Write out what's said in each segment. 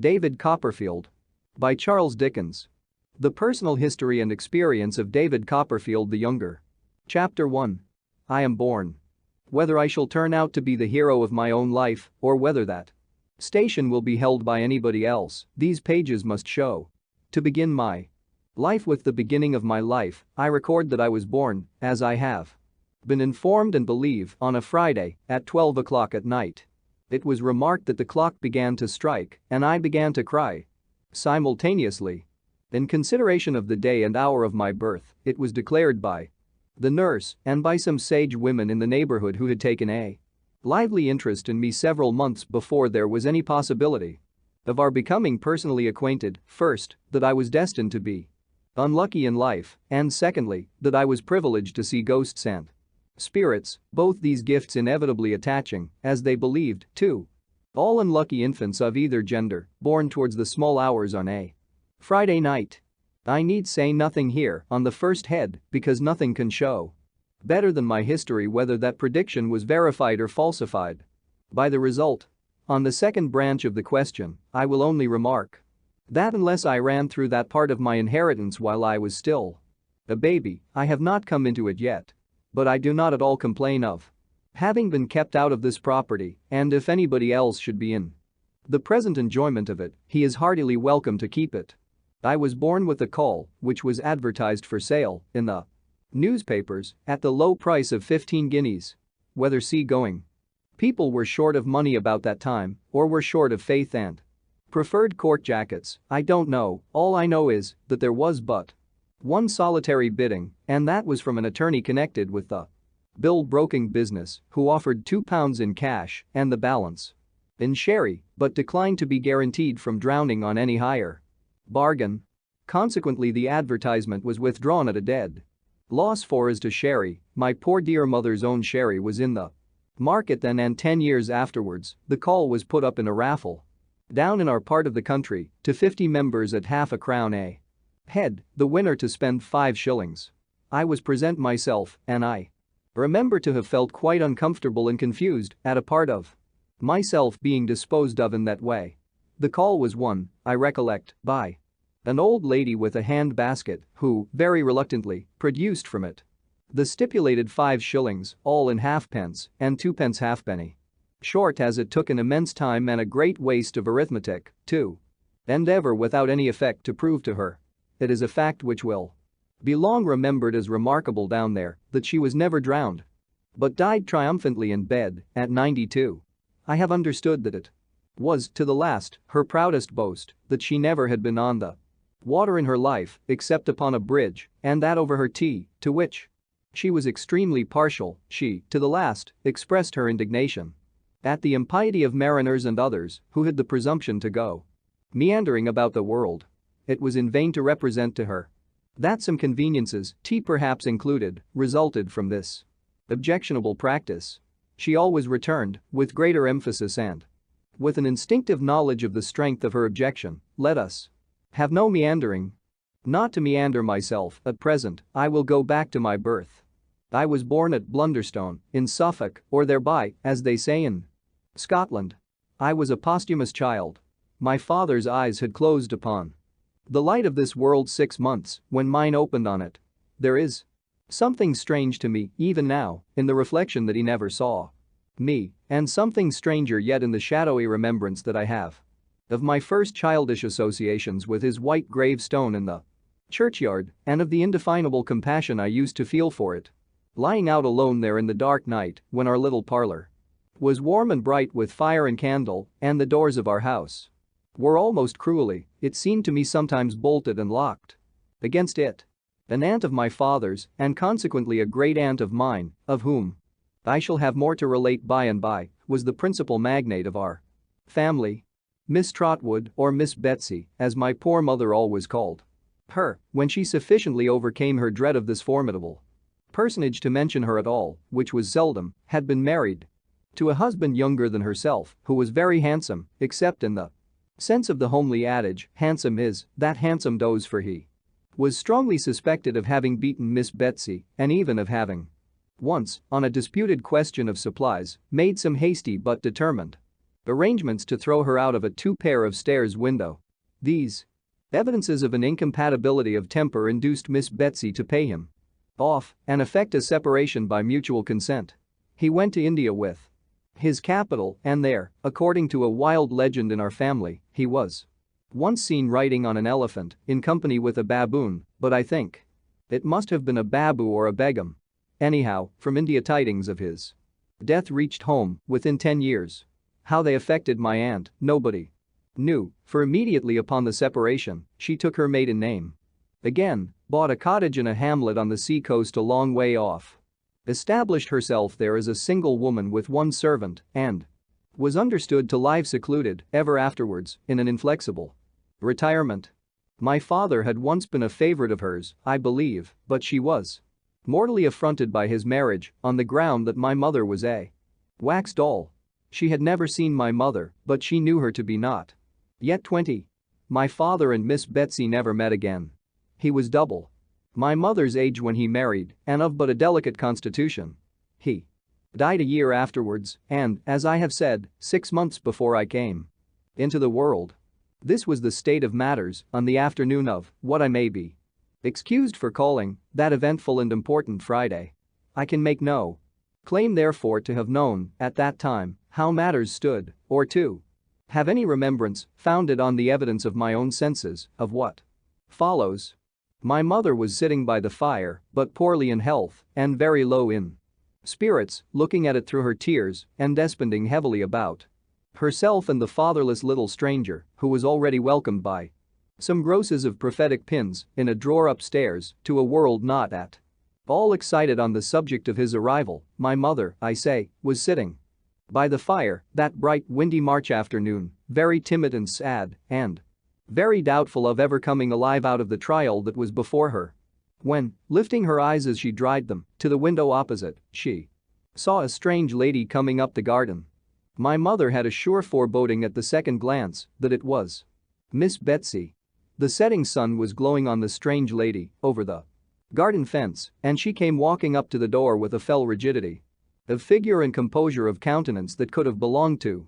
David Copperfield. By Charles Dickens. The Personal History and Experience of David Copperfield the Younger. Chapter 1. I am born. Whether I shall turn out to be the hero of my own life, or whether that station will be held by anybody else, these pages must show. To begin my life with the beginning of my life, I record that I was born, as I have been informed and believe, on a Friday at 12 o'clock at night. It was remarked that the clock began to strike, and I began to cry. Simultaneously. In consideration of the day and hour of my birth, it was declared by the nurse and by some sage women in the neighborhood who had taken a lively interest in me several months before there was any possibility of our becoming personally acquainted, first, that I was destined to be unlucky in life, and secondly, that I was privileged to see ghosts and spirits, both these gifts inevitably attaching, as they believed, to all unlucky infants of either gender, born towards the small hours on a Friday night. I need say nothing here on the first head because nothing can show better than my history whether that prediction was verified or falsified by the result. On the second branch of the question, I will only remark that unless I ran through that part of my inheritance while I was still a baby, I have not come into it yet. But I do not at all complain of having been kept out of this property, and if anybody else should be in the present enjoyment of it, he is heartily welcome to keep it. I was born with a caul, which was advertised for sale in the newspapers at the low price of 15 guineas. Whether sea-going people were short of money about that time, or were short of faith and preferred court jackets, I don't know. All I know is that there was but one solitary bidding, and that was from an attorney connected with the bill-broking business who offered £2 in cash and the balance in sherry, but declined to be guaranteed from drowning on any higher bargain. Consequently, the advertisement was withdrawn at a dead loss. For as to sherry, my poor dear mother's own sherry was in the market then, and 10 years afterwards, the call was put up in a raffle down in our part of the country to 50 members at half a crown a head, the winner to spend 5 shillings. I was present myself, and I remember to have felt quite uncomfortable and confused at a part of myself being disposed of in that way. The call was won, I recollect, by an old lady with a hand basket who, very reluctantly, produced from it the stipulated 5 shillings, all in halfpence and 2 pence halfpenny. Short as it took an immense time and a great waste of arithmetic to endeavor without any effect to prove to her. It is a fact which will be long remembered as remarkable down there that she was never drowned, but died triumphantly in bed at 92. I have understood that it was, to the last, her proudest boast that she never had been on the water in her life except upon a bridge, and that over her tea, to which she was extremely partial. She, to the last, expressed her indignation at the impiety of mariners and others who had the presumption to go meandering about the world. It was in vain to represent to her that some conveniences, tea perhaps included, resulted from this objectionable practice. She always returned, with greater emphasis and with an instinctive knowledge of the strength of her objection, let us have no meandering. Not to meander myself, at present, I will go back to my birth. I was born at Blunderstone, in Suffolk, or thereby, as they say in Scotland. I was a posthumous child. My father's eyes had closed upon the light of this world 6 months when mine opened on it. There is something strange to me, even now, in the reflection that he never saw me, and something stranger yet in the shadowy remembrance that I have of my first childish associations with his white gravestone in the churchyard, and of the indefinable compassion I used to feel for it, lying out alone there in the dark night when our little parlor was warm and bright with fire and candle, and the doors of our house were almost cruelly, it seemed to me sometimes, bolted and locked against it. An aunt of my father's, and consequently a great aunt of mine, of whom I shall have more to relate by and by, was the principal magnate of our family. Miss Trotwood, or Miss Betsey, as my poor mother always called her, when she sufficiently overcame her dread of this formidable personage to mention her at all, which was seldom, had been married to a husband younger than herself, who was very handsome, except in the sense of the homely adage, handsome is that handsome does, for he was strongly suspected of having beaten Miss Betsey and even of having once, on a disputed question of supplies, made some hasty but determined Arrangements to throw her out of a two-pair of stairs window. These evidences of an incompatibility of temper induced Miss Betsey to pay him off and effect a separation by mutual consent. He went to India with his capital, and there, according to a wild legend in our family, he was once seen riding on an elephant in company with a baboon, but I think it must have been a babu or a begum. Anyhow, from India tidings of his death reached home within 10 years. How they affected my aunt, nobody knew, for immediately upon the separation, she took her maiden name again, bought a cottage in a hamlet on the sea coast a long way off, established herself there as a single woman with one servant, and was understood to lie secluded ever afterwards in an inflexible retirement. My father had once been a favorite of hers, I believe, but she was mortally affronted by his marriage on the ground that my mother was a wax doll. She had never seen my mother, but she knew her to be not yet 20. My father and Miss Betsey never met again. He was double my mother's age when he married and of but a delicate constitution. He died a year afterwards and, as I have said, 6 months before I came into the world. This was the state of matters on the afternoon of what I may be excused for calling that eventful and important Friday. I can make no claim therefore to have known at that time how matters stood or to have any remembrance founded on the evidence of my own senses of what follows. My mother was sitting by the fire, but poorly in health and very low in spirits, looking at it through her tears and desponding heavily about herself and the fatherless little stranger who was already welcomed by some grosses of prophetic pins in a drawer upstairs to a world not at all excited on the subject of his arrival. My mother, I say, was sitting by the fire that bright windy March afternoon, very timid and sad and very doubtful of ever coming alive out of the trial that was before her. When, lifting her eyes as she dried them to the window opposite, she saw a strange lady coming up the garden. My mother had a sure foreboding at the second glance that it was Miss Betsey. The setting sun was glowing on the strange lady over the garden fence, and she came walking up to the door with a fell rigidity of figure and composure of countenance that could have belonged to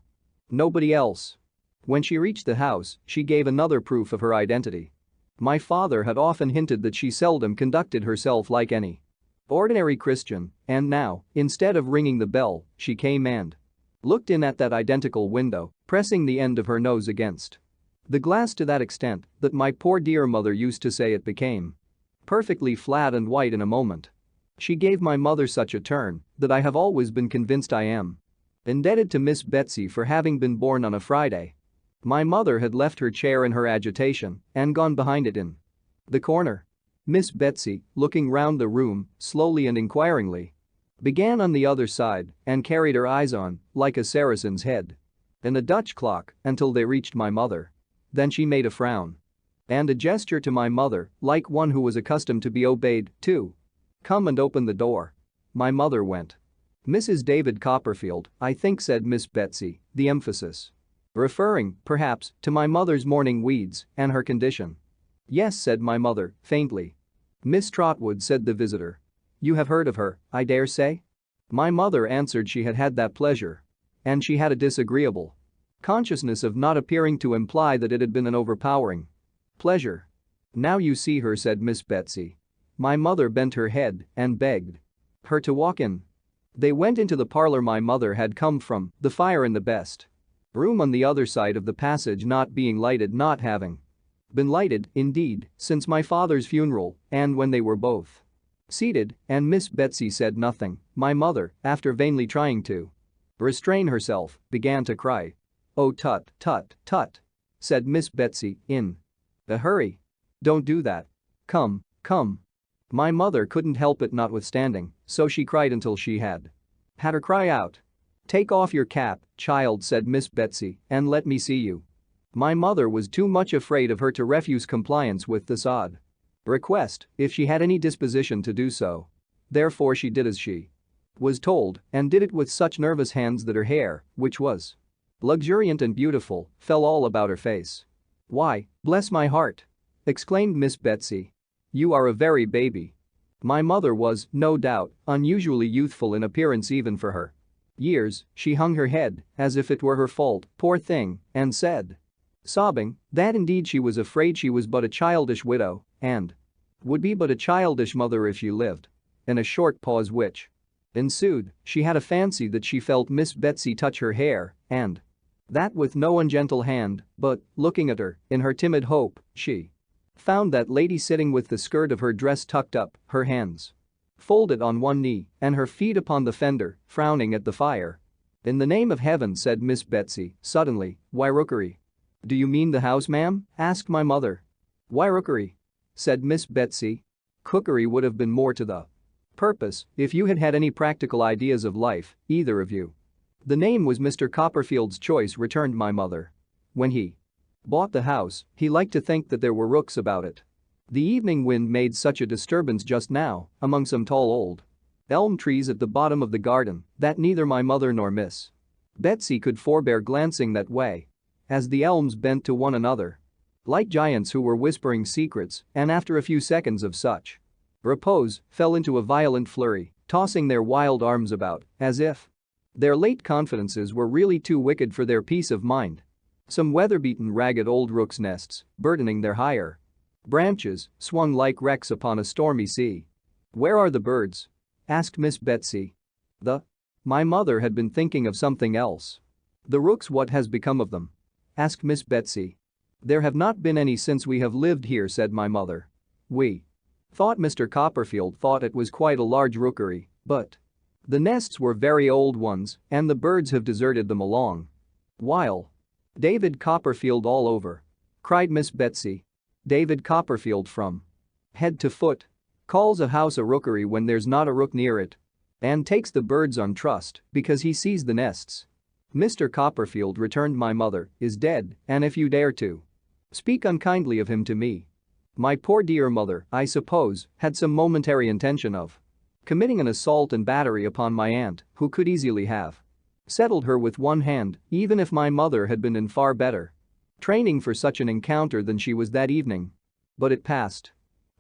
nobody else. When she reached the house, she gave another proof of her identity. My father had often hinted that she seldom conducted herself like any ordinary Christian, and now, instead of ringing the bell, she came and looked in at that identical window, pressing the end of her nose against the glass to that extent that my poor dear mother used to say it became perfectly flat and white in a moment. She gave my mother such a turn that I have always been convinced I am indebted to Miss Betsey for having been born on a Friday. My mother had left her chair in her agitation and gone behind it in the corner. Miss Betsey, looking round the room slowly and inquiringly, began on the other side and carried her eyes on, like a Saracen's head in a Dutch clock, until they reached my mother. Then she made a frown and a gesture to my mother like one who was accustomed to be obeyed to come and open the door. My mother went. "Mrs. David Copperfield, I think," said Miss Betsey, the emphasis referring, perhaps, to my mother's morning weeds and her condition. "Yes," said my mother, faintly. "Miss Trotwood," said the visitor. "You have heard of her, I dare say?" My mother answered she had had that pleasure. And she had a disagreeable consciousness of not appearing to imply that it had been an overpowering pleasure. "Now you see her," said Miss Betsey. My mother bent her head and begged her to walk in. They went into the parlor. My mother had come from the fire in the best room on the other side of the passage, not being lighted, not having been lighted, indeed, since my father's funeral, and when they were both seated and Miss Betsey said nothing, my mother, after vainly trying to restrain herself, began to cry. "Oh, tut, tut, tut," said Miss Betsey in a hurry. "Don't do that. Come, come." My mother couldn't help it notwithstanding, so she cried until she had her cry out. "Take off your cap, child," said Miss Betsey, "and let me see you." My mother was too much afraid of her to refuse compliance with this odd request if she had any disposition to do so. Therefore she did as she was told and did it with such nervous hands that her hair, which was luxuriant and beautiful, fell all about her face. "Why, bless my heart!" exclaimed Miss Betsey. "You are a very baby." My mother was, no doubt, unusually youthful in appearance even for her years, she hung her head as if it were her fault, poor thing, and said, sobbing, that indeed she was afraid she was but a childish widow and would be but a childish mother if she lived. In a short pause which ensued, she had a fancy that she felt Miss Betsey touch her hair, and that with no ungentle hand, but, looking at her, in her timid hope, she found that lady sitting with the skirt of her dress tucked up, her hands folded on one knee, and her feet upon the fender, frowning at the fire. In the name of heaven, said Miss Betsey, suddenly, why rookery? Do you mean the house, ma'am? Asked my mother. Why rookery? Said Miss Betsey. Cookery would have been more to the purpose if you had had any practical ideas of life, either of you. The name was Mr. Copperfield's choice, returned my mother. When he bought the house, he liked to think that there were rooks about it. The evening wind made such a disturbance just now, among some tall old elm trees at the bottom of the garden, that neither my mother nor Miss Betsey could forbear glancing that way. As the elms bent to one another like giants who were whispering secrets, and after a few seconds of such repose, fell into a violent flurry, tossing their wild arms about, as if their late confidences were really too wicked for their peace of mind. Some weather-beaten ragged old rooks' nests, burdening their higher branches, swung like wrecks upon a stormy sea. Where are the birds? Asked Miss Betsey. My mother had been thinking of something else. The rooks, what has become of them? Asked Miss Betsey. There have not been any since we have lived here, said my mother. We thought Mr. Copperfield thought it was quite a large rookery, but the nests were very old ones, and the birds have deserted them a long while. David Copperfield all over, cried Miss Betsey. David Copperfield from head to foot calls a house a rookery when there's not a rook near it, and takes the birds on trust because he sees the nests. Mr. Copperfield, returned my mother, is dead, and if you dare to speak unkindly of him to me, my poor dear mother, I suppose, had some momentary intention of committing an assault and battery upon my aunt, who could easily have settled her with one hand, even if my mother had been in far better training for such an encounter than she was that evening. But it passed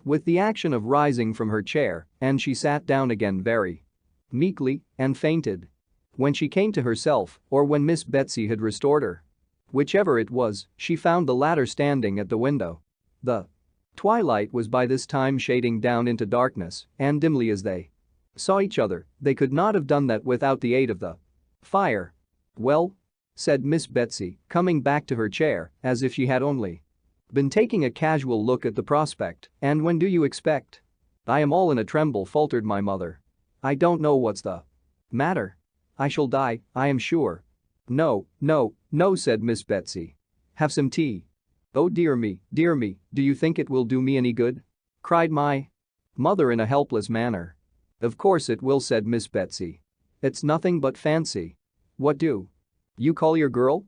with the action of rising from her chair, and she sat down again very meekly and fainted. When she came to herself, or when Miss Betsey had restored her, whichever it was, she found the latter standing at the window. The twilight was by this time shading down into darkness, and dimly as they saw each other, they could not have done that without the aid of the fire. Well? Said Miss Betsey, coming back to her chair, as if she had only been taking a casual look at the prospect. And when do you expect? I am all in a tremble, faltered my mother. I don't know what's the matter. I shall die, I am sure. No, no, no, said Miss Betsey. Have some tea. Oh dear me, do you think it will do me any good? Cried my mother in a helpless manner. Of course it will, said Miss Betsey. It's nothing but fancy. What do you call your girl?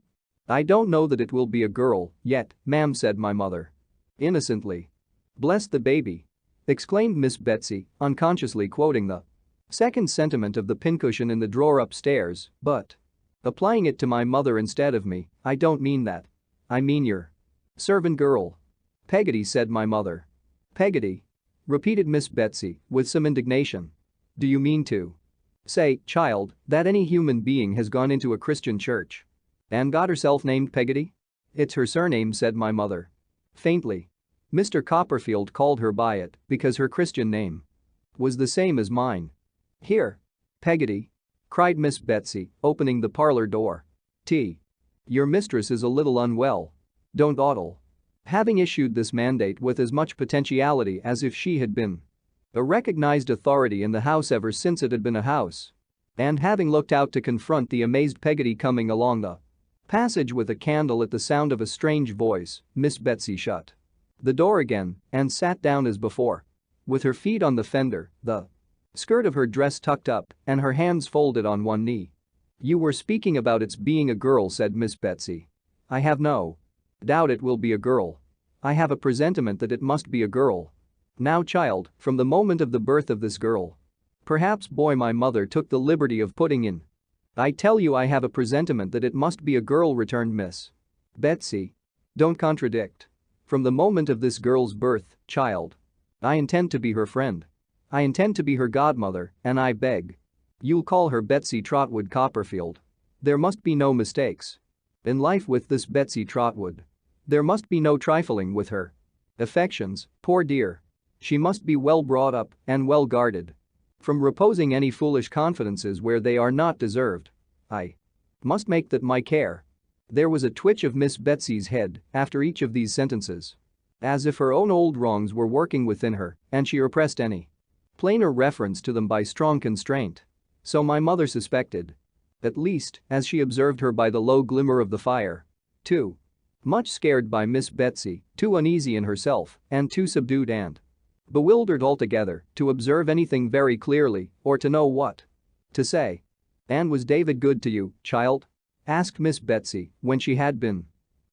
I don't know that it will be a girl yet, ma'am, said my mother innocently. Bless the baby! Exclaimed Miss Betsey, unconsciously quoting the second sentiment of the pincushion in the drawer upstairs, but applying it to my mother instead of me. I don't mean that. I mean your servant girl. Peggotty, said my mother. Peggotty? Repeated Miss Betsey, with some indignation. Do you mean to say, child, that any human being has gone into a Christian church and got herself named Peggotty? It's her surname, said my mother faintly. Mr. Copperfield called her by it because her Christian name was the same as mine. Here, Peggotty, cried Miss Betsey, opening the parlor door. Your mistress is a little unwell. Don't dawdle. Having issued this mandate with as much potentiality as if she had been a recognized authority in the house ever since it had been a house, and having looked out to confront the amazed Peggotty coming along the passage with a candle at the sound of a strange voice, Miss Betsey shut the door again and sat down as before, with her feet on the fender, the skirt of her dress tucked up, and her hands folded on one knee. You were speaking about its being a girl, said Miss Betsey. I have no doubt it will be a girl. I have a presentiment that it must be a girl. Now, child, from the moment of the birth of this girl, perhaps boy, my mother took the liberty of putting in. I tell you I have a presentiment that it must be a girl, returned Miss Betsey. Don't contradict. From the moment of this girl's birth, child, I intend to be her friend. I intend to be her godmother, and I beg You'll call her Betsey Trotwood Copperfield. There must be no mistakes in life with this Betsey Trotwood. There must be no trifling with her affections, poor dear. She must be well brought up and well guarded from reposing any foolish confidences where they are not deserved. I must make that my care." There was a twitch of Miss Betsey's head after each of these sentences, as if her own old wrongs were working within her and she repressed any plainer reference to them by strong constraint. So my mother suspected. At least, as she observed her by the low glimmer of the fire. Too much scared by Miss Betsey, too uneasy in herself, and too subdued and bewildered altogether to observe anything very clearly or to know what to say. "And was David good to you, child?" asked Miss Betsey when she had been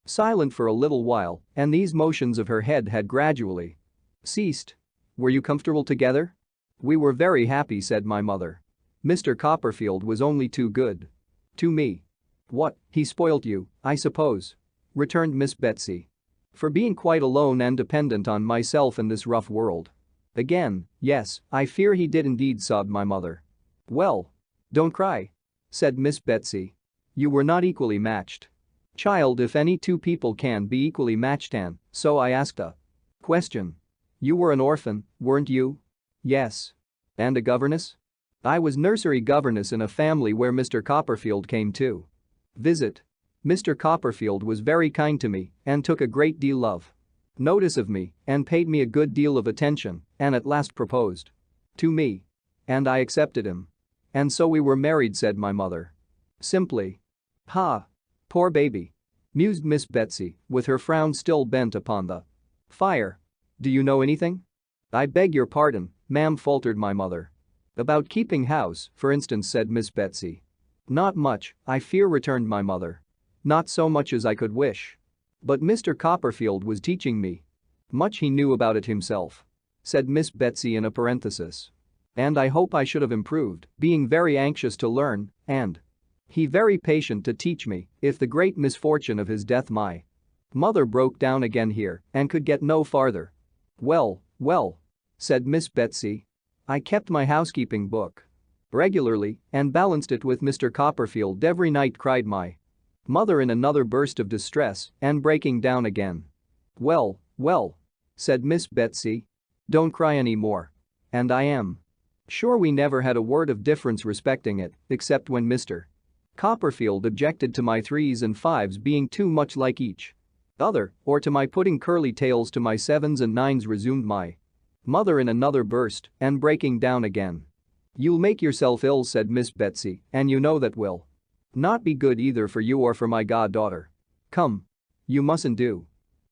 silent for a little while and these motions of her head had gradually ceased. "Were you comfortable together?" "We were very happy," said my mother. "Mr. Copperfield was only too good to me." "What, he spoilt you, I suppose?" returned Miss Betsey. "For being quite alone and dependent on myself in this rough world." "Again, yes, I fear he did indeed," sobbed my mother. "Well, don't cry," said Miss Betsey. "You were not equally matched." "Child, if any two people can be equally matched, and so I asked a question. You were an orphan, weren't you?" "Yes." "And a governess?" "I was nursery governess in a family where Mr. Copperfield came to visit. Mr. Copperfield was very kind to me and took a great deal of notice of me and paid me a good deal of attention and at last proposed to me. And I accepted him. And so we were married," said my mother. Simply. "Ha! Poor baby," mused Miss Betsey with her frown still bent upon the fire. "Do you know anything?" "I beg your pardon, ma'am," faltered my mother. "About keeping house, for instance," said Miss Betsey. "Not much, I fear," returned my mother. "Not so much as I could wish. But Mr. Copperfield was teaching me. Much he knew about it himself," said Miss Betsey in a parenthesis. "And I hope I should have improved, being very anxious to learn, and he very patient to teach me, if the great misfortune of his death." My mother broke down again here and could get no farther. "Well, well," said Miss Betsey. "I kept my housekeeping book regularly and balanced it with Mr. Copperfield every night," cried my mother in another burst of distress and breaking down again. "Well, well," said Miss Betsey. "Don't cry any more. And I am sure we never had a word of difference respecting it, except when Mr. Copperfield objected to my 3s and 5s being too much like each other, or to my putting curly tails to my 7s and 9s," resumed my mother in another burst and breaking down again. "You'll make yourself ill," said Miss Betsey, "and you know that will not be good either for you or for my goddaughter. Come. You mustn't do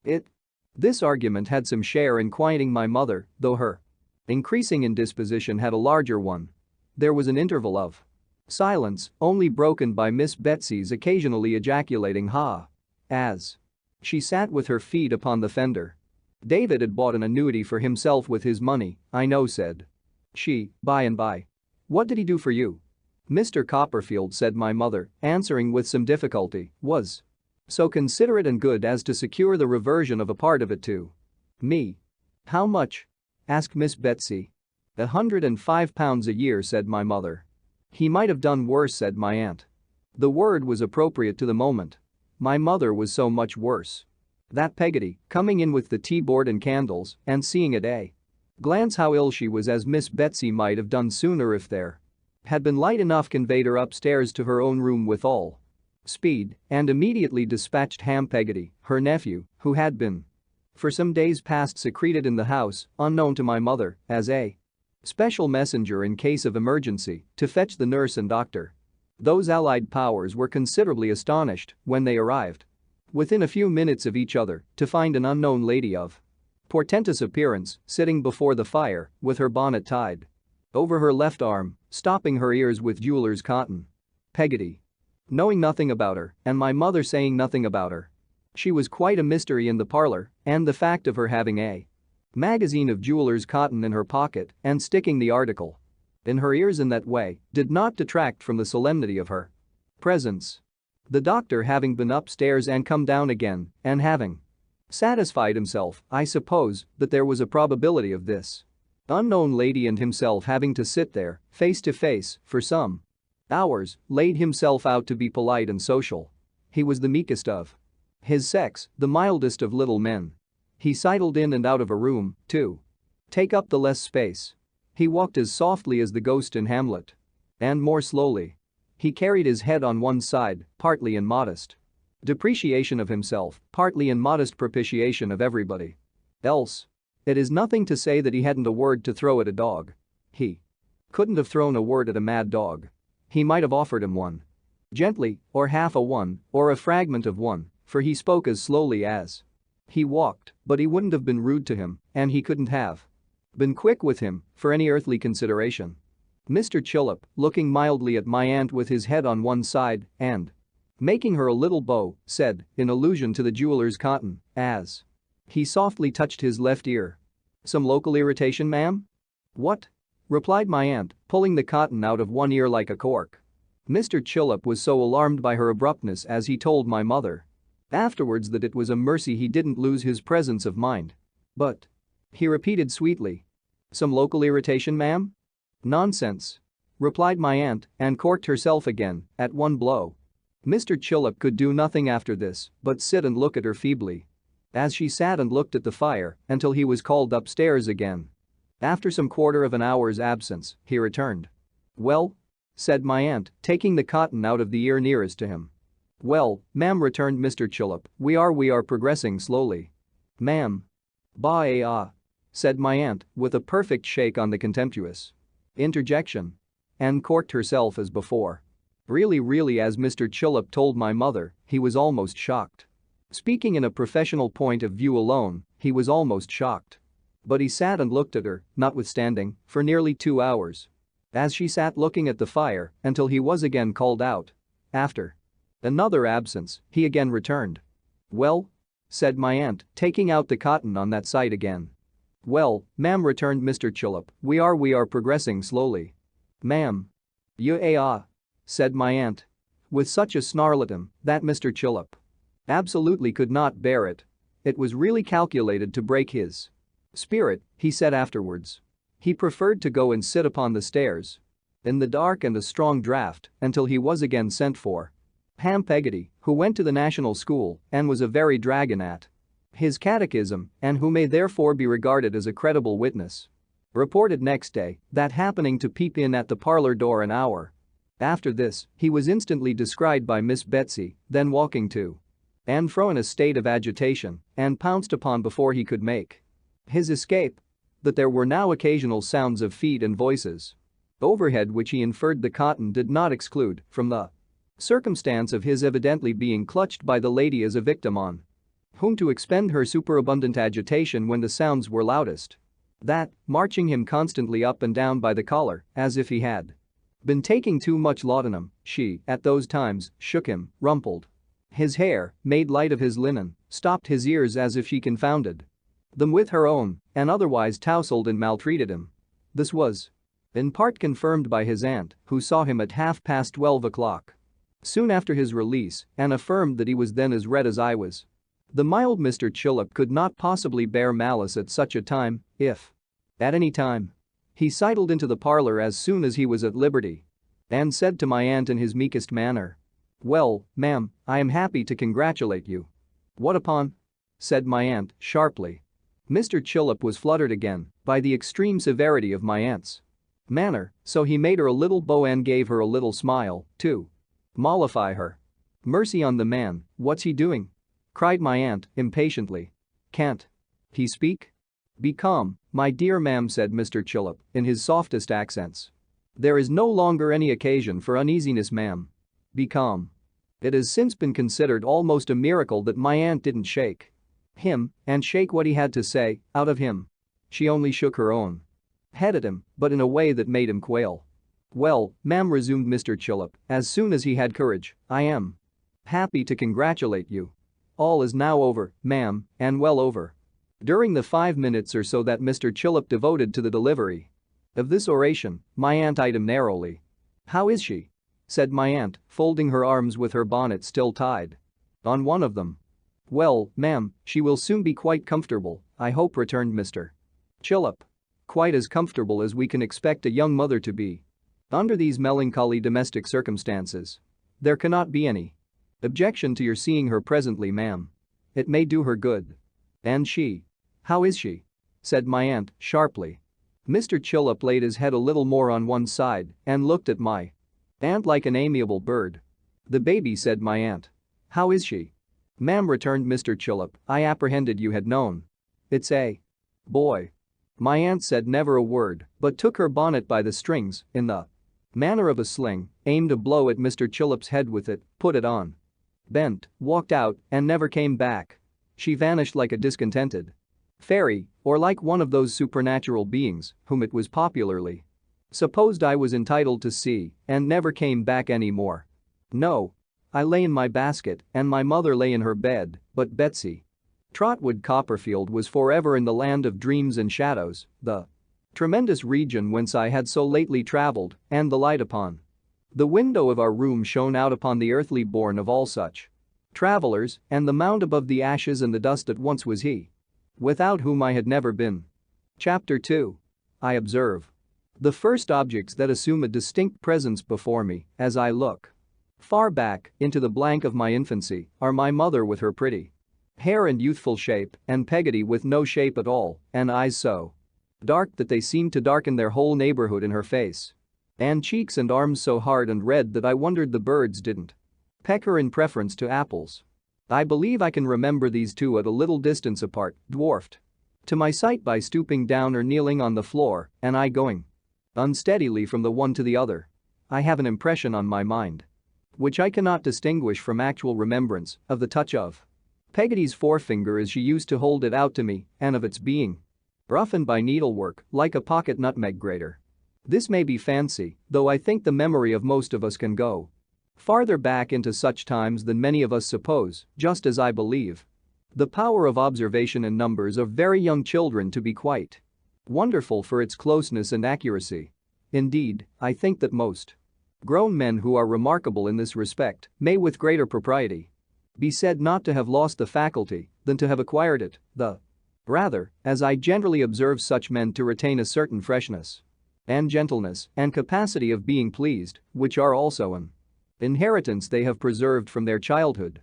it." This argument had some share in quieting my mother, though her increasing indisposition had a larger one. There was an interval of silence, only broken by Miss Betsey's occasionally ejaculating "ha!" as she sat with her feet upon the fender. "David had bought an annuity for himself with his money, I know," said she, by and by. "What did he do for you?" "Mr. Copperfield," said my mother, answering with some difficulty, "was so considerate and good as to secure the reversion of a part of it to me." "How much?" asked Miss Betsey. £105 a year," said my mother. "He might have done worse," said my aunt. The word was appropriate to the moment. My mother was so much worse that Peggotty, coming in with the tea-board and candles and seeing at a glance how ill she was, as Miss Betsey might have done sooner if there had been light enough, conveyed her upstairs to her own room with all speed and immediately dispatched Ham Peggotty, her nephew, who had been for some days past secreted in the house, unknown to my mother, as a special messenger in case of emergency, to fetch the nurse and doctor. Those allied powers were considerably astonished when they arrived within a few minutes of each other to find an unknown lady of portentous appearance sitting before the fire with her bonnet tied over her left arm, stopping her ears with jeweler's cotton. Peggotty knowing nothing about her and my mother saying nothing about her. She was quite a mystery in the parlor, and the fact of her having a magazine of jeweler's cotton in her pocket and sticking the article in her ears in that way did not detract from the solemnity of her presence. The doctor having been upstairs and come down again and having satisfied himself, I suppose, that there was a probability of this Unknown lady and himself having to sit there, face to face, for some hours, laid himself out to be polite and social. He was the meekest of his sex, the mildest of little men. He sidled in and out of a room, to take up the less space. He walked as softly as the ghost in Hamlet. And more slowly. He carried his head on one side, partly in modest depreciation of himself, partly in modest propitiation of everybody else. It is nothing to say that he hadn't a word to throw at a dog. He couldn't have thrown a word at a mad dog. He might have offered him one. Gently, or half a one, or a fragment of one, for he spoke as slowly as he walked, but he wouldn't have been rude to him, and he couldn't have been quick with him, for any earthly consideration. Mr. Chillip, looking mildly at my aunt with his head on one side and making her a little bow, said, in allusion to the jeweler's cotton, as he softly touched his left ear. "Some local irritation, ma'am?" "What?" replied my aunt, pulling the cotton out of one ear like a cork. Mr. Chillip was so alarmed by her abruptness as he told my mother afterwards that it was a mercy he didn't lose his presence of mind. "But," he repeated sweetly, "some local irritation, ma'am?" "Nonsense," replied my aunt and corked herself again at one blow. Mr. Chillip could do nothing after this but sit and look at her feebly as she sat and looked at the fire until he was called upstairs again. After some quarter of an hour's absence, he returned. "Well?" said my aunt, taking the cotton out of the ear nearest to him. "Well, ma'am," returned Mr. Chillip, we are progressing slowly." "Ma'am." "Bah, said my aunt with a perfect shake on the contemptuous interjection. And corked herself as before. Really, as Mr. Chillip told my mother, he was almost shocked. Speaking in a professional point of view alone, he was almost shocked. But he sat and looked at her, notwithstanding, for nearly 2 hours. As she sat looking at the fire until he was again called out. After another absence, he again returned. "Well?" said my aunt, taking out the cotton on that side again. "Well, ma'am," returned Mr. Chillip, we are progressing slowly." "Ma'am." Said my aunt. With such a snarl at him that Mr. Chillip absolutely could not bear it. It was really calculated to break his spirit, he said afterwards. He preferred to go and sit upon the stairs in the dark and a strong draught until he was again sent for. Ham Peggotty, who went to the national school and was a very dragon at his catechism and who may therefore be regarded as a credible witness, reported next day that happening to peep in at the parlor door an hour after this, he was instantly descried by Miss Betsey, then walking to and fro in a state of agitation and pounced upon before he could make his escape. That there were now occasional sounds of feet and voices overhead which he inferred the cotton did not exclude from the circumstance of his evidently being clutched by the lady as a victim on whom to expend her superabundant agitation when the sounds were loudest. That, marching him constantly up and down by the collar as if he had been taking too much laudanum, she, at those times, shook him, rumpled his hair, made light of his linen, stopped his ears as if she confounded them with her own, and otherwise tousled and maltreated him. This was in part confirmed by his aunt, who saw him at 12:30 o'clock soon after his release and affirmed that he was then as red as I was. The mild Mr. Chillip could not possibly bear malice at such a time, if at any time. He sidled into the parlor as soon as he was at liberty and said to my aunt in his meekest manner, "Well, ma'am, I am happy to congratulate you." "What upon?" said my aunt sharply. Mr. Chillip was fluttered again by the extreme severity of my aunt's manner, so he made her a little bow and gave her a little smile, to mollify her. "Mercy on the man, what's he doing?" cried my aunt impatiently. "Can't he speak?" "Be calm, my dear ma'am," said Mr. Chillip in his softest accents. "There is no longer any occasion for uneasiness, ma'am. Be calm." It has since been considered almost a miracle that my aunt didn't shake him and shake what he had to say out of him. She only shook her own head at him, but in a way that made him quail. "Well, ma'am," resumed Mr. Chillip as soon as he had courage, "I am happy to congratulate you. All is now over, ma'am, and well over." During the 5 minutes or so that Mr. Chillip devoted to the delivery of this oration, my aunt eyed him narrowly. "How is she?" said my aunt, folding her arms with her bonnet still tied on one of them. "Well, ma'am, she will soon be quite comfortable, I hope," returned Mr. Chillip. quite as comfortable as we can expect a young mother to be. Under these melancholy domestic circumstances, there cannot be any objection to your seeing her presently, ma'am. It may do her good. And she? How is she?" said my aunt sharply. Mr. Chillip laid his head a little more on one side and looked at my aunt like an amiable bird. "The baby," said my aunt. "How is she?" "Ma'am," returned Mr. Chillip, "I apprehended you had known. It's a boy." My aunt said never a word but took her bonnet by the strings in the manner of a sling, aimed a blow at Mr. Chillip's head with it, put it on, bent, walked out, and never came back. She vanished like a discontented fairy or like one of those supernatural beings whom it was popularly supposed I was entitled to see, and never came back any more. No. I lay in my basket and my mother lay in her bed, but Betsey Trotwood Copperfield was forever in the land of dreams and shadows, the tremendous region whence I had so lately travelled, and the light upon the window of our room shone out upon the earthly bourne of all such travellers, and the mound above the ashes and the dust that once was he, without whom I had never been. Chapter 2. I observe. The first objects that assume a distinct presence before me as I look far back into the blank of my infancy are my mother with her pretty hair and youthful shape, and Peggotty with no shape at all and eyes so dark that they seemed to darken their whole neighborhood in her face, and cheeks and arms so hard and red that I wondered the birds didn't peck her in preference to apples. I believe I can remember these two at a little distance apart, dwarfed to my sight by stooping down or kneeling on the floor, and I going unsteadily from the one to the other. I have an impression on my mind which I cannot distinguish from actual remembrance of the touch of Peggotty's forefinger as she used to hold it out to me, and of its being roughened by needlework like a pocket nutmeg grater. This may be fancy, though I think the memory of most of us can go farther back into such times than many of us suppose, just as I believe the power of observation in numbers of very young children to be quite wonderful for its closeness and accuracy. Indeed, I think that most grown men who are remarkable in this respect may with greater propriety be said not to have lost the faculty than to have acquired it, rather, as I generally observe such men to retain a certain freshness and gentleness and capacity of being pleased, which are also an inheritance they have preserved from their childhood.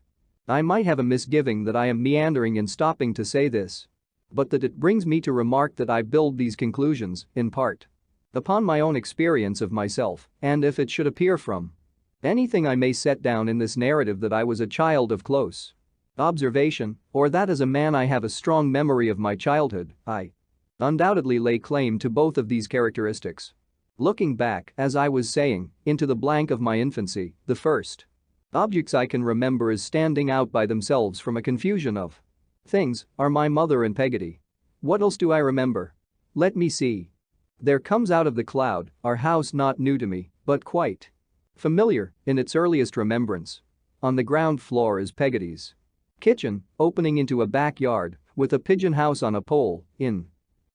I might have a misgiving that I am meandering in stopping to say this, but that it brings me to remark that I build these conclusions, in part, upon my own experience of myself, and if it should appear from anything I may set down in this narrative that I was a child of close observation, or that as a man I have a strong memory of my childhood, I undoubtedly lay claim to both of these characteristics. Looking back, as I was saying, into the blank of my infancy, the first objects I can remember as standing out by themselves from a confusion of things are my mother and Peggotty. What else do I remember? Let me see. There comes out of the cloud our house, not new to me, but quite familiar in its earliest remembrance. On the ground floor is Peggotty's kitchen, opening into a backyard with a pigeon house on a pole, in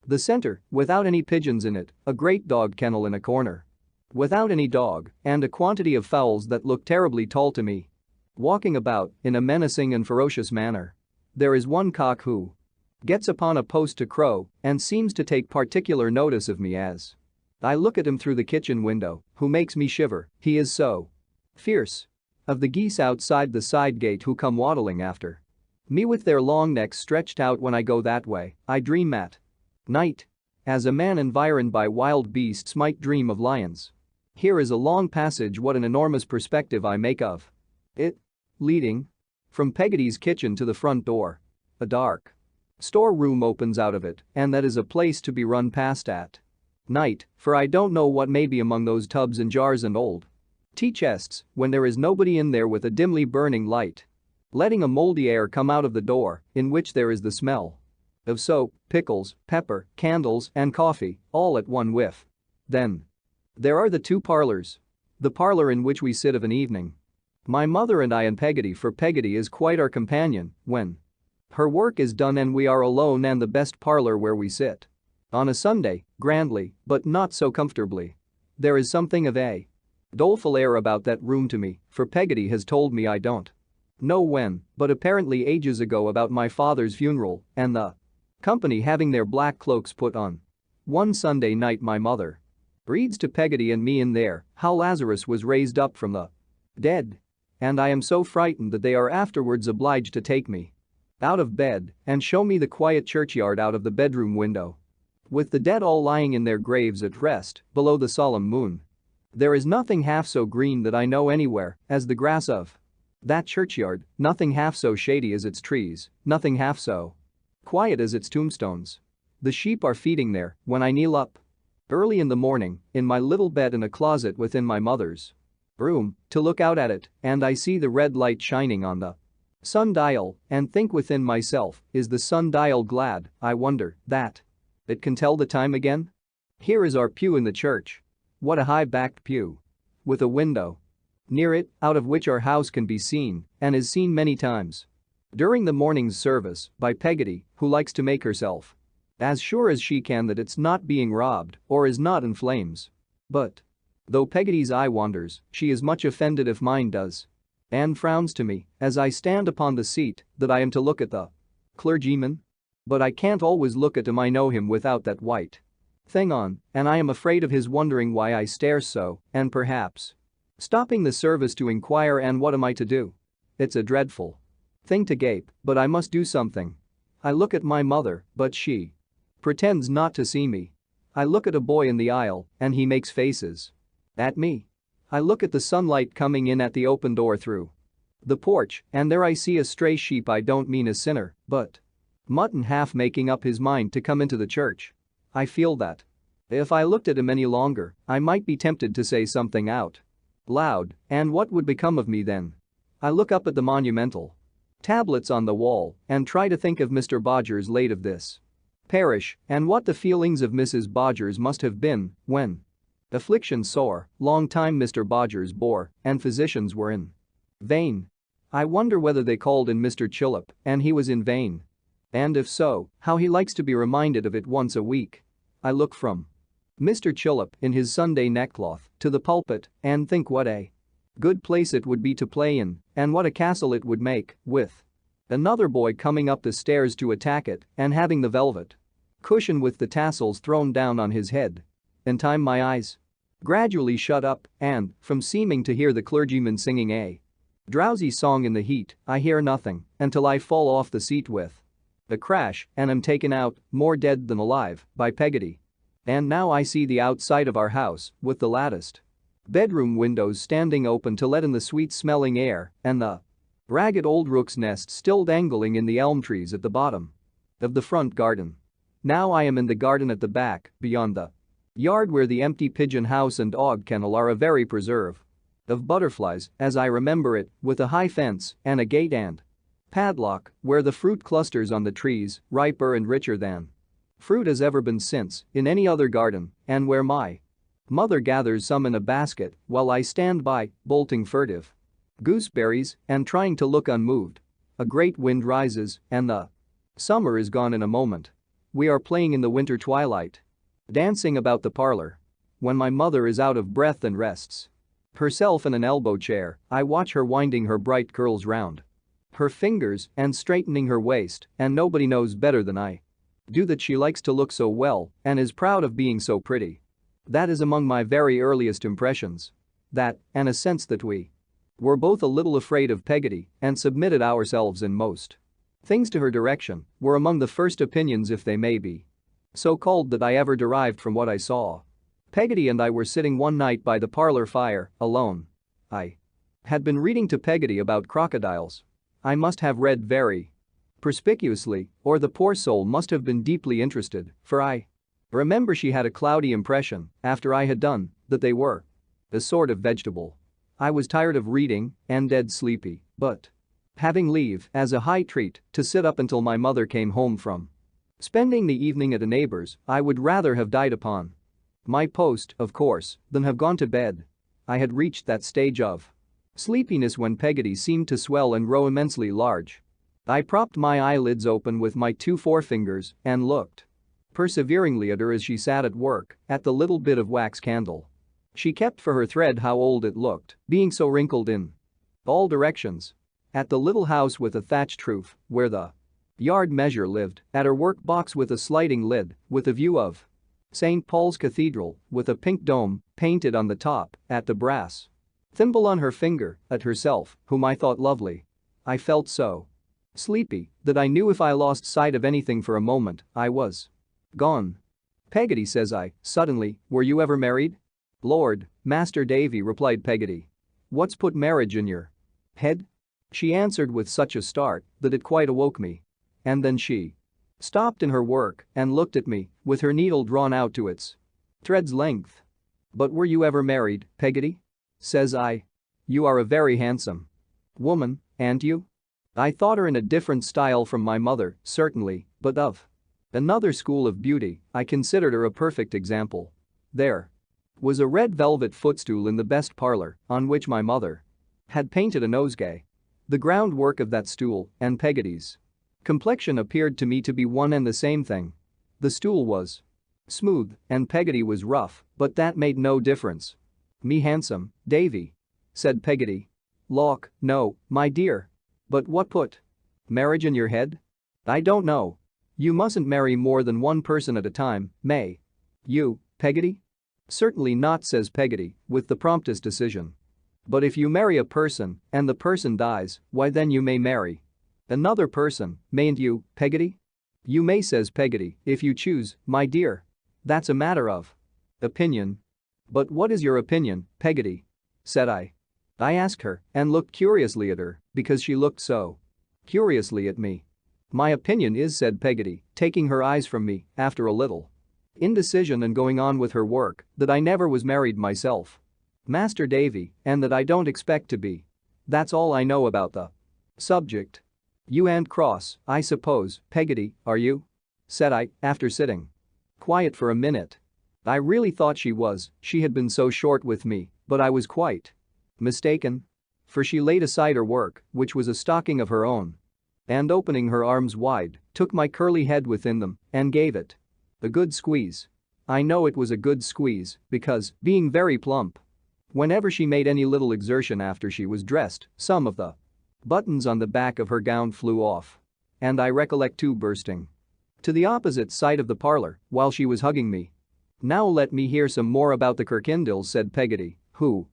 the center, without any pigeons in it, a great dog kennel in a corner without any dog, and a quantity of fowls that look terribly tall to me walking about in a menacing and ferocious manner. There is one cock who gets upon a post to crow and seems to take particular notice of me as I look at him through the kitchen window, who makes me shiver, he is so fierce. Of the geese outside the side gate who come waddling after me with their long necks stretched out when I go that way, I dream at night, as a man environed by wild beasts might dream of lions. Here is a long passage, what an enormous perspective I make of it, leading from Peggotty's kitchen to the front door. A dark storeroom opens out of it, and that is a place to be run past at night, for I don't know what may be among those tubs and jars and old tea chests when there is nobody in there with a dimly burning light, letting a moldy air come out of the door, in which there is the smell of soap, pickles, pepper, candles, and coffee, all at one whiff. Then there are the two parlors. The parlor in which we sit of an evening, my mother and I, and Peggotty, for Peggotty is quite our companion when her work is done and we are alone, and the best parlor where we sit on a Sunday, grandly, but not so comfortably. There is something of a doleful air about that room to me, for Peggotty has told me I don't know when, but apparently ages ago, about my father's funeral and the company having their black cloaks put on. One Sunday night my mother reads to Peggotty and me in there how Lazarus was raised up from the dead. And I am so frightened that they are afterwards obliged to take me out of bed and show me the quiet churchyard out of the bedroom window. With the dead all lying in their graves at rest below the solemn moon. There is nothing half so green that I know anywhere as the grass of that churchyard, nothing half so shady as its trees, nothing half so quiet as its tombstones. The sheep are feeding there when I kneel up early in the morning in my little bed in a closet within my mother's room to look out at it, and I see the red light shining on the sundial and think within myself, is the sundial glad, I wonder, that it can tell the time again? Here is our pew in the church. What a high-backed pew. With a window near it, out of which our house can be seen, and is seen many times during the morning's service by Peggotty, who likes to make herself as sure as she can that it's not being robbed or is not in flames. But though Peggotty's eye wanders, she is much offended if mine does. And frowns to me as I stand upon the seat that I am to look at the clergyman. But I can't always look at him, I know him without that white thing on, and I am afraid of his wondering why I stare so, and perhaps stopping the service to inquire, and what am I to do? It's a dreadful thing to gape, but I must do something. I look at my mother, but she pretends not to see me. I look at a boy in the aisle, and he makes faces at me. I look at the sunlight coming in at the open door through the porch, and there I see a stray sheep, I don't mean a sinner, but mutton, half making up his mind to come into the church. I feel that if I looked at him any longer, I might be tempted to say something out loud, and what would become of me then? I look up at the monumental tablets on the wall and try to think of Mr. Bodgers late of this parish, and what the feelings of Mrs. Bodgers must have been when affliction sore, long time Mr. Bodgers bore, and physicians were in vain. I wonder whether they called in Mr. Chillip and he was in vain. And if so, how he likes to be reminded of it once a week. I look from Mr. Chillip in his Sunday neckcloth to the pulpit and think what a good place it would be to play in, and what a castle it would make, with another boy coming up the stairs to attack it and having the velvet cushion with the tassels thrown down on his head. In time my eyes gradually shut up, and, from seeming to hear the clergyman singing a drowsy song in the heat, I hear nothing until I fall off the seat with a crash and am taken out, more dead than alive, by Peggotty. And now I see the outside of our house, with the latticed bedroom windows standing open to let in the sweet-smelling air, and the ragged old rook's nest still dangling in the elm trees at the bottom of the front garden. Now I am in the garden at the back, beyond the yard, where the empty pigeon house and og kennel are a very preserve of butterflies, as I remember it, with a high fence and a gate and padlock, where the fruit clusters on the trees, riper and richer than fruit has ever been since in any other garden, and where my mother gathers some in a basket while I stand by, bolting furtive gooseberries and trying to look unmoved. A great wind rises, and the summer is gone in a moment. We are playing in the winter twilight, dancing about the parlor. When my mother is out of breath and rests herself in an elbow chair, I watch her winding her bright curls round her fingers and straightening her waist, and nobody knows better than I do that she likes to look so well and is proud of being so pretty. That is among my very earliest impressions. That, and a sense that we were both a little afraid of Peggotty and submitted ourselves in most things to her direction, were among the first opinions, if they may be so called, that I ever derived from what I saw. Peggotty and I were sitting one night by the parlor fire, alone. I had been reading to Peggotty about crocodiles. I must have read very perspicuously, or the poor soul must have been deeply interested, for I remember she had a cloudy impression, after I had done, that they were a sort of vegetable. I was tired of reading and dead sleepy, but having leave, as a high treat, to sit up until my mother came home from spending the evening at a neighbor's, I would rather have died upon my post, of course, than have gone to bed. I had reached that stage of sleepiness when Peggotty seemed to swell and grow immensely large. I propped my eyelids open with my two forefingers and looked perseveringly at her as she sat at work at the little bit of wax candle. She kept for her thread how old it looked, being so wrinkled in all directions. At the little house with a thatched roof, where the yard measure lived, at her work box with a sliding lid, with a view of St. Paul's Cathedral, with a pink dome painted on the top, at the brass thimble on her finger, at herself, whom I thought lovely. I felt so sleepy that I knew if I lost sight of anything for a moment, I was gone. Peggotty, says I, suddenly, were you ever married? Lord, Master Davy, replied Peggotty. What's put marriage in your head? She answered with such a start that it quite awoke me. And then she stopped in her work and looked at me, with her needle drawn out to its thread's length. But were you ever married, Peggotty? Says I. You are a very handsome woman, ain't you? I thought her in a different style from my mother, certainly, but of another school of beauty. I considered her a perfect example. There was a red velvet footstool in the best parlor, on which my mother had painted a nosegay. The groundwork of that stool and Peggotty's complexion appeared to me to be one and the same thing. The stool was smooth and Peggotty was rough, but that made no difference. Me handsome, Davy? Said Peggotty. Lawk, no, my dear. But what put marriage in your head? I don't know. You mustn't marry more than one person at a time, may you, Peggotty? Certainly not, says Peggotty, with the promptest decision. But if you marry a person and the person dies, why then you may marry another person, mayn't you, Peggotty? You may, says Peggotty, if you choose, my dear. That's a matter of opinion. But what is your opinion, Peggotty? Said I. I asked her and looked curiously at her because she looked so curiously at me. My opinion is, said Peggotty, taking her eyes from me after a little indecision and going on with her work, that I never was married myself, Master Davy, and that I don't expect to be. That's all I know about the subject. You ain't cross, I suppose, Peggotty, are you? Said I, after sitting quiet for a minute. I really thought she was, she had been so short with me, but I was quite mistaken. For she laid aside her work, which was a stocking of her own, and opening her arms wide, took my curly head within them and gave it a good squeeze. I know it was a good squeeze because, being very plump, whenever she made any little exertion after she was dressed, some of the buttons on the back of her gown flew off. And I recollect too bursting to the opposite side of the parlor while she was hugging me. Now let me hear some more about the Kirkindles, said Peggotty, who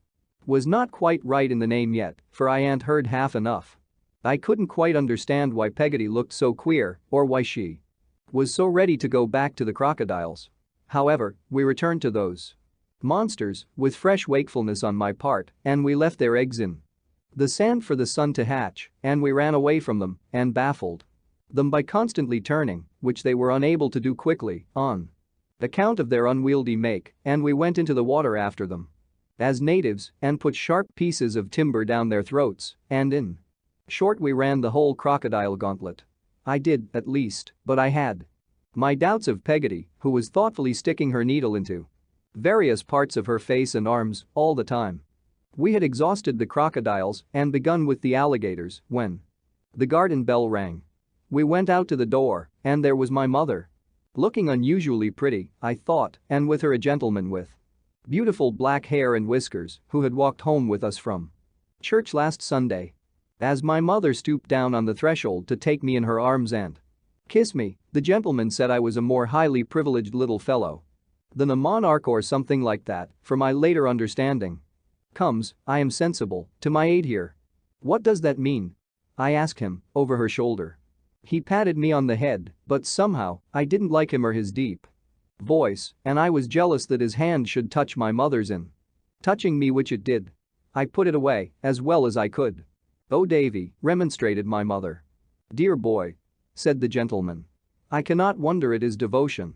was not quite right in the name yet, for I ain't heard half enough. I couldn't quite understand why Peggotty looked so queer or why she was so ready to go back to the crocodiles. However, we returned to those monsters with fresh wakefulness on my part, and we left their eggs in the sand for the sun to hatch, and we ran away from them and baffled them by constantly turning, which they were unable to do quickly, on account of their unwieldy make, and we went into the water after them as natives and put sharp pieces of timber down their throats, and in short we ran the whole crocodile gauntlet. I did, at least, but I had my doubts of Peggotty, who was thoughtfully sticking her needle into various parts of her face and arms all the time. We had exhausted the crocodiles and begun with the alligators when the garden bell rang. We went out to the door, and there was my mother. Looking unusually pretty, I thought, and with her a gentleman with beautiful black hair and whiskers who had walked home with us from church last Sunday. As my mother stooped down on the threshold to take me in her arms and kiss me, the gentleman said I was a more highly privileged little fellow than a monarch or something like that, for my later understanding comes, I am sensible, to my aid here. What does that mean? I asked him, over her shoulder. He patted me on the head, but somehow, I didn't like him or his deep voice, and I was jealous that his hand should touch my mother's in touching me, which it did. I put it away as well as I could. Oh, Davy, remonstrated my mother. Dear boy, said the gentleman. I cannot wonder at his devotion.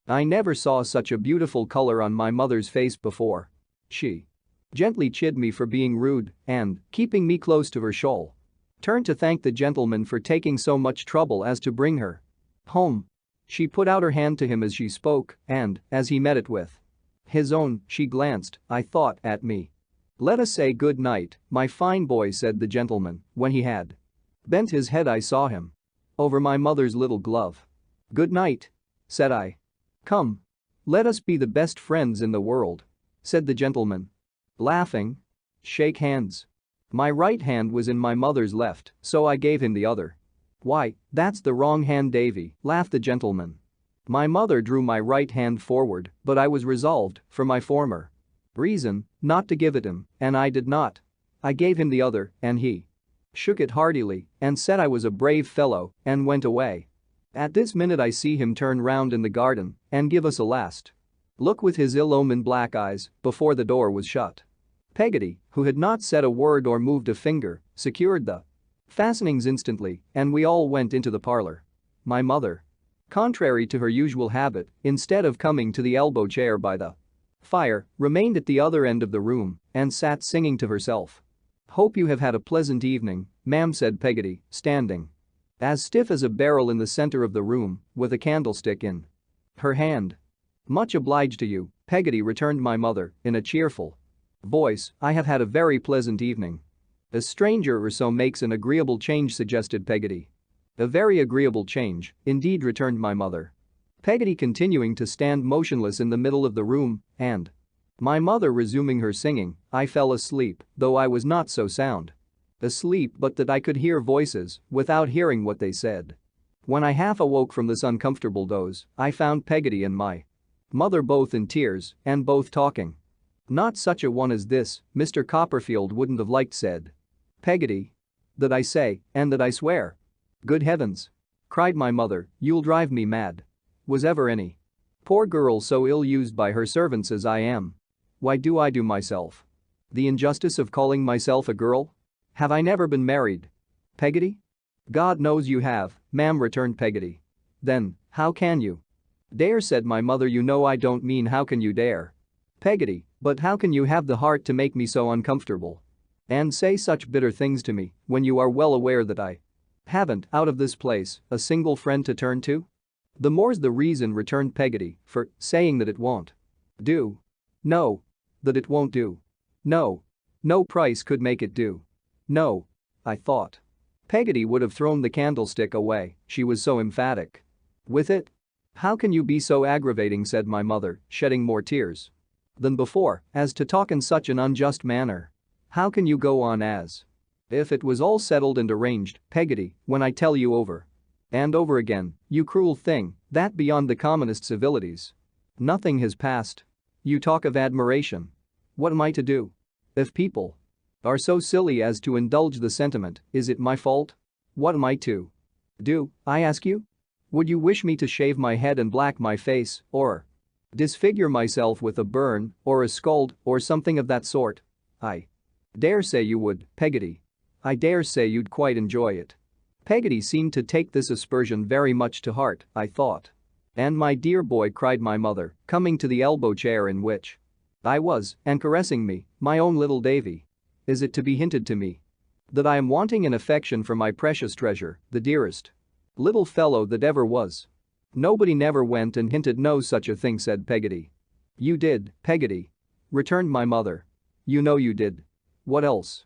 I never saw such a beautiful color on my mother's face before. She gently chid me for being rude and, keeping me close to her shawl, turned to thank the gentleman for taking so much trouble as to bring her home. She put out her hand to him as she spoke, and, as he met it with his own, she glanced, I thought, at me. Let us say good night, my fine boy, said the gentleman, when he had bent his head. I saw him over my mother's little glove. Good night, said I. Come. Let us be the best friends in the world, said the gentleman, laughing. Shake hands. My right hand was in my mother's left, so I gave him the other. Why, that's the wrong hand, Davy, laughed the gentleman. My mother drew my right hand forward, but I was resolved, for my former reason, not to give it him, and I did not. I gave him the other, and he shook it heartily and said I was a brave fellow and went away. At this minute I see him turn round in the garden and give us a last look with his ill-omened black eyes before the door was shut. Peggotty, who had not said a word or moved a finger, secured the fastenings instantly, and we all went into the parlor. My mother, contrary to her usual habit, instead of coming to the elbow chair by the fire, remained at the other end of the room and sat singing to herself. "Hope you have had a pleasant evening, ma'am," said Peggotty, standing as stiff as a barrel in the center of the room, with a candlestick in her hand. "Much obliged to you, Peggotty," returned my mother in a cheerful voice. "I have had a very pleasant evening." "A stranger or so makes an agreeable change," suggested Peggotty. "A very agreeable change, indeed," returned my mother. Peggotty continuing to stand motionless in the middle of the room, and my mother resuming her singing, I fell asleep, though I was not so sound asleep but that I could hear voices without hearing what they said. When I half awoke from this uncomfortable doze, I found Peggotty and my mother both in tears and both talking. "Not such a one as this, Mr. Copperfield wouldn't have liked," said Peggotty. "That I say, and that I swear." "Good heavens!" cried my mother, "you'll drive me mad. Was ever any poor girl so ill-used by her servants as I am? Why do I do myself the injustice of calling myself a girl? Have I never been married, Peggotty?" "God knows you have, ma'am," returned Peggotty. "Then, how can you dare?" said my mother. "You know I don't mean how can you dare, Peggotty, but how can you have the heart to make me so uncomfortable and say such bitter things to me when you are well aware that I haven't, out of this place, a single friend to turn to?" "The more's the reason," returned Peggotty, "for saying that it won't do. No. That it won't do. No. No price could make it do. No." I thought Peggotty would have thrown the candlestick away, she was so emphatic with it. "How can you be so aggravating," said my mother, shedding more tears than before, "as to talk in such an unjust manner? How can you go on as if it was all settled and arranged, Peggotty, when I tell you over and over again, you cruel thing, that beyond the commonest civilities nothing has passed? You talk of admiration. What am I to do? If people are so silly as to indulge the sentiment, is it my fault? What am I to do, I ask you? Would you wish me to shave my head and black my face, or disfigure myself with a burn, or a scald, or something of that sort? I dare say you would, Peggotty. I dare say you'd quite enjoy it." Peggotty seemed to take this aspersion very much to heart, I thought. "And my dear boy," cried my mother, coming to the elbow chair in which I was and caressing me, "my own little Davy. Is it to be hinted to me that I am wanting in affection for my precious treasure, the dearest little fellow that ever was?" "Nobody never went and hinted no such a thing," said Peggotty. "You did, Peggotty," returned my mother. "You know you did. What else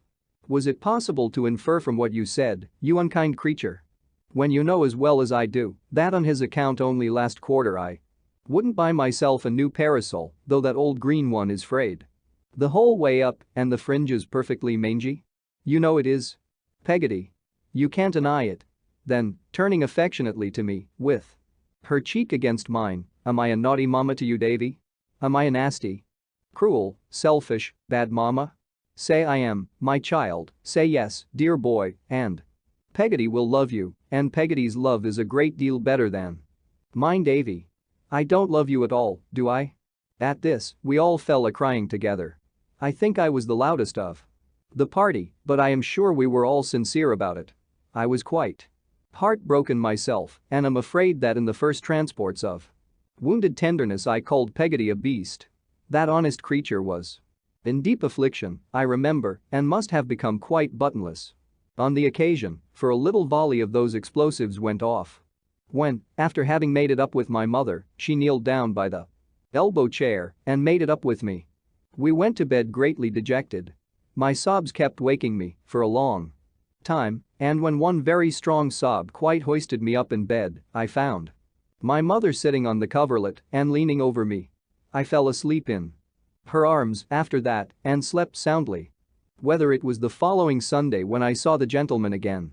was it possible to infer from what you said, you unkind creature? When you know as well as I do that on his account only last quarter I wouldn't buy myself a new parasol, though that old green one is frayed the whole way up and the fringe is perfectly mangy. You know it is, Peggotty. You can't deny it." Then, turning affectionately to me, with her cheek against mine, "Am I a naughty mamma to you, Davy? Am I a nasty, cruel, selfish, bad mamma? Say I am, my child, say yes, dear boy, and Peggotty will love you, and Peggotty's love is a great deal better than mine, Davy. I don't love you at all, do I?" At this, we all fell a-crying together. I think I was the loudest of the party, but I am sure we were all sincere about it. I was quite heartbroken myself, and am afraid that in the first transports of wounded tenderness I called Peggotty a beast. That honest creature was in deep affliction, I remember, and must have become quite buttonless on the occasion, for a little volley of those explosives went off when, after having made it up with my mother, she kneeled down by the elbow chair and made it up with me. We went to bed greatly dejected. My sobs kept waking me for a long time, and when one very strong sob quite hoisted me up in bed, I found my mother sitting on the coverlet and leaning over me. I fell asleep in her arms after that and slept soundly. Whether it was the following Sunday when I saw the gentleman again,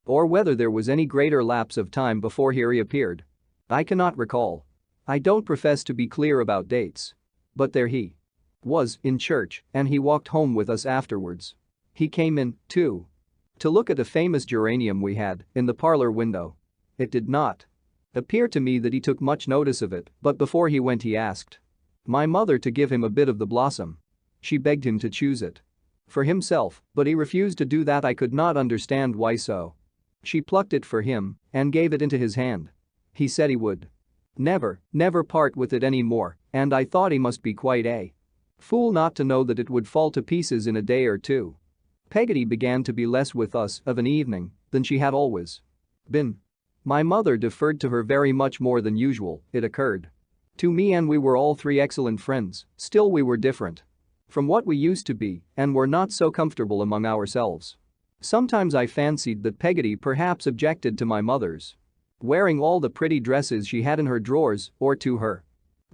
or whether there was any greater lapse of time before he reappeared, I cannot recall. I don't profess to be clear about dates. But there he was in church and he walked home with us afterwards. He came in, too. To look at a famous geranium we had in the parlor window. It did not appear to me that he took much notice of it, but before he went he asked my mother to give him a bit of the blossom. She begged him to choose it for himself, but he refused to do that. I could not understand why so. She plucked it for him and gave it into his hand. He said he would never part with it anymore, and I thought he must be quite a fool not to know that it would fall to pieces in a day or two. Peggotty began to be less with us of an evening than she had always been. My mother deferred to her very much more than usual, it occurred to me, and we were all three excellent friends. Still, we were different from what we used to be and were not so comfortable among ourselves. Sometimes I fancied that Peggotty perhaps objected to my mother's wearing all the pretty dresses she had in her drawers, or to her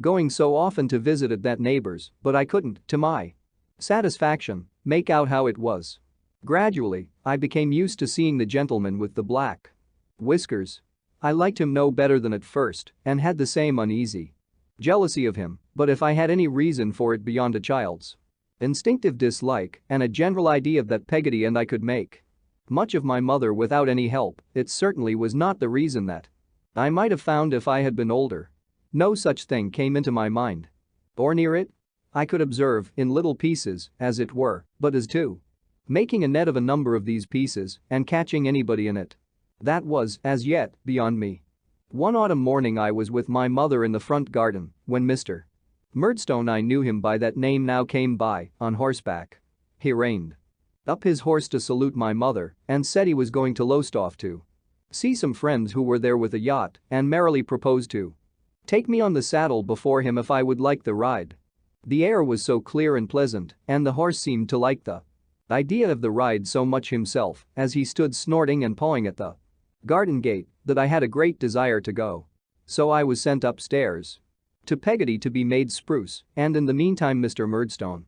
going so often to visit at that neighbor's, but I couldn't, to my satisfaction, make out how it was. Gradually, I became used to seeing the gentleman with the black whiskers. I liked him no better than at first and had the same uneasy jealousy of him, but if I had any reason for it beyond a child's instinctive dislike and a general idea that Peggotty and I could make much of my mother without any help, it certainly was not the reason that I might have found if I had been older. No such thing came into my mind. Or near it. I could observe, in little pieces, as it were, but as to making a net of a number of these pieces and catching anybody in it. That was, as yet, beyond me. One autumn morning I was with my mother in the front garden when Mr. Murdstone, I knew him by that name now, came by, on horseback. He reined up his horse to salute my mother and said he was going to Lowestoft to see some friends who were there with a yacht and merrily proposed to take me on the saddle before him if I would like the ride. The air was so clear and pleasant, and the horse seemed to like the idea of the ride so much himself as he stood snorting and pawing at the garden gate that I had a great desire to go. So I was sent upstairs to Peggotty to be made spruce, and in the meantime Mr. Murdstone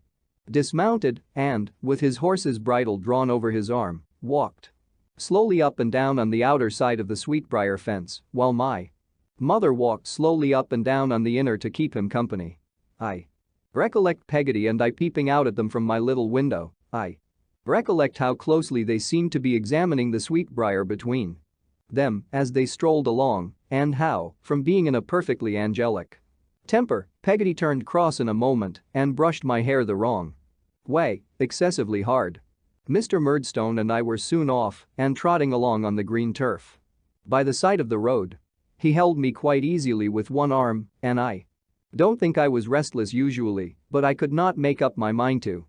dismounted and, with his horse's bridle drawn over his arm, walked slowly up and down on the outer side of the sweetbriar fence while my mother walked slowly up and down on the inner to keep him company. I recollect Peggotty and I peeping out at them from my little window. I recollect how closely they seemed to be examining the sweetbriar between them as they strolled along, and how, from being in a perfectly angelic temper, Peggotty turned cross in a moment and brushed my hair the wrong way, excessively hard. Mr. Murdstone and I were soon off and trotting along on the green turf by the side of the road. He held me quite easily with one arm, and I don't think I was restless usually, but I could not make up my mind to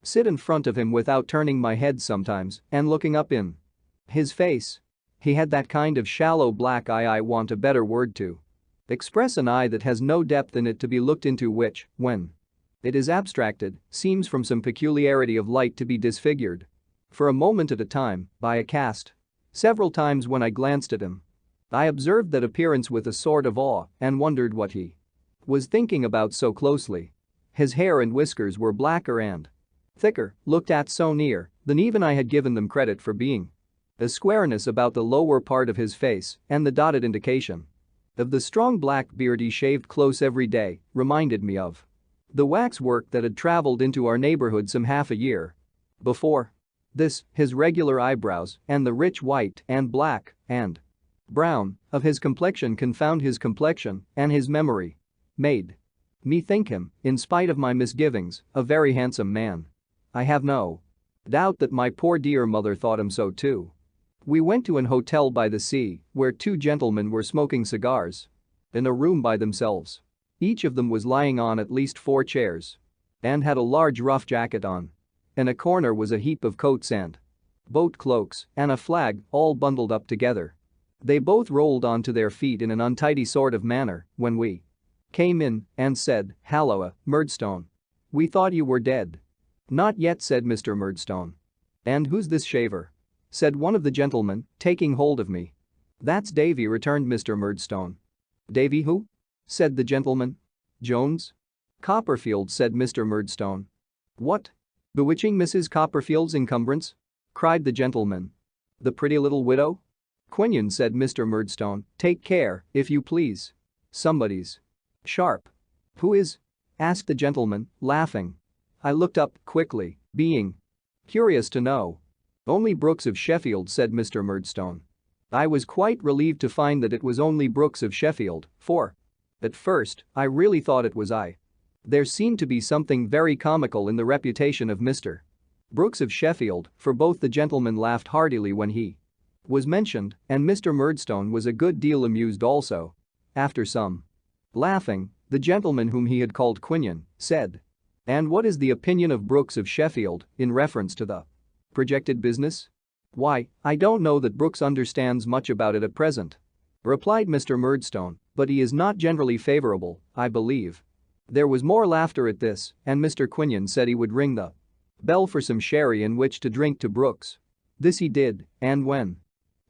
sit in front of him without turning my head sometimes and looking up in his face. He had that kind of shallow black eye, I want a better word to express an eye that has no depth in it to be looked into, which, when it is abstracted, seems from some peculiarity of light to be disfigured for a moment at a time by a cast. Several times when I glanced at him, I observed that appearance with a sort of awe and wondered what he was thinking about so closely. His hair and whiskers were blacker and thicker, looked at so near than even I had given them credit for being. A squareness about the lower part of his face and the dotted indication of the strong black beard he shaved close every day reminded me of the waxwork that had traveled into our neighborhood some half a year before. This, his regular eyebrows, and the rich white and black and brown of his complexion confound his complexion and his memory made me think him, in spite of my misgivings, a very handsome man. I have no doubt that my poor dear mother thought him so too. We went to an hotel by the sea where two gentlemen were smoking cigars in a room by themselves. Each of them was lying on at least 4 chairs and had a large rough jacket on. In a corner was a heap of coats and boat cloaks and a flag all bundled up together. They both rolled onto their feet in an untidy sort of manner when we came in and said, "Halloa, Murdstone. We thought you were dead." "Not yet," said Mr. Murdstone. "And who's this shaver?" said one of the gentlemen, taking hold of me. "That's Davy," returned Mr. Murdstone. "Davy who?" said the gentleman. "Jones?" "Copperfield," said Mr. Murdstone. "What? Bewitching Mrs. Copperfield's encumbrance?" cried the gentleman. "The pretty little widow?" "Quinion," said Mr. Murdstone, "take care, if you please. Somebody's Sharp. Who is? Asked the gentleman, laughing. I looked up quickly, being curious to know. Only Brooks of Sheffield, said Mr. Murdstone. I was quite relieved to find that it was only Brooks of Sheffield, for at first, I really thought it was I. There seemed to be something very comical in the reputation of Mr. Brooks of Sheffield, for both the gentlemen laughed heartily when he was mentioned, and Mr. Murdstone was a good deal amused also. After some laughing, the gentleman whom he had called Quinion said, "And what is the opinion of Brooks of Sheffield in reference to the projected business?" "Why, I don't know that Brooks understands much about it at present," replied Mr. Murdstone, "but he is not generally favorable, I believe." There was more laughter at this, and Mr. Quinion said he would ring the bell for some sherry in which to drink to Brooks. This he did, and when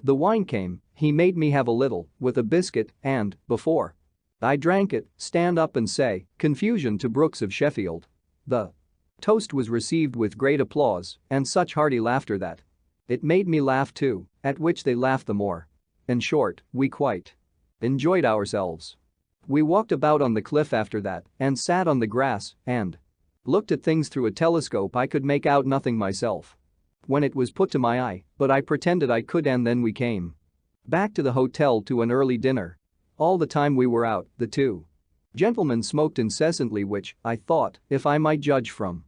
the wine came, he made me have a little, with a biscuit, and, before I drank it, stand up and say, "Confusion to Brooks of Sheffield." The toast was received with great applause and such hearty laughter that it made me laugh too, at which they laughed the more. In short, we quite enjoyed ourselves. We walked about on the cliff after that and sat on the grass and looked at things through a telescope. I could make out nothing myself when it was put to my eye, but I pretended I could, and then we came back to the hotel to an early dinner. All the time we were out, the two gentlemen smoked incessantly, which, I thought, if I might judge from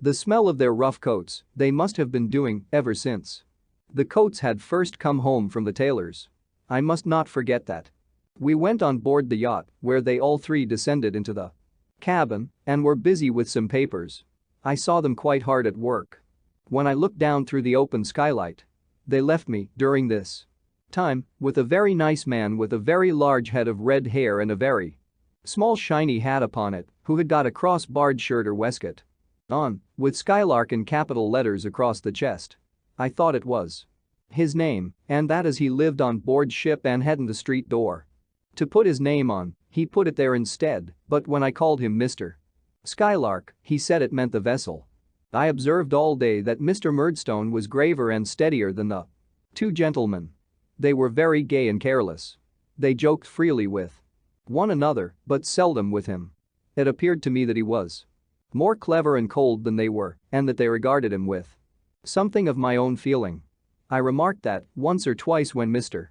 the smell of their rough coats, they must have been doing ever since the coats had first come home from the tailor's. I must not forget that. We went on board the yacht, where they all three descended into the cabin and were busy with some papers. I saw them quite hard at work. When I looked down through the open skylight, they left me, during this time, with a very nice man with a very large head of red hair and a very small shiny hat upon it, who had got a cross-barred shirt or waistcoat on, with Skylark in capital letters across the chest. I thought it was his name, and that as he lived on board ship and hadn't a street door to put his name on, he put it there instead, but when I called him Mr. Skylark, he said it meant the vessel. I observed all day that Mr. Murdstone was graver and steadier than the two gentlemen. They were very gay and careless. They joked freely with one another, but seldom with him. It appeared to me that he was more clever and cold than they were, and that they regarded him with something of my own feeling. I remarked that, once or twice when Mr.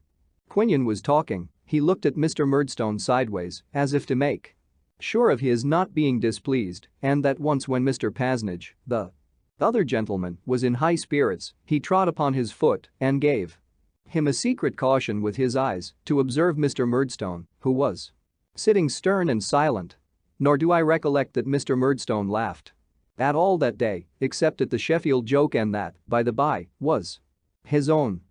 Quinion was talking, he looked at Mr. Murdstone sideways, as if to make sure of his not being displeased, and that once when Mr. Pasnage, the other gentleman, was in high spirits, he trod upon his foot and gave him a secret caution with his eyes to observe Mr. Murdstone, who was sitting stern and silent. Nor do I recollect that Mr. Murdstone laughed at all that day, except at the Sheffield joke, and that, by the by, was his own.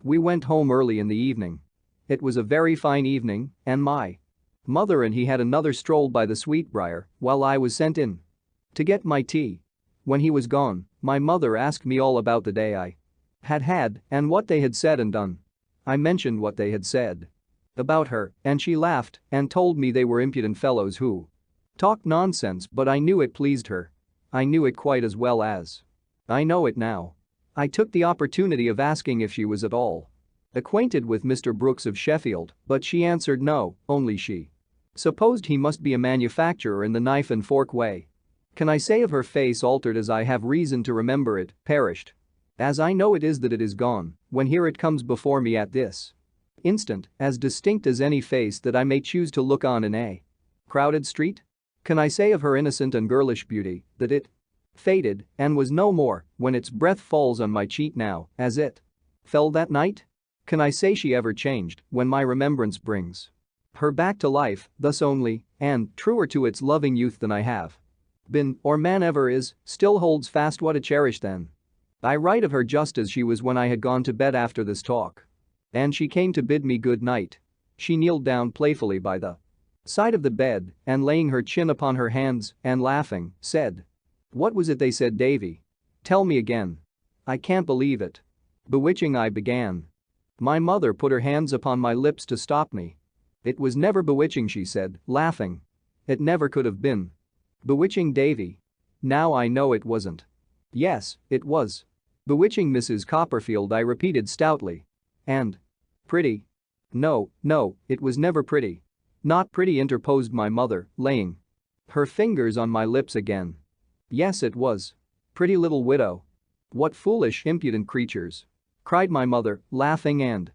We went home early in the evening. It was a very fine evening, and my mother and he had another stroll by the Sweetbriar while I was sent in to get my tea. When he was gone, my mother asked me all about the day I had had and what they had said and done. I mentioned what they had said about her, and she laughed and told me they were impudent fellows who talked nonsense, but I knew it pleased her. I knew it quite as well as I know it now. I took the opportunity of asking if she was at all acquainted with Mr. Brooks of Sheffield, but she answered no, only she supposed he must be a manufacturer in the knife and fork way. Can I say of her face altered as I have reason to remember it, perished as I know it is, that it is gone, when here it comes before me at this instant, as distinct as any face that I may choose to look on in a crowded street? Can I say of her innocent and girlish beauty that it faded and was no more when its breath falls on my cheek now as it fell that night? Can I say she ever changed when my remembrance brings her back to life, thus only, and truer to its loving youth than I have been or man ever is, still holds fast what a cherished then? I write of her just as she was when I had gone to bed after this talk. And she came to bid me good night. She kneeled down playfully by the side of the bed and, laying her chin upon her hands and laughing, said, "What was it they said, Davy? Tell me again. I can't believe it." Bewitching, I began. My mother put her hands upon my lips to stop me. "It was never bewitching," she said, laughing. "It never could have been bewitching, Davy. Now I know it wasn't." "Yes, it was bewitching, Mrs. Copperfield," I repeated stoutly. "And pretty?" No, it was never pretty. Not pretty, interposed my mother, laying her fingers on my lips again. Yes, it was. Pretty little widow. What foolish, impudent creatures, cried my mother, laughing and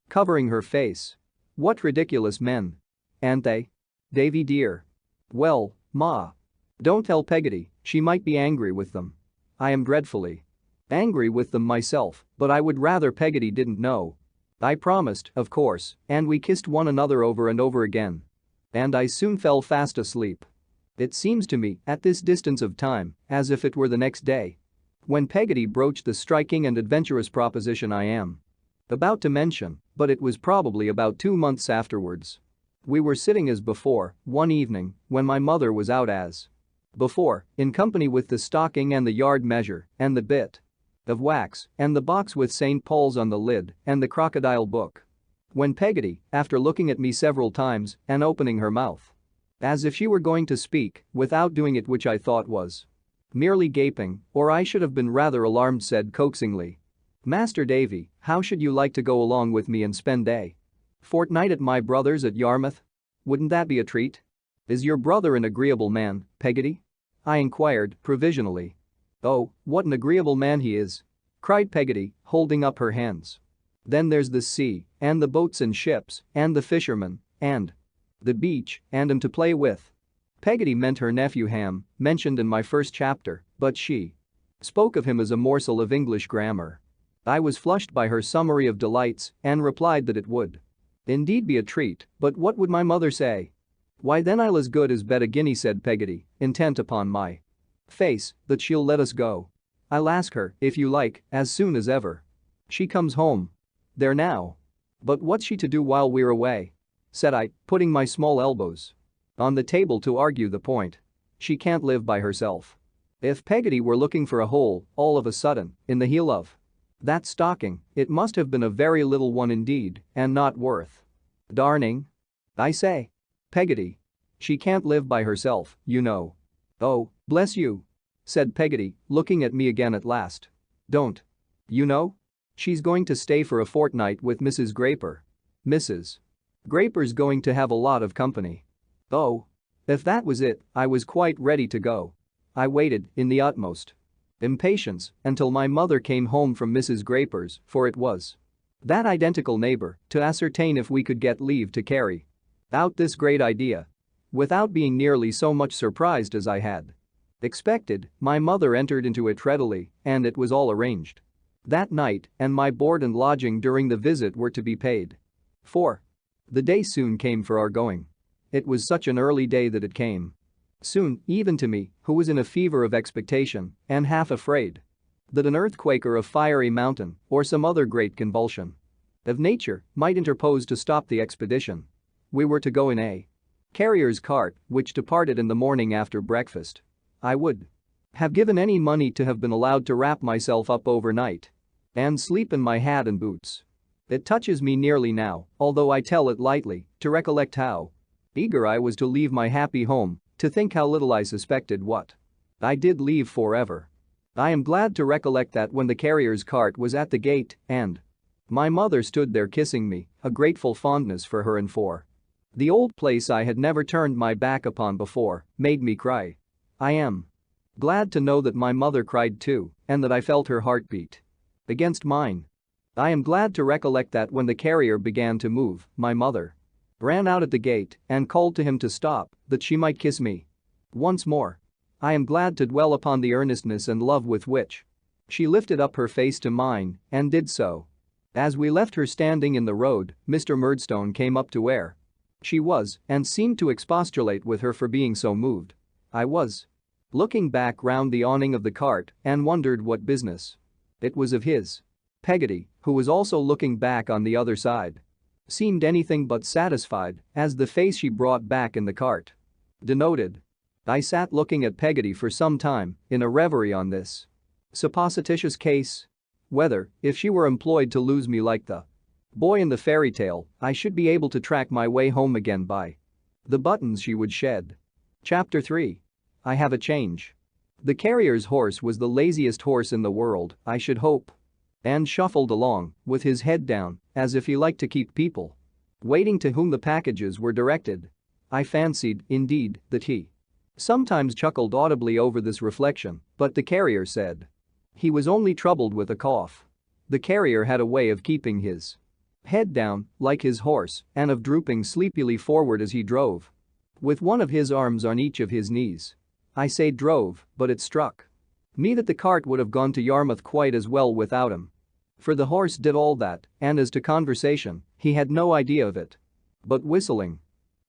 covering her face. What ridiculous men. Aren't they? Davy dear. Well, Ma. Don't tell Peggotty, she might be angry with them. I am dreadfully angry with them myself, but I would rather Peggotty didn't know. I promised, of course, and we kissed one another over and over again. And I soon fell fast asleep. It seems to me, at this distance of time, as if it were the next day, when Peggotty broached the striking and adventurous proposition I am about to mention, but it was probably about 2 months afterwards. We were sitting as before, one evening, when my mother was out as before, in company with the stocking and the yard measure, and the bit of wax, and the box with St. Paul's on the lid, and the crocodile book. When Peggotty, after looking at me several times and opening her mouth as if she were going to speak, without doing it, which I thought was merely gaping, or I should have been rather alarmed, said coaxingly, "Master Davy, how should you like to go along with me and spend a fortnight at my brother's at Yarmouth? Wouldn't that be a treat? Is your brother an agreeable man, Peggotty?" I inquired, provisionally. "Oh, what an agreeable man he is!" cried Peggotty, holding up her hands. "Then there's the sea, and the boats and ships, and the fishermen, and the beach, and him to play with." Peggotty meant her nephew Ham, mentioned in my first chapter, but she spoke of him as a morsel of English grammar. I was flushed by her summary of delights and replied that it would indeed be a treat, but what would my mother say? "Why, then I'll as good as bet a guinea," said Peggotty, intent upon my face, "that she'll let us go. I'll ask her, if you like, as soon as ever she comes home. There now. But what's she to do while we're away?" said I, putting my small elbows on the table to argue the point. "She can't live by herself." If Peggotty were looking for a hole, all of a sudden, in the heel of that stocking, it must have been a very little one indeed, and not worth darning. I say, Peggotty. She can't live by herself, you know. "Oh, bless you," said Peggotty, looking at me again at last. "Don't you know? She's going to stay for a fortnight with Mrs. Graper. Mrs. Graper's going to have a lot of company." Oh. If that was it, I was quite ready to go. I waited, in the utmost impatience, until my mother came home from Mrs. Graper's, for it was that identical neighbor, to ascertain if we could get leave to carry out this great idea. Without being nearly so much surprised as I had expected, my mother entered into it readily, and it was all arranged that night, and my board and lodging during the visit were to be paid for. The day soon came for our going. It was such an early day that it came soon, even to me, who was in a fever of expectation and half afraid that an earthquake or a fiery mountain or some other great convulsion of nature might interpose to stop the expedition. We were to go in a carrier's cart, which departed in the morning after breakfast. I would have given any money to have been allowed to wrap myself up overnight and sleep in my hat and boots. It touches me nearly now, although I tell it lightly, to recollect how eager I was to leave my happy home, to think how little I suspected what I did leave forever. I am glad to recollect that when the carrier's cart was at the gate and my mother stood there kissing me, a grateful fondness for her and for the old place I had never turned my back upon before, made me cry. I am glad to know that my mother cried too, and that I felt her heart beat against mine. I am glad to recollect that when the carrier began to move, my mother ran out at the gate and called to him to stop, that she might kiss me once more. I am glad to dwell upon the earnestness and love with which she lifted up her face to mine and did so. As we left her standing in the road, Mr. Murdstone came up to where she was and seemed to expostulate with her for being so moved. I was looking back round the awning of the cart and wondered what business it was of his. Peggotty, who was also looking back on the other side, seemed anything but satisfied, as the face she brought back in the cart denoted. I sat looking at Peggotty for some time, in a reverie on this supposititious case. Whether, if she were employed to lose me like the boy in the fairy tale, I should be able to track my way home again by the buttons she would shed. Chapter 3. I have a change. The carrier's horse was the laziest horse in the world, I should hope, and shuffled along, with his head down, as if he liked to keep people waiting to whom the packages were directed. I fancied, indeed, that he sometimes chuckled audibly over this reflection, but the carrier said he was only troubled with a cough. The carrier had a way of keeping his head down, like his horse, and of drooping sleepily forward as he drove, with one of his arms on each of his knees. I say drove, but it struck me that the cart would have gone to Yarmouth quite as well without him. For the horse did all that, and as to conversation, he had no idea of it. But whistling.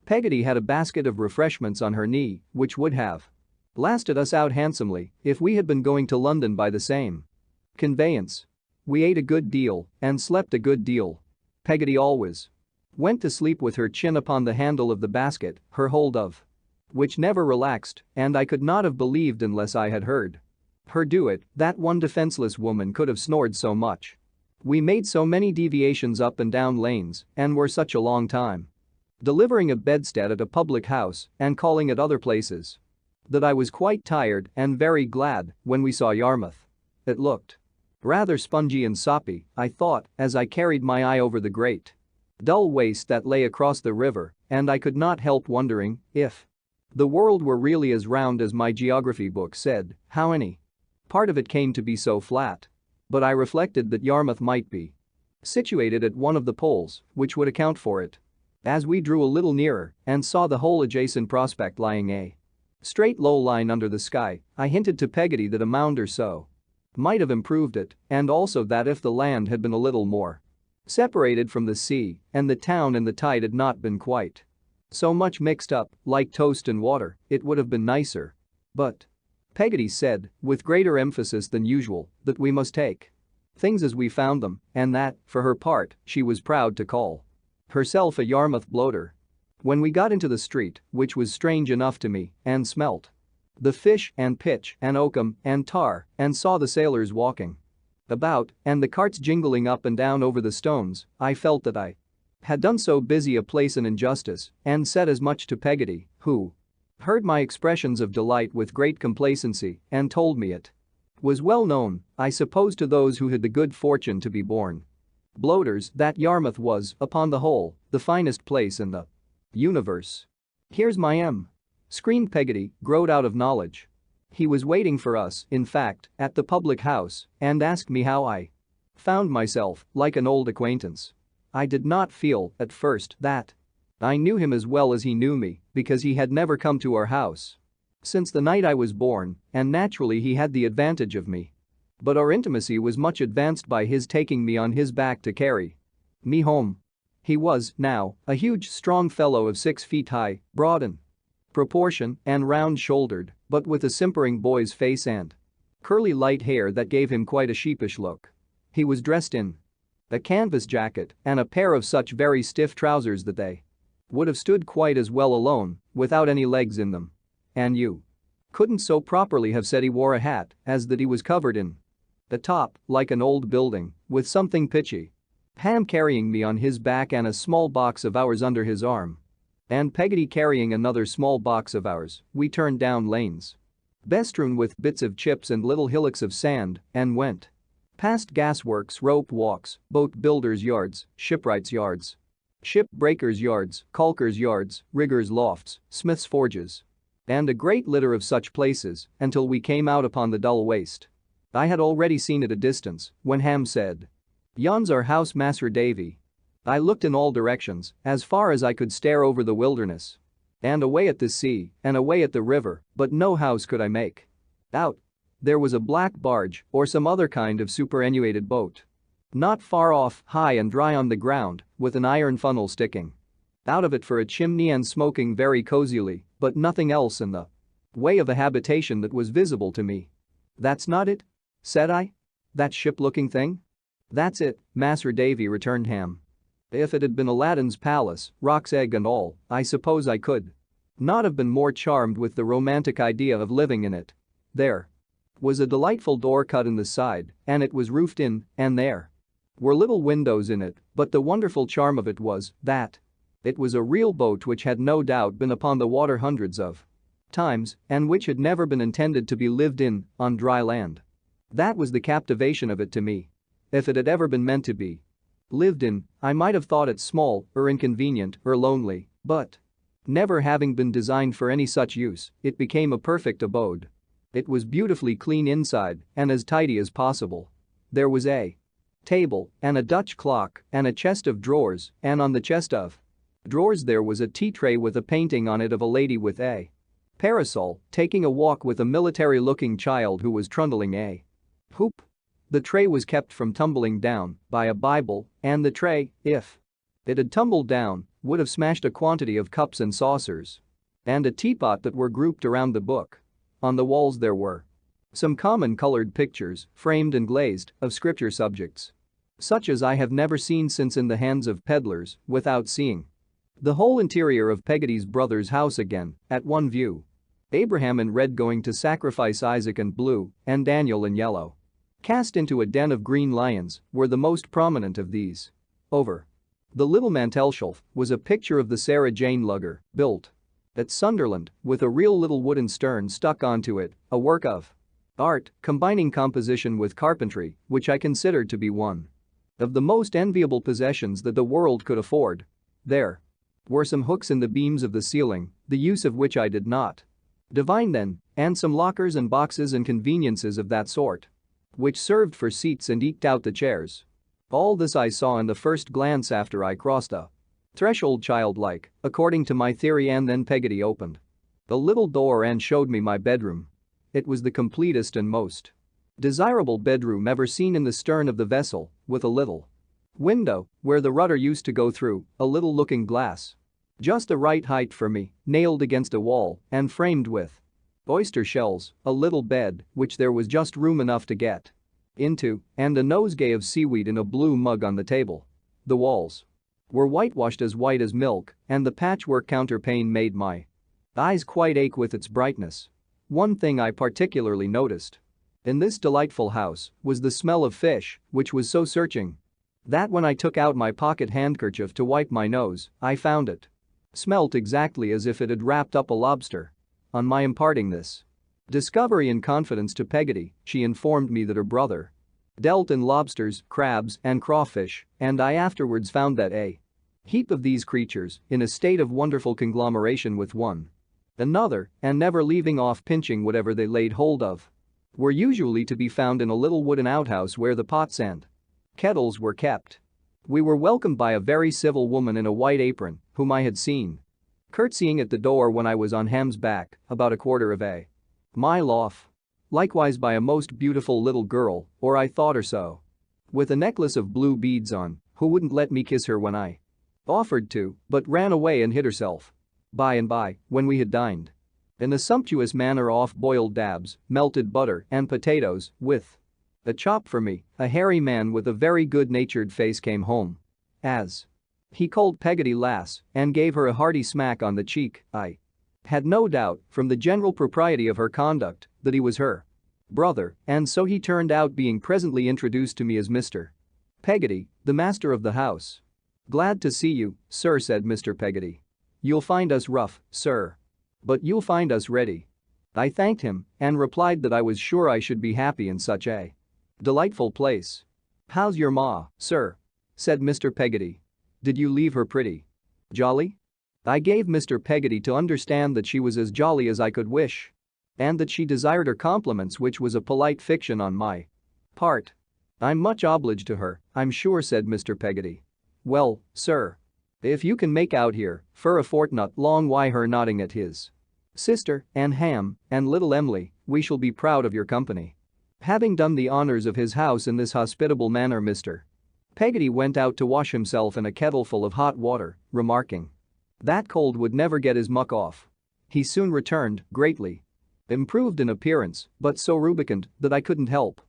Peggotty had a basket of refreshments on her knee, which would have lasted us out handsomely if we had been going to London by the same conveyance. We ate a good deal and slept a good deal. Peggotty always went to sleep with her chin upon the handle of the basket, her hold of which never relaxed, and I could not have believed unless I had heard her do it that one defenseless woman could have snored so much. We made so many deviations up and down lanes and were such a long time delivering a bedstead at a public house and calling at other places that I was quite tired and very glad when we saw Yarmouth. It looked rather spongy and soppy, I thought, as I carried my eye over the great dull waste that lay across the river, and I could not help wondering if the world were really as round as my geography book said, how any part of it came to be so flat. But I reflected that Yarmouth might be situated at one of the poles, which would account for it. As we drew a little nearer and saw the whole adjacent prospect lying a straight low line under the sky, I hinted to Peggotty that a mound or so might have improved it, and also that if the land had been a little more separated from the sea and the town and the tide had not been quite so much mixed up, like toast and water, it would have been nicer. But Peggotty said, with greater emphasis than usual, that we must take things as we found them, and that, for her part, she was proud to call herself a Yarmouth bloater. When we got into the street, which was strange enough to me, and smelt the fish and pitch and oakum and tar and saw the sailors walking about and the carts jingling up and down over the stones, I felt that I had done so busy a place an injustice and said as much to Peggotty, who heard my expressions of delight with great complacency and told me it was well known, I suppose to those who had the good fortune to be born bloaters, that Yarmouth was, upon the whole, the finest place in the universe. "Here's my screamed Peggotty, growed out of knowledge. He was waiting for us, in fact, at the public house and asked me how I found myself, like an old acquaintance. I did not feel, at first, that I knew him as well as he knew me, because he had never come to our house since the night I was born, and naturally he had the advantage of me. But our intimacy was much advanced by his taking me on his back to carry me home. He was, now, a huge strong fellow of 6 feet high, broad in proportion and round-shouldered, but with a simpering boy's face and curly light hair that gave him quite a sheepish look. He was dressed in a canvas jacket and a pair of such very stiff trousers that they would have stood quite as well alone, without any legs in them. And you couldn't so properly have said he wore a hat as that he was covered in the top, like an old building, with something pitchy. Ham carrying me on his back and a small box of ours under his arm. And Peggotty carrying another small box of ours, we turned down lanes bestrewn with bits of chips and little hillocks of sand and went past gasworks, rope walks, boat builders' yards, shipwrights' yards, ship breakers' yards, caulkers' yards, riggers' lofts, smiths' forges, and a great litter of such places until we came out upon the dull waste. I had already seen at a distance when Ham said, "Yon's our house, Mas'r Davy." I looked in all directions, as far as I could stare over the wilderness and away at the sea and away at the river, but no house could I make out. There was a black barge or some other kind of superannuated boat not far off, high and dry on the ground, with an iron funnel sticking out of it for a chimney and smoking very cozily, but nothing else in the way of a habitation that was visible to me. "That's not it?" said I. "That ship-looking thing?" "That's it, Mas'r Davy," returned Ham. "If it had been Aladdin's palace, roc's egg and all, I suppose I could not have been more charmed with the romantic idea of living in it. There was a delightful door cut in the side, and it was roofed in, and there were little windows in it, but the wonderful charm of it was that it was a real boat which had no doubt been upon the water hundreds of times and which had never been intended to be lived in on dry land. That was the captivation of it to me. If it had ever been meant to be lived in, I might have thought it small or inconvenient or lonely, but Never having been designed for any such use, it became a perfect abode. It was beautifully clean inside and as tidy as possible. There was a table and a Dutch clock and a chest of drawers, and on the chest of drawers there was a tea tray with a painting on it of a lady with a parasol taking a walk with a military-looking child who was trundling a hoop. The tray was kept from tumbling down by a Bible, and the tray, if it had tumbled down, would have smashed a quantity of cups and saucers. And a teapot that were grouped around the book. On the walls there were some common colored pictures, framed and glazed, of scripture subjects. Such as I have never seen since in the hands of peddlers, without seeing the whole interior of Peggotty's brother's house again, at one view. Abraham in red going to sacrifice Isaac in blue, and Daniel in yellow, cast into a den of green lions, were the most prominent of these. Over the little mantelshelf was a picture of the Sarah Jane Lugger, built at Sunderland, with a real little wooden stern stuck onto it, a work of art combining composition with carpentry, which I considered to be one of the most enviable possessions that the world could afford. There were some hooks in the beams of the ceiling, the use of which I did not divine then, and some lockers and boxes and conveniences of that sort, which served for seats and eked out the chairs. All this I saw in the first glance after I crossed the threshold childlike, according to my theory, and then Peggotty opened the little door and showed me my bedroom. It was the completest and most desirable bedroom ever seen in the stern of the vessel, with a little window where the rudder used to go through, a little looking glass just the right height for me, nailed against a wall and framed with oyster shells, a little bed which there was just room enough to get into, and a nosegay of seaweed in a blue mug on the table. The walls were whitewashed as white as milk, and the patchwork counterpane made my eyes quite ache with its brightness. One thing I particularly noticed in this delightful house was the smell of fish, which was so searching that when I took out my pocket handkerchief to wipe my nose, I found it smelt exactly as if it had wrapped up a lobster. On my imparting this discovery in confidence to Peggotty, she informed me that her brother dealt in lobsters, crabs, and crawfish, and I afterwards found that a heap of these creatures, in a state of wonderful conglomeration with one another and never leaving off pinching whatever they laid hold of, were usually to be found in a little wooden outhouse where the pots and kettles were kept. We were welcomed by a very civil woman in a white apron, whom I had seen curtsying at the door when I was on Ham's back, about a quarter of a mile off. Likewise by a most beautiful little girl, or I thought her so, with a necklace of blue beads on, who wouldn't let me kiss her when I offered to, but ran away and hid herself. By and by, when we had dined in a sumptuous manner off boiled dabs, melted butter, and potatoes, with a chop for me, a hairy man with a very good-natured face came home. As he called Peggotty lass and gave her a hearty smack on the cheek, I had no doubt, from the general propriety of her conduct, that he was her brother, and so he turned out, being presently introduced to me as Mr. Peggotty, the master of the house. "Glad to see you, sir," said Mr. Peggotty. "You'll find us rough, sir. But you'll find us ready." I thanked him and replied that I was sure I should be happy in such a delightful place. "How's your ma, sir?" said Mr. Peggotty. "Did you leave her pretty jolly?" I gave Mr. Peggotty to understand that she was as jolly as I could wish, and that she desired her compliments, which was a polite fiction on my part. "I'm much obliged to her, I'm sure," said Mr. Peggotty. "Well, sir, if you can make out here for a fortnight long why her nodding at his sister and Ham and little Em'ly, we shall be proud of your company." Having done the honors of his house in this hospitable manner, Mr. Peggotty went out to wash himself in a kettleful of hot water, remarking that cold would never get his muck off. He soon returned, greatly improved in appearance, but so rubicund that I couldn't help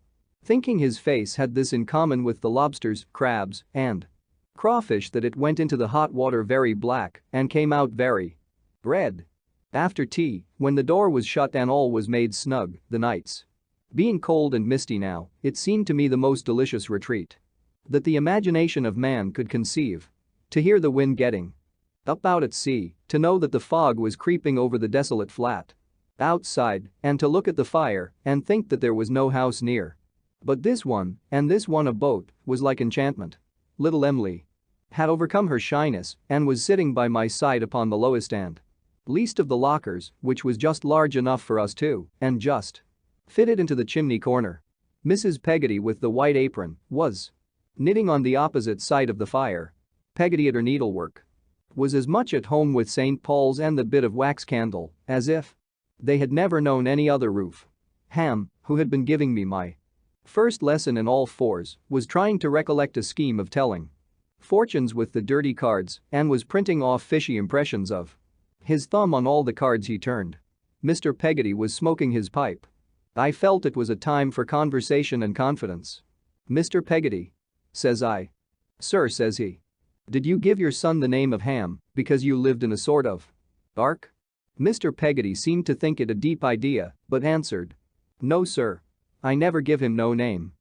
thinking his face had this in common with the lobsters, crabs, and crawfish, that it went into the hot water very black and came out very red. After tea, when the door was shut and all was made snug, the nights being cold and misty now, it seemed to me the most delicious retreat that the imagination of man could conceive. To hear the wind getting up out at sea, to know that the fog was creeping over the desolate flat outside, and to look at the fire and think that there was no house near but this one, and this one a boat, was like enchantment. Little Em'ly had overcome her shyness and was sitting by my side upon the lowest and Least of the lockers, which was just large enough for us two, and just fitted into the chimney corner. Mrs. Peggotty with the white apron was knitting on the opposite side of the fire. Peggotty at her needlework was as much at home with St. Paul's and the bit of wax candle as if they had never known any other roof. Ham, who had been giving me my first lesson in all fours, was trying to recollect a scheme of telling fortunes with the dirty cards and was printing off fishy impressions of his thumb on all the cards he turned. Mr. Peggotty was smoking his pipe. I felt it was a time for conversation and confidence. "Mr. Peggotty," says I. "Sir," says he. "Did you give your son the name of Ham because you lived in a sort of ark?" Mr. Peggotty seemed to think it a deep idea, but answered, "No, sir. I never give him no name."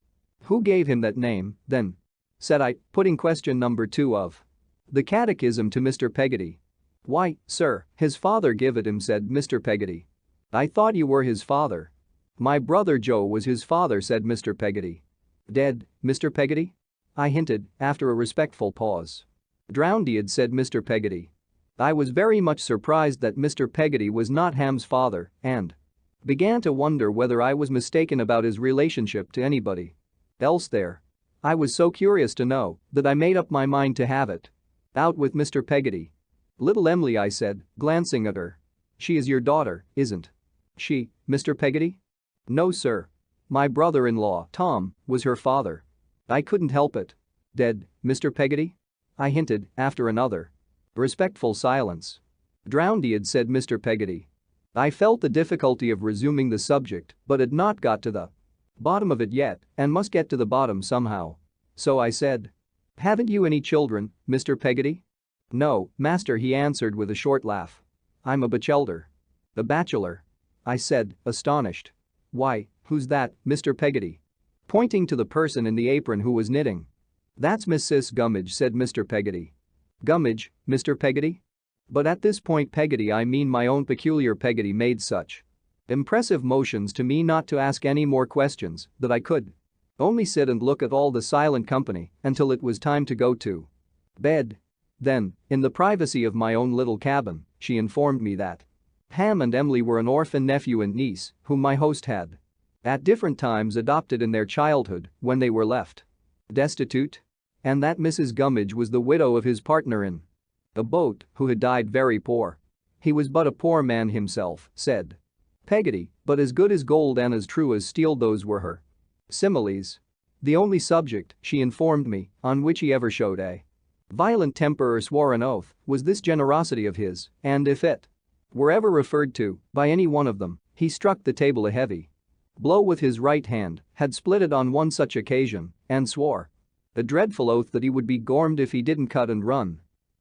"Who gave him that name, then?" said I, putting question number 2 of the catechism to Mr. Peggotty. "Why, sir, his father give it him," said Mr. Peggotty. "I thought you were his father." "My brother Joe was his father," said Mr. Peggotty. "Dead, Mr. Peggotty?" I hinted, after a respectful pause. "Drownded," said Mr. Peggotty. I was very much surprised that Mr. Peggotty was not Ham's father and began to wonder whether I was mistaken about his relationship to anybody else there. I was so curious to know that I made up my mind to have it out with Mr. Peggotty. "Little Emily," I said, glancing at her. "She is your daughter, isn't she, Mr. Peggotty?" "No, sir. My brother-in-law, Tom, was her father." I couldn't help it. "Dead, Mr. Peggotty?" I hinted, after another respectful silence. "Drownded," said Mr. Peggotty. I felt the difficulty of resuming the subject, but had not got to the bottom of it yet and must get to the bottom somehow. So I said, "Haven't you any children, Mr. Peggotty?" "No, master," he answered with a short laugh. "I'm a bachelor." "A bachelor?" I said, astonished. "Why, who's that, Mr. Peggotty?" pointing to the person in the apron who was knitting. "That's Mrs. Gummidge," said Mr. Peggotty. "Gummidge, Mr. Peggotty?" But at this point Peggotty, I mean my own peculiar Peggotty, made such impressive motions to me not to ask any more questions that I could only sit and look at all the silent company until it was time to go to bed. Then, in the privacy of my own little cabin, she informed me that Ham and Emily were an orphan nephew and niece whom my host had at different times adopted in their childhood when they were left destitute, and that Mrs. Gummidge was the widow of his partner in a boat who had died very poor. He was but a poor man himself, said Peggotty, but as good as gold and as true as steel. Those were her similes. The only subject, she informed me, on which he ever showed a violent temper or swore an oath was this generosity of his, and if it were ever referred to by any one of them, he struck the table a heavy blow with his right hand, had split it on one such occasion, and swore a dreadful oath that he would be gormed if he didn't cut and run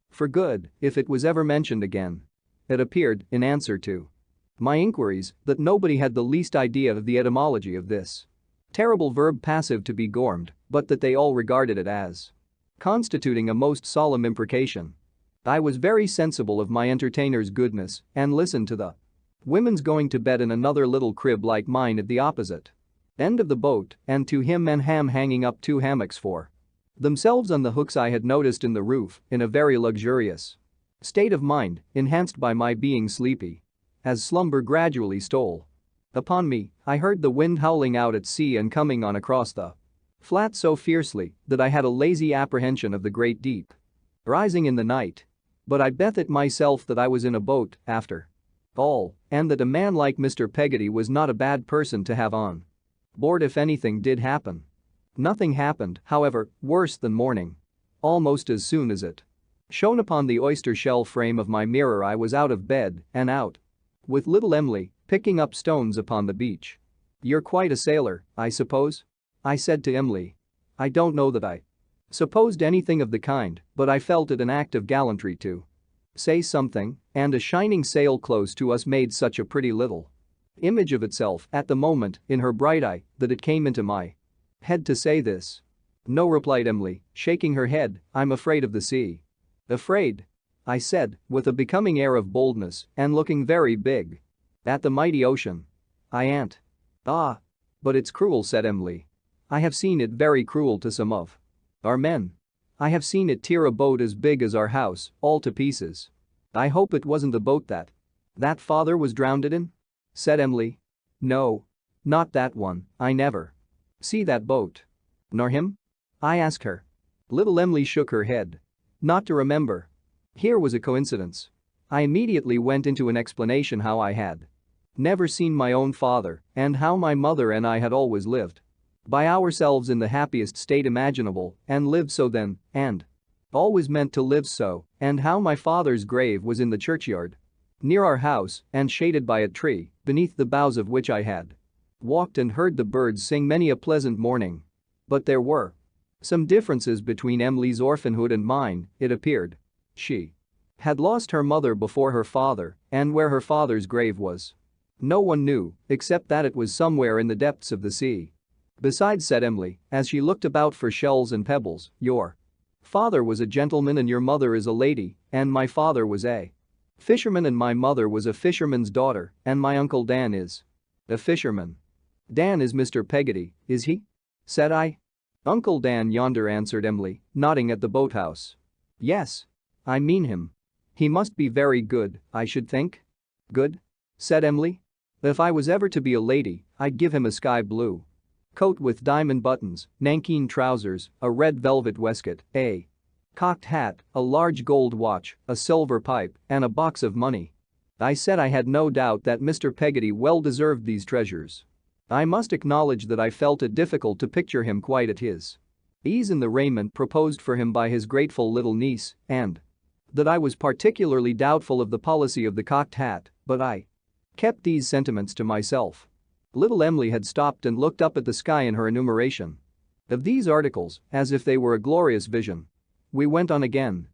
for good if it was ever mentioned again. It appeared, in answer to my inquiries, that nobody had the least idea of the etymology of this terrible verb passive to be gormed, but that they all regarded it as constituting a most solemn imprecation. I was very sensible of my entertainer's goodness and listened to the women's going to bed in another little crib like mine at the opposite end of the boat, and to him and Ham hanging up 2 hammocks for themselves on the hooks I had noticed in the roof, in a very luxurious state of mind, enhanced by my being sleepy. As slumber gradually stole upon me, I heard the wind howling out at sea and coming on across the flat so fiercely that I had a lazy apprehension of the great deep rising in the night. But I bet it myself that I was in a boat, after all, and that a man like Mr. Peggotty was not a bad person to have on board if anything did happen. Nothing happened, however, worse than morning. Almost as soon as it shone upon the oyster shell frame of my mirror, I was out of bed and out with little Emily, picking up stones upon the beach. "You're quite a sailor, I suppose?" I said to Emily. I don't know that I supposed anything of the kind, but I felt it an act of gallantry to say something, and a shining sail close to us made such a pretty little image of itself at the moment in her bright eye that it came into my head to say this. "No," replied Emily, shaking her head, "I'm afraid of the sea." "Afraid?" I said, with a becoming air of boldness and looking very big at the mighty ocean. "I ain't." "Ah. But it's cruel," said Emily. "I have seen it very cruel to some of our men. I have seen it tear a boat as big as our house, all to pieces. I hope it wasn't a boat that "That father was drowned in?" said Emily. "No. Not that one, I never see that boat." "Nor him?" I asked her. Little Emily shook her head. "Not to remember." Here was a coincidence. I immediately went into an explanation how I had never seen my own father and how my mother and I had always lived by ourselves in the happiest state imaginable and lived so then and always meant to live so, and how my father's grave was in the churchyard near our house and shaded by a tree beneath the boughs of which I had walked and heard the birds sing many a pleasant morning. But there were some differences between Emily's orphanhood and mine, it appeared. She had lost her mother before her father, and where her father's grave was no one knew, except that it was somewhere in the depths of the sea. "Besides," said Emily, as she looked about for shells and pebbles, "your father was a gentleman and your mother is a lady, and my father was a fisherman and my mother was a fisherman's daughter, and my Uncle Dan is a fisherman." "Dan is Mr. Peggotty, is he?" said I. "Uncle Dan yonder," answered Emily, nodding at the boathouse. "Yes. I mean him. He must be very good, I should think." "Good?" said Emily. "If I was ever to be a lady, I'd give him a sky blue coat with diamond buttons, nankeen trousers, a red velvet waistcoat, a cocked hat, a large gold watch, a silver pipe, and a box of money." I said I had no doubt that Mr. Peggotty well deserved these treasures. I must acknowledge that I felt it difficult to picture him quite at his ease in the raiment proposed for him by his grateful little niece, and that I was particularly doubtful of the policy of the cocked hat, but I kept these sentiments to myself. Little Emily had stopped and looked up at the sky in her enumeration of these articles as if they were a glorious vision. We went on again,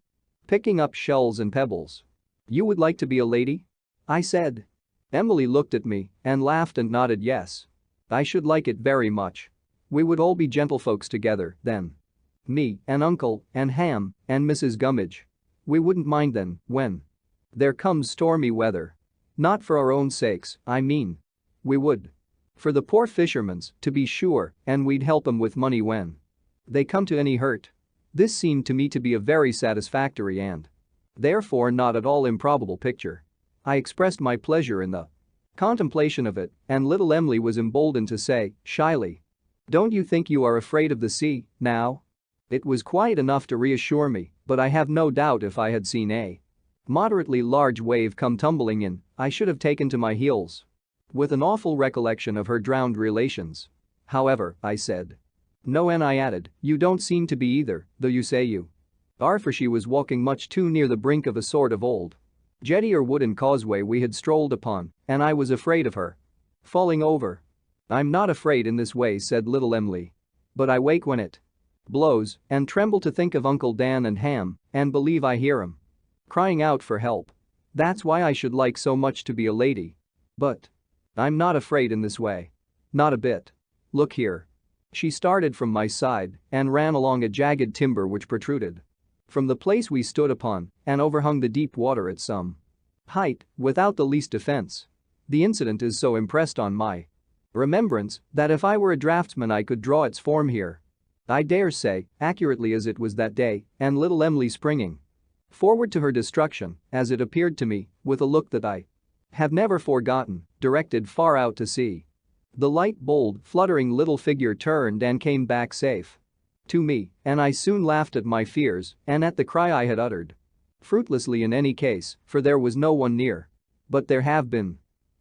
picking up shells and pebbles. "You would like to be a lady?" I said. Emily looked at me and laughed and nodded yes. "I should like it very much. We would all be gentlefolks together then. Me and Uncle and Ham and Mrs. Gummidge. We wouldn't mind then when there comes stormy weather. Not for our own sakes, I mean. We would. For the poor fishermen's, to be sure, and we'd help 'em with money when they come to any hurt." This seemed to me to be a very satisfactory and therefore not at all improbable picture. I expressed my pleasure in the contemplation of it, and little Emily was emboldened to say, shyly, "Don't you think you are afraid of the sea, now?" It was quite enough to reassure me, but I have no doubt if I had seen a moderately large wave come tumbling in, I should have taken to my heels. With an awful recollection of her drowned relations. "However," I said. "No," and I added, "you don't seem to be either, though you say you are," for she was walking much too near the brink of a sort of old jetty or wooden causeway we had strolled upon, and I was afraid of her falling over. "I'm not afraid in this way," said little Emily. "But I wake when it blows and tremble to think of Uncle Dan and Ham and believe I hear 'em crying out for help. That's why I should like so much to be a lady. But I'm not afraid in this way. Not a bit. Look here." She started from my side and ran along a jagged timber which protruded from the place we stood upon and overhung the deep water at some height without the least defense. The incident is so impressed on my remembrance that if I were a draftsman I could draw its form here. I dare say, accurately as it was that day, and little Emily springing forward to her destruction, as it appeared to me, with a look that I have never forgotten, directed far out to sea. The light, bold, fluttering little figure turned and came back safe to me, and I soon laughed at my fears and at the cry I had uttered. Fruitlessly in any case, for there was no one near. But there have been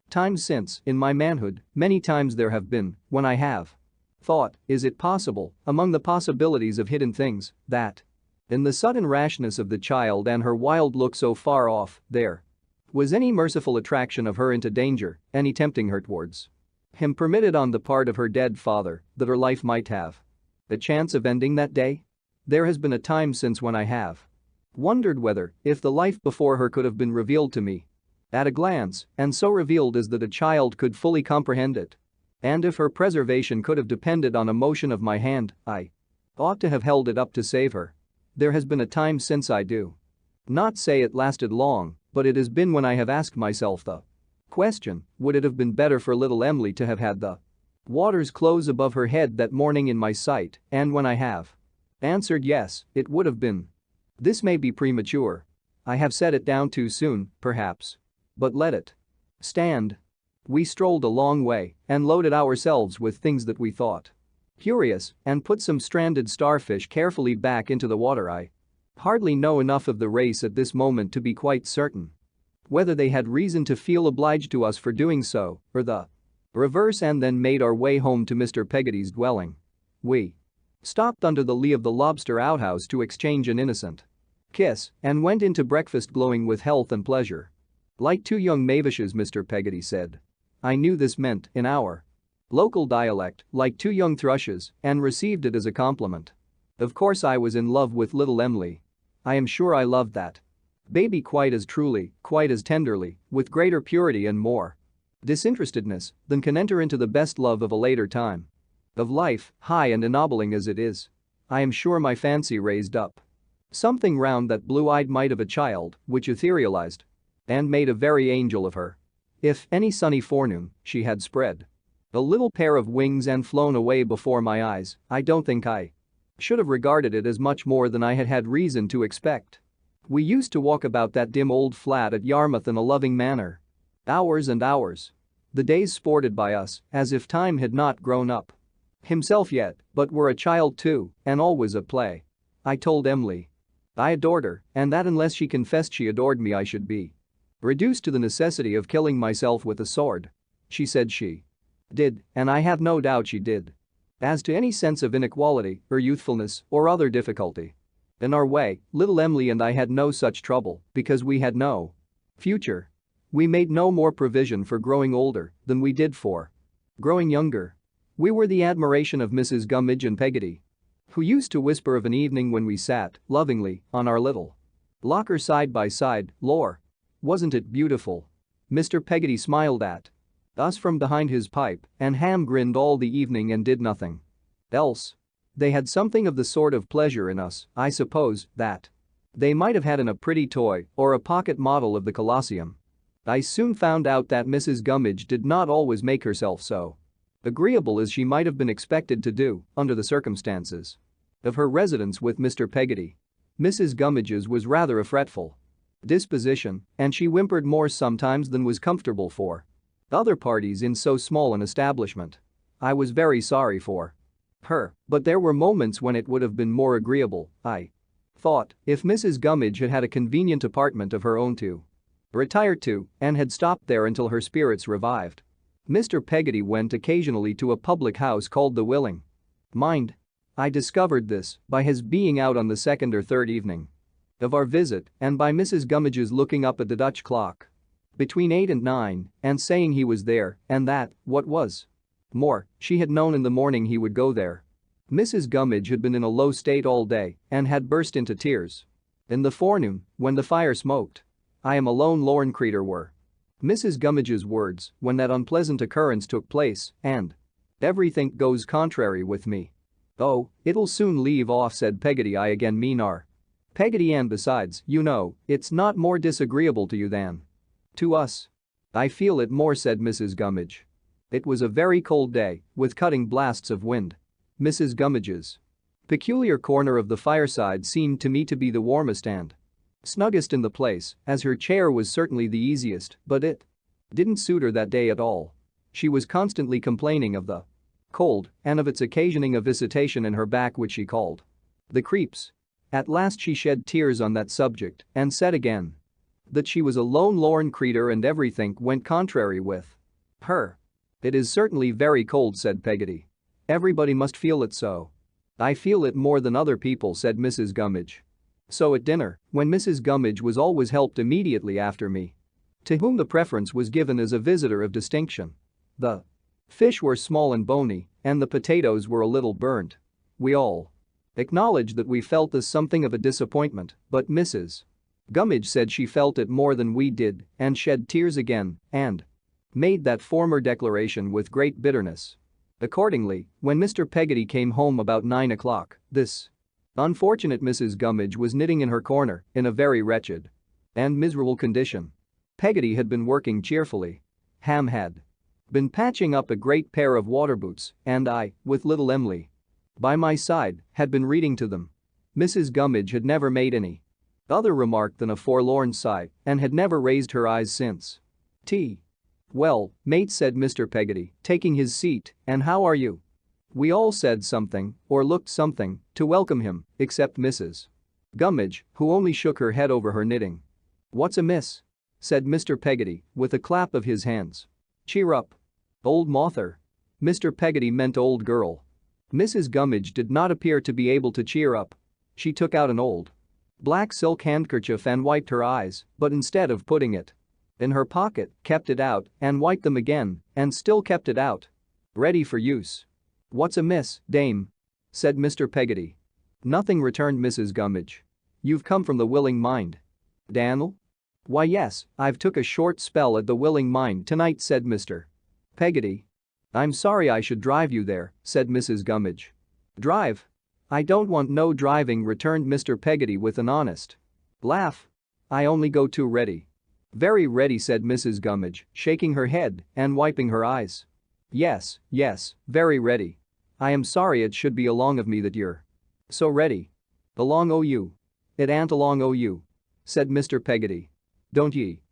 times since, in my manhood, many times there have been, when I have thought, is it possible, among the possibilities of hidden things, that in the sudden rashness of the child and her wild look so far off, there was any merciful attraction of her into danger, any tempting her towards him permitted on the part of her dead father, that her life might have a chance of ending that day? There has been a time since when I have wondered whether, if the life before her could have been revealed to me at a glance, and so revealed as that a child could fully comprehend it, and if her preservation could have depended on a motion of my hand, I ought to have held it up to save her. There has been a time since I do not say it lasted long, but it has been when I have asked myself the question, would it have been better for little Emily to have had the waters close above her head that morning in my sight, and when I have answered yes, it would have been. This may be premature. I have set it down too soon, perhaps. but let it stand. We strolled a long way and loaded ourselves with things that we thought curious and put some stranded starfish carefully back into the water. I hardly know enough of the race at this moment to be quite certain whether they had reason to feel obliged to us for doing so or the reverse, and then made our way home to Mr. Peggotty's dwelling. We stopped under the lee of the lobster outhouse to exchange an innocent kiss and went into breakfast glowing with health and pleasure. Like two young mavishes, Mr. Peggotty said. I knew this meant, in our local dialect, like two young thrushes, and received it as a compliment. Of course I was in love with little Emily. I am sure I loved that baby quite as truly, quite as tenderly, with greater purity and more disinterestedness than can enter into the best love of a later time of life, high and ennobling as it is. I am sure my fancy raised up something round that blue-eyed mite of a child, which etherealized and made a very angel of her. If, any sunny forenoon, she had spread a little pair of wings and flown away before my eyes, I don't think I should have regarded it as much more than I had had reason to expect. We used to walk about that dim old flat at Yarmouth in a loving manner. Hours and hours. The days sported by us as if time had not grown up himself yet, but were a child too, and always at play. I told Emily I adored her, and that unless she confessed she adored me I should be reduced to the necessity of killing myself with a sword. She said she did, and I have no doubt she did. As to any sense of inequality or youthfulness or other difficulty in our way, little Emily and I had no such trouble because we had no future. We made no more provision for growing older than we did for growing younger. We were the admiration of Mrs. Gummidge and Peggotty, who used to whisper of an evening when we sat, lovingly, on our little locker side by side, "Lor, wasn't it beautiful?" Mr. Peggotty smiled at us from behind his pipe, and Ham grinned all the evening and did nothing else. They had something of the sort of pleasure in us, I suppose, that they might have had in a pretty toy or a pocket model of the Colosseum. I soon found out that Mrs. Gummidge did not always make herself so agreeable as she might have been expected to do under the circumstances of her residence with Mr. Peggotty. Mrs. Gummidge's was rather a fretful disposition, and she whimpered more sometimes than was comfortable for other parties in so small an establishment. I was very sorry for her, but there were moments when it would have been more agreeable, I thought, if Mrs. Gummidge had had a convenient apartment of her own to retire to and had stopped there until her spirits revived. Mr. Peggotty went occasionally to a public house called the Willing Mind. I discovered this by his being out on the second or third evening of our visit and by Mrs. Gummidge's looking up at the Dutch clock between 8 and 9 and saying he was there and that, what was more, she had known in the morning he would go there. Mrs. Gummidge had been in a low state all day and had burst into tears in the forenoon when the fire smoked. I am a lone lorn creetur were Mrs. Gummidge's words when that unpleasant occurrence took place, and everything goes contrary with me. Oh, it'll soon leave off, said Peggotty. I again mean our Peggotty, and besides, you know, it's not more disagreeable to you than to us. I feel it more, said Mrs. Gummidge. It was a very cold day, with cutting blasts of wind. Mrs. Gummidge's peculiar corner of the fireside seemed to me to be the warmest and snuggest in the place, as her chair was certainly the easiest, but it didn't suit her that day at all. She was constantly complaining of the cold and of its occasioning a visitation in her back which she called the creeps. At last she shed tears on that subject and said again that she was a lone lorn creetur and everything went contrary with her. It is certainly very cold, said Peggotty. Everybody must feel it so. I feel it more than other people, said Mrs. Gummidge. So at dinner, when Mrs. Gummidge was always helped immediately after me, to whom the preference was given as a visitor of distinction. The fish were small and bony, and the potatoes were a little burnt. We all acknowledged that we felt this something of a disappointment, but Mrs. Gummidge said she felt it more than we did and shed tears again and made that former declaration with great bitterness. Accordingly, when Mr. Peggotty came home about 9 o'clock, this unfortunate Mrs. Gummidge was knitting in her corner in a very wretched and miserable condition. Peggotty had been working cheerfully. Ham had been patching up a great pair of water boots, and I, with little Emily by my side, had been reading to them. Mrs. Gummidge had never made any other remark than a forlorn sigh and had never raised her eyes since. Tea. Well, mate, said Mr. Peggotty, taking his seat, and how are you? We all said something, or looked something, to welcome him, except Mrs. Gummidge, who only shook her head over her knitting. What's amiss? Said Mr. Peggotty, with a clap of his hands. Cheer up. Old mother. Mr. Peggotty meant old girl. Mrs. Gummidge did not appear to be able to cheer up. She took out an old black silk handkerchief and wiped her eyes, but instead of putting it in her pocket, kept it out and wiped them again, and still kept it out. Ready for use. What's amiss, dame? Said Mr. Peggotty. Nothing, returned Mrs. Gummidge. You've come from the Willing Mind. Dan'l? Why yes, I've took a short spell at the Willing Mind tonight, said Mr. Peggotty. I'm sorry I should drive you there, said Mrs. Gummidge. Drive? I don't want no driving, returned Mr. Peggotty with an honest laugh. I only go too ready. Very ready, said Mrs. Gummidge, shaking her head and wiping her eyes. Yes, yes, very ready. I am sorry it should be along of me that you're so ready. Along o' you. It ain't along o' you, said Mr. Peggotty. Don't ye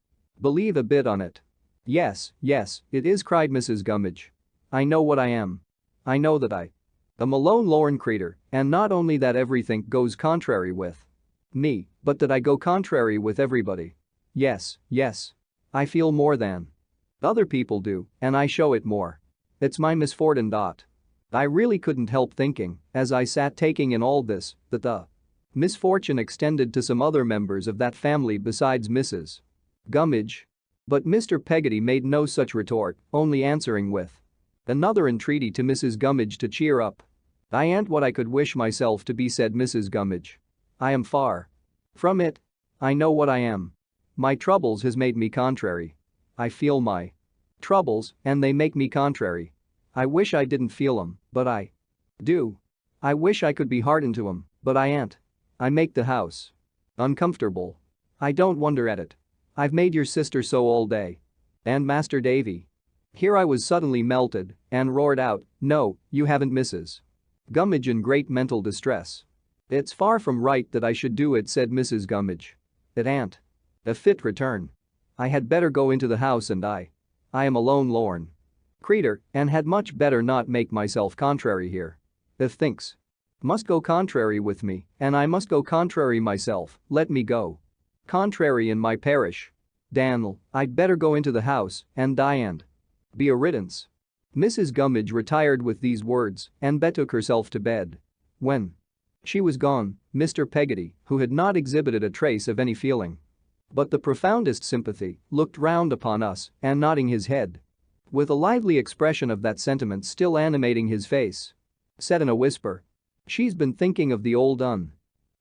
believe a bit on it? Yes, yes, it is, cried Mrs. Gummidge. I know what I am. I know that I am a lone lorn creetur, and not only that everything goes contrary with me, but that I go contrary with everybody. Yes, yes. I feel more than other people do, and I show it more. It's my misfortune. I really couldn't help thinking, as I sat taking in all this, that the misfortune extended to some other members of that family besides Mrs. Gummidge. But Mr. Peggotty made no such retort, only answering with another entreaty to Mrs. Gummidge to cheer up. I ain't what I could wish myself to be, said Mrs. Gummidge. I am far from it. I know what I am. My troubles has made me contrary. I feel my troubles, and they make me contrary. I wish I didn't feel 'em, but I do. I wish I could be hardened to 'em, but I ain't. I make the house uncomfortable. I don't wonder at it. I've made your sister so all day. And Master Davy. Here I was suddenly melted and roared out, no, you haven't, Mrs. Gummidge, in great mental distress. It's far from right that I should do it, said Mrs. Gummidge. It ain't a fit return. I had better go into the house, and I am a lone lorn creetur, and had much better not make myself contrary here. If thinks must go contrary with me, and I must go contrary myself, let me go contrary in my parish. Dan'l, I'd better go into the house and die and be a riddance. Mrs. Gummidge retired with these words and betook herself to bed. When she was gone, Mr. Peggotty, who had not exhibited a trace of any feeling but the profoundest sympathy, looked round upon us and, nodding his head with a lively expression of that sentiment still animating his face, said in a whisper, she's been thinking of the old un.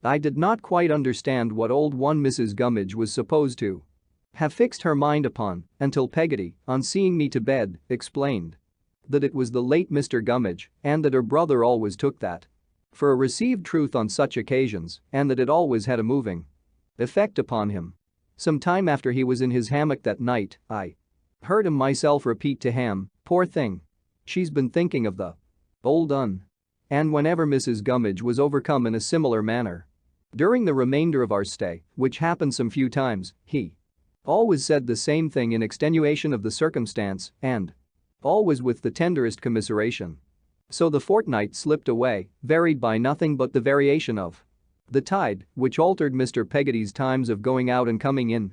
I did not quite understand what old one Mrs. Gummidge was supposed to have fixed her mind upon until Peggotty, on seeing me to bed, explained that it was the late Mr. Gummidge, and that her brother always took that for a received truth on such occasions, and that it always had a moving effect upon him. Some time after he was in his hammock that night, I heard him myself repeat to Ham, poor thing. She's been thinking of the old un. And whenever Mrs. Gummidge was overcome in a similar manner during the remainder of our stay, which happened some few times, he always said the same thing in extenuation of the circumstance, and always with the tenderest commiseration. So the fortnight slipped away, varied by nothing but the variation of the tide, which altered Mr. Peggotty's times of going out and coming in,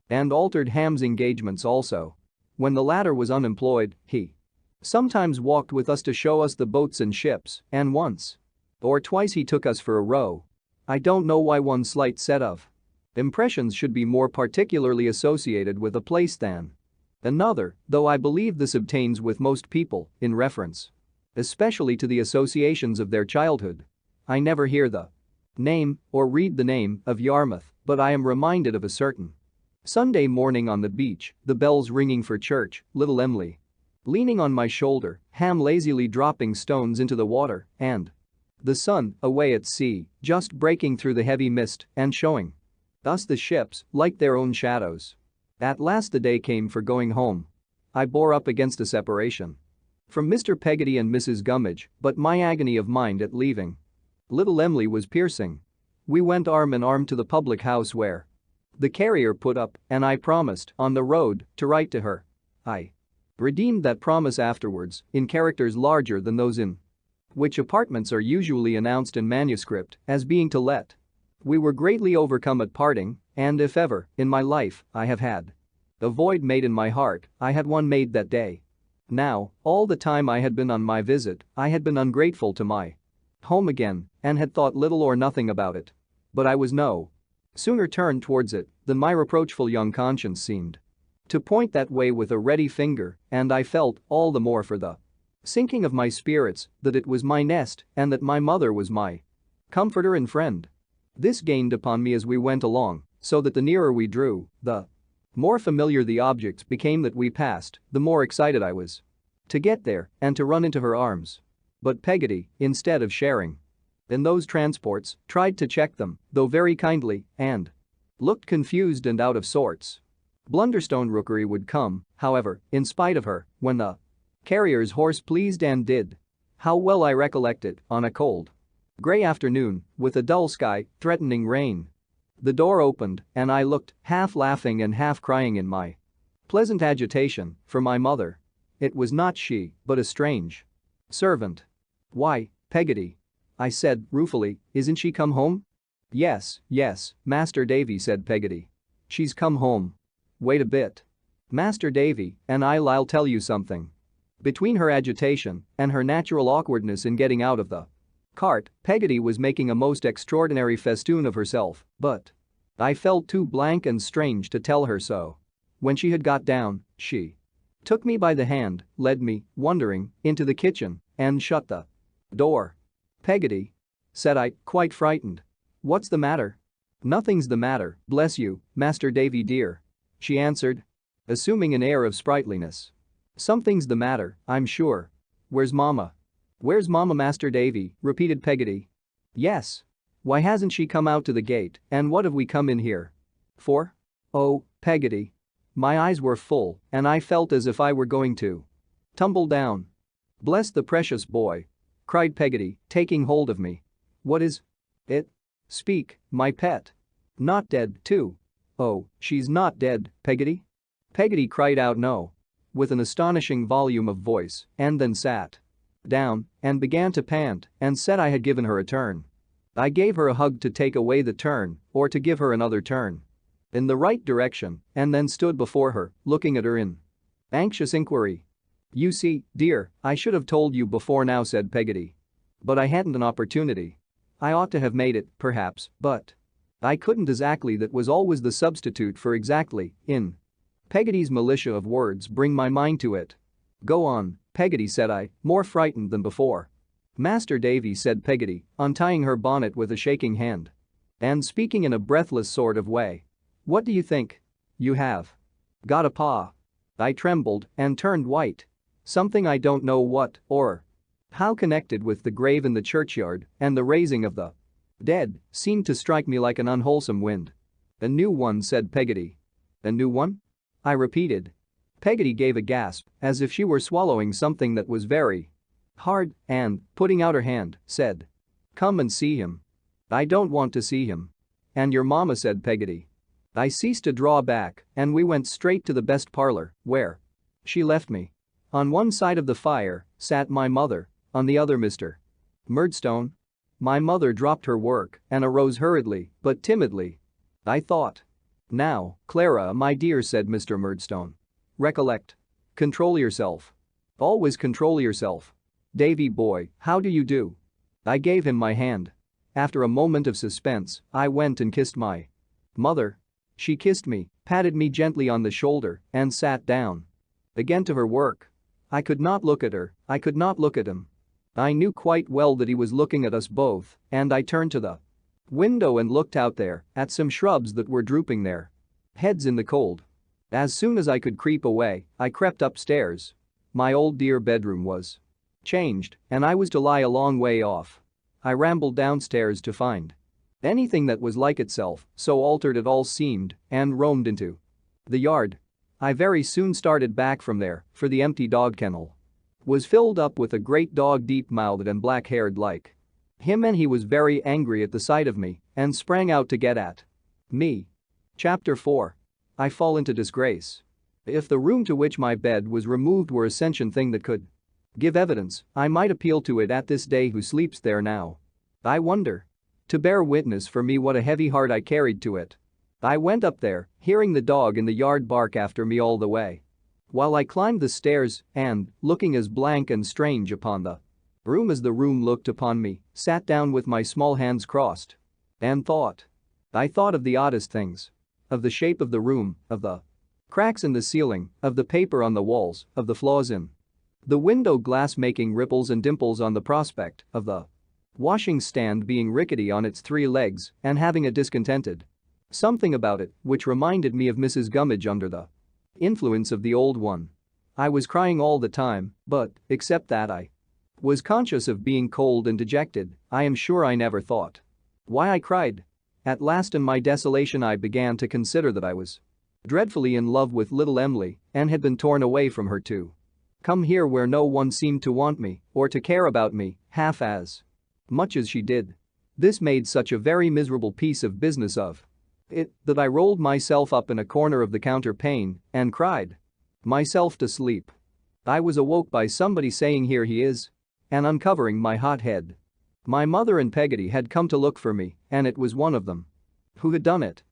and altered Ham's engagements also. When the latter was unemployed, he sometimes walked with us to show us the boats and ships, and once or twice he took us for a row. I don't know why one slight set of impressions should be more particularly associated with a place than another, though I believe this obtains with most people in reference especially to the associations of their childhood. I never hear the name or read the name of Yarmouth, but I am reminded of a certain Sunday morning on the beach, the bells ringing for church, little Emily leaning on my shoulder, Ham lazily dropping stones into the water, and the sun, away at sea, just breaking through the heavy mist and showing us the ships like their own shadows. At last the day came for going home. I bore up against a separation from Mr. Peggotty and Mrs. Gummidge, but my agony of mind at leaving little Emily was piercing. We went arm in arm to the public house where The carrier put up, and I promised, on the road, to write to her. I redeemed that promise afterwards in characters larger than those in which apartments are usually announced in manuscript as being to let. We were greatly overcome at parting, and if ever, in my life, I have had a void made in my heart, I had one made that day. Now, all the time I had been on my visit, I had been ungrateful to my home again and had thought little or nothing about it. But I was no sooner turned towards it than my reproachful young conscience seemed to point that way with a ready finger, and I felt all the more for the sinking of my spirits that it was my nest and that my mother was my comforter and friend. This gained upon me as we went along, so that the nearer we drew, the more familiar the objects became that we passed, the more excited I was to get there and to run into her arms. But Peggotty, instead of sharing in those transports, tried to check them, though very kindly, and looked confused and out of sorts. Blunderstone Rookery would come, however, in spite of her, when the carrier's horse pleased and did. How well I recollect it, on a cold grey afternoon, with a dull sky, threatening rain. The door opened, and I looked, half laughing and half crying in my pleasant agitation, for my mother. It was not she, but a strange servant. "Why, Peggotty," I said ruefully, "isn't she come home?" Yes, Master Davy," said Peggotty. "She's come home. Wait a bit. Master Davy, and I'll tell you something." Between her agitation and her natural awkwardness in getting out of the cart, Peggotty was making a most extraordinary festoon of herself, but I felt too blank and strange to tell her so. When she had got down, she took me by the hand, led me, wondering, into the kitchen, and shut the door. "Peggotty," said I, quite frightened. "What's the matter?" "Nothing's the matter, bless you, Master Davy dear," she answered, assuming an air of sprightliness. "Something's the matter, I'm sure. Where's Mama?" "Where's Mama, Master Davy?" repeated Peggotty. "Yes. Why hasn't she come out to the gate, and what have we come in here for?" "Oh, Peggotty." My eyes were full, and I felt as if I were going to tumble down. "Bless the precious boy," cried Peggotty, taking hold of me. "What is it? Speak, my pet. Not dead, too?" "Oh, she's not dead, Peggotty?" Peggotty cried out no, with an astonishing volume of voice, and then sat down and began to pant and said I had given her a turn. I gave her a hug to take away the turn, or to give her another turn in the right direction, and then stood before her, looking at her in anxious inquiry. "You see, dear, I should have told you before now," said Peggotty. "But I hadn't an opportunity. I ought to have made it, perhaps, but I couldn't exactly. That was always the substitute for exactly, in Peggotty's militia of words bring my mind to it." "Go on, Peggotty," said I, more frightened than before. "Master Davy," said Peggotty, untying her bonnet with a shaking hand and speaking in a breathless sort of way. "What do you think? You have got a paw." I trembled and turned white. Something I don't know what or how connected with the grave in the churchyard and the raising of the dead seemed to strike me like an unwholesome wind. "A new one," said Peggotty. "A new one?" I repeated. Peggotty gave a gasp, as if she were swallowing something that was very hard, and, putting out her hand, said, "Come and see him." "I don't want to see him." "And your mama," said Peggotty. I ceased to draw back, and we went straight to the best parlor, where she left me. On one side of the fire sat my mother, on the other Mr. Murdstone. My mother dropped her work and arose hurriedly but timidly. I thought. "Now, Clara, my dear," said Mr. Murdstone. "Recollect. Control yourself. Always control yourself. Davy boy, how do you do?" I gave him my hand. After a moment of suspense, I went and kissed my mother. She kissed me, patted me gently on the shoulder, and sat down again to her work. I could not look at her, I could not look at him. I knew quite well that he was looking at us both, and I turned to the window and looked out there at some shrubs that were drooping their heads in the cold. As soon as I could creep away, I crept upstairs. My old dear bedroom was changed, and I was to lie a long way off. I rambled downstairs to find anything that was like itself, so altered it all seemed, and roamed into the yard. I very soon started back from there, for the empty dog kennel was filled up with a great dog, deep-mouthed and black-haired like him, and he was very angry at the sight of me and sprang out to get at me. Chapter 4. I fall into disgrace. If the room to which my bed was removed were a sentient thing that could give evidence, I might appeal to it at this day who sleeps there now. I wonder. To bear witness for me what a heavy heart I carried to it. I went up there, hearing the dog in the yard bark after me all the way. While I climbed the stairs and, looking as blank and strange upon the room as the room looked upon me, sat down with my small hands crossed. And thought. I thought of the oddest things. Of the shape of the room, of the cracks in the ceiling, of the paper on the walls, of the flaws in the window glass making ripples and dimples on the prospect, of the washing stand being rickety on its 3 legs and having a discontented something about it which reminded me of Mrs. Gummidge under the influence of the old one. I was crying all the time, but, except that I was conscious of being cold and dejected, I am sure I never thought why I cried. At last in my desolation I began to consider that I was dreadfully in love with little Emily and had been torn away from her to come here where no one seemed to want me or to care about me half as much as she did. This made such a very miserable piece of business of it that I rolled myself up in a corner of the counterpane and cried myself to sleep. I was awoke by somebody saying, "Here he is," and uncovering my hot head. My mother and Peggotty had come to look for me, and it was one of them who had done it.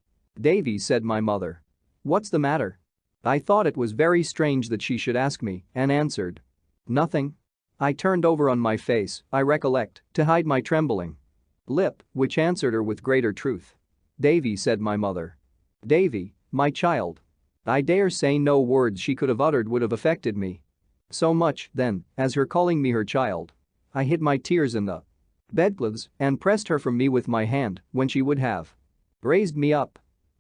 "Davy," said my mother. "What's the matter?" I thought it was very strange that she should ask me and answered, "Nothing." I turned over on my face, I recollect, to hide my trembling lip, which answered her with greater truth. "Davy," said my mother. "Davy, my child." I dare say no words she could have uttered would have affected me so much then as her calling me her child. I hid my tears in the bedclothes and pressed her from me with my hand when she would have raised me up.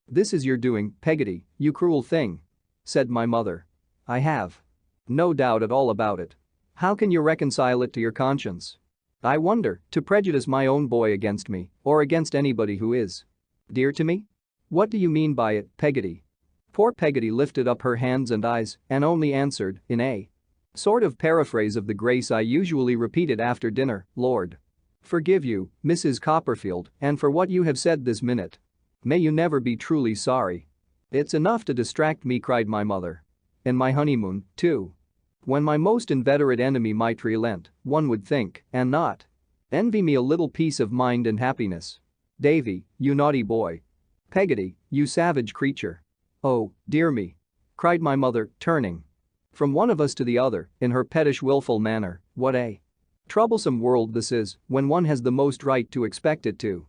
"This is your doing, Peggotty, you cruel thing," said my mother. "I have no doubt at all about it. How can you reconcile it to your conscience? I wonder, to prejudice my own boy against me or against anybody who is dear to me? What do you mean by it, Peggotty?" Poor Peggotty lifted up her hands and eyes and only answered, in a sort of paraphrase of the grace I usually repeated after dinner, "Lord forgive you, Mrs. Copperfield, and for what you have said this minute. May you never be truly sorry." "It's enough to distract me," cried my mother. "In my honeymoon, too. When my most inveterate enemy might relent, one would think, and not envy me a little peace of mind and happiness. Davy, you naughty boy. Peggotty, you savage creature. Oh, dear me," cried my mother, turning from one of us to the other in her pettish wilful manner, "what a troublesome world this is when one has the most right to expect it to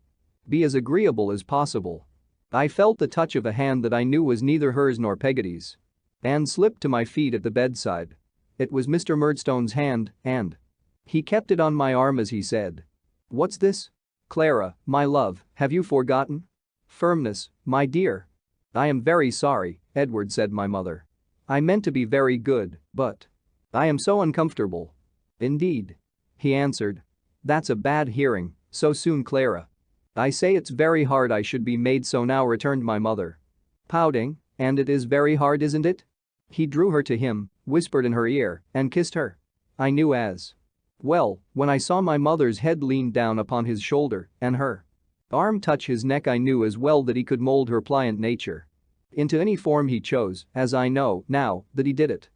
be as agreeable as possible." I felt the touch of a hand that I knew was neither hers nor Peggotty's and slipped to my feet at the bedside. It was Mr. Murdstone's hand and he kept it on my arm as he said, "What's this? Clara, my love, have you forgotten? Firmness, my dear." "I am very sorry, Edward," said my mother. "I meant to be very good, but I am so uncomfortable." "Indeed?" he answered. "That's a bad hearing, so soon, Clara." "I say it's very hard I should be made so now," returned my mother, pouting, "and it is very hard, isn't it?" He drew her to him, whispered in her ear, and kissed her. I knew as well when I saw my mother's head lean down upon his shoulder and her arm touch his neck. I knew as well that he could mold her pliant nature into any form he chose, as I know now that he did it.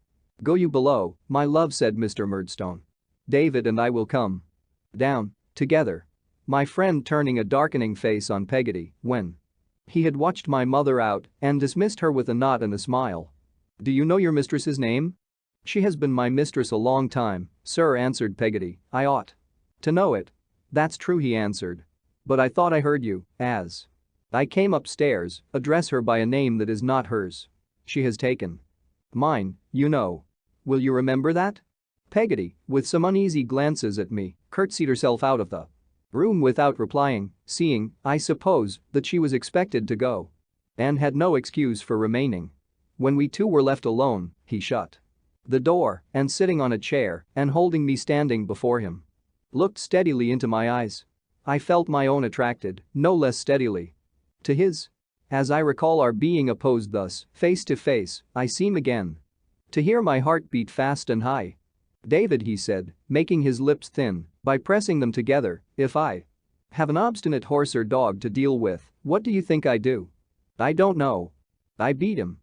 "Go you below, my love," said Mr. Murdstone. "David and I will come down together." My friend turning a darkening face on Peggotty when he had watched my mother out and dismissed her with a nod and a smile. "Do you know your mistress's name?" "She has been my mistress a long time, sir," answered Peggotty. "I ought to know it." "That's true," he answered. "But I thought I heard you, as I came upstairs, address her by a name that is not hers. She has taken mine, you know. Will you remember that?" Peggotty, with some uneasy glances at me, curtsied herself out of the room without replying, seeing, I suppose, that she was expected to go and had no excuse for remaining. When we two were left alone, he shut the door and, sitting on a chair and holding me standing before him, looked steadily into my eyes. I felt my own attracted, no less steadily, to his. As I recall our being opposed thus, face to face, I seem again to hear my heart beat fast and high. "David," he said, making his lips thin by pressing them together, "if I have an obstinate horse or dog to deal with, what do you think I do?" I don't know. I beat him.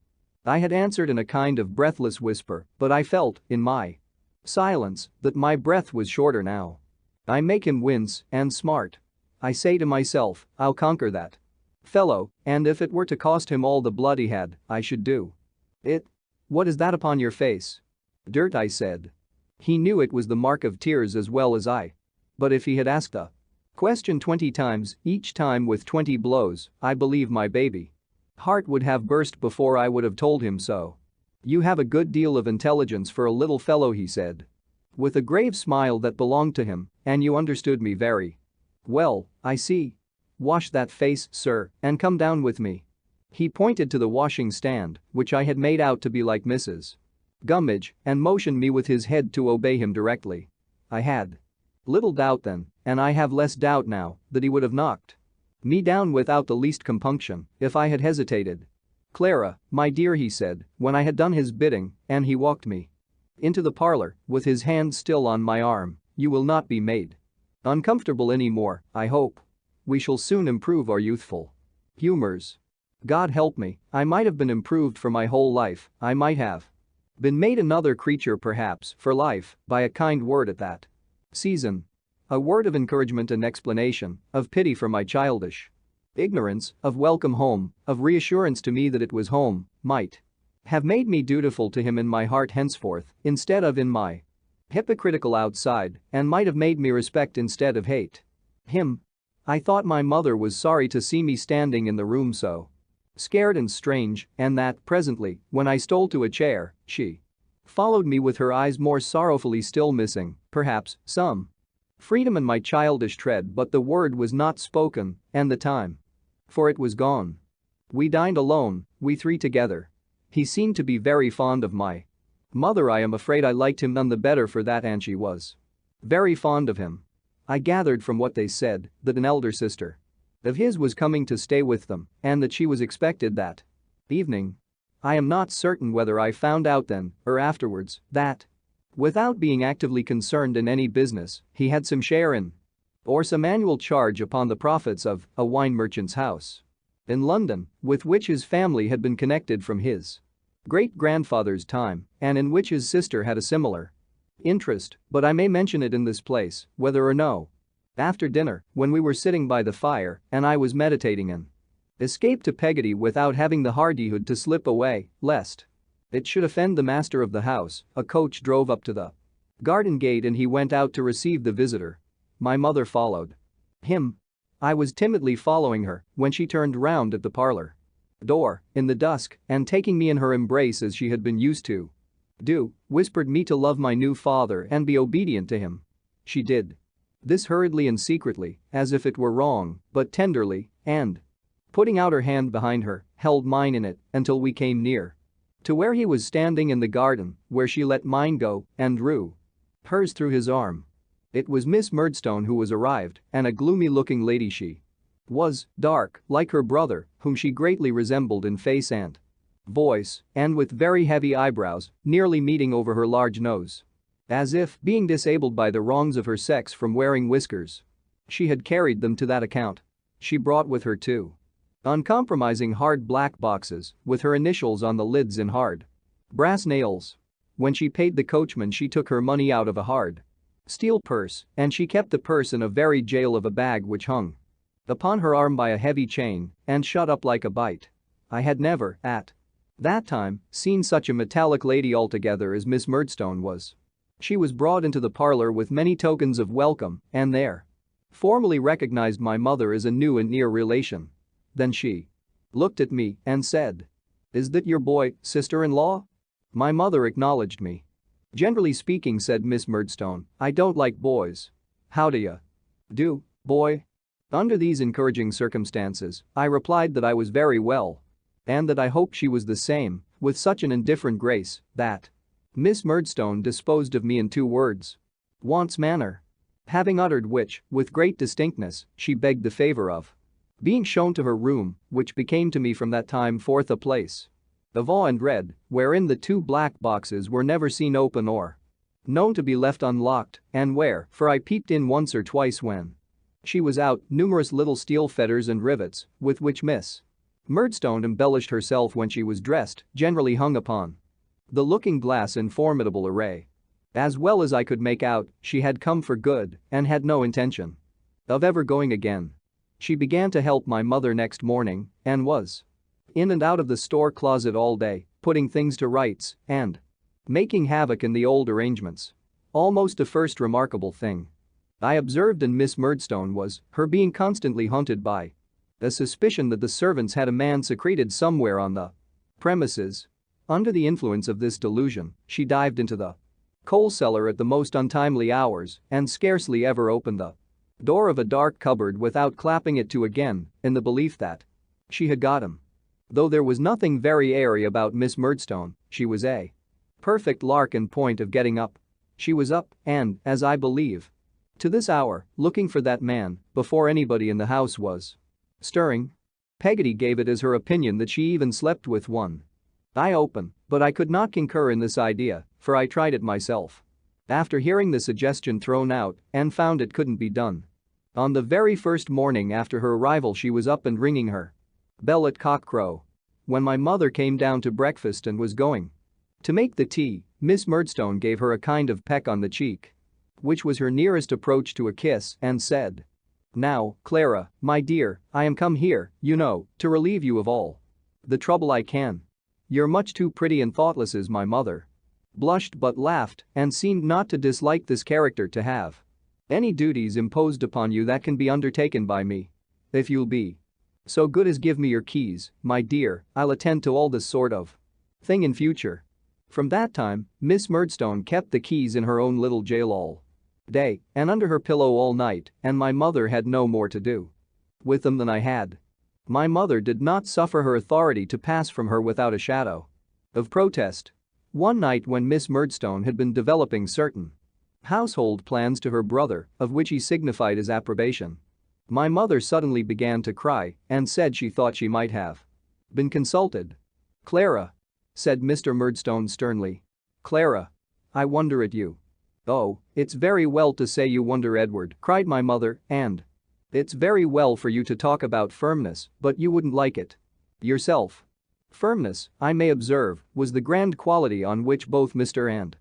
I had answered in a kind of breathless whisper, but I felt, in my silence, that my breath was shorter now. I make him wince and smart. I say to myself, I'll conquer that fellow, and if it were to cost him all the blood he had, I should do it. What is that upon your face? Dirt, I said. He knew it was the mark of tears as well as I. But if he had asked the question 20 times, each time with 20 blows, I believe my baby heart would have burst before I would have told him so. You have a good deal of intelligence for a little fellow, he said. With a grave smile that belonged to him, and you understood me very well, I see. Wash that face, sir, and come down with me. He pointed to the washing stand, which I had made out to be like Mrs. Gummidge, and motioned me with his head to obey him directly. I had little doubt then, and I have less doubt now, that he would have knocked me down without the least compunction if I had hesitated. Clara, my dear, he said, when I had done his bidding, and he walked me into the parlor, with his hand still on my arm, you will not be made uncomfortable any more, I hope. We shall soon improve our youthful humors. God help me, I might have been improved for my whole life, I might have been made another creature perhaps for life by a kind word at that season. A word of encouragement and explanation, of pity for my childish ignorance, of welcome home, of reassurance to me that it was home, might have made me dutiful to him in my heart henceforth, instead of in my hypocritical outside, and might have made me respect instead of hate him. I thought my mother was sorry to see me standing in the room so scared and strange, and that presently, when I stole to a chair, she followed me with her eyes more sorrowfully, still missing, perhaps, some freedom in my childish tread, but the word was not spoken, and the time for it was gone. We dined alone, we three together. He seemed to be very fond of my mother. I am afraid I liked him none the better for that, and she was very fond of him. I gathered from what they said that an elder sister of his was coming to stay with them, and that she was expected that evening. I am not certain whether I found out then or afterwards that, without being actively concerned in any business, he had some share in or some annual charge upon the profits of a wine merchant's house in London, with which his family had been connected from his great-grandfather's time, and in which his sister had a similar interest, but I may mention it in this place, whether or no. After dinner, when we were sitting by the fire and I was meditating an escape to Peggotty without having the hardihood to slip away, lest it should offend the master of the house, a coach drove up to the garden gate and he went out to receive the visitor. My mother followed him. I was timidly following her when she turned round at the parlor door in the dusk and, taking me in her embrace as she had been used to do, whispered me to love my new father and be obedient to him. She did this hurriedly and secretly, as if it were wrong, but tenderly, and, putting out her hand behind her, held mine in it until we came near to where he was standing in the garden, where she let mine go and drew hers through his arm. It was Miss Murdstone who was arrived, and a gloomy-looking lady she was, dark, like her brother, whom she greatly resembled in face and voice, and with very heavy eyebrows, nearly meeting over her large nose. As if, being disabled by the wrongs of her sex from wearing whiskers, she had carried them to that account. She brought with her two uncompromising hard black boxes, with her initials on the lids in hard brass nails. When she paid the coachman, she took her money out of a hard steel purse, and she kept the purse in a very jail of a bag which hung upon her arm by a heavy chain and shut up like a bite. I had never, at that time, seen such a metallic lady altogether as Miss Murdstone was. She was brought into the parlor with many tokens of welcome, and there formally recognized my mother as a new and near relation. Then she looked at me and said, "Is that your boy, sister-in-law?" My mother acknowledged me. "Generally speaking," said Miss Murdstone, "I don't like boys." "How do you do, boy?" Under these encouraging circumstances, I replied that I was very well, and that I hoped she was the same, with such an indifferent grace that Miss Murdstone disposed of me in 2 words. "Wants manner." Having uttered which, with great distinctness, she begged the favor of being shown to her room, which became to me from that time forth a place of awe and dread, wherein the 2 black boxes were never seen open or known to be left unlocked, and where, for I peeped in once or twice when she was out, numerous little steel fetters and rivets, with which Miss Murdstone embellished herself when she was dressed, generally hung upon the looking-glass in formidable array. As well as I could make out, she had come for good and had no intention of ever going again. She began to help my mother next morning and was in and out of the store closet all day, putting things to rights and making havoc in the old arrangements. Almost a first remarkable thing I observed in Miss Murdstone was her being constantly haunted by a suspicion that the servants had a man secreted somewhere on the premises. Under the influence of this delusion, she dived into the coal cellar at the most untimely hours and scarcely ever opened the door of a dark cupboard without clapping it to again, in the belief that she had got him. Though there was nothing very airy about Miss Murdstone, she was a perfect lark in point of getting up. She was up and, as I believe, to this hour, looking for that man before anybody in the house was stirring. Peggotty gave it as her opinion that she even slept with one eye open, but I could not concur in this idea, for I tried it myself. After hearing the suggestion thrown out and found it couldn't be done. On the very first morning after her arrival she was up and ringing her bell at cockcrow. When my mother came down to breakfast and was going to make the tea, Miss Murdstone gave her a kind of peck on the cheek, which was her nearest approach to a kiss, and said, "Now, Clara, my dear, I am come here, you know, to relieve you of all the trouble I can. You're much too pretty and thoughtless." As my mother blushed but laughed and seemed not to dislike this character to have any duties imposed upon you that can be undertaken by me. "If you'll be so good as give me your keys, my dear, I'll attend to all this sort of thing in future." From that time, Miss Murdstone kept the keys in her own little jail all day and under her pillow all night, and my mother had no more to do with them than I had. My mother did not suffer her authority to pass from her without a shadow of protest. One night when Miss Murdstone had been developing certain household plans to her brother, of which he signified his approbation, my mother suddenly began to cry and said she thought she might have been consulted. "Clara," said Mr. Murdstone sternly. "Clara, I wonder at you." "Oh, it's very well to say you wonder, Edward," cried my mother, "and it's very well for you to talk about firmness, but you wouldn't like it yourself." Firmness, I may observe, was the grand quality on which both Mr. and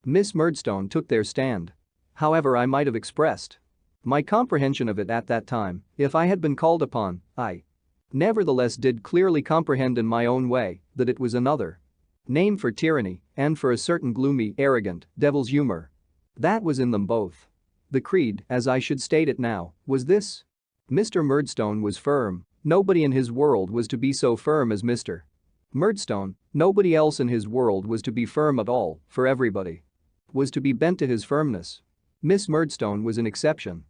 Miss Murdstone took their stand. However I might have expressed my comprehension of it at that time, if I had been called upon, I nevertheless did clearly comprehend in my own way that it was another name for tyranny and for a certain gloomy, arrogant, devil's humor that was in them both. The creed, as I should state it now, was this: Mr. Murdstone was firm, nobody in his world was to be so firm as Mr. Murdstone, nobody else in his world was to be firm at all, for everybody was to be bent to his firmness. Miss Murdstone was an exception.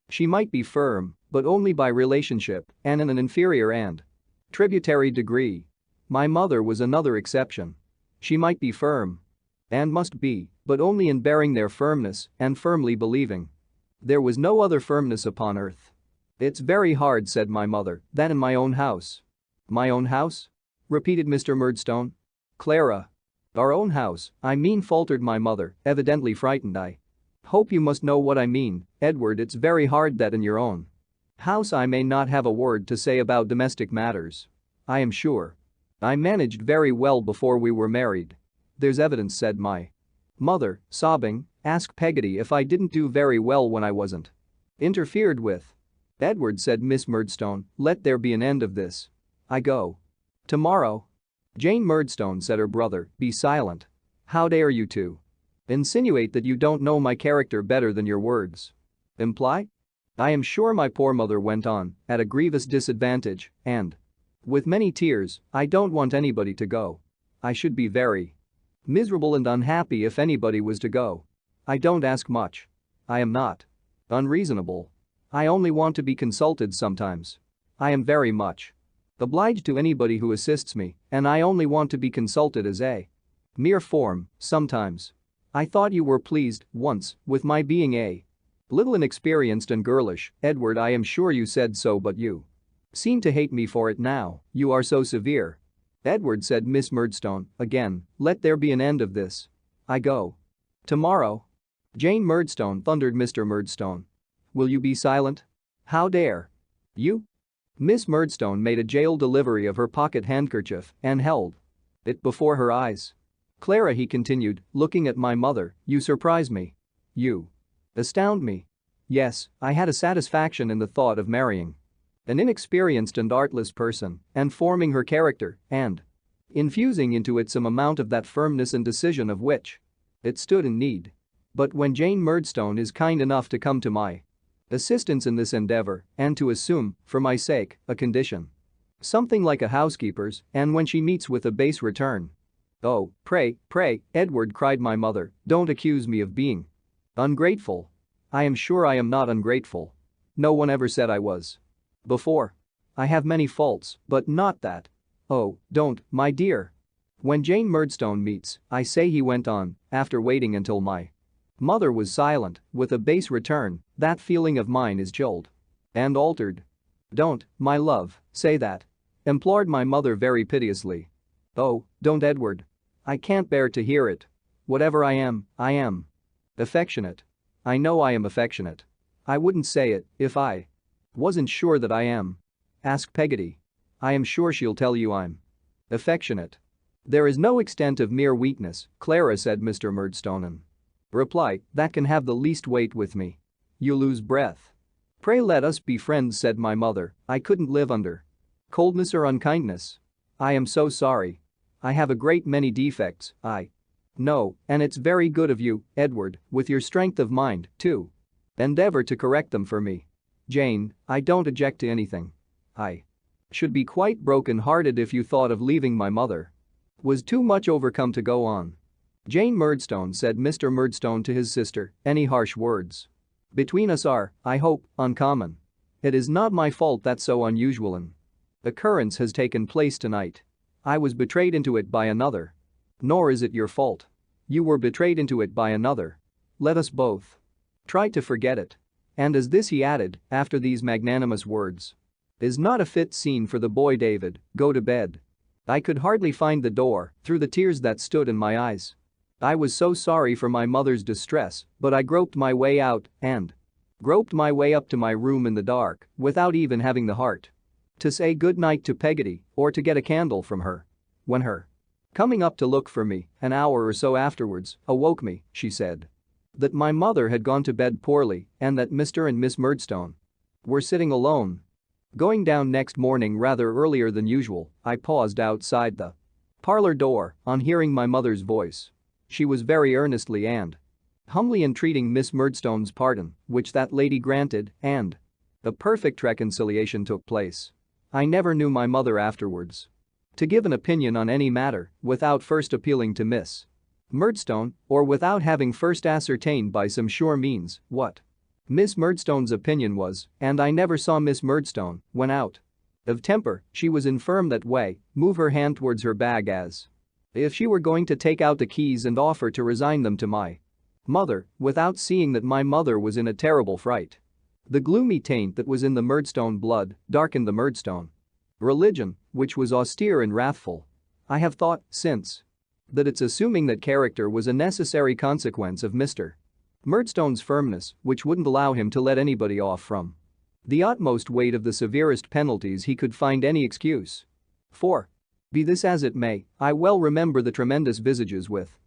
She might be firm, but only by relationship and in an inferior and tributary degree. My mother was another exception. She might be firm and must be, but only in bearing their firmness and firmly believing. There was no other firmness upon earth. "It's very hard," said my mother, "that in my own house." "My own house?" repeated Mr. Murdstone. "Clara." "Our own house, I mean," faltered my mother, evidently frightened. "I hope you must know what I mean, Edward. It's very hard that in your own house I may not have a word to say about domestic matters. I am sure I managed very well before we were married." "There's evidence," said my mother, sobbing. "Ask Peggotty if I didn't do very well when I wasn't interfered with." "Edward," said Miss Murdstone, "let there be an end of this. I go tomorrow." "Jane Murdstone," said her brother, "be silent. How dare you to insinuate that you don't know my character better than your words imply?" "I am sure," my poor mother went on, "at a grievous disadvantage, and with many tears, I don't want anybody to go. I should be very miserable and unhappy if anybody was to go. I don't ask much. I am not unreasonable. I only want to be consulted sometimes. I am very much obliged to anybody who assists me, and I only want to be consulted as a mere form, sometimes. I thought you were pleased, once, with my being a little inexperienced and girlish, Edward. I am sure you said so, but you seem to hate me for it now, you are so severe." "Edward," said Miss Murdstone, again, "let there be an end of this. I go tomorrow." "Jane Murdstone," thundered Mr. Murdstone. "Will you be silent? How dare you Miss Murdstone made a jail delivery of her pocket handkerchief and held it before her eyes. "Clara," he continued, looking at my mother, "you surprise me. You astound me. Yes, I had a satisfaction in the thought of marrying an inexperienced and artless person and forming her character and infusing into it some amount of that firmness and decision of which it stood in need. But when Jane Murdstone is kind enough to come to my assistance in this endeavor and to assume, for my sake, a condition something like a housekeeper's, and when she meets with a base return—" "Oh, pray, Edward," cried my mother, "don't accuse me of being ungrateful. I am sure I am not ungrateful. No one ever said I was before. I have many faults, but not that. Oh, don't, my dear. When Jane Murdstone meets," I say, he went on, after waiting until my mother was silent, "with a base return, that feeling of mine is chilled and altered." "Don't, my love, say that," implored my mother very piteously. "Oh, don't, Edward. I can't bear to hear it. Whatever I am affectionate. I know I am affectionate. I wouldn't say it if I wasn't sure that I am. Ask Peggotty. I am sure she'll tell you I'm affectionate." "There is no extent of mere weakness, Clara," said Mr. Murdstone, "in reply, that can have the least weight with me. You lose breath." "Pray let us be friends," said my mother. "I couldn't live under coldness or unkindness. I am so sorry. I have a great many defects, I know, and it's very good of you, Edward, with your strength of mind, to endeavor to correct them for me. Jane, I don't object to anything. I should be quite broken-hearted if you thought of leaving my mother. Was too much overcome to go on." "Jane Murdstone," said Mr. Murdstone to his sister, "any harsh words between us are, I hope, uncommon. It is not my fault that so unusual an occurrence has taken place tonight. I was betrayed into it by another. Nor is it your fault. You were betrayed into it by another. Let us both try to forget it." And as this he added, after these magnanimous words, "Is not a fit scene for the boy David, go to bed." I could hardly find the door through the tears that stood in my eyes. I was so sorry for my mother's distress, but I groped my way out and groped my way up to my room in the dark without even having the heart to say good night to Peggotty or to get a candle from her. When her coming up to look for me an hour or so afterwards awoke me, she said that my mother had gone to bed poorly and that Mr. and Miss Murdstone were sitting alone. Going down next morning rather earlier than usual, I paused outside the parlor door on hearing my mother's voice. She was very earnestly and humbly entreating Miss Murdstone's pardon, which that lady granted, and a perfect reconciliation took place. I never knew my mother afterwards to give an opinion on any matter without first appealing to Miss Murdstone or without having first ascertained by some sure means what Miss Murdstone's opinion was, and I never saw Miss Murdstone, when out of temper, she was infirm that way, move her hand towards her bag as if she were going to take out the keys and offer to resign them to my mother, without seeing that my mother was in a terrible fright. The gloomy taint that was in the Murdstone blood darkened the Murdstone religion, which was austere and wrathful. I have thought, since, that its assuming that character was a necessary consequence of Mr. Murdstone's firmness, which wouldn't allow him to let anybody off from the utmost weight of the severest penalties he could find any excuse for. Be this as it may, I well remember the tremendous visages with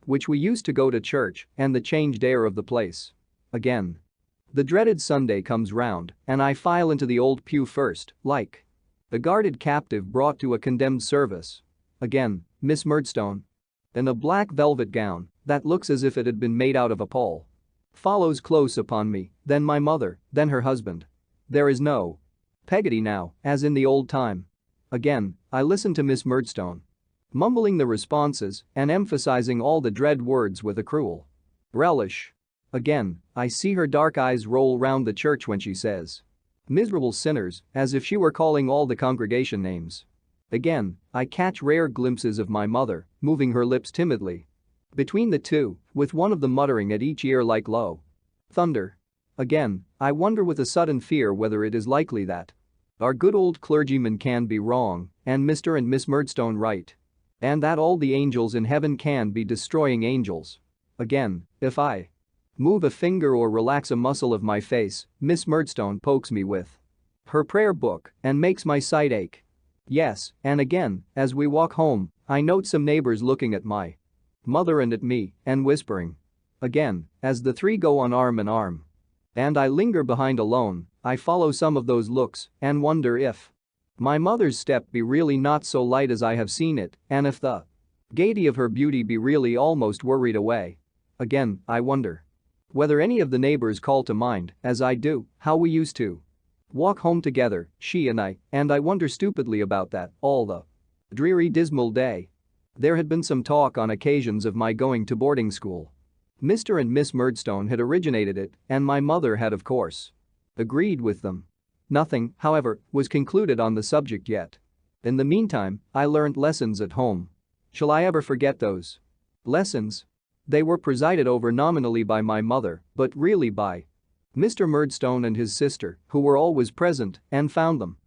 which we used to go to church and the changed air of the place. Again, the dreaded Sunday comes round and I file into the old pew first, like a guarded captive brought to a condemned service. Again, Miss Murdstone, in a black velvet gown that looks as if it had been made out of a pall, follows close upon me, then my mother, then her husband. There is no Peggotty now, as in the old time. Again, I listen to Miss Murdstone, mumbling the responses and emphasizing all the dread words with a cruel relish. Again, I see her dark eyes roll round the church when she says, "Miserable sinners," as if she were calling all the congregation names. Again, I catch rare glimpses of my mother, moving her lips timidly between the two, with one of them muttering at each ear like low thunder. Again, I wonder with a sudden fear whether it is likely that our good old clergyman can be wrong and Mr. and Miss Murdstone right, and that all the angels in heaven can be destroying angels. Again, if I move a finger or relax a muscle of my face, Miss Murdstone pokes me with her prayer book, and makes my sight ache. Yes, and again, as we walk home, I note some neighbors looking at my mother and at me and whispering. Again, as the three go on arm in arm. And I linger behind alone, I follow some of those looks and wonder if my mother's step be really not so light as I have seen it, and if the gaiety of her beauty be really almost worried away. Again, I wonder whether any of the neighbors call to mind, as I do, how we used to walk home together, she and I wonder stupidly about that all the dreary dismal day. There had been some talk on occasions of my going to boarding school. Mr. and Miss Murdstone had originated it, and my mother had of course agreed with them. Nothing, however, was concluded on the subject yet. In the meantime, I learnt lessons at home. Shall I ever forget those lessons? They were presided over nominally by my mother, but really by Mr. Murdstone and his sister, who were always present and found them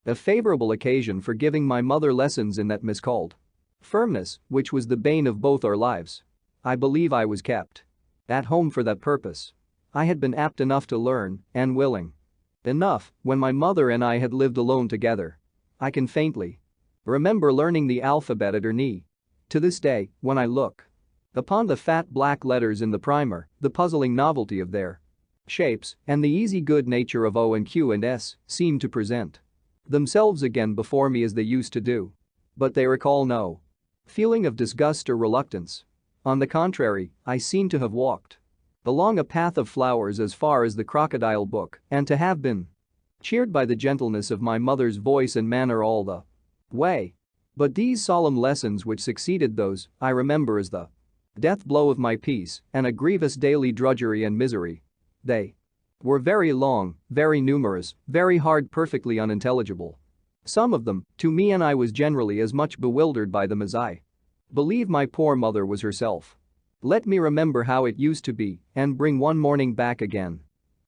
a favorable occasion for giving my mother lessons in that miscalled firmness, which was the bane of both our lives. I believe I was kept at home for that purpose. I had been apt enough to learn and willing enough when my mother and I had lived alone together. I can faintly remember learning the alphabet at her knee. To this day, when I look upon the fat black letters in the primer, the puzzling novelty of their shapes and the easy good nature of O and Q and S seem to present themselves again before me as they used to do. But they recall no feeling of disgust or reluctance. On the contrary, I seem to have walked along a path of flowers as far as the crocodile book and to have been cheered by the gentleness of my mother's voice and manner all the way. But these solemn lessons which succeeded those, I remember as the death blow of my peace and a grievous daily drudgery and misery. They were very long, very numerous, very hard, perfectly unintelligible. Some of them, to me, and I was generally as much bewildered by them as I believe my poor mother was herself. Let me remember how it used to be and bring one morning back again.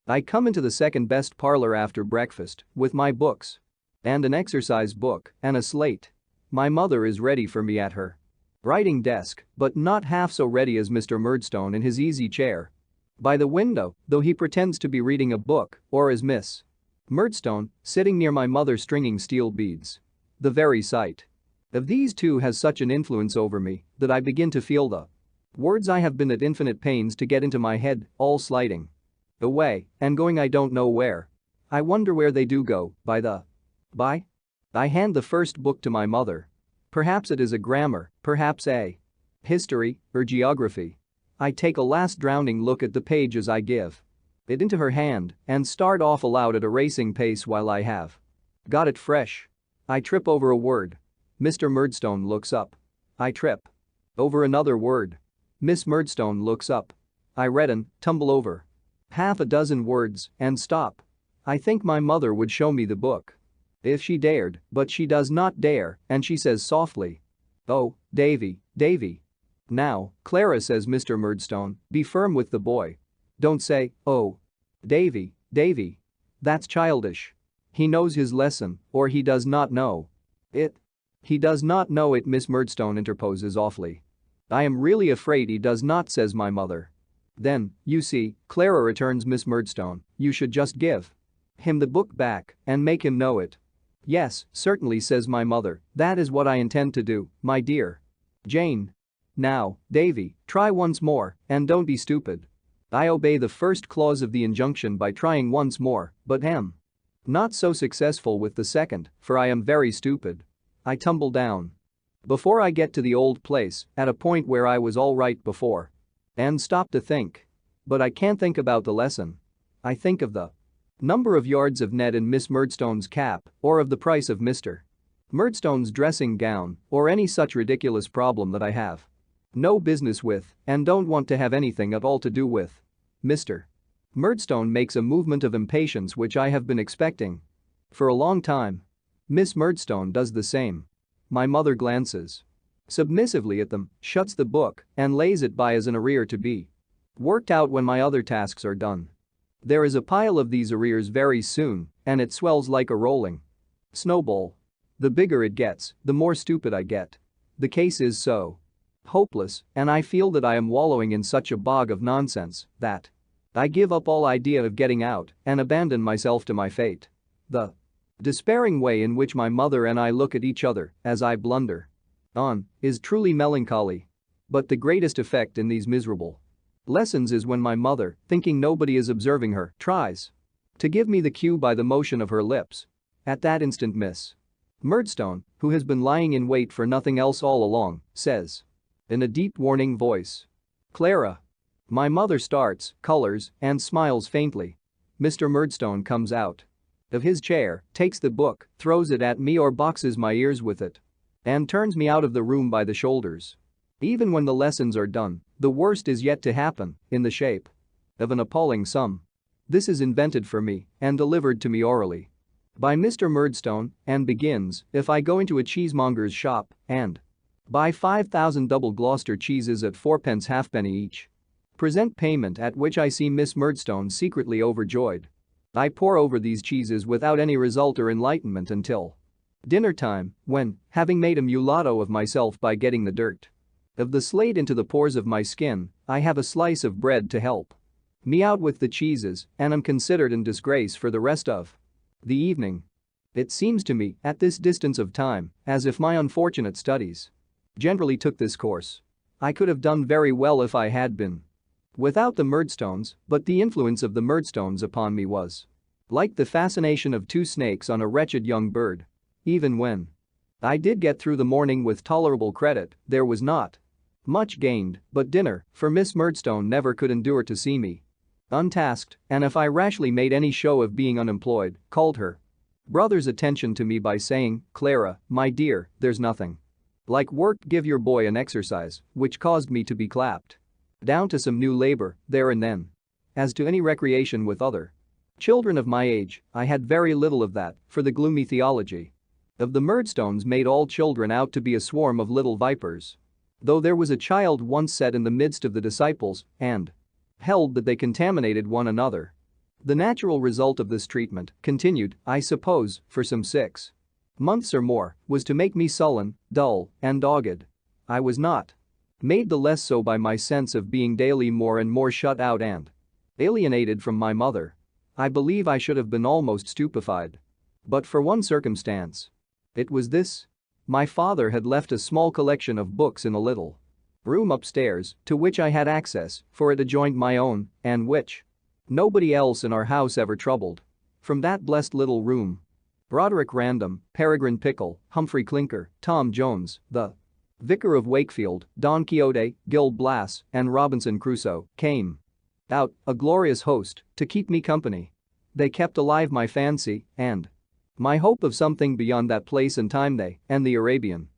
I come into the second best parlor after breakfast with my books and an exercise book and a slate. My mother is ready for me at her writing desk, but not half so ready as Mr. Murdstone in his easy chair by the window, though he pretends to be reading a book, or as Miss Murdstone, sitting near my mother stringing steel beads. The very sight of these two has such an influence over me that I begin to feel the words I have been at infinite pains to get into my head all sliding away and going I don't know where. I wonder where they do go, by the by. I hand the first book to my mother. Perhaps it is a grammar, perhaps a history or geography. I take a last drowning look at the page as I give it into her hand and start off aloud at a racing pace while I have got it fresh. I trip over a word. Mr. Murdstone looks up. I trip over another word. Miss Murdstone looks up. I redden, tumble over half a dozen words and stop. I think my mother would show me the book if she dared, but she does not dare, and she says softly, "Oh, Davy, Davy." "Now, Clara," says Mr. Murdstone, "be firm with the boy. Don't say, 'Oh, Davy, Davy.' That's childish. He knows his lesson, or he does not know it." "He does not know it," Miss Murdstone interposes awfully. "I am really afraid he does not," says my mother. "Then, you see, Clara," returns Miss Murdstone, "you should just give him the book back and make him know it." "Yes, certainly," says my mother, "that is what I intend to do, my dear Jane. Now, Davy, try once more and don't be stupid." I obey the first clause of the injunction by trying once more, but am not so successful with the second, for I am very stupid. I tumble down before I get to the old place, at a point where I was all right before, and stop to think. But I can't think about the lesson. I think of the number of yards of net in Miss Murdstone's cap, or of the price of Mr. Murdstone's dressing gown, or any such ridiculous problem that I have no business with and don't want to have anything at all to do with. Mr. Murdstone makes a movement of impatience which I have been expecting for a long time. Miss Murdstone does the same. My mother glances submissively at them, shuts the book, and lays it by as an arrear to be worked out when my other tasks are done. There is a pile of these arrears very soon, and it swells like a rolling snowball. The bigger it gets, the more stupid I get. The case is so hopeless, and I feel that I am wallowing in such a bog of nonsense that I give up all idea of getting out and abandon myself to my fate. The Despairing way in which my mother and I look at each other as I blunder on is truly melancholy. But the greatest effect in these miserable lessons is when my mother, thinking nobody is observing her, tries to give me the cue by the motion of her lips. At that instant Miss Murdstone, who has been lying in wait for nothing else all along, says in a deep warning voice, "Clara." My mother starts, colors, and smiles faintly. Mr. Murdstone comes out of his chair, takes the book, throws it at me or boxes my ears with it, and turns me out of the room by the shoulders. Even when the lessons are done, the worst is yet to happen, in the shape of an appalling sum. This is invented for me and delivered to me orally by Mr. Murdstone and begins, if I go into a cheesemonger's shop and buy 5,000 double Gloucester cheeses at 4 halfpenny each, present payment, at which I see Miss Murdstone secretly overjoyed. I pore over these cheeses without any result or enlightenment until dinner time, when, having made a mulatto of myself by getting the dirt of the slate into the pores of my skin, I have a slice of bread to help me out with the cheeses and am considered in disgrace for the rest of the evening. It seems to me, at this distance of time, as if my unfortunate studies generally took this course. I could have done very well if I had been without the Murdstones, but the influence of the Murdstones upon me was like the fascination of two snakes on a wretched young bird. Even when I did get through the morning with tolerable credit, there was not much gained but dinner, for Miss Murdstone never could endure to see me untasked, and if I rashly made any show of being unemployed, called her brother's attention to me by saying, "Clara, my dear, there's nothing like work, give your boy an exercise," which caused me to be clapped down to some new labor there and then. As to any recreation with other children of my age, I had very little of that, for the gloomy theology of the Murdstones made all children out to be a swarm of little vipers. Though there was a child once set in the midst of the disciples and held that they contaminated one another. The natural result of this treatment, continued, I suppose, for some 6 months or more, was to make me sullen, dull, and dogged. I was not made the less so by my sense of being daily more and more shut out and alienated from my mother. I believe I should have been almost stupefied. But for one circumstance. It was this. My father had left a small collection of books in a little room upstairs, to which I had access, for it adjoined my own, and which nobody else in our house ever troubled. From that blessed little room, Roderick Random, Peregrine Pickle, Humphrey Clinker, Tom Jones, the Vicar of Wakefield, Don Quixote, Gil Blas, and Robinson Crusoe came out, a glorious host, to keep me company. They kept alive my fancy and my hope of something beyond that place and time. They and the Arabian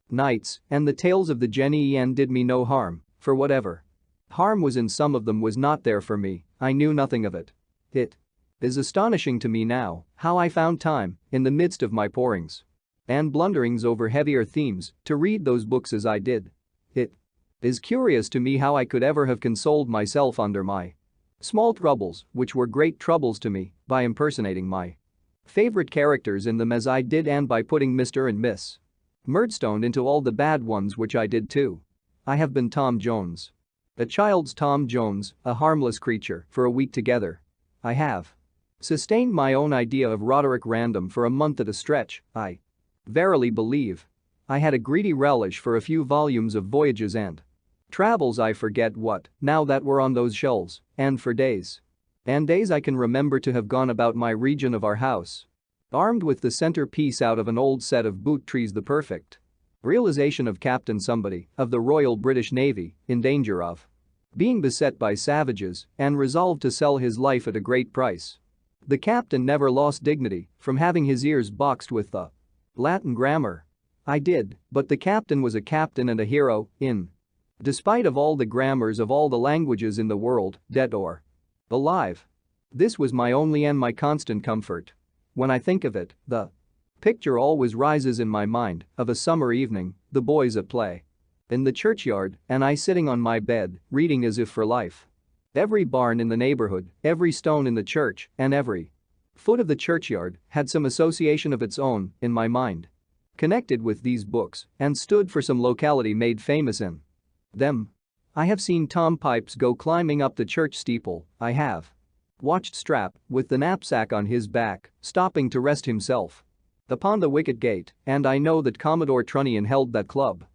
Nights and the tales of the genii and did me no harm, for whatever harm was in some of them was not there for me. I knew nothing of it. It is astonishing to me now how I found time, in the midst of my porings and blunderings over heavier themes, to read those books as I did. It is curious to me how I could ever have consoled myself under my small troubles, which were great troubles to me, by impersonating my favorite characters in them as I did, and by putting Mr. and Miss Murdstone into all the bad ones, which I did too. I have been Tom Jones. A child's Tom Jones, a harmless creature, for a week together. I have sustained my own idea of Roderick Random for a month at a stretch. I verily believe I had a greedy relish for a few volumes of voyages and travels, I forget what, now that were on those shelves, and for days and days I can remember to have gone about my region of our house, armed with the centerpiece out of an old set of boot trees, the perfect realization of Captain Somebody of the Royal British Navy, in danger of being beset by savages and resolved to sell his life at a great price. The captain never lost dignity from having his ears boxed with the Latin grammar. I did, but the captain was a captain and a hero, in despite of all the grammars of all the languages in the world, dead or alive. This was my only and my constant comfort. When I think of it, the picture always rises in my mind of a summer evening, the boys at play in the churchyard, and I sitting on my bed, reading as if for life. Every barn in the neighborhood, every stone in the church, and every foot of the churchyard had some association of its own, in my mind, connected with these books, and stood for some locality made famous in them. I have seen Tom Pipes go climbing up the church steeple. I have watched Strap, with the knapsack on his back, stopping to rest himself upon the wicket gate, and I know that Commodore Trunnion held that club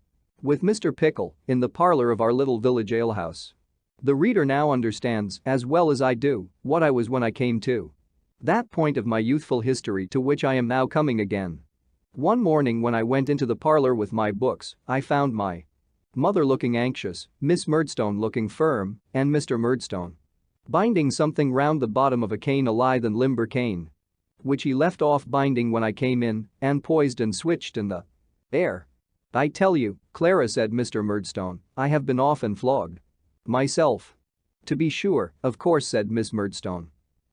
with Mr. Pickle in the parlor of our little village alehouse. The reader now understands, as well as I do, what I was when I came to that point of my youthful history to which I am now coming again. One morning when I went into the parlor with my books, I found my mother looking anxious, Miss Murdstone looking firm, and Mr. Murdstone binding something round the bottom of a cane, a lithe and limber cane, which he left off binding when I came in and poised and switched in the air. "I tell you, Clara," said Mr. Murdstone, "I have been often flogged myself." "To be sure, of course," said Miss Murdstone.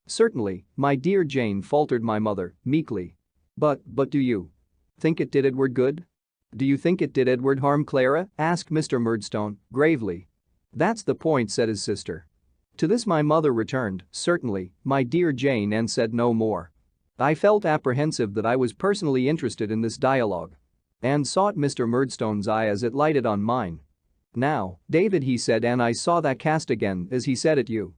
"Certainly, my dear Jane," faltered my mother, meekly. But do you think it did Edward good?" "Do you think it did Edward harm, Clara?" asked Mr. Murdstone, gravely. "That's the point," said his sister. To this my mother returned, "Certainly, my dear Jane," and said no more. I felt apprehensive that I was personally interested in this dialogue and sought Mr. Murdstone's eye as it lighted on mine. "Now, David," he said, and I saw that cast again as he said it, "you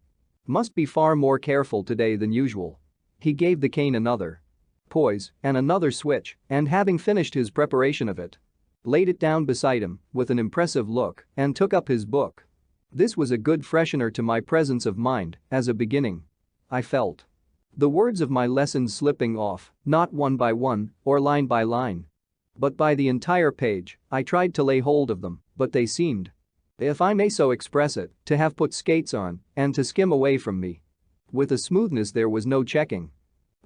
must be far more careful today than usual." He gave the cane another poise and another switch, and having finished his preparation of it, laid it down beside him with an impressive look and took up his book. This was a good freshener to my presence of mind. As a beginning, I felt the words of my lessons slipping off, not one by one or line by line, but by the entire page. I tried to lay hold of them, but they seemed, if I may so express it, to have put skates on and to skim away from me with a smoothness there was no checking.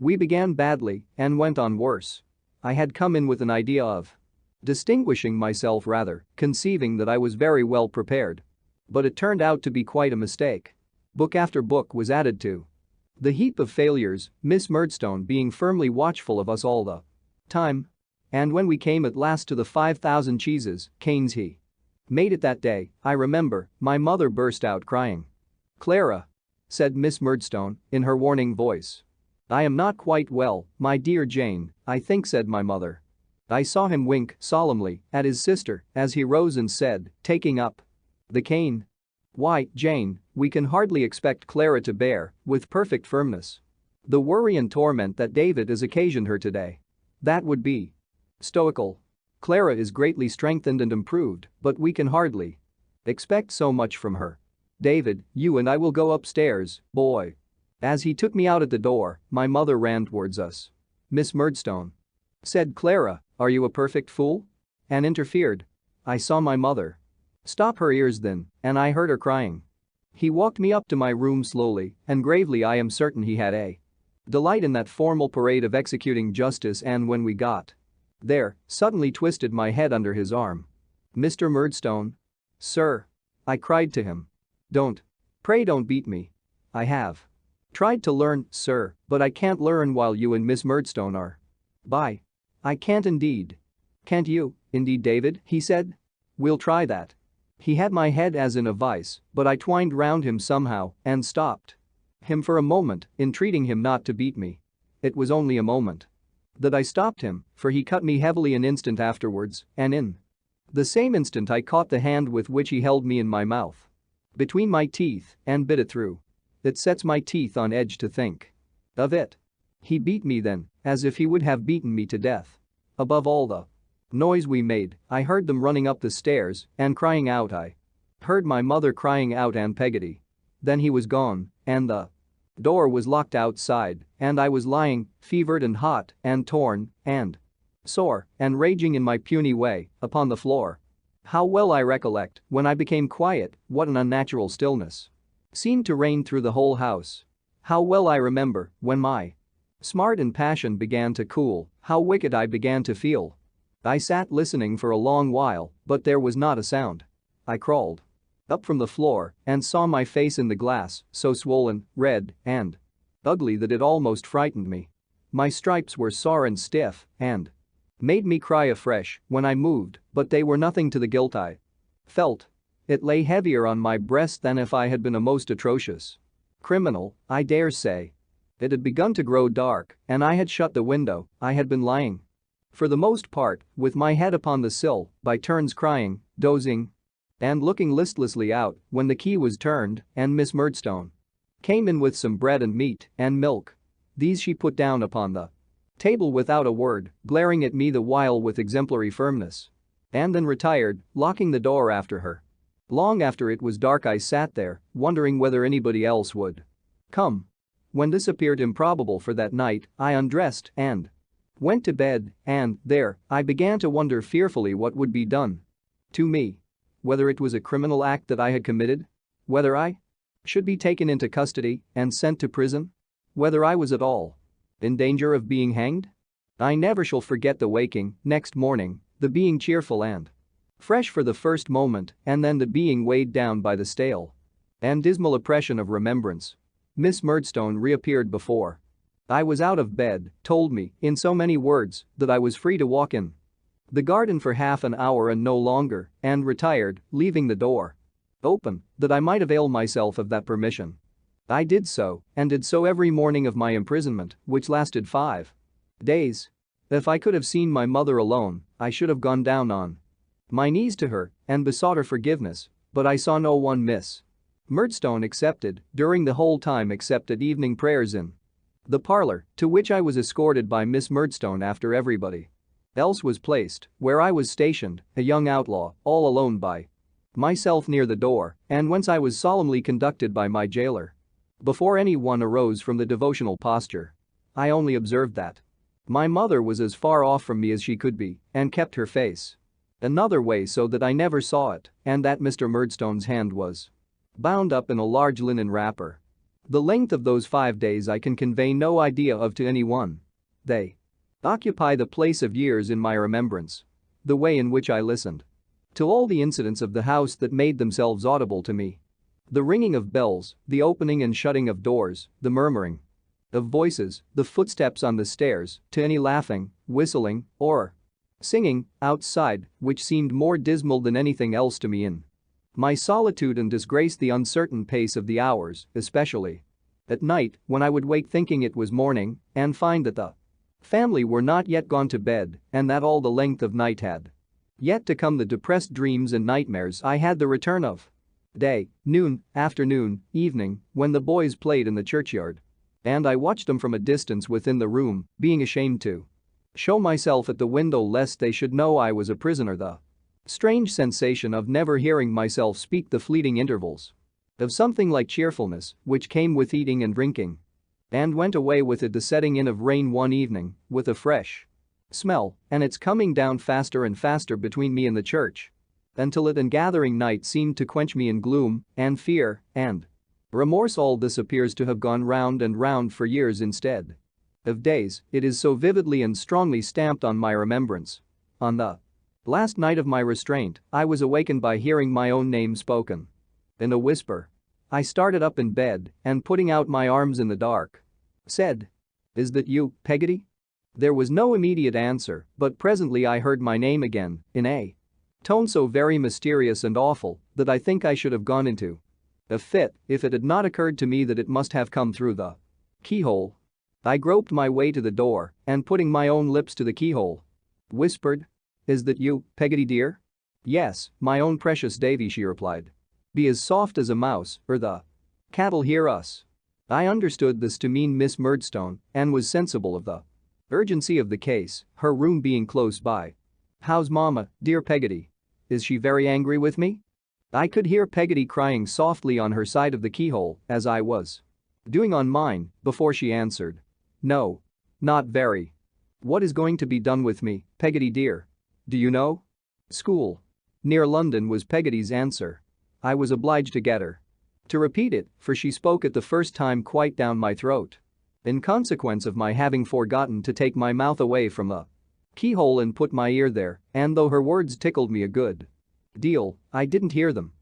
We began badly and went on worse. I had come in with an idea of distinguishing myself, rather, conceiving that I was very well prepared. But it turned out to be quite a mistake. Book after book was added to the heap of failures, Miss Murdstone being firmly watchful of us all the time. And when we came at last to the 5,000 cheeses, canes he made it that day, I remember, my mother burst out crying. "Clara," said Miss Murdstone in her warning voice. "I am not quite well, my dear Jane, I think," said my mother. I saw him wink solemnly at his sister as he rose and said, taking up the cane, "Why, Jane, we can hardly expect Clara to bear, with perfect firmness, the worry and torment that David has occasioned her today. That would be stoical. Clara is greatly strengthened and improved, but we can hardly expect so much from her. David, you and I will go upstairs, boy." As he took me out at the door, my mother ran towards us. "Miss Murdstone," said Clara, "are you a perfect fool?" and interfered. I saw my mother stop her ears then, and I heard her crying. He walked me up to my room slowly and gravely. I am certain he had a delight in that formal parade of executing justice, and when we got there, suddenly twisted my head under his arm. "Mr. Murdstone?" "Sir?" I cried to him. Pray don't beat me. I have tried to learn, sir, but I can't learn while you and Miss Murdstone are by. I can't indeed." "Can't you, indeed, David?" he said. "We'll try that." He had my head as in a vice, but I twined round him somehow and stopped him for a moment, entreating him not to beat me. It was only a moment that I stopped him, for he cut me heavily an instant afterwards, and in the same instant I caught the hand with which he held me in my mouth between my teeth and bit it through. It sets my teeth on edge to think of it. He beat me then, as if he would have beaten me to death. Above all the noise we made, I heard them running up the stairs and crying out. I heard my mother crying out, "Aunt Peggotty." Then he was gone, and the door was locked outside, and I was lying, fevered and hot and torn and sore and raging in my puny way, upon the floor. How well I recollect, when I became quiet, what an unnatural stillness seemed to reign through the whole house. How well I remember, when my smart and passion began to cool, how wicked I began to feel. I sat listening for a long while, but there was not a sound. I crawled up from the floor and saw my face in the glass, so swollen, red, and ugly that it almost frightened me. My stripes were sore and stiff and made me cry afresh when I moved, but they were nothing to the guilt I felt. It lay heavier on my breast than if I had been a most atrocious criminal, I dare say. It had begun to grow dark, and I had shut the window. I had been lying, for the most part, with my head upon the sill, by turns crying, dozing, and looking listlessly out, when the key was turned and Miss Murdstone came in with some bread and meat and milk. These she put down upon the table without a word, glaring at me the while with exemplary firmness. And then retired, locking the door after her. Long after it was dark I sat there, wondering whether anybody else would come. When this appeared improbable for that night, I undressed and went to bed, and there, I began to wonder fearfully what would be done to me. Whether it was a criminal act that I had committed? Whether I should be taken into custody and sent to prison? Whether I was at all in danger of being hanged? I never shall forget the waking next morning, the being cheerful and fresh for the first moment, and then the being weighed down by the stale and dismal oppression of remembrance. Miss Murdstone reappeared before I was out of bed, told me, in so many words, that I was free to walk in the garden for half an hour and no longer, and retired, leaving the door open, that I might avail myself of that permission. I did so, and did so every morning of my imprisonment, which lasted 5 days. If I could have seen my mother alone, I should have gone down on my knees to her and besought her forgiveness, but I saw no one. Miss Murdstone accepted, during the whole time except at evening prayers in the parlor, to which I was escorted by Miss Murdstone after everybody else was placed, where I was stationed, a young outlaw, all alone by myself near the door, and whence I was solemnly conducted by my jailer. Before anyone arose from the devotional posture, I only observed that my mother was as far off from me as she could be and kept her face another way so that I never saw it, and that Mr. Murdstone's hand was bound up in a large linen wrapper. The length of those 5 days I can convey no idea of to anyone. They occupy the place of years in my remembrance. The way in which I listened to all the incidents of the house that made themselves audible to me. The ringing of bells, the opening and shutting of doors, the murmuring of voices, the footsteps on the stairs, to any laughing, whistling, or singing outside, which seemed more dismal than anything else to me in my solitude and disgraced the uncertain pace of the hours, especially at night when I would wake thinking it was morning and find that the family were not yet gone to bed and that all the length of night had yet to come. The depressed dreams and nightmares I had the return of day, noon, afternoon, evening, when the boys played in the churchyard. And I watched them from a distance within the room, being ashamed to show myself at the window lest they should know I was a prisoner. The strange sensation of never hearing myself speak, the fleeting intervals of something like cheerfulness which came with eating and drinking and went away with it, the setting in of rain one evening with a fresh smell, and its coming down faster and faster between me and the church until it and gathering night seemed to quench me in gloom and fear and remorse. All this appears to have gone round and round for years instead of days. It is so vividly and strongly stamped on my remembrance. On the last night of my restraint, I was awakened by hearing my own name spoken in a whisper. I started up in bed and, putting out my arms in the dark, said, "Is that you, Peggotty?" There was no immediate answer, but presently I heard my name again, in a tone so very mysterious and awful that I think I should have gone into a fit if it had not occurred to me that it must have come through the keyhole. I groped my way to the door and, putting my own lips to the keyhole, whispered, "Is that you, Peggotty dear?" "Yes, my own precious Davy," she replied. "Be as soft as a mouse, or the cat'll hear us." I understood this to mean Miss Murdstone and was sensible of the urgency of the case, her room being close by. "How's Mama, dear Peggotty? Is she very angry with me?" I could hear Peggotty crying softly on her side of the keyhole, as I was doing on mine, before she answered, "No. Not very." "What is going to be done with me, Peggotty dear? Do you know?" "School. Near London," was Peggotty's answer. I was obliged to get her to repeat it, for she spoke it the first time quite down my throat. In consequence of my having forgotten to take my mouth away from the keyhole and put my ear there, and though her words tickled me a good deal, I didn't hear them.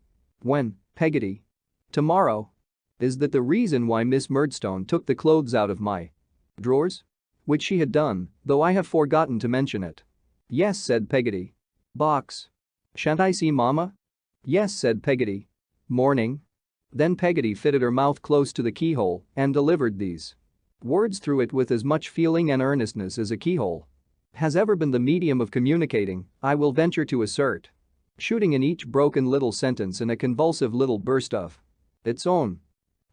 "When, Peggotty? Tomorrow? Is that the reason why Miss Murdstone took the clothes out of my drawers?" Which she had done, though I have forgotten to mention it. "Yes," said Peggotty. "Box. Shan't I see Mama?" "Yes," said Peggotty. "Morning." Then Peggotty fitted her mouth close to the keyhole and delivered these words through it with as much feeling and earnestness as a keyhole has ever been the medium of communicating, I will venture to assert, shooting in each broken little sentence in a convulsive little burst of its own.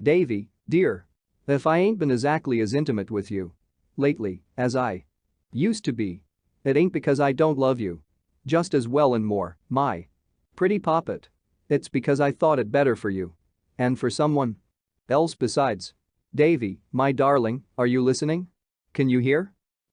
"Davy, Dear. If I ain't been exactly as intimate with you lately as I used to be, it ain't because I don't love you just as well and more, my pretty poppet. It's because I thought it better for you. And for someone else besides. Davy, my darling, are you listening? Can you hear?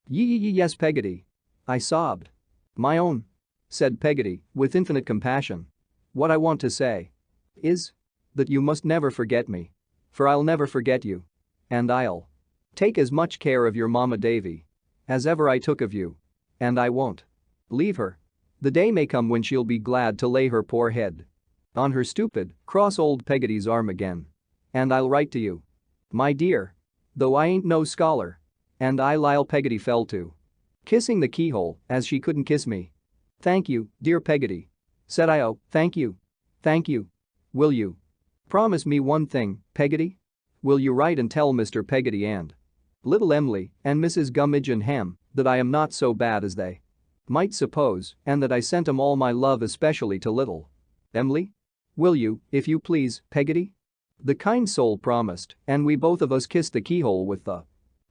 Yes, Peggotty. I sobbed. My own, said Peggotty with infinite compassion. What I want to say is that you must never forget me. For I'll never forget you. And I'll take as much care of your mama Davy as ever I took of you. And I won't leave her. The day may come when she'll be glad to lay her poor head on her stupid, cross old Peggotty's arm again. And I'll write to you. My dear. Though I ain't no scholar. And I'll Peggotty fell to kissing the keyhole as she couldn't kiss me. Thank you, dear Peggotty. Said I. Oh, thank you. Thank you. Will you promise me one thing, Peggotty? Will you write and tell Mr. Peggotty and little Emily and Mrs. Gummidge and Ham that I am not so bad as they might suppose and that I sent 'em all my love especially to little Emily? Will you, if you please, Peggotty? The kind soul promised and we both of us kissed the keyhole with the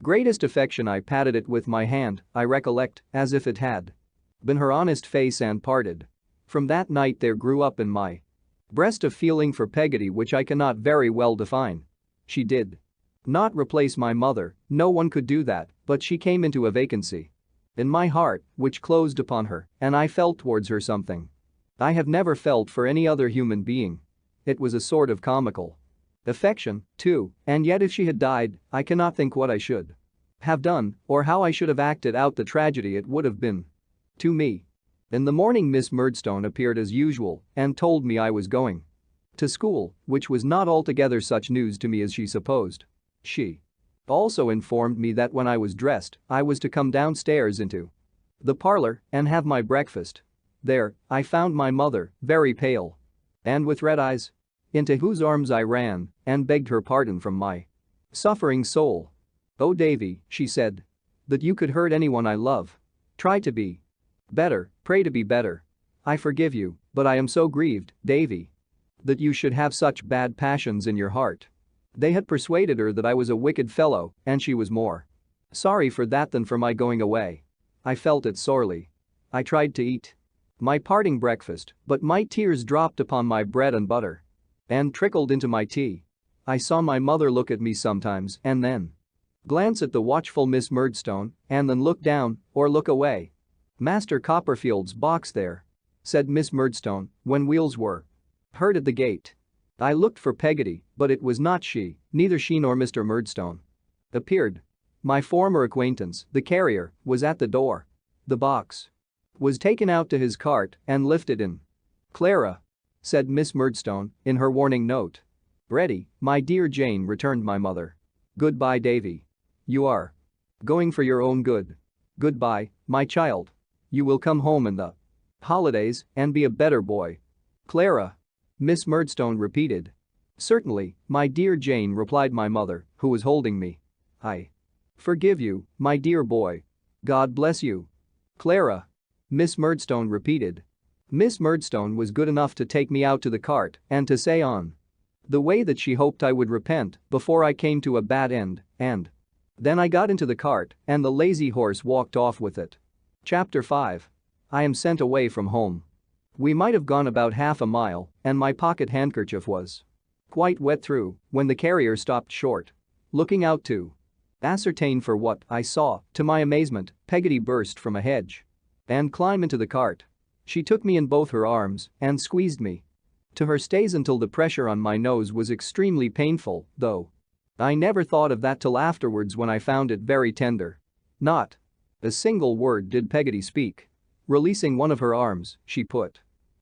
greatest affection. I patted it with my hand, I recollect, as if it had been her honest face and parted. From that night there grew up in my breast a feeling for Peggotty which I cannot very well define. She did not replace my mother, no one could do that, but she came into a vacancy in my heart which closed upon her and I felt towards her something I have never felt for any other human being. It was a sort of comical affection, too, and yet if she had died, I cannot think what I should have done or how I should have acted out the tragedy it would have been to me. In the morning Miss Murdstone appeared as usual and told me I was going to school, which was not altogether such news to me as she supposed. She also informed me that when I was dressed, I was to come downstairs into the parlor and have my breakfast. There, I found my mother, very pale and with red eyes, into whose arms I ran and begged her pardon from my suffering soul. Oh, Davy, she said, that you could hurt anyone I love. Try to be better, pray to be better. I forgive you, but I am so grieved, Davy, that you should have such bad passions in your heart. They had persuaded her that I was a wicked fellow, and she was more sorry for that than for my going away. I felt it sorely. I tried to eat my parting breakfast, but my tears dropped upon my bread and butter and trickled into my tea. I saw my mother look at me sometimes and then glance at the watchful Miss Murdstone and then look down or look away. Master Copperfield's box there, said Miss Murdstone when wheels were heard at the gate. I looked for Peggotty, but it was not she, neither she nor Mr. Murdstone appeared. My former acquaintance, the carrier, was at the door. The box was taken out to his cart and lifted in. Clara, said Miss Murdstone in her warning note. Ready, my dear Jane, returned my mother. Goodbye, Davy. You are going for your own good. Goodbye, my child. You will come home in the holidays and be a better boy. Clara, Miss Murdstone repeated. Certainly, my dear Jane, replied my mother, who was holding me. I forgive you, my dear boy. God bless you. Clara, Miss Murdstone repeated. Miss Murdstone was good enough to take me out to the cart and to say on the way that she hoped I would repent before I came to a bad end, and then I got into the cart and the lazy horse walked off with it. Chapter 5. I am sent away from home. We might have gone about half a mile and my pocket handkerchief was quite wet through when the carrier stopped short. Looking out to ascertain for what I saw, to my amazement, Peggotty burst from a hedge and climbed into the cart. She took me in both her arms and squeezed me to her stays until the pressure on my nose was extremely painful, though I never thought of that till afterwards when I found it very tender. Not a single word did Peggotty speak. Releasing one of her arms, she put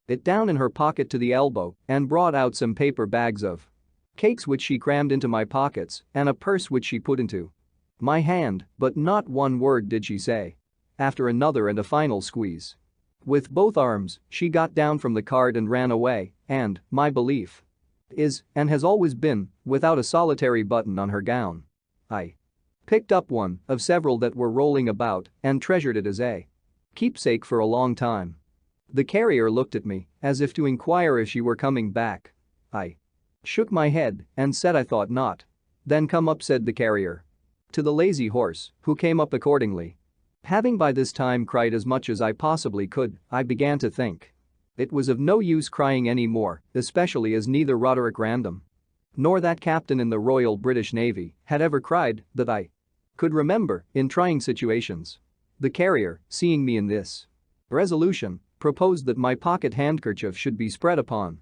it down in her pocket to the elbow and brought out some paper bags of cakes which she crammed into my pockets and a purse which she put into my hand, but not one word did she say. After another and a final squeeze with both arms, she got down from the cart and ran away, and, my belief is, and has always been, without a solitary button on her gown. I picked up one of several that were rolling about and treasured it as a keepsake for a long time. The carrier looked at me as if to inquire if she were coming back. I shook my head and said I thought not. "Then come up," said the carrier. To the lazy horse, who came up accordingly. Having by this time cried as much as I possibly could, I began to think. It was of no use crying any more, especially as neither Roderick Random nor that captain in the Royal British Navy had ever cried that I could remember in trying situations. The carrier, seeing me in this resolution, proposed that my pocket handkerchief should be spread upon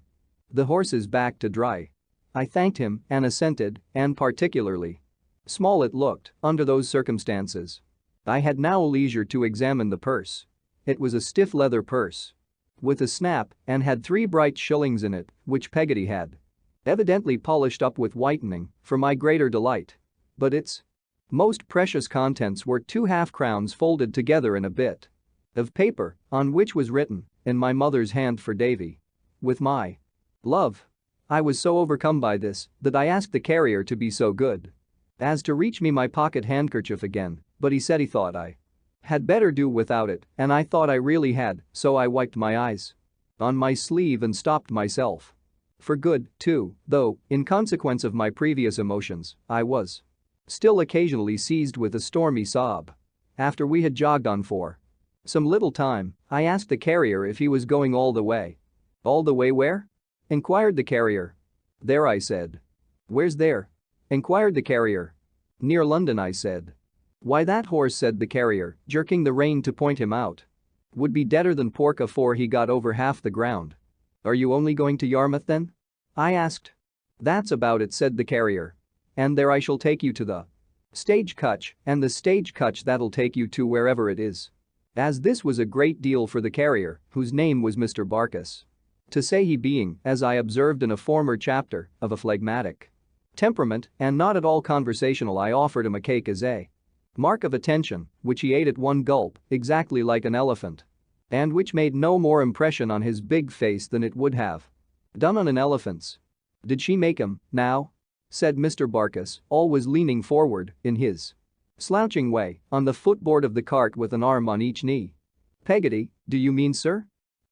the horse's back to dry. I thanked him and assented, and particularly small it looked under those circumstances. I had now leisure to examine the purse. It was a stiff leather purse with a snap and had 3 bright shillings in it, which Peggotty had evidently polished up with whitening for my greater delight. But its most precious contents were 2 half-crowns folded together in a bit of paper on which was written, in my mother's hand for Davy, with my love. I was so overcome by this that I asked the carrier to be so good as to reach me my pocket handkerchief again, but he said he thought I had better do without it, and I thought I really had, so I wiped my eyes on my sleeve and stopped myself. For good, too, though, in consequence of my previous emotions, I was still occasionally seized with a stormy sob. After we had jogged on for some little time, I asked the carrier if he was going all the way. "All the way where?" inquired the carrier. "There," I said. "Where's there?" inquired the carrier. "Near London," I said. "Why, that horse," said the carrier, jerking the rein to point him out, "would be deader than pork afore he got over half the ground." "Are you only going to Yarmouth then?" I asked. "That's about it," said the carrier. "And there I shall take you to the stagecoach, and the stagecoach that'll take you to wherever it is." As this was a great deal for the carrier, whose name was Mr. Barkis, to say, he being, as I observed in a former chapter, of a phlegmatic temperament and not at all conversational, I offered him a cake as a mark of attention, which he ate at one gulp, exactly like an elephant, and which made no more impression on his big face than it would have done on an elephant's. "Did she make 'em, now?" said Mr. Barkis, always leaning forward, in his slouching way, on the footboard of the cart with an arm on each knee. "Peggotty, do you mean, sir?"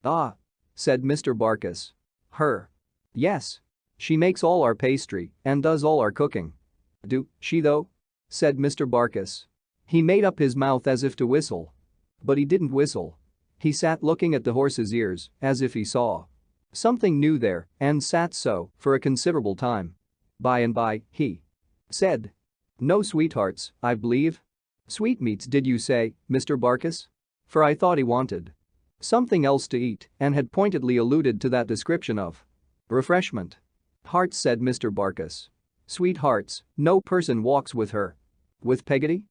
"Ah," said Mr. Barkis. "Her. Yes. She makes all our pastry and does all our cooking." "Do she though?" said Mr. Barkis. He made up his mouth as if to whistle. But he didn't whistle. He sat looking at the horse's ears as if he saw something new there and sat so for a considerable time. By and by, he said, "No sweethearts, I believe?" "Sweetmeats, did you say, Mr. Barkis?" For I thought he wanted something else to eat and had pointedly alluded to that description of refreshment. "Hearts," said Mr. Barkis. "Sweethearts, no person walks with her." "With Peggotty?"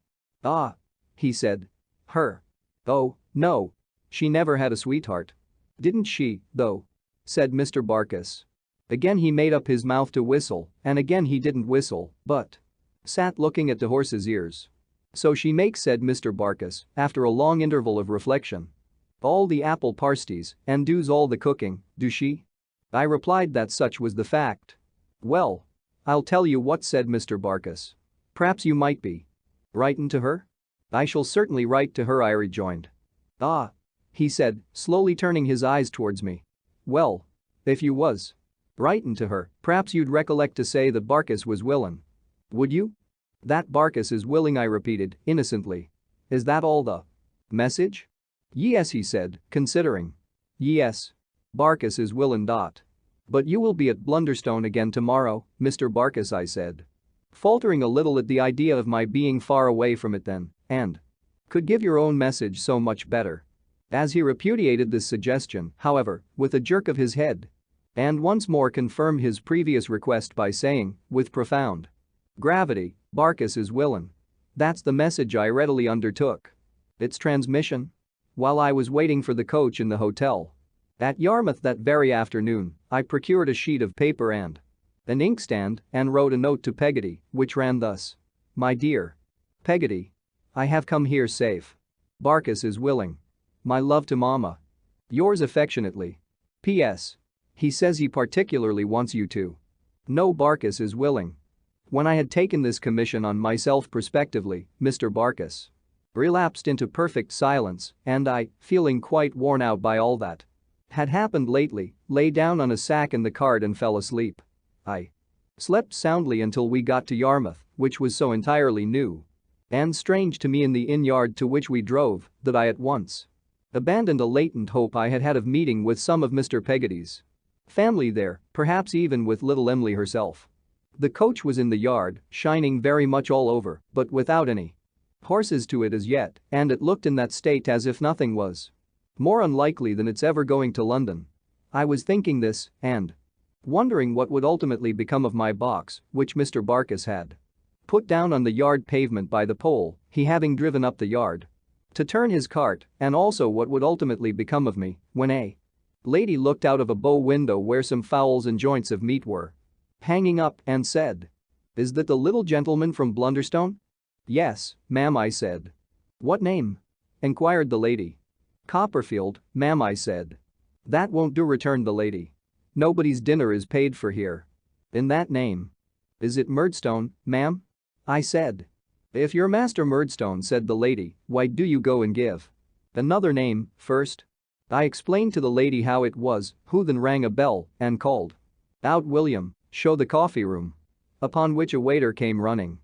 "Ah," he said. "Her. Oh, no. She never had a sweetheart." "Didn't she, though?" said Mr. Barkis. Again he made up his mouth to whistle, and again he didn't whistle, but sat looking at the horse's ears. "So she makes," said Mr. Barkis, after a long interval of reflection, "all the apple parsties and does all the cooking, do she?" I replied that such was the fact. "Well, I'll tell you what," said Mr. Barkis. "P'raps you might be writin' to her?" "I shall certainly write to her," I rejoined. "Ah," he said, slowly turning his eyes towards me. "Well, if you was writin' to her, p'raps you'd recollect to say that Barkis was willin'. Would you?" "That Barkis is willing," I repeated, innocently. "Is that all the message?" "Yes," he said, considering. "Yes. Barkis is willin'. But you will be at Blunderstone again tomorrow, Mr. Barkis," I said, faltering a little at the idea of my being far away from it then, "and could give your own message so much better." As he repudiated this suggestion, however, with a jerk of his head, and once more confirmed his previous request by saying, with profound gravity, "Barkis is willin'." That's the message I readily undertook its transmission. While I was waiting for the coach in the hotel at Yarmouth that very afternoon, I procured a sheet of paper and an inkstand and wrote a note to Peggotty, which ran thus: "My dear Peggotty, I have come here safe. Barkis is willing. My love to Mama. Yours affectionately. P.S. He says he particularly wants you to know Barkis is willing." When I had taken this commission on myself prospectively, Mr. Barkis relapsed into perfect silence, and I, feeling quite worn out by all that had happened lately, lay down on a sack in the cart and fell asleep. I Slept soundly until we got to Yarmouth, which was so entirely new and strange to me in the inn yard to which we drove that I at once abandoned a latent hope I had had of meeting with some of Mr. Peggotty's family there, perhaps even with little Emily herself. The coach was in the yard, shining very much all over, but without any horses to it as yet, and it looked in that state as if nothing was more unlikely than it's ever going to London. I was thinking this and wondering what would ultimately become of my box, which Mr. Barkis had put down on the yard pavement by the pole, he having driven up the yard to turn his cart, and also what would ultimately become of me when a lady looked out of a bow window where some fowls and joints of meat were hanging up and said, "Is that the little gentleman from Blunderstone?" "Yes, ma'am," I said. "What name?" inquired the lady. "Copperfield, ma'am," I said. "That won't do," returned the lady. "Nobody's dinner is paid for here in that name." "Is it Murdstone, ma'am?" I said. "If you're Master Murdstone," said the lady, "why do you go and give another name first?" I explained to the lady how it was, who then rang a bell and called out, "William, show the coffee room." Upon which a waiter came running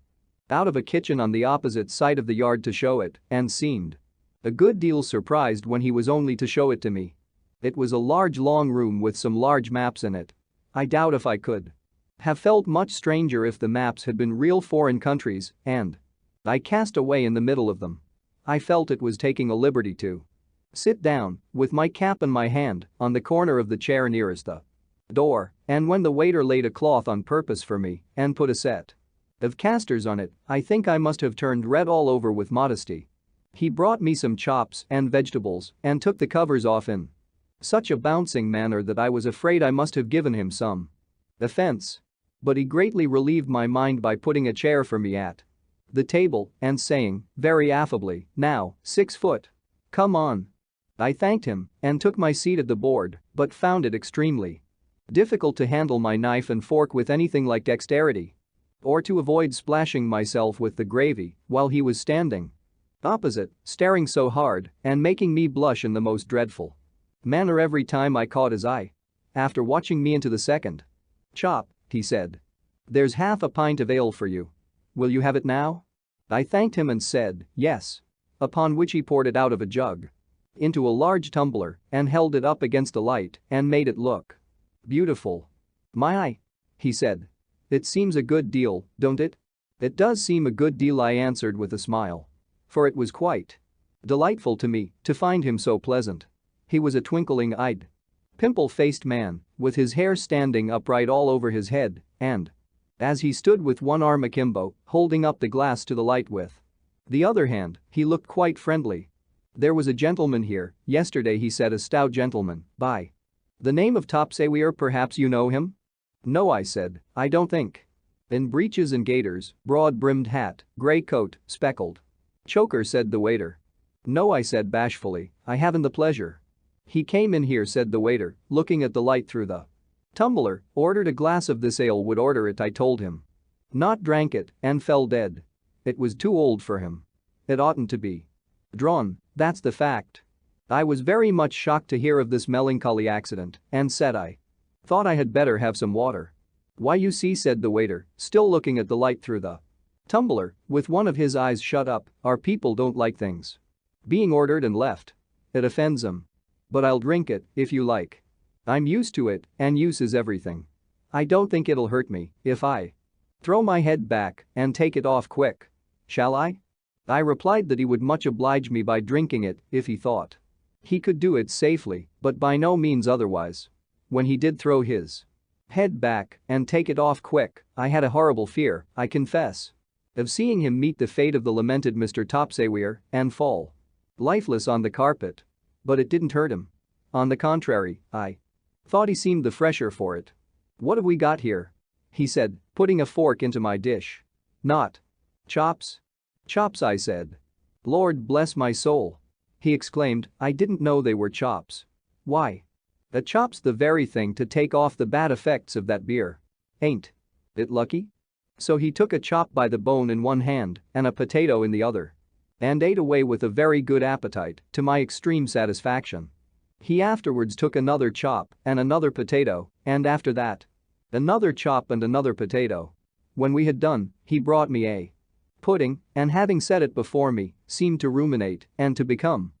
out of a kitchen on the opposite side of the yard to show it and seemed a good deal surprised when he was only to show it to me. It was a large long room with some large maps in it. I doubt if I could have felt much stranger if the maps had been real foreign countries and I cast away in the middle of them. I felt it was taking a liberty to sit down, with my cap in my hand, on the corner of the chair nearest the door, and when the waiter laid a cloth on purpose for me and put a set of casters on it, I think I must have turned red all over with modesty. He brought me some chops and vegetables and took the covers off in such a bouncing manner that I was afraid I must have given him some offense. But he greatly relieved my mind by putting a chair for me at the table and saying, very affably, "Now, 6 foot. Come on." I thanked him and took my seat at the board, but found it extremely difficult to handle my knife and fork with anything like dexterity, or to avoid splashing myself with the gravy while he was standing opposite, staring so hard and making me blush in the most dreadful manner every time I caught his eye. After watching me into the second chop, he said, "There's half a pint of ale for you. Will you have it now?" I thanked him and said, "Yes." Upon which he poured it out of a jug into a large tumbler and held it up against a light and made it look beautiful. "My eye," he said. "It seems a good deal, don't it?" "It does seem a good deal," I answered with a smile. For it was quite delightful to me to find him so pleasant. He was a twinkling-eyed, pimple-faced man with his hair standing upright all over his head, and as he stood with one arm akimbo, holding up the glass to the light with the other hand, he looked quite friendly. "There was a gentleman here yesterday," he said, "a stout gentleman by the name of Topsayer, perhaps you know him?" "No," I said, "I don't think." "In breeches and gaiters, broad-brimmed hat, grey coat, speckled choker," said the waiter. "No," I said bashfully, "I haven't the pleasure." "He came in here," said the waiter, looking at the light through the tumbler, "ordered a glass of this ale, would order it, I told him. Not drank it and fell dead. It was too old for him. It oughtn't to be drawn, that's the fact." I was very much shocked to hear of this melancholy accident and said I thought I had better have some water. "Why, you see," said the waiter, still looking at the light through the tumbler, with one of his eyes shut up, "our people don't like things being ordered and left. It offends them. But I'll drink it, if you like. I'm used to it, and use is everything. I don't think it'll hurt me if I throw my head back and take it off quick. Shall I?" I replied that he would much oblige me by drinking it if he thought he could do it safely, but by no means otherwise. When he did throw his head back and take it off quick, I had a horrible fear, I confess, of seeing him meet the fate of the lamented Mr. Topsayer and fall lifeless on the carpet. But it didn't hurt him. On the contrary, I thought he seemed the fresher for it. "What have we got here?" he said, putting a fork into my dish. "Not chops?" "Chops," I said. "Lord bless my soul!" he exclaimed, "I didn't know they were chops. Why, a chop's the very thing to take off the bad effects of that beer. Ain't it lucky?" So he took a chop by the bone in one hand and a potato in the other and ate away with a very good appetite, to my extreme satisfaction. He afterwards took another chop and another potato, and after that Another chop and another potato. When we had done, he brought me a pudding, and having set it before me, seemed to ruminate and to become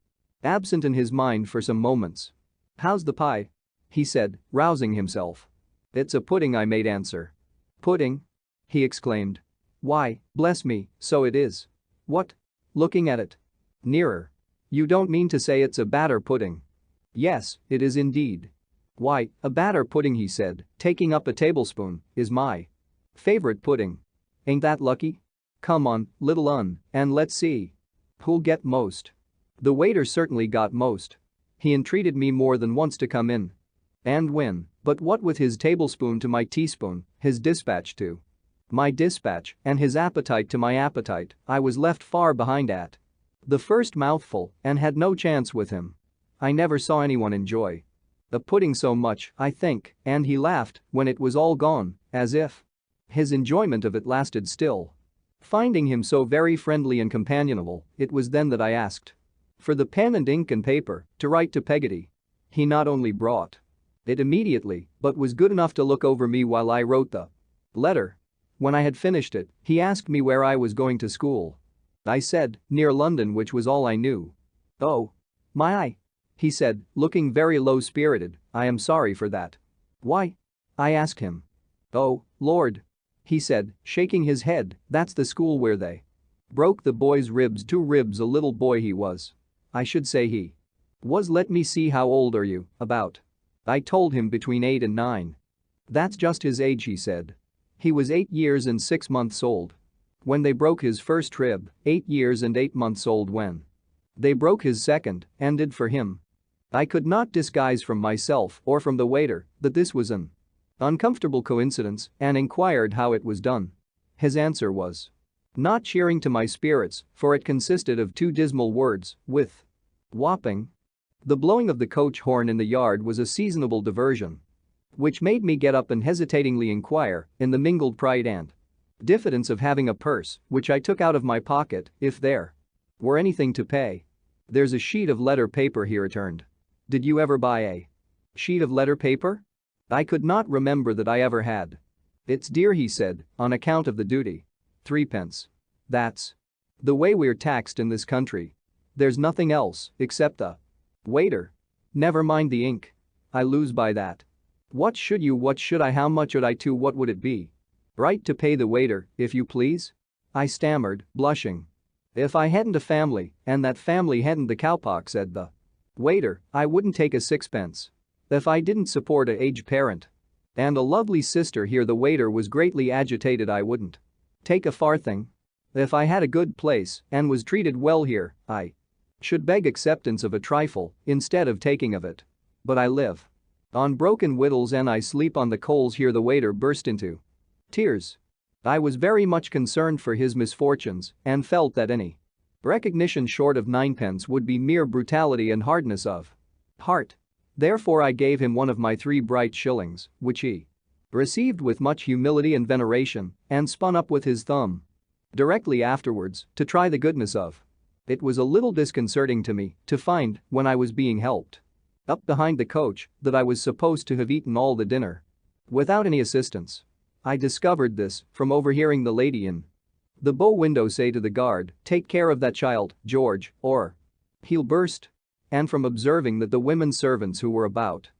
absent in his mind for some moments. "How's the pie?" he said, rousing himself. "It's a pudding," I made answer. "Pudding?" he exclaimed. "Why, bless me, so it is." "What?" looking at it. "Nearer. You don't mean to say it's a batter pudding?" "Yes, it is indeed." "Why, a batter pudding," he said, taking up a tablespoon, "is my favorite pudding. Ain't that lucky? Come on, little un, and let's see who'll get most." The waiter certainly got most. He entreated me more than once to come in and win, but what with his tablespoon to my teaspoon, his dispatch to my dispatch, and his appetite to my appetite, I was left far behind at the first mouthful and had no chance with him. I never saw anyone enjoy a pudding so much, I think, and he laughed when it was all gone, as if his enjoyment of it lasted still. Finding him so very friendly and companionable, it was then that I asked for the pen and ink and paper to write to Peggotty. He not only brought it immediately, but was good enough to look over me while I wrote the letter. When I had finished it, he asked me where I was going to school. I said, near London, which was all I knew. "Oh. My, he said, looking very low-spirited, "I am sorry for that." "Why?" I asked him. "Oh, Lord," he said, shaking his head, "that's the school where they broke the boy's ribs, 2 ribs, a little boy he was. I should say he was. Let me see, how old are you, about?" I told him between 8 and 9. "That's just his age," he said. He was 8 years and 6 months old when they broke his first rib, 8 years and 8 months old when they broke his second, and did for him. I could not disguise from myself or from the waiter that this was an uncomfortable coincidence and inquired how it was done. His answer was not cheering to my spirits, for it consisted of 2 dismal words, with whopping. The blowing of the coach horn in the yard was a seasonable diversion, which made me get up and hesitatingly inquire, in the mingled pride and diffidence of having a purse, which I took out of my pocket, if there were anything to pay. "There's a sheet of letter paper," he returned. "Did you ever buy a sheet of letter paper?" I could not remember that I ever had. "It's dear," he said, "on account of the duty. 3 pence. That's the way we're taxed in this country. There's nothing else except the waiter. Never mind the ink. I lose by that." What should I, how much should I to, what would it be? "Right to pay the waiter, if you please?" I stammered, blushing. "If I hadn't a family, and that family hadn't the cowpox," said the waiter, "I wouldn't take a 6 pence. If I didn't support a aged parent and a lovely sister," here the waiter was greatly agitated, "I wouldn't take a farthing. If I had a good place and was treated well here, I should beg acceptance of a trifle instead of taking of it. But I live on broken victuals and I sleep on the coals." Here the waiter burst into tears. I was very much concerned for his misfortunes and felt that any recognition short of 9 pence would be mere brutality and hardness of heart. Therefore I gave him one of my 3 bright shillings, which he received with much humility and veneration and spun up with his thumb directly afterwards to try the goodness of. It was a little disconcerting to me to find, when I was being helped up behind the coach, that I was supposed to have eaten all the dinner without any assistance. I discovered this from overhearing the lady in the bow window say to the guard, "Take care of that child, George, or he'll burst," and from observing that the women servants who were about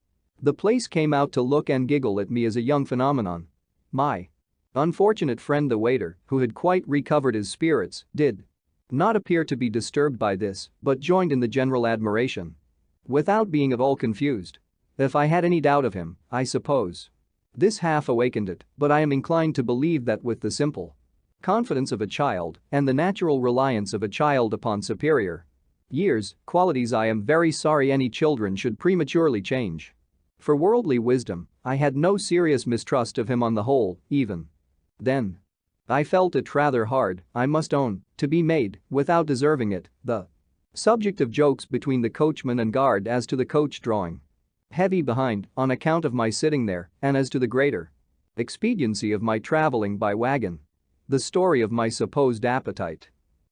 the place came out to look and giggle at me as a young phenomenon. My unfortunate friend the waiter, who had quite recovered his spirits, did not appear to be disturbed by this, but joined in the general admiration without being at all confused. If I had any doubt of him, I suppose this half awakened it, but I am inclined to believe that with the simple confidence of a child and the natural reliance of a child upon superior years, qualities I am very sorry any children should prematurely change. For worldly wisdom, I had no serious mistrust of him on the whole, even then. I felt it rather hard, I must own, to be made, without deserving it, the subject of jokes between the coachman and guard as to the coach drawing heavy behind on account of my sitting there, and as to the greater expediency of my traveling by wagon. The story of my supposed appetite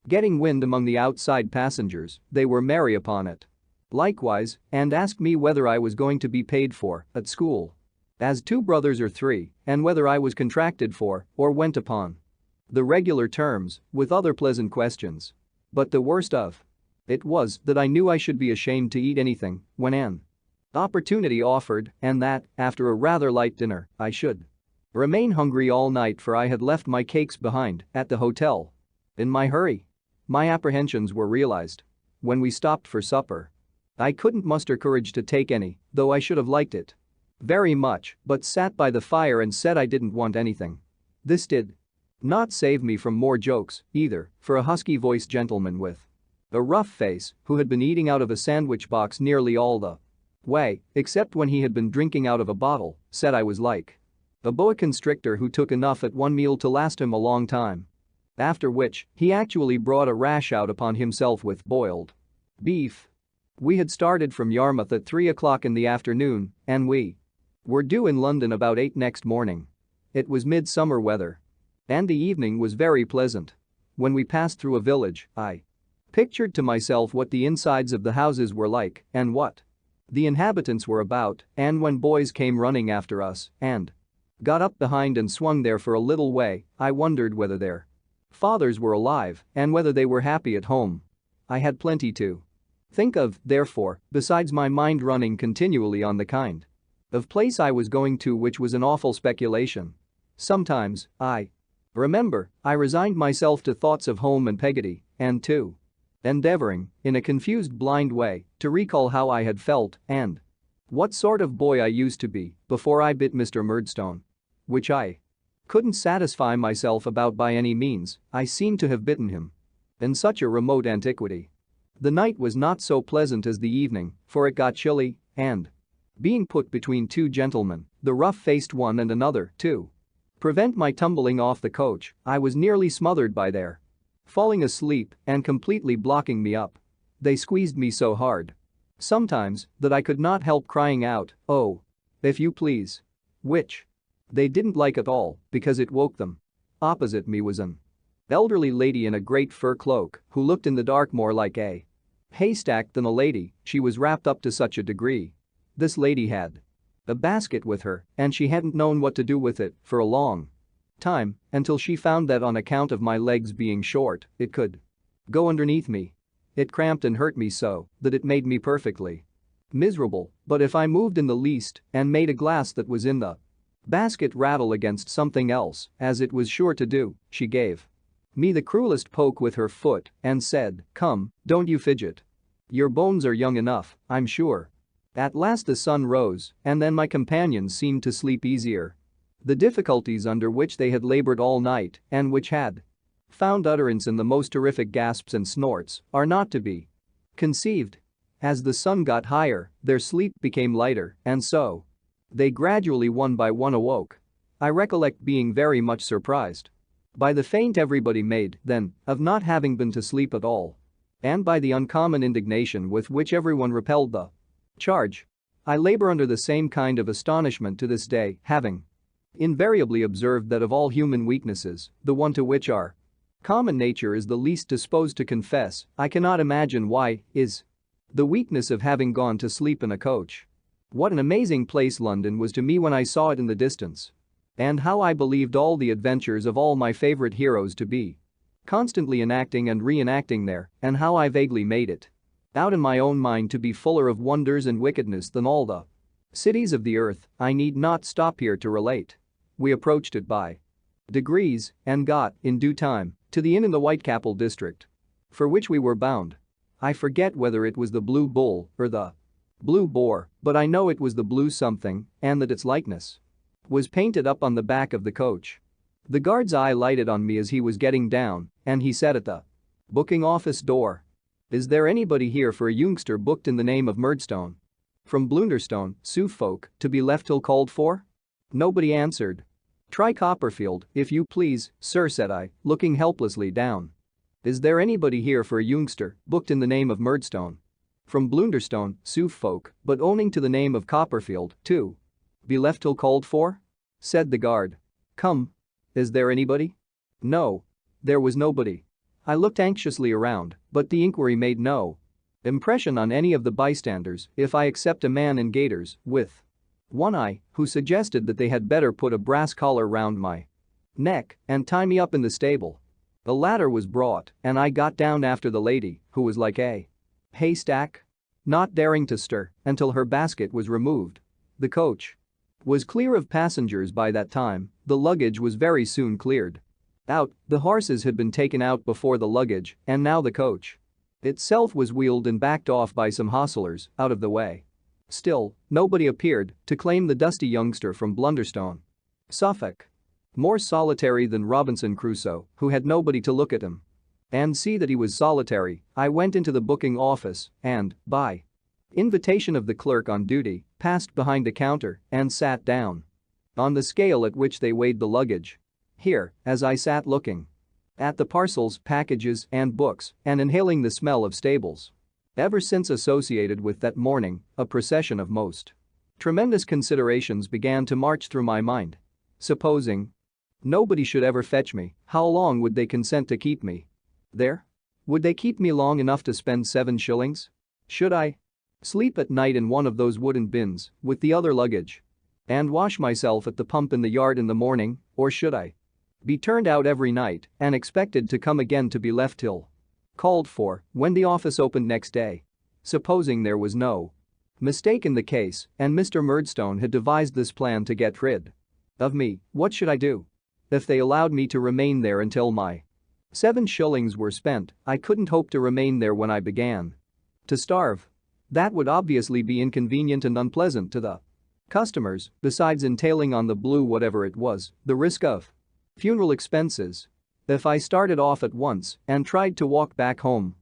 getting wind among the outside passengers, they were merry upon it. Likewise, and asked me whether I was going to be paid for at school. as 2 brothers or 3, and whether I was contracted for or went upon the regular terms, with other pleasant questions. But the worst of it was that I knew I should be ashamed to eat anything when an opportunity offered, and that, after a rather light dinner, I should remain hungry all night, for I had left my cakes behind at the hotel. In my hurry, my apprehensions were realized. When we stopped for supper, I couldn't muster courage to take any, though I should have liked it very much, but sat by the fire and said I didn't want anything. This did not save me from more jokes, either, for a husky-voiced gentleman with a rough face, who had been eating out of a sandwich box nearly all the way, except when he had been drinking out of a bottle, said I was like a boa constrictor who took enough at one meal to last him a long time. After which, he actually brought a rash out upon himself with boiled beef. We had started from Yarmouth at 3 o'clock in the afternoon, and we were due in London about 8 next morning. It was midsummer weather, and the evening was very pleasant. When we passed through a village, I pictured to myself what the insides of the houses were like and what the inhabitants were about, and when boys came running after us and got up behind and swung there for a little way, I wondered whether their fathers were alive and whether they were happy at home. I had plenty to think of, therefore, besides my mind running continually on the kind of place I was going to, which was an awful speculation. Sometimes, I remember, I resigned myself to thoughts of home and Peggotty, and to endeavoring, in a confused blind way, to recall how I had felt and what sort of boy I used to be before I bit Mr. Murdstone. Which I couldn't satisfy myself about by any means. I seemed to have bitten him in such a remote antiquity. The night was not so pleasant as the evening, for it got chilly, and being put between 2 gentlemen, the rough-faced one and another, to prevent my tumbling off the coach, I was nearly smothered by their falling asleep and completely blocking me up. They squeezed me so hard sometimes that I could not help crying out, "Oh, if you please," which they didn't like at all because it woke them. Opposite me was an elderly lady in a great fur cloak who looked in the dark more like a haystack than a lady. She was wrapped up to such a degree. This lady had a basket with her, and she hadn't known what to do with it for a long time until she found that on account of my legs being short, it could go underneath me. It cramped and hurt me so that it made me perfectly miserable, but if I moved in the least and made a glass that was in the basket rattle against something else, as it was sure to do, she gave me the cruelest poke with her foot and said, "Come, don't you fidget. Your bones are young enough, I'm sure." At last the sun rose, and then my companions seemed to sleep easier. The difficulties under which they had labored all night and which had found utterance in the most terrific gasps and snorts are not to be conceived. As the sun got higher, their sleep became lighter, and so they gradually one by one awoke. I recollect being very much surprised by the feint everybody made then of not having been to sleep at all, and by the uncommon indignation with which everyone repelled the charge. I labor under the same kind of astonishment to this day, having invariably observed that of all human weaknesses, the one to which our common nature is the least disposed to confess, I cannot imagine why, is the weakness of having gone to sleep in a coach. What an amazing place London was to me when I saw it in the distance. And how I believed all the adventures of all my favorite heroes to be constantly enacting and reenacting there, and how I vaguely made it out in my own mind to be fuller of wonders and wickedness than all the cities of the earth. I need not stop here to relate. We approached it by degrees and got, in due time, to the inn in the Whitechapel district for which we were bound. I forget whether it was the Blue Bull or the Blue Boar, but I know it was the Blue something, and that its likeness was painted up on the back of the coach. The guard's eye lighted on me as he was getting down, and he said at the booking office door, "Is there anybody here for a youngster booked in the name of Murdstone? From Blunderstone, Suffolk, to be left till called for?" Nobody answered. "Try Copperfield, if you please, sir," said I, looking helplessly down. "Is there anybody here for a youngster booked in the name of Murdstone? From Blunderstone, Suffolk, but owning to the name of Copperfield, too. Be left till called for?" said the guard. "Come. Is there anybody?" No. There was nobody. I looked anxiously around, but the inquiry made no impression on any of the bystanders, if I except a man in gaiters, with One Eye, who suggested that they had better put a brass collar round my neck and tie me up in the stable. A ladder was brought and I got down after the lady, who was like a haystack, not daring to stir until her basket was removed. The coach was clear of passengers by that time. The luggage was very soon cleared out. The horses had been taken out before the luggage, and now the coach itself was wheeled and backed off by some hostlers out of the way. Still, nobody appeared to claim the dusty youngster from Blunderstone, Suffolk. More solitary than Robinson Crusoe, who had nobody to look at him and see that he was solitary, I went into the booking office and, by invitation of the clerk on duty, passed behind the counter and sat down on the scale at which they weighed the luggage. Here, as I sat looking at the parcels, packages, and books, and inhaling the smell of stables, ever since associated with that morning, a procession of most tremendous considerations began to march through my mind. Supposing nobody should ever fetch me, how long would they consent to keep me there? Would they keep me long enough to spend 7 shillings? Should I sleep at night in one of those wooden bins with the other luggage and wash myself at the pump in the yard in the morning, or should I be turned out every night and expected to come again to be left till called for when the office opened next day? Supposing there was no mistake in the case and Mr. Murdstone had devised this plan to get rid of me, what should I do? If they allowed me to remain there until my 7 shillings were spent, I couldn't hope to remain there when I began to starve. That would obviously be inconvenient and unpleasant to the customers, besides entailing on the Blue whatever it was, the risk of funeral expenses. If I started off at once and tried to walk back home,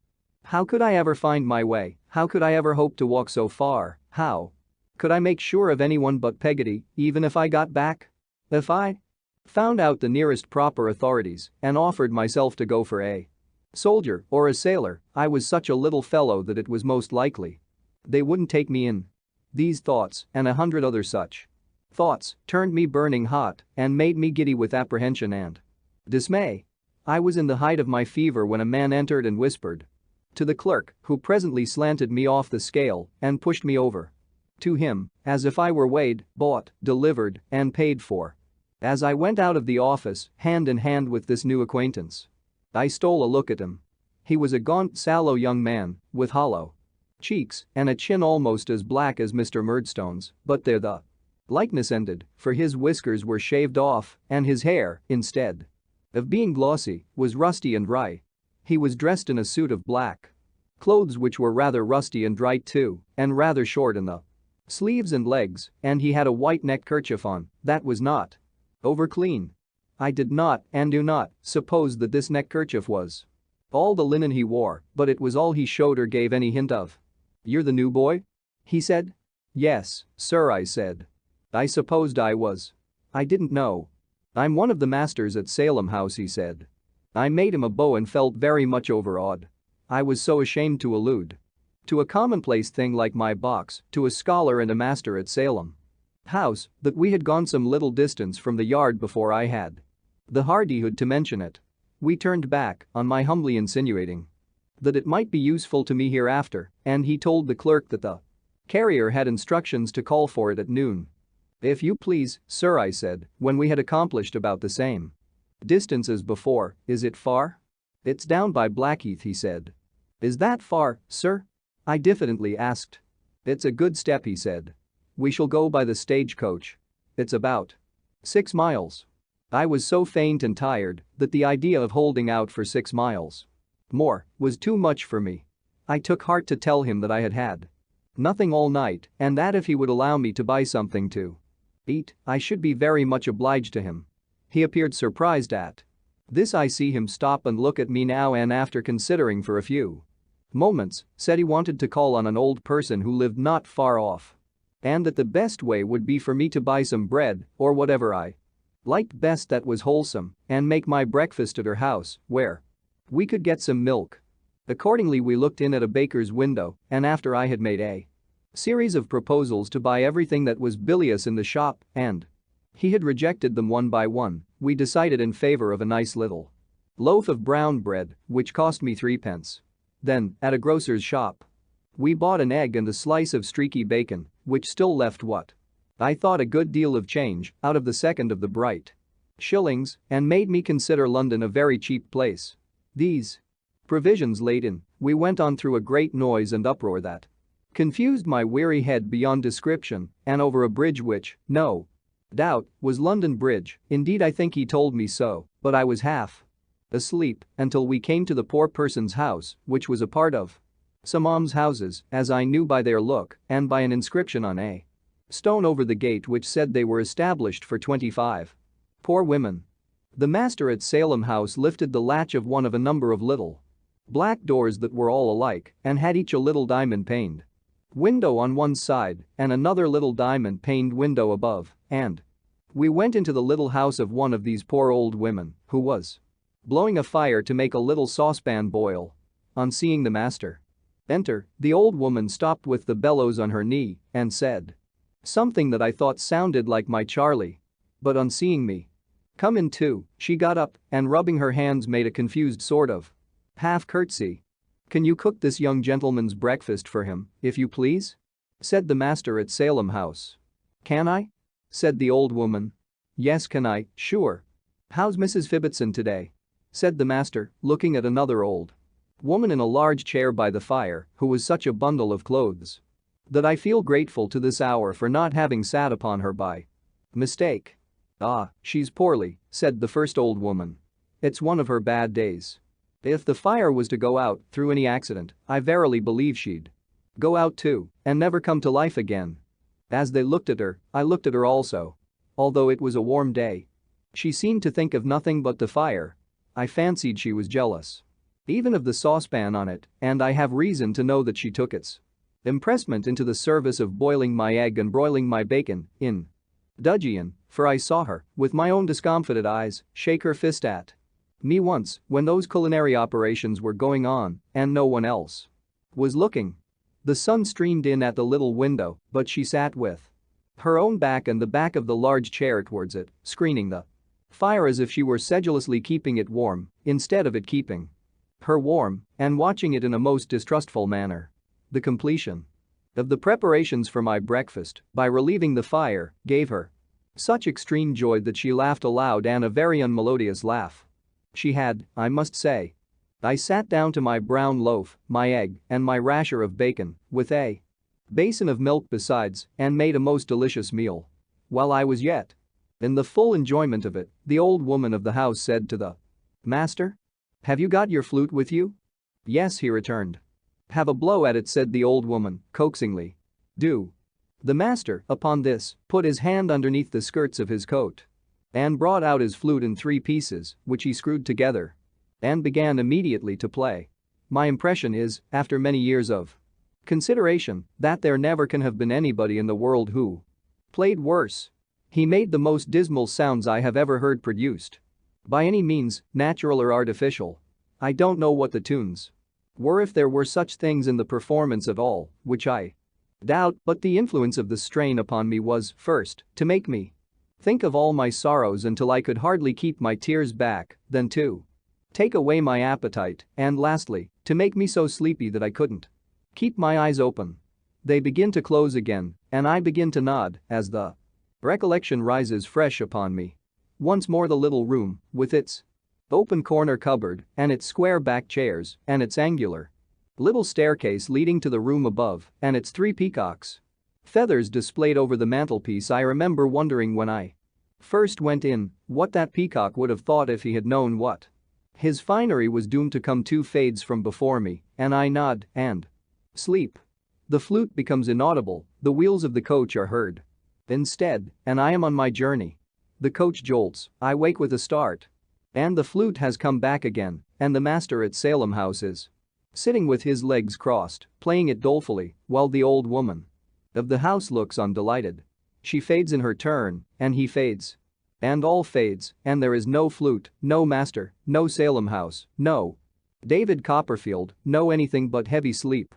how could I ever find my way? How could I ever hope to walk so far? How could I make sure of anyone but Peggotty, even if I got back? If I found out the nearest proper authorities and offered myself to go for a soldier or a sailor, I was such a little fellow that it was most likely they wouldn't take me in. These thoughts, and 100 other such thoughts, turned me burning hot and made me giddy with apprehension and dismay. I was in the height of my fever when a man entered and whispered to the clerk, who presently slanted me off the scale and pushed me over to him as if I were weighed, bought, delivered, and paid for. As I went out of the office, hand in hand with this new acquaintance, I stole a look at him. He was a gaunt, sallow young man with hollow cheeks and a chin almost as black as Mr. Murdstone's, but there the likeness ended, for his whiskers were shaved off and his hair, instead of being glossy, was rusty and dry. He was dressed in a suit of black clothes which were rather rusty and dry too, and rather short in the sleeves and legs, and he had a white neckkerchief on that was not over clean. I did not and do not suppose that this neckkerchief was all the linen he wore, but it was all he showed or gave any hint of. "You're the new boy?" he said. "Yes, sir," I said. "I supposed I was. I didn't know. I'm one of the masters at Salem House," he said. I made him a bow and felt very much overawed. I was so ashamed to allude to a commonplace thing like my box to a scholar and a master at Salem House that we had gone some little distance from the yard before I had the hardihood to mention it. We turned back on my humbly insinuating that it might be useful to me hereafter, and he told the clerk that the carrier had instructions to call for it at noon. "If you please, sir," I said, when we had accomplished about the same distance as before. "Is it far?" "It's down by Blackheath," he said. "Is that far, sir?" I diffidently asked. "It's a good step," he said. "We shall go by the stagecoach. It's about 6 miles. I was so faint and tired that the idea of holding out for 6 miles more was too much for me. I took heart to tell him that I had had nothing all night and that if he would allow me to buy something to eat, I should be very much obliged to him. He appeared surprised at this. I see him stop and look at me now, and after considering for a few moments, said he wanted to call on an old person who lived not far off, and that the best way would be for me to buy some bread or whatever I liked best that was wholesome and make my breakfast at her house, where we could get some milk. Accordingly, we looked in at a baker's window, and after I had made a series of proposals to buy everything that was bilious in the shop, and he had rejected them one by one, we decided in favor of a nice little loaf of brown bread, which cost me 3 pence. Then, at a grocer's shop, we bought an egg and a slice of streaky bacon, which still left what I thought a good deal of change out of the second of the bright shillings and made me consider London a very cheap place. These provisions laid in, we went on through a great noise and uproar that confused my weary head beyond description and over a bridge which, no doubt, was London Bridge. Indeed, I think he told me so, but I was half asleep until we came to the poor person's house, which was a part of some almshouses, as I knew by their look and by an inscription on a stone over the gate which said they were established for 25 poor women. The master at Salem House lifted the latch of one of a number of little black doors that were all alike and had each a little diamond-paned window on one side and another little diamond-paned window above, and we went into the little house of one of these poor old women, who was blowing a fire to make a little saucepan boil. On seeing the master enter, the old woman stopped with the bellows on her knee and said something that I thought sounded like "My Charlie." But on seeing me come in too, she got up and rubbing her hands made a confused sort of half curtsy. "Can you cook this young gentleman's breakfast for him, if you please?" said the master at Salem House. "Can I?" said the old woman. "Yes, can I, sure. How's Mrs. Fibbitson today?" said the master, looking at another old woman in a large chair by the fire, who was such a bundle of clothes that I feel grateful to this hour for not having sat upon her by mistake. "Ah, she's poorly," said the first old woman. "It's one of her bad days. If the fire was to go out through any accident, I verily believe she'd go out too and never come to life again." As they looked at her, I looked at her also. Although it was a warm day, she seemed to think of nothing but the fire. I fancied she was jealous even of the saucepan on it, and I have reason to know that she took its impressment into the service of boiling my egg and broiling my bacon in dudgeon, for I saw her, with my own discomfited eyes, shake her fist at me once when those culinary operations were going on and no one else was looking. The sun streamed in at the little window, but she sat with her own back and the back of the large chair towards it, screening the fire as if she were sedulously keeping it warm instead of it keeping her warm, and watching it in a most distrustful manner. The completion of the preparations for my breakfast, by relieving the fire, gave her such extreme joy that she laughed aloud, and a very unmelodious laugh she had, I must say. I sat down to my brown loaf, my egg, and my rasher of bacon, with a basin of milk besides, and made a most delicious meal. While I was yet in the full enjoyment of it, the old woman of the house said to the master, "Have you got your flute with you?" "Yes," he returned. "Have a blow at it," said the old woman, coaxingly. "Do." The master, upon this, put his hand underneath the skirts of his coat and brought out his flute in 3 pieces, which he screwed together and began immediately to play. My impression is, after many years of consideration, that there never can have been anybody in the world who played worse. He made the most dismal sounds I have ever heard produced. By any means, natural or artificial. I don't know what the tunes were, if there were such things in the performance at all, which I doubt, but the influence of the strain upon me was, first, to make me think of all my sorrows until I could hardly keep my tears back, then to take away my appetite, and lastly, to make me so sleepy that I couldn't keep my eyes open. They begin to close again, and I begin to nod as the recollection rises fresh upon me. Once more the little room, with its open corner cupboard and its square back chairs and its angular little staircase leading to the room above and its 3 peacocks' feathers displayed over the mantelpiece. I remember wondering when I first went in what that peacock would have thought if he had known what his finery was doomed to come 2 fades from before me, and I nod and sleep. The flute becomes inaudible, the wheels of the coach are heard instead, and I am on my journey. The coach jolts, I wake with a start. And the flute has come back again, and the master at Salem House is sitting with his legs crossed, playing it dolefully, while the old woman of the house looks on delighted. She fades in her turn, and he fades. And all fades, and there is no flute, no master, no Salem House, no David Copperfield, no anything but heavy sleep.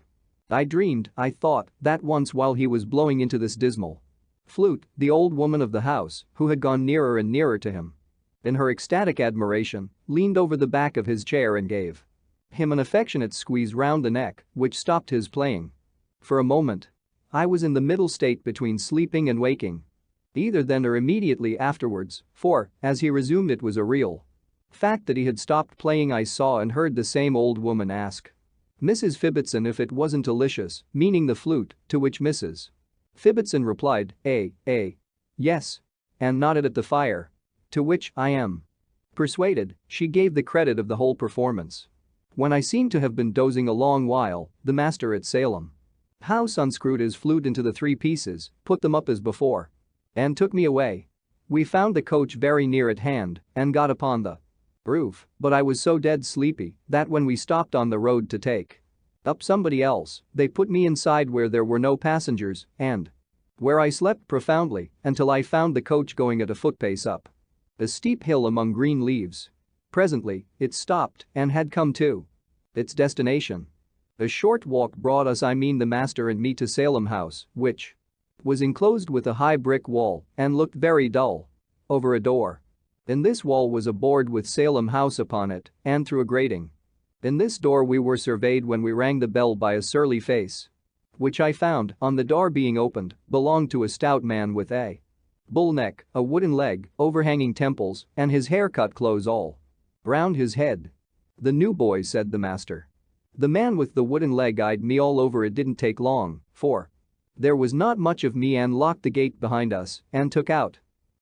I dreamed, I thought, that once while he was blowing into this dismal flute, the old woman of the house, who had gone nearer and nearer to him in her ecstatic admiration, leaned over the back of his chair and gave him an affectionate squeeze round the neck, which stopped his playing. For a moment, I was in the middle state between sleeping and waking. Either then or immediately afterwards, for, as he resumed, it was a real fact that he had stopped playing. I saw and heard the same old woman ask Mrs. Fibbitson if it wasn't delicious, meaning the flute, to which Mrs. Fibbitson replied, yes, and nodded at the fire. To which I am persuaded she gave the credit of the whole performance. When I seemed to have been dozing a long while, the master at Salem House unscrewed his flute into the 3 pieces, put them up as before, and took me away. We found the coach very near at hand and got upon the roof, but I was so dead sleepy that when we stopped on the road to take up somebody else, they put me inside where there were no passengers and where I slept profoundly until I found the coach going at a footpace up a steep hill among green leaves. Presently, it stopped and had come to its destination. A short walk brought us, I mean the master and me, to Salem House, which was enclosed with a high brick wall and looked very dull. Over a door in this wall was a board with Salem House upon it, and through a grating in this door we were surveyed when we rang the bell by a surly face, which I found, on the door being opened, belonged to a stout man with a bull neck, a wooden leg, overhanging temples, and his hair cut close all round his head. "The new boy," said the master. The man with the wooden leg eyed me all over. It didn't take long, for there was not much of me, and locked the gate behind us and took out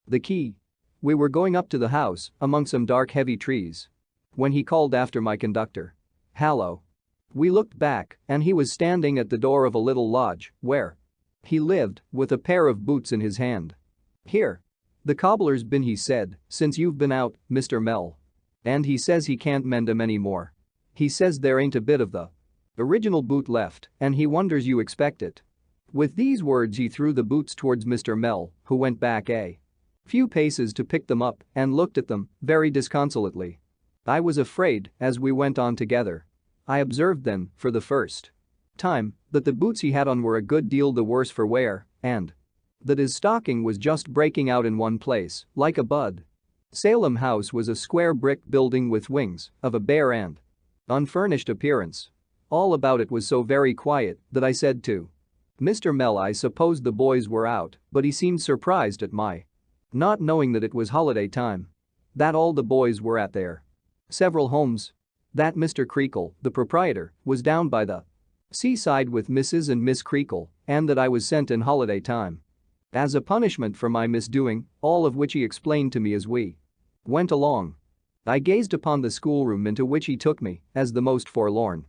the key. We were going up to the house, among some dark heavy trees, when he called after my conductor, "Hallo." We looked back, and he was standing at the door of a little lodge where he lived, with a pair of boots in his hand. "Here. The cobbler's been," he said, "since you've been out, Mr. Mell. And he says he can't mend 'em any more. He says there ain't a bit of the original boot left, and he wonders you expect it." With these words he threw the boots towards Mr. Mell, who went back a few paces to pick them up and looked at them very disconsolately. I was afraid as we went on together. I observed then, for the first time, that the boots he had on were a good deal the worse for wear, and that his stocking was just breaking out in one place, like a bud. Salem House was a square brick building with wings of a bare and unfurnished appearance. All about it was so very quiet that I said to Mr. Mell I supposed the boys were out, but he seemed surprised at my not knowing that it was holiday time. That all the boys were at their several homes. That Mr. Creakle, the proprietor, was down by the seaside with Mrs. and Miss Creakle, and that I was sent in holiday time as a punishment for my misdoing, all of which he explained to me as we went along. I gazed upon the schoolroom into which he took me as the most forlorn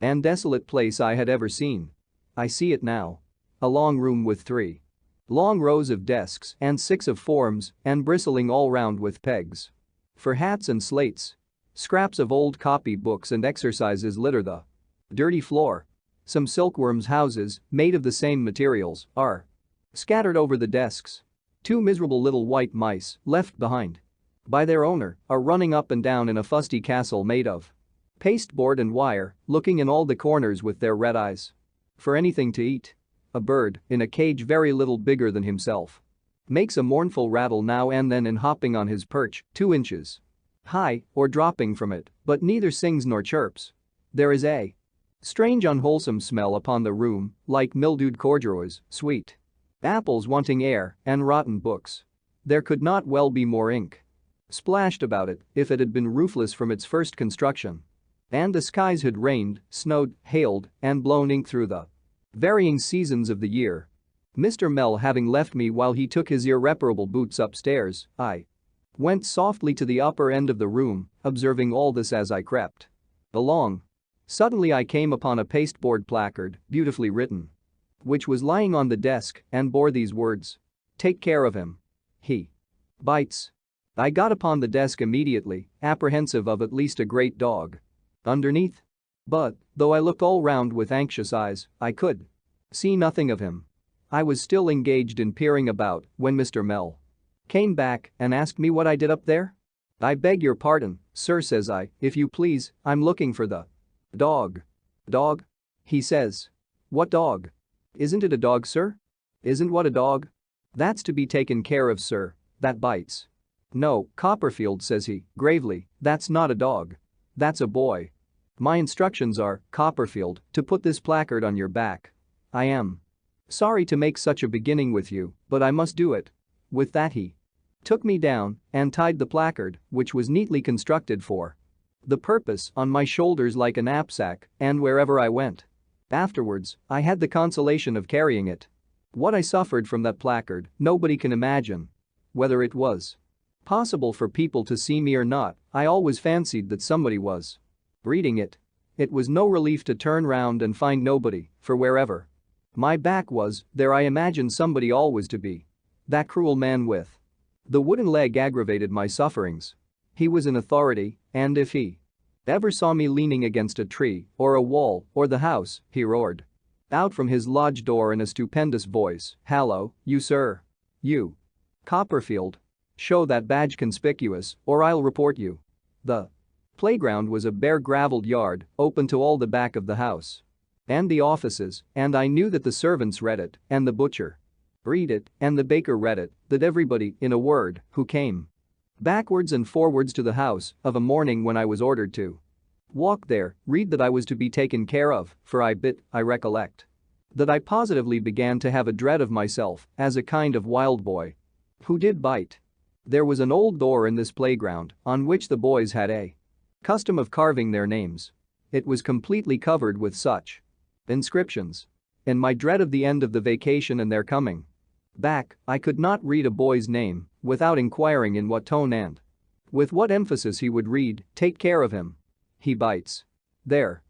and desolate place I had ever seen. I see it now. A long room with 3 long rows of desks and 6 of forms, and bristling all round with pegs for hats and slates. Scraps of old copy books and exercises litter the dirty floor. Some silkworms' houses, made of the same materials, are scattered over the desks. 2 miserable little white mice, left behind by their owner, are running up and down in a fusty castle made of pasteboard and wire, looking in all the corners with their red eyes for anything to eat. A bird, in a cage very little bigger than himself, makes a mournful rattle now and then in hopping on his perch, 2 inches high, or dropping from it, but neither sings nor chirps. There is a strange unwholesome smell upon the room, like mildewed corduroys, sweet apples wanting air, and rotten books. There could not well be more ink splashed about it if it had been roofless from its first construction. And the skies had rained, snowed, hailed, and blown ink through the varying seasons of the year. Mr. Mell having left me while he took his irreparable boots upstairs, I went softly to the upper end of the room, observing all this as I crept along. Suddenly I came upon a pasteboard placard, beautifully written, which was lying on the desk and bore these words: "Take care of him. He bites." I got upon the desk immediately, apprehensive of at least a great dog underneath. But, though I looked all round with anxious eyes, I could see nothing of him. I was still engaged in peering about when Mr. Mell came back and asked me what I did up there. "I beg your pardon, sir," says I, "if you please, I'm looking for the dog." "Dog?" he says. "What dog? Isn't it a dog, sir?" "Isn't what a dog?" "That's to be taken care of, sir, that bites." "No, Copperfield," says he, gravely, "that's not a dog. That's a boy. My instructions are, Copperfield, to put this placard on your back. I am sorry to make such a beginning with you, but I must do it. With that he took me down and tied the placard, which was neatly constructed for the purpose, on my shoulders like a knapsack, and wherever I went. Afterwards, I had the consolation of carrying it. What I suffered from that placard, nobody can imagine. Whether it was possible for people to see me or not, I always fancied that somebody was reading it. It was no relief to turn round and find nobody, for wherever my back was, there I imagined somebody always to be. That cruel man with the wooden leg aggravated my sufferings. He was in authority, and if he ever saw me leaning against a tree, or a wall, or the house, he roared out from his lodge door in a stupendous voice, "Hallo, you sir. You. Copperfield. Show that badge conspicuous, or I'll report you." The playground was a bare gravelled yard, open to all the back of the house and the offices, and I knew that the servants read it, and the butcher read it, and the baker read it, that everybody, in a word, who came backwards and forwards to the house of a morning when I was ordered to walk there, read that I was to be taken care of, for I recollect that I positively began to have a dread of myself as a kind of wild boy who did bite. There was an old door in this playground on which the boys had a custom of carving their names. It was completely covered with such inscriptions. In my dread of the end of the vacation and their coming back, I could not read a boy's name without inquiring in what tone and with what emphasis he would read, "Take care of him. He bites." There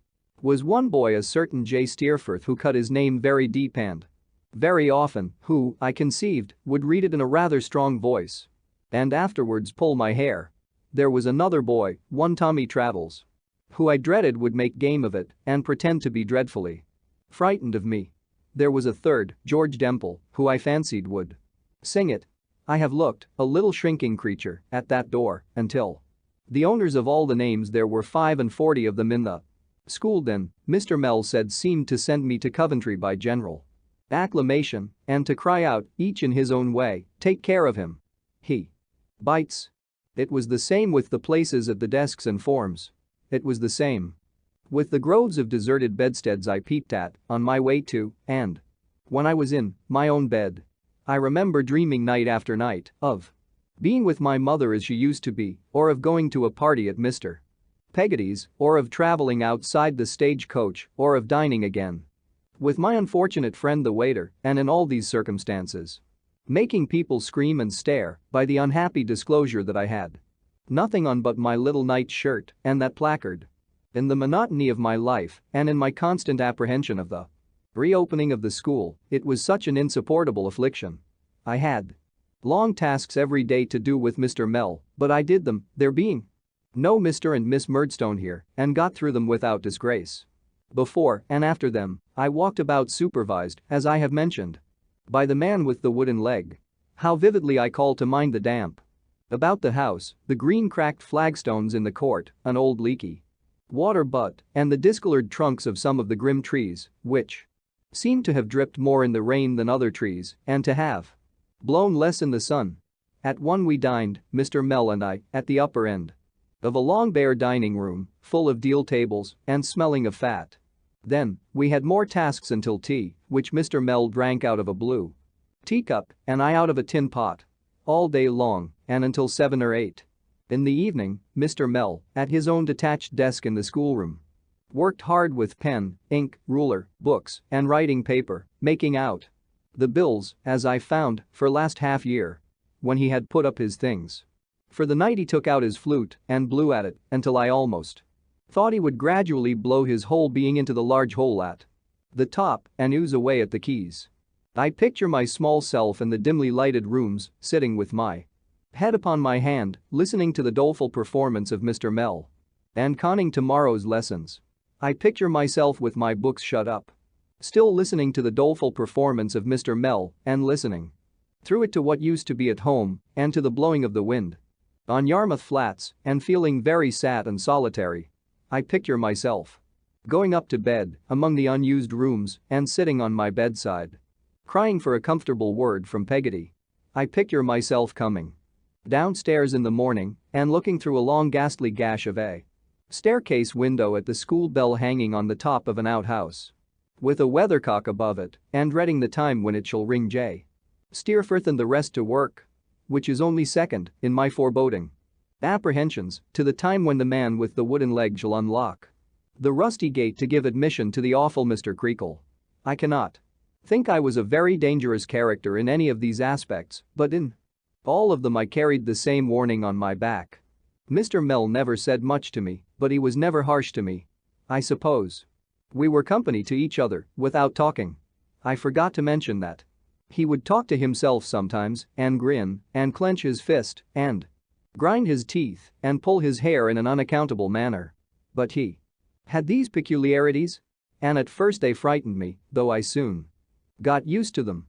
was one boy, a certain J. Steerforth, who cut his name very deep and very often, who, I conceived, would read it in a rather strong voice and afterwards pull my hair. There was another boy, one Tommy Traddles, who I dreaded would make game of it and pretend to be dreadfully frightened of me. There was a third, George Demple, who I fancied would sing it. I have looked, a little shrinking creature, at that door until the owners of all the names, there were 45 of them in the school then, Mr. Mell said, seemed to send me to Coventry by general acclamation and to cry out, each in his own way, "Take care of him. He bites." It was the same with the places at the desks and forms. It was the same with the groves of deserted bedsteads I peeped at on my way to, and when I was in my own bed. I remember dreaming night after night of being with my mother as she used to be, or of going to a party at Mr. Peggotty's, or of traveling outside the stagecoach, or of dining again with my unfortunate friend the waiter, and in all these circumstances making people scream and stare by the unhappy disclosure that I had nothing on but my little night shirt and that placard. In the monotony of my life and in my constant apprehension of the reopening of the school, it was such an insupportable affliction. I had long tasks every day to do with Mr. Mell, but I did them, there being no Mr. and Miss Murdstone here, and got through them without disgrace. Before and after them, I walked about supervised, as I have mentioned, by the man with the wooden leg. How vividly I call to mind the damp about the house, the green cracked flagstones in the court, an old leaky water butt, and the discolored trunks of some of the grim trees, which seemed to have dripped more in the rain than other trees, and to have blown less in the sun. At one we dined, Mr. Mell and I, at the upper end of a long bare dining room, full of deal tables and smelling of fat. Then, we had more tasks until tea, which Mr. Mell drank out of a blue teacup and I out of a tin pot. All day long, and until 7 or 8. In the evening, Mr. Mell, at his own detached desk in the schoolroom, worked hard with pen, ink, ruler, books, and writing paper, making out the bills, as I found, for last half year. When he had put up his things for the night, he took out his flute and blew at it until I almost thought he would gradually blow his whole being into the large hole at the top and ooze away at the keys. I picture my small self in the dimly lighted rooms, sitting with my head upon my hand, listening to the doleful performance of Mr. Mell and conning tomorrow's lessons. I picture myself with my books shut up, still listening to the doleful performance of Mr. Mell and listening through it to what used to be at home and to the blowing of the wind on Yarmouth Flats, and feeling very sad and solitary. I picture myself going up to bed among the unused rooms and sitting on my bedside, crying for a comfortable word from Peggotty. I picture myself coming downstairs in the morning and looking through a long ghastly gash of a staircase window at the school bell hanging on the top of an outhouse with a weathercock above it and dreading the time when it shall ring. J. Steerforth and the rest to work, which is only second in my foreboding apprehensions to the time when the man with the wooden leg shall unlock the rusty gate to give admission to the awful Mr. Creakle. I cannot think I was a very dangerous character in any of these aspects, but in all of them I carried the same warning on my back. Mr. Mell never said much to me, but he was never harsh to me. I suppose we were company to each other without talking. I forgot to mention that he would talk to himself sometimes and grin and clench his fist and grind his teeth and pull his hair in an unaccountable manner. But he had these peculiarities, and at first they frightened me, though I soon got used to them.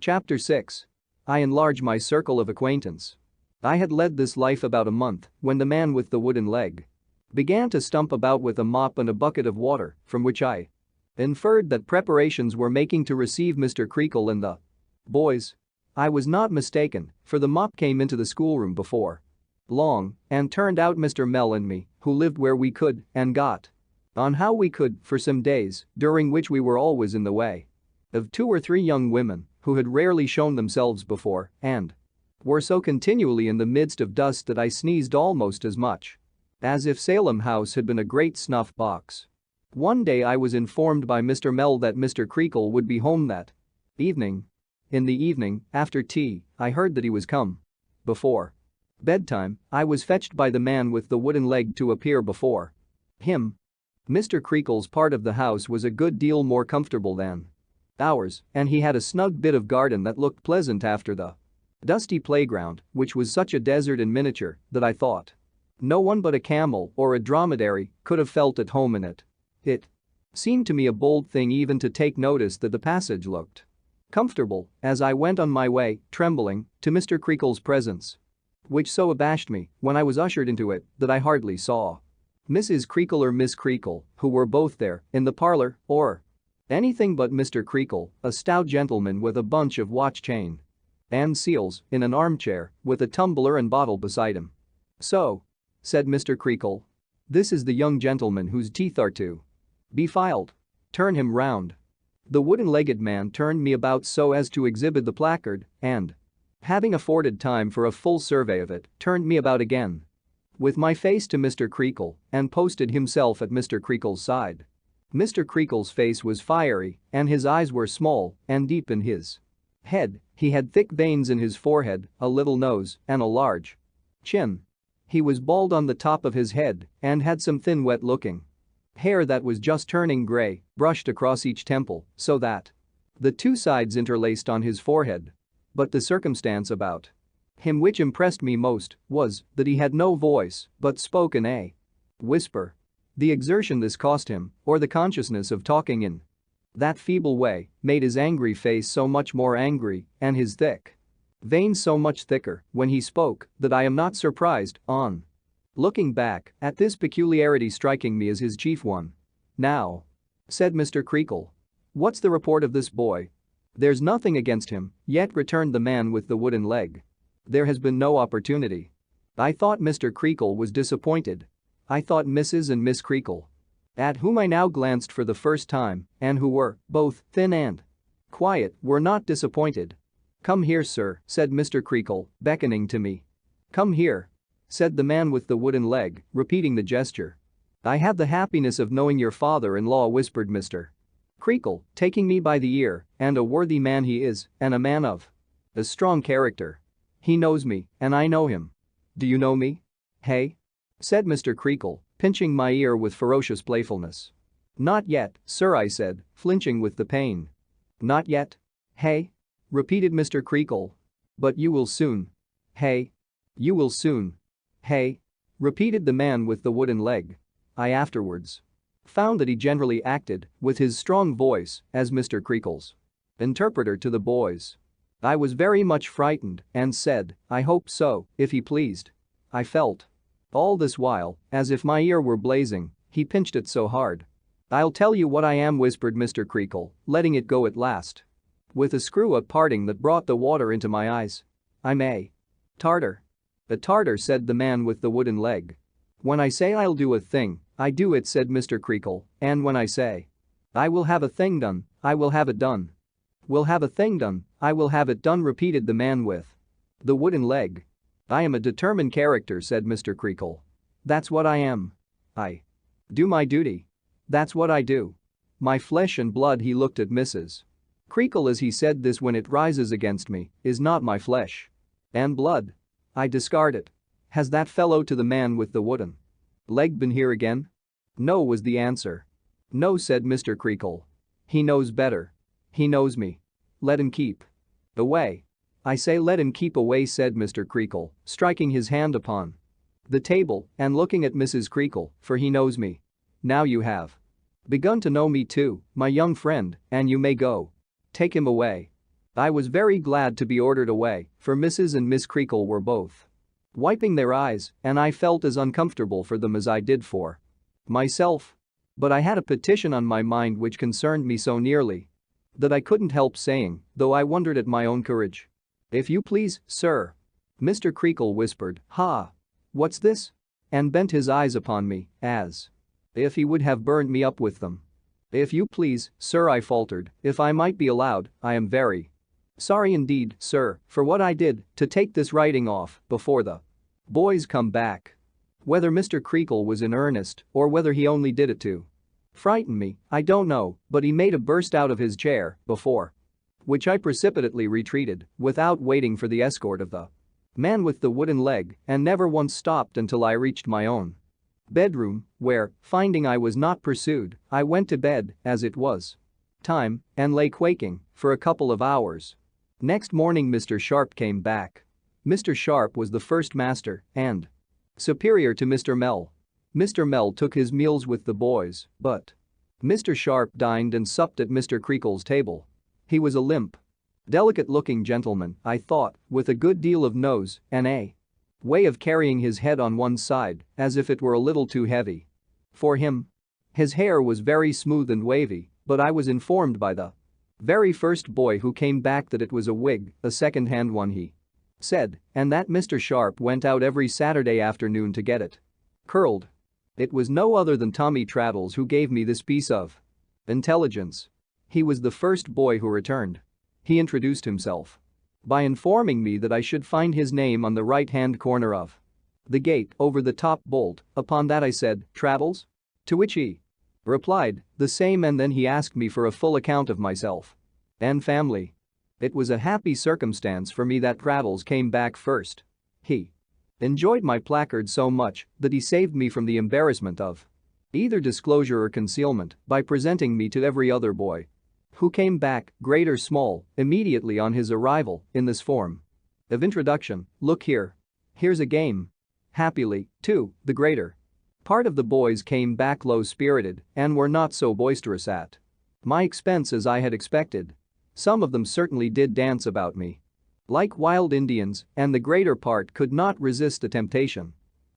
Chapter 6. I enlarge my circle of acquaintance. I had led this life about a month when the man with the wooden leg began to stump about with a mop and a bucket of water, from which I inferred that preparations were making to receive Mr. Creakle and the boys. I was not mistaken, for the mop came into the schoolroom before long and turned out Mr. Mell and me, who lived where we could and got on how we could for some days, during which we were always in the way of 2 or 3 young women who had rarely shown themselves before and were so continually in the midst of dust that I sneezed almost as much as if Salem House had been a great snuff box. One day I was informed by Mr. Mell that Mr. Creakle would be home that evening. In the evening, after tea, I heard that he was come. Before bedtime, I was fetched by the man with the wooden leg to appear before him. Mr. Creakle's part of the house was a good deal more comfortable than ours, and he had a snug bit of garden that looked pleasant after the dusty playground, which was such a desert in miniature that I thought no one but a camel or a dromedary could have felt at home in it. It seemed to me a bold thing even to take notice that the passage looked comfortable as I went on my way, trembling, to Mr. Creakle's presence, which so abashed me when I was ushered into it that I hardly saw Mrs. Creakle or Miss Creakle, who were both there in the parlor, or anything but Mr. Creakle, a stout gentleman with a bunch of watch chain and seals, in an armchair with a tumbler and bottle beside him. "So," said Mr. Creakle, "this is the young gentleman whose teeth are to be filed. Turn him round." The wooden-legged man turned me about so as to exhibit the placard and, having afforded time for a full survey of it, turned me about again with my face to Mr. Creakle and posted himself at Mr. Creakle's side. Mr. Creakle's face was fiery and his eyes were small and deep in his head. He had thick veins in his forehead, a little nose, and a large chin. He was bald on the top of his head and had some thin wet-looking hair that was just turning gray, brushed across each temple so that the 2 sides interlaced on his forehead. But the circumstance about him which impressed me most was that he had no voice but spoke in a whisper. The exertion this cost him, or the consciousness of talking in that feeble way, made his angry face so much more angry and his thick veins so much thicker when he spoke that I am not surprised, on looking back, at this peculiarity striking me as his chief one. "Now," said Mr. Creakle, "what's the report of this boy?" "There's nothing against him yet," returned the man with the wooden leg. "There has been no opportunity." I thought Mr. Creakle was disappointed. I thought Mrs. and Miss Creakle, at whom I now glanced for the first time and who were both thin and quiet, were not disappointed. "Come here, sir," said Mr. Creakle, beckoning to me. "Come here," said the man with the wooden leg, repeating the gesture. "I have the happiness of knowing your father-in-law," whispered Mr. Creakle, taking me by the ear, "and a worthy man he is, and a man of a strong character. He knows me, and I know him." "Do you know me? Hey?" said Mr. Creakle, pinching my ear with ferocious playfulness. "Not yet, sir," I said, flinching with the pain. "Not yet? Hey?" repeated Mr. Creakle. "But you will soon. Hey? You will soon. Hey?" repeated the man with the wooden leg. I afterwards found that he generally acted, with his strong voice, as Mr. Creakle's interpreter to the boys. I was very much frightened and said, "I hope so, if he pleased." I felt all this while as if my ear were blazing, he pinched it so hard. "I'll tell you what I am," whispered Mr. Creakle, letting it go at last, with a screw-up parting that brought the water into my eyes. "I'm a tartar." "A tartar," said the man with the wooden leg. "When I say I'll do a thing, I do it," said Mr. Creakle, "and when I say I will have a thing done, I will have it done." "Will have a thing done, I will have it done," repeated the man with The wooden leg. I am a determined character, said Mr. Creakle. That's what I am. I do my duty. That's what I do. My flesh and blood. He looked at Mrs. Creakle as he said this. When it rises against me, is not my flesh and blood. I discard it. Has that fellow to the man with the wooden leg been here again? No, was the answer. No, said Mr. Creakle. He knows better. He knows me. Let him keep away. I say let him keep away, said Mr. Creakle, striking his hand upon the table and looking at Mrs. Creakle, for he knows me. Now you have begun to know me too, my young friend, and you may go. Take him away. I was very glad to be ordered away, for Mrs. and Miss Creakle were both wiping their eyes, and I felt as uncomfortable for them as I did for myself. But I had a petition on my mind which concerned me so nearly that I couldn't help saying, though I wondered at my own courage. If you please, sir. Mr. Creakle whispered, ha! What's this? And bent his eyes upon me, as if he would have burned me up with them. If you please, sir, I faltered, if I might be allowed, I am very sorry indeed, sir, for what I did, to take this writing off before the boys come back. Whether Mr. Creakle was in earnest or whether he only did it to frighten me, I don't know, but he made a burst out of his chair, before which I precipitately retreated, without waiting for the escort of the man with the wooden leg, and never once stopped until I reached my own bedroom, where, finding I was not pursued, I went to bed, as it was time, and lay quaking for a couple of hours. Next morning Mr. Sharp came back. Mr. Sharp was the first master and superior to Mr. Mell. Mr. Mell took his meals with the boys, but Mr. Sharp dined and supped at Mr. Creakle's table. He was a limp, delicate-looking gentleman, I thought, with a good deal of nose and a way of carrying his head on one side, as if it were a little too heavy for him. His hair was very smooth and wavy, but I was informed by the very first boy who came back that it was a wig, a second-hand one, he said, and that Mr. Sharp went out every Saturday afternoon to get it curled. It was no other than Tommy Traddles who gave me this piece of intelligence. He was the first boy who returned. He introduced himself by informing me that I should find his name on the right-hand corner of the gate over the top bolt. Upon that I said, Traddles? To which he replied, the same, and then he asked me for a full account of myself and family. It was a happy circumstance for me that Traddles came back first. He enjoyed my placard so much that he saved me from the embarrassment of either disclosure or concealment by presenting me to every other boy who came back, great or small, immediately on his arrival, in this form of introduction. Look here. Here's a game. Happily, too, the greater part of the boys came back low-spirited and were not so boisterous at my expense as I had expected. Some of them certainly did dance about me like wild Indians, and the greater part could not resist the temptation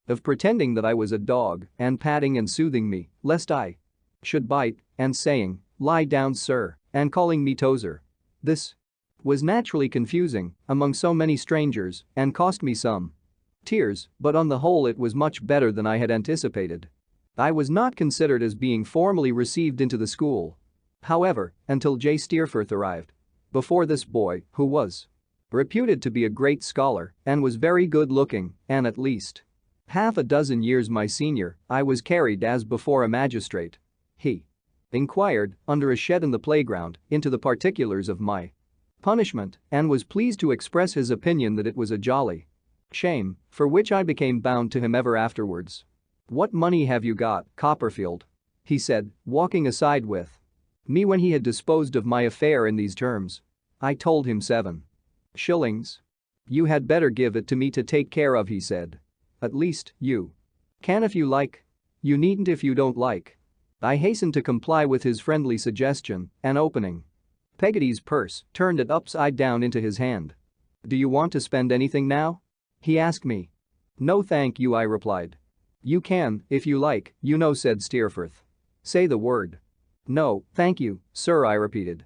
of pretending that I was a dog and patting and soothing me, lest I should bite, and saying, lie down, sir, and calling me Tozer. This was naturally confusing among so many strangers and cost me some tears, but on the whole it was much better than I had anticipated. I was not considered as being formally received into the school, however, until J. Steerforth arrived. Before this boy, who was reputed to be a great scholar and was very good-looking and at least half a dozen years my senior, I was carried as before a magistrate. He inquired, under a shed in the playground, into the particulars of my punishment and was pleased to express his opinion that it was a jolly shame, for which I became bound to him ever afterwards. What money have you got, Copperfield? He said, walking aside with me when he had disposed of my affair in these terms. I told him 7 shillings. You had better give it to me to take care of, he said. At least, you can if you like. You needn't if you don't like. I hastened to comply with his friendly suggestion and, opening Peggotty's purse, turned it upside down into his hand. Do you want to spend anything now? He asked me. No thank you, I replied. You can, if you like, you know, said Steerforth. Say the word. No, thank you, sir, I repeated.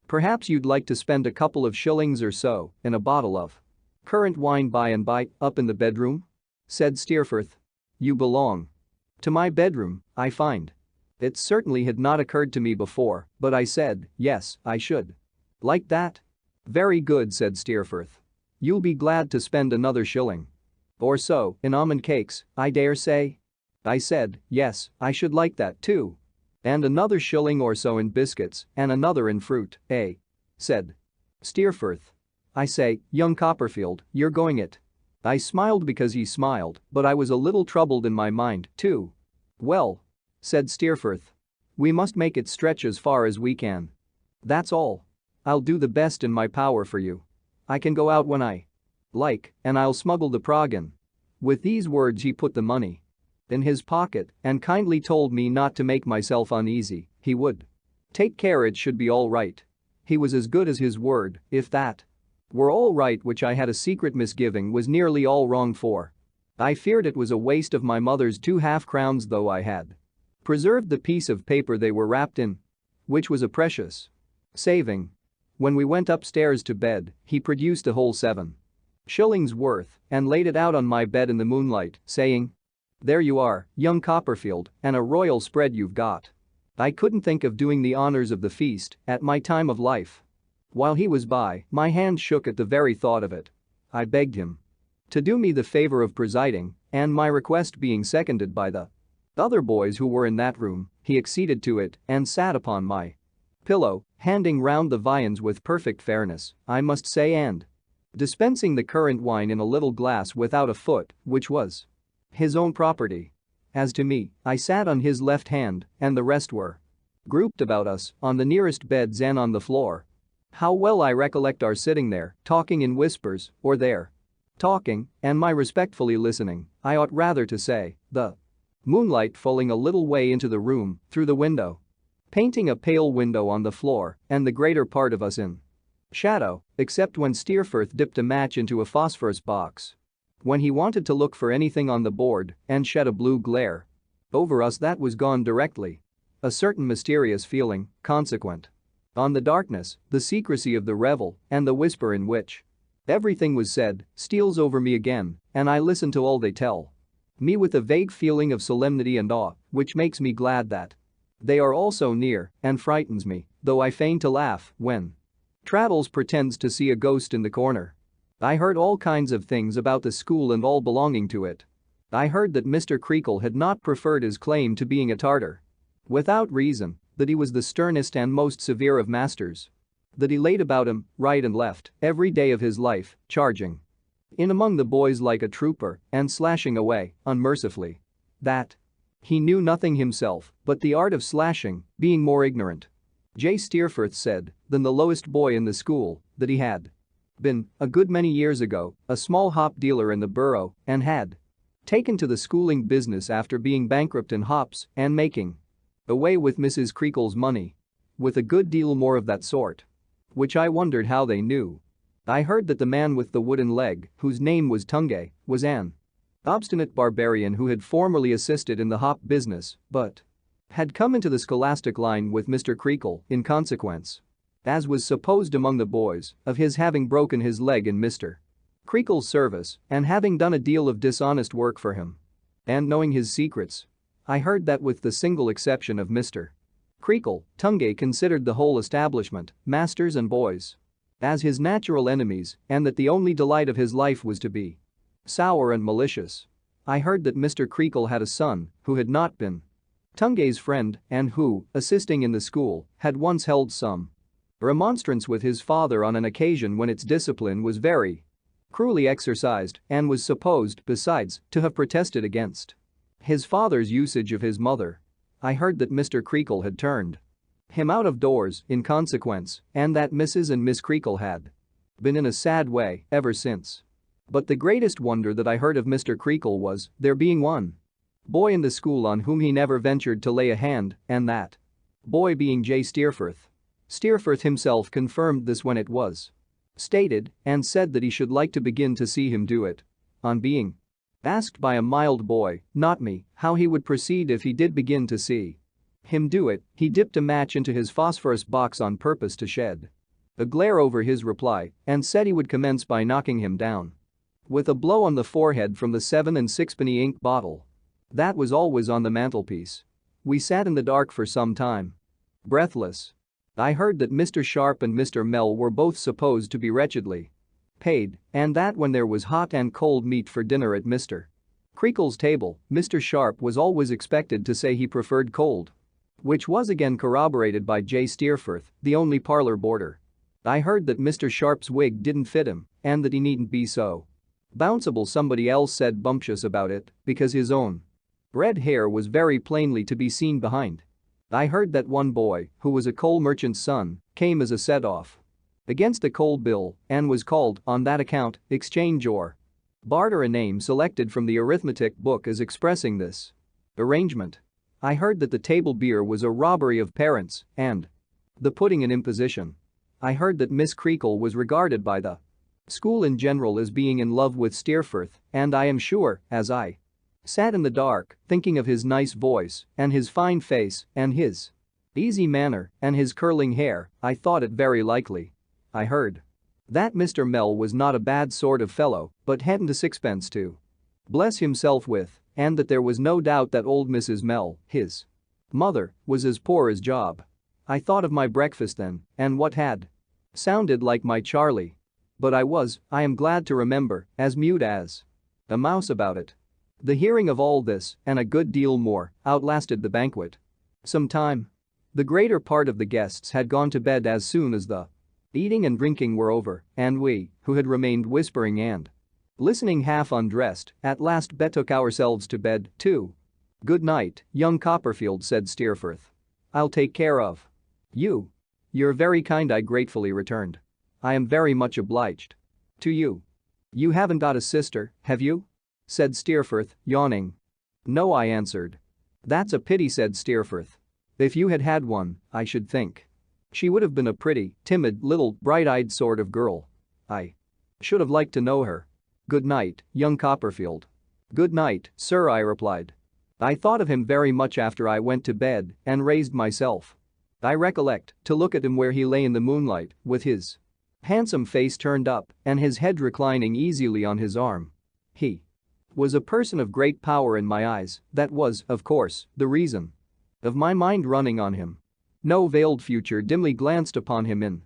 Perhaps you'd like to spend a couple of shillings or so in a bottle of currant wine by and by, up in the bedroom? Said Steerforth. You belong to my bedroom, I find. It certainly had not occurred to me before, but I said, yes, I should like that. Very good, said Steerforth. You'll be glad to spend another shilling or so in almond cakes, I dare say?" I said, "Yes, I should like that too. And another shilling or so in biscuits and another in fruit, eh?" said Steerforth. "I say, young Copperfield, you're going it." I smiled because he smiled, but I was a little troubled in my mind, too. "Well," said Steerforth, "we must make it stretch as far as we can. That's all. I'll do the best in my power for you. I can go out when I like, and I'll smuggle the prog in." With these words he put the money in his pocket and kindly told me not to make myself uneasy, he would take care it should be all right. He was as good as his word, if that were all right, which I had a secret misgiving was nearly all wrong for. I feared it was a waste of my mother's 2 half-crowns, though I had preserved the piece of paper they were wrapped in, which was a precious saving. When we went upstairs to bed, he produced a whole 7 shillings worth and laid it out on my bed in the moonlight, saying, "There you are, young Copperfield, and a royal spread you've got." I couldn't think of doing the honors of the feast at my time of life. While he was by, my hand shook at the very thought of it. I begged him to do me the favor of presiding, and my request being seconded by the other boys who were in that room, he acceded to it and sat upon my pillow, handing round the viands with perfect fairness, I must say, and dispensing the currant wine in a little glass without a foot, which was his own property. As to me, I sat on his left hand, and the rest were grouped about us on the nearest beds and on the floor. How well I recollect our sitting there, talking in whispers, or there talking, and my respectfully listening, I ought rather to say, the moonlight falling a little way into the room through the window, painting a pale window on the floor, and the greater part of us in shadow, except when Steerforth dipped a match into a phosphorus box. When he wanted to look for anything on the board and shed a blue glare over us, that was gone directly. A certain mysterious feeling, consequent on the darkness, the secrecy of the revel, and the whisper in which everything was said, steals over me again, and I listen to all they tell me with a vague feeling of solemnity and awe, which makes me glad that they are all so near and frightens me, though I feign to laugh when Traddles pretends to see a ghost in the corner. I heard all kinds of things about the school and all belonging to it. I heard that Mr. Creakle had not preferred his claim to being a Tartar without reason, that he was the sternest and most severe of masters, that he laid about him, right and left, every day of his life, charging in among the boys like a trooper and slashing away unmercifully, that he knew nothing himself but the art of slashing, being more ignorant, J. Steerforth said, than the lowest boy in the school, that he had been, a good many years ago, a small hop dealer in the borough and had taken to the schooling business after being bankrupt in hops and making away with Mrs. Creakle's money. With a good deal more of that sort. Which I wondered how they knew. I heard that the man with the wooden leg, whose name was Tungay, was an obstinate barbarian who had formerly assisted in the hop business but had come into the scholastic line with Mr. Creakle in consequence, as was supposed among the boys, of his having broken his leg in Mr. Creakle's service and having done a deal of dishonest work for him. And knowing his secrets, I heard that with the single exception of Mr. Creakle, Tungay considered the whole establishment, masters and boys, as his natural enemies, and that the only delight of his life was to be sour and malicious. I heard that Mr. Creakle had a son who had not been Tungay's friend and who, assisting in the school, had once held some remonstrance with his father on an occasion when its discipline was very cruelly exercised and was supposed, besides, to have protested against his father's usage of his mother. I heard that Mr. Creakle had turned him out of doors in consequence and that Mrs. and Miss Creakle had been in a sad way ever since. But the greatest wonder that I heard of Mr. Creakle was there being one boy in the school on whom he never ventured to lay a hand, and that boy being J. Steerforth. Steerforth himself confirmed this when it was stated and said that he should like to begin to see him do it. On being asked by a mild boy, not me, how he would proceed if he did begin to see him do it, he dipped a match into his phosphorus box on purpose to shed a glare over his reply and said he would commence by knocking him down with a blow on the forehead from the 7 and 6-penny ink bottle that was always on the mantelpiece. We sat in the dark for some time, breathless. I heard that Mr. Sharp and Mr. Mell were both supposed to be wretchedly paid, and that when there was hot and cold meat for dinner at Mr. Creakle's table, Mr. Sharp was always expected to say he preferred cold. Which was again corroborated by J. Steerforth, the only parlor boarder. I heard that Mr. Sharp's wig didn't fit him and that he needn't be so bounceable, somebody else said, bumptious about it, because his own red hair was very plainly to be seen behind. I heard that one boy, who was a coal merchant's son, came as a set-off against the coal bill and was called, on that account, exchange or barter, a name selected from the arithmetic book as expressing this arrangement. I heard that the table beer was a robbery of parents and the putting an imposition. I heard that Miss Creakle was regarded by the school in general as being in love with Steerforth, and I am sure, as I sat in the dark, thinking of his nice voice and his fine face and his easy manner and his curling hair, I thought it very likely. I heard that Mr. Mell was not a bad sort of fellow, but hadn't a sixpence to bless himself with, and that there was no doubt that old Mrs. Mell, his mother, was as poor as Job. I thought of my breakfast then, and what had sounded like my Charlie. But I am glad to remember, as mute as a mouse about it. The hearing of all this, and a good deal more, outlasted the banquet. Some time. The greater part of the guests had gone to bed as soon as the eating and drinking were over, and we, who had remained whispering and listening half undressed, at last betook ourselves to bed, too. "Good night, young Copperfield," said Steerforth. "I'll take care of you." "You're very kind," I gratefully returned. "I am very much obliged to you." "You haven't got a sister, have you?" said Steerforth, yawning. "No," I answered. "That's a pity," said Steerforth. "If you had had one, I should think she would have been a pretty, timid, little, bright-eyed sort of girl. I should have liked to know her. Good night, young Copperfield." "Good night, sir," I replied. I thought of him very much after I went to bed and raised myself, I recollect, to look at him where he lay in the moonlight, with his handsome face turned up and his head reclining easily on his arm. He was a person of great power in my eyes. That was, of course, the reason of my mind running on him. No veiled future dimly glanced upon him in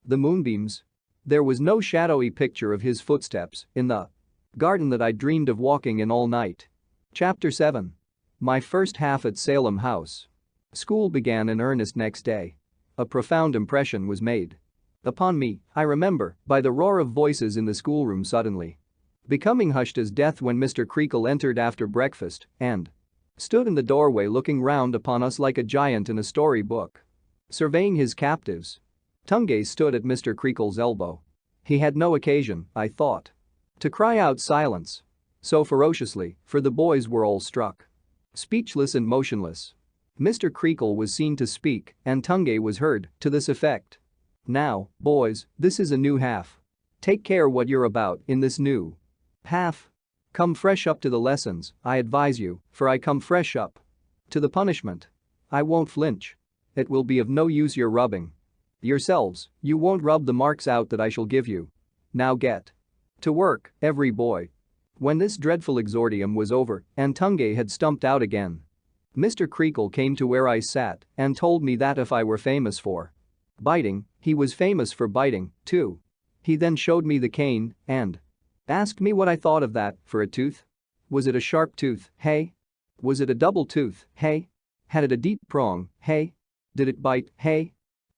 the moonbeams. There was no shadowy picture of his footsteps in the garden that I dreamed of walking in all night. Chapter 7. My first half at Salem House. School began in earnest next day. A profound impression was made upon me, I remember, by the roar of voices in the schoolroom suddenly becoming hushed as death when Mr. Creakle entered after breakfast and stood in the doorway looking round upon us like a giant in a story book, surveying his captives. Tungay stood at Mr. Creakle's elbow. He had no occasion, I thought, to cry out silence so ferociously, for the boys were all struck speechless and motionless. Mr. Creakle was seen to speak, and Tungay was heard, to this effect: "Now, boys, this is a new half. Take care what you're about in this new half. Come fresh up to the lessons, I advise you, for I come fresh up to the punishment. I won't flinch. It will be of no use your rubbing yourselves, you won't rub the marks out that I shall give you. Now get to work, every boy." When this dreadful exordium was over and Tungay had stumped out again, Mr. Creakle came to where I sat and told me that if I were famous for biting, he was famous for biting, too. He then showed me the cane and asked me what I thought of that for a tooth. Was it a sharp tooth, hey? Was it a double tooth, hey? Had it a deep prong, hey? Did it bite, hey?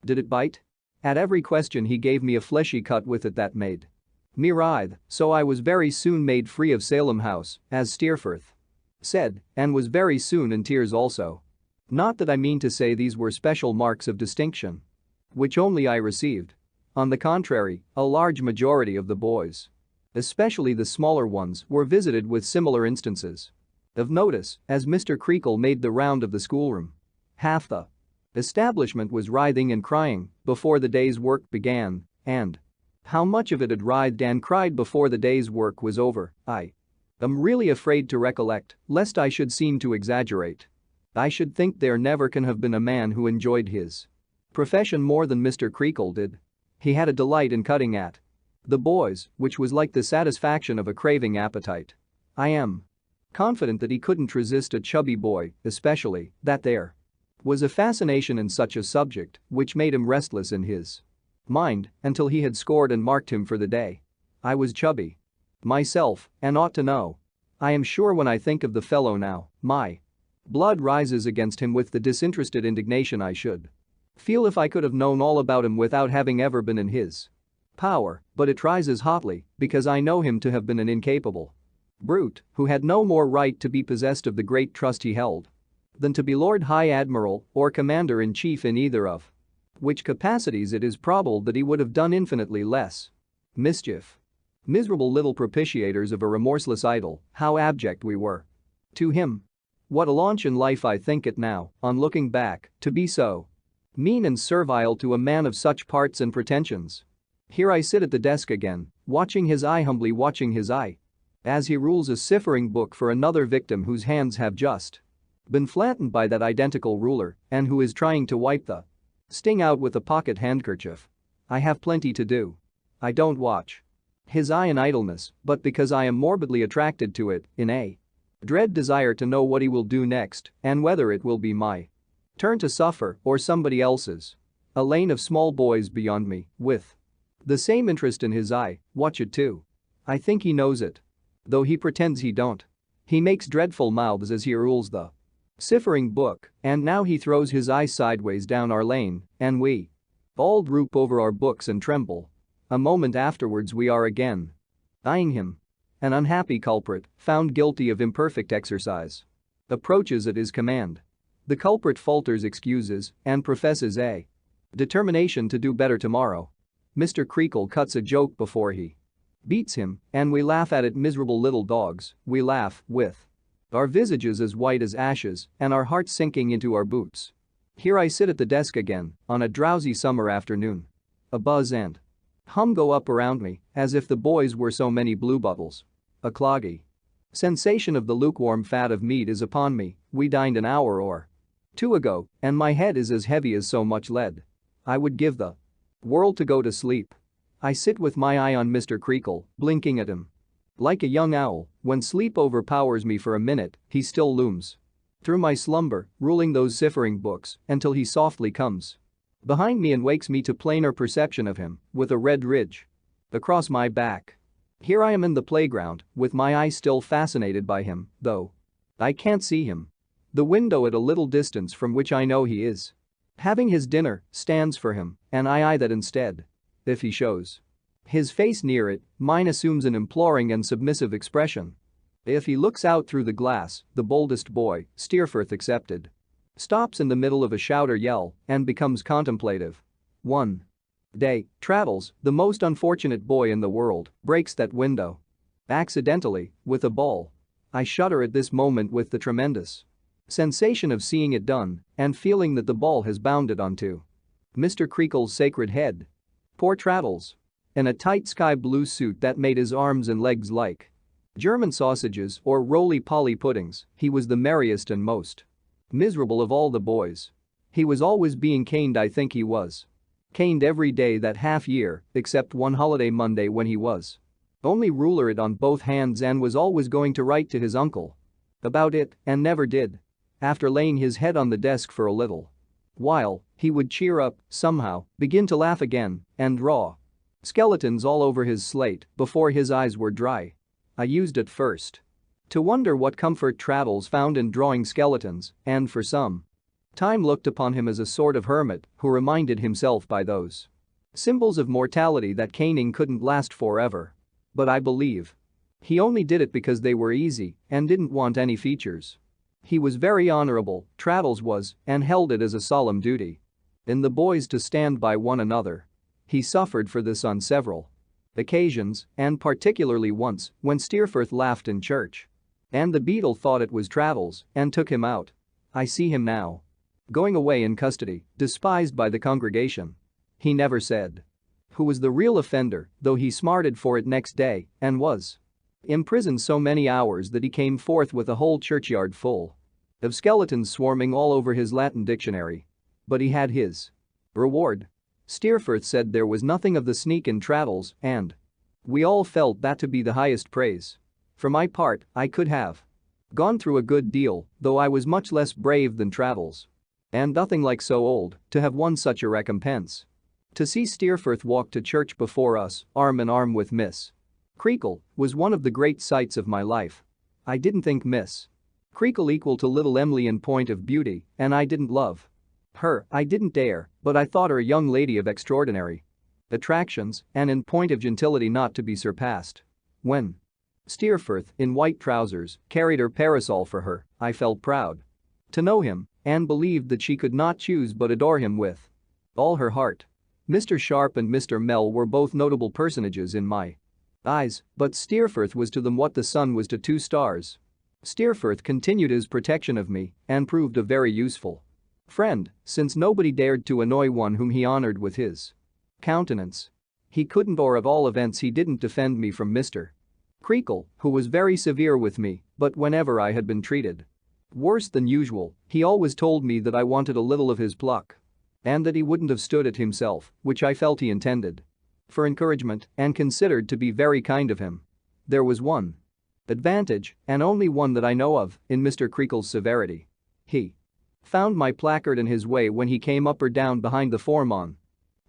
Did it bite? At every question he gave me a fleshy cut with it that made me writhe, so I was very soon made free of Salem House, as Steerforth said, and was very soon in tears also. Not that I mean to say these were special marks of distinction, which only I received. On the contrary, a large majority of the boys, especially the smaller ones, were visited with similar instances of notice as Mr. Creakle made the round of the schoolroom. Half the establishment was writhing and crying before the day's work began, and how much of it had writhed and cried before the day's work was over, I am really afraid to recollect, lest I should seem to exaggerate. I should think there never can have been a man who enjoyed his profession more than Mr. Creakle did. He had a delight in cutting at the boys, which was like the satisfaction of a craving appetite. I am confident that he couldn't resist a chubby boy, especially, that there was a fascination in such a subject which made him restless in his mind until he had scored and marked him for the day. I was chubby myself and ought to know. I am sure when I think of the fellow now, my blood rises against him with the disinterested indignation I should feel if I could have known all about him without having ever been in his power, but it rises hotly because I know him to have been an incapable brute who had no more right to be possessed of the great trust he held than to be Lord High Admiral or Commander-in-Chief in either of which capacities it is probable that he would have done infinitely less mischief. Miserable little propitiators of a remorseless idol, how abject we were to him. What a launch in life I think it now, on looking back, to be so mean and servile to a man of such parts and pretensions. Here I sit at the desk again, watching his eye, humbly watching his eye, as he rules a ciphering book for another victim whose hands have just been flattened by that identical ruler and who is trying to wipe the sting out with a pocket handkerchief. I have plenty to do. I don't watch his eye in idleness, but because I am morbidly attracted to it in a dread desire to know what he will do next and whether it will be my turn to suffer or somebody else's. A lane of small boys beyond me, with the same interest in his eye, watch it too. I think he knows it, though he pretends he don't. He makes dreadful mouths as he rules the ciphering book, and now he throws his eye sideways down our lane, and we all droop over our books and tremble. A moment afterwards we are again eyeing him. An unhappy culprit, found guilty of imperfect exercise, approaches at his command. The culprit falters excuses and professes a determination to do better tomorrow. Mr. Creakle cuts a joke before he beats him, and we laugh at it. Miserable little dogs, we laugh, with our visages as white as ashes and our hearts sinking into our boots. Here I sit at the desk again, on a drowsy summer afternoon. A buzz and hum go up around me, as if the boys were so many bluebottles. A cloggy sensation of the lukewarm fat of meat is upon me. We dined an hour or two ago, and my head is as heavy as so much lead. I would give the world to go to sleep. I sit with my eye on Mr. Creakle, blinking at him. Like a young owl, when sleep overpowers me for a minute, he still looms through my slumber, ruling those ciphering books, until he softly comes behind me and wakes me to plainer perception of him, with a red ridge across my back. Here I am in the playground, with my eye still fascinated by him, though I can't see him. The window at a little distance from which I know he is having his dinner stands for him, and I eye that instead. If he shows his face near it, mine assumes an imploring and submissive expression. If he looks out through the glass, the boldest boy, Steerforth excepted, stops in the middle of a shout or yell and becomes contemplative. One day, Traddles, the most unfortunate boy in the world, breaks that window accidentally with a ball. I shudder at this moment with the tremendous sensation of seeing it done and feeling that the ball has bounded onto Mr. Creakle's sacred head. Poor Traddles. In a tight sky blue suit that made his arms and legs like German sausages or roly-poly puddings, he was the merriest and most miserable of all the boys. He was always being caned. I think he was caned every day that half year, except one holiday Monday when he was only ruler it on both hands and was always going to write to his uncle about it and never did. After laying his head on the desk for a little while, he would cheer up, somehow, begin to laugh again, and draw skeletons all over his slate before his eyes were dry. I used at first to wonder what comfort Traddles found in drawing skeletons, and for some time looked upon him as a sort of hermit who reminded himself by those symbols of mortality that caning couldn't last forever. But I believe he only did it because they were easy and didn't want any features. He was very honorable, Traddles was, and held it as a solemn duty in the boys to stand by one another. He suffered for this on several occasions, and particularly once when Steerforth laughed in church. And the beadle thought it was Traddles and took him out. I see him now going away in custody, despised by the congregation. He never said who was the real offender, though he smarted for it next day and was imprisoned so many hours that he came forth with a whole churchyard full of skeletons swarming all over his Latin dictionary. But he had his reward. Steerforth said there was nothing of the sneak in Traddles, and we all felt that to be the highest praise. For my part, I could have gone through a good deal, though I was much less brave than Traddles. And nothing like so old to have won such a recompense. To see Steerforth walk to church before us, arm in arm with Miss Creakle was one of the great sights of my life. I didn't think Miss Creakle equal to little Emily in point of beauty, and I didn't love her, I didn't dare, but I thought her a young lady of extraordinary attractions and in point of gentility not to be surpassed. When Steerforth, in white trousers, carried her parasol for her, I felt proud to know him and believed that she could not choose but adore him with all her heart. Mr. Sharp and Mr. Mell were both notable personages in my eyes, but Steerforth was to them what the sun was to two stars. Steerforth continued his protection of me and proved a very useful friend, since nobody dared to annoy one whom he honored with his countenance. He couldn't, or at all events he didn't, defend me from Mr. Creakle, who was very severe with me, but whenever I had been treated worse than usual, he always told me that I wanted a little of his pluck and that he wouldn't have stood it himself, which I felt he intended for encouragement and considered to be very kind of him. There was one advantage, and only one that I know of, in Mr. Creakle's severity. He found my placard in his way when he came up or down behind the form on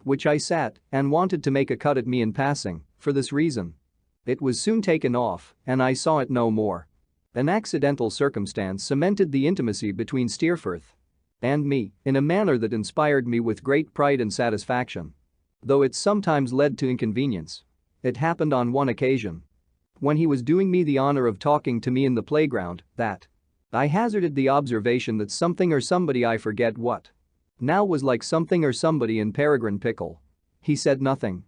which I sat and wanted to make a cut at me in passing. For this reason, it was soon taken off and I saw it no more. An accidental circumstance cemented the intimacy between Steerforth and me in a manner that inspired me with great pride and satisfaction, though it sometimes led to inconvenience. It happened on one occasion when he was doing me the honor of talking to me in the playground that I hazarded the observation that something or somebody, I forget what now, was like something or somebody in Peregrine Pickle. He said nothing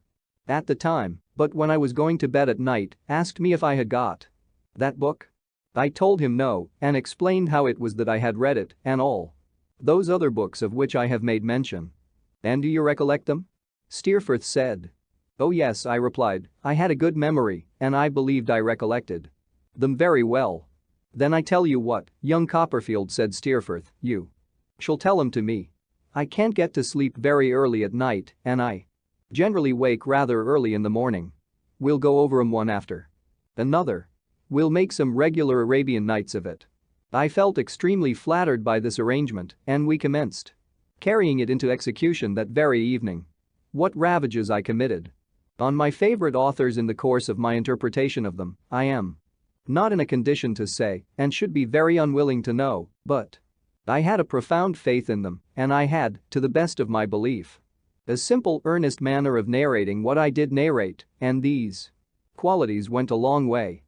at the time, but when I was going to bed at night, asked me if I had got that book. I told him no and explained how it was that I had read it and all those other books of which I have made mention. "And do you recollect them?" Steerforth said. "Oh yes," I replied, "I had a good memory and I believed I recollected them very well." "Then I tell you what, young Copperfield," said Steerforth, "you shall tell 'em to me. I can't get to sleep very early at night and I generally wake rather early in the morning. We'll go over 'em one after another. We'll make some regular Arabian Nights of it." I felt extremely flattered by this arrangement and we commenced carrying it into execution that very evening. What ravages I committed on my favorite authors in the course of my interpretation of them, I am not in a condition to say and should be very unwilling to know, but I had a profound faith in them and I had, to the best of my belief, a simple, earnest manner of narrating what I did narrate, and these qualities went a long way.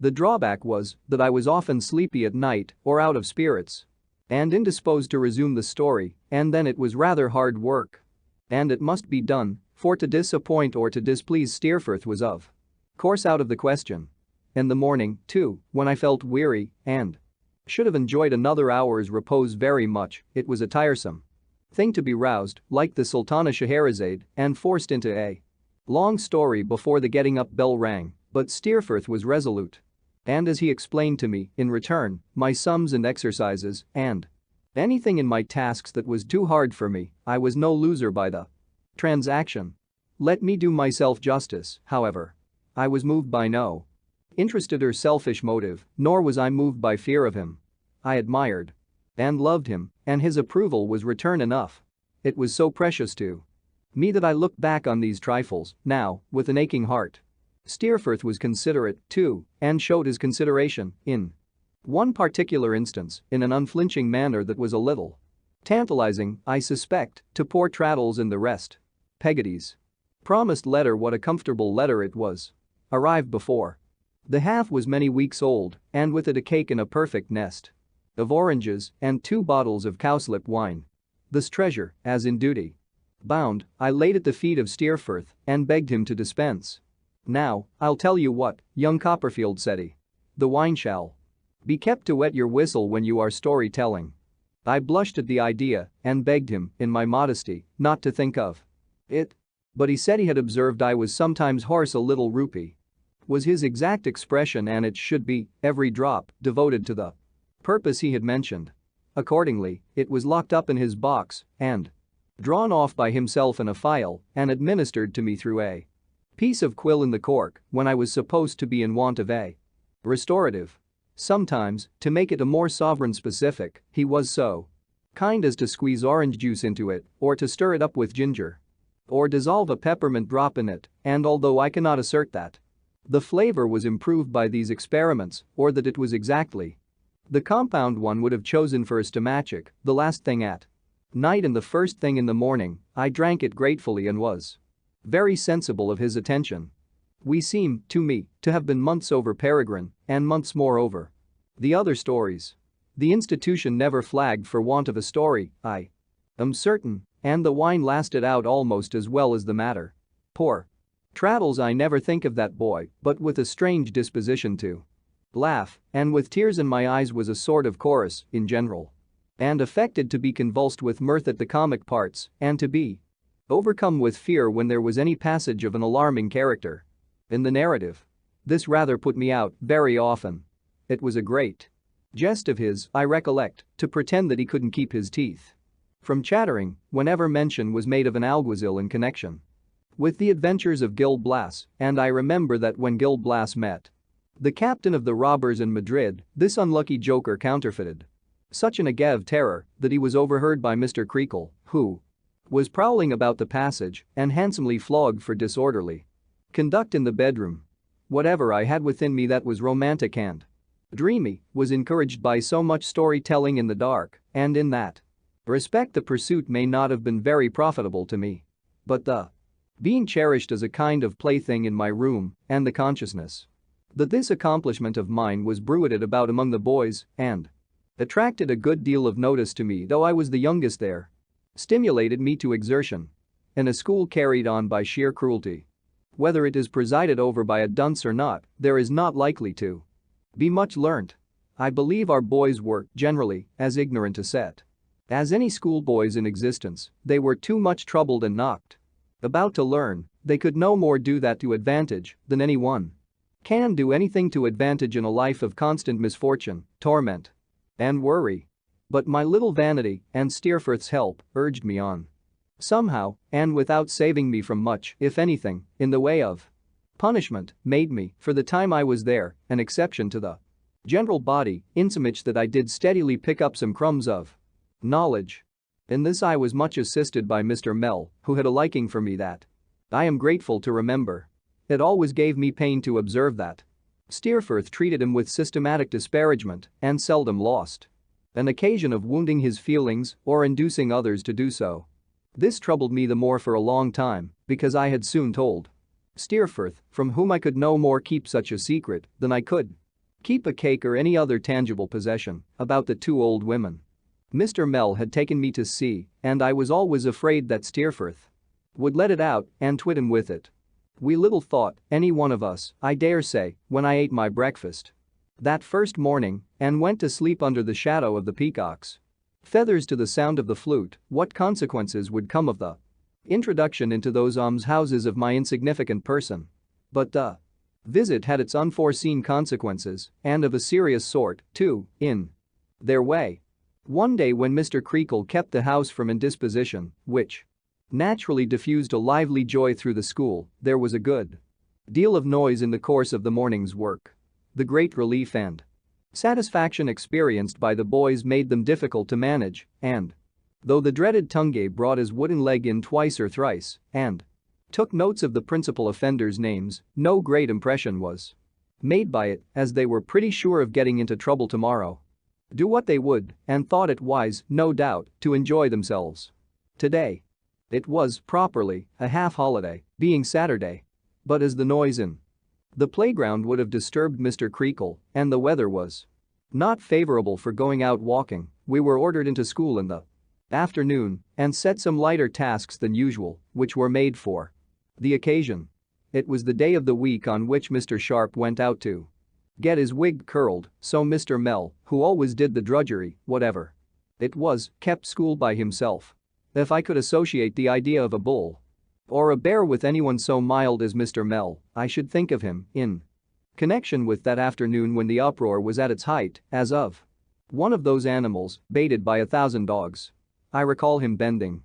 The drawback was that I was often sleepy at night or out of spirits and indisposed to resume the story, and then it was rather hard work. And it must be done, for to disappoint or to displease Steerforth was of course out of the question. In the morning, too, when I felt weary and should have enjoyed another hour's repose very much, it was a tiresome thing to be roused, like the Sultana Scheherazade, and forced into a long story before the getting up bell rang, but Steerforth was resolute. And as he explained to me, in return, my sums and exercises, and anything in my tasks that was too hard for me, I was no loser by the transaction. Let me do myself justice, however. I was moved by no interested or selfish motive, nor was I moved by fear of him. I admired and loved him, and his approval was return enough. It was so precious to me that I look back on these trifles now with an aching heart. Steerforth was considerate, too, and showed his consideration, in one particular instance, in an unflinching manner that was a little tantalizing, I suspect, to poor Traddles and the rest. Peggotty's promised letter, what a comfortable letter it was, arrived before the half was many weeks old, and with it a cake and a perfect nest of oranges and 2 bottles of cowslip wine. This treasure, as in duty bound, I laid at the feet of Steerforth and begged him to dispense. "Now, I'll tell you what, young Copperfield," said he. "The wine shall be kept to wet your whistle when you are story-telling." I blushed at the idea and begged him, in my modesty, not to think of it. But he said he had observed I was sometimes hoarse, a little rupee was his exact expression, and it should be, every drop, devoted to the purpose he had mentioned. Accordingly, it was locked up in his box and drawn off by himself in a phial and administered to me through a piece of quill in the cork when I was supposed to be in want of a restorative. Sometimes, to make it a more sovereign specific, he was so kind as to squeeze orange juice into it, or to stir it up with ginger, or dissolve a peppermint drop in it, and although I cannot assert that The flavor was improved by these experiments, or that it was exactly the compound one would have chosen for a stomachic, the last thing at night and the first thing in the morning. I drank it gratefully and was very sensible of his attention. We seem, to me, to have been months over Peregrine, and months more over the other stories. The institution never flagged for want of a story, I am certain, and the wine lasted out almost as well as the matter. Poor Traddles, I never think of that boy, but with a strange disposition to laugh, and with tears in my eyes was a sort of chorus, in general. And affected to be convulsed with mirth at the comic parts, and to be overcome with fear when there was any passage of an alarming character in the narrative. This rather put me out very often. It was a great jest of his, I recollect, to pretend that he couldn't keep his teeth from chattering whenever mention was made of an alguazil in connection with the adventures of Gil Blas, and I remember that when Gil Blas met the captain of the robbers in Madrid, this unlucky joker counterfeited such an ague of terror that he was overheard by Mr. Creakle, who was prowling about the passage and handsomely flogged for disorderly conduct in the bedroom. Whatever I had within me that was romantic and dreamy was encouraged by so much storytelling in the dark, and in that respect the pursuit may not have been very profitable to me. But the being cherished as a kind of plaything in my room, and the consciousness that this accomplishment of mine was bruited about among the boys and attracted a good deal of notice to me, though I was the youngest there, stimulated me to exertion. In a school carried on by sheer cruelty, whether it is presided over by a dunce or not, there is not likely to be much learnt. I believe our boys were, generally, as ignorant a set as any schoolboys in existence. They were too much troubled and knocked about to learn. They could no more do that to advantage than anyone can do anything to advantage in a life of constant misfortune, torment, and worry. But my little vanity and Steerforth's help urged me on. Somehow, and without saving me from much, if anything, in the way of punishment, made me, for the time I was there, an exception to the general body, insomuch that I did steadily pick up some crumbs of knowledge. In this I was much assisted by Mr. Mell, who had a liking for me that I am grateful to remember. It always gave me pain to observe that Steerforth treated him with systematic disparagement and seldom lost an occasion of wounding his feelings or inducing others to do so. This troubled me the more for a long time because I had soon told Steerforth, from whom I could no more keep such a secret than I could keep a cake or any other tangible possession, about the two old women Mr. Mell had taken me to see, and I was always afraid that Steerforth would let it out and twit him with it. We little thought, any one of us, I dare say, when I ate my breakfast that first morning and went to sleep under the shadow of the peacock's feathers to the sound of the flute, what consequences would come of the introduction into those almshouses of my insignificant person. But the visit had its unforeseen consequences, and of a serious sort, too, in their way. One day when Mr. Creakle kept the house from indisposition, which naturally diffused a lively joy through the school, there was a good deal of noise in the course of the morning's work. The great relief and satisfaction experienced by the boys made them difficult to manage, and though the dreaded Tungay brought his wooden leg in twice or thrice and took notes of the principal offenders' names, no great impression was made by it, as they were pretty sure of getting into trouble tomorrow. Do what they would, and thought it wise, no doubt, to enjoy themselves. Today it was, properly, a half-holiday, being Saturday. But as the noise in the playground would have disturbed Mr. Creakle, and the weather was not favorable for going out walking, we were ordered into school in the afternoon and set some lighter tasks than usual, which were made for the occasion. It was the day of the week on which Mr. Sharp went out to get his wig curled, so Mr. Mell, who always did the drudgery, whatever it was, kept school by himself. If I could associate the idea of a bull or a bear with anyone so mild as Mr. Mell, I should think of him in connection with that afternoon when the uproar was at its height, as of one of those animals baited by 1,000 dogs. I recall him bending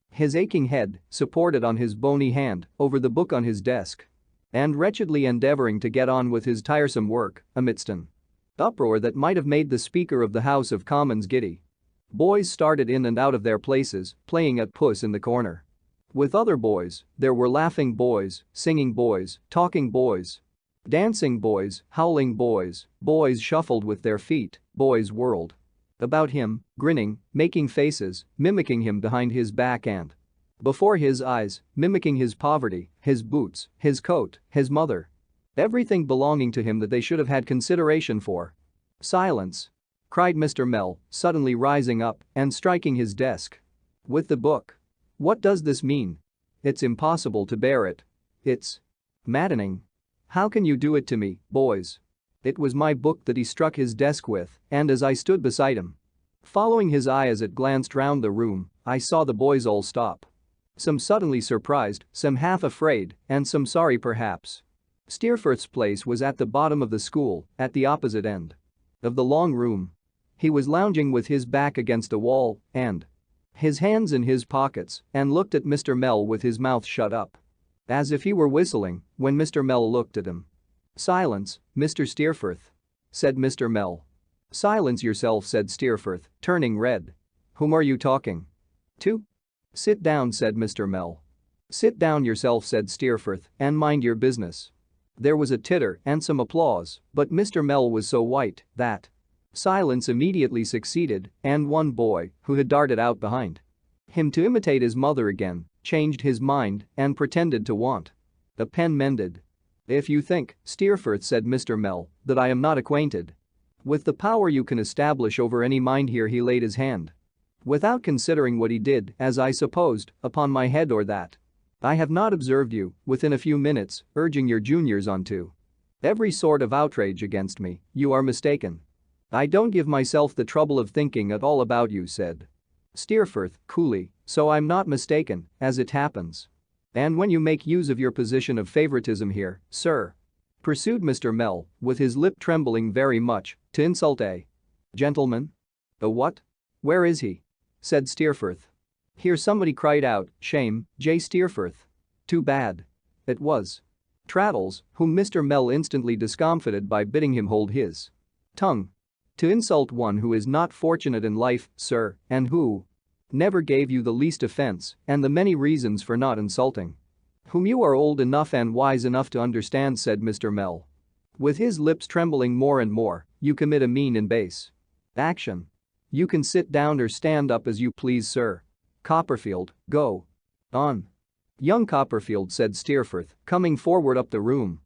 his aching head, supported on his bony hand, over the book on his desk and wretchedly endeavoring to get on with his tiresome work amidst an uproar that might have made the Speaker of the House of Commons giddy. Boys started in and out of their places, playing at puss in the corner with other boys. There were laughing boys, singing boys, talking boys. Dancing boys, howling boys, boys shuffled with their feet, boys whirled about him, grinning, making faces, mimicking him behind his back and before his eyes, mimicking his poverty, his boots, his coat, his mother. Everything belonging to him that they should have had consideration for. "Silence!" cried Mr. Mell, suddenly rising up and striking his desk with the book. "What does this mean? It's impossible to bear it. It's maddening. How can you do it to me, boys?" It was my book that he struck his desk with, and as I stood beside him, following his eye as it glanced round the room, I saw the boys all stop. Some suddenly surprised, some half afraid, and some sorry perhaps. Steerforth's place was at the bottom of the school, at the opposite end of the long room. He was lounging with his back against the wall and his hands in his pockets and looked at Mr. Mell with his mouth shut up, as if he were whistling, when Mr. Mell looked at him. "Silence, Mr. Steerforth," said Mr. Mell. "Silence yourself," said Steerforth, turning red. "Whom are you talking to?" "Sit down," said Mr. Mell. "Sit down yourself," said Steerforth, "and mind your business." There was a titter and some applause, but Mr. Mell was so white that silence immediately succeeded, and one boy, who had darted out behind him to imitate his mother again, changed his mind and pretended to want a pen mended. "If you think, Steerforth," said Mr. Mell, "that I am not acquainted with the power you can establish over any mind here," he laid his hand, without considering what he did, "as I supposed, upon my head or that I have not observed you, within a few minutes, urging your juniors on to every sort of outrage against me, you are mistaken. I don't give myself the trouble of thinking at all about you," said Steerforth, coolly, "so I'm not mistaken, as it happens. And when you make use of your position of favoritism here, sir," pursued Mr. Mell, with his lip trembling very much, "to insult a gentleman." "A what? Where is he?" said Steerforth. Here somebody cried out, "Shame, J. Steerforth." Too bad. It was Traddles, whom Mr. Mell instantly discomfited by bidding him hold his tongue. "To insult one who is not fortunate in life, sir, and who never gave you the least offense, and the many reasons for not insulting whom you are old enough and wise enough to understand," said Mr. Mell, with his lips trembling more and more, "you commit a mean and base action. You can sit down or stand up as you please, sir. Copperfield, go on." "Young Copperfield," said Steerforth, coming forward up the room.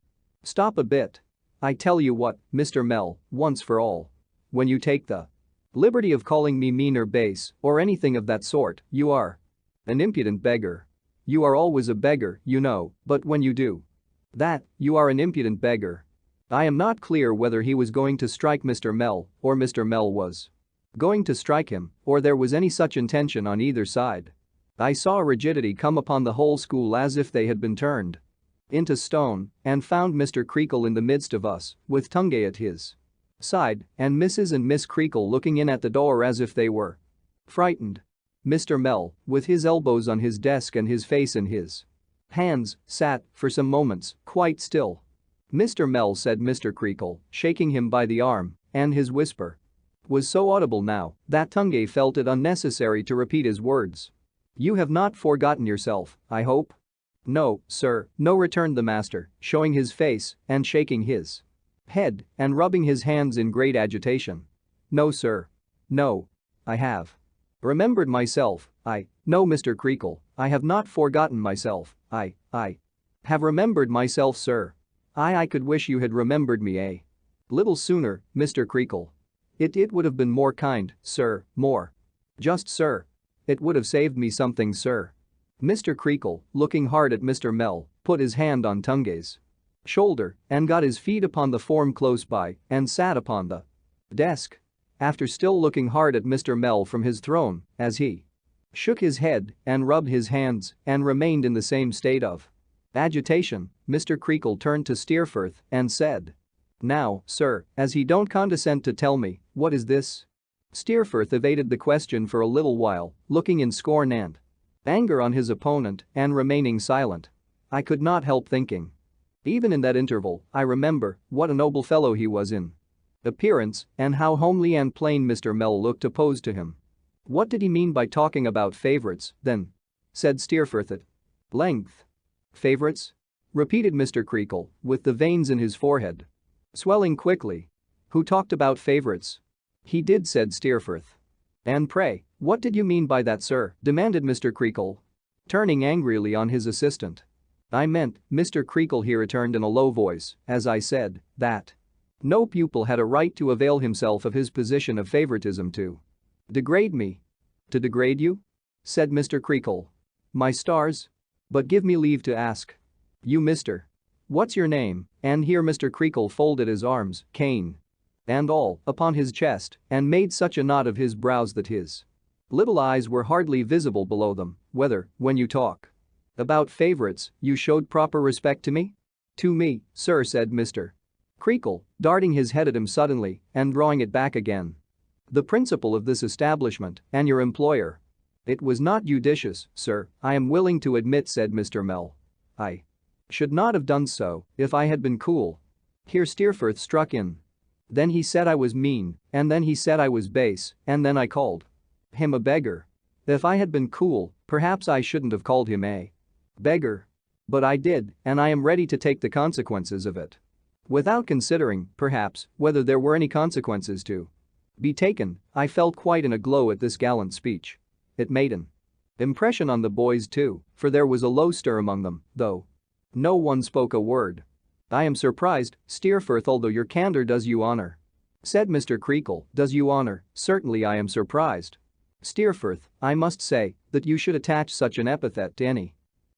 "Stop a bit. I tell you what, Mr. Mell, once for all. When you take the liberty of calling me mean or base, or anything of that sort, you are an impudent beggar. You are always a beggar, you know, but when you do that, you are an impudent beggar." I am not clear whether he was going to strike Mr. Mell, or Mr. Mell was going to strike him, or there was any such intention on either side. I saw a rigidity come upon the whole school as if they had been turned into stone, and found Mr. Creakle in the midst of us, with Tungay at his side, and Mrs. and Miss Creakle looking in at the door as if they were frightened. Mr. Mell, with his elbows on his desk and his face in his hands, sat, for some moments, quite still. "Mr. Mell," said Mr. Creakle, shaking him by the arm, and his whisper was so audible now that Tungay felt it unnecessary to repeat his words. "You have not forgotten yourself, I hope?" "No, sir, no," returned the master, showing his face and shaking his head and rubbing his hands in great agitation. "No, sir. No. I have remembered myself, no, Mr. Creakle, I have not forgotten myself, I have remembered myself, sir. I could wish you had remembered me a little sooner, Mr. Creakle. It would have been more kind, sir, more just, sir. It would have saved me something, sir." Mr. Creakle, looking hard at Mr. Mell, put his hand on Tungay's shoulder and got his feet upon the form close by and sat upon the desk. After still looking hard at Mr. Mell from his throne, as he shook his head and rubbed his hands and remained in the same state of agitation, Mr. Creakle turned to Steerforth and said, "Now, sir, as he don't condescend to tell me, what is this?" Steerforth evaded the question for a little while, looking in scorn and anger on his opponent and remaining silent. I could not help thinking, even in that interval, I remember, what a noble fellow he was in appearance and how homely and plain Mr. Mell looked opposed to him. "What did he mean by talking about favorites, then?" said Steerforth at length. "Favorites? repeated Mr. Creakle, with the veins in his forehead swelling quickly. Who talked about favorites? He did, said Steerforth. And pray, what did you mean by that, sir? Demanded Mr. Creakle, turning angrily on his assistant. I meant, Mr. Creakle, he returned in a low voice, as I said, that no pupil had a right to avail himself of his position of favoritism to degrade me. To degrade you? Said Mr. Creakle. My stars? But give me leave to ask. You, Mr. What's your name? And here Mr. Creakle folded his arms, cane and all, upon his chest and made such a knot of his brows that his little eyes were hardly visible below them. Whether, when you talk about favorites, you showed proper respect to me? To me, sir, said Mr. Creakle, darting his head at him suddenly and drawing it back again. The principal of this establishment and your employer. It was not judicious, sir, I am willing to admit, said Mr. Mell. I should not have done so if I had been cool. Here Steerforth struck in. Then he said I was mean, and then he said I was base, and then I called him a beggar. If I had been cool, perhaps I shouldn't have called him a beggar. But I did, and I am ready to take the consequences of it. Without considering, perhaps, whether there were any consequences to be taken, I felt quite in a glow at this gallant speech. It made an impression on the boys too, for there was a low stir among them, though no one spoke a word. I am surprised, Steerforth, although your candor does you honor. Said Mr. Creakle, does you honor? Certainly I am surprised. Steerforth, I must say that you should attach such an epithet to any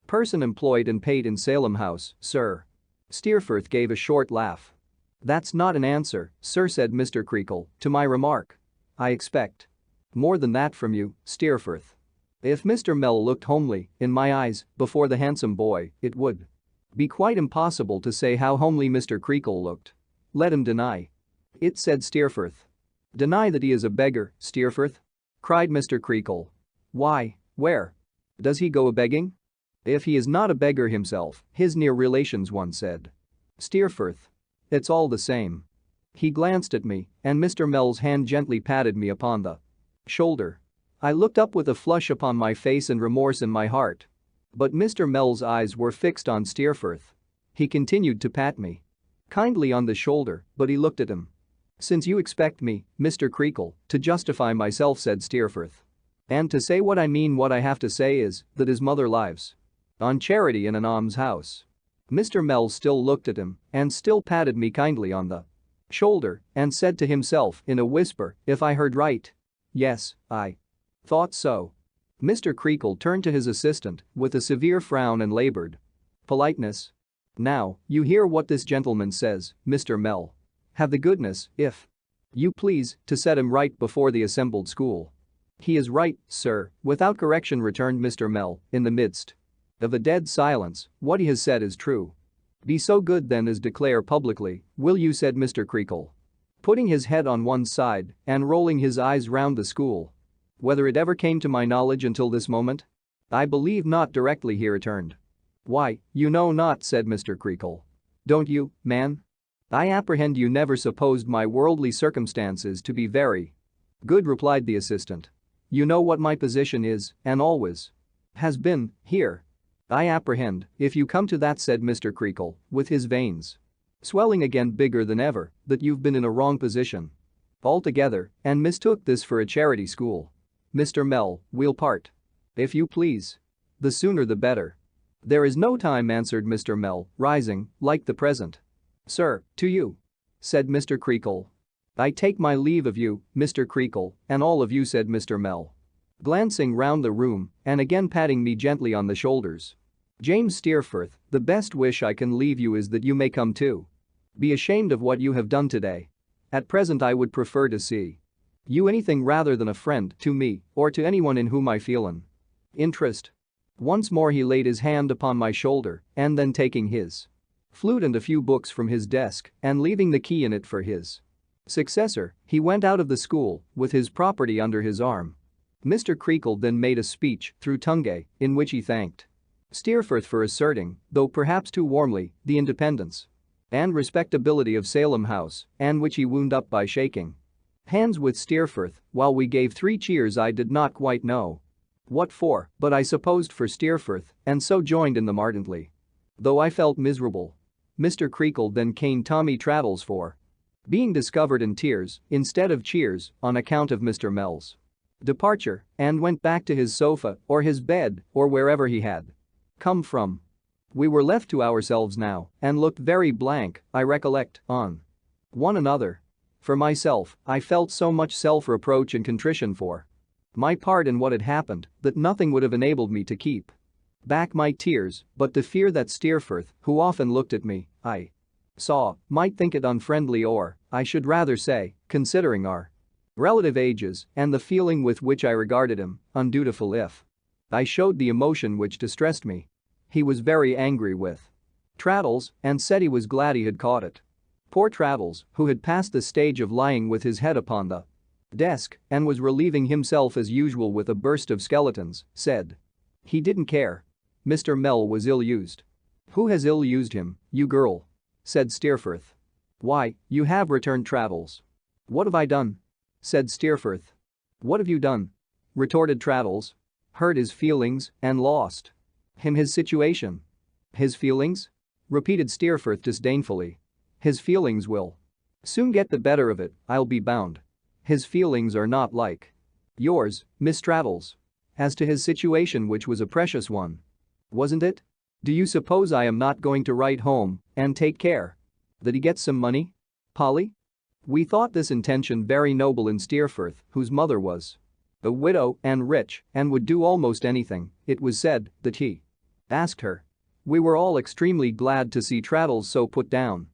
person employed and paid in Salem House, sir. Steerforth gave a short laugh. That's not an answer, sir, said Mr. Creakle, to my remark. I expect more than that from you, Steerforth. If Mr. Mell looked homely, in my eyes, before the handsome boy, it would be quite impossible to say how homely Mr. Creakle looked. Let him deny it, said Steerforth. Deny that he is a beggar, Steerforth? Cried Mr. Creakle. Why, where does he go a-begging? If he is not a beggar himself, his near relations, one said. Steerforth. It's all the same. He glanced at me, and Mr. Mell's hand gently patted me upon the shoulder. I looked up with a flush upon my face and remorse in my heart. But Mr. Mell's eyes were fixed on Steerforth. He continued to pat me kindly on the shoulder, but he looked at him. Since you expect me, Mr. Creakle, to justify myself, said Steerforth. And to say what I mean, what I have to say is that his mother lives on charity in an almshouse. Mr. Mell still looked at him and still patted me kindly on the shoulder and said to himself in a whisper, if I heard right. Yes, I thought so. Mr. Creakle turned to his assistant with a severe frown and labored politeness. Now, you hear what this gentleman says, Mr. Mell. Have the goodness, if you please, to set him right before the assembled school. He is right, sir, without correction, returned Mr. Mell, in the midst of a dead silence. What he has said is true. Be so good then as declare publicly, will you, said Mr. Creakle, putting his head on one side and rolling his eyes round the school. Whether it ever came to my knowledge until this moment? I believe not, directly he returned. Why, you know not, said Mr. Creakle. Don't you, man? I apprehend you never supposed my worldly circumstances to be very good, replied the assistant. You know what my position is, and always has been, here. I apprehend, if you come to that, said Mr. Creakle, with his veins swelling again bigger than ever, that you've been in a wrong position altogether and mistook this for a charity school. Mr. Mell, we'll part. If you please. The sooner the better. There is no time, answered Mr. Mell, rising, like the present. Sir, to you. Said Mr. Creakle. I take my leave of you, Mr. Creakle, and all of you, said Mr. Mell, glancing round the room and again patting me gently on the shoulders. James Steerforth, the best wish I can leave you is that you may come to be ashamed of what you have done today. At present I would prefer to see you anything rather than a friend to me or to anyone in whom I feel an interest. Once more he laid his hand upon my shoulder and then, taking his flute and a few books from his desk and leaving the key in it for his successor, he went out of the school with his property under his arm. Mr. Creakle then made a speech through Tungay in which he thanked Steerforth for asserting, though perhaps too warmly, the independence and respectability of Salem House, and which he wound up by shaking hands with Steerforth. While we gave 3 cheers, I did not quite know what for, but I supposed for Steerforth, and so joined in them ardently. Though I felt miserable. Mr. Creakle then caned Tommy Traddles for being discovered in tears instead of cheers on account of Mr. Mell's departure and went back to his sofa or his bed or wherever he had come from. We were left to ourselves now and looked very blank, I recollect, on one another. For myself, I felt so much self-reproach and contrition for my part in what had happened that nothing would have enabled me to keep back my tears but the fear that Steerforth, who often looked at me, I saw, might think it unfriendly or, I should rather say, considering our relative ages and the feeling with which I regarded him, undutiful if I showed the emotion which distressed me. He was very angry with Traddles and said he was glad he had caught it. Poor Traddles, who had passed the stage of lying with his head upon the desk and was relieving himself as usual with a burst of skeletons, said he didn't care. Mr. Mell was ill-used. Who has ill-used him, you girl? Said Steerforth. Why, you have, returned Traddles. What have I done? Said Steerforth. What have you done? Retorted Traddles. Hurt his feelings and lost him his situation. His feelings? Repeated Steerforth disdainfully. His feelings will soon get the better of it, I'll be bound. His feelings are not like yours, Miss Traddles. As to his situation, which was a precious one, wasn't it? Do you suppose I am not going to write home and take care that he gets some money? Polly? We thought this intention very noble in Steerforth, whose mother was a widow and rich and would do almost anything, it was said, that he asked her. We were all extremely glad to see Traddles so put down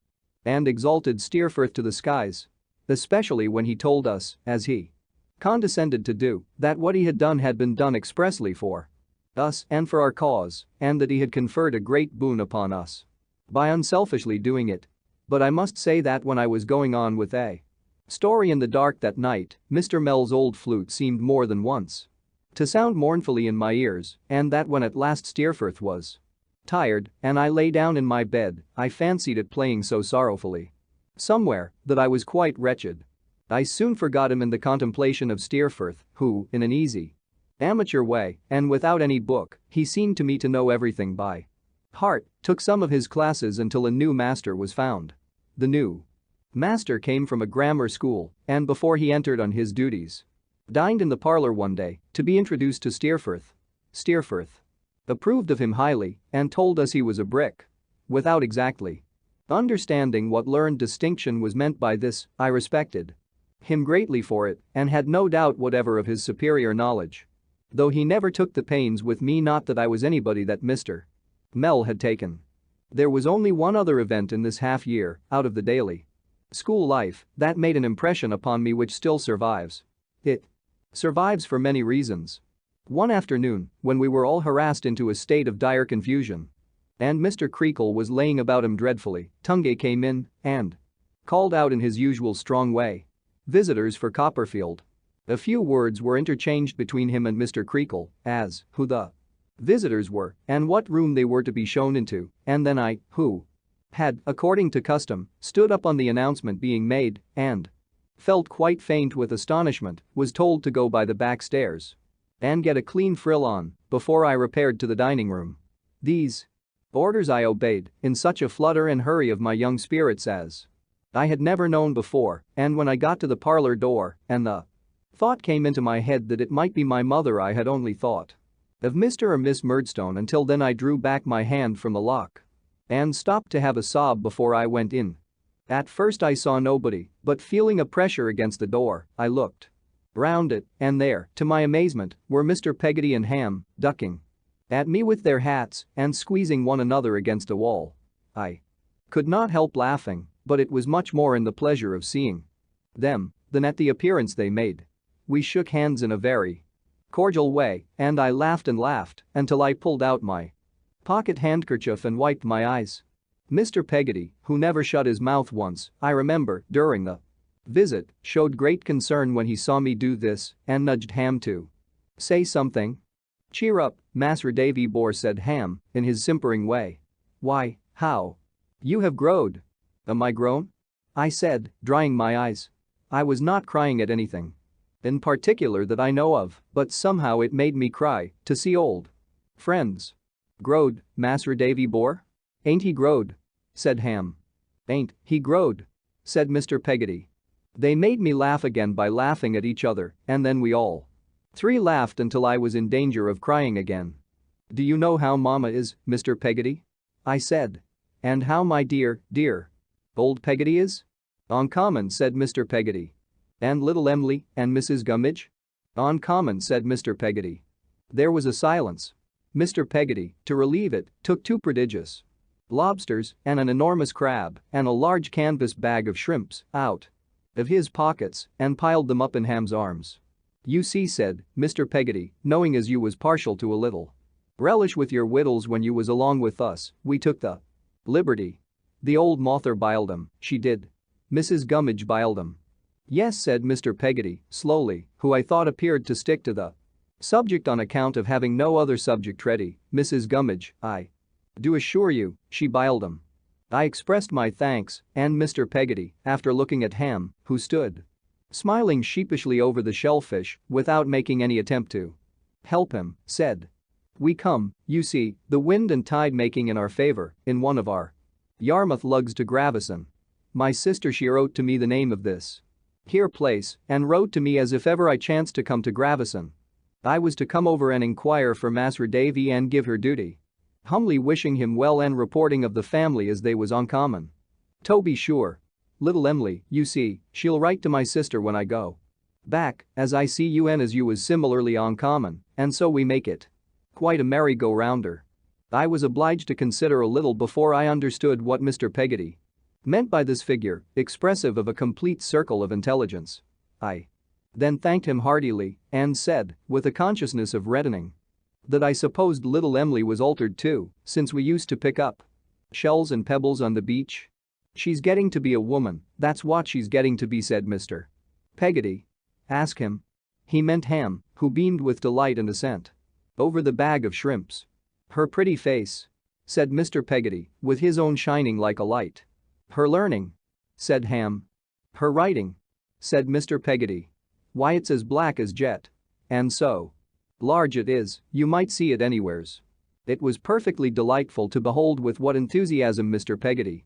and exalted Steerforth to the skies. Especially when he told us, as he condescended to do, that what he had done had been done expressly for us and for our cause, and that he had conferred a great boon upon us by unselfishly doing it. But I must say that when I was going on with a story in the dark that night, Mr. Mell's old flute seemed more than once to sound mournfully in my ears, and that when at last Steerforth was tired and I lay down in my bed, I fancied it playing so sorrowfully somewhere that I was quite wretched. I soon forgot him in the contemplation of Steerforth, who, in an easy, amateur way and without any book, he seemed to me to know everything by heart, took some of his classes until a new master was found. The new master came from a grammar school and before he entered on his duties, dined in the parlor one day to be introduced to Steerforth. Steerforth approved of him highly and told us he was a brick. Without exactly understanding what learned distinction was meant by this, I respected him greatly for it and had no doubt whatever of his superior knowledge. Though he never took the pains with me, not that I was anybody that Mr. Mell had taken. There was only one other event in this half-year, out of the daily school life, that made an impression upon me which still survives. It survives for many reasons. One afternoon, when we were all harassed into a state of dire confusion and Mr. Creakle was laying about him dreadfully, Tungay came in and called out in his usual strong way, "Visitors for Copperfield." A few words were interchanged between him and Mr. Creakle as who the visitors were and what room they were to be shown into, and then I, who had, according to custom, stood up on the announcement being made and felt quite faint with astonishment, was told to go by the back stairs and get a clean frill on before I repaired to the dining room. These orders I obeyed in such a flutter and hurry of my young spirits as I had never known before, and when I got to the parlor door and the thought came into my head that it might be my mother, I had only thought of Mr. or Miss Murdstone. Until then I drew back my hand from the lock and stopped to have a sob before I went in. At first I saw nobody, but feeling a pressure against the door, I looked round it, and there, to my amazement, were Mr. Peggotty and Ham, ducking at me with their hats and squeezing one another against a wall. I could not help laughing, but it was much more in the pleasure of seeing them than at the appearance they made. We shook hands in a very cordial way, and I laughed and laughed until I pulled out my pocket handkerchief and wiped my eyes. Mr. Peggotty, who never shut his mouth once, I remember, during the visit, showed great concern when he saw me do this and nudged Ham to say something. "Cheer up, Mas'r Davy Bor," said Ham, in his simpering way. "Why, how you have growed." "Am I grown?" I said, drying my eyes. I was not crying at anything in particular that I know of, but somehow it made me cry to see old friends. "Growed, Mas'r Davy Bor?" "Ain't he growed?" said Ham. "Ain't he growed?" said Mr. Peggotty. They made me laugh again by laughing at each other, and then we all three laughed until I was in danger of crying again. "Do you know how Mama is, Mr. Peggotty?" I said. "And how my dear old Peggotty is?" "Uncommon," said Mr. Peggotty. "And little Em'ly and Mrs. Gummidge?" "Uncommon," said Mr. Peggotty. There was a silence. Mr. Peggotty, to relieve it, took 2 prodigious lobsters and an enormous crab and a large canvas bag of shrimps out of his pockets and piled them up in Ham's arms. "You see," said Mr. Peggotty, "knowing as you was partial to a little relish with your wittles when you was along with us, we took the liberty." "The old mother biled 'em, she did. Mrs. Gummidge biled 'em." "Yes," said Mr. Peggotty, slowly, who I thought appeared to stick to the subject on account of having no other subject ready. "Mrs. Gummidge, I do assure you, she biled 'em." I expressed my thanks, and Mr. Peggotty, after looking at Ham, who stood smiling sheepishly over the shellfish without making any attempt to help him, said, "We come, you see, the wind and tide making in our favor, in one of our Yarmouth lugs to Gravesend. My sister she wrote to me the name of this here place and wrote to me as if ever I chanced to come to Gravesend I was to come over and inquire for Mas'r Davy and give her duty. Humbly wishing him well and reporting of the family as they was uncommon. To be sure. Little Em'ly, you see, she'll write to my sister when I go back, as I see you and as you was similarly uncommon, and so we make it quite a merry-go-rounder." I was obliged to consider a little before I understood what Mr. Peggotty meant by this figure, expressive of a complete circle of intelligence. I then thanked him heartily and said, with a consciousness of reddening, that I supposed little Em'ly was altered too, since we used to pick up shells and pebbles on the beach. "She's getting to be a woman, that's what she's getting to be," said Mr. Peggotty. "Ask him." He meant Ham, who beamed with delight and assent over the bag of shrimps. "Her pretty face," said Mr. Peggotty, with his own shining like a light. "Her learning," said Ham. "Her writing," said Mr. Peggotty. "Why, it's as black as jet. And so large it is, you might see it anywheres." It was perfectly delightful to behold with what enthusiasm Mr. Peggotty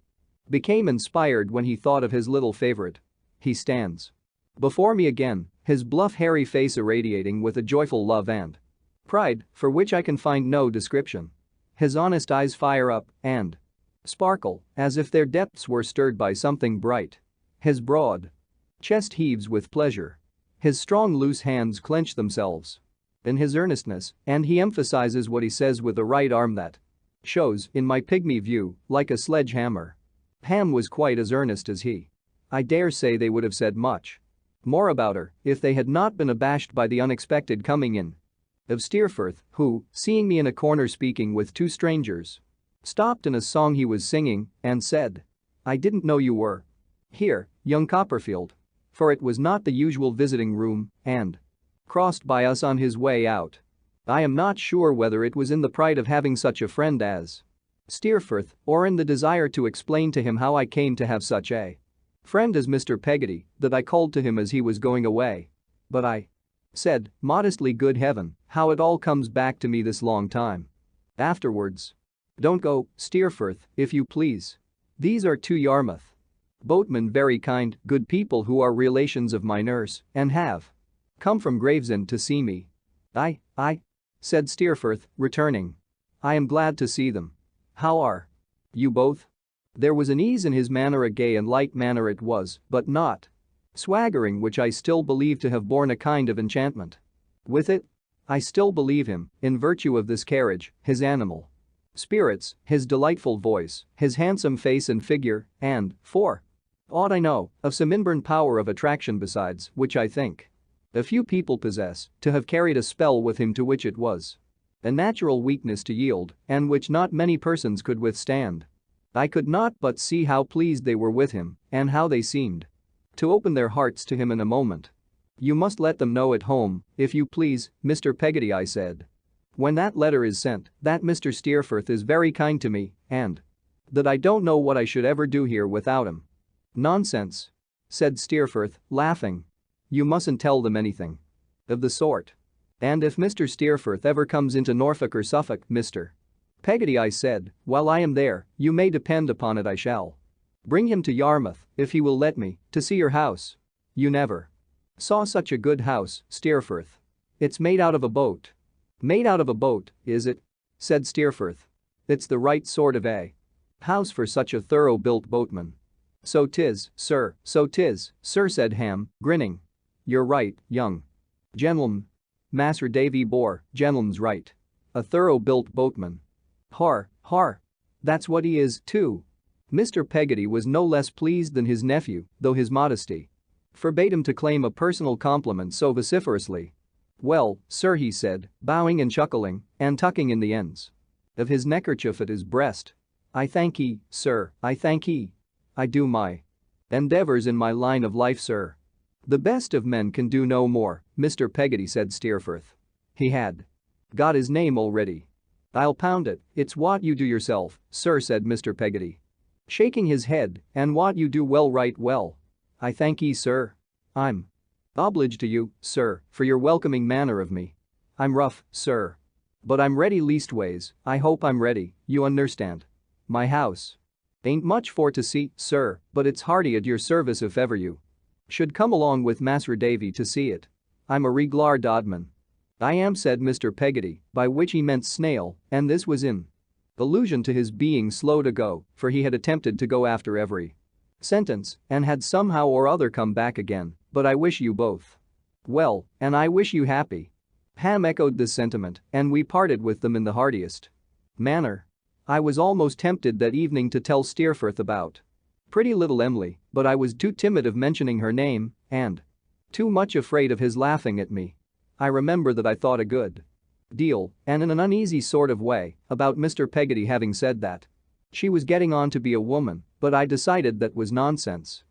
became inspired when he thought of his little favorite. He stands before me again, his bluff hairy face irradiating with a joyful love and pride for which I can find no description. His honest eyes fire up and sparkle as if their depths were stirred by something bright. His broad chest heaves with pleasure. His strong loose hands clench themselves in his earnestness, and he emphasizes what he says with a right arm that shows, in my pygmy view, like a sledgehammer. Ham was quite as earnest as he. I dare say they would have said much more about her if they had not been abashed by the unexpected coming in of Steerforth, who, seeing me in a corner speaking with 2 strangers, stopped in a song he was singing and said, "I didn't know you were here, young Copperfield." For it was not the usual visiting room and crossed by us on his way out. I am not sure whether it was in the pride of having such a friend as Steerforth or in the desire to explain to him how I came to have such a friend as Mr. Peggotty that I called to him as he was going away. But I said, modestly, "Good heaven, how it all comes back to me this long time afterwards." "Don't go, Steerforth, if you please. These are 2 Yarmouth boatmen, very kind, good people who are relations of my nurse and have come from Gravesend to see me." I said Steerforth, returning. "I am glad to see them. How are you both?" There was an ease in his manner, a gay and light manner it was, but not swaggering, which I still believe to have borne a kind of enchantment with it. I still believe him, in virtue of this carriage, his animal spirits, his delightful voice, his handsome face and figure, and, for aught I know, of some inborn power of attraction besides, which I think a few people possess, to have carried a spell with him to which it was a natural weakness to yield and which not many persons could withstand. I could not but see how pleased they were with him and how they seemed to open their hearts to him in a moment. "You must let them know at home, if you please, Mr. Peggotty," I said, "when that letter is sent, that Mr. Steerforth is very kind to me and that I don't know what I should ever do here without him." "Nonsense," said Steerforth, laughing. "You mustn't tell them anything of the sort. And if Mr. Steerforth ever comes into Norfolk or Suffolk, Mr. Peggotty, I said, while I am there, you may depend upon it I shall. Bring him to Yarmouth, if he will let me, to see your house. You never saw such a good house, Steerforth. It's made out of a boat. Made out of a boat, is it? Said Steerforth. It's the right sort of a house for such a thorough-built boatman. So 'tis, sir, so 'tis, sir, said Ham, grinning. You're right, young gentleman. Mas'r Davy bore, gentleman's right. A thorough-built boatman. Har, har. That's what he is, too. Mr. Peggotty was no less pleased than his nephew, though his modesty forbade him to claim a personal compliment so vociferously. Well, sir, he said, bowing and chuckling, and tucking in the ends of his neckerchief at his breast. I thank ye, sir, I thank ye. I do my endeavors in my line of life, sir. The best of men can do no more, Mr. Peggotty, said Steerforth. He had got his name already. I'll pound it, it's what you do yourself, sir, said Mr. Peggotty, shaking his head, and what you do well, right well. I thank ye, sir. I'm obliged to you, sir, for your welcoming manner of me. I'm rough, sir. But I'm ready, leastways, I hope I'm ready, you understand. My house ain't much for to see, sir, but it's hearty at your service if ever you should come along with Mas'r Davy to see it. I'm a reg'lar dodman. I am, said Mr. Peggotty, by which he meant snail, and this was in allusion to his being slow to go, for he had attempted to go after every sentence and had somehow or other come back again, but I wish you both well, and I wish you happy. Ham echoed this sentiment, and we parted with them in the heartiest manner. I was almost tempted that evening to tell Steerforth about pretty little Emily, but I was too timid of mentioning her name and too much afraid of his laughing at me. I remember that I thought a good deal, and in an uneasy sort of way, about Mr. Peggotty having said that she was getting on to be a woman, but I decided that was nonsense.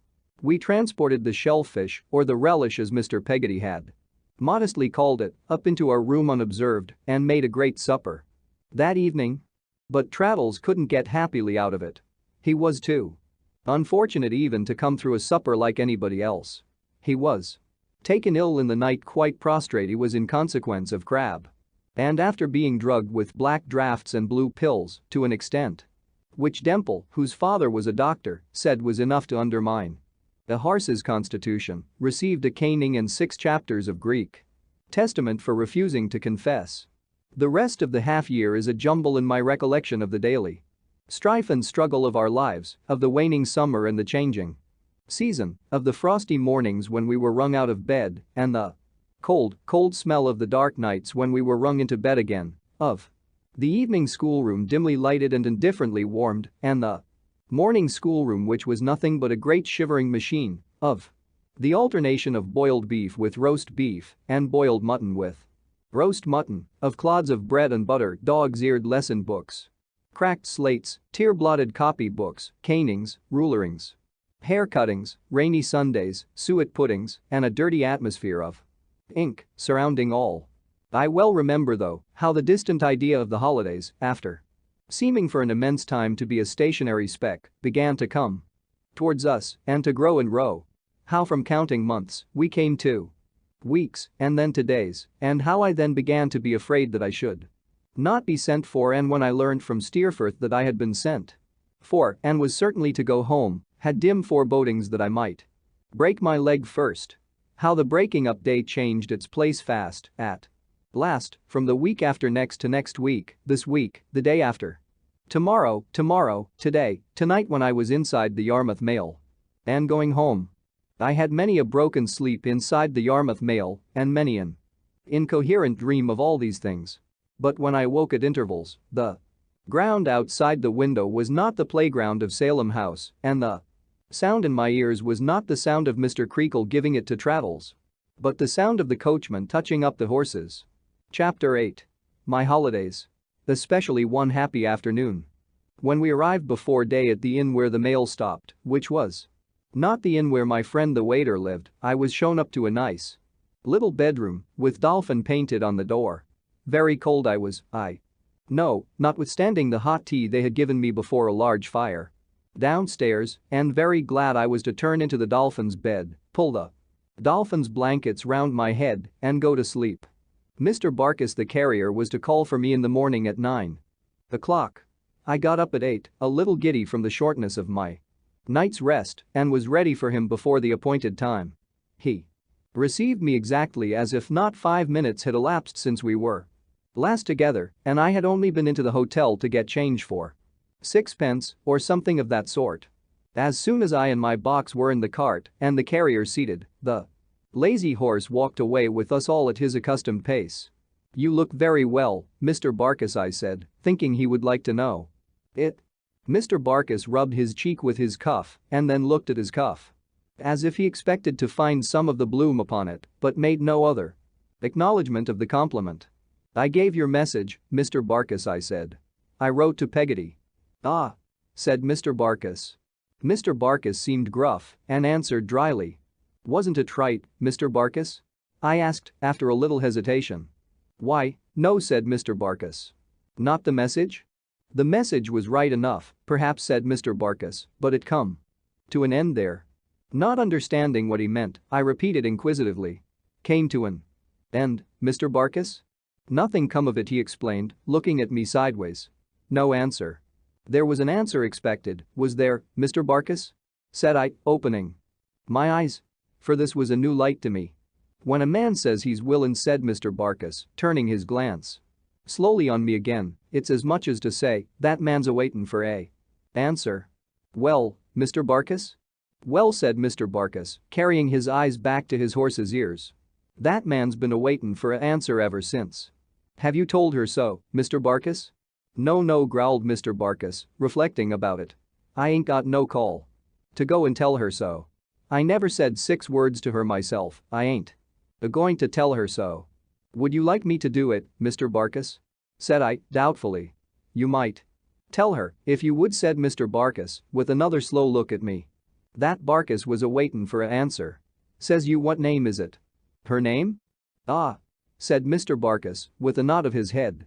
We transported the shellfish, or the relish as Mr. Peggotty had modestly called it, up into our room unobserved and made a great supper that evening. But Traddles couldn't get happily out of it. He was too unfortunate even to come through a supper like anybody else. He was taken ill in the night, quite prostrate he was in consequence of crab. And after being drugged with black draughts and blue pills to an extent which Demple, whose father was a doctor, said was enough to undermine a horse's constitution, received a caning and 6 chapters of Greek Testament for refusing to confess. The rest of the half-year is a jumble in my recollection of the daily strife and struggle of our lives, of the waning summer and the changing season, of the frosty mornings when we were wrung out of bed, and the cold, cold smell of the dark nights when we were wrung into bed again, of the evening schoolroom dimly lighted and indifferently warmed, and the morning schoolroom which was nothing but a great shivering machine, of the alternation of boiled beef with roast beef and boiled mutton with roast mutton, of clods of bread and butter, dog's-eared lesson books, cracked slates, tear-blotted copy-books, canings, rulerings, hair-cuttings, rainy Sundays, suet puddings, and a dirty atmosphere of ink surrounding all. I well remember, though, how the distant idea of the holidays, after seeming for an immense time to be a stationary speck, began to come towards us and to grow and grow. How from counting months we came to weeks and then to days, and how I then began to be afraid that I should not be sent for, and when I learned from Steerforth that I had been sent for and was certainly to go home, had dim forebodings that I might break my leg first. How the breaking up day changed its place fast, at last, from the week after next to next week, this week, the day after tomorrow, today, tonight, when I was inside the Yarmouth mail and going home. I had many a broken sleep inside the Yarmouth mail and many an incoherent dream of all these things. But when I woke at intervals, the ground outside the window was not the playground of Salem House, and the sound in my ears was not the sound of Mr. Creakle giving it to Traddles, but the sound of the coachman touching up the horses. Chapter 8. My holidays. Especially one happy afternoon. When we arrived before day at the inn where the mail stopped, which was not the inn where my friend the waiter lived, I was shown up to a nice little bedroom with dolphin painted on the door. Very cold I was, I know, notwithstanding the hot tea they had given me before a large fire downstairs, and very glad I was to turn into the dolphin's bed, pull the dolphin's blankets round my head, and go to sleep. Mr. Barkis the carrier was to call for me in the morning at 9. The clock. I got up at 8, a little giddy from the shortness of my night's rest, and was ready for him before the appointed time. He received me exactly as if not 5 minutes had elapsed since we were last together, and I had only been into the hotel to get change for 6 pence or something of that sort. As soon as I and my box were in the cart and the carrier seated, the lazy horse walked away with us all at his accustomed pace. "You look very well, Mr. Barkis," I said, thinking he would like to know it. Mr. Barkis rubbed his cheek with his cuff and then looked at his cuff as if he expected to find some of the bloom upon it, but made no other acknowledgement of the compliment. "I gave your message, Mr. Barkis," I said. "I wrote to Peggotty." "Ah," said Mr. Barkis. Mr. Barkis seemed gruff and answered dryly. "Wasn't it right, Mr. Barkis?" I asked after a little hesitation. "Why, no," said Mr. Barkis. "Not the message?" "The message was right enough, perhaps," said Mr. Barkis, "but it come to an end there." Not understanding what he meant, I repeated inquisitively. "Came to an end, Mr. Barkis?" "Nothing come of it," he explained, looking at me sideways. No answer. "There was an answer expected, was there, Mr. Barkis?" said I, opening my eyes. For this was a new light to me. "When a man says he's willin'," said Mr. Barkis, turning his glance slowly on me again, "it's as much as to say that man's a-waitin' for a answer." "Well, Mr. Barkis?" "Well," said Mr. Barkis, carrying his eyes back to his horse's ears. "That man's been a-waitin' for a answer ever since." "Have you told her so, Mr. Barkis?" No," growled Mr. Barkis, reflecting about it. "I ain't got no call to go and tell her so. I never said 6 words to her myself, I ain't a-going to tell her so." "Would you like me to do it, Mr. Barkis?" said I, doubtfully. "You might tell her, if you would," said Mr. Barkis, with another slow look at me. "That Barkis was a-waitin' for a answer. Says you, what name is it?" "Her name?" "Ah," said Mr. Barkis, with a nod of his head.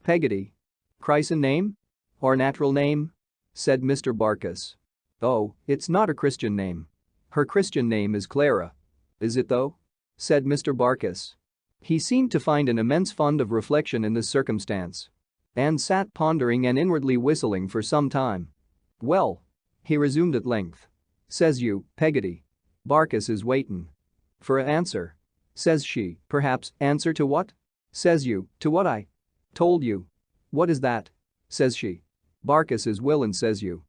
"Peggotty." "Christen name? Or natural name?" said Mr. Barkis. "Oh, it's not her Christian name. Her Christian name is Clara." "Is it though?" said Mr. Barkis. He seemed to find an immense fund of reflection in this circumstance and sat pondering and inwardly whistling for some time. "Well," he resumed at length. "Says you, Peggotty. Barkis is waitin' for a answer. Says she, perhaps, answer to what? Says you, to what I told you. What is that? Says she. Barkis is willin', says you."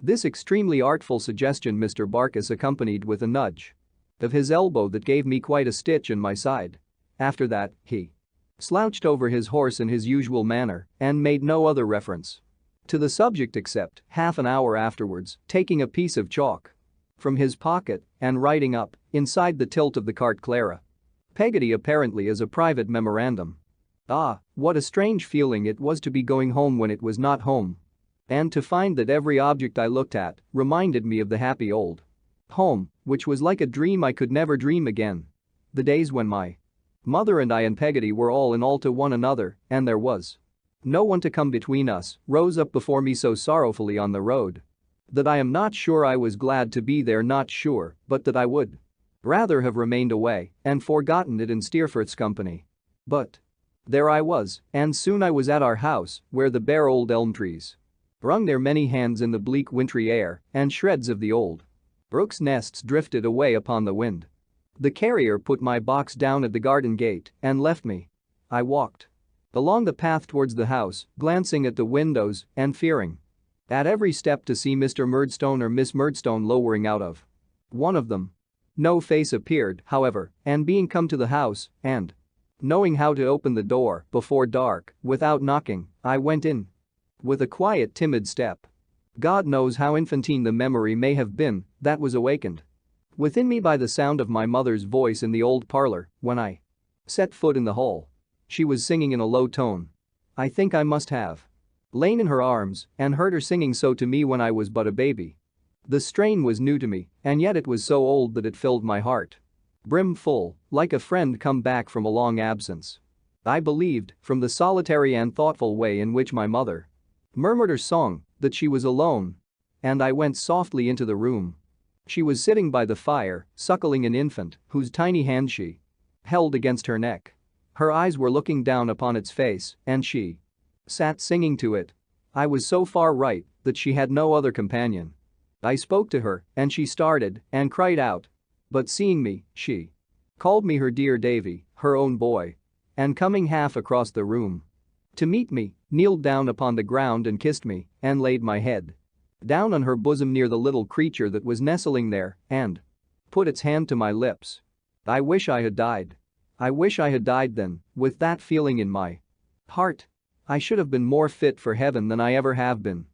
This extremely artful suggestion Mr. Barkis accompanied with a nudge of his elbow that gave me quite a stitch in my side. After that, he slouched over his horse in his usual manner and made no other reference to the subject except, half an hour afterwards, taking a piece of chalk from his pocket and writing up, inside the tilt of the cart, Clara Peggotty, apparently as a private memorandum. Ah, what a strange feeling it was to be going home when it was not home. And to find that every object I looked at reminded me of the happy old home, which was like a dream I could never dream again. The days when my mother and I and Peggotty were all in all to one another, and there was no one to come between us, rose up before me so sorrowfully on the road that I am not sure I was glad to be there, not sure, but that I would rather have remained away and forgotten it in Steerforth's company. But there I was, and soon I was at our house, where the bare old elm trees wrung their many hands in the bleak wintry air, and shreds of the old rook's nests drifted away upon the wind. The carrier put my box down at the garden gate and left me. I walked along the path towards the house, glancing at the windows and fearing at every step to see Mr. Murdstone or Miss Murdstone lowering out of one of them. No face appeared, however, and being come to the house and knowing how to open the door before dark without knocking, I went in with a quiet, timid step. God knows how infantine the memory may have been that was awakened within me by the sound of my mother's voice in the old parlor when I set foot in the hall. She was singing in a low tone. I think I must have lain in her arms and heard her singing so to me when I was but a baby. The strain was new to me, and yet it was so old that it filled my heart brimful, like a friend come back from a long absence. I believed, from the solitary and thoughtful way in which my mother murmured her song, that she was alone. And I went softly into the room. She was sitting by the fire, suckling an infant, whose tiny hand she held against her neck. Her eyes were looking down upon its face, and she sat singing to it. I was so far right that she had no other companion. I spoke to her, and she started and cried out. But seeing me, she called me her dear Davy, her own boy. And coming half across the room to meet me, kneeled down upon the ground and kissed me, and laid my head down on her bosom near the little creature that was nestling there, and put its hand to my lips. I wish I had died. I wish I had died then, with that feeling in my heart. I should have been more fit for heaven than I ever have been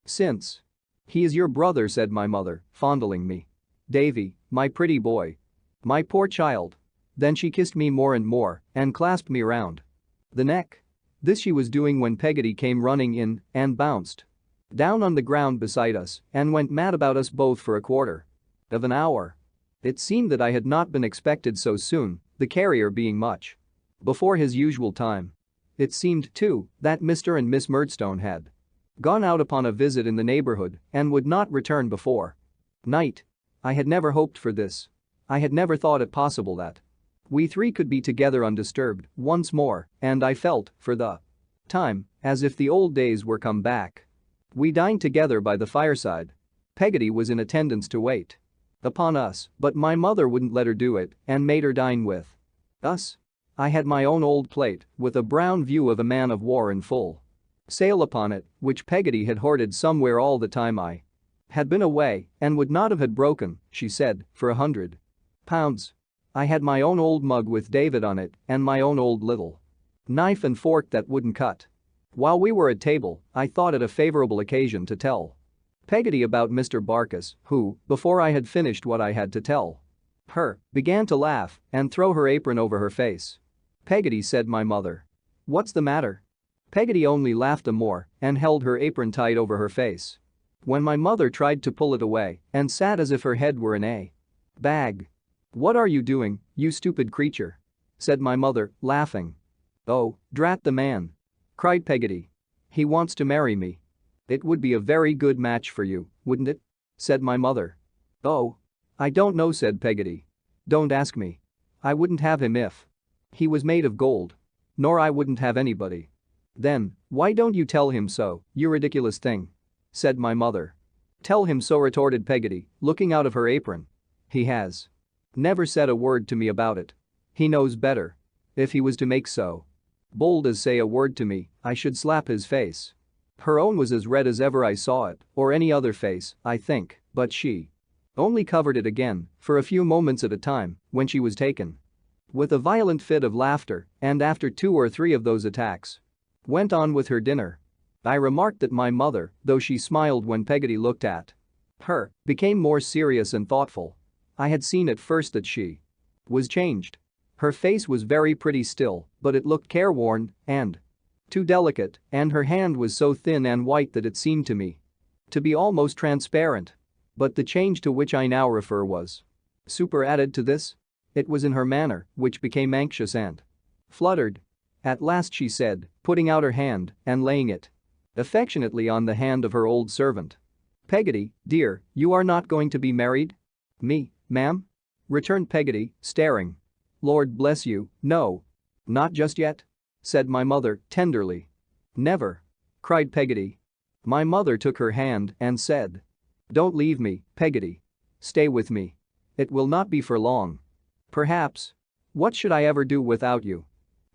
since. He is your brother, said my mother, fondling me. Davy, my pretty boy. My poor child. Then she kissed me more and more and clasped me round the neck. This she was doing when Peggotty came running in and bounced down on the ground beside us and went mad about us both for a quarter of an hour. It seemed that I had not been expected so soon, the carrier being much before his usual time. It seemed, too, that Mr. and Miss Murdstone had gone out upon a visit in the neighborhood and would not return before night. I had never hoped for this. I had never thought it possible that we three could be together undisturbed once more, and I felt, for the time, as if the old days were come back. We dined together by the fireside. Peggotty was in attendance to wait upon us, but my mother wouldn't let her do it and made her dine with us. I had my own old plate with a brown view of a man of war in full sail upon it, which Peggotty had hoarded somewhere all the time I had been away and would not have had broken, she said, for £100. I had my own old mug with David on it and my own old little knife and fork that wouldn't cut. While we were at table, I thought it a favorable occasion to tell Peggotty about Mr. Barkis, who, before I had finished what I had to tell her, began to laugh and throw her apron over her face. Peggotty, said my mother. What's the matter? Peggotty only laughed the more and held her apron tight over her face. When my mother tried to pull it away and sat as if her head were in a bag. What are you doing, you stupid creature? Said my mother, laughing. Oh, drat the man! Cried Peggotty. He wants to marry me. It would be a very good match for you, wouldn't it? Said my mother. Oh. I don't know, said Peggotty. Don't ask me. I wouldn't have him if he was made of gold. Nor I wouldn't have anybody. Then, why don't you tell him so, you ridiculous thing? Said my mother. Tell him so, retorted Peggotty, looking out of her apron. He has never said a word to me about it. He knows better. If he was to make so bold as say a word to me, I should slap his face. Her own was as red as ever I saw it, or any other face, I think, but she only covered it again, for a few moments at a time, when she was taken with a violent fit of laughter, and after 2 or 3 of those attacks, went on with her dinner. I remarked that my mother, though she smiled when Peggotty looked at her, became more serious and thoughtful. I had seen at first that she was changed. Her face was very pretty still, but it looked careworn and too delicate, and her hand was so thin and white that it seemed to me to be almost transparent. But the change to which I now refer was superadded to this. It was in her manner, which became anxious and fluttered. At last she said, putting out her hand and laying it affectionately on the hand of her old servant. Peggotty, dear, you are not going to be married? Me, ma'am? Returned Peggotty, staring. Lord bless you, no. Not just yet? Said my mother, tenderly. Never. Cried Peggotty. My mother took her hand and said. Don't leave me, Peggotty. Stay with me. It will not be for long. Perhaps. What should I ever do without you?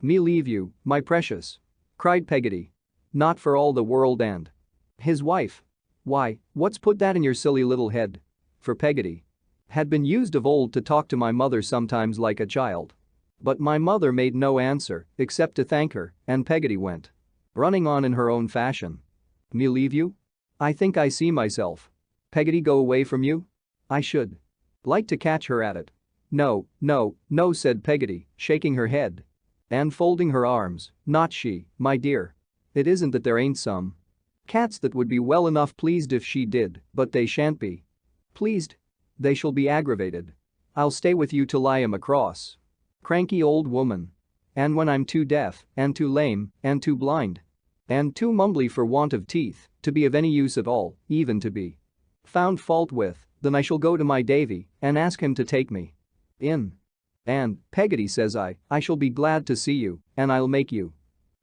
Me leave you, my precious. Cried Peggotty. Not for all the world. And his wife. Why, what's put that in your silly little head? For Peggotty had been used of old to talk to my mother sometimes like a child. But my mother made no answer except to thank her, and Peggotty went running on in her own fashion. Me leave you? I think I see myself. Peggotty go away from you? I should like to catch her at it. No, no, no, said Peggotty, shaking her head and folding her arms. Not she, my dear. It isn't that there ain't some cats that would be well enough pleased if she did, but they shan't be pleased. They shall be aggravated. I'll stay with you till I am a cross, cranky old woman. And when I'm too deaf, and too lame, and too blind, and too mumbly for want of teeth, to be of any use at all, even to be found fault with, then I shall go to my Davy and ask him to take me in. And, Peggotty, says I shall be glad to see you, and I'll make you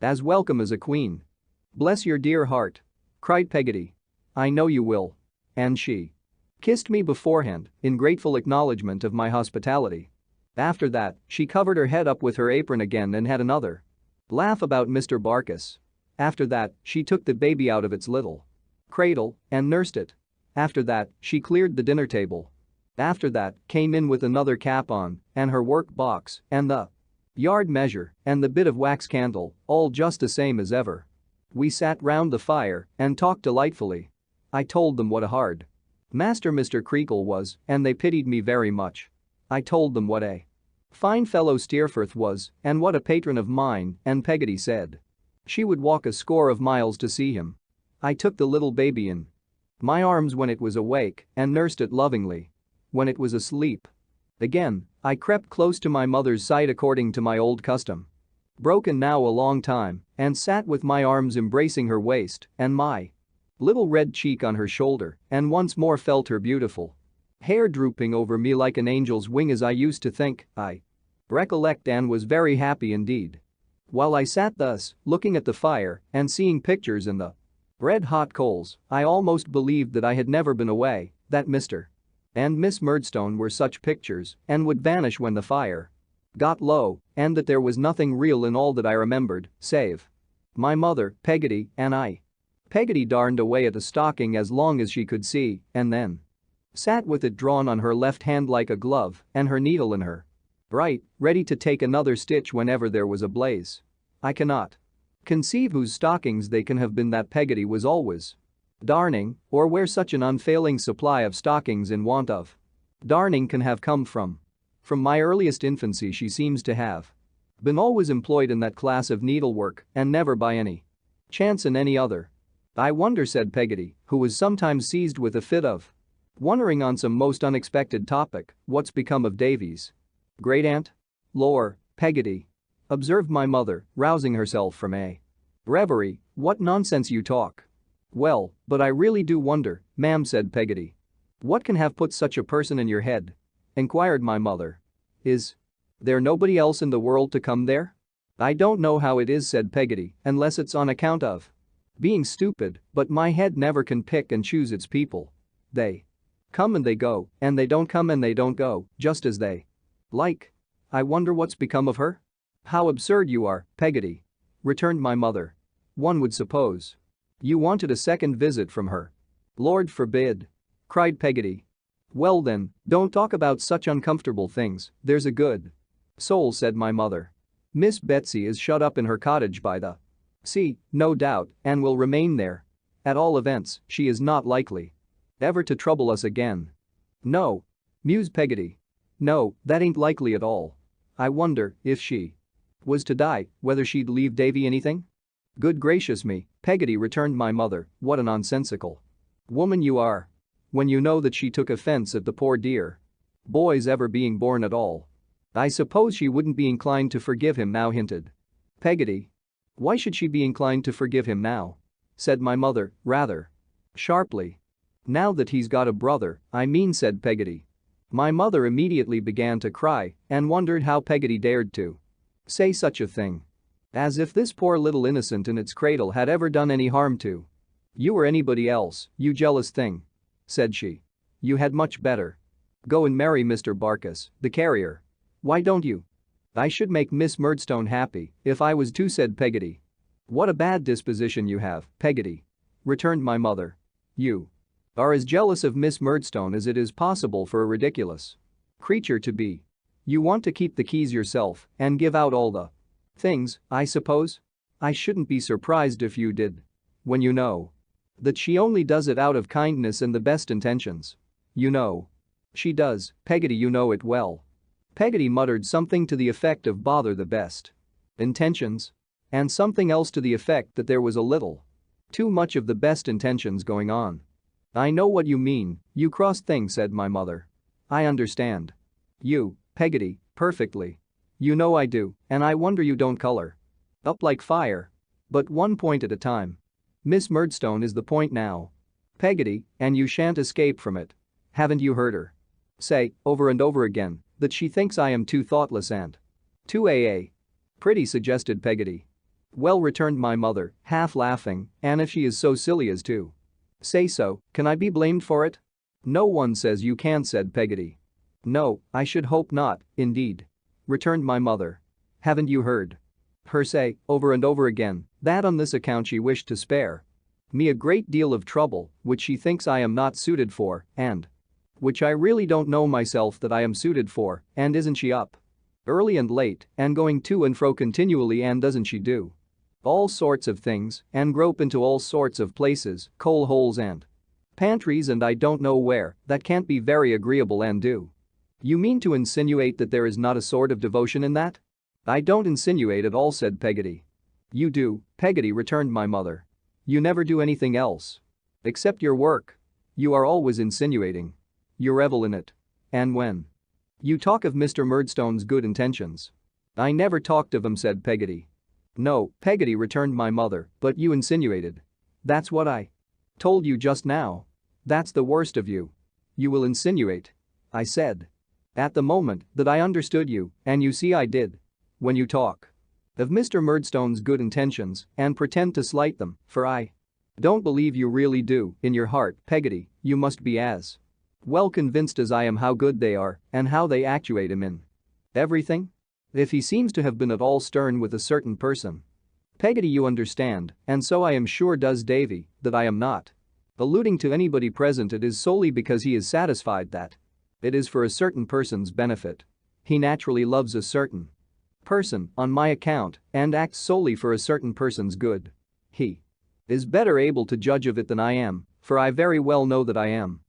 as welcome as a queen. Bless your dear heart. cried Peggotty. "I know you will." And she kissed me beforehand in grateful acknowledgement of my hospitality. After that, she covered her head up with her apron again and had another laugh about Mr. Barkis. After that, she took the baby out of its little cradle and nursed it. After that, she cleared the dinner table. After that, came in with another cap on and her work box and the yard measure and the bit of wax candle, all just the same as ever. We sat round the fire and talked delightfully. I told them what a hard master Mr. Creakle was, and they pitied me very much. I told them what a fine fellow Steerforth was and what a patron of mine, and Peggotty said she would walk a score of miles to see him. I took the little baby in my arms when it was awake and nursed it lovingly. When it was asleep again, I crept close to my mother's side according to my old custom. Broken now a long time, and sat with my arms embracing her waist and my little red cheek on her shoulder, and once more felt her beautiful hair drooping over me like an angel's wing as I used to think. I recollect and was very happy indeed. While I sat thus, looking at the fire and seeing pictures in the red-hot coals, I almost believed that I had never been away, that Mr. and Miss Murdstone were such pictures and would vanish when the fire got low, and that there was nothing real in all that I remembered, save my mother, Peggotty, and I. Peggotty darned away at a stocking as long as she could see, and then sat with it drawn on her left hand like a glove and her needle in her right, ready to take another stitch whenever there was a blaze. I cannot conceive whose stockings they can have been that Peggotty was always darning, or where such an unfailing supply of stockings in want of darning can have come from. From my earliest infancy she seems to have been always employed in that class of needlework and never by any chance in any other. I wonder, said Peggotty, who was sometimes seized with a fit of wondering on some most unexpected topic, what's become of Davy's great-aunt? Lor, Peggotty, observed my mother, rousing herself from a reverie, what nonsense you talk. Well, but I really do wonder, ma'am, said Peggotty. What can have put such a person in your head? Inquired my mother. Is there nobody else in the world to come there? I don't know how it is, said Peggotty, unless it's on account of being stupid, but my head never can pick and choose its people. They come and they go, and they don't come and they don't go, just as they like. I wonder what's become of her? How absurd you are, Peggotty, returned my mother. One would suppose you wanted a second visit from her. Lord forbid, cried Peggotty. Well then, don't talk about such uncomfortable things, there's a good soul, said my mother. Miss Betsey is shut up in her cottage by the sea, no doubt, and will remain there. At all events, she is not likely ever to trouble us again. No, mused Peggotty. No, that ain't likely at all. I wonder, if she was to die, whether she'd leave Davy anything? Good gracious me, Peggotty, returned my mother, what a nonsensical woman you are. When you know that she took offense at the poor dear boy's ever being born at all. I suppose she wouldn't be inclined to forgive him now, hinted Peggotty. Why should she be inclined to forgive him now? Said my mother, rather sharply. Now that he's got a brother, I mean, said Peggotty. My mother immediately began to cry and wondered how Peggotty dared to say such a thing. As if this poor little innocent in its cradle had ever done any harm to you or anybody else, you jealous thing, said she. You had much better go and marry Mr. Barkis, the carrier. Why don't you? I should make Miss Murdstone happy if I was too, said Peggotty. What a bad disposition you have, Peggotty, returned my mother. You are as jealous of Miss Murdstone as it is possible for a ridiculous creature to be. You want to keep the keys yourself and give out all the things, I suppose? I shouldn't be surprised if you did. When you know that she only does it out of kindness and the best intentions. You know she does, Peggotty, you know it well. Peggotty muttered something to the effect of bother the best intentions, and something else to the effect that there was a little too much of the best intentions going on. I know what you mean, you cross thing, said my mother. I understand you, Peggotty, perfectly. You know I do, and I wonder you don't color up like fire. But one point at a time. Miss Murdstone is the point now, Peggotty, and you shan't escape from it. Haven't you heard her say, over and over again, that she thinks I am too thoughtless and too pretty, suggested Peggotty. Well, returned my mother, half laughing, and if she is so silly as to say so, can I be blamed for it? No one says you can, said Peggotty. No, I should hope not, indeed. Returned my mother. Haven't you heard her say, over and over again, that on this account she wished to spare me a great deal of trouble, which she thinks I am not suited for, and which I really don't know myself that I am suited for, and isn't she up early and late, and going to and fro continually, and doesn't she do all sorts of things, and grope into all sorts of places, coal holes and pantries and I don't know where, that can't be very agreeable, and do you mean to insinuate that there is not a sort of devotion in that? I don't insinuate at all, said Peggotty. You do, Peggotty, returned my mother. You never do anything else. Except your work. You are always insinuating. You revel in it. And when you talk of Mr. Murdstone's good intentions. I never talked of 'em, said Peggotty. No, Peggotty, returned my mother, but you insinuated. That's what I told you just now. That's the worst of you. You will insinuate. I said. At the moment that I understood you, and you see I did. When you talk of Mr. Murdstone's good intentions and pretend to slight them, for I don't believe you really do, in your heart, Peggotty, you must be as well convinced as I am how good they are and how they actuate him in everything. If he seems to have been at all stern with a certain person. Peggotty, you understand, and so I am sure does Davy, that I am not alluding to anybody present. It is solely because he is satisfied that it is for a certain person's benefit. He naturally loves a certain person on my account and acts solely for a certain person's good. He is better able to judge of it than I am, for I very well know that I am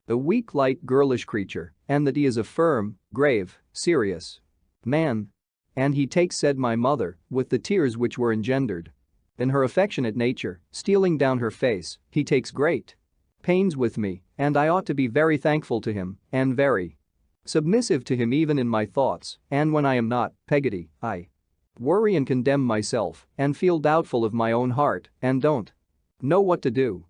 a weak, light, girlish creature, and that he is a firm, grave, serious man. And he takes, said my mother, with the tears which were engendered in her affectionate nature stealing down her face, he takes great pains with me, and I ought to be very thankful to him and very submissive to him even in my thoughts, and when I am not, Peggotty, I worry and condemn myself and feel doubtful of my own heart and don't know what to do.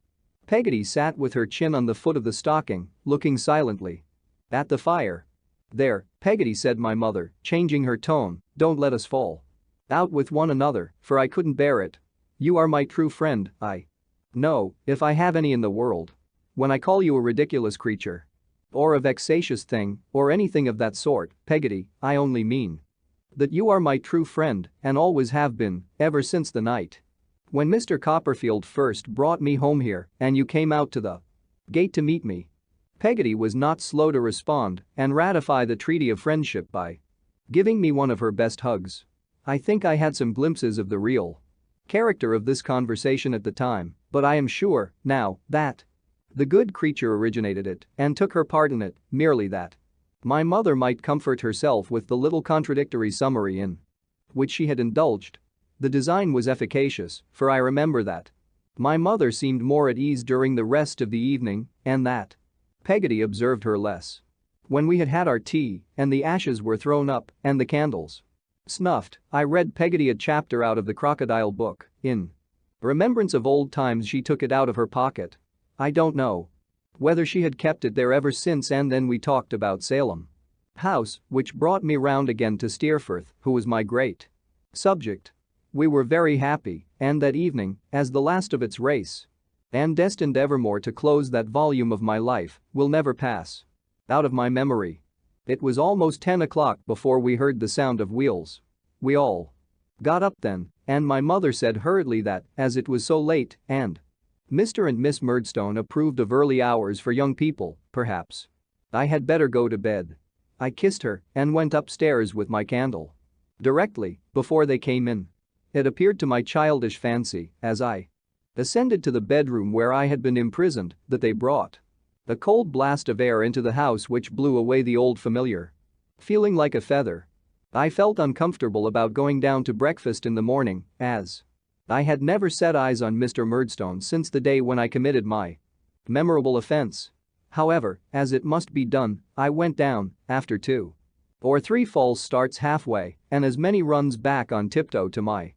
Peggotty sat with her chin on the foot of the stocking, looking silently at the fire. There, Peggotty, said my mother, changing her tone, don't let us fall out with one another, for I couldn't bear it. You are my true friend, I know, if I have any in the world. When I call you a ridiculous creature or a vexatious thing or anything of that sort, Peggotty, I only mean that you are my true friend and always have been, ever since the night when Mr. Copperfield first brought me home here and you came out to the gate to meet me. Peggotty was not slow to respond and ratify the treaty of friendship by giving me one of her best hugs. I think I had some glimpses of the real character of this conversation at the time, but I am sure, now, that the good creature originated it and took her part in it, merely that my mother might comfort herself with the little contradictory summary in which she had indulged. The design was efficacious, for I remember that my mother seemed more at ease during the rest of the evening and that Peggotty observed her less. When we had had our tea and the ashes were thrown up and the candles snuffed, I read Peggotty a chapter out of the Crocodile book. In remembrance of old times she took it out of her pocket. I don't know whether she had kept it there ever since, and then we talked about Salem House, which brought me round again to Steerforth, who was my great subject. We were very happy, and that evening, as the last of its race and destined evermore to close that volume of my life, will never pass out of my memory. It was almost 10 o'clock before we heard the sound of wheels. We all got up then, and my mother said hurriedly that, as it was so late and Mr. and Miss Murdstone approved of early hours for young people, perhaps I had better go to bed. I kissed her and went upstairs with my candle. Directly, before they came in, it appeared to my childish fancy, as I ascended to the bedroom where I had been imprisoned, that they brought a cold blast of air into the house which blew away the old familiar feeling like a feather. I felt uncomfortable about going down to breakfast in the morning, as I had never set eyes on Mr. Murdstone since the day when I committed my memorable offense. However, as it must be done, I went down, after 2 or 3 false starts halfway and as many runs back on tiptoe, to my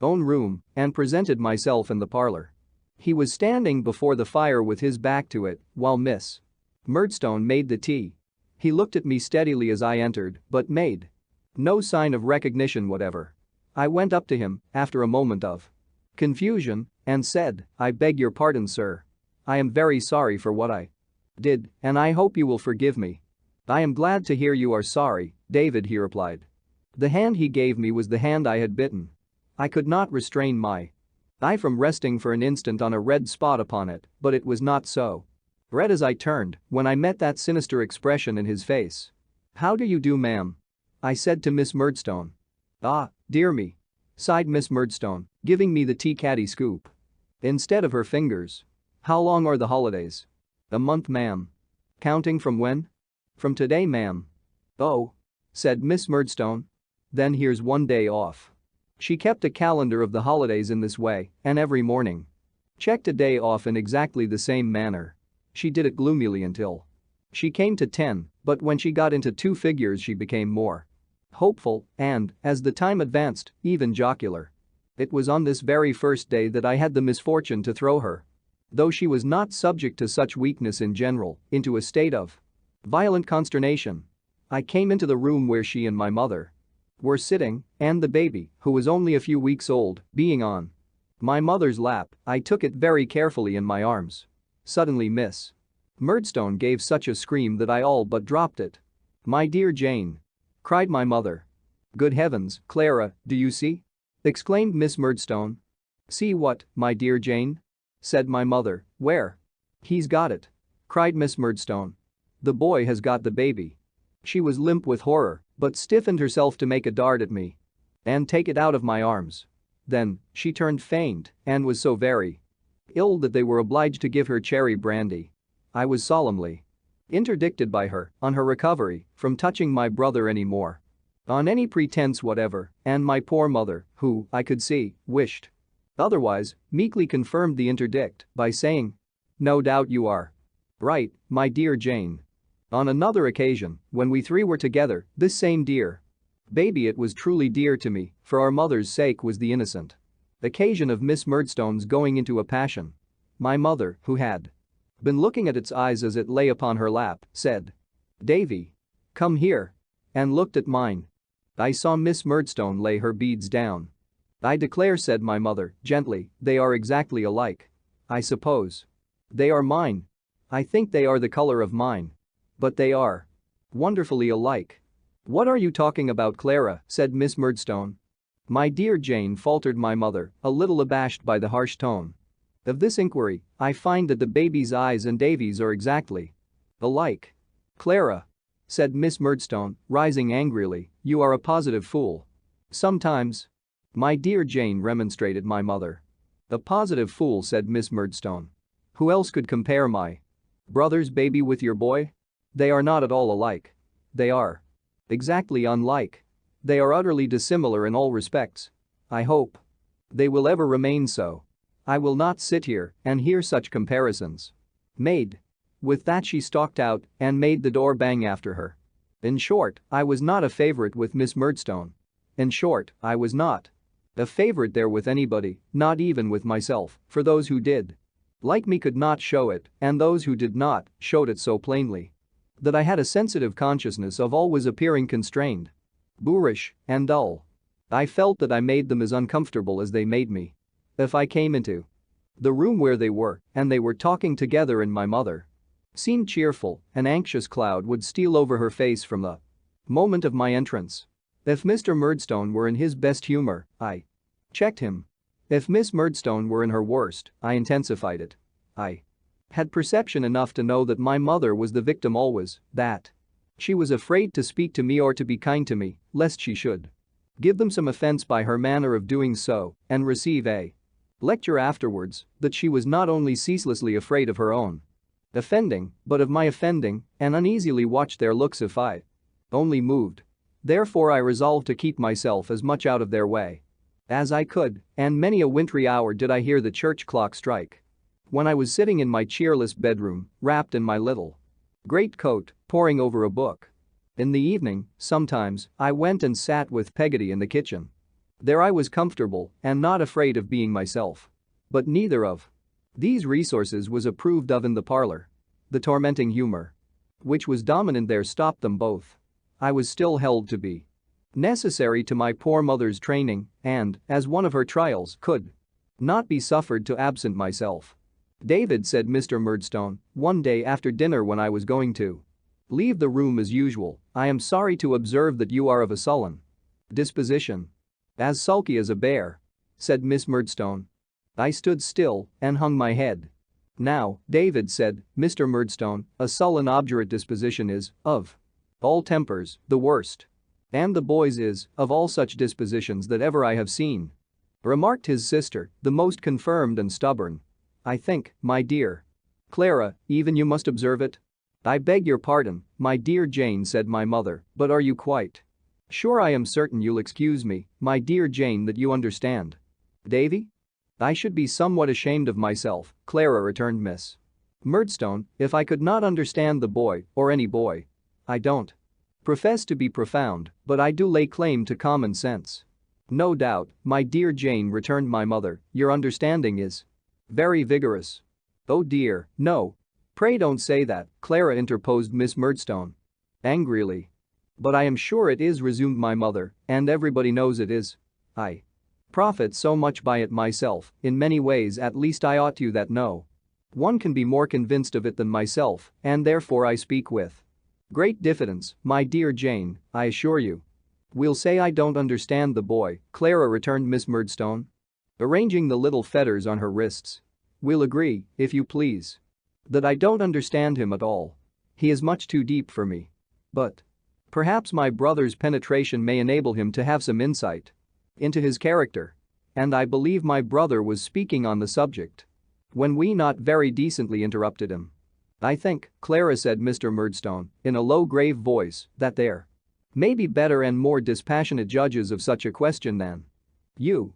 own room and presented myself in the parlor. He was standing before the fire with his back to it while Miss Murdstone made the tea. He looked at me steadily as I entered but made no sign of recognition whatever. I went up to him, after a moment of confusion, and said, "I beg your pardon, sir. I am very sorry for what I did, and I hope you will forgive me." "I am glad to hear you are sorry, David," he replied. The hand he gave me was the hand I had bitten. I could not restrain my eye from resting for an instant on a red spot upon it, but it was not so red as I turned when I met that sinister expression in his face. "How do you do, ma'am?" I said to Miss Murdstone. "Ah, dear me," sighed Miss Murdstone, giving me the tea caddy scoop instead of her fingers. "How long are the holidays?" "A month, ma'am." "Counting from when?" "From today, ma'am." "Oh," said Miss Murdstone. "Then here's one day off." She kept a calendar of the holidays in this way, and every morning checked a day off in exactly the same manner. She did it gloomily until she came to 10, but when she got into two figures she became more hopeful and, as the time advanced, even jocular. It was on this very first day that I had the misfortune to throw her, though she was not subject to such weakness in general, into a state of violent consternation. I came into the room where she and my mother were sitting, and the baby, who was only a few weeks old, being on my mother's lap, I took it very carefully in my arms. Suddenly Miss Murdstone gave such a scream that I all but dropped it. "My dear Jane!" cried my mother. "Good heavens, Clara, do you see?" exclaimed Miss Murdstone. "See what, my dear Jane?" said my mother. "Where?" "He's got it!" cried Miss Murdstone. "The boy has got the baby." She was limp with horror, but stiffened herself to make a dart at me and take it out of my arms. Then, she turned faint and was so very ill that they were obliged to give her cherry brandy. I was solemnly interdicted by her, on her recovery, from touching my brother any more on any pretense whatever, and my poor mother, who, I could see, wished otherwise, meekly confirmed the interdict by saying, "No doubt you are right, my dear Jane." On another occasion, when we three were together, this same dear baby, it was truly dear to me, for our mother's sake, was the innocent occasion of Miss Murdstone's going into a passion. My mother, who had been looking at its eyes as it lay upon her lap, said, "Davy, come here," and looked at mine. I saw Miss Murdstone lay her beads down. "I declare," said my mother, gently, "they are exactly alike. I suppose they are mine. I think they are the color of mine. But they are wonderfully alike." "What are you talking about, Clara?" said Miss Murdstone. "My dear Jane," faltered my mother, a little abashed by the harsh tone of this inquiry, "I find that the baby's eyes and Davy's are exactly alike." "Clara," said Miss Murdstone, rising angrily, "you are a positive fool." "Sometimes." "My dear Jane," remonstrated my mother. "A positive fool," said Miss Murdstone. "Who else could compare my brother's baby with your boy? They are not at all alike. They are exactly unlike. They are utterly dissimilar in all respects. I hope they will ever remain so. I will not sit here and hear such comparisons made." With that she stalked out and made the door bang after her. In short, I was not a favorite with Miss Murdstone. In short, I was not a favorite there with anybody, not even with myself, for those who did like me could not show it, and those who did not showed it so plainly that I had a sensitive consciousness of always appearing constrained, boorish, and dull. I felt that I made them as uncomfortable as they made me. If I came into the room where they were, and they were talking together and my mother seemed cheerful, an anxious cloud would steal over her face from the moment of my entrance. If Mr. Murdstone were in his best humor, I checked him. If Miss Murdstone were in her worst, I intensified it. I had perception enough to know that my mother was the victim always, that she was afraid to speak to me or to be kind to me, lest she should give them some offense by her manner of doing so and receive a lecture afterwards, that she was not only ceaselessly afraid of her own offending, but of my offending, and uneasily watched their looks if I only moved. Therefore I resolved to keep myself as much out of their way as I could, and many a wintry hour did I hear the church clock strike when I was sitting in my cheerless bedroom, wrapped in my little greatcoat, poring over a book. In the evening, sometimes, I went and sat with Peggotty in the kitchen. There I was comfortable and not afraid of being myself. But neither of these resources was approved of in the parlor. The tormenting humor which was dominant there stopped them both. I was still held to be necessary to my poor mother's training and, as one of her trials, could not be suffered to absent myself. David, said Mr. Murdstone, one day after dinner when I was going to leave the room as usual, I am sorry to observe that you are of a sullen disposition. As sulky as a bear, said Miss Murdstone. I stood still and hung my head. Now, David, said Mr. Murdstone, a sullen obdurate disposition is, of all tempers, the worst. And the boy's is, of all such dispositions that ever I have seen, remarked his sister, the most confirmed and stubborn. I think, my dear Clara, even you must observe it. I beg your pardon, my dear Jane, said my mother, but are you quite sure? I am certain you'll excuse me, my dear Jane, that you understand Davy? I should be somewhat ashamed of myself, Clara, returned Miss Murdstone, if I could not understand the boy, or any boy. I don't profess to be profound, but I do lay claim to common sense. No doubt, my dear Jane, returned my mother, your understanding is very vigorous. Oh dear, no. Pray don't say that, Clara, interposed Miss Murdstone angrily. But I am sure it is, resumed my mother, and everybody knows it is. I profit so much by it myself, in many ways at least I ought to that no one can be more convinced of it than myself, and therefore I speak with great diffidence, my dear Jane, I assure you. We'll say I don't understand the boy, Clara, returned Miss Murdstone, arranging the little fetters on her wrists. We'll agree, if you please, that I don't understand him at all. He is much too deep for me. But perhaps my brother's penetration may enable him to have some insight into his character. And I believe my brother was speaking on the subject when we not very decently interrupted him. I think, Clara, said Mr. Murdstone, in a low, grave voice, that there may be better and more dispassionate judges of such a question than you.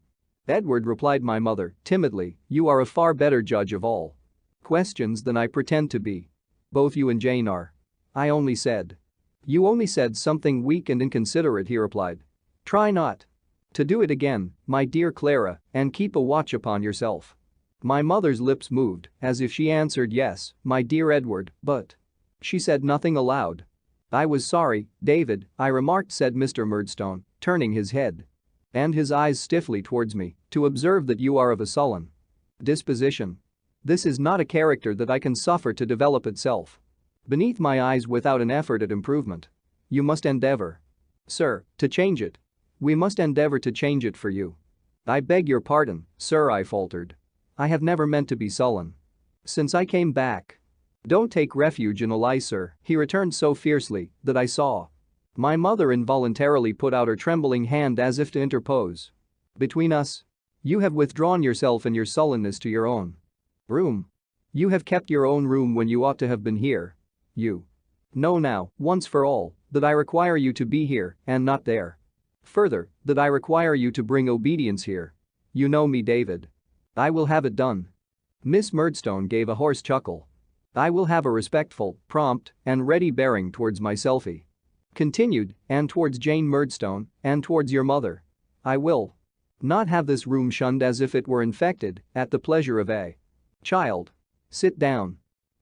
Edward, replied my mother, timidly, you are a far better judge of all questions than I pretend to be. Both you and Jane are. I only said. You only said something weak and inconsiderate, he replied. Try not to do it again, my dear Clara, and keep a watch upon yourself. My mother's lips moved, as if she answered yes, my dear Edward, but she said nothing aloud. I was sorry, David, I remarked, said Mr. Murdstone, turning his head and his eyes stiffly towards me, to observe that you are of a sullen disposition. This is not a character that I can suffer to develop itself beneath my eyes without an effort at improvement. You must endeavor, sir, to change it. We must endeavor to change it for you. I beg your pardon, sir, I faltered. I have never meant to be sullen since I came back. Don't take refuge in a lie, sir, he returned so fiercely that I saw my mother involuntarily put out her trembling hand as if to interpose between us. You have withdrawn yourself and your sullenness to your own room. You have kept your own room when you ought to have been here. You know now, once for all, that I require you to be here and not there. Further, that I require you to bring obedience here. You know me, David. I will have it done. Miss Murdstone gave a hoarse chuckle. I will have a respectful, prompt, and ready bearing towards myself, he continued, and towards Jane Murdstone, and towards your mother. I will not have this room shunned as if it were infected at the pleasure of a child. Sit down.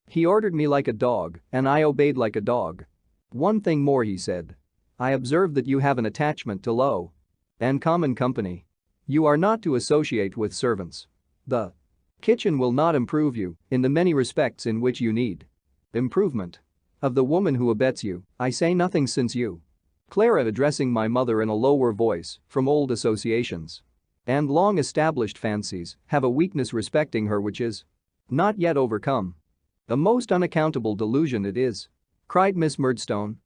He ordered me like a dog, and I obeyed like a dog. One thing more, he said. I observe that you have an attachment to low and common company. You are not to associate with servants. The kitchen will not improve you in the many respects in which you need improvement. Of the woman who abets you, I say nothing, since you, Clara, addressing my mother in a lower voice, from old associations and long-established fancies, have a weakness respecting her which is not yet overcome. A most unaccountable delusion it is, cried Miss Murdstone.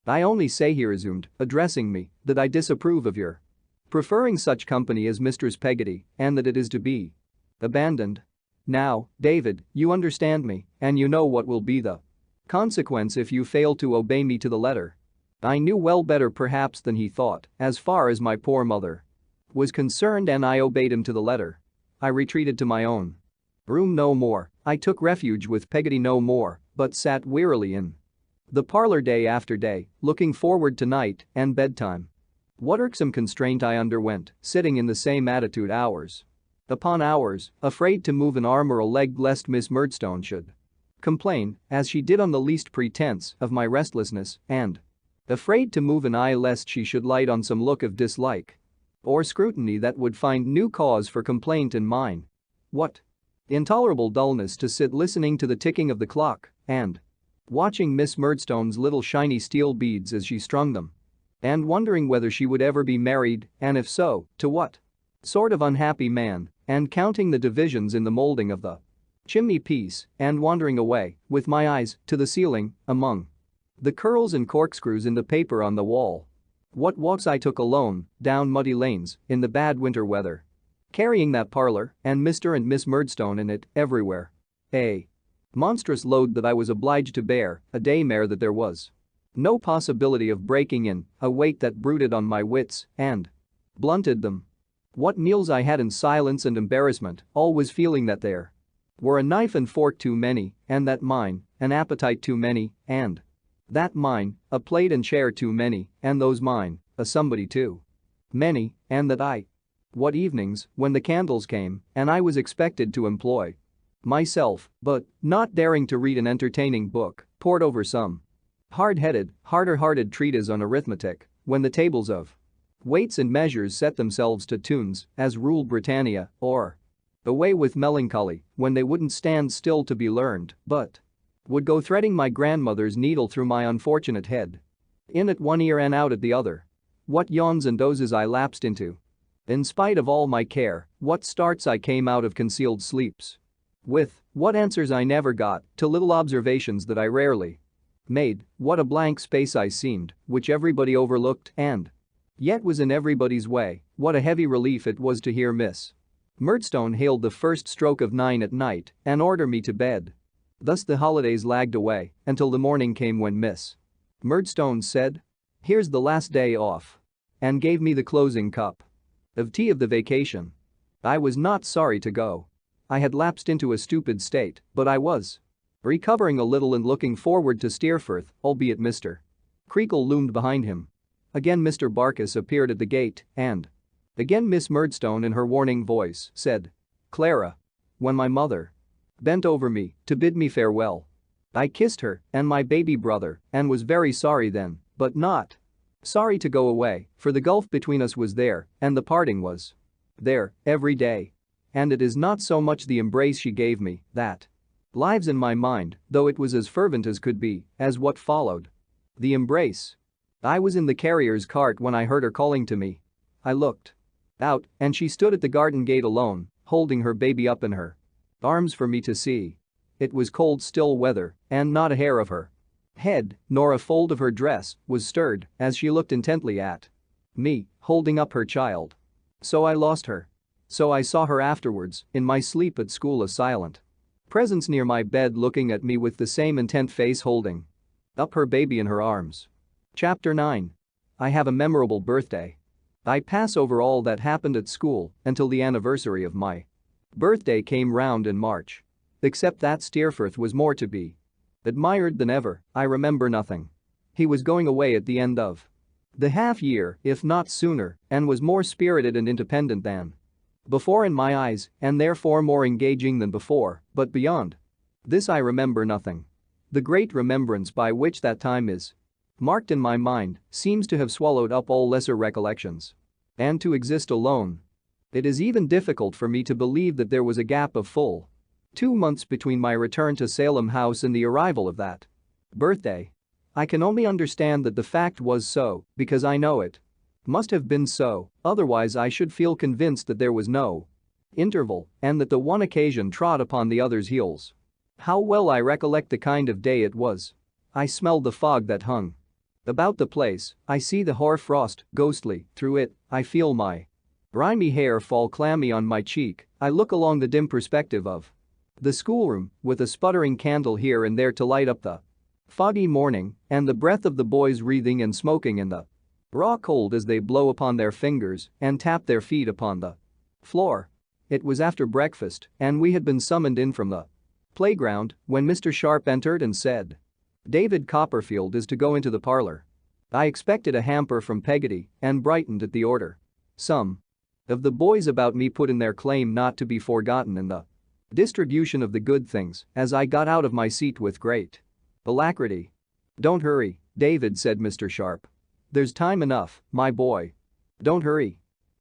I only say, he resumed, addressing me, that I disapprove of your preferring such company as Mistress Peggotty, and that it is to be abandoned. Now, David, you understand me, and you know what will be the consequence if you fail to obey me to the letter. I knew well better perhaps than he thought, as far as my poor mother was concerned, and I obeyed him to the letter. I retreated to my own room no more, I took refuge with Peggotty no more, but sat wearily in the parlor day after day, looking forward to night and bedtime. What irksome constraint I underwent, sitting in the same attitude hours upon hours, afraid to move an arm or a leg lest Miss Murdstone should complain, as she did on the least pretense, of my restlessness, and afraid to move an eye lest she should light on some look of dislike or scrutiny that would find new cause for complaint in mine. What intolerable dullness to sit listening to the ticking of the clock and watching Miss Murdstone's little shiny steel beads as she strung them. And wondering whether she would ever be married, and if so, to what sort of unhappy man, and counting the divisions in the molding of the chimney piece, and wandering away, with my eyes, to the ceiling, among the curls and corkscrews in the paper on the wall. What walks I took alone, down muddy lanes, in the bad winter weather. Carrying that parlor, and Mr. and Miss Murdstone in it, everywhere. A monstrous load that I was obliged to bear, a daymare that there was no possibility of breaking in, a weight that brooded on my wits and blunted them. What meals I had in silence and embarrassment, always feeling that there were a knife and fork too many, and that mine, an appetite too many, and that mine, a plate and chair too many, and those mine, a somebody too many, and that I. What evenings, when the candles came, and I was expected to employ myself, but, not daring to read an entertaining book, pored over some hard-headed, harder-hearted treatise on arithmetic, when the tables of weights and measures set themselves to tunes, as ruled Britannia, or away with melancholy, when they wouldn't stand still to be learned, but would go threading my grandmother's needle through my unfortunate head. In at one ear and out at the other. What yawns and dozes I lapsed into. In spite of all my care, what starts I came out of concealed sleeps. With what answers I never got to little observations that I rarely made, what a blank space I seemed, which everybody overlooked and yet was in everybody's way. What a heavy relief it was to hear Miss Murdstone hailed the first stroke of 9 at night and order me to bed. Thus the holidays lagged away until the morning came when Miss Murdstone said, "Here's the last day off," and gave me the closing cup of tea of the vacation. I was not sorry to go. I had lapsed into a stupid state, but I was recovering a little and looking forward to Steerforth, albeit Mr. Creakle loomed behind him. Again Mr. Barkis appeared at the gate, and again Miss Murdstone in her warning voice said, "Clara." When my mother bent over me to bid me farewell, I kissed her and my baby brother and was very sorry then, but not sorry to go away, for the gulf between us was there and the parting was there every day. And it is not so much the embrace she gave me that lives in my mind, though it was as fervent as could be, as what followed the embrace. I was in the carrier's cart when I heard her calling to me. I looked out, and she stood at the garden gate alone, holding her baby up in her arms for me to see. It was cold still weather, and not a hair of her head, nor a fold of her dress, was stirred as she looked intently at me, holding up her child. So I lost her. So I saw her afterwards, in my sleep at school, a silent presence near my bed looking at me with the same intent face, holding up her baby in her arms. Chapter 9. I have a memorable birthday. I pass over all that happened at school until the anniversary of my birthday came round in March. Except that Steerforth was more to be admired than ever, I remember nothing. He was going away at the end of the half year, if not sooner, and was more spirited and independent than before in my eyes, and therefore more engaging than before, but beyond this I remember nothing. The great remembrance by which that time is marked in my mind seems to have swallowed up all lesser recollections. And to exist alone. It is even difficult for me to believe that there was a gap of full 2 months between my return to Salem House and the arrival of that birthday. I can only understand that the fact was so, because I know it must have been so, otherwise I should feel convinced that there was no interval and that the one occasion trod upon the other's heels. How well I recollect the kind of day it was. I smell the fog that hung about the place, I see the hoar frost, ghostly, through it, I feel my grimy hair fall clammy on my cheek, I look along the dim perspective of the schoolroom, with a sputtering candle here and there to light up the foggy morning, and the breath of the boys wreathing and smoking in the raw cold as they blow upon their fingers and tap their feet upon the floor. It was after breakfast, and we had been summoned in from the playground when Mr. Sharp entered and said, "David Copperfield is to go into the parlor." I expected a hamper from Peggotty and brightened at the order. Some of the boys about me put in their claim not to be forgotten in the distribution of the good things as I got out of my seat with great alacrity. "Don't hurry," David, said Mr. Sharp. There's time enough, my boy. Don't hurry.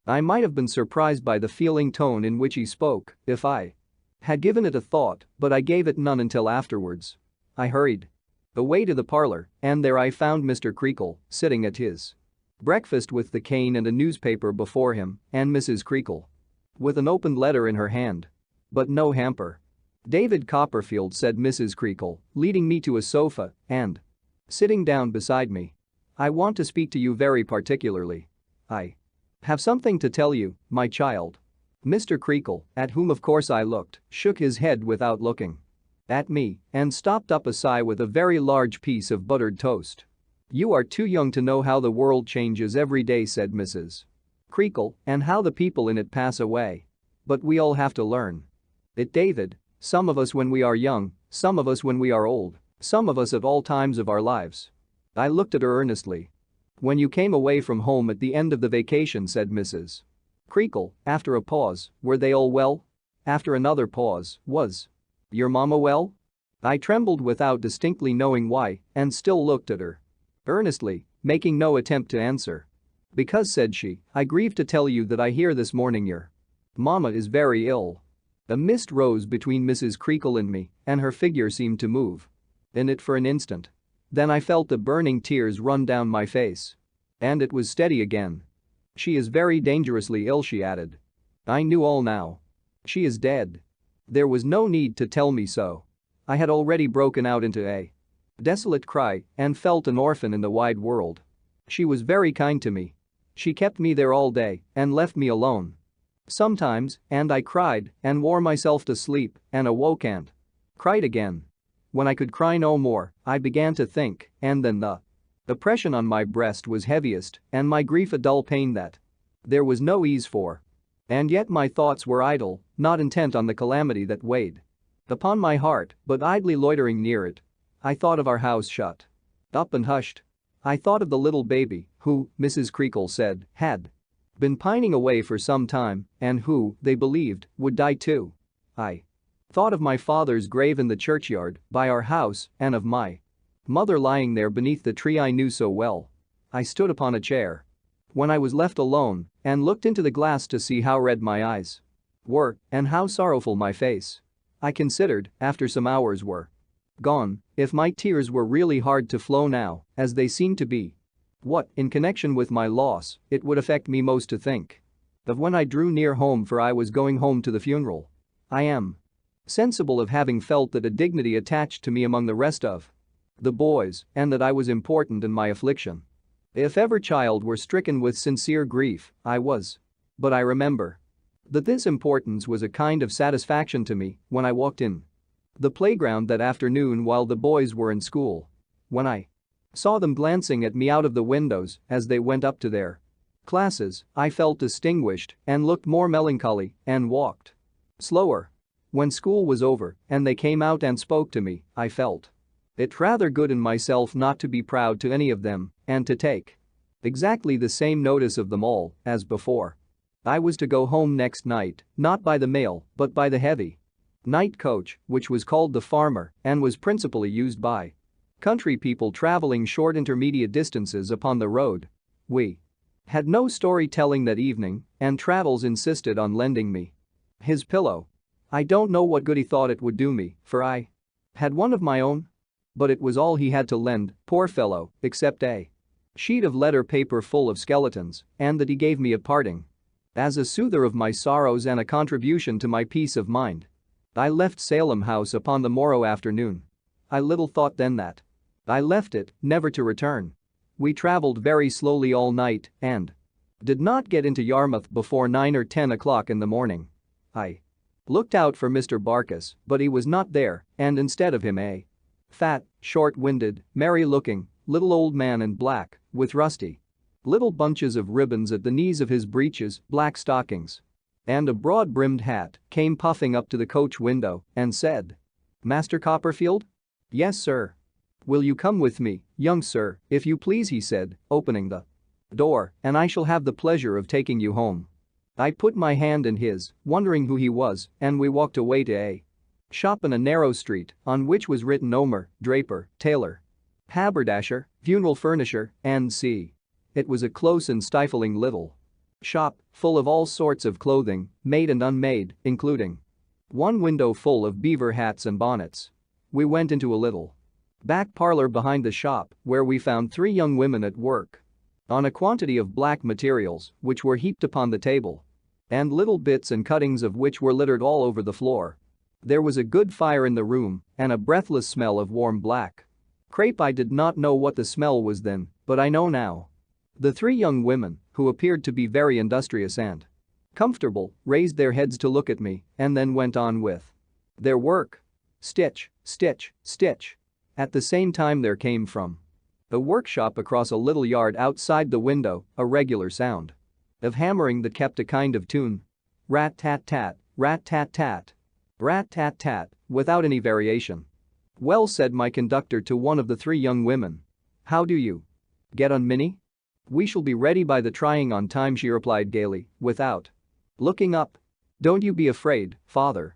I might have been surprised by the feeling tone in which he spoke if I had given it a thought, but I gave it none until afterwards. I hurried away to the parlor, and there I found Mr. Creakle sitting at his breakfast with the cane and a newspaper before him, and Mrs. Creakle with an opened letter in her hand. But no hamper. David Copperfield, said Mrs. Creakle, leading me to a sofa and sitting down beside me. I want to speak to you very particularly. I have something to tell you, my child. Mr. Creakle, at whom of course I looked, shook his head without looking at me and stopped up a sigh with a very large piece of buttered toast. You are too young to know how the world changes every day, said Mrs. Creakle, and how the people in it pass away. But we all have to learn it, David, some of us when we are young, some of us when we are old, some of us at all times of our lives. I looked at her earnestly. When you came away from home at the end of the vacation, said Mrs. Creakle, after a pause, were they all well? After another pause, was your mama well? I trembled without distinctly knowing why and still looked at her earnestly, making no attempt to answer. Because, said she, I grieve to tell you that I hear this morning your mama is very ill. A mist rose between Mrs. Creakle and me, and her figure seemed to move in it for an instant. Then I felt the burning tears run down my face. And it was steady again. She is very dangerously ill, she added. I knew all now. She is dead. There was no need to tell me so. I had already broken out into a desolate cry and felt an orphan in the wide world. She was very kind to me. She kept me there all day and left me alone. Sometimes, and I cried and wore myself to sleep and awoke and cried again. When I could cry no more, I began to think, and then the oppression on my breast was heaviest and my grief a dull pain that there was no ease for. And yet my thoughts were idle, not intent on the calamity that weighed upon my heart, but idly loitering near it. I thought of our house shut up and hushed. I thought of the little baby who, Mrs. Creakle said, had been pining away for some time and who, they believed, would die too. I thought of my father's grave in the churchyard by our house and of my mother lying there beneath the tree I knew so well. I stood upon a chair when I was left alone and looked into the glass to see how red my eyes were and how sorrowful my face. I considered, after some hours were gone, if my tears were really hard to flow now, as they seemed to be, what, in connection with my loss, it would affect me most to think of when I drew near home, for I was going home to the funeral. I am sensible of having felt that a dignity attached to me among the rest of the boys, and that I was important in my affliction. If ever child were stricken with sincere grief, I was. But I remember that this importance was a kind of satisfaction to me when I walked in the playground that afternoon while the boys were in school. When I saw them glancing at me out of the windows as they went up to their classes, I felt distinguished and looked more melancholy and walked slower. When school was over and they came out and spoke to me, I felt it rather good in myself not to be proud to any of them and to take exactly the same notice of them all as before. I was to go home next night, not by the mail but by the heavy night coach, which was called the Farmer and was principally used by country people traveling short intermediate distances upon the road. We had no storytelling that evening, and Traddles insisted on lending me his pillow. I don't know what good he thought it would do me, for I had one of my own. But it was all he had to lend, poor fellow, except a sheet of letter paper full of skeletons, and that he gave me at parting as a soother of my sorrows and a contribution to my peace of mind. I left Salem House upon the morrow afternoon. I little thought then that I left it, never to return. We traveled very slowly all night and did not get into Yarmouth before 9 or 10 o'clock in the morning. I looked out for Mr. Barkis, but he was not there, and instead of him a fat, short-winded, merry-looking, little old man in black, with rusty little bunches of ribbons at the knees of his breeches, black stockings, and a broad-brimmed hat, came puffing up to the coach window and said, "Master Copperfield?" "Yes, sir." "Will you come with me, young sir, if you please," he said, opening the door, "and I shall have the pleasure of taking you home." I put my hand in his, wondering who he was, and we walked away to a shop in a narrow street on which was written Omer, Draper, Tailor. haberdasher, funeral furnisher, and c. It was a close and stifling little shop full of all sorts of clothing, made and unmade, including one window full of beaver hats and bonnets. We went into a little back parlor behind the shop where we found 3 young women at work on a quantity of black materials which were heaped upon the table and little bits and cuttings of which were littered all over the floor. There was a good fire in the room and a breathless smell of warm black crepe. I did not know what the smell was then, but I know now. The 3 young women, who appeared to be very industrious and comfortable, raised their heads to look at me and then went on with their work. Stitch, stitch, stitch. At the same time there came from a workshop across a little yard outside the window a regular sound of hammering that kept a kind of tune. Rat-tat-tat, rat-tat-tat, rat-tat-tat, without any variation. "Well," said my conductor to one of the 3 young women. "How do you get on, Minnie?" "We shall be ready by the trying on time," she replied gaily, without looking up. "Don't you be afraid, father."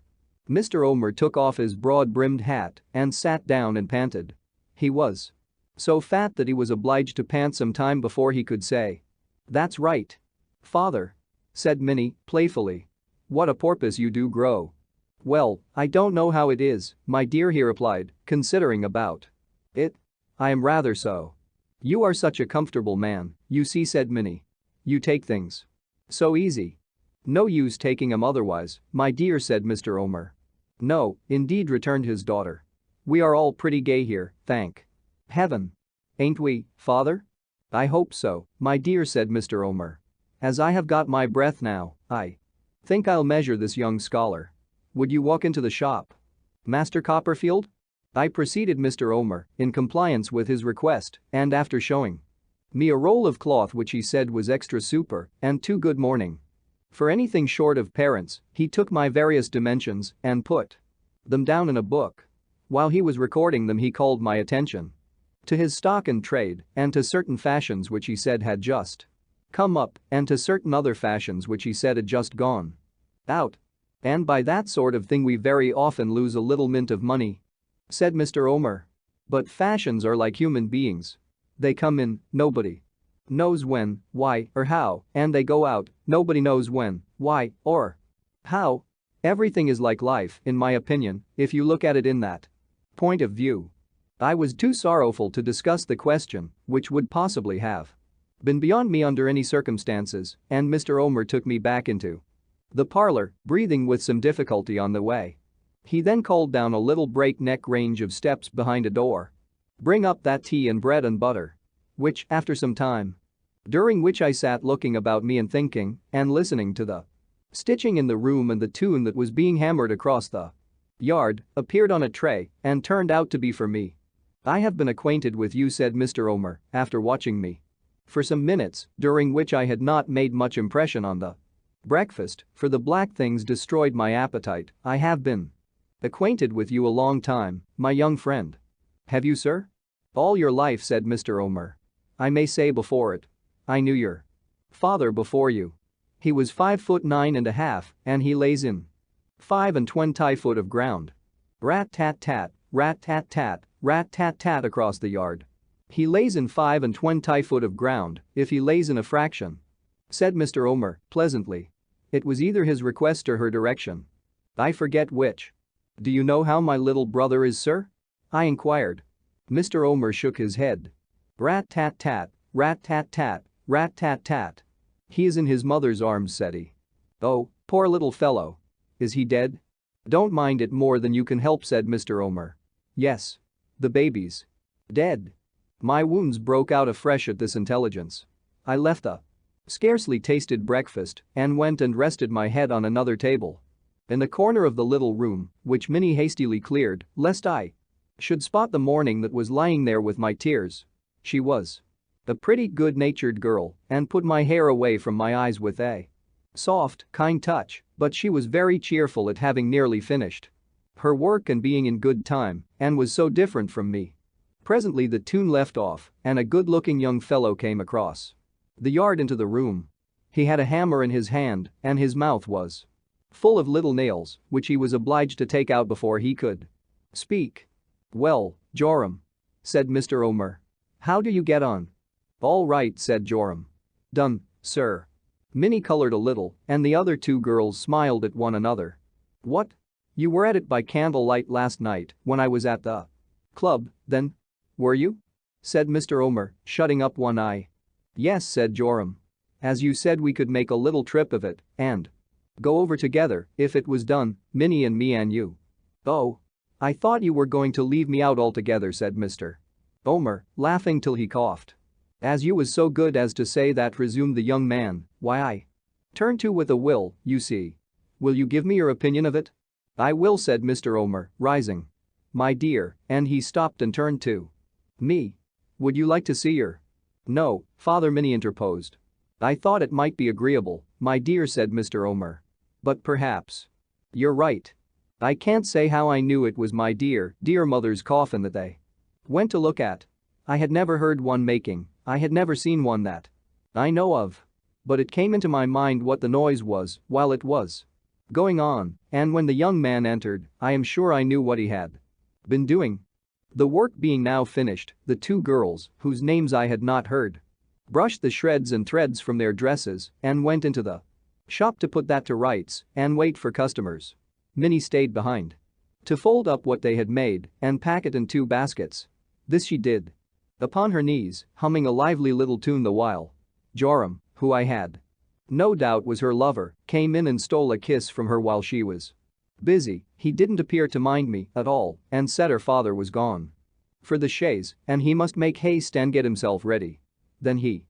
Mr. Omer took off his broad-brimmed hat and sat down and panted. He was so fat that he was obliged to pant some time before he could say, "That's right, father," said Minnie, playfully. "What a porpoise you do grow." "Well, I don't know how it is, my dear," he replied, considering about it. "I am rather so." "You are such a comfortable man, you see," said Minnie. "You take things so easy." "No use taking 'em otherwise, my dear," said Mr. Omer. "No, indeed," returned his daughter. "We are all pretty gay here, thank heaven. Ain't we, father?" "I hope so, my dear," said Mr. Omer. "As I have got my breath now, I think I'll measure this young scholar. Would you walk into the shop, Master Copperfield?" I preceded Mr. Omer in compliance with his request, and after showing me a roll of cloth which he said was extra super and too good morning for anything short of parents, he took my various dimensions and put them down in a book. While he was recording them he called my attention to his stock and trade and to certain fashions which he said had just come up and to certain other fashions which he said had just gone out. "And by that sort of thing we very often lose a little mint of money," said Mr. Omer. "But fashions are like human beings. They come in, nobody knows when, why, or how, and they go out, nobody knows when, why, or how. Everything is like life, in my opinion, if you look at it in that point of view." I was too sorrowful to discuss the question, which would possibly have been beyond me under any circumstances, and Mr. Omer took me back into the parlor, breathing with some difficulty on the way. He then called down a little breakneck range of steps behind a door. "Bring up that tea and bread and butter." Which, after some time, during which I sat looking about me and thinking and listening to the stitching in the room and the tune that was being hammered across the yard, appeared on a tray and turned out to be for me. "I have been acquainted with you," said Mr. Omer, after watching me for some minutes, during which I had not made much impression on the breakfast, for the black things destroyed my appetite. "I have been acquainted with you a long time, my young friend." "Have you, sir?" "All your life," said Mr. Omer. "I may say before it. I knew your father before you. He was 5'9.5" and he lays in 25 foot of ground. Rat-tat-tat, rat-tat-tat, rat-tat-tat across the yard. "He lays in 25 foot of ground if he lays in a fraction," said Mr. Omer, pleasantly. It was either his request or her direction. I forget which. "Do you know how my little brother is, sir?" I inquired. Mr. Omer shook his head. "Rat-tat-tat, rat-tat-tat, rat-tat-tat. He is in his mother's arms," said he. "Oh, poor little fellow. Is he dead?" "Don't mind it more than you can help," said Mr. Omer. "Yes. The baby's dead." My wounds broke out afresh at this intelligence. I left the scarcely tasted breakfast and went and rested my head on another table in the corner of the little room, which Minnie hastily cleared, lest I should spot the morning that was lying there with my tears. She was a pretty good-natured girl and put my hair away from my eyes with a soft, kind touch, but she was very cheerful at having nearly finished her work and being in good time, and was so different from me. Presently the tune left off and a good-looking young fellow came across the yard into the room. He had a hammer in his hand and his mouth was full of little nails, which he was obliged to take out before he could speak. "Well, Joram," said Mr. Omer. "How do you get on?" "All right," said Joram. "Done, sir." Minnie colored a little, and the other two girls smiled at one another. "What? You were at it by candlelight last night when I was at the club, then? Were you?" said Mr. Omer, shutting up one eye. "Yes," said Joram. "As you said, we could make a little trip of it and go over together if it was done, Minnie and me and you." "Oh. I thought you were going to leave me out altogether," said Mr. Omer, laughing till he coughed. "As you was so good as to say that," resumed the young man, "why I turn to with a will, you see. Will you give me your opinion of it?" "I will," said Mr. Omer, rising. "My dear," and he stopped and turned to me. "Would you like to see her?" "No, father," Minnie interposed. "I thought it might be agreeable, my dear," said Mr. Omer. "But perhaps you're right. I can't say how I knew it was my dear mother's coffin that they went to look at. I had never heard one making, I had never seen one that I know of. But it came into my mind what the noise was while it was going on, and when the young man entered, I am sure I knew what he had been doing." The work being now finished, the two girls, whose names I had not heard, brushed the shreds and threads from their dresses and went into the shop to put that to rights and wait for customers. Minnie stayed behind to fold up what they had made and pack it in 2 baskets. This she did upon her knees, humming a lively little tune the while. Joram, who I had no doubt was her lover, came in and stole a kiss from her while she was busy. He didn't appear to mind me at all and said her father was gone for the chaise and he must make haste and get himself ready. Then he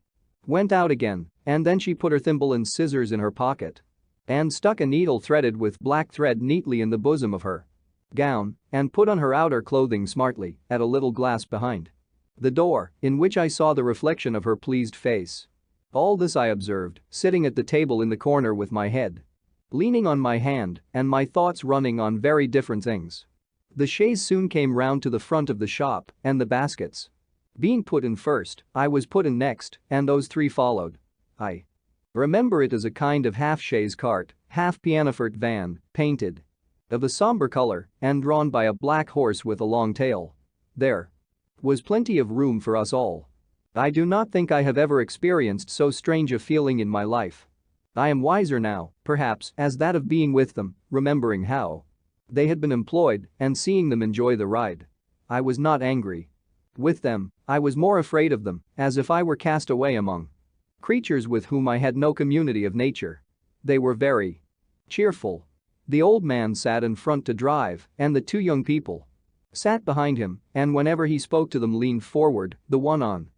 went out again, and then she put her thimble and scissors in her pocket and stuck a needle threaded with black thread neatly in the bosom of her gown and put on her outer clothing smartly at a little glass behind the door, in which I saw the reflection of her pleased face. All this I observed, sitting at the table in the corner with my head leaning on my hand and my thoughts running on very different things. The chaise soon came round to the front of the shop, and the baskets being put in first, I was put in next, and those 3 followed. I remember it as a kind of half-chaise cart, half-pianoforte van, painted of a somber color and drawn by a black horse with a long tail. There was plenty of room for us all. I do not think I have ever experienced so strange a feeling in my life. I am wiser now, perhaps, as that of being with them, remembering how they had been employed and seeing them enjoy the ride. I was not angry with them, I was more afraid of them, as if I were cast away among creatures with whom I had no community of nature. They were very cheerful. The old man sat in front to drive, and the 2 young people sat behind him, and whenever he spoke to them leaned forward, the one on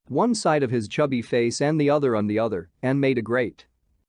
one side of his chubby face and the other on the other, and made a great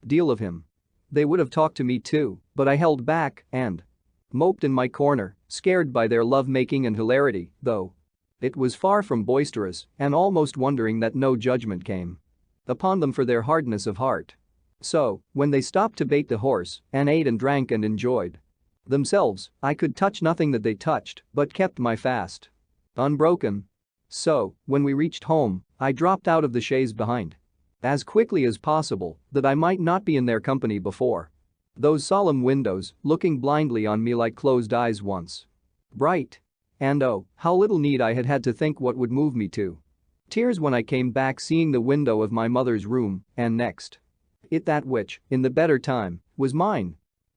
deal of him. They would have talked to me too, but I held back and moped in my corner, scared by their love-making and hilarity, though it was far from boisterous, and almost wondering that no judgment came upon them for their hardness of heart. So, when they stopped to bait the horse and ate and drank and enjoyed themselves, I could touch nothing that they touched, but kept my fast unbroken. So, when we reached home, I dropped out of the chaise behind as quickly as possible, that I might not be in their company before those solemn windows, looking blindly on me like closed eyes once bright. And oh, how little need I had had to think what would move me to tears when I came back, seeing the window of my mother's room, and next it that which, in the better time, was mine.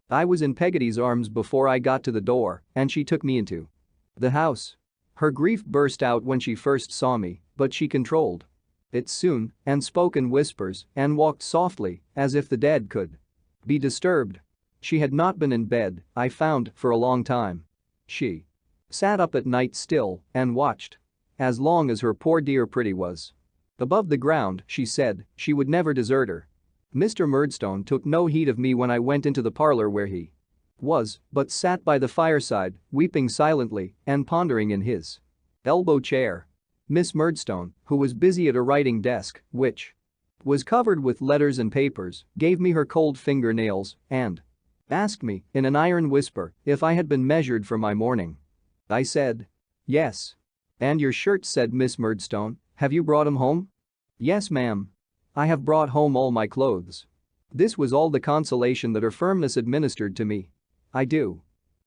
I was in Peggotty's arms before I got to the door, and she took me into the house. Her grief burst out when she first saw me, but she controlled it soon and spoke in whispers and walked softly, as if the dead could be disturbed. She had not been in bed, I found, for a long time. She sat up at night still and watched as long as her poor dear Pretty was above the ground. She said she would never desert her. Mr. Murdstone took no heed of me when I went into the parlor where he was, but sat by the fireside, weeping silently and pondering in his elbow chair. Miss Murdstone, who was busy at a writing desk, which was covered with letters and papers, gave me her cold fingernails and asked me, in an iron whisper, if I had been measured for my mourning. I said, yes. And your shirts, said Miss Murdstone, have you brought 'em home? Yes, ma'am. I have brought home all my clothes. This was all the consolation that her firmness administered to me. I do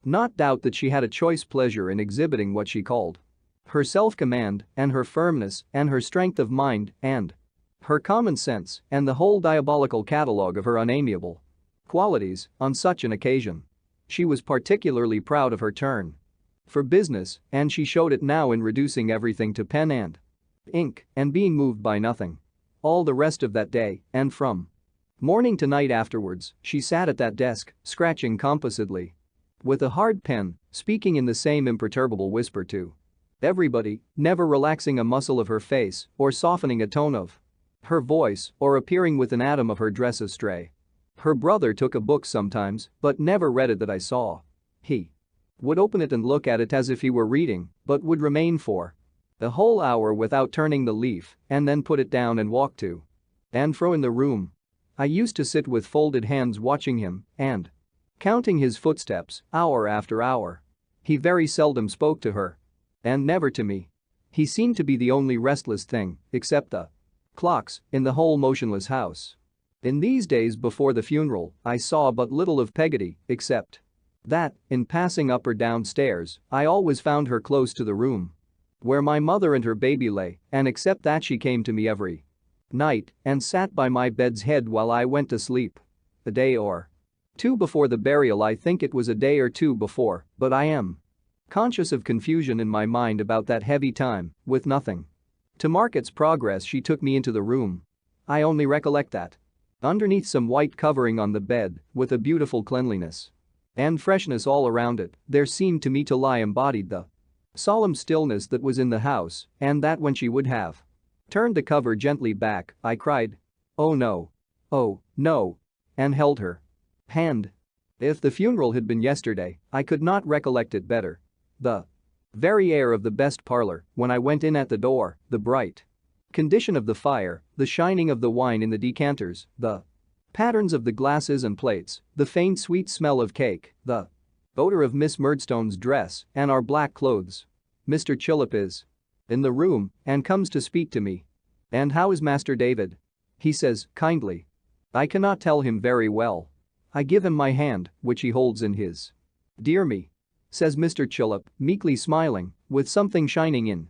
not doubt that she had a choice pleasure in exhibiting what she called Her self-command, and her firmness, and her strength of mind, and her common sense, and the whole diabolical catalogue of her unamiable qualities on such an occasion. She was particularly proud of her turn for business, and she showed it now in reducing everything to pen and ink and being moved by nothing. All the rest of that day, and from morning to night afterwards, she sat at that desk, scratching composedly with a hard pen, speaking in the same imperturbable whisper to everybody, never relaxing a muscle of her face or softening a tone of her voice or appearing with an atom of her dress astray. Her brother took a book sometimes, but never read it that I saw. He would open it and look at it as if he were reading, but would remain for a whole hour without turning the leaf and then put it down and walk to and fro in the room. I used to sit with folded hands watching him and counting his footsteps hour after hour. He very seldom spoke to her. And never to me. He seemed to be the only restless thing, except the clocks, in the whole motionless house. In these days before the funeral, I saw but little of Peggotty, except that, in passing up or down stairs, I always found her close to the room where my mother and her baby lay, and except that she came to me every night and sat by my bed's head while I went to sleep. A day or two before the burial, I think it was a day or two before, but I am conscious of confusion in my mind about that heavy time, with nothing to mark its progress. She took me into the room. I only recollect that underneath some white covering on the bed, with a beautiful cleanliness and freshness all around it, there seemed to me to lie embodied the solemn stillness that was in the house, and that when she would have turned the cover gently back, I cried, "Oh no. Oh, no," and held her hand. If the funeral had been yesterday, I could not recollect it better. The very air of the best parlor, when I went in at the door, the bright condition of the fire, the shining of the wine in the decanters, the patterns of the glasses and plates, the faint sweet smell of cake, the odor of Miss Murdstone's dress and our black clothes. Mr. Chillip is in the room and comes to speak to me. "And how is Master David?" he says, kindly. I cannot tell him very well. I give him my hand, which he holds in his. "Dear me," says Mr. Chillip, meekly smiling, with something shining in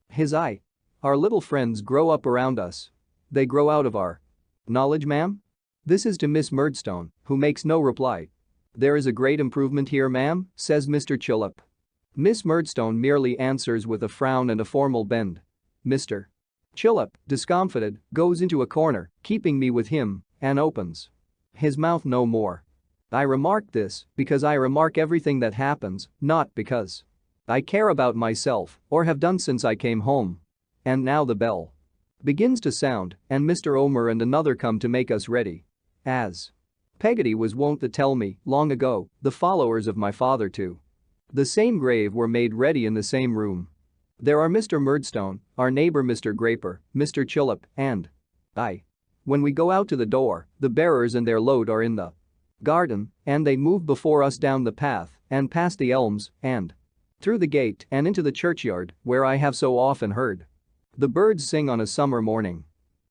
his eye. "Our little friends grow up around us. They grow out of our knowledge, ma'am?" This is to Miss Murdstone, who makes no reply. "There is a great improvement here, ma'am," says Mr. Chillip. Miss Murdstone merely answers with a frown and a formal bend. Mr. Chillip, discomfited, goes into a corner, keeping me with him, and opens his mouth no more. I remark this because I remark everything that happens, not because I care about myself or have done since I came home. And now the bell begins to sound, and Mr. Omer and another come to make us ready. As Peggotty was wont to tell me, long ago, the followers of my father to the same grave were made ready in the same room. There are Mr. Murdstone, our neighbor Mr. Graper, Mr. Chillip, and I. When we go out to the door, the bearers and their load are in the garden, and they move before us down the path and past the elms and through the gate and into the churchyard, where I have so often heard the birds sing on a summer morning.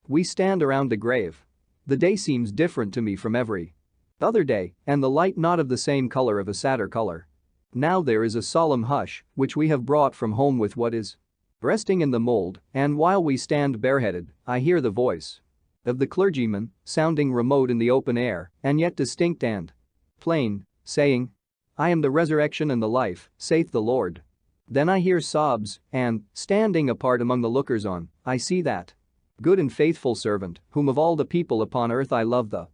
We stand around the grave. The day seems different to me from every other day, and the light not of the same color, of a sadder color. Now there is a solemn hush, which we have brought from home with what is resting in the mold, and while we stand bareheaded, I hear the voice of the clergyman, sounding remote in the open air, and yet distinct and plain, saying, "I am the resurrection and the life, saith the Lord." Then I hear sobs, and, standing apart among the lookers-on, I see that good and faithful servant, whom of all the people upon earth I love the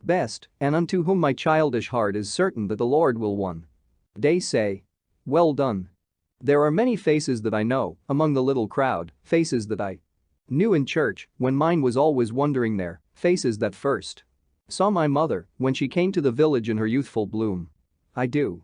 best, and unto whom my childish heart is certain that the Lord will one day say, "Well done." There are many faces that I know, among the little crowd, faces that I knew in church, when mine was always wandering there, faces that first saw my mother, when she came to the village in her youthful bloom. I do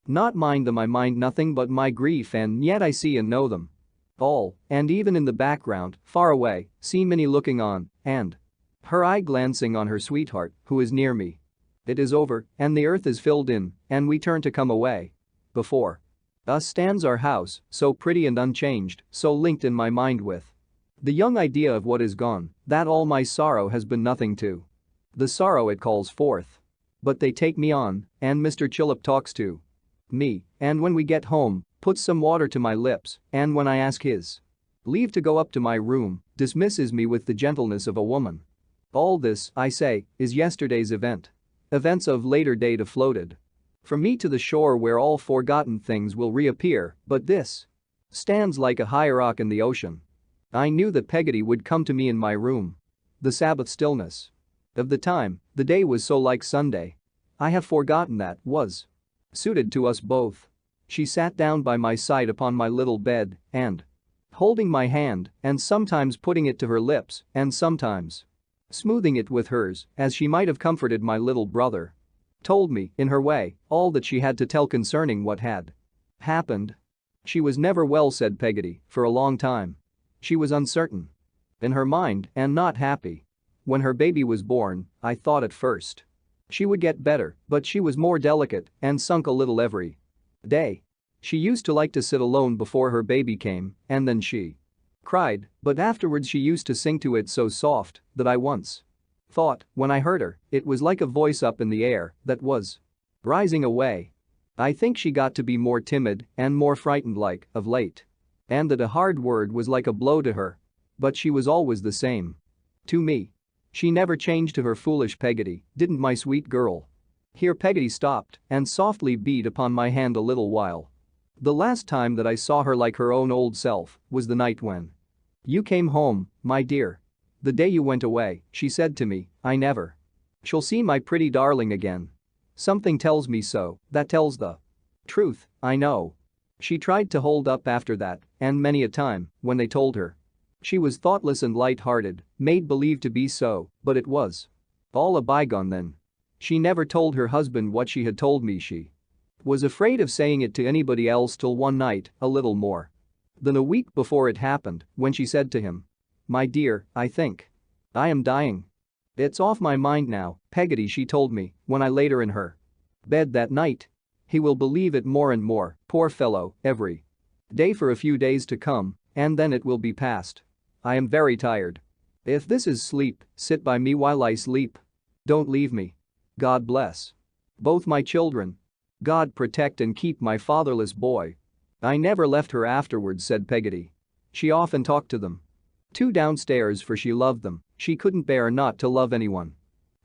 not mind them, I mind nothing but my grief, and yet I see and know them all, and even in the background, far away, see Minnie looking on, and her eye glancing on her sweetheart, who is near me. It is over, and the earth is filled in, and we turn to come away. Before us stands our house, so pretty and unchanged, so linked in my mind with the young idea of what is gone, that all my sorrow has been nothing to the sorrow it calls forth. But they take me on, and Mr. Chillip talks to me, and when we get home, puts some water to my lips, and when I ask his leave to go up to my room, dismisses me with the gentleness of a woman. All this, I say, is yesterday's event. Events of later date floated from me to the shore where all forgotten things will reappear, but this stands like a high rock in the ocean. I knew that Peggotty would come to me in my room. The Sabbath stillness of the time, the day was so like Sunday. I have forgotten that was suited to us both. She sat down by my side upon my little bed and, holding my hand and sometimes putting it to her lips and sometimes smoothing it with hers as she might have comforted my little brother, told me, in her way, all that she had to tell concerning what had happened. She was never well, said Peggotty, for a long time. She was uncertain in her mind and not happy. When her baby was born, I thought at first she would get better, but she was more delicate and sunk a little every day. She used to like to sit alone before her baby came, and then she cried, but afterwards she used to sing to it so soft that I once thought, when I heard her, it was like a voice up in the air that was rising away. I think she got to be more timid and more frightened like, of late. And that a hard word was like a blow to her. But she was always the same to me. She never changed to her foolish Peggotty, didn't my sweet girl. Here Peggotty stopped and softly beat upon my hand a little while. The last time that I saw her like her own old self was the night when you came home, my dear. The day you went away, she said to me, I never shall see my pretty darling again. Something tells me so, that tells the truth, I know. She tried to hold up after that, and many a time, when they told her she was thoughtless and light-hearted, made believe to be so, but it was all a bygone then. She never told her husband what she had told me. She was afraid of saying it to anybody else till one night, a little more than a week before it happened, when she said to him, my dear, I think I am dying. It's off my mind now, Peggotty, she told me, when I laid her in her bed that night. He will believe it more and more, poor fellow, every day for a few days to come, and then it will be past. I am very tired. If this is sleep, sit by me while I sleep. Don't leave me. God bless both my children. God protect and keep my fatherless boy. I never left her afterwards, said Peggotty. She often talked to them two downstairs, for she loved them. She couldn't bear not to love anyone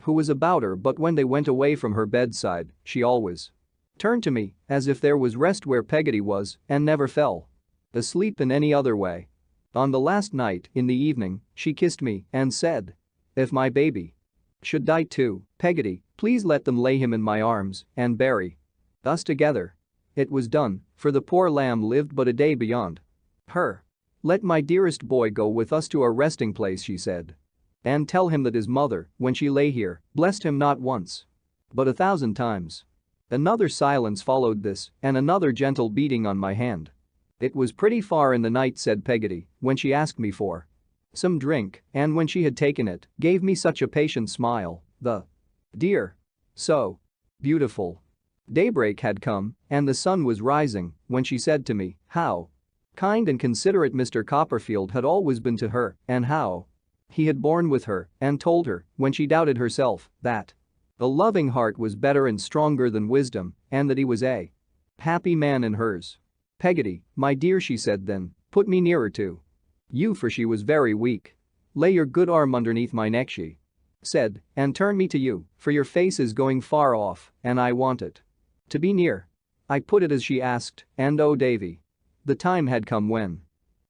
who was about her, but when they went away from her bedside, she always turned to me, as if there was rest where Peggotty was, and never fell asleep in any other way. On the last night, in the evening, she kissed me and said, if my baby should die too, Peggotty, please let them lay him in my arms and bury us together. It was done, for the poor lamb lived but a day beyond her. Let my dearest boy go with us to our resting place, she said. And tell him that his mother, when she lay here, blessed him not once, but 1,000 times. Another silence followed this, and another gentle beating on my hand. It was pretty far in the night, said Peggotty, when she asked me for some drink, and when she had taken it, gave me such a patient smile, the dear, so beautiful. Daybreak had come, and the sun was rising, when she said to me, how kind and considerate Mr. Copperfield had always been to her, and how he had borne with her, and told her, when she doubted herself, that a loving heart was better and stronger than wisdom, and that he was a happy man in hers. Peggotty, my dear, she said then, put me nearer to you, for she was very weak. Lay your good arm underneath my neck, she said, and turn me to you, for your face is going far off, and I want it to be near. I put it as she asked, and oh Davy, the time had come when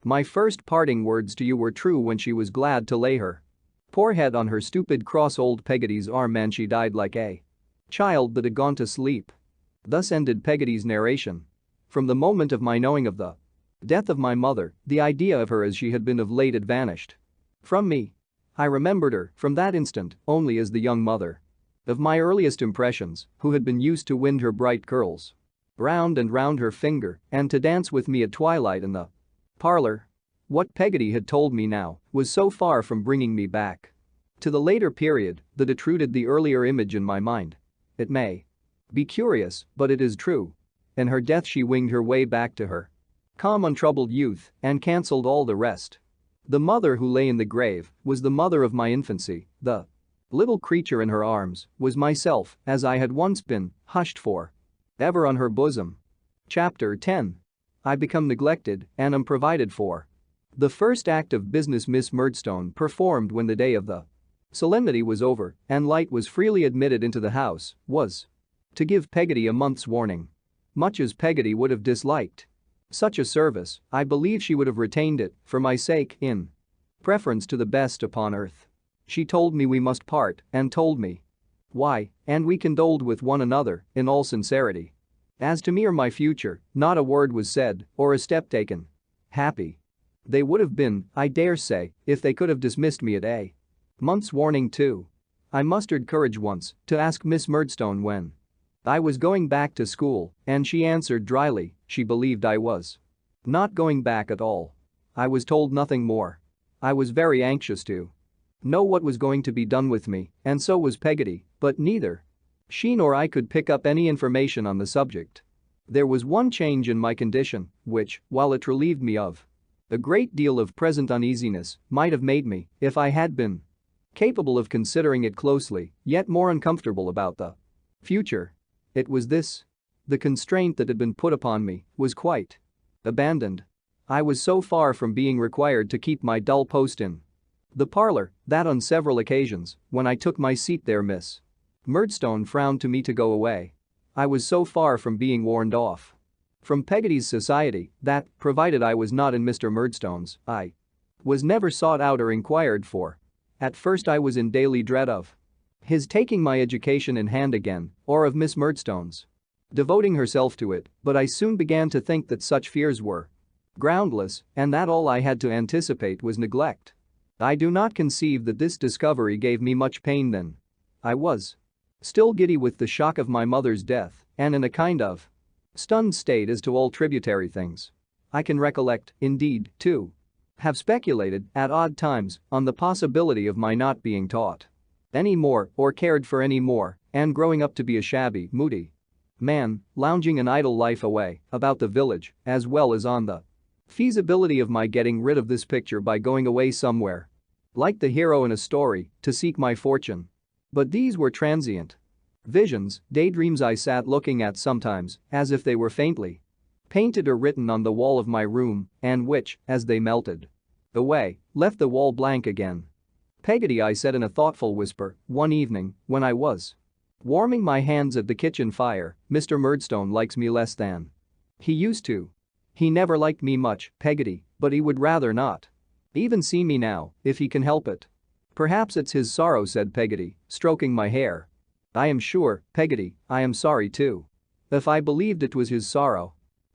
my first parting words to you were true, when she was glad to lay her poor head on her stupid cross old Peggotty's arm, and she died like a child that had gone to sleep. Thus ended Peggotty's narration. From the moment of my knowing of the death of my mother, the idea of her as she had been of late had vanished from me. I remembered her, from that instant, only as the young mother of my earliest impressions, who had been used to wind her bright curls round and round her finger and to dance with me at twilight in the parlor. What Peggotty had told me now was so far from bringing me back to the later period that it uprooted the earlier image in my mind. It may be curious, but it is true. In her death she winged her way back to her calm, untroubled youth and cancelled all the rest. The mother who lay in the grave was the mother of my infancy. The little creature in her arms was myself, as I had once been, hushed for ever on her bosom. Chapter 10. I become neglected and am provided for. The first act of business Miss Murdstone performed when the day of the solemnity was over and light was freely admitted into the house was to give Peggotty a month's warning. Much as Peggotty would have disliked such a service, I believe she would have retained it for my sake in preference to the best upon earth. She told me we must part and told me why, and we condoled with one another in all sincerity. As to me or my future, not a word was said or a step taken. Happy they would have been, I dare say, if they could have dismissed me at a month's warning too. I mustered courage once to ask Miss Murdstone when I was going back to school, and she answered dryly she believed I was not going back at all. I was told nothing more. I was very anxious to know what was going to be done with me, and so was Peggotty, but neither she nor I could pick up any information on the subject. There was one change in my condition which, while it relieved me of a great deal of present uneasiness, might have made me, if I had been capable of considering it closely, yet more uncomfortable about the future. It was this. The constraint that had been put upon me was quite abandoned. I was so far from being required to keep my dull post in the parlor that on several occasions, when I took my seat there Miss Murdstone frowned to me to go away. I was so far from being warned off from Peggotty's society that, provided I was not in Mr. Murdstone's, I was never sought out or inquired for. At first I was in daily dread of his taking my education in hand again, or of Miss Murdstone's devoting herself to it, but I soon began to think that such fears were groundless and that all I had to anticipate was neglect. I do not conceive that this discovery gave me much pain then. I was still giddy with the shock of my mother's death and in a kind of stunned state as to all tributary things. I can recollect, indeed, to have speculated at odd times on the possibility of my not being taught any more or cared for any more and growing up to be a shabby, moody man, lounging an idle life away about the village, as well as on the feasibility of my getting rid of this picture by going away somewhere, like the hero in a story, to seek my fortune. But these were transient visions, daydreams I sat looking at sometimes as if they were faintly painted or written on the wall of my room and which, as they melted away, left the wall blank again. Peggotty, I said in a thoughtful whisper, one evening when I was warming my hands at the kitchen fire, Mr. Murdstone likes me less than he used to. He never liked me much, Peggotty, but he would rather not even see me now, if he can help it. Perhaps it's his sorrow, said Peggotty, stroking my hair. I am sure, Peggotty, I am sorry too. If I believed it was his sorrow,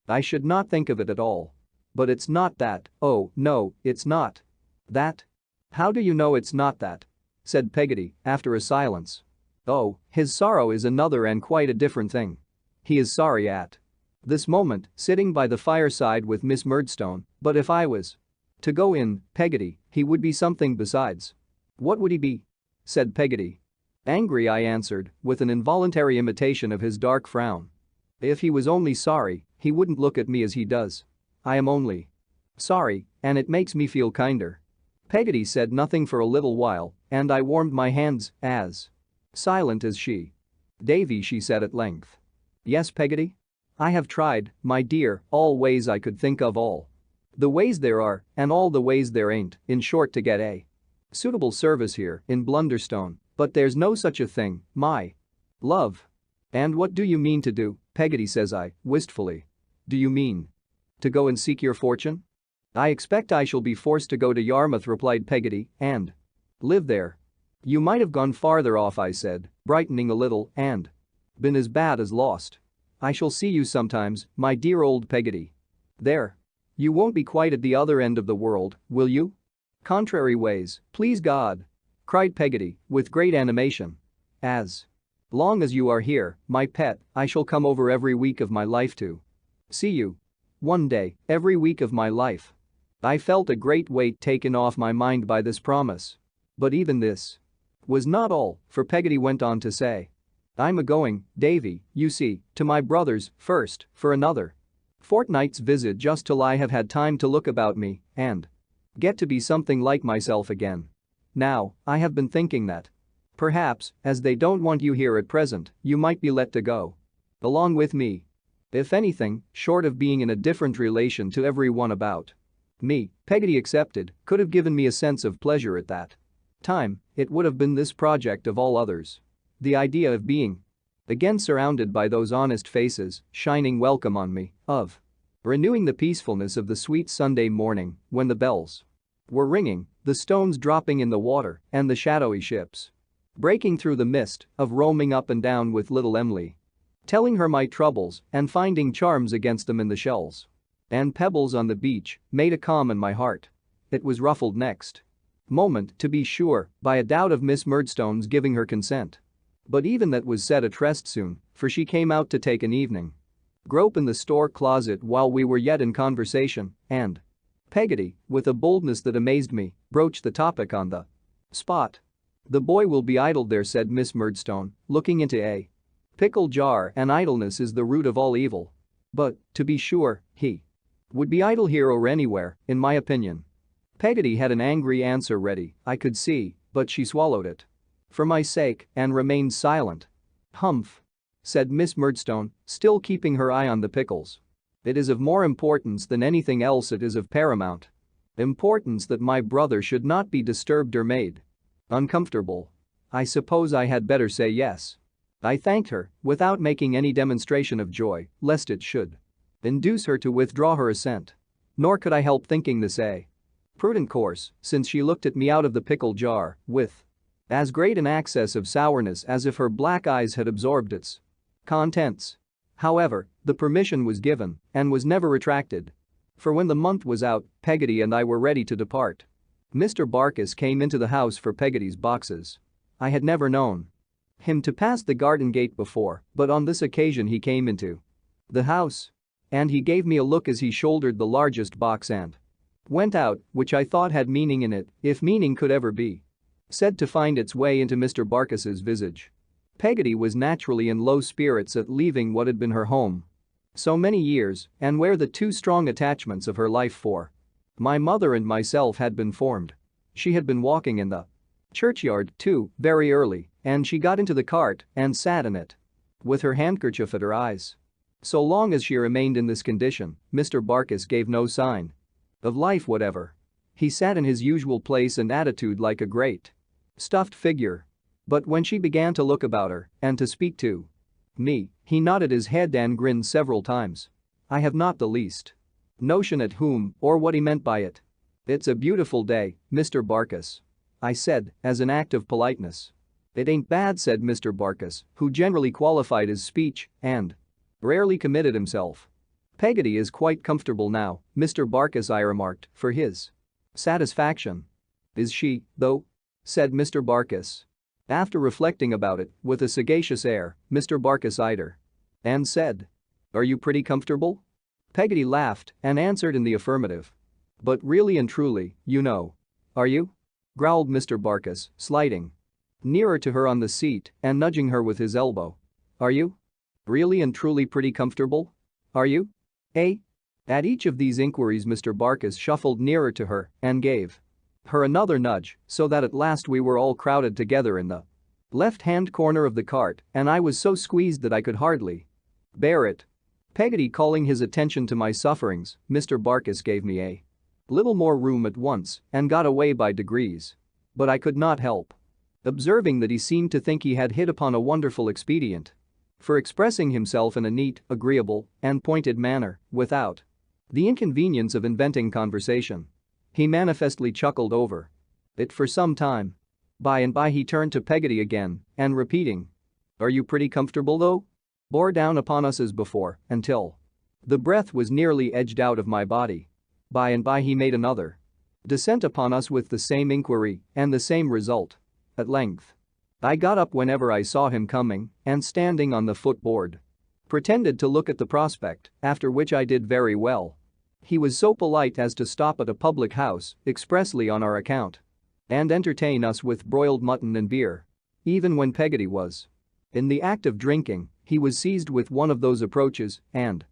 I should not think of it at all. But it's not that, oh, no, it's not that. How do you know it's not that? Said Peggotty, after a silence. Oh, his sorrow is another and quite a different thing. He is sorry at this moment, sitting by the fireside with Miss Murdstone, but if I was to go in, Peggotty, he would be something besides. What would he be? Said Peggotty. Angry, I answered, with an involuntary imitation of his dark frown. If he was only sorry, he wouldn't look at me as he does. I am only sorry, and it makes me feel kinder. Peggotty said nothing for a little while, and I warmed my hands, as silent as she. Davy, she said at length. Yes, Peggotty? I have tried, my dear, all ways I could think of, all the ways there are, and all the ways there ain't, in short, to get a suitable service here in Blunderstone, but there's no such a thing, my love. And what do you mean to do, Peggotty, says I, wistfully. Do you mean to go and seek your fortune? I expect I shall be forced to go to Yarmouth, replied Peggotty, and live there. You might have gone farther off, I said, brightening a little, and been as bad as lost. I shall see you sometimes, my dear old Peggotty. There. You won't be quite at the other end of the world, will you? Contrary ways, please God, cried Peggotty, with great animation. As long as you are here, my pet, I shall come over every week of my life to see you. One day, every week of my life. I felt a great weight taken off my mind by this promise. But even this was not all, for Peggotty went on to say. I'm a-going, Davy, you see, to my brother's, first, for another fortnight's visit just till I have had time to look about me and get to be something like myself again. Now, I have been thinking that perhaps, as they don't want you here at present, you might be let to go along with me. If anything, short of being in a different relation to everyone about me, Peggotty accepted, could have given me a sense of pleasure at that time, it would have been this project of all others. The idea of being again surrounded by those honest faces, shining welcome on me, of renewing the peacefulness of the sweet Sunday morning when the bells were ringing, the stones dropping in the water, and the shadowy ships breaking through the mist, of roaming up and down with little Emily, telling her my troubles and finding charms against them in the shells and pebbles on the beach, made a calm in my heart. It was ruffled next moment, to be sure, by a doubt of Miss Murdstone's giving her consent. But even that was set at rest soon, for she came out to take an evening grope in the store closet while we were yet in conversation, and Peggotty, with a boldness that amazed me, broached the topic on the spot. "The boy will be idle there," said Miss Murdstone, looking into a pickle jar, "and idleness is the root of all evil. But, to be sure, he would be idle here or anywhere, in my opinion." Peggotty had an angry answer ready, I could see, but she swallowed it for my sake and remained silent. "Humph," said Miss Murdstone, still keeping her eye on the pickles. "It is of more importance than anything else. It is of paramount importance that my brother should not be disturbed or made uncomfortable. I suppose I had better say yes." I thanked her, without making any demonstration of joy, lest it should induce her to withdraw her assent. Nor could I help thinking this a prudent course, since she looked at me out of the pickle jar with as great an access of sourness as if her black eyes had absorbed its contents. However, the permission was given and was never retracted. For when the month was out, Peggotty and I were ready to depart. Mr. Barkis came into the house for Peggotty's boxes. I had never known him to pass the garden gate before, but on this occasion he came into the house. And he gave me a look as he shouldered the largest box and went out, which I thought had meaning in it, if meaning could ever be said to find its way into Mr. Barkis's visage. Peggotty was naturally in low spirits at leaving what had been her home so many years and where the two strong attachments of her life for my mother and myself had been formed. She had been walking in the churchyard, too, very early, and she got into the cart and sat in it with her handkerchief at her eyes. So long as she remained in this condition, Mr. Barkis gave no sign of life whatever. He sat in his usual place and attitude like a great stuffed figure. But when she began to look about her and to speak to me, he nodded his head and grinned several times. I have not the least notion at whom or what he meant by it. "It's a beautiful day, Mr. Barkis," I said, as an act of politeness. "It ain't bad," said Mr. Barkis, who generally qualified his speech and rarely committed himself. "Peggotty is quite comfortable now, Mr. Barkis," I remarked, for his satisfaction. "Is she, though?" said Mr. Barkis. After reflecting about it, with a sagacious air, Mr. Barkis eyed her and said, "Are you pretty comfortable?" Peggotty laughed and answered in the affirmative. "But really and truly, you know." "Are you?" growled Mr. Barkis, sliding nearer to her on the seat and nudging her with his elbow. "Are you really and truly pretty comfortable? Are you? Eh?" At each of these inquiries Mr. Barkis shuffled nearer to her and gave her another nudge, so that at last we were all crowded together in the left-hand corner of the cart, and I was so squeezed that I could hardly bear it. Peggotty calling his attention to my sufferings, Mr. Barkis gave me a little more room at once and got away by degrees. But I could not help observing that he seemed to think he had hit upon a wonderful expedient for expressing himself in a neat, agreeable, and pointed manner, without the inconvenience of inventing conversation. He manifestly chuckled over it for some time. By and by he turned to Peggotty again and repeating, "Are you pretty comfortable though?" bore down upon us as before until the breath was nearly edged out of my body. By and by he made another descent upon us with the same inquiry and the same result. At length I got up whenever I saw him coming and, standing on the footboard, pretended to look at the prospect, after which I did very well. He was so polite as to stop at a public house expressly on our account and entertain us with broiled mutton and beer. Even when Peggotty was in the act of drinking, he was seized with one of those approaches and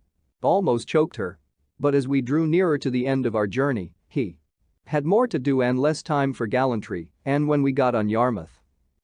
almost choked her. But as we drew nearer to the end of our journey, he had more to do and less time for gallantry, and when we got on Yarmouth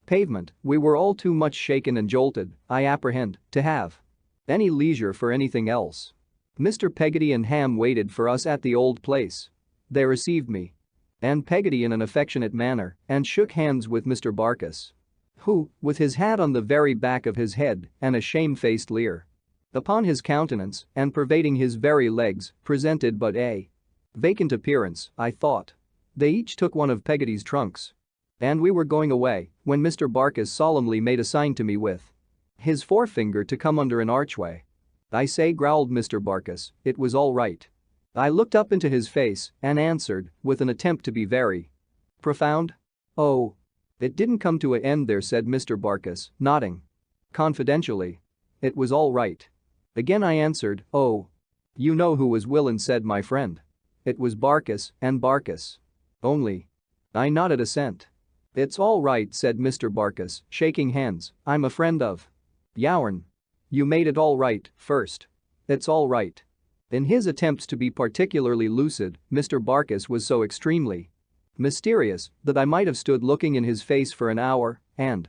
pavement, we were all too much shaken and jolted, I apprehend, to have Any leisure for anything else. Mr. Peggotty and Ham waited for us at the old place. They received me and Peggotty in an affectionate manner and shook hands with Mr. Barkis, who, with his hat on the very back of his head and a shamefaced leer upon his countenance and pervading his very legs, presented but a vacant appearance, I thought. They each took one of Peggotty's trunks. And we were going away when Mr. Barkis solemnly made a sign to me with his forefinger to come under an archway. "I say," growled Mr. Barkis, "it was all right." I looked up into his face and answered, with an attempt to be very profound, "Oh. It didn't come to an end there," said Mr. Barkis, nodding confidentially. "It was all right." Again I answered, "Oh. You know who was willin'," said my friend. "It was Barkis and Barkis. Only." I nodded assent. "It's all right," said Mr. Barkis, shaking hands, "I'm a friend of yourn. You made it all right first. It's all right." In his attempts to be particularly lucid, Mr. Barkis was so extremely mysterious that I might have stood looking in his face for an hour and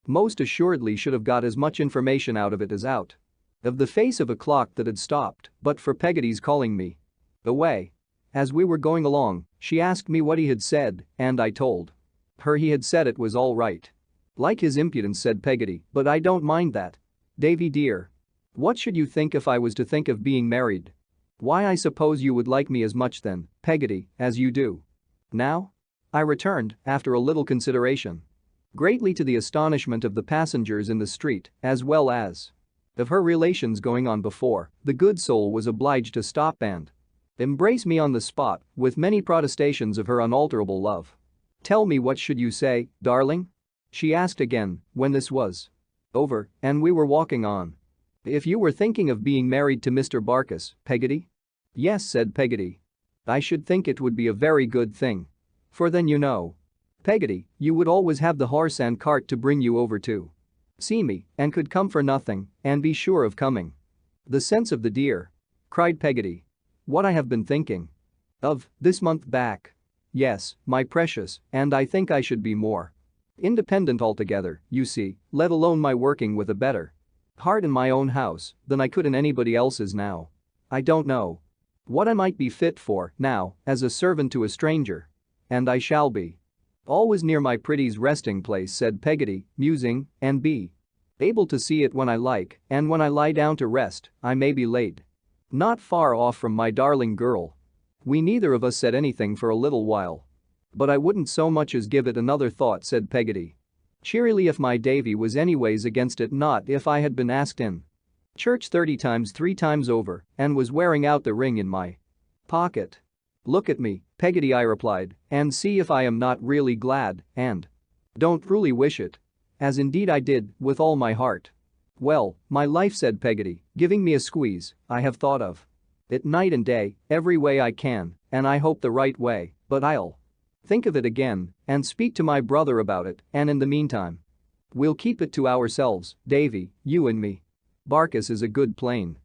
most assuredly should have got as much information out of it as out of the face of a clock that had stopped but for Peggotty's calling me away. As we were going along, she asked me what he had said and I told her he had said it was all right. "Like his impudence," said Peggotty, "but I don't mind that. Davy dear. What should you think if I was to think of being married?" "Why, I suppose you would like me as much then, Peggotty, as you do now?" I returned, after a little consideration. Greatly to the astonishment of the passengers in the street, as well as of her relations going on before, the good soul was obliged to stop and embrace me on the spot with many protestations of her unalterable love. "Tell me, what should you say, darling?" she asked again when this was over and we were walking on. "If you were thinking of being married to Mr. Barkis, Peggotty?" "Yes," said Peggotty. "I should think it would be a very good thing. For then, you know, Peggotty, you would always have the horse and cart to bring you over to see me and could come for nothing and be sure of coming." "The sense of the dear!" cried Peggotty. "What I have been thinking of this month back. Yes, my precious, and I think I should be more independent altogether, you see, let alone my working with a better heart in my own house than I could in anybody else's now. I don't know what I might be fit for now as a servant to a stranger. And I shall be always near my pretty's resting place," said Peggotty, musing, "and be able to see it when I like, and when I lie down to rest, I may be laid not far off from my darling girl." We neither of us said anything for a little while. "But I wouldn't so much as give it another thought," said Peggotty cheerily, "if my Davy was anyways against it, not if I had been asked in church 30 times 3 times over and was wearing out the ring in my pocket." "Look at me, Peggotty," I replied, "and see if I am not really glad and don't truly wish it. As indeed I did, with all my heart." "Well, my life," said Peggotty, giving me a squeeze, "I have thought of it night and day, every way I can, and I hope the right way, but I'll think of it again and speak to my brother about it, and in the meantime we'll keep it to ourselves, Davy, you and me. Barkis is a good plain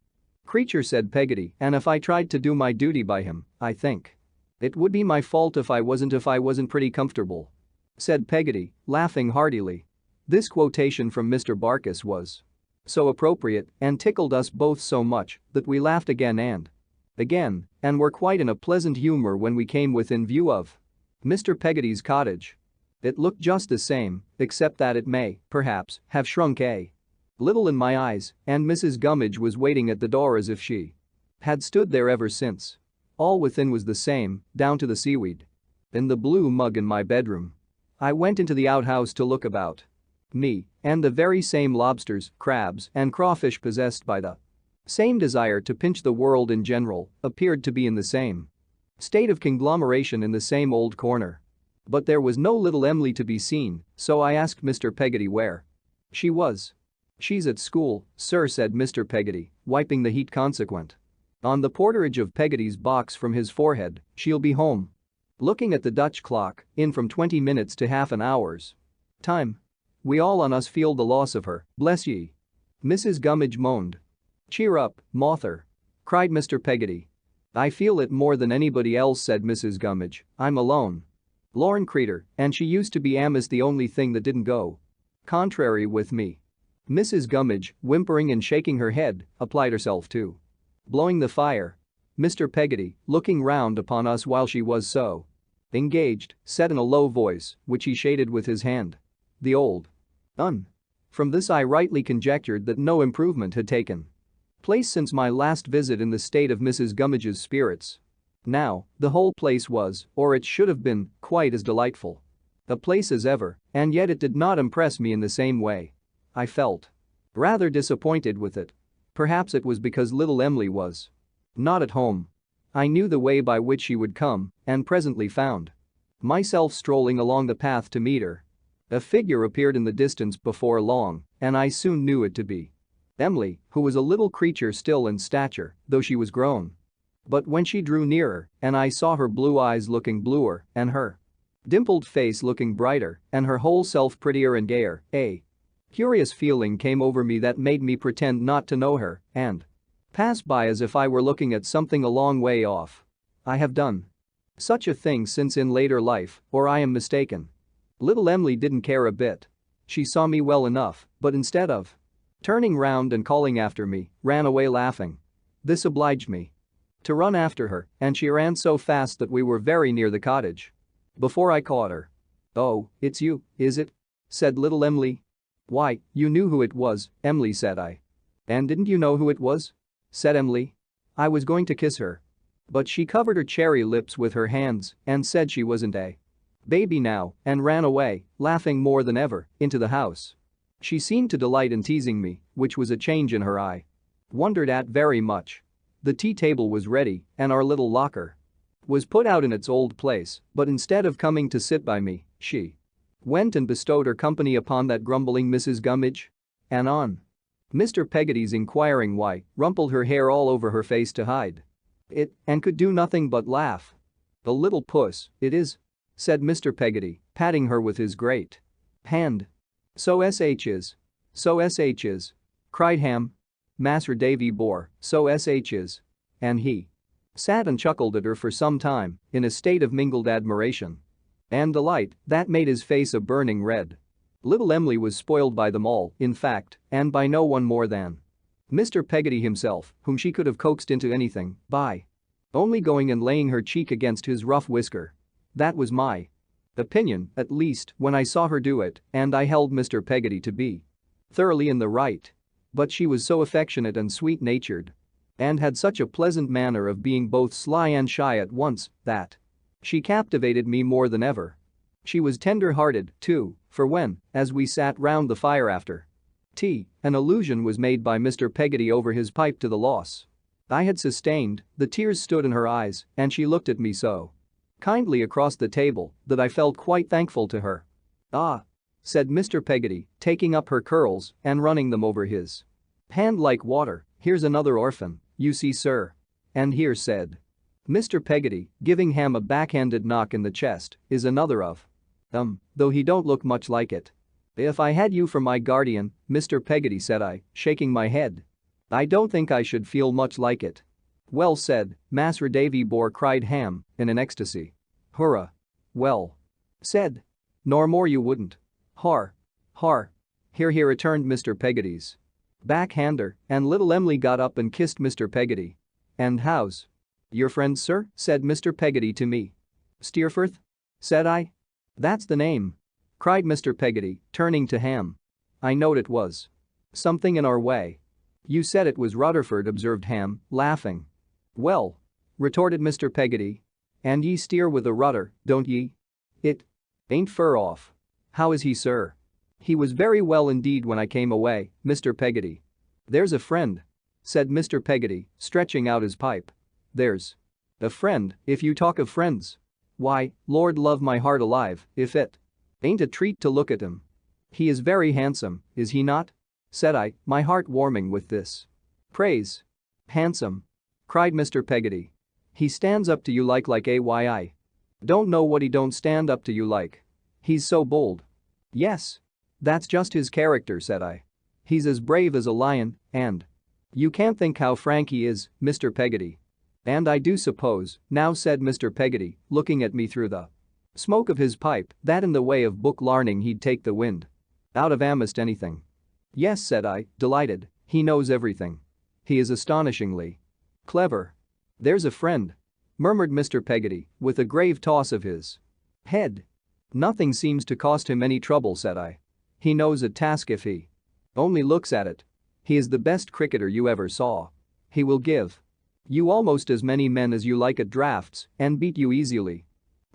creature," said Peggotty, "and if I tried to do my duty by him, I think it would be my fault if I wasn't pretty comfortable," said Peggotty, laughing heartily. This quotation from Mr. Barkis was so appropriate and tickled us both so much that we laughed again and were quite in a pleasant humor when we came within view of Mr. Peggotty's cottage. It looked just the same, except that it may, perhaps, have shrunk a little in my eyes, and Mrs. Gummidge was waiting at the door as if she had stood there ever since. All within was the same, down to the seaweed in the blue mug in my bedroom. I went into the outhouse to look about me, and the very same lobsters, crabs, and crawfish possessed by the same desire to pinch the world in general appeared to be in the same state of conglomeration in the same old corner. But there was no little Emily to be seen, so I asked Mr. Peggotty where she was. "She's at school, sir," said Mr. Peggotty, wiping the heat consequent on the porterage of Peggotty's box from his forehead. "She'll be home," looking at the Dutch clock, "in from 20 minutes to half an hour's time. We all on us feel the loss of her, bless ye." Mrs. Gummidge moaned. "Cheer up, Mawther," cried Mr. Peggotty. "I feel it more than anybody else," said Mrs. Gummidge. "I'm alone. Lorn creeter, and she used to be amiss the only thing that didn't go contrary with me." Mrs. Gummidge, whimpering and shaking her head, applied herself to blowing the fire. Mr. Peggotty, looking round upon us while she was so engaged, said in a low voice, which he shaded with his hand. The old un. From this I rightly conjectured that no improvement had taken place since my last visit in the state of Mrs. Gummidge's spirits. Now, the whole place was, or it should have been, quite as delightful a place as ever, and yet it did not impress me in the same way. I felt rather disappointed with it. Perhaps it was because little Emily was not at home. I knew the way by which she would come, and presently found myself strolling along the path to meet her. A figure appeared in the distance before long, and I soon knew it to be Emily, who was a little creature still in stature, though she was grown. But when she drew nearer, and I saw her blue eyes looking bluer, and her dimpled face looking brighter, and her whole self prettier and gayer, a curious feeling came over me that made me pretend not to know her and pass by as if I were looking at something a long way off. I have done such a thing since in later life, or I am mistaken. Little Emily didn't care a bit. She saw me well enough, but instead of turning round and calling after me, ran away laughing. This obliged me to run after her, and she ran so fast that we were very near the cottage before I caught her. "Oh, it's you, is it?" said little Emily. "Why, you knew who it was, Emily," said I. "And didn't you know who it was?" said Emily. I was going to kiss her. But she covered her cherry lips with her hands and said she wasn't a baby now and ran away, laughing more than ever, into the house. She seemed to delight in teasing me, which was a change in her I wondered at very much. The tea table was ready and our little locker was put out in its old place, but instead of coming to sit by me, she went and bestowed her company upon that grumbling Mrs. Gummidge. And on Mr. Peggotty's inquiring why, rumpled her hair all over her face to hide it and could do nothing but laugh. "The little puss, it is," said Mr. Peggotty, patting her with his great hand. "So sh is. So sh is," cried Ham. "Mas'r Davy bore, so sh is." And he sat and chuckled at her for some time, in a state of mingled admiration and delight that made his face a burning red. Little Emily was spoiled by them all, in fact, and by no one more than Mr. Peggotty himself, whom she could have coaxed into anything by only going and laying her cheek against his rough whisker. That was my opinion, at least, when I saw her do it, and I held Mr. Peggotty to be thoroughly in the right. But she was so affectionate and sweet-natured and had such a pleasant manner of being both sly and shy at once that she captivated me more than ever. She was tender-hearted, too, for when, as we sat round the fire after tea, an allusion was made by Mr. Peggotty over his pipe to the loss I had sustained, the tears stood in her eyes and she looked at me so kindly across the table that I felt quite thankful to her. "Ah," said Mr. Peggotty, taking up her curls and running them over his hand like water, "here's another orphan, you see, sir. And here," said Mr. Peggotty, giving Ham a backhanded knock in the chest, "is another of though he don't look much like it." "If I had you for my guardian, Mr. Peggotty," said I, shaking my head, "I don't think I should feel much like it." "Well said, Mas'r Davy bore," cried Ham, in an ecstasy. "Hurrah. Well said. Nor more you wouldn't. Har. Har." "Here," returned Mr. Peggotty's backhander, and little Emily got up and kissed Mr. Peggotty. "And how's your friend, sir?" said Mr. Peggotty to me. "Steerforth?" said I. "That's the name," cried Mr. Peggotty, turning to Ham. "I knowed it was something in our way." "You said it was Rutherford," observed Ham, laughing. "Well," retorted Mr. Peggotty. "And ye steer with a rudder, don't ye? It ain't fur off." "How is he, sir?" "He was very well indeed when I came away, Mr. Peggotty." "There's a friend," said Mr. Peggotty, stretching out his pipe. "There's a friend, if you talk of friends. Why, Lord love my heart alive, if it ain't a treat to look at him." "He is very handsome, is he not?" said I, my heart warming with this praise. "Handsome?" cried Mr. Peggotty. "He stands up to you like I don't know what he don't stand up to you like. He's so bold." "Yes. That's just his character," said I. "He's as brave as a lion, and you can't think how frank he is, Mr. Peggotty." "And I do suppose," now said Mr. Peggotty, looking at me through the smoke of his pipe, "that in the way of book larning he'd take the wind out of a'most anything." "Yes," said I, delighted, "he knows everything. He is astonishingly clever." "There's a friend," murmured Mr. Peggotty, with a grave toss of his head. "Nothing seems to cost him any trouble," said I. "He knows a task if he only looks at it. He is the best cricketer you ever saw. He will give you almost as many men as you like at drafts and beat you easily."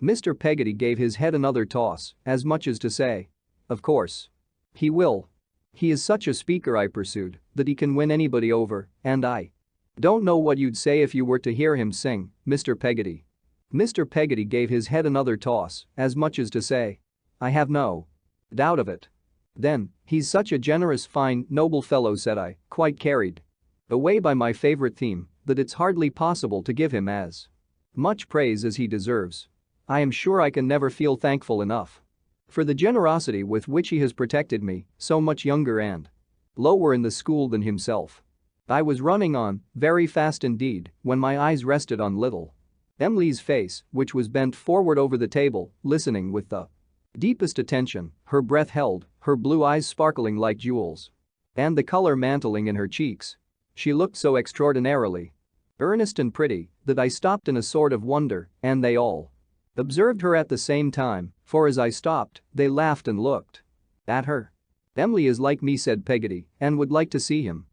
Mr. Peggotty gave his head another toss, as much as to say, "Of course. He will. He is such a speaker," I pursued, "that he can win anybody over, and I don't know what you'd say if you were to hear him sing, Mr. Peggotty." Mr. Peggotty gave his head another toss, as much as to say, "I have no doubt of it." "Then, he's such a generous, fine, noble fellow," said I, quite carried away by my favorite theme, "that it's hardly possible to give him as much praise as he deserves. I am sure I can never feel thankful enough for the generosity with which he has protected me, so much younger and lower in the school than himself." I was running on, very fast indeed, when my eyes rested on little Emily's face, which was bent forward over the table, listening with the deepest attention, her breath held, her blue eyes sparkling like jewels, and the color mantling in her cheeks. She looked so extraordinarily earnest and pretty that I stopped in a sort of wonder, and they all observed her at the same time, for as I stopped, they laughed and looked at her. "Emily is like me," said Peggotty, "and would like to see him."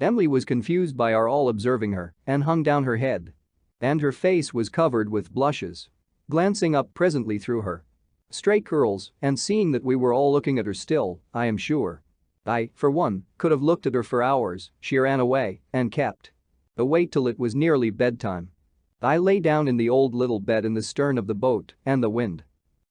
Emily was confused by our all observing her and hung down her head. And her face was covered with blushes. Glancing up presently through her straight curls and seeing that we were all looking at her still, I am sure I, for one, could have looked at her for hours, she ran away and kept away till it was nearly bedtime. I lay down in the old little bed in the stern of the boat and the wind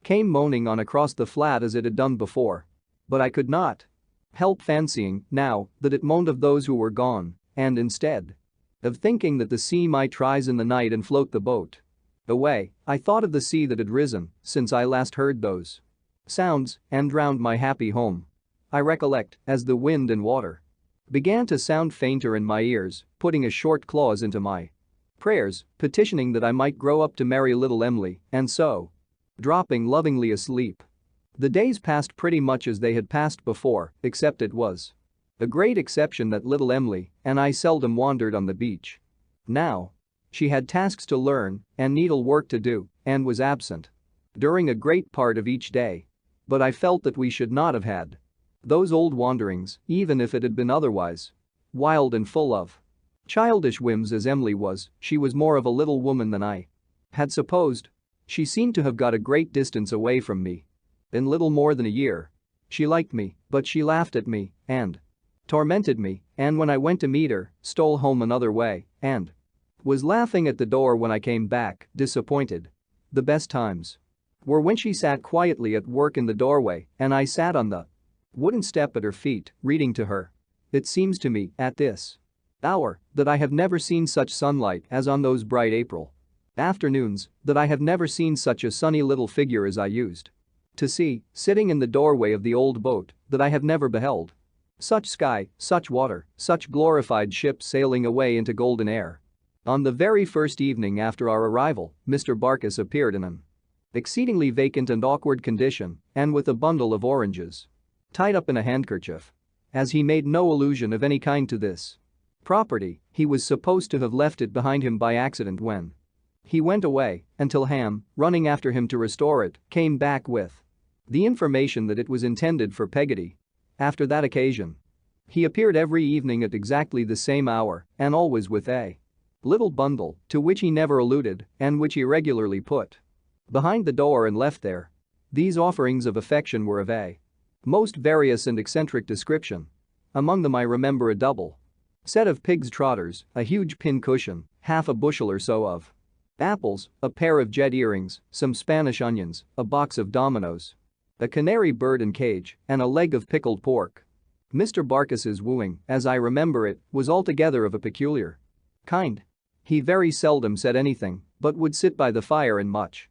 came moaning on across the flat as it had done before. But I could not help fancying, now, that it moaned of those who were gone, and instead of thinking that the sea might rise in the night and float the boat away, I thought of the sea that had risen since I last heard those sounds and drowned my happy home. I recollect, as the wind and water began to sound fainter in my ears, putting a short clause into my prayers, petitioning that I might grow up to marry little Emily, and so dropping lovingly asleep. The days passed pretty much as they had passed before, except it was a great exception that little Emily and I seldom wandered on the beach. Now, she had tasks to learn and needlework to do and was absent during a great part of each day. But I felt that we should not have had those old wanderings, even if it had been otherwise wild and full of childish whims as Emily was. She was more of a little woman than I had supposed. She seemed to have got a great distance away from me. In little more than a year. She liked me, but she laughed at me and tormented me, and when I went to meet her, stole home another way and was laughing at the door when I came back, disappointed. The best times were when she sat quietly at work in the doorway and I sat on the wooden step at her feet, reading to her. It seems to me, at this hour, that I have never seen such sunlight as on those bright April afternoons, that I have never seen such a sunny little figure as I used to see, sitting in the doorway of the old boat, that I have never beheld such sky, such water, such glorified ships sailing away into golden air. On the very first evening after our arrival, Mr. Barkis appeared in an exceedingly vacant and awkward condition and with a bundle of oranges tied up in a handkerchief. As he made no allusion of any kind to this property, he was supposed to have left it behind him by accident when he went away, until Ham, running after him to restore it, came back with the information that it was intended for Peggotty. After that occasion, he appeared every evening at exactly the same hour and always with a little bundle, to which he never alluded and which he regularly put behind the door and left there. These offerings of affection were of a most various and eccentric description. Among them I remember a double set of pig's trotters, a huge pin cushion, half a bushel or so of apples, a pair of jet earrings, some Spanish onions, a box of dominoes, a canary bird in cage, and a leg of pickled pork. Mr. Barkis's wooing, as I remember it, was altogether of a peculiar kind. He very seldom said anything, but would sit by the fire in much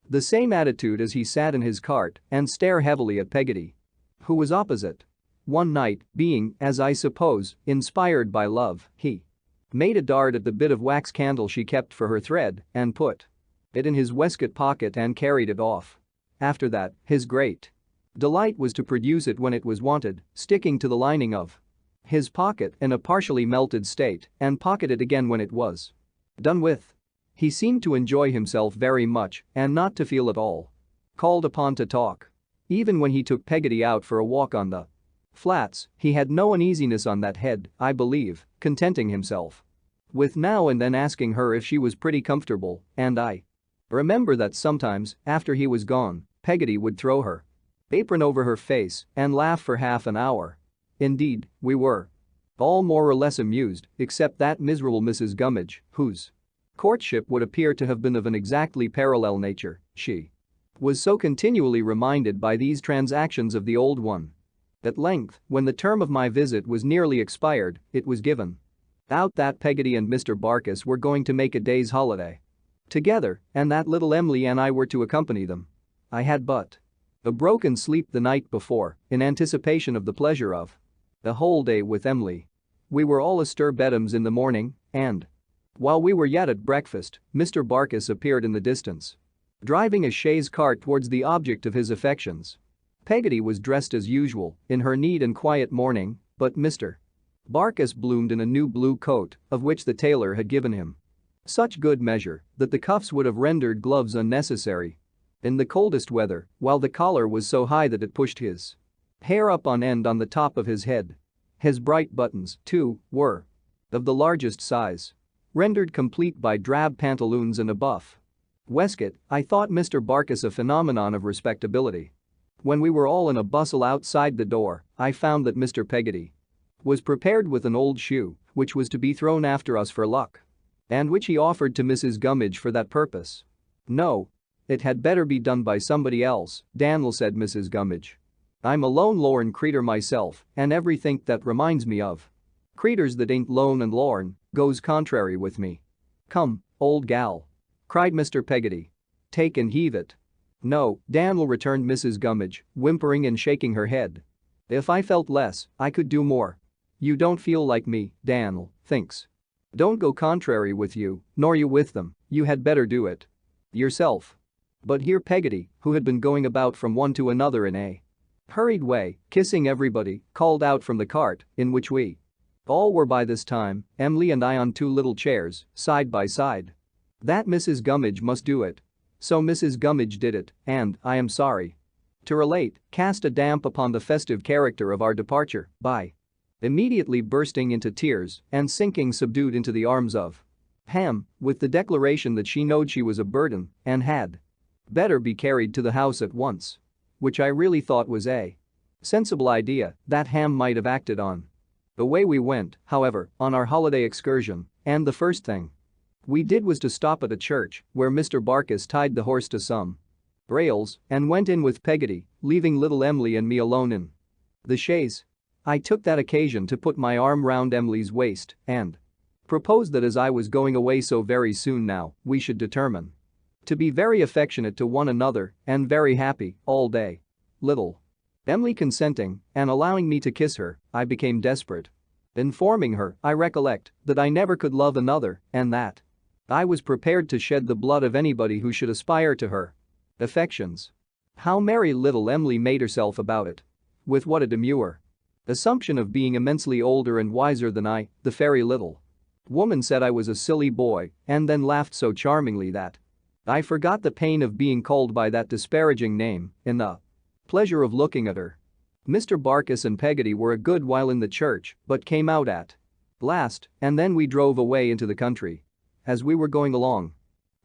the same attitude as he sat in his cart and stare heavily at Peggotty, who was opposite. One night, being, as I suppose, inspired by love, he made a dart at the bit of wax candle she kept for her thread and put it in his waistcoat pocket and carried it off. After that, his great Delight was to produce it when it was wanted, sticking to the lining of his pocket in a partially melted state and pocket it again when it was done with. He seemed to enjoy himself very much and not to feel at all called upon to talk. Even when he took Peggotty out for a walk on the flats, he had no uneasiness on that head, I believe, contenting himself with now and then asking her if she was pretty comfortable, and I remember that sometimes, after he was gone, Peggotty would throw her apron over her face and laugh for half an hour. Indeed, we were all more or less amused, except that miserable Mrs. Gummidge, whose courtship would appear to have been of an exactly parallel nature. She was so continually reminded by these transactions of the old one. At length, when the term of my visit was nearly expired, it was given out that Peggotty and Mr. Barkis were going to make a day's holiday together and that little Emily and I were to accompany them. I had but a broken sleep the night before in anticipation of the pleasure of the whole day with Emily. We were all astir betimes in the morning, and while we were yet at breakfast, Mr. Barkis appeared in the distance, driving a chaise cart towards the object of his affections. Peggotty was dressed as usual in her neat and quiet mourning, but Mr. Barkis bloomed in a new blue coat of which the tailor had given him such good measure that the cuffs would have rendered gloves unnecessary in the coldest weather, while the collar was so high that it pushed his hair up on end on the top of his head. His bright buttons, too, were of the largest size, rendered complete by drab pantaloons and a buff waistcoat. I thought Mr. Barkis a phenomenon of respectability. When we were all in a bustle outside the door, I found that Mr. Peggotty was prepared with an old shoe, which was to be thrown after us for luck, and which he offered to Mrs. Gummidge for that purpose. "No. It had better be done by somebody else, Dan'l," said Mrs. Gummidge. "I'm a lone lorn creetur myself, and everythink that reminds me of creeturs that ain't lone and lorn goes contrary with me." "Come, old gal," cried Mr. Peggotty. "Take and heave it." "No, Dan'l," returned Mrs. Gummidge, whimpering and shaking her head. "If I felt less, I could do more. You don't feel like me, Dan'l, thinks. Don't go contrary with you, nor you with them, you had better do it yourself." But here Peggotty, who had been going about from one to another in a hurried way, kissing everybody, called out from the cart, in which we all were by this time, Emily and I on two little chairs, side by side, that Mrs. Gummidge must do it. So Mrs. Gummidge did it, and, I am sorry to relate, cast a damp upon the festive character of our departure by immediately bursting into tears and sinking subdued into the arms of Ham, with the declaration that she knowed she was a burden and had better be carried to the house at once. Which I really thought was a sensible idea that Ham might have acted on. Away we went, however, on our holiday excursion, and the first thing we did was to stop at a church where Mr. Barkis tied the horse to some rails and went in with Peggotty, leaving little Emily and me alone in the chaise. I took that occasion to put my arm round Emily's waist and proposed that as I was going away so very soon now, we should determine to be very affectionate to one another and very happy all day. Little Emily consenting and allowing me to kiss her, I became desperate. Informing her, I recollect, that I never could love another and that I was prepared to shed the blood of anybody who should aspire to her affections. How merry little Emily made herself about it. With what a demure assumption of being immensely older and wiser than I, the fairy little woman said I was a silly boy and then laughed so charmingly that I forgot the pain of being called by that disparaging name in the pleasure of looking at her. Mr. Barkis and Peggotty were a good while in the church but came out at last, and then we drove away into the country. As we were going along,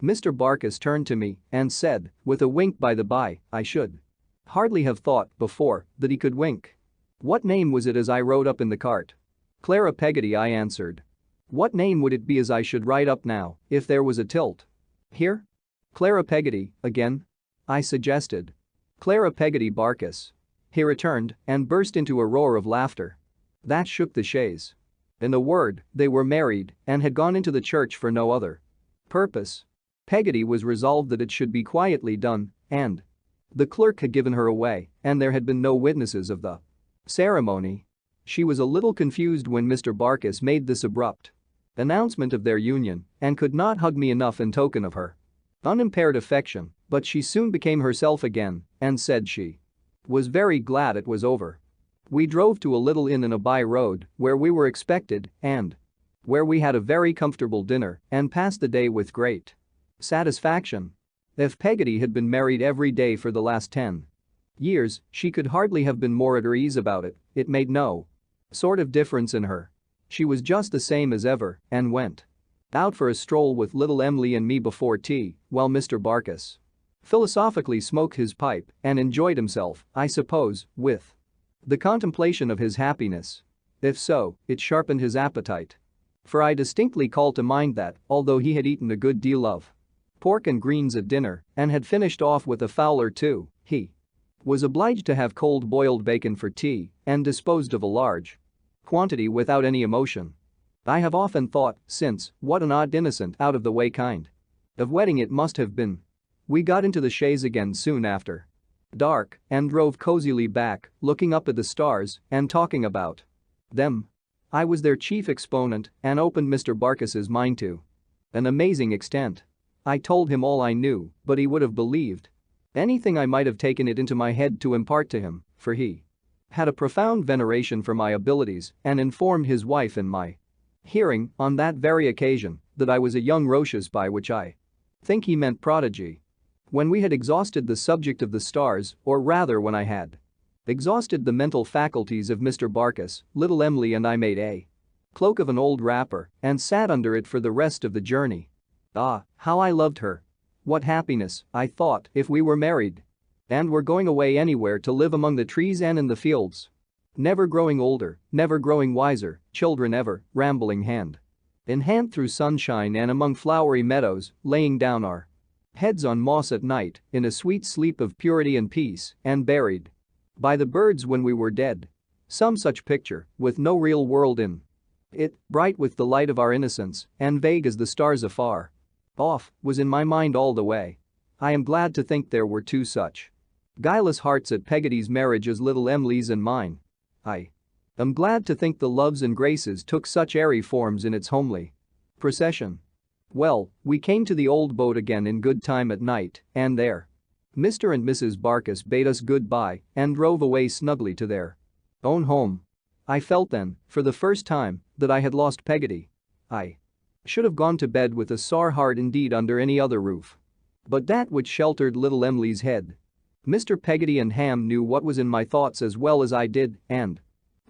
Mr. Barkis turned to me and said, with a wink, by the by, I should hardly have thought before that he could wink. What name was it as I rode up in the cart? Clara Peggotty, I answered. What name would it be as I should ride up now, if there was a tilt? Here? Clara Peggotty, again? I suggested. Clara Peggotty Barkis. He returned and burst into a roar of laughter that shook the chaise. In a word, they were married and had gone into the church for no other purpose. Peggotty was resolved that it should be quietly done, and the clerk had given her away, and there had been no witnesses of the ceremony. She was a little confused when Mr. Barkis made this abrupt announcement of their union and could not hug me enough in token of her unimpaired affection, but she soon became herself again and said she Was very glad it was over. We drove to a little inn in a by road where we were expected and where we had a very comfortable dinner and passed the day with great satisfaction. If Peggotty had been married every day for the last 10 years, she could hardly have been more at her ease about it. It made no sort of difference in her. She was just the same as ever and went out for a stroll with little Emily and me before tea while Mr. Barkis philosophically smoked his pipe and enjoyed himself, I suppose, with the contemplation of his happiness. If so, it sharpened his appetite. For I distinctly called to mind that, although he had eaten a good deal of pork and greens at dinner and had finished off with a fowl or two, he was obliged to have cold boiled bacon for tea and disposed of a large quantity without any emotion. I have often thought since what an odd, innocent, out of the way kind of wedding it must have been. We got into the chaise again soon after dark and drove cozily back, looking up at the stars and talking about them. I was their chief exponent and opened Mr. Barkis's mind to an amazing extent. I told him all I knew, but he would have believed anything I might have taken it into my head to impart to him, for he had a profound veneration for my abilities and informed his wife in my hearing on that very occasion that I was a young Roches, by which I think he meant prodigy. When we had exhausted the subject of the stars, or rather when I had exhausted the mental faculties of Mr. Barkis, little Emily and I made a cloak of an old wrapper and sat under it for the rest of the journey. Ah, how I loved her. What happiness, I thought, if we were married and were going away anywhere to live among the trees and in the fields. Never growing older, never growing wiser, children ever, rambling hand in hand through sunshine and among flowery meadows, laying down our heads on moss at night in a sweet sleep of purity and peace, and buried by the birds when we were dead. Some such picture, with no real world in it, bright with the light of our innocence and vague as the stars afar off, was in my mind all the way. I am glad to think there were two such guileless hearts at Peggotty's marriage as little Emily's and mine. I am glad to think the loves and graces took such airy forms in its homely procession. Well, we came to the old boat again in good time at night, and there Mr. and Mrs. Barkis bade us goodbye and drove away snugly to their own home. I felt then, for the first time, that I had lost Peggotty. I should have gone to bed with a sore heart indeed under any other roof but that which sheltered little Emily's head. Mr. Peggotty and Ham knew what was in my thoughts as well as I did and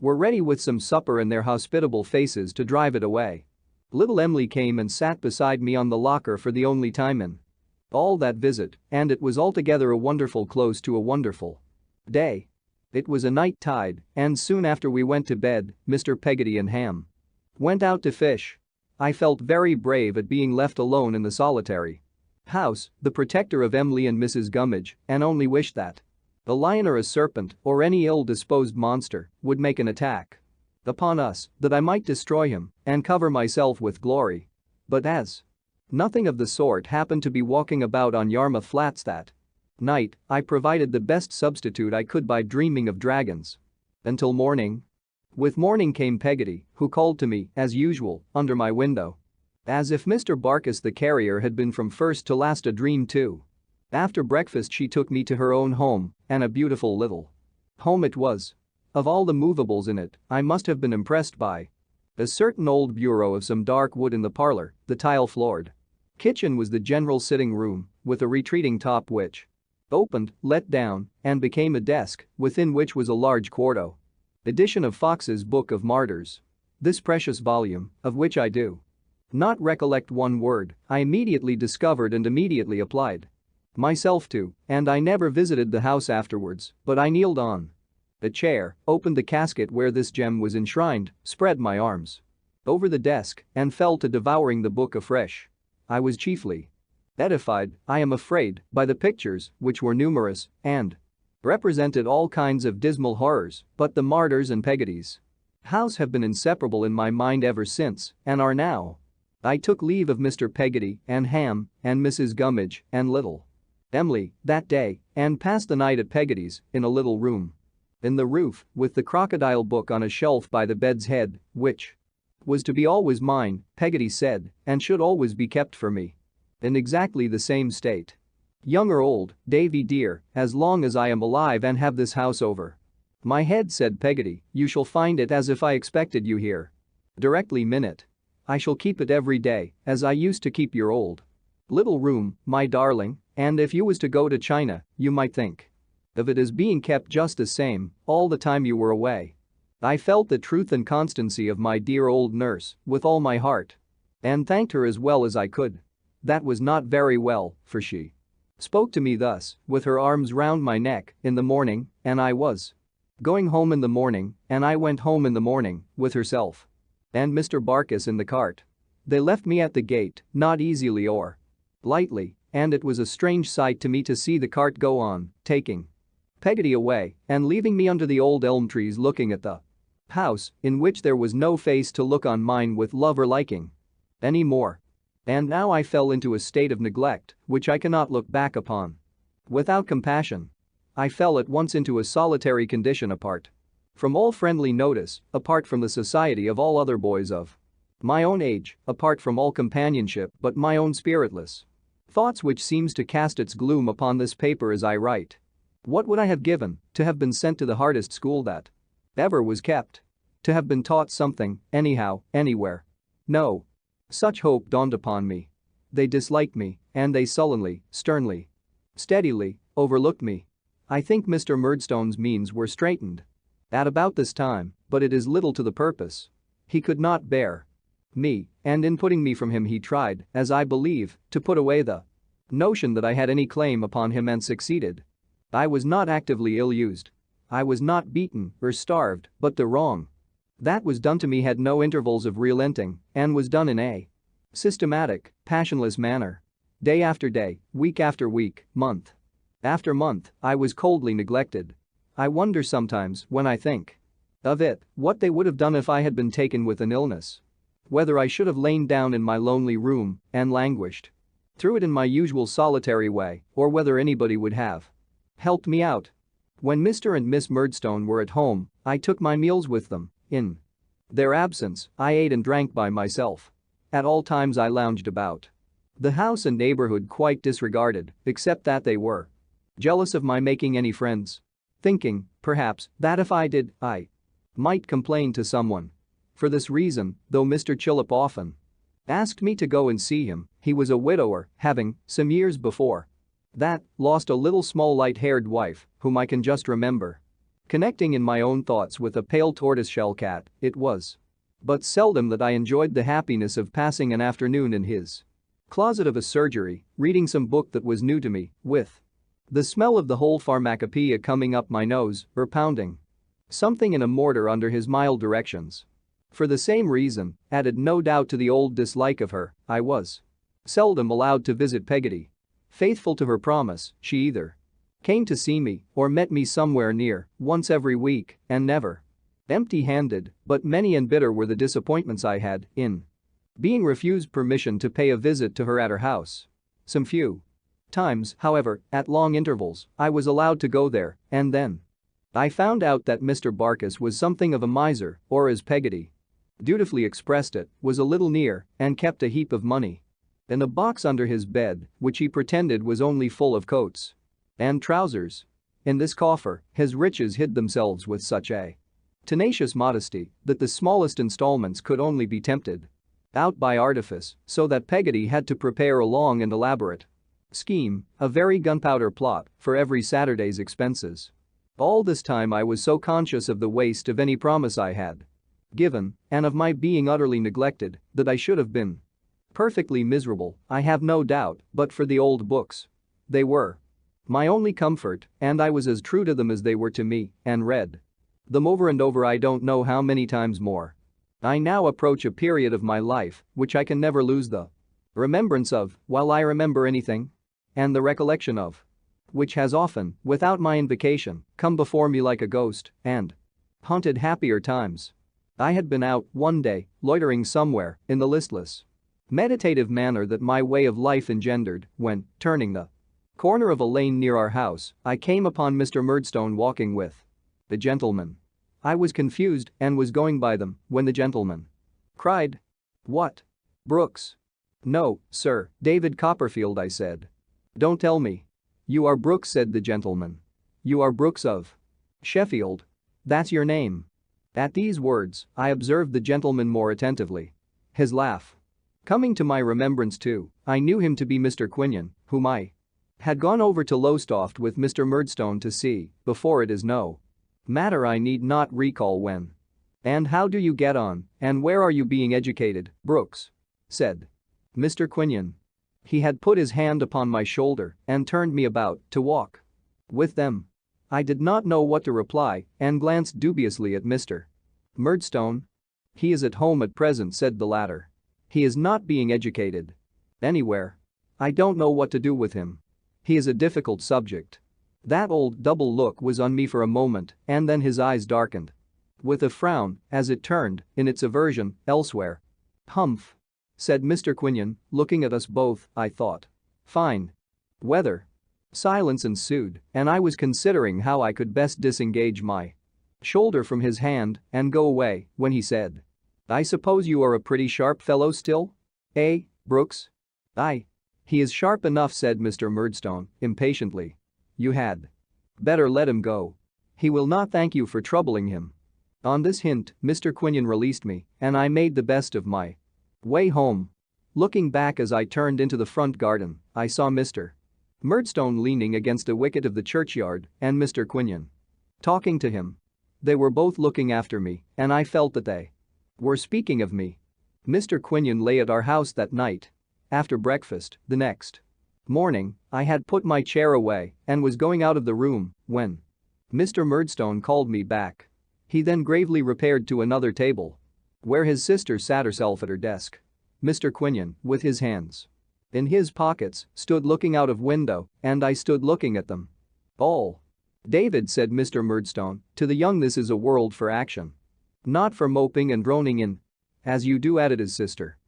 were ready with some supper and their hospitable faces to drive it away. Little Emily came and sat beside me on the locker for the only time in all that visit, and it was altogether a wonderful close to a wonderful day. It was a night tide, and soon after we went to bed, Mr. Peggotty and Ham went out to fish. I felt very brave at being left alone in the solitary house, the protector of Emily and Mrs. Gummidge, and only wished that a lion or a serpent or any ill-disposed monster would make an attack upon us, that I might destroy him and cover myself with glory. But as nothing of the sort happened to be walking about on Yarmouth Flats that night, I provided the best substitute I could by dreaming of dragons. Until morning. With morning came Peggotty, who called to me, as usual, under my window. As if Mr. Barkis the carrier had been from first to last a dream too. After breakfast she took me to her own home, and a beautiful little home it was. Of all the movables in it, I must have been impressed by a certain old bureau of some dark wood in the parlor. The tile-floored kitchen was the general sitting room, with a retreating top which opened, let down, and became a desk, within which was a large quarto edition of Fox's Book of Martyrs. This precious volume, of which I do not recollect one word, I immediately discovered and immediately applied myself to, and I never visited the house afterwards, but I kneeled on a chair, opened the casket where this gem was enshrined, spread my arms over the desk, and fell to devouring the book afresh. I was chiefly edified, I am afraid, by the pictures, which were numerous and represented all kinds of dismal horrors, but the Martyrs and Peggotty's house have been inseparable in my mind ever since and are now. I took leave of Mr. Peggotty and Ham and Mrs. Gummidge and little Emily that day and passed the night at Peggotty's in a little room in the roof with the crocodile book on a shelf by the bed's head, which was to be always mine, Peggotty said, and should always be kept for me in exactly the same state. Young or old, Davy dear, as long as I am alive and have this house over my head, said Peggotty, you shall find it as if I expected you here. Directly minute. I shall keep it every day, as I used to keep your old little room, my darling, and if you was to go to China, you might think of it as being kept just the same, all the time you were away. I felt the truth and constancy of my dear old nurse with all my heart and thanked her as well as I could. That was not very well, for she spoke to me thus, with her arms round my neck, in the morning, and I was going home in the morning, and I went home in the morning, with herself and Mr. Barkis in the cart. They left me at the gate, not easily or lightly, and it was a strange sight to me to see the cart go on, taking Peggotty away and leaving me under the old elm trees looking at the house, in which there was no face to look on mine with love or liking any more. And now I fell into a state of neglect, which I cannot look back upon without compassion. I fell at once into a solitary condition apart from all friendly notice, apart from the society of all other boys of my own age, apart from all companionship but my own spiritless thoughts, which seems to cast its gloom upon this paper as I write. What would I have given to have been sent to the hardest school that ever was kept? To have been taught something, anyhow, anywhere. No. Such hope dawned upon me. They disliked me, and they sullenly, sternly, steadily overlooked me. I think Mr. Murdstone's means were straitened at about this time, but it is little to the purpose. He could not bear me, and in putting me from him he tried, as I believe, to put away the notion that I had any claim upon him, and succeeded. I was not actively ill-used. I was not beaten or starved, but the wrong that was done to me had no intervals of relenting and was done in a systematic, passionless manner. Day after day, week after week, month after month, I was coldly neglected. I wonder sometimes, when I think of it, what they would have done if I had been taken with an illness. Whether I should have lain down in my lonely room and languished through it in my usual solitary way, or whether anybody would have helped me out. When Mr. and Miss Murdstone were at home, I took my meals with them. In their absence, I ate and drank by myself. At all times I lounged about the house and neighborhood quite disregarded, except that they were jealous of my making any friends, thinking, perhaps, that if I did, I might complain to someone. For this reason, though Mr. Chillip often asked me to go and see him, he was a widower, having, some years before that, lost a little small light-haired wife, whom I can just remember connecting in my own thoughts with a pale tortoiseshell cat. It was but seldom that I enjoyed the happiness of passing an afternoon in his closet of a surgery, reading some book that was new to me, with the smell of the whole pharmacopoeia coming up my nose, or pounding something in a mortar under his mild directions. For the same reason, added no doubt to the old dislike of her, I was seldom allowed to visit Peggotty. Faithful to her promise, she either came to see me or met me somewhere near, once every week, and never empty-handed, but many and bitter were the disappointments I had in being refused permission to pay a visit to her at her house. Some few times, however, at long intervals, I was allowed to go there, and then I found out that Mr. Barkis was something of a miser, or as Peggotty dutifully expressed it, was a little near and kept a heap of money in a box under his bed, which he pretended was only full of coats and trousers. In this coffer, his riches hid themselves with such a tenacious modesty that the smallest installments could only be tempted out by artifice, so that Peggotty had to prepare a long and elaborate scheme, a very gunpowder plot, for every Saturday's expenses. All this time I was so conscious of the waste of any promise I had given, and of my being utterly neglected, that I should have been perfectly miserable, I have no doubt, but for the old books. They were my only comfort, and I was as true to them as they were to me, and read them over and over I don't know how many times more. I now approach a period of my life which I can never lose the remembrance of, while I remember anything, and the recollection of which has often, without my invocation, come before me like a ghost, and haunted happier times. I had been out, one day, loitering somewhere, in the listless, meditative manner that my way of life engendered, when, turning the corner of a lane near our house, I came upon Mr. Murdstone walking with a gentleman. I was confused and was going by them when the gentleman cried, "What? Brooks?" "No, sir, David Copperfield," I said. "Don't tell me." "You are Brooks," said the gentleman. "You are Brooks of Sheffield. That's your name." At these words, I observed the gentleman more attentively. His laugh coming to my remembrance too, I knew him to be Mr. Quinion, whom I had gone over to Lowestoft with Mr. Murdstone to see, before it is no matter I need not recall when. "And how do you get on, and where are you being educated, Brooks?" said Mr. Quinion. He had put his hand upon my shoulder and turned me about to walk with them. I did not know what to reply and glanced dubiously at Mr. Murdstone. "He is at home at present," said the latter. "He is not being educated anywhere. I don't know what to do with him. He is a difficult subject." That old double look was on me for a moment and then his eyes darkened with a frown as it turned in its aversion elsewhere. "Humph," said Mr. Quinion, looking at us both, I thought. "Fine weather." Silence ensued and I was considering how I could best disengage my shoulder from his hand and go away when he said, "I suppose you are a pretty sharp fellow still? Eh, Brooks?" "Aye. He is sharp enough," said Mr. Murdstone impatiently. "You had better let him go. He will not thank you for troubling him." On this hint, Mr. Quinion released me and I made the best of my way home. Looking back as I turned into the front garden, I saw Mr. Murdstone leaning against a wicket of the churchyard and Mr. Quinion talking to him. They were both looking after me and I felt that they were speaking of me. Mr. Quinion lay at our house that night. After breakfast, the next morning, I had put my chair away and was going out of the room when Mr. Murdstone called me back. He then gravely repaired to another table where his sister sat herself at her desk. Mr. Quinion, with his hands in his pockets, stood looking out of window and I stood looking at them all. "David," said Mr. Murdstone, "to the young this is a world for action. Not for moping and droning in. As you do," added his sister.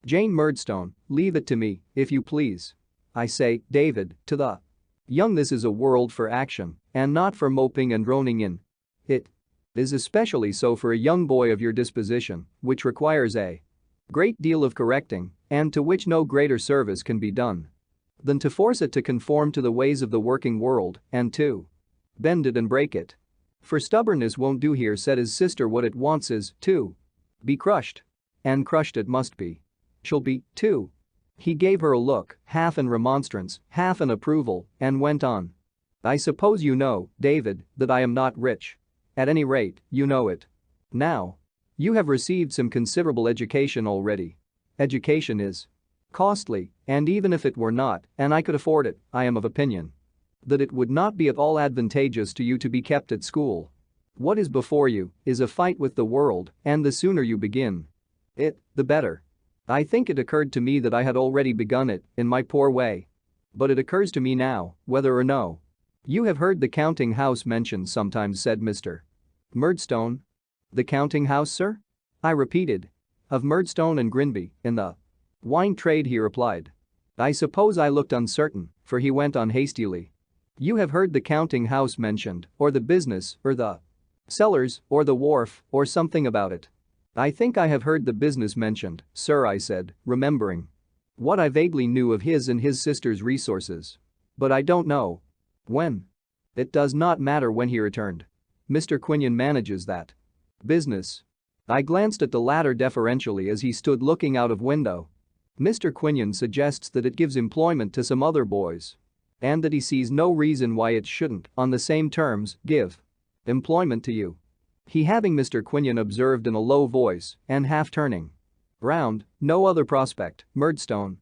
Jane Murdstone, "Leave it to me, if you please. I say, David, to the young this is a world for action and not for moping and droning in. It is especially so for a young boy of your disposition, which requires a great deal of correcting and to which no greater service can be done than to force it to conform to the ways of the working world and to bend it and break it. For stubbornness won't do here," said his sister. "What it wants is to be crushed. And crushed it must be. Shall be, too." He gave her a look, half in remonstrance, half in approval, and went on. "I suppose you know, David, that I am not rich. At any rate, you know it. Now. You have received some considerable education already. Education is costly, and even if it were not, and I could afford it, I am of opinion that it would not be at all advantageous to you to be kept at school. What is before you is a fight with the world, and the sooner you begin it, the better." I think it occurred to me that I had already begun it, in my poor way. But it occurs to me now, whether or no. "You have heard the counting house mentioned sometimes," said Mr. Murdstone. "The counting house, sir?" I repeated. "Of Murdstone and Grinby, in the wine trade," he replied. I suppose I looked uncertain, for he went on hastily. "You have heard the counting house mentioned, or the business, or the cellars, or the wharf, or something about it." "I think I have heard the business mentioned, sir," I said, remembering what I vaguely knew of his and his sister's resources. "But I don't know when." "It does not matter when," he returned. "Mr. Quinion manages that business." I glanced at the latter deferentially as he stood looking out of window. "Mr. Quinion suggests that it gives employment to some other boys. And that he sees no reason why it shouldn't, on the same terms, give employment to you." He having Mr. Quinion observed in a low voice and half turning round, "No other prospect, Murdstone."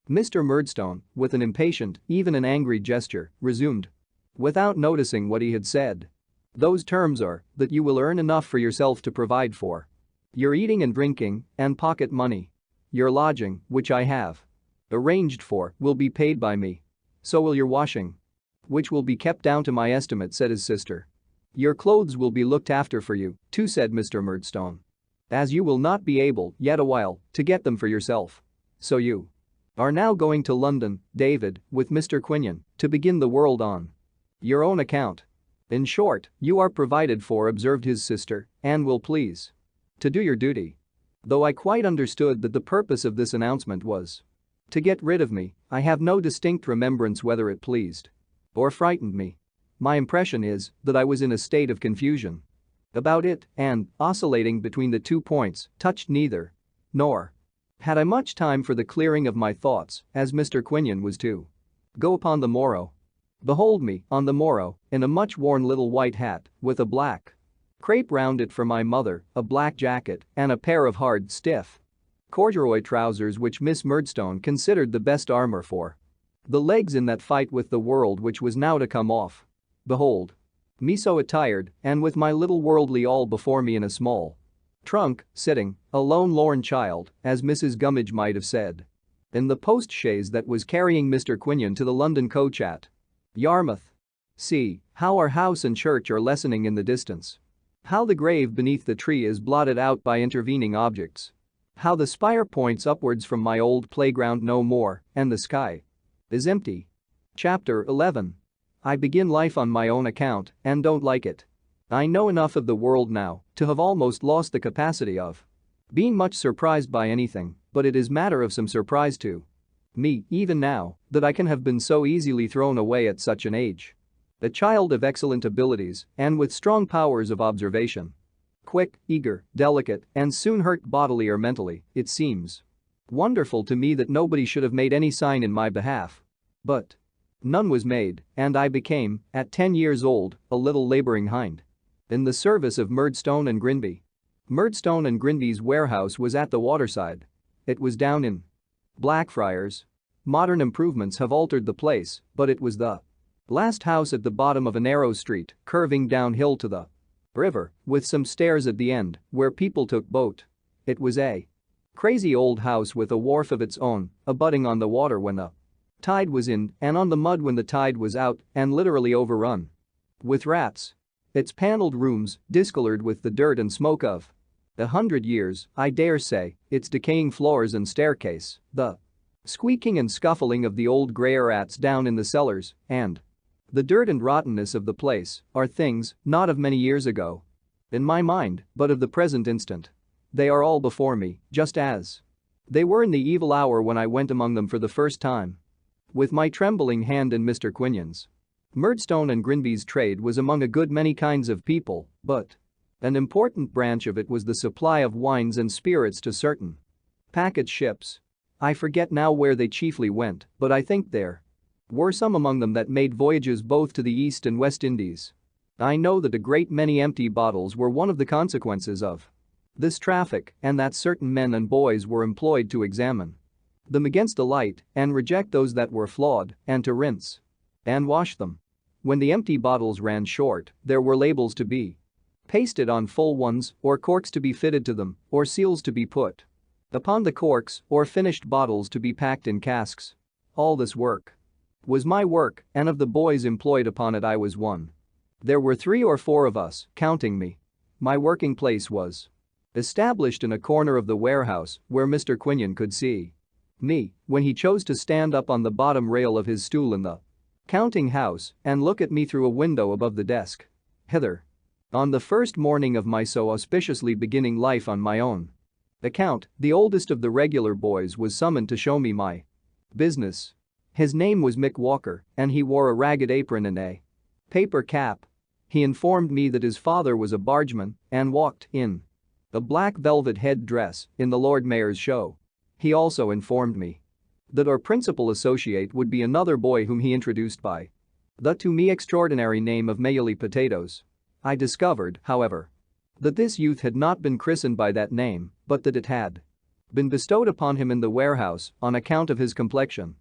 Mr. Murdstone, with an impatient, even an angry gesture, resumed without noticing what he had said. "Those terms are that you will earn enough for yourself to provide for your eating and drinking and pocket money. Your lodging, which I have arranged for, will be paid by me. So will your washing, which will be kept down to my estimate," said his sister. "Your clothes will be looked after for you, too," said Mr. Murdstone. "As you will not be able, yet awhile, to get them for yourself. So you are now going to London, David, with Mr. Quinion, to begin the world on your own account. In short, you are provided for," observed his sister, "and will please to do your duty." Though I quite understood that the purpose of this announcement was to get rid of me, I have no distinct remembrance whether it pleased or frightened me. My impression is that I was in a state of confusion about it and, oscillating between the 2 points, touched neither. Nor had I much time for the clearing of my thoughts, as Mr. Quinion was to go upon the morrow. Behold me, on the morrow, in a much worn little white hat, with a black crepe round it for my mother, a black jacket, and a pair of hard, stiff corduroy trousers which Miss Murdstone considered the best armor for the legs in that fight with the world which was now to come off. Behold me so attired, and with my little worldly all before me in a small trunk, sitting, a lone lorn child, as Mrs. Gummidge might have said, in the post-chaise that was carrying Mr. Quinion to the London coach at Yarmouth. See how our house and church are lessening in the distance. How the grave beneath the tree is blotted out by intervening objects. How the spire points upwards from my old playground no more, and the sky is empty. Chapter 11. I begin life on my own account and don't like it. I know enough of the world now to have almost lost the capacity of being much surprised by anything, but it is matter of some surprise to me, even now, that I can have been so easily thrown away at such an age. A child of excellent abilities and with strong powers of observation. Quick, eager, delicate, and soon hurt bodily or mentally, it seems wonderful to me that nobody should have made any sign in my behalf. But none was made, and I became, at 10 years old, a little laboring hind in the service of Murdstone and Grinby. Murdstone and Grinby's warehouse was at the waterside. It was down in Blackfriars. Modern improvements have altered the place, but it was the last house at the bottom of a narrow street, curving downhill to the river, with some stairs at the end, where people took boat. It was a crazy old house with a wharf of its own, abutting on the water when the tide was in and on the mud when the tide was out, and literally overrun with rats. Its paneled rooms, discolored with the dirt and smoke of 100 years, I dare say, its decaying floors and staircase, the squeaking and scuffling of the old grey rats down in the cellars, and the dirt and rottenness of the place are things not of many years ago in my mind, but of the present instant. They are all before me, just as they were in the evil hour when I went among them for the first time with my trembling hand in Mr. Quinion's. Murdstone and Grinby's trade was among a good many kinds of people, but an important branch of it was the supply of wines and spirits to certain packet ships. I forget now where they chiefly went, but I think there were some among them that made voyages both to the East and West Indies. I know that a great many empty bottles were one of the consequences of this traffic, and that certain men and boys were employed to examine them against the light and reject those that were flawed, and to rinse and wash them. When the empty bottles ran short, there were labels to be pasted on full ones, or corks to be fitted to them, or seals to be put upon the corks, or finished bottles to be packed in casks. All this work was my work, and of the boys employed upon it I was one. There were 3 or 4 of us, counting me. My working place was established in a corner of the warehouse where Mr. Quinion could see me when he chose to stand up on the bottom rail of his stool in the counting house and look at me through a window above the desk. Hither. On the first morning of my so auspiciously beginning life on my own account, the oldest of the regular boys was summoned to show me my business. His name was Mick Walker, and he wore a ragged apron and a paper cap. He informed me that his father was a bargeman and walked in a black velvet head-dress in the Lord Mayor's show. He also informed me that our principal associate would be another boy whom he introduced by the to me extraordinary name of Mayally Potatoes. I discovered, however, that this youth had not been christened by that name, but that it had been bestowed upon him in the warehouse on account of his complexion,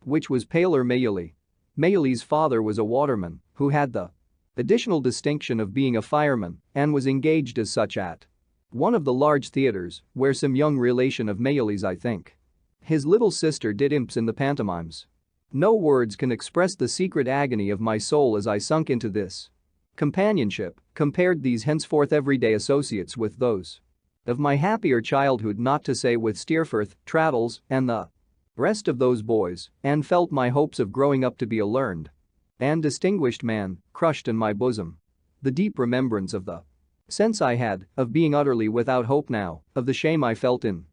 which was paler. Mayally's father was a waterman who had the additional distinction of being a fireman and was engaged as such at one of the large theaters where some young relation of Mayally's, I think, his little sister, did imps in the pantomimes. No words can express the secret agony of my soul as I sunk into this companionship, compared these henceforth everyday associates with those of my happier childhood, not to say with Steerforth, Traddles, and the rest of those boys, and felt my hopes of growing up to be a learned and distinguished man crushed in my bosom. The deep remembrance of the sense I had of being utterly without hope now, of the shame I felt in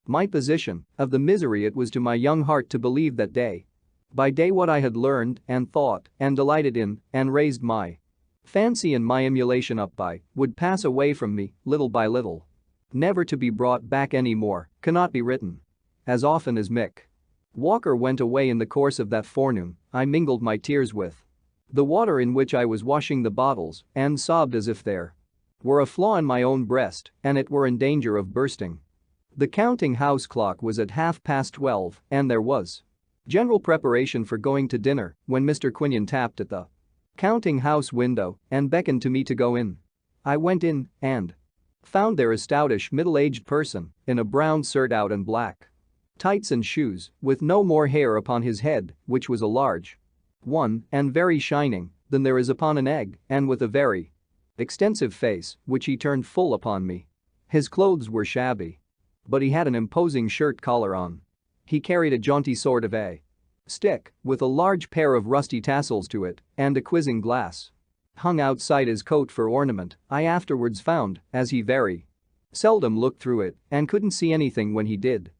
my position, of the misery it was to my young heart to believe that day By day what I had learned and thought and delighted in and raised my fancy and my emulation up by would pass away from me little by little. Never to be brought back any more, cannot be written. As often as Mick Walker went away in the course of that forenoon, I mingled my tears with the water in which I was washing the bottles and sobbed as if there were a flaw in my own breast and it were in danger of bursting. The counting-house clock was at 12:30 and there was general preparation for going to dinner when Mr. Quinion tapped at the counting-house window and beckoned to me to go in. I went in and found there a stoutish middle-aged person in a brown surtout and black tights and shoes with no more hair upon his head, which was a large one and very shining than there is upon an egg, and with a very extensive face which he turned full upon me. His clothes were shabby, but he had an imposing shirt collar on. He carried a jaunty sort of a stick with a large pair of rusty tassels to it and a quizzing glass hung outside his coat for ornament. I afterwards found, as he very seldom looked through it and couldn't see anything when he did.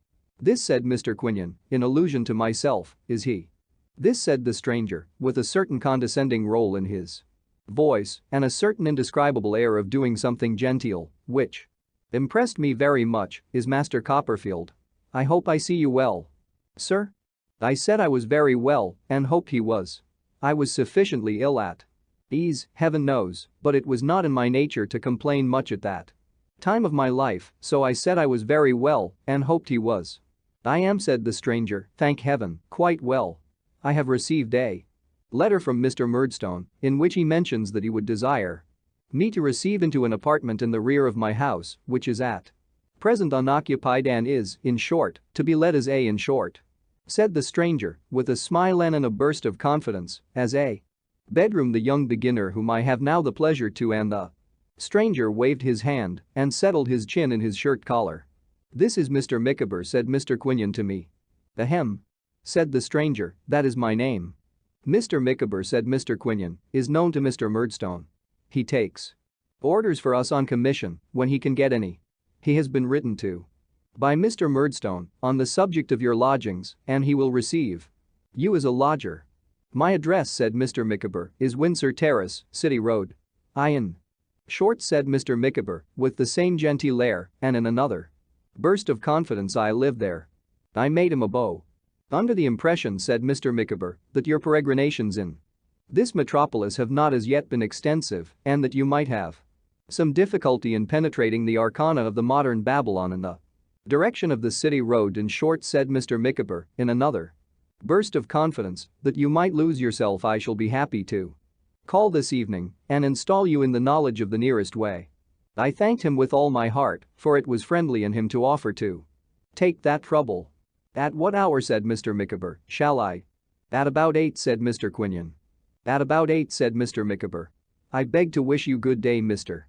"This," said Mr. Quinion, in allusion to myself, "is he." "This," said the stranger, with a certain condescending roll in his voice and a certain indescribable air of doing something genteel, which impressed me very much, "is Master Copperfield. I hope I see you well." "Sir?" I said I was very well and hoped he was. I was sufficiently ill at ease, heaven knows, but it was not in my nature to complain much at that time of my life, so I said I was very well and hoped he was. "I am," said the stranger, "thank heaven, quite well. I have received a letter from Mr. Murdstone in which he mentions that he would desire me to receive into an apartment in the rear of my house, which is at present unoccupied and is, in short, to be let as a in short," said the stranger, with a smile and a burst of confidence, "as a bedroom the young beginner whom I have now the pleasure to," and the stranger waved his hand and settled his chin in his shirt collar. "This is Mr. Micawber," said Mr. Quinion to me. "Ahem," said the stranger, "that is my name." "Mr. Micawber," said Mr. Quinion, "is known to Mr. Murdstone. He takes orders for us on commission when he can get any. He has been written to by Mr. Murdstone on the subject of your lodgings and he will receive you as a lodger." "My address," said Mr. Micawber, "is Windsor Terrace, City Road." "In short," said Mr. Micawber, with the same genteel air, and in another burst of confidence, "I live there." I made him a bow. "Under the impression," said Mr. Micawber, "that your peregrinations in this metropolis have not as yet been extensive and that you might have some difficulty in penetrating the arcana of the modern Babylon in the direction of the City Road. In short," said Mr. Micawber, in another burst of confidence, "that you might lose yourself. I shall be happy to call this evening and install you in the knowledge of the nearest way." I thanked him with all my heart, for it was friendly in him to offer to take that trouble. "At what hour," said Mr. Micawber, "shall I?" "At about 8," said Mr. Quinion. "At about 8," said Mr. Micawber. "I beg to wish you good day, Mr.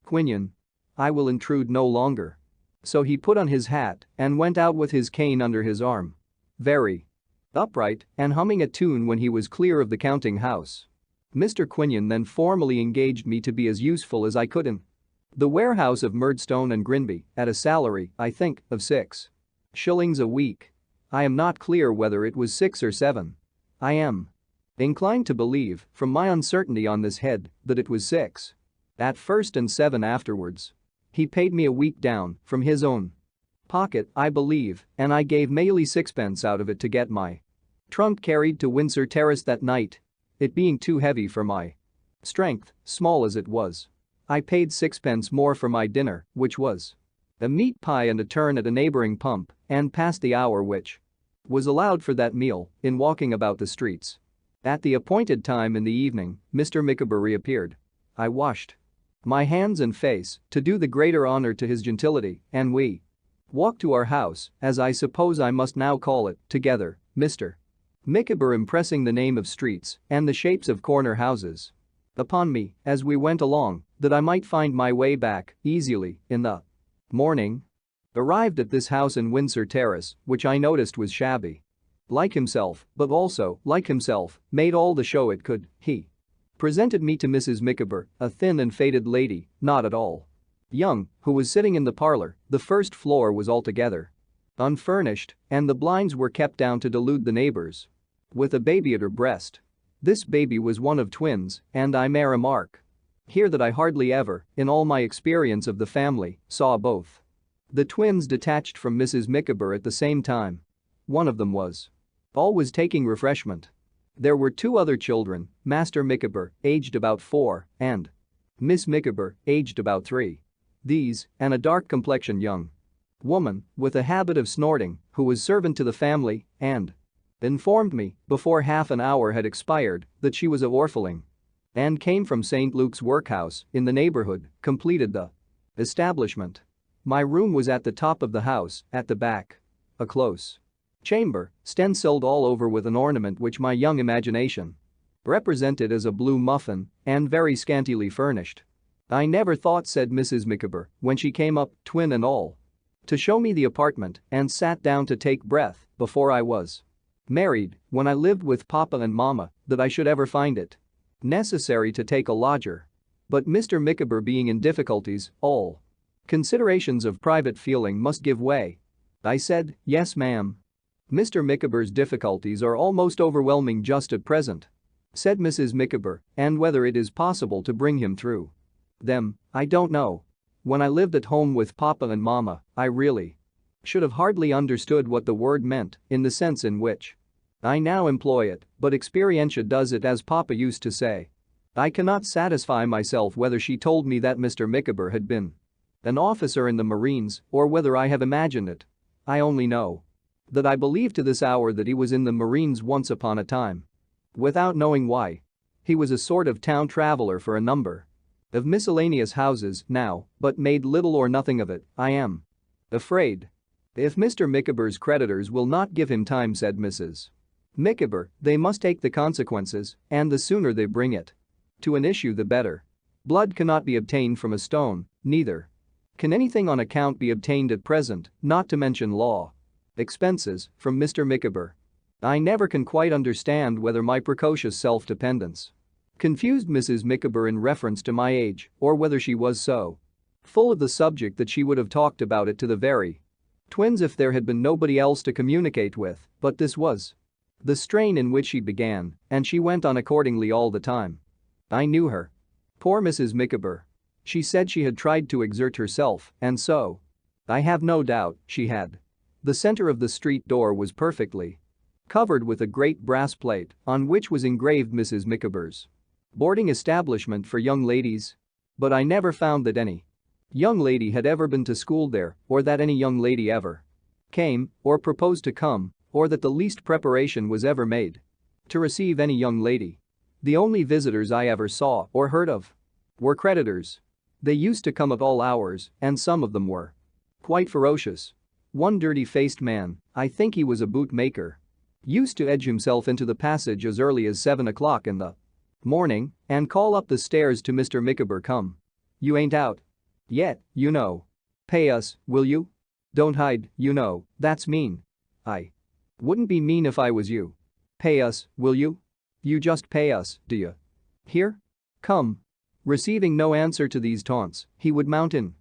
Quinion. I will intrude no longer." So he put on his hat and went out with his cane under his arm, very upright and humming a tune when he was clear of the counting-house. Mr. Quinion then formally engaged me to be as useful as I could in the warehouse of Murdstone and Grinby at a salary, I think, of 6 shillings a week. I am not clear whether it was 6 or 7. I am inclined to believe, from my uncertainty on this head, that it was 6 at first and 7 afterwards. He paid me a week down from his own pocket, I believe, and I gave Maylie 6pence out of it to get my trunk carried to Windsor Terrace that night. It being too heavy for my strength, small as it was. I paid 6pence more for my dinner, which was a meat pie and a turn at a neighboring pump, and passed the hour which was allowed for that meal in walking about the streets. At the appointed time in the evening, Mr. Micawber reappeared. I washed my hands and face to do the greater honor to his gentility, and we walked to our house, as I suppose I must now call it, together, Mr. Micawber impressing the name of streets and the shapes of corner houses upon me as we went along, that I might find my way back easily in the morning. Arrived at this house in Windsor Terrace, which I noticed was shabby like himself, but also, like himself, made all the show it could, he presented me to Mrs. Micawber, a thin and faded lady, not at all young, who was sitting in the parlor. The first floor was altogether unfurnished, and the blinds were kept down to delude the neighbors. with a baby at her breast. This baby was one of twins, and I may remark here that I hardly ever, in all my experience of the family, saw both. The twins detached from Mrs. Micawber at the same time. One of them was always taking refreshment. There were two other children, Master Micawber, aged about 4, and Miss Micawber, aged about 3. These, and a dark-complexioned young woman with a habit of snorting, who was servant to the family, and informed me, before half an hour had expired, that she was a orphaling and came from St. Luke's workhouse in the neighborhood, completed the establishment. My room was at the top of the house, at the back. A close chamber, stenciled all over with an ornament which my young imagination represented as a blue muffin, and very scantily furnished. "I never thought," said Mrs. Micawber, when she came up, twin and all, to show me the apartment and sat down to take breath, before I was married, when I lived with Papa and Mama, that I should ever find it necessary to take a lodger. But Mr. Micawber being in difficulties, all considerations of private feeling must give way. I said, "Yes, ma'am." "Mr. Micawber's difficulties are almost overwhelming just at present," said Mrs. Micawber, "and whether it is possible to bring him through them, I don't know. When I lived at home with Papa and Mama, I really should have hardly understood what the word meant in the sense in which I now employ it, but experientia does it, as Papa used to say. I cannot satisfy myself whether she told me that Mr. Micawber had been an officer in the Marines, or whether I have imagined it. I only know that I believe to this hour that he was in the Marines once upon a time. Without knowing why. He was a sort of town traveler for a number of miscellaneous houses now, but made little or nothing of it, I am afraid. If Mr. Micawber's creditors will not give him time," said Mrs. Micawber, "they must take the consequences, and the sooner they bring it to an issue the better. Blood cannot be obtained from a stone, neither can anything on account be obtained at present, not to mention law expenses, from Mr. Micawber. I never can quite understand whether my precocious self-dependence confused Mrs. Micawber in reference to my age, or whether she was so full of the subject that she would have talked about it to the very twins if there had been nobody else to communicate with, but this was the strain in which she began, and she went on accordingly all the time. I knew her. Poor Mrs. Micawber. She said she had tried to exert herself, and so I have no doubt she had. The center of the street door was perfectly covered with a great brass plate on which was engraved Mrs. Micawber's boarding establishment for young ladies. But I never found that any young lady had ever been to school there, or that any young lady ever came, or proposed to come, or that the least preparation was ever made to receive any young lady. The only visitors I ever saw or heard of were creditors. They used to come at all hours, and some of them were quite ferocious. One dirty-faced man, I think he was a bootmaker, used to edge himself into the passage as early as 7 o'clock in the morning and call up the stairs to Mr. Micawber, "Come. You ain't out yet, you know. Pay us, will you? Don't hide, you know, that's mean." "I wouldn't be mean if I was you. Pay us, will you? You just pay us, do you? Here? Come." Receiving no answer to these taunts, he would mount in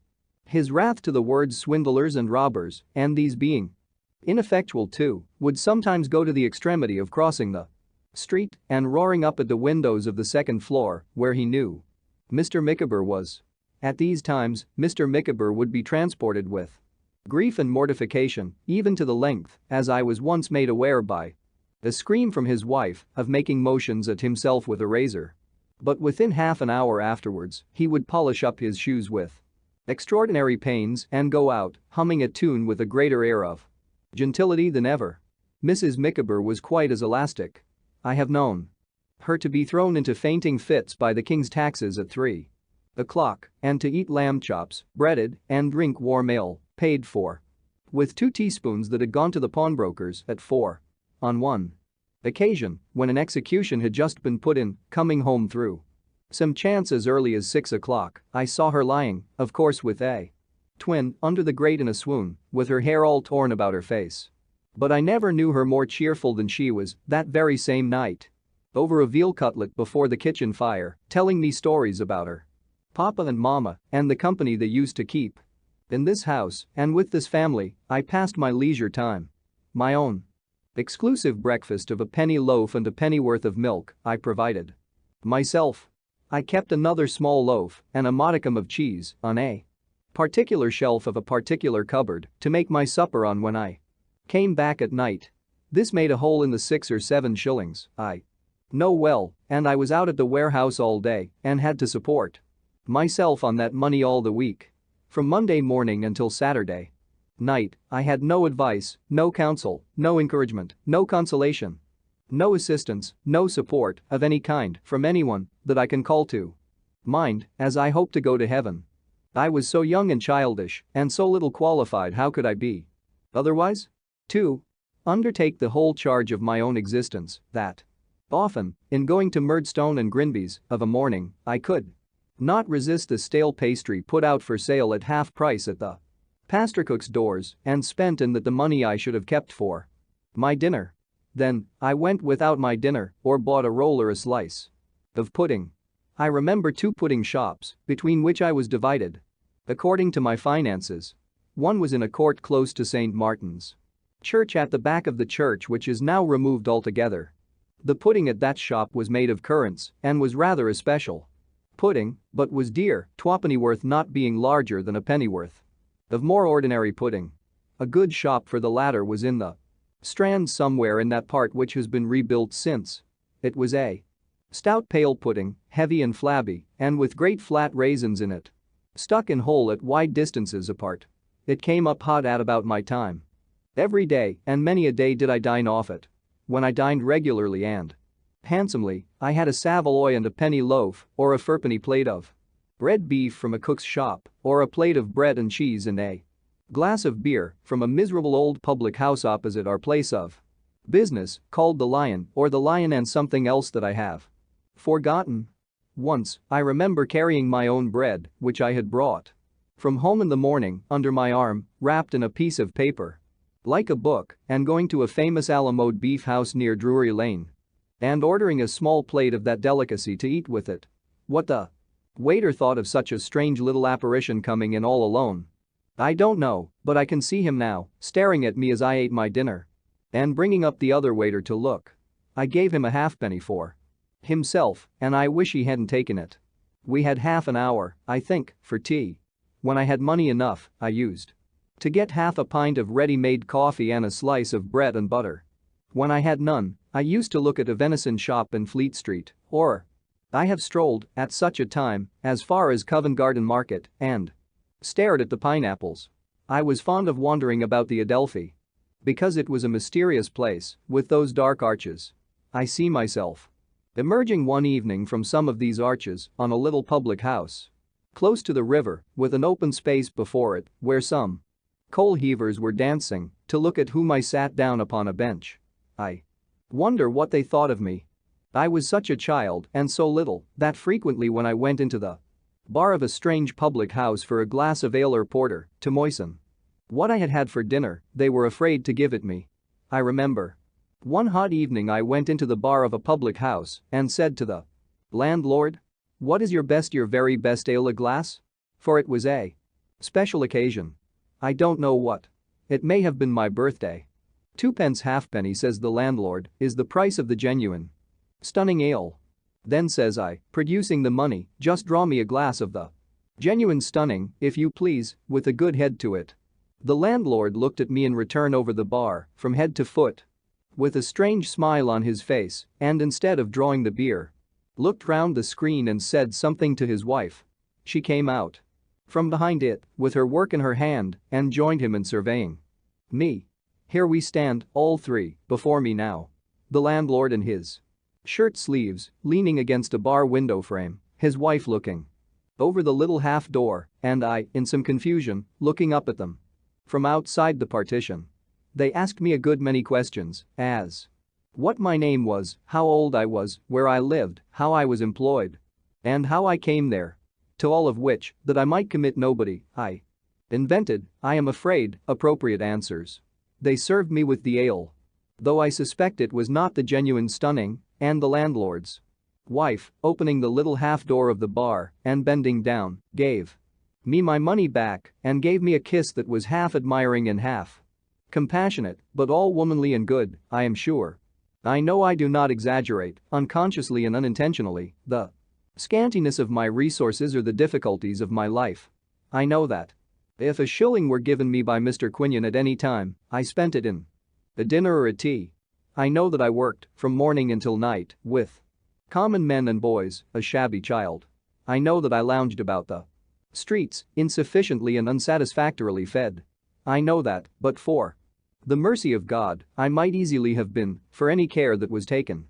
his wrath to the words swindlers and robbers, and these being ineffectual too, would sometimes go to the extremity of crossing the street and roaring up at the windows of the second floor, where he knew Mr. Micawber was. At these times, Mr. Micawber would be transported with grief and mortification, even to the length, as I was once made aware by a scream from his wife, of making motions at himself with a razor. But within half an hour afterwards, he would polish up his shoes with extraordinary pains and go out, humming a tune with a greater air of gentility than ever. Mrs. Micawber was quite as elastic. I have known her to be thrown into fainting fits by the king's taxes at 3 o'clock, and to eat lamb chops, breaded, and drink warm ale, paid for with 2 teaspoons that had gone to the pawnbrokers, at 4. On one occasion, when an execution had just been put in, coming home through some chance as early as 6 o'clock, I saw her lying, of course with a twin, under the grate in a swoon, with her hair all torn about her face. But I never knew her more cheerful than she was, that very same night. Over a veal cutlet before the kitchen fire, telling me stories about her Papa and Mama, and the company they used to keep in this house, and with this family, I passed my leisure time. My own Exclusive breakfast of a penny loaf and a pennyworth of milk I provided. Myself. I kept another small loaf and a modicum of cheese on a particular shelf of a particular cupboard to make my supper on when I came back at night. This made a hole in the 6 or 7 shillings I know well, and I was out at the warehouse all day and had to support myself on that money all the week. From Monday morning until Saturday night, I had no advice, no counsel, no encouragement, no consolation, no assistance, no support of any kind from anyone that I can call to mind, as I hope to go to heaven. I was so young and childish and so little qualified, how could I be otherwise? To undertake the whole charge of my own existence, that often, in going to Murdstone and Grinby's of a morning, I could not resist the stale pastry put out for sale at half price at the pastor-cook's doors and spent in that the money I should have kept for my dinner. Then, I went without my dinner or bought a roll or a slice of pudding. I remember 2 pudding shops between which I was divided according to my finances. One was in a court close to St. Martin's Church, at the back of the church, which is now removed altogether. The pudding at that shop was made of currants and was rather a special pudding, but was dear, 2 pennyworth not being larger than a pennyworth of more ordinary pudding. A good shop for the latter was in the Strand somewhere in that part, which has been rebuilt since. It was a stout pale pudding, heavy and flabby, and with great flat raisins in it, stuck in whole at wide distances apart. It came up hot at about my time. Every day, and many a day did I dine off it. When I dined regularly and handsomely, I had a saveloy and a penny loaf or a 4-penny plate of red beef from a cook's shop, or a plate of bread and cheese and a glass of beer from a miserable old public house opposite our place of business, called the Lion, or the Lion, and something else that I have forgotten. Once, I remember carrying my own bread, which I had brought from home in the morning, under my arm, wrapped in a piece of paper like a book, and going to a famous Alamode beef house near Drury Lane and ordering a small plate of that delicacy to eat with it. What the waiter thought of such a strange little apparition coming in all alone, I don't know, but I can see him now, staring at me as I ate my dinner and bringing up the other waiter to look. I gave him a halfpenny for himself, and I wish he hadn't taken it. We had half an hour, I think, for tea. When I had money enough, I used to get half a pint of ready-made coffee and a slice of bread and butter. When I had none, I used to look at a venison shop in Fleet Street, or I have strolled, at such a time, as far as Covent Garden Market and stared at the pineapples. I was fond of wandering about the Adelphi because it was a mysterious place with those dark arches. I see myself emerging one evening from some of these arches on a little public house close to the river with an open space before it where some coal heavers were dancing, to look at whom I sat down upon a bench. I wonder what they thought of me. I was such a child and so little that frequently when I went into the bar of a strange public house for a glass of ale or porter to moisten what I had had for dinner, they were afraid to give it me. I remember one hot evening I went into the bar of a public house and said to the landlord, "What is your very best ale, a glass?" For it was a special occasion. I don't know what. It may have been my birthday. 2 pence halfpenny, says the landlord, is the price of the genuine stunning ale. Then says I, producing the money, just draw me a glass of the genuine stunning, if you please, with a good head to it. The landlord looked at me in return over the bar, from head to foot, with a strange smile on his face, and instead of drawing the beer, looked round the screen and said something to his wife. She came out from behind it, with her work in her hand, and joined him in surveying me. Here we stand, all three, before me now. The landlord in his shirt sleeves, leaning against a bar window frame, his wife looking over the little half door, and I, in some confusion, looking up at them from outside the partition. They asked me a good many questions, as what my name was, how old I was, where I lived, how I was employed, and how I came there. To all of which, that I might commit nobody, I invented, I am afraid, appropriate answers. They served me with the ale, though I suspect it was not the genuine stunning, and the landlord's wife, opening the little half door of the bar and bending down, gave me my money back and gave me a kiss that was half admiring and half Compassionate, but all womanly and good, I am sure. I know I do not exaggerate, unconsciously and unintentionally, the scantiness of my resources or the difficulties of my life. I know that. If a shilling were given me by Mr. Quinion at any time, I spent it in a dinner or a tea. I know that I worked, from morning until night, with common men and boys, a shabby child. I know that I lounged about the streets, insufficiently and unsatisfactorily fed. I know that, but for the mercy of God, I might easily have been, for any care that was taken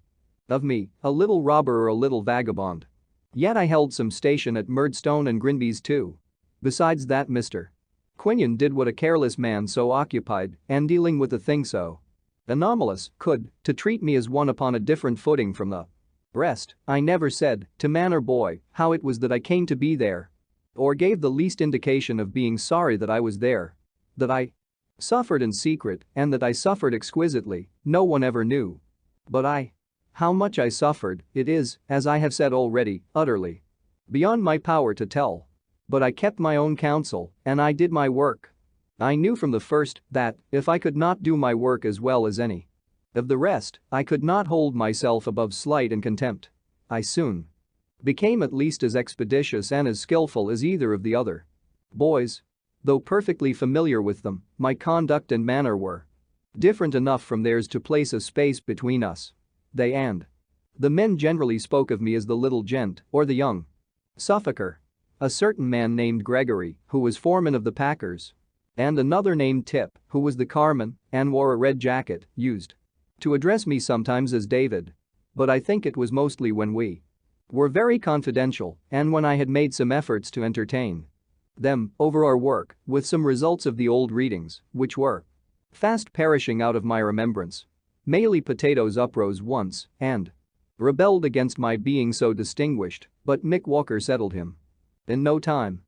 of me, a little robber or a little vagabond. Yet I held some station at Murdstone and Grinby's too. Besides that, Mr. Quinion did what a careless man so occupied and dealing with a thing so anomalous could, to treat me as one upon a different footing from the rest. I never said, to man or boy, how it was that I came to be there, or gave the least indication of being sorry that I was there. That I suffered in secret and that I suffered exquisitely, no one ever knew. But how much I suffered, it is, as I have said already, utterly beyond my power to tell. But I kept my own counsel, and I did my work. I knew from the first that, if I could not do my work as well as any of the rest, I could not hold myself above slight and contempt. I soon became at least as expeditious and as skillful as either of the other boys. Though perfectly familiar with them, my conduct and manner were different enough from theirs to place a space between us. They and the men generally spoke of me as the little gent or the young suffocker. A certain man named Gregory, who was foreman of the packers, and another named Tip, who was the carman and wore a red jacket, used to address me sometimes as David. But I think it was mostly when we were very confidential and when I had made some efforts to entertain them over our work with some results of the old readings, which were fast perishing out of my remembrance. Mealy Potatoes uprose once and rebelled against my being so distinguished, but Mick Walker settled him in no time.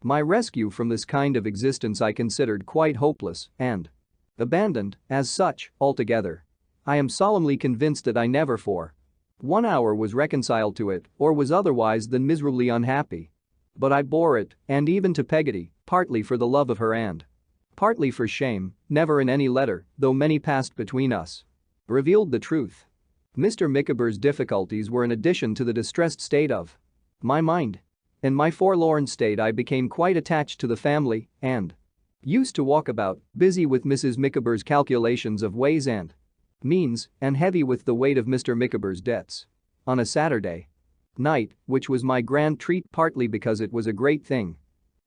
My rescue from this kind of existence I considered quite hopeless and abandoned, as such, altogether. I am solemnly convinced that I never for 1 hour was reconciled to it or was otherwise than miserably unhappy. But I bore it, and even to Peggotty, partly for the love of her and partly for shame. Never in any letter, though many passed between us, revealed the truth. Mr. Micawber's difficulties were an addition to the distressed state of my mind. In my forlorn state I became quite attached to the family and used to walk about, busy with Mrs. Micawber's calculations of ways and means and heavy with the weight of Mr. Micawber's debts. On a Saturday night, which was my grand treat partly because it was a great thing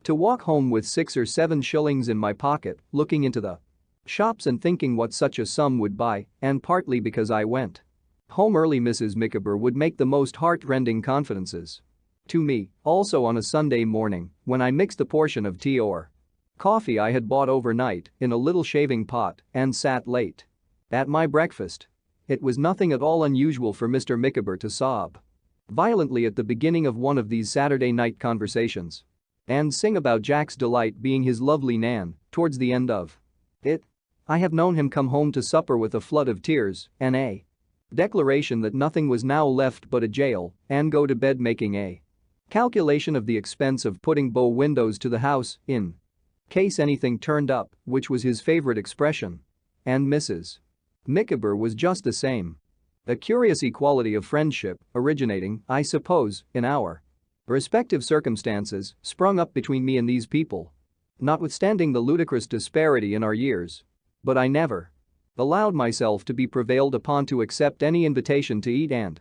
to walk home with 6 or 7 shillings in my pocket, looking into the shops and thinking what such a sum would buy, and partly because I went home early, Mrs. Micawber would make the most heart-rending confidences to me, also on a Sunday morning, when I mixed a portion of tea or coffee I had bought overnight in a little shaving pot and sat late at my breakfast. It was nothing at all unusual for Mr. Micawber to sob violently at the beginning of one of these Saturday night conversations and sing about Jack's delight being his lovely Nan towards the end of it. I have known him come home to supper with a flood of tears and a declaration that nothing was now left but a jail, and go to bed making a calculation of the expense of putting bow windows to the house in case anything turned up, which was his favorite expression. And Mrs. Micawber was just the same. A curious equality of friendship, originating, I suppose, in our respective circumstances, sprung up between me and these people. Notwithstanding the ludicrous disparity in our years. But I never allowed myself to be prevailed upon to accept any invitation to eat and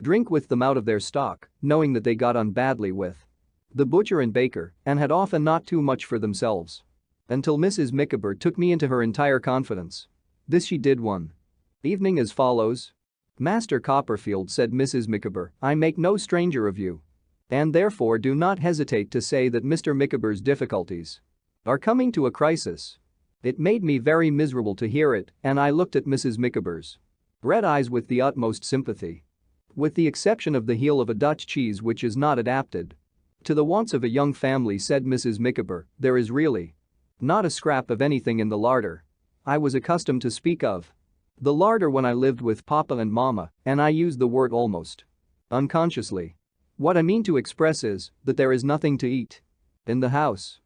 drink with them out of their stock, knowing that they got on badly with the butcher and baker and had often not too much for themselves. Until Mrs. Micawber took me into her entire confidence. This she did one evening as follows. "Master Copperfield," said Mrs. Micawber, "I make no stranger of you. And therefore do not hesitate to say that Mr. Micawber's difficulties are coming to a crisis." It made me very miserable to hear it, and I looked at Mrs. Micawber's red eyes with the utmost sympathy. "With the exception of the heel of a Dutch cheese which is not adapted to the wants of a young family," said Mrs. Micawber, "there is really not a scrap of anything in the larder. I was accustomed to speak of the larder when I lived with Papa and Mama, and I use the word almost unconsciously. What I mean to express is that there is nothing to eat in the house."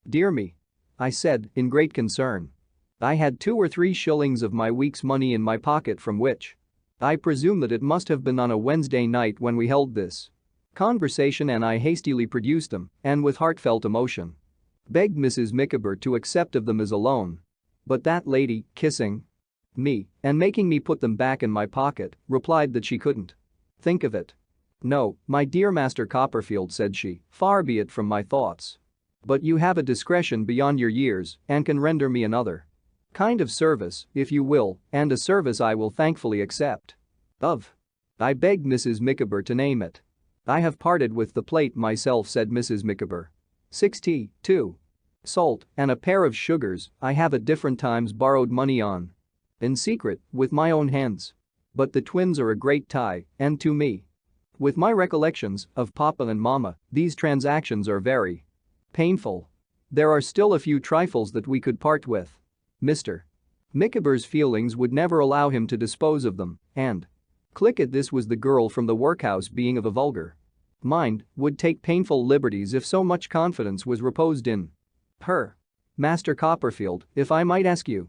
"Dear me," I said, in great concern. I had 2 or 3 shillings of my week's money in my pocket, from which I presume that it must have been on a Wednesday night when we held this conversation, and I hastily produced them and with heartfelt emotion begged Mrs. Micawber to accept of them as a loan. But that lady, kissing me and making me put them back in my pocket, replied that she couldn't think of it. "No, my dear Master Copperfield," said she, "far be it from my thoughts. But you have a discretion beyond your years and can render me another kind of service, if you will, and a service I will thankfully accept of." I begged Mrs. Micawber to name it. "I have parted with the plate myself," said Mrs. Micawber. 6 tea, 2 salt, and a pair of sugars I have at different times borrowed money on in secret, with my own hands. But the twins are a great tie, and to me, with my recollections of Papa and Mama, these transactions are very painful. There are still a few trifles that we could part with. Mr. Micawber's feelings would never allow him to dispose of them, and click it, this was the girl from the workhouse, being of a vulgar mind, would take painful liberties if so much confidence was reposed in her. Master Copperfield, if I might ask you.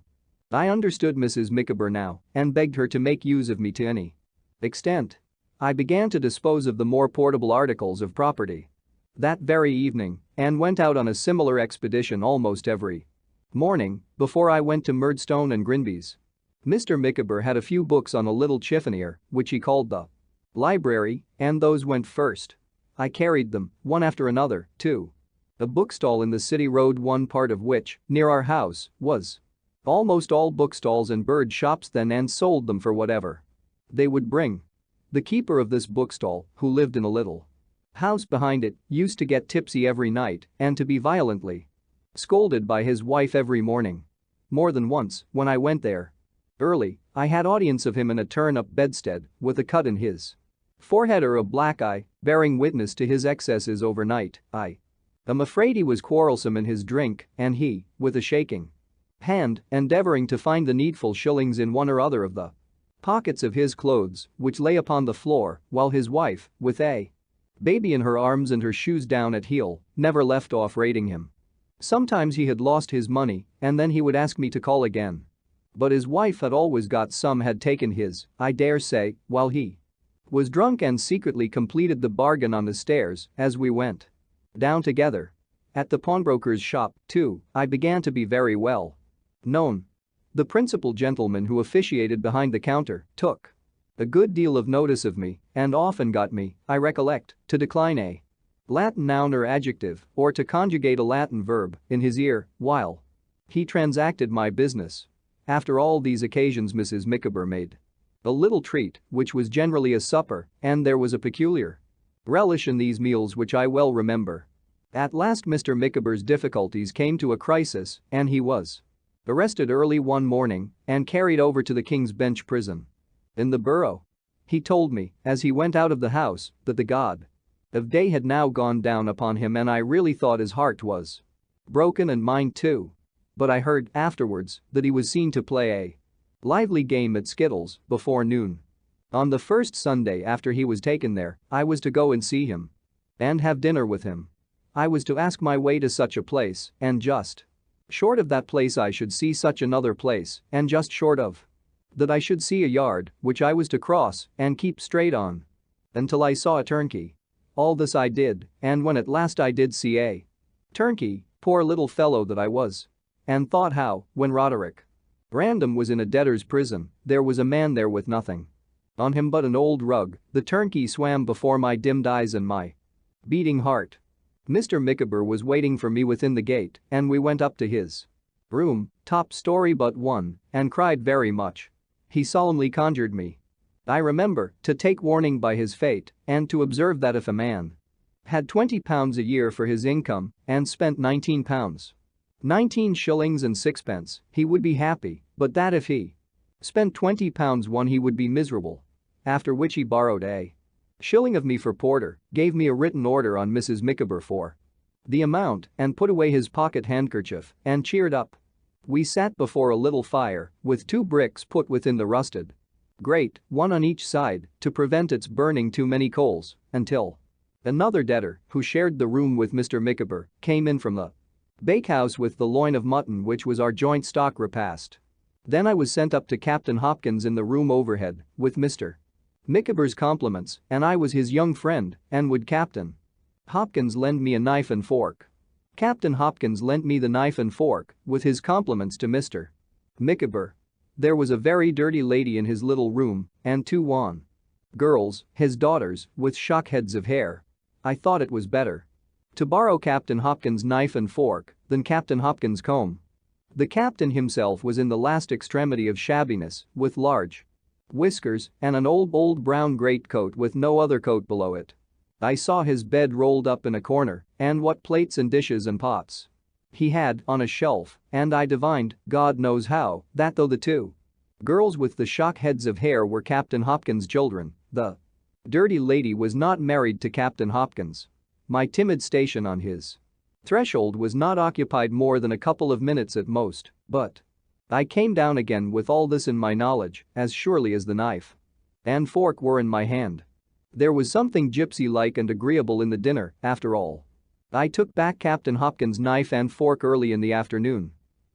I understood Mrs. Micawber now and begged her to make use of me to any extent. I began to dispose of the more portable articles of property that very evening and went out on a similar expedition almost every morning before I went to Murdstone and Grinby's. Mr. Micawber had a few books on a little chiffonier, which he called the library, and those went first. I carried them, one after another, to a bookstall in the City Road, one part of which, near our house, was almost all bookstalls and bird shops then, and sold them for whatever they would bring. The keeper of this bookstall, who lived in a little house behind it, used to get tipsy every night and to be violently scolded by his wife every morning. More than once, when I went there early, I had audience of him in a turn-up bedstead with a cut in his forehead or a black eye, bearing witness to his excesses overnight. I am afraid he was quarrelsome in his drink, and he, with a shaking hand, endeavoring to find the needful shillings in one or other of the pockets of his clothes, which lay upon the floor, while his wife, with a baby in her arms and her shoes down at heel, never left off rating him. Sometimes he had lost his money, and then he would ask me to call again. But his wife had always got some, had taken his, I dare say, while he was drunk, and secretly completed the bargain on the stairs as we went down together. At the pawnbroker's shop, too, I began to be very well known. The principal gentleman who officiated behind the counter took a good deal of notice of me and often got me, I recollect, to decline a Latin noun or adjective or to conjugate a Latin verb in his ear while he transacted my business. After all these occasions, Mrs. Micawber made a little treat, which was generally a supper, and there was a peculiar relish in these meals which I well remember. At last Mr. Micawber's difficulties came to a crisis, and he was arrested early one morning and carried over to the King's Bench prison in the Borough. He told me, as he went out of the house, that the god of day had now gone down upon him, and I really thought his heart was broken, and mine too. But I heard, afterwards, that he was seen to play a lively game at skittles before noon. On the first Sunday after he was taken there, I was to go and see him and have dinner with him. I was to ask my way to such a place, and just short of that place I should see such another place, and just short of that I should see a yard, which I was to cross and keep straight on until I saw a turnkey. All this I did, and when at last I did see a turnkey, poor little fellow that I was, and thought how, when Roderick Random was in a debtor's prison, there was a man there with nothing on him but an old rug, the turnkey swam before my dimmed eyes and my beating heart. Mr. Micawber was waiting for me within the gate, and we went up to his room, top story but one, and cried very much. He solemnly conjured me, I remember, to take warning by his fate and to observe that if a man had £20 a year for his income and spent £19, 19 shillings and sixpence, he would be happy, but that if he spent £20 one he would be miserable. After which he borrowed a shilling of me for porter, gave me a written order on Mrs. Micawber for the amount, and put away his pocket handkerchief and cheered up. We sat before a little fire with 2 bricks put within the rusted grate, one on each side, to prevent its burning too many coals, until another debtor, who shared the room with Mr. Micawber, came in from the bakehouse with the loin of mutton, which was our joint stock repast. Then I was sent up to Captain Hopkins in the room overhead with Mr. Micawber's compliments, and I was his young friend and would Captain Hopkins lend me a knife and fork. Captain Hopkins lent me the knife and fork with his compliments to Mr. Micawber. There was a very dirty lady in his little room and two wan girls, his daughters, with shock heads of hair. I thought it was better to borrow Captain Hopkins' knife and fork than Captain Hopkins' comb. The captain himself was in the last extremity of shabbiness, with large whiskers and an old brown greatcoat with no other coat below it. I saw his bed rolled up in a corner, and what plates and dishes and pots he had on a shelf, and I divined, God knows how, that though the two girls with the shock heads of hair were Captain Hopkins' children, the dirty lady was not married to Captain Hopkins. My timid station on his threshold was not occupied more than a couple of minutes at most, but I came down again with all this in my knowledge as surely as the knife and fork were in my hand. There was something gypsy-like and agreeable in the dinner, after all. I took back Captain Hopkins' knife and fork early in the afternoon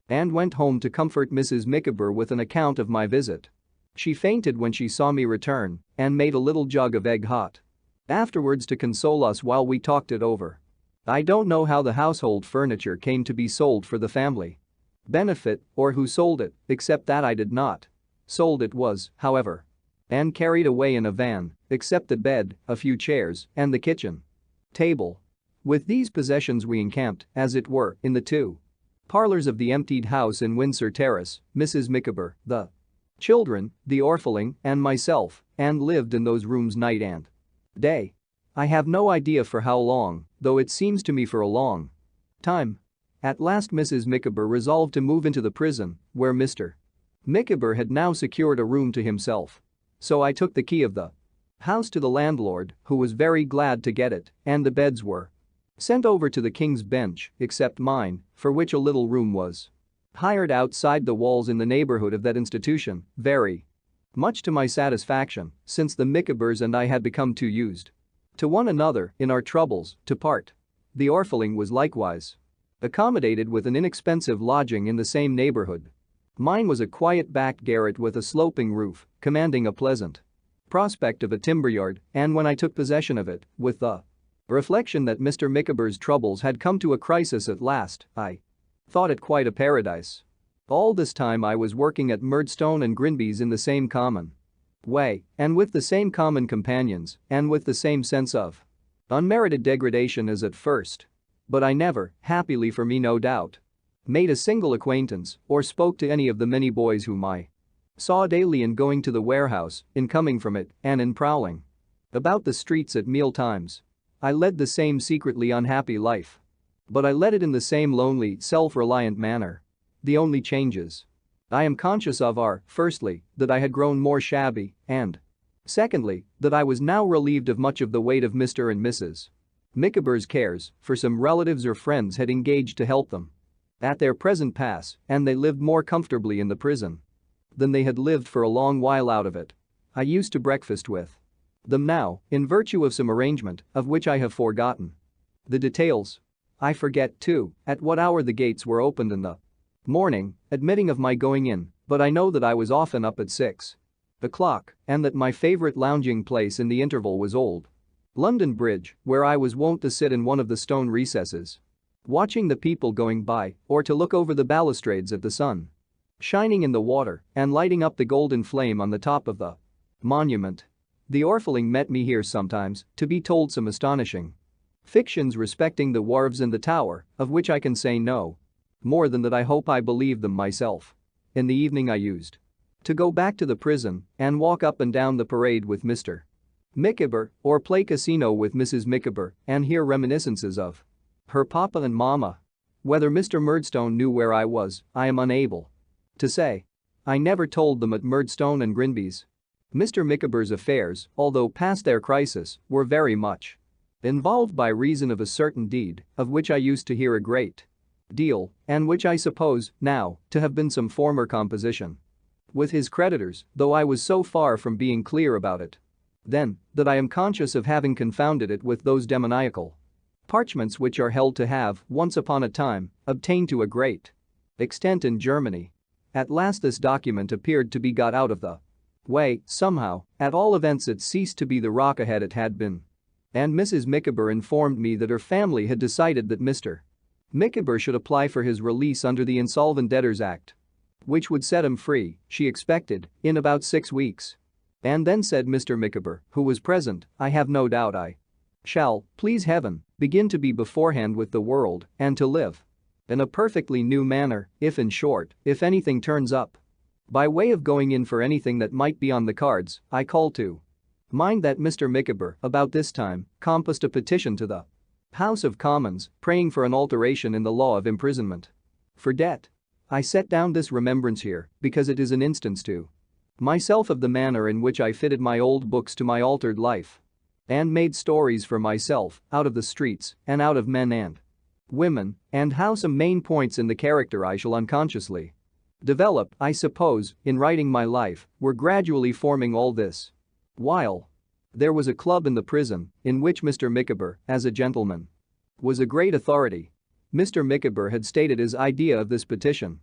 and went home to comfort Mrs. Micawber with an account of my visit. She fainted when she saw me return and made a little jug of egg hot afterwards to console us while we talked it over. I don't know how the household furniture came to be sold for the family benefit or who sold it, except that I did not. Sold it was, however, and carried away in a van, except the bed, a few chairs, and the kitchen table. With these possessions we encamped, as it were, in the two parlors of the emptied house in Windsor Terrace, Mrs. Micawber, the children, the orphaling, and myself, and lived in those rooms night and day. I have no idea for how long, though it seems to me for a long time. At last Mrs. Micawber resolved to move into the prison, where Mr. Micawber had now secured a room to himself. So I took the key of the house to the landlord, who was very glad to get it, and the beds were sent over to the King's Bench, except mine, for which a little room was hired outside the walls in the neighborhood of that institution, very much to my satisfaction, since the Micawbers and I had become too used to one another in our troubles to part. The orphaling was likewise accommodated with an inexpensive lodging in the same neighborhood. Mine was a quiet back garret with a sloping roof, commanding a pleasant prospect of a timber yard, and when I took possession of it, with the reflection that Mr. Micawber's troubles had come to a crisis at last, I thought it quite a paradise. All this time I was working at Murdstone and Grinby's in the same common way, and with the same common companions, and with the same sense of unmerited degradation as at first. But I never, happily for me no doubt, made a single acquaintance or spoke to any of the many boys whom I saw daily in going to the warehouse, in coming from it, and in prowling about the streets at meal times. I led the same secretly unhappy life. But I led it in the same lonely, self-reliant manner. The only changes I am conscious of are, firstly, that I had grown more shabby, and secondly, that I was now relieved of much of the weight of Mr. and Mrs. Micawber's cares, for some relatives or friends had engaged to help them at their present pass, and they lived more comfortably in the prison than they had lived for a long while out of it. I used to breakfast with them now, in virtue of some arrangement of which I have forgotten the details. I forget, too, at what hour the gates were opened in the morning, admitting of my going in, but I know that I was often up at 6 o'clock, and that my favorite lounging place in the interval was Old London Bridge, where I was wont to sit in one of the stone recesses, watching the people going by, or to look over the balustrades at the sun shining in the water and lighting up the golden flame on the top of the monument. The orphaling met me here sometimes to be told some astonishing fictions respecting the wharves and the tower, of which I can say no more than that I hope I believe them myself. In the evening I used to go back to the prison and walk up and down the parade with Mr. Micawber, or play casino with Mrs. Micawber and hear reminiscences of her papa and mama. Whether Mr. Murdstone knew where I was, I am unable to say. I never told them at Murdstone and Grinby's. Mr. Micawber's affairs, although past their crisis, were very much involved by reason of a certain deed, of which I used to hear a great deal, and which I suppose, now, to have been some former composition with his creditors, though I was so far from being clear about it then, that I am conscious of having confounded it with those demoniacal Parchments which are held to have, once upon a time, obtained to a great extent in Germany. At last this document appeared to be got out of the way, somehow, at all events it ceased to be the rock-ahead it had been. And Mrs. Micawber informed me that her family had decided that Mr. Micawber should apply for his release under the Insolvent Debtors Act, which would set him free, she expected, in about 6 weeks. And then said Mr. Micawber, who was present, "I have no doubt I shall, please heaven, begin to be beforehand with the world and to live in a perfectly new manner, if in short, if anything turns up. By way of going in for anything that might be on the cards, I call to mind that Mr. Micawber, about this time, compassed a petition to the House of Commons, praying for an alteration in the law of imprisonment for debt. I set down this remembrance here because it is an instance to myself of the manner in which I fitted my old books to my altered life and made stories for myself out of the streets and out of men and women, and how some main points in the character I shall unconsciously develop, I suppose, in writing my life, were gradually forming all this while. There was a club in the prison in which Mr. Micawber, as a gentleman, was a great authority. Mr. Micawber had stated his idea of this petition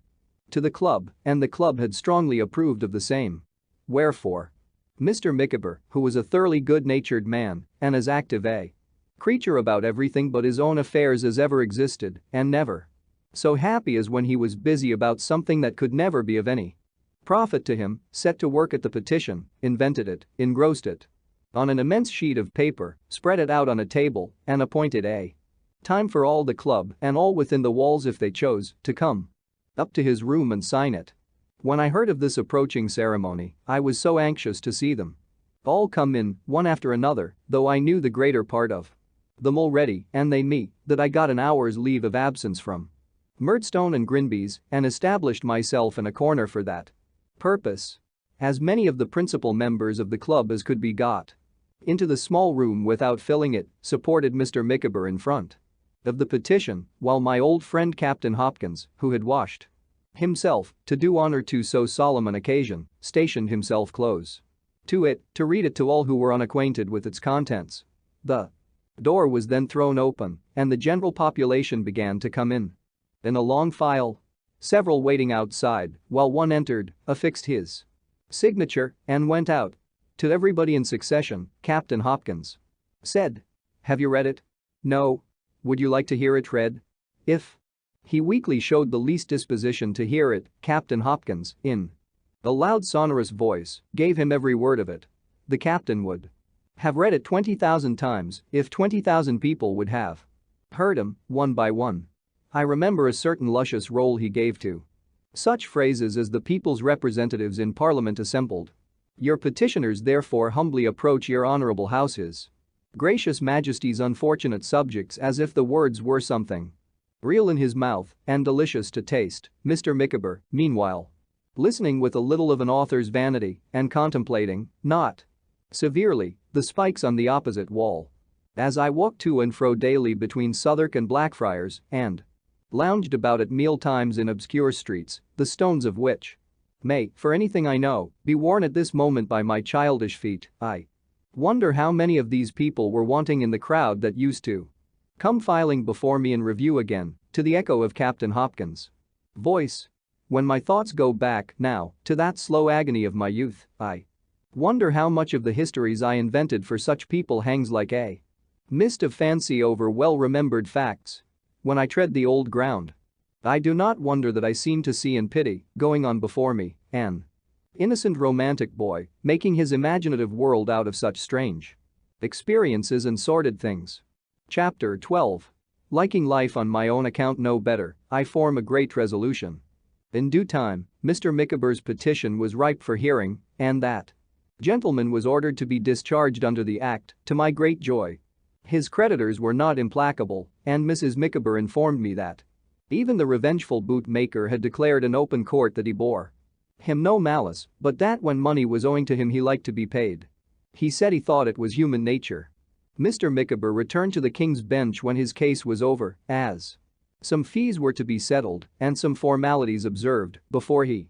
to the club, and the club had strongly approved of the same. Wherefore, Mr. Micawber, who was a thoroughly good-natured man and as active a creature about everything but his own affairs as ever existed, and never so happy as when he was busy about something that could never be of any profit to him, set to work at the petition, invented it, engrossed it on an immense sheet of paper, spread it out on a table, and appointed a time for all the club and all within the walls if they chose to come up to his room and sign it. When I heard of this approaching ceremony, I was so anxious to see them all come in, one after another, though I knew the greater part of them already and they me, that I got an hour's leave of absence from Murdstone and Grinby's and established myself in a corner for that purpose. As many of the principal members of the club as could be got into the small room without filling it supported Mr. Micawber in front of the petition, while my old friend Captain Hopkins, who had washed himself to do honor to so solemn an occasion, stationed himself close to it to read it to all who were unacquainted with its contents. The door was then thrown open and the general population began to come in a long file, several waiting outside while one entered, affixed his signature, and went out. To everybody in succession, Captain Hopkins said, "Have you read it? No? Would you like to hear it read?" If he weakly showed the least disposition to hear it, Captain Hopkins, in a loud sonorous voice, gave him every word of it. The captain would have read it 20,000 times if 20,000 people would have heard him, one by one. I remember a certain luscious roll he gave to such phrases as the people's representatives in Parliament assembled. Your petitioners therefore humbly approach your honourable houses, gracious majesty's unfortunate subjects, as if the words were something real in his mouth and delicious to taste. Mr. Micawber, meanwhile, listening with a little of an author's vanity and contemplating, not severely, the spikes on the opposite wall. As I walked to and fro daily between Southwark and Blackfriars and lounged about at meal times in obscure streets, the stones of which may, for anything I know, be worn at this moment by my childish feet, I wonder how many of these people were wanting in the crowd that used to come filing before me in review again, to the echo of Captain Hopkins' voice. When my thoughts go back, now, to that slow agony of my youth, I wonder how much of the histories I invented for such people hangs like a mist of fancy over well-remembered facts. When I tread the old ground, I do not wonder that I seem to see and pity, going on before me, an innocent romantic boy, making his imaginative world out of such strange experiences and sordid things. Chapter 12. Liking life on my own account no better, I form a great resolution. In due time, Mr. Micawber's petition was ripe for hearing, and that gentleman was ordered to be discharged under the Act, to my great joy. His creditors were not implacable, and Mrs. Micawber informed me that even the revengeful bootmaker had declared in open court that he bore him no malice, but that when money was owing to him he liked to be paid. He said he thought it was human nature. Mr. Micawber returned to the King's Bench when his case was over, as some fees were to be settled and some formalities observed before he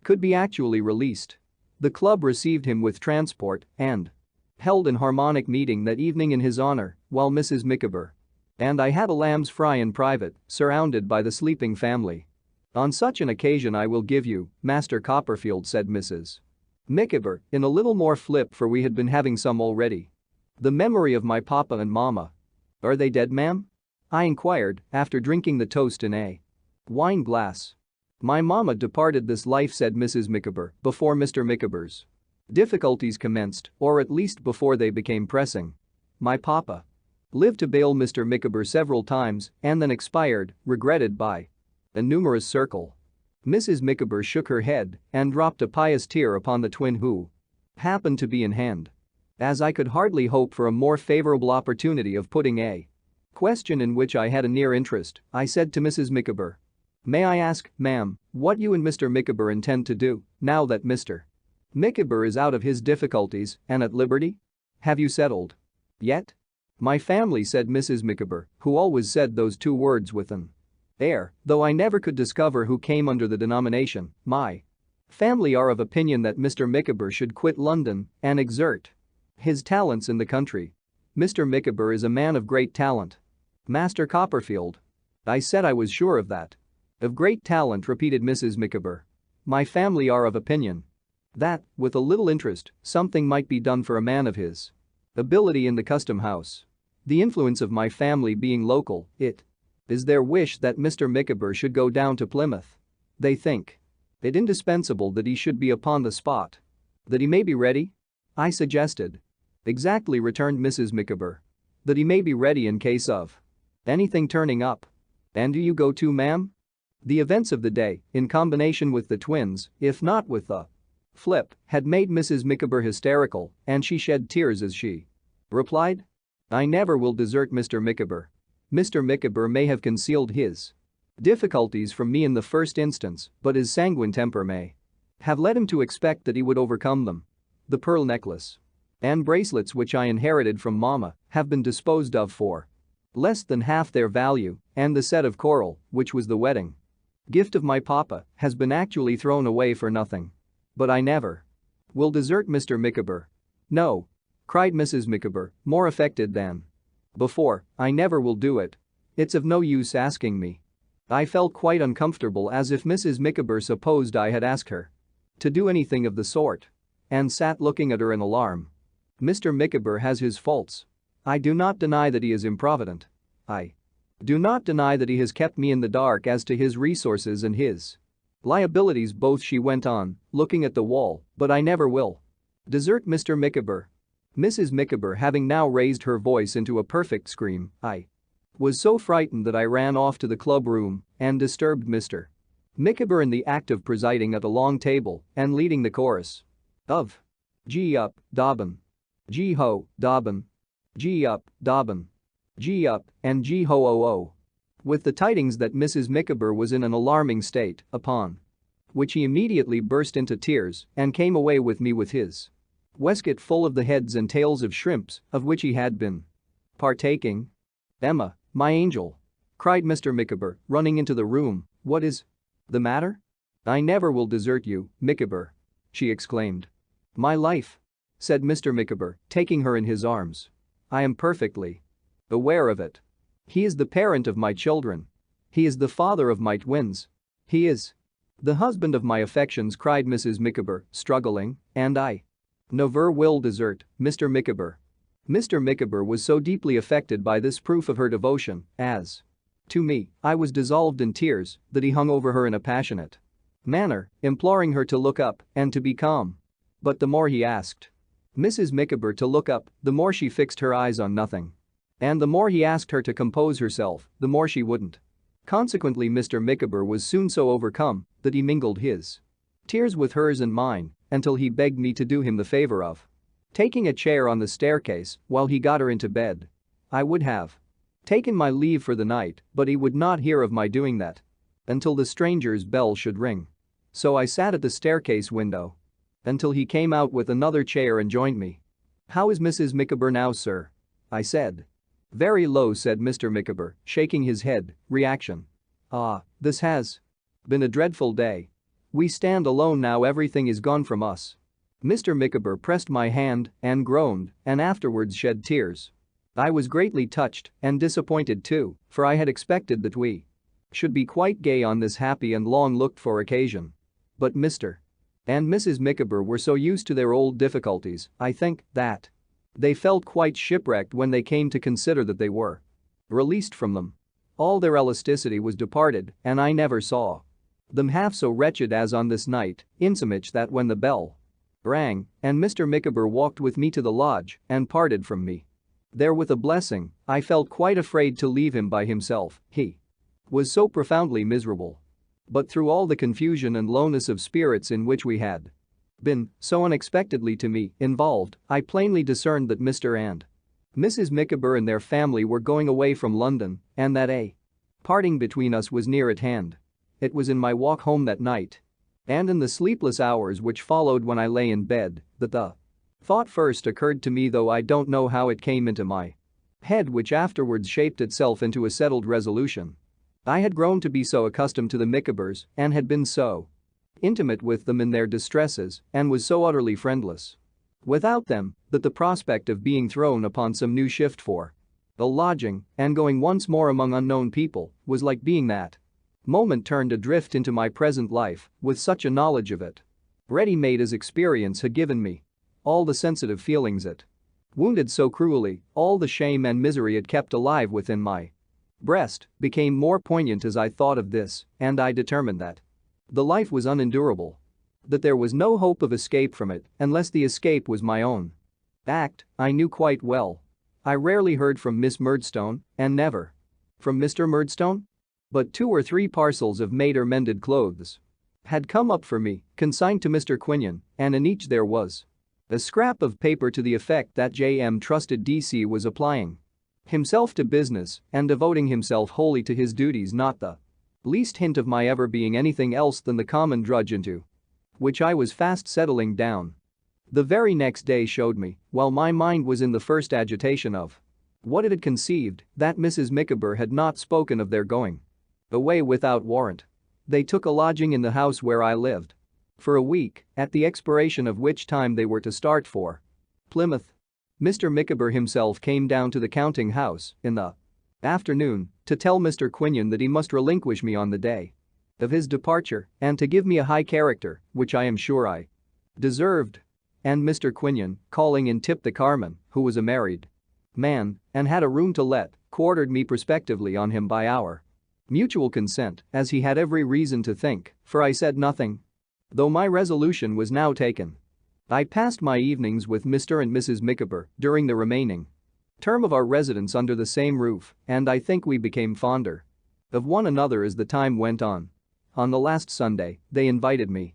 could be actually released. The club received him with transport and held an harmonic meeting that evening in his honor, while Mrs. Micawber And I had a lamb's fry in private, surrounded by the sleeping family. On such an occasion I will give you, Master Copperfield, said Mrs. Micawber, in a little more flip, for we had been having some already. The memory of my papa and mama. Are they dead, ma'am? I inquired, after drinking the toast in a wine glass. My mama departed this life, said Mrs. Micawber, before Mr. Micawber's difficulties commenced, or at least before they became pressing. My papa lived to bail Mr. Micawber several times and then expired, regretted by a numerous circle. Mrs. Micawber shook her head and dropped a pious tear upon the twin who happened to be in hand. As I could hardly hope for a more favorable opportunity of putting a question in which I had a near interest, I said to Mrs. Micawber, "May I ask, ma'am, what you and Mr. Micawber intend to do, now that Mr. Micawber is out of his difficulties and at liberty? Have you settled yet?" "My family," said Mrs. Micawber, who always said those two words with an air, though I never could discover who came under the denomination, "my family are of opinion that Mr. Micawber should quit London and exert his talents in the country. Mr. Micawber is a man of great talent." "Master Copperfield?" I said I was sure of that. "Of great talent," repeated Mrs. Micawber. "My family are of opinion that, with a little interest, something might be done for a man of his ability in the custom house. The influence of my family being local, it is their wish that Mr. Micawber should go down to Plymouth. They think it indispensable that he should be upon the spot. That he may be ready?" I suggested. "Exactly," returned Mrs. Micawber. "That he may be ready in case of anything turning up." "And do you go too, ma'am?" The events of the day, in combination with the twins, if not with the flip, had made Mrs. Micawber hysterical, and she shed tears as she replied, "I never will desert Mr. Micawber. Mr. Micawber may have concealed his difficulties from me in the first instance, but his sanguine temper may have led him to expect that he would overcome them. The pearl necklace and bracelets which I inherited from Mama have been disposed of for less than half their value, and the set of coral, which was the wedding gift of my papa, has been actually thrown away for nothing. But I never will desert Mr. Micawber. No," cried Mrs. Micawber, more affected than before, "I never will do it. It's of no use asking me." I felt quite uncomfortable, as if Mrs. Micawber supposed I had asked her to do anything of the sort, and sat looking at her in alarm. "Mr. Micawber has his faults. I do not deny that he is improvident. I do not deny that he has kept me in the dark as to his resources and his liabilities both," she went on, looking at the wall, "but I never will desert Mr. Micawber." Mrs. Micawber having now raised her voice into a perfect scream, I was so frightened that I ran off to the club room and disturbed Mr. Micawber in the act of presiding at a long table and leading the chorus of "Gee up, Dobbin. Gee ho, Dobbin. Gee up, Dobbin. Gee up and gee ho oh oh," with the tidings that Mrs. Micawber was in an alarming state, upon which he immediately burst into tears and came away with me with his waistcoat full of the heads and tails of shrimps of which he had been partaking. "Emma, my angel," cried Mr. Micawber, running into the room, "what is the matter?" "I never will desert you, Micawber," she exclaimed. "My life," said Mr. Micawber, taking her in his arms. "I am perfectly aware of it. He is the parent of my children. He is the father of my twins. He is the husband of my affections," cried Mrs. Micawber, struggling, "and I never will desert Mr. Micawber." Mr. Micawber was so deeply affected by this proof of her devotion, as to me, I was dissolved in tears, that he hung over her in a passionate manner, imploring her to look up and to be calm. But the more he asked Mrs. Micawber to look up, the more she fixed her eyes on nothing. And the more he asked her to compose herself, the more she wouldn't. Consequently, Mr. Micawber was soon so overcome that he mingled his tears with hers and mine until he begged me to do him the favor of taking a chair on the staircase while he got her into bed. I would have taken my leave for the night, but he would not hear of my doing that until the stranger's bell should ring. So I sat at the staircase window until he came out with another chair and joined me. "How is Mrs. Micawber now, sir?" I said. "Very low," said Mr. Micawber, shaking his head. "Reaction. Ah, this has been a dreadful day. We stand alone now, everything is gone from us." Mr. Micawber pressed my hand and groaned and afterwards shed tears. I was greatly touched and disappointed too, for I had expected that we should be quite gay on this happy and long-looked-for occasion. But Mr. and Mrs. Micawber were so used to their old difficulties, I think, that they felt quite shipwrecked when they came to consider that they were released from them. All their elasticity was departed, and I never saw them half so wretched as on this night, insomuch that when the bell rang and Mr. Micawber walked with me to the lodge and parted from me there with a blessing, I felt quite afraid to leave him by himself, he was so profoundly miserable. But through all the confusion and lowness of spirits in which we had been, so unexpectedly to me, involved, I plainly discerned that Mr. and Mrs. Micawber and their family were going away from London, and that a parting between us was near at hand. It was in my walk home that night and in the sleepless hours which followed when I lay in bed that the thought first occurred to me, though I don't know how it came into my head, which afterwards shaped itself into a settled resolution. I had grown to be so accustomed to the Micawbers and had been so intimate with them in their distresses and was so utterly friendless without them that the prospect of being thrown upon some new shift for a lodging and going once more among unknown people was like being that moment turned adrift into my present life with such a knowledge of it ready-made as experience had given me. All the sensitive feelings it wounded so cruelly, all the shame and misery it kept alive within my breast became more poignant as I thought of this, and I determined that the life was unendurable, that there was no hope of escape from it unless the escape was my own act. I knew quite well I rarely heard from Miss Murdstone and never from Mr. Murdstone, but 2 or 3 parcels of made or mended clothes had come up for me, consigned to Mr. Quinion, and in each there was a scrap of paper to the effect that J.M. trusted D.C. was applying himself to business and devoting himself wholly to his duties, not the least hint of my ever being anything else than the common drudge into which I was fast settling down. The very next day showed me, while my mind was in the first agitation of what it had conceived, that Mrs. Micawber had not spoken of their going away without warrant. They took a lodging in the house where I lived for a week, at the expiration of which time they were to start for Plymouth. Mr. Micawber himself came down to the counting house in the afternoon to tell Mr. Quinion that he must relinquish me on the day of his departure and to give me a high character, which I am sure I deserved. And Mr. Quinion, calling in Tip the carman, who was a married man and had a room to let, quartered me prospectively on him by our mutual consent, as he had every reason to think, for I said nothing, though my resolution was now taken. I passed my evenings with Mr. and Mrs. Micawber during the remaining term of our residence under the same roof, and I think we became fonder of one another as the time went on. On the last Sunday, they invited me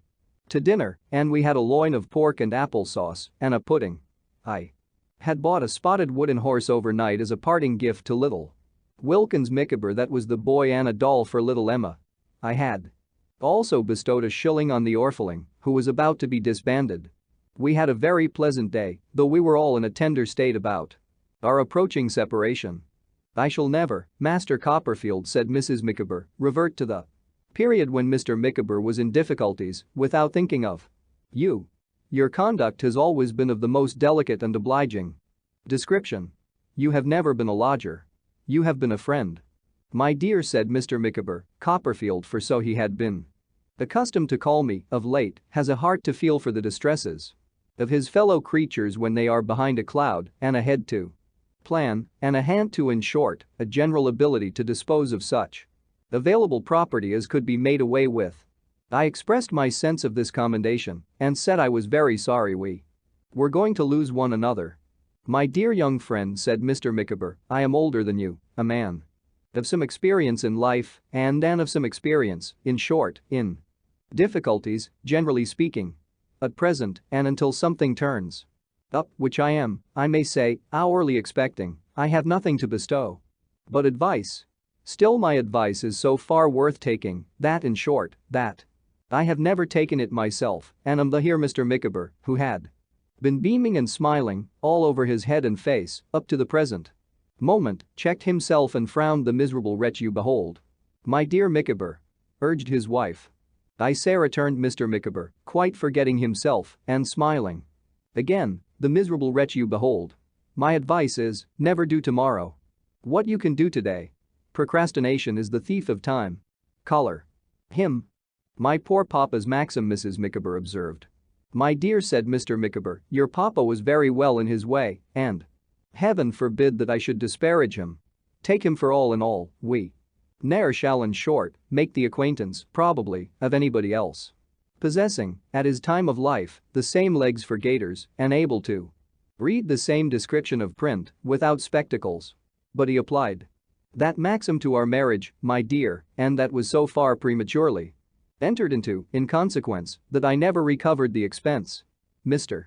to dinner, and we had a loin of pork and applesauce and a pudding. I had bought a spotted wooden horse overnight as a parting gift to little Wilkins Micawber, that was the boy, and a doll for little Emma. I had also bestowed a shilling on the orphaling, who was about to be disbanded. We had a very pleasant day, though we were all in a tender state about our approaching separation. I shall never, Master Copperfield, said Mrs. Micawber, revert to the period when Mr. Micawber was in difficulties without thinking of you. Your conduct has always been of the most delicate and obliging description. You have never been a lodger. You have been a friend. My dear, said Mr. Micawber, Copperfield, for so he had been accustomed to call me of late, has a heart to feel for the distresses of his fellow creatures when they are behind a cloud, and a head to plan, and a hand to, in short, a general ability to dispose of such available property as could be made away with. I expressed my sense of this commendation and said I was very sorry we were going to lose one another. My dear young friend, said Mr. Micawber, I am older than you, a man of some experience in life and of some experience, in short, in difficulties, generally speaking. At present, and until something turns up, which I am, I may say, hourly expecting, I have nothing to bestow but advice. Still, my advice is so far worth taking that, in short, that I have never taken it myself, and am the here Mr. Micawber, who had been beaming and smiling all over his head and face up to the present moment, checked himself and frowned. The miserable wretch you behold. My dear Micawber, urged his wife. I say, returned Mr. Micawber, quite forgetting himself and smiling. Again, the miserable wretch you behold. My advice is, never do tomorrow what you can do today. Procrastination is the thief of time. Color. Him. My poor papa's maxim, Mrs. Micawber observed. My dear, said Mr. Micawber, your papa was very well in his way, and heaven forbid that I should disparage him. Take him for all in all, we ne'er shall, in short, make the acquaintance, probably, of anybody else possessing, at his time of life, the same legs for gaiters and able to read the same description of print without spectacles. But he applied that maxim to our marriage, my dear, and that was so far prematurely entered into, in consequence, that I never recovered the expense. Mr.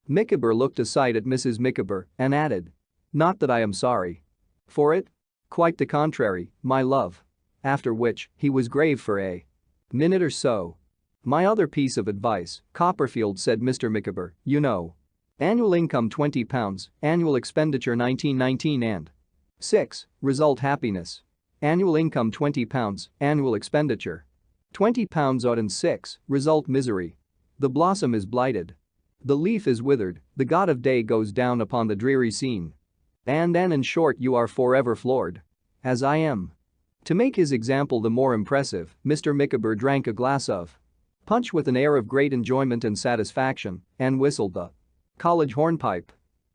Micawber looked aside at Mrs. Micawber and added, not that I am sorry for it. Quite the contrary, my love. After which, he was grave for a minute or so. My other piece of advice, Copperfield, said Mr. Micawber, you know. Annual income £20, annual expenditure 1919 and 6, result happiness. Annual income £20, annual expenditure £20 odd and 6, result misery. The blossom is blighted. The leaf is withered, the god of day goes down upon the dreary scene. And then in short you are forever floored. As I am. To make his example the more impressive, Mr. Micawber drank a glass of punch with an air of great enjoyment and satisfaction and whistled the college hornpipe.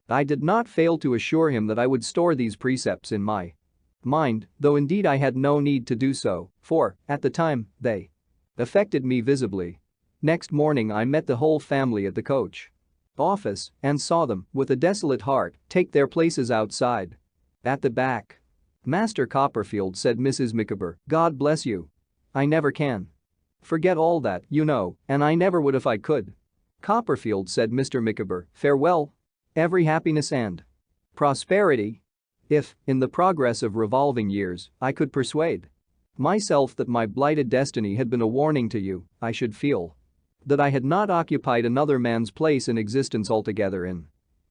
I did not fail to assure him that I would store these precepts in my mind, though indeed I had no need to do so, for, at the time, they affected me visibly. Next morning I met the whole family at the coach office and saw them, with a desolate heart, take their places outside. At the back. Master Copperfield, said Mrs. Micawber, God bless you. I never can forget all that, you know, and I never would if I could. Copperfield, said Mr. Micawber, farewell. Every happiness and prosperity. If, in the progress of revolving years, I could persuade myself that my blighted destiny had been a warning to you, I should feel that I had not occupied another man's place in existence altogether in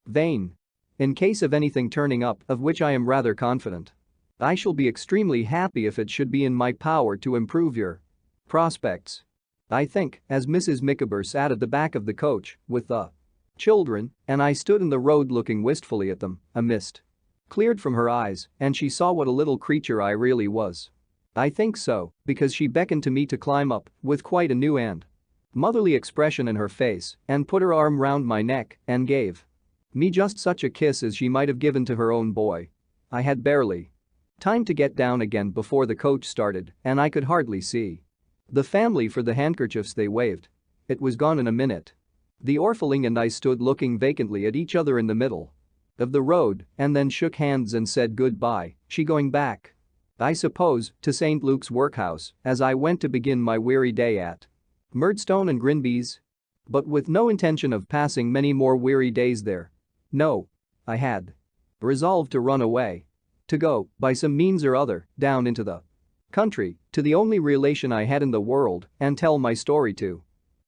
vain. In case of anything turning up, of which I am rather confident, I shall be extremely happy if it should be in my power to improve your prospects. I think, as Mrs. Micawber sat at the back of the coach with the children, and I stood in the road looking wistfully at them, a mist cleared from her eyes, and she saw what a little creature I really was. I think so, because she beckoned to me to climb up, with quite a new and motherly expression in her face, and put her arm round my neck and gave me just such a kiss as she might have given to her own boy. I had barely time to get down again before the coach started, and I could hardly see the family for the handkerchiefs they waved. It was gone in a minute. The orphaling and I stood looking vacantly at each other in the middle of the road and then shook hands and said goodbye, she going back, I suppose, to St. Luke's workhouse, as I went to begin my weary day at Murdstone and Grinby's. But with no intention of passing many more weary days there. No. I had resolved to run away. To go, by some means or other, down into the country, to the only relation I had in the world, and tell my story to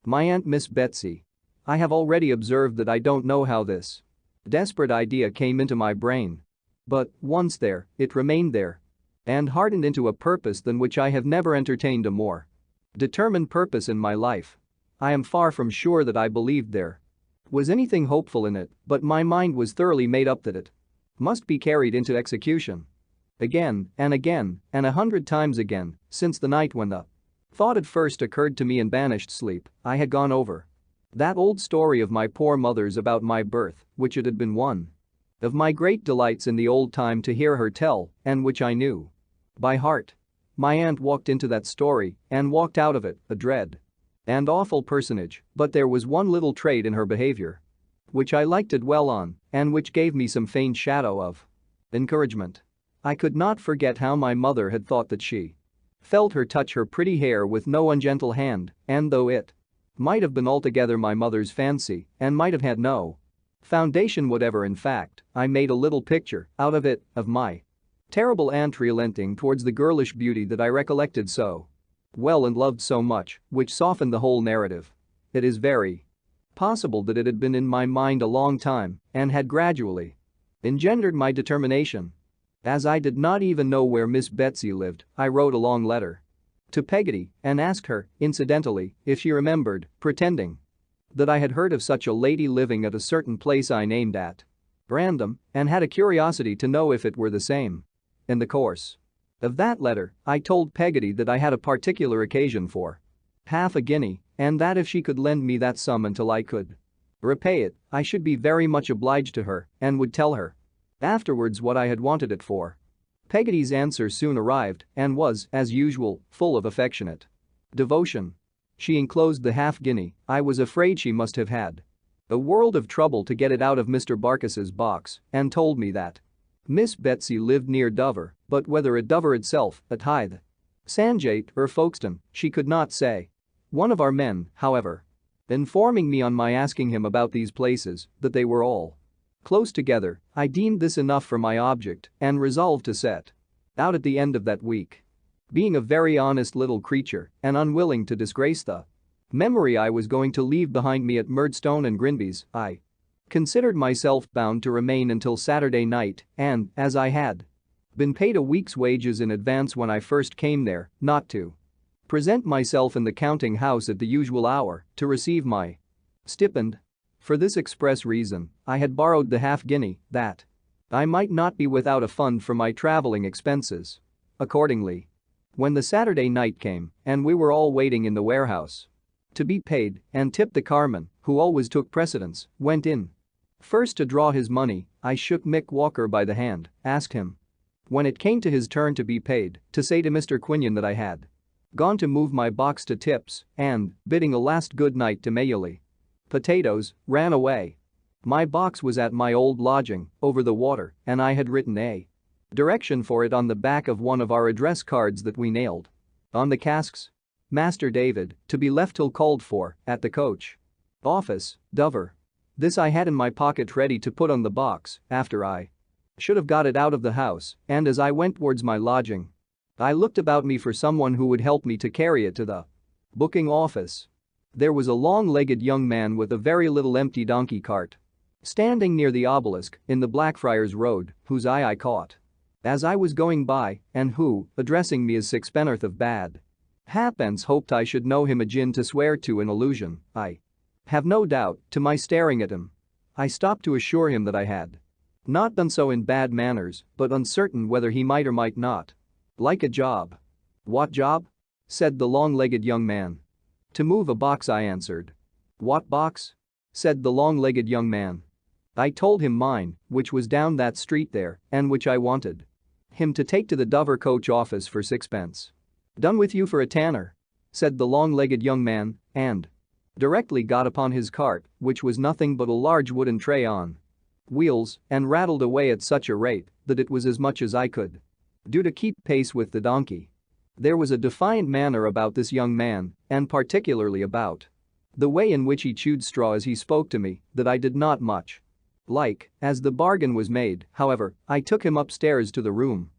my Aunt Miss Betsey. I have already observed that I don't know how this desperate idea came into my brain. But, once there, it remained there. And hardened into a purpose than which I have never entertained a more determined purpose in my life. I am far from sure that I believed there was anything hopeful in it, but my mind was thoroughly made up that it must be carried into execution. Again, and 100 times again, since the night when the thought had first occurred to me in banished sleep, I had gone over that old story of my poor mother's about my birth, which it had been one of my great delights in the old time to hear her tell, and which I knew by heart. My aunt walked into that story and walked out of it, a dread and awful personage, but there was one little trait in her behavior which I liked to dwell on and which gave me some faint shadow of encouragement. I could not forget how my mother had thought that she felt her touch her pretty hair with no ungentle hand, and though it might have been altogether my mother's fancy and might have had no foundation whatever, in fact, I made a little picture out of it of my terrible aunt relenting towards the girlish beauty that I recollected so well and loved so much, which softened the whole narrative. It is very possible that it had been in my mind a long time and had gradually engendered my determination. As I did not even know where Miss Betsey lived, I wrote a long letter to Peggotty and asked her, incidentally, if she remembered, pretending that I had heard of such a lady living at a certain place I named at random, and had a curiosity to know if it were the same. In the course of that letter, I told Peggotty that I had a particular occasion for half a guinea, and that if she could lend me that sum until I could repay it, I should be very much obliged to her and would tell her afterwards what I had wanted it for. Peggotty's answer soon arrived and was, as usual, full of affectionate devotion. She enclosed the half-guinea. I was afraid she must have had a world of trouble to get it out of Mr. Barkis's box and told me that Miss Betsey lived near Dover, but whether at Dover itself, at Hythe, Sandgate or Folkestone, she could not say. One of our men, however, informing me on my asking him about these places that they were all close together, I deemed this enough for my object and resolved to set out at the end of that week. Being a very honest little creature and unwilling to disgrace the memory I was going to leave behind me at Murdstone and Grinby's, I considered myself bound to remain until Saturday night and, as I had been paid a week's wages in advance when I first came there, not to present myself in the counting house at the usual hour to receive my stipend. For this express reason, I had borrowed the half-guinea that I might not be without a fund for my traveling expenses. Accordingly, when the Saturday night came and we were all waiting in the warehouse to be paid and tipped, the carman, who always took precedence, went in first to draw his money. I shook Mick Walker by the hand, asked him, when it came to his turn to be paid, to say to Mr. Quinion that I had gone to move my box to tips and, bidding a last good night to Mayuli Potatoes, ran away. My box was at my old lodging, over the water, and I had written a direction for it on the back of one of our address cards that we nailed on the casks. Master David, to be left till called for, at the coach office, Dover. This I had in my pocket ready to put on the box after I should have got it out of the house, and as I went towards my lodging, I looked about me for someone who would help me to carry it to the booking office. There was a long-legged young man with a very little empty donkey cart standing near the obelisk in the Blackfriars Road, whose eye I caught as I was going by, and who, addressing me as sixpenn'orth of bad halfpence, hoped I should know him, a gin to swear to, in allusion, I have no doubt, to my staring at him. I stopped to assure him that I had not done so in bad manners, but uncertain whether he might or might not like a job. What job? Said the long-legged young man. To move a box, I answered. What box? Said the long-legged young man. I told him mine, which was down that street there, and which I wanted him to take to the Dover coach office for sixpence. Done with you for a tanner, said the long-legged young man, and directly got upon his cart, which was nothing but a large wooden tray on wheels, and rattled away at such a rate that it was as much as I could do to keep pace with the donkey. There was a defiant manner about this young man, and particularly about the way in which he chewed straw as he spoke to me, that I did not much like. As the bargain was made, however, I took him upstairs to the room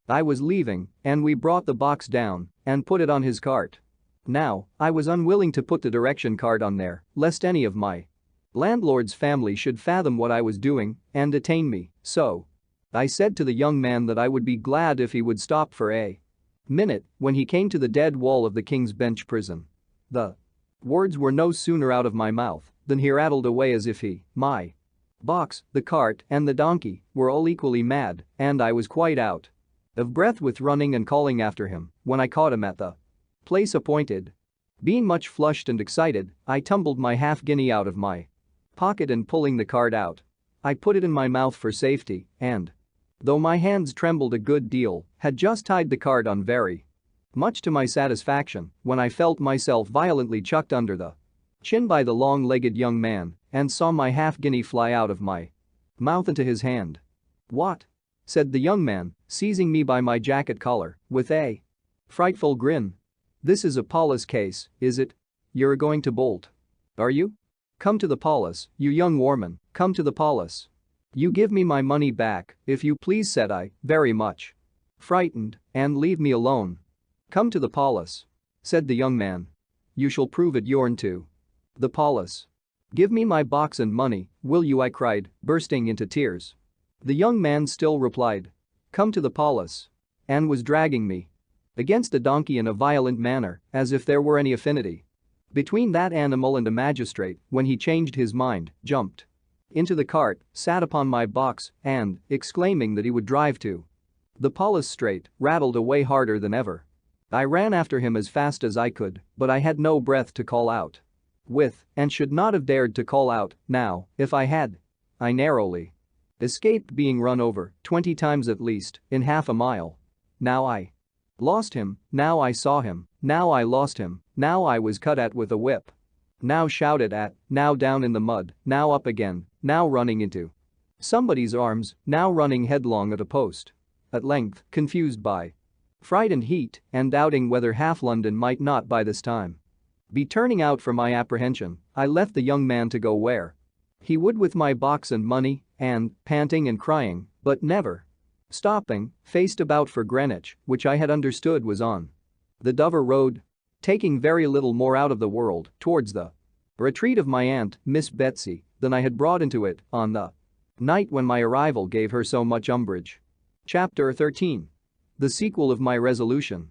I was leaving, and we brought the box down and put it on his cart. Now, I was unwilling to put the direction card on there, lest any of my landlord's family should fathom what I was doing and detain me, so I said to the young man that I would be glad if he would stop for a minute when he came to the dead wall of the King's Bench prison. The words were no sooner out of my mouth than he rattled away as if my box, the cart, and the donkey were all equally mad, and I was quite out of breath with running and calling after him when I caught him at the place appointed. Being much flushed and excited, I tumbled my half-guinea out of my pocket and, pulling the card out, I put it in my mouth for safety and, though my hands trembled a good deal, had just tied the card on very much to my satisfaction when I felt myself violently chucked under the chin by the long-legged young man and saw my half-guinea fly out of my mouth into his hand. What? Said the young man, seizing me by my jacket collar with a frightful grin. This is a police case, is it? You're going to bolt, are you? Come to the police, you young warman, come to the police. You give me my money back, if you please, said I, very much frightened, and leave me alone. Come to the police, said the young man. You shall prove it, yourn to the police. Give me my box and money, will you? I cried, bursting into tears. The young man still replied, come to the police, and was dragging me against a donkey in a violent manner, as if there were any affinity between that animal and a magistrate, when he changed his mind, jumped into the cart, sat upon my box, and, exclaiming that he would drive to the Paulus Strait, rattled away harder than ever. I ran after him as fast as I could, but I had no breath to call out with, and should not have dared to call out now if I had. I narrowly escaped being run over 20 times at least in half a mile. Now I lost him, now I saw him, now I lost him, now I was cut at with a whip. Now shouted at, now down in the mud, now up again, now running into somebody's arms, now running headlong at a post. At length, confused by fright and heat, and doubting whether half London might not by this time be turning out for my apprehension, I left the young man to go where he would with my box and money, and, panting and crying, but never stopping, faced about for Greenwich, which I had understood was on the Dover Road, taking very little more out of the world towards the retreat of my Aunt, Miss Betsey, than I had brought into it on the night when my arrival gave her so much umbrage. Chapter 13. The sequel of my resolution.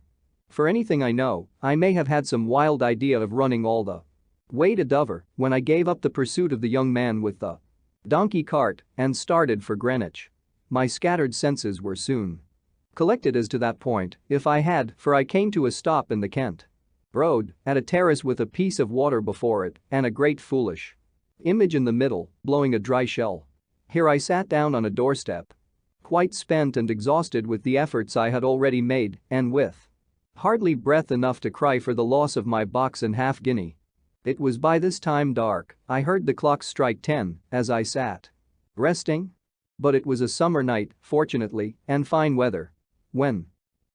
For anything I know, I may have had some wild idea of running all the way to Dover when I gave up the pursuit of the young man with the donkey cart and started for Greenwich. My scattered senses were soon collected as to that point, if I had, for I came to a stop in the Kent Road, at a terrace with a piece of water before it and a great foolish image in the middle, blowing a dry shell. Here I sat down on a doorstep, quite spent and exhausted with the efforts I had already made, and with hardly breath enough to cry for the loss of my box and half-guinea. It was by this time dark. I heard the clock strike 10 as I sat resting. But it was a summer night, fortunately, and fine weather. When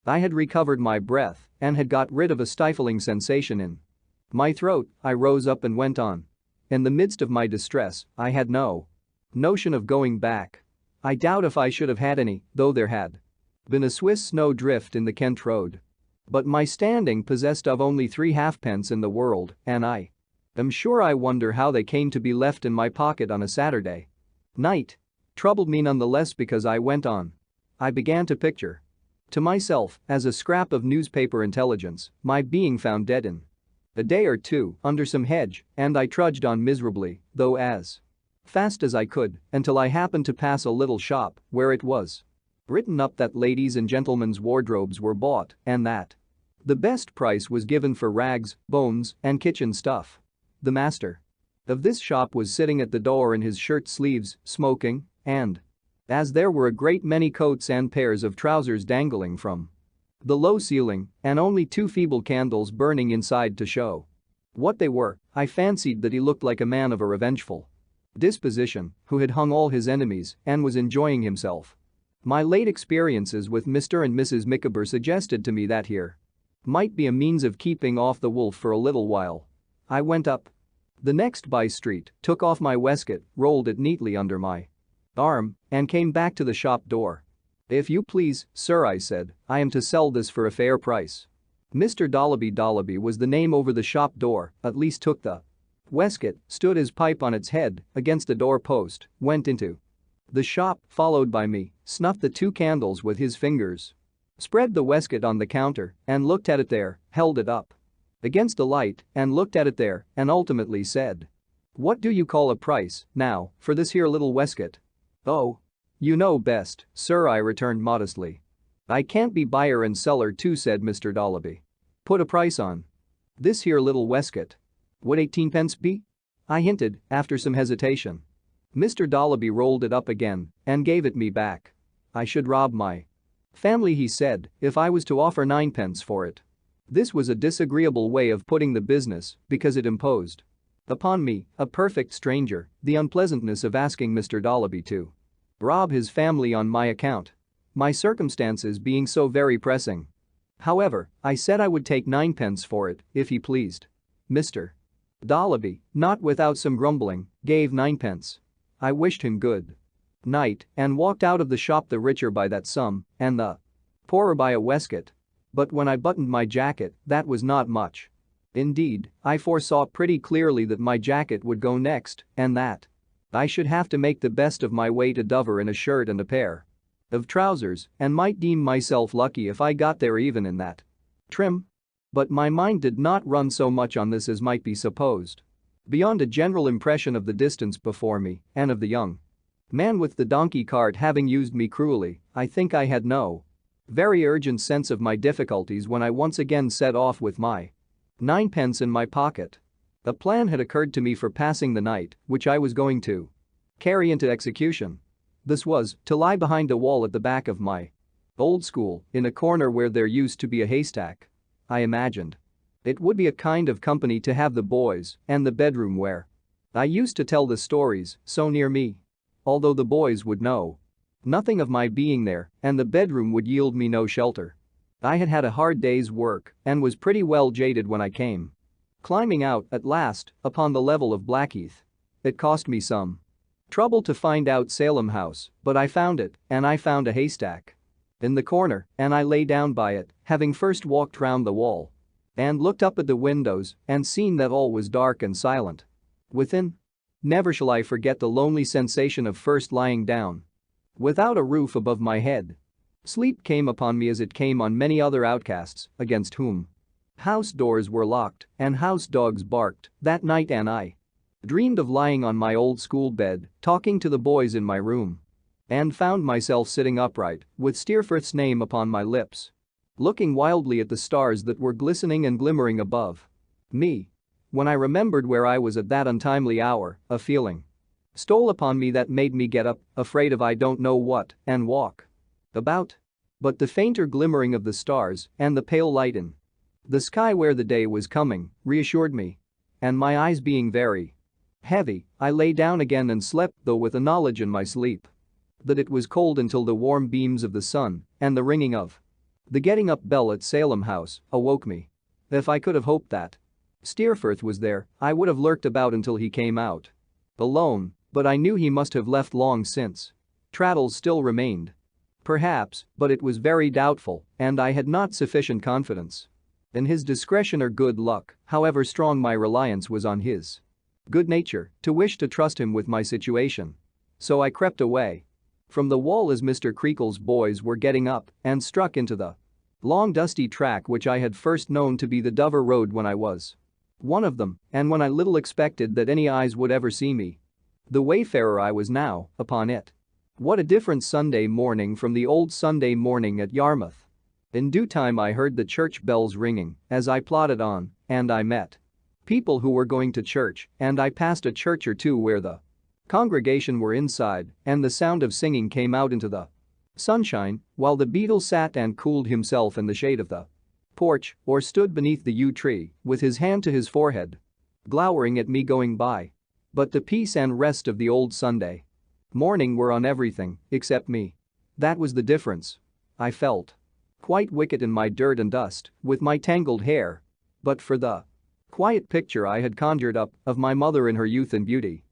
I had recovered my breath and had got rid of a stifling sensation in my throat, I rose up and went on. In the midst of my distress, I had no notion of going back. I doubt if I should have had any, though there had been a Swiss snow drift in the Kent Road. But my standing possessed of only 3 halfpence in the world, and I am sure I wonder how they came to be left in my pocket on a Saturday night. Troubled me nonetheless because I went on. I began to picture to myself, as a scrap of newspaper intelligence, my being found dead in a day or two under some hedge, and I trudged on miserably, though as fast as I could, until I happened to pass a little shop where it was written up that ladies' and gentlemen's wardrobes were bought and that the best price was given for rags, bones, and kitchen stuff. The master of this shop was sitting at the door in his shirt sleeves, smoking, and as there were a great many coats and pairs of trousers dangling from the low ceiling and only 2 feeble candles burning inside to show what they were, I fancied that he looked like a man of a revengeful disposition who had hung all his enemies and was enjoying himself. My late experiences with Mr. and Mrs. Micawber suggested to me that here might be a means of keeping off the wolf for a little while. I went up the next by-street, took off my waistcoat, rolled it neatly under my arm, and came back to the shop door. "If you please, sir," I said, "I am to sell this for a fair price." Mr. Dollaby was the name over the shop door, at least took the waistcoat, stood his pipe on its head against a door-post, went into the shop, followed by me, snuffed the 2 candles with his fingers, spread the waistcoat on the counter and looked at it there, held it up against a light and looked at it there, and ultimately said, "What do you call a price, now, for this here little waistcoat?" "Oh, you know best, sir," I returned modestly. "I can't be buyer and seller too," said Mr. Dollaby. "Put a price on this here little waistcoat." "Would 18 pence be?" I hinted, after some hesitation. Mr. Dollaby rolled it up again and gave it me back. "I should rob my family," he said, "if I was to offer 9 pence for it." This was a disagreeable way of putting the business because it imposed upon me, a perfect stranger, the unpleasantness of asking Mr. Dollaby to rob his family on my account, my circumstances being so very pressing. However, I said I would take 9 pence for it, if he pleased. Mr. Dollaby, not without some grumbling, gave 9 pence. I wished him good night and walked out of the shop the richer by that sum and the poorer by a waistcoat. But when I buttoned my jacket, that was not much. Indeed, I foresaw pretty clearly that my jacket would go next and that I should have to make the best of my way to Dover in a shirt and a pair of trousers and might deem myself lucky if I got there even in that trim. But my mind did not run so much on this as might be supposed. Beyond a general impression of the distance before me and of the young man with the donkey cart having used me cruelly, I think I had no very urgent sense of my difficulties when I once again set off with my ninepence in my pocket. A plan had occurred to me for passing the night, which I was going to carry into execution. This was to lie behind a wall at the back of my old school, in a corner where there used to be a haystack. I imagined it would be a kind of company to have the boys and the bedroom where I used to tell the stories so near me. Although the boys would know nothing of my being there and the bedroom would yield me no shelter. I had had a hard day's work and was pretty well jaded when I came climbing out, at last, upon the level of Blackheath. It cost me some trouble to find out Salem House, but I found it, and I found a haystack in the corner, and I lay down by it, having first walked round the wall and looked up at the windows and seen that all was dark and silent within. Never shall I forget the lonely sensation of first lying down without a roof above my head. Sleep came upon me as it came on many other outcasts against whom house doors were locked and house dogs barked that night, and I dreamed of lying on my old school bed, talking to the boys in my room, and found myself sitting upright with Steerforth's name upon my lips, looking wildly at the stars that were glistening and glimmering above me. When I remembered where I was at that untimely hour, a feeling stole upon me that made me get up, afraid of I don't know what, and walk about. But the fainter glimmering of the stars and the pale light in the sky where the day was coming reassured me. And my eyes being very heavy, I lay down again and slept, though with a knowledge in my sleep that it was cold until the warm beams of the sun and the ringing of the getting up bell at Salem House awoke me. If I could have hoped that Steerforth was there, I would have lurked about until he came out alone, but I knew he must have left long since. Traddles still remained. Perhaps, but it was very doubtful, and I had not sufficient confidence in his discretion or good luck, however strong my reliance was on his good nature, to wish to trust him with my situation. So I crept away from the wall as Mr. Creakle's boys were getting up and struck into the long dusty track which I had first known to be the Dover Road when I was one of them, and when I little expected that any eyes would ever see me the wayfarer I was now upon it. What a different Sunday morning from the old Sunday morning at Yarmouth. In due time I heard the church bells ringing as I plodded on, and I met people who were going to church, and I passed a church or two where the congregation were inside and the sound of singing came out into the sunshine, while the beadle sat and cooled himself in the shade of the porch or stood beneath the yew tree with his hand to his forehead, glowering at me going by. But the peace and rest of the old Sunday morning were on everything except me. That was the difference. I felt quite wicked in my dirt and dust, with my tangled hair. But for the quiet picture I had conjured up of my mother in her youth and beauty,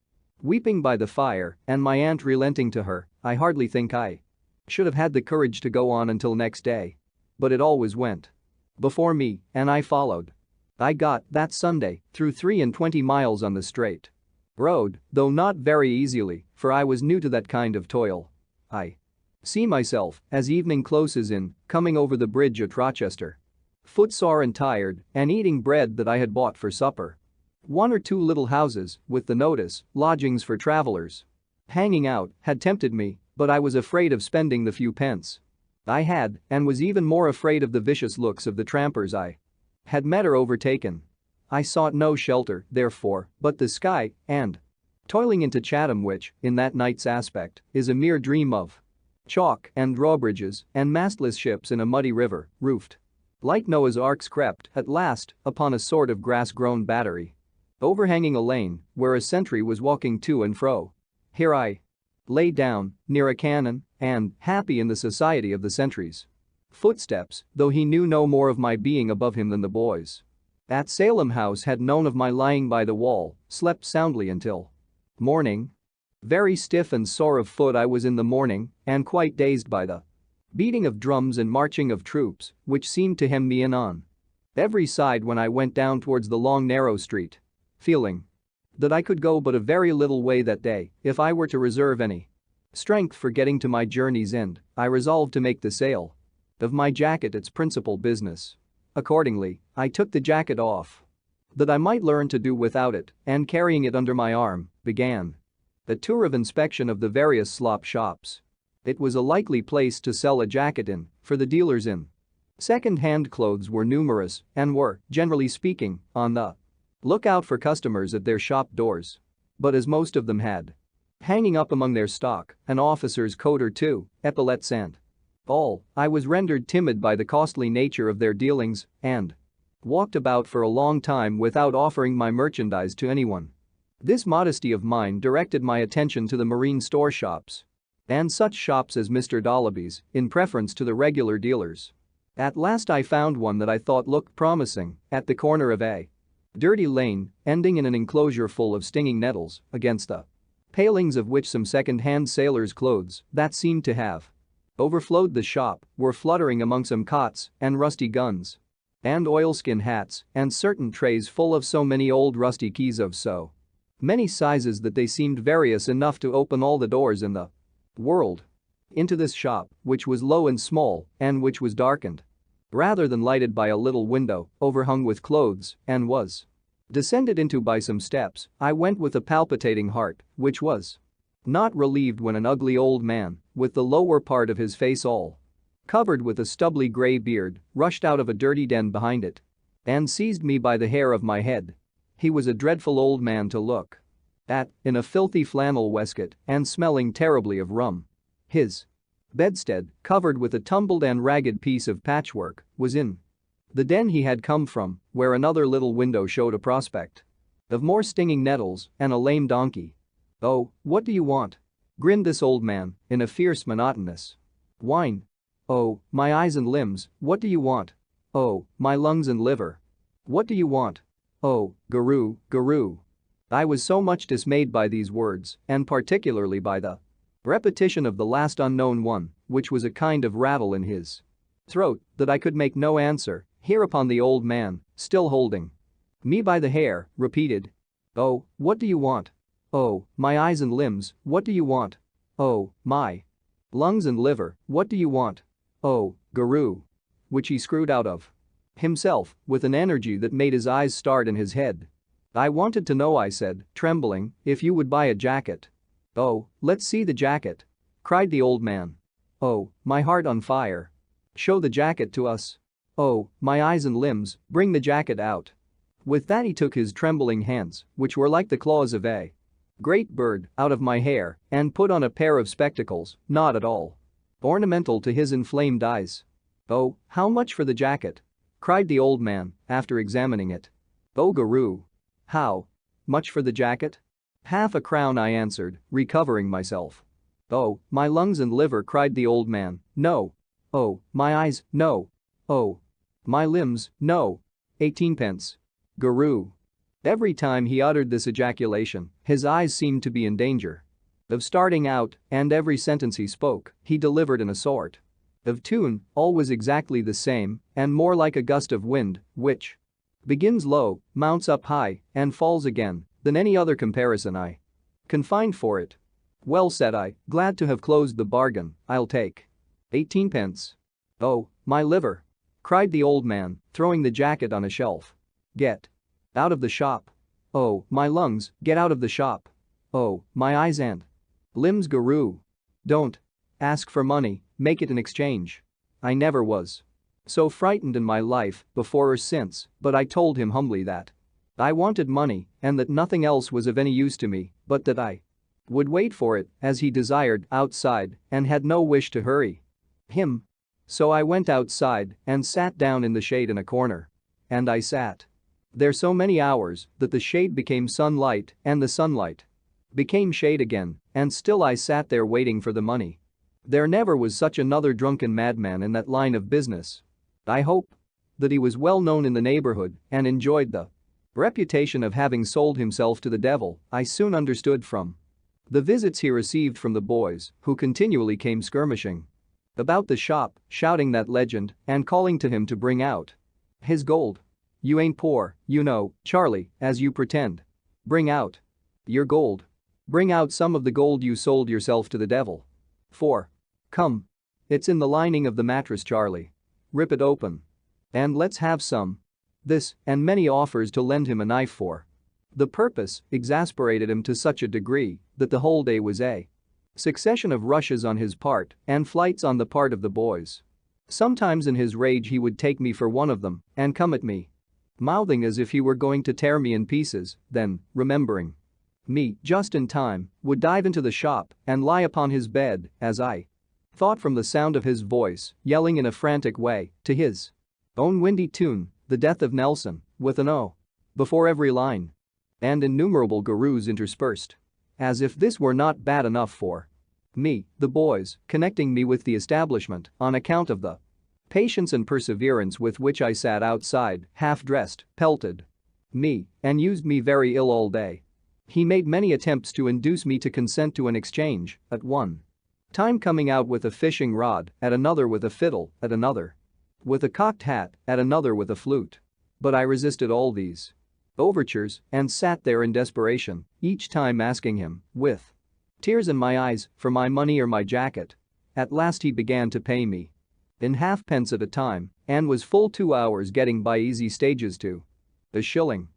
weeping by the fire, and my aunt relenting to her, I hardly think I should have had the courage to go on until next day. But it always went before me, and I followed. I got, that Sunday, through 23 miles on the straight road, though not very easily, for I was new to that kind of toil. I see myself, as evening closes in, coming over the bridge at Rochester, footsore and tired, and eating bread that I had bought for supper. One or two little houses, with the notice, lodgings for travelers, hanging out, had tempted me, but I was afraid of spending the few pence I had, and was even more afraid of the vicious looks of the trampers I had met or overtaken. I sought no shelter, therefore, but the sky, and toiling into Chatham, which, in that night's aspect, is a mere dream of chalk and drawbridges and mastless ships in a muddy river, roofed like Noah's arks, crept, at last, upon a sort of grass-grown battery overhanging a lane where a sentry was walking to and fro. Here I lay down, near a cannon, and happy in the society of the sentry's footsteps, though he knew no more of my being above him than the boys at Salem House had known of my lying by the wall, slept soundly until morning. Very stiff and sore of foot I was in the morning, and quite dazed by the beating of drums and marching of troops, which seemed to hem me in on every side when I went down towards the long narrow street, feeling that I could go but a very little way that day if I were to reserve any strength for getting to my journey's end. I resolved to make the sale of my jacket its principal business. Accordingly, I took the jacket off that I might learn to do without it, and carrying it under my arm, began a tour of inspection of the various slop shops. It was a likely place to sell a jacket in, for the dealers in second-hand clothes were numerous and were, generally speaking, on the lookout for customers at their shop doors. But as most of them had hanging up among their stock an officer's coat or two, epaulets and all, I was rendered timid by the costly nature of their dealings and walked about for a long time without offering my merchandise to anyone. This modesty of mine directed my attention to the marine store shops and such shops as Mr. Dolloby's in preference to the regular dealers. At last I found one that I thought looked promising at the corner of a dirty lane ending in an enclosure full of stinging nettles, against the palings of which some second-hand sailors' clothes that seemed to have overflowed the shop were fluttering among some cots and rusty guns and oilskin hats and certain trays full of so many old rusty keys of so many sizes that they seemed various enough to open all the doors in the world. Into this shop, which was low and small and which was darkened rather than lighted by a little window overhung with clothes and was descended into by some steps, I went with a palpitating heart, which was not relieved when an ugly old man, with the lower part of his face all covered with a stubbly gray beard, rushed out of a dirty den behind it and seized me by the hair of my head. He was a dreadful old man to look at, in a filthy flannel waistcoat and smelling terribly of rum. His bedstead, covered with a tumbled and ragged piece of patchwork, was in the den he had come from, where another little window showed a prospect of more stinging nettles and a lame donkey. "Oh, what do you want?" grinned this old man, in a fierce monotonous whine. "Oh, my eyes and limbs, what do you want? Oh, my lungs and liver. What do you want? Oh, guru, guru." I was so much dismayed by these words, and particularly by the repetition of the last unknown one, which was a kind of rattle in his throat, that I could make no answer. Hereupon the old man, still holding me by the hair, repeated, "Oh, what do you want? Oh, my eyes and limbs, what do you want? Oh, my lungs and liver, what do you want? Oh, guru." Which he screwed out of himself with an energy that made his eyes start in his head. "I wanted to know," I said, trembling, "if you would buy a jacket." "Oh, let's see the jacket," cried the old man. "Oh, my heart on fire. Show the jacket to us. Oh, my eyes and limbs, bring the jacket out." With that he took his trembling hands, which were like the claws of a great bird, out of my hair and put on a pair of spectacles, not at all ornamental to his inflamed eyes. "Oh, how much for the jacket?" cried the old man, after examining it. "Oh, guru. How much for the jacket?" "Half a crown," I answered, recovering myself. "Oh, my lungs and liver," cried the old man, "no. Oh, my eyes, no. Oh, my limbs, no. 18 pence. Guru." Every time he uttered this ejaculation, his eyes seemed to be in danger of starting out, and every sentence he spoke, he delivered in a sort of tune, always exactly the same and more like a gust of wind, which begins low, mounts up high, and falls again, than any other comparison I can find for it. "Well," said I, glad to have closed the bargain, "I'll take 18 pence. "Oh, my liver," cried the old man, throwing the jacket on a shelf. "Get out of the shop. Oh, my lungs, get out of the shop. Oh, my eyes and limbs, guru. Don't ask for money, make it an exchange." I never was so frightened in my life, before or since, but I told him humbly that I wanted money and that nothing else was of any use to me, but that I would wait for it, as he desired, outside, and had no wish to hurry him. So I went outside and sat down in the shade in a corner. And I sat there so many hours that the shade became sunlight and the sunlight became shade again, and still I sat there waiting for the money. There never was such another drunken madman in that line of business. I hope that he was well known in the neighborhood and enjoyed the reputation of having sold himself to the devil. I soon understood from the visits he received from the boys, who continually came skirmishing about the shop, shouting that legend and calling to him to bring out his gold. "You ain't poor, you know, Charlie, as you pretend. Bring out your gold. Bring out some of the gold you sold yourself to the devil for. Come. It's in the lining of the mattress, Charlie. Rip it open. And let's have some. This, and many offers to lend him a knife for. The purpose exasperated him to such a degree that the whole day was a succession of rushes on his part and flights on the part of the boys. Sometimes in his rage he would take me for one of them and come at me, mouthing as if he were going to tear me in pieces, then, remembering me just in time, would dive into the shop and lie upon his bed, as I thought from the sound of his voice, yelling in a frantic way, to his own windy tune, the death of Nelson, with an O before every line. And innumerable gurus interspersed. As if this were not bad enough for me, the boys, connecting me with the establishment on account of the patience and perseverance with which I sat outside, half-dressed, pelted me, and used me very ill all day. He made many attempts to induce me to consent to an exchange, at one time coming out with a fishing rod, at another with a fiddle, at another with a cocked hat, at another with a flute. But I resisted all these overtures and sat there in desperation, each time asking him, with tears in my eyes, for my money or my jacket. At last he began to pay me in halfpence at a time and was full 2 hours getting by easy stages to a shilling.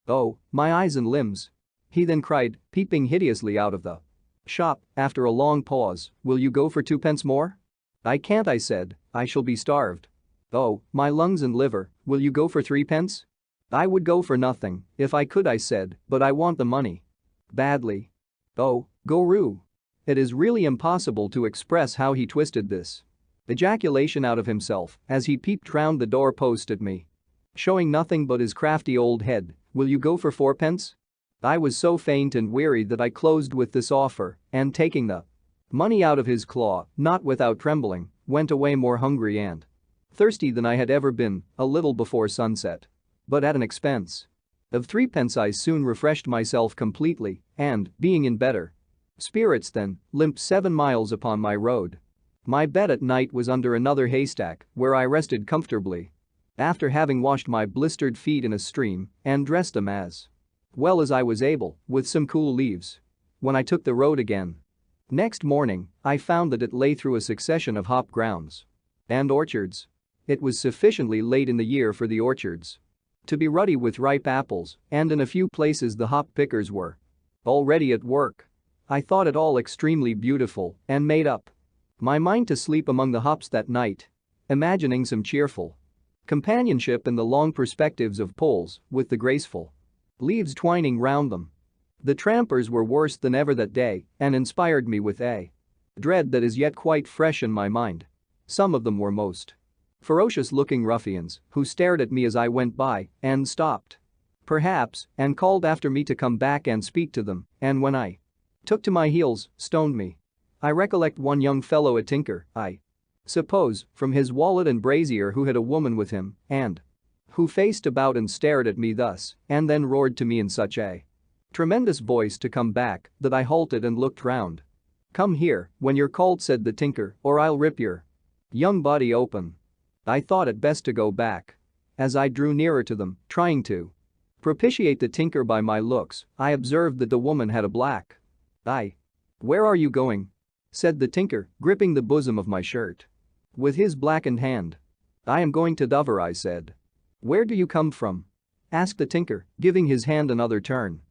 Oh, my eyes and limbs. He then cried, peeping hideously out of the shop, after a long pause, will you go for 2 pence more? I can't, I said, I shall be starved. Oh, my lungs and liver, will you go for 3 pence? I would go for nothing, if I could, I said, but I want the money badly. Oh, Guru. It is really impossible to express how he twisted this ejaculation out of himself as he peeped round the door-post at me, showing nothing but his crafty old head. Will you go for 4 pence? I was so faint and weary that I closed with this offer and, taking the money out of his claw, not without trembling, went away more hungry and thirsty than I had ever been, a little before sunset. But at an expense of 3 pence I soon refreshed myself completely and, being in better spirits then, limped 7 miles upon my road. My bed at night was under another haystack where I rested comfortably after having washed my blistered feet in a stream and dressed them as well as I was able with some cool leaves. When I took the road again next morning, I found that it lay through a succession of hop grounds and orchards. It was sufficiently late in the year for the orchards to be ruddy with ripe apples, and in a few places the hop pickers were already at work. I thought it all extremely beautiful and made up my mind to sleep among the hops that night, imagining some cheerful companionship in the long perspectives of poles with the graceful leaves twining round them. The trampers were worse than ever that day and inspired me with a dread that is yet quite fresh in my mind. Some of them were most ferocious-looking ruffians who stared at me as I went by and stopped, perhaps, and called after me to come back and speak to them, and when I took to my heels, stoned me. I recollect one young fellow, a tinker, I suppose, from his wallet and brazier, who had a woman with him and who faced about and stared at me thus and then roared to me in such a tremendous voice to come back that I halted and looked round. "Come here when you're called," said the tinker, "or I'll rip your young body open." I thought it best to go back. As I drew nearer to them, trying to propitiate the tinker by my looks, I observed that the woman had a black eye. "Where are you going?" said the tinker, gripping the bosom of my shirt with his blackened hand. "I am going to Dover," I said. "Where do you come from?" asked the tinker, giving his hand another turn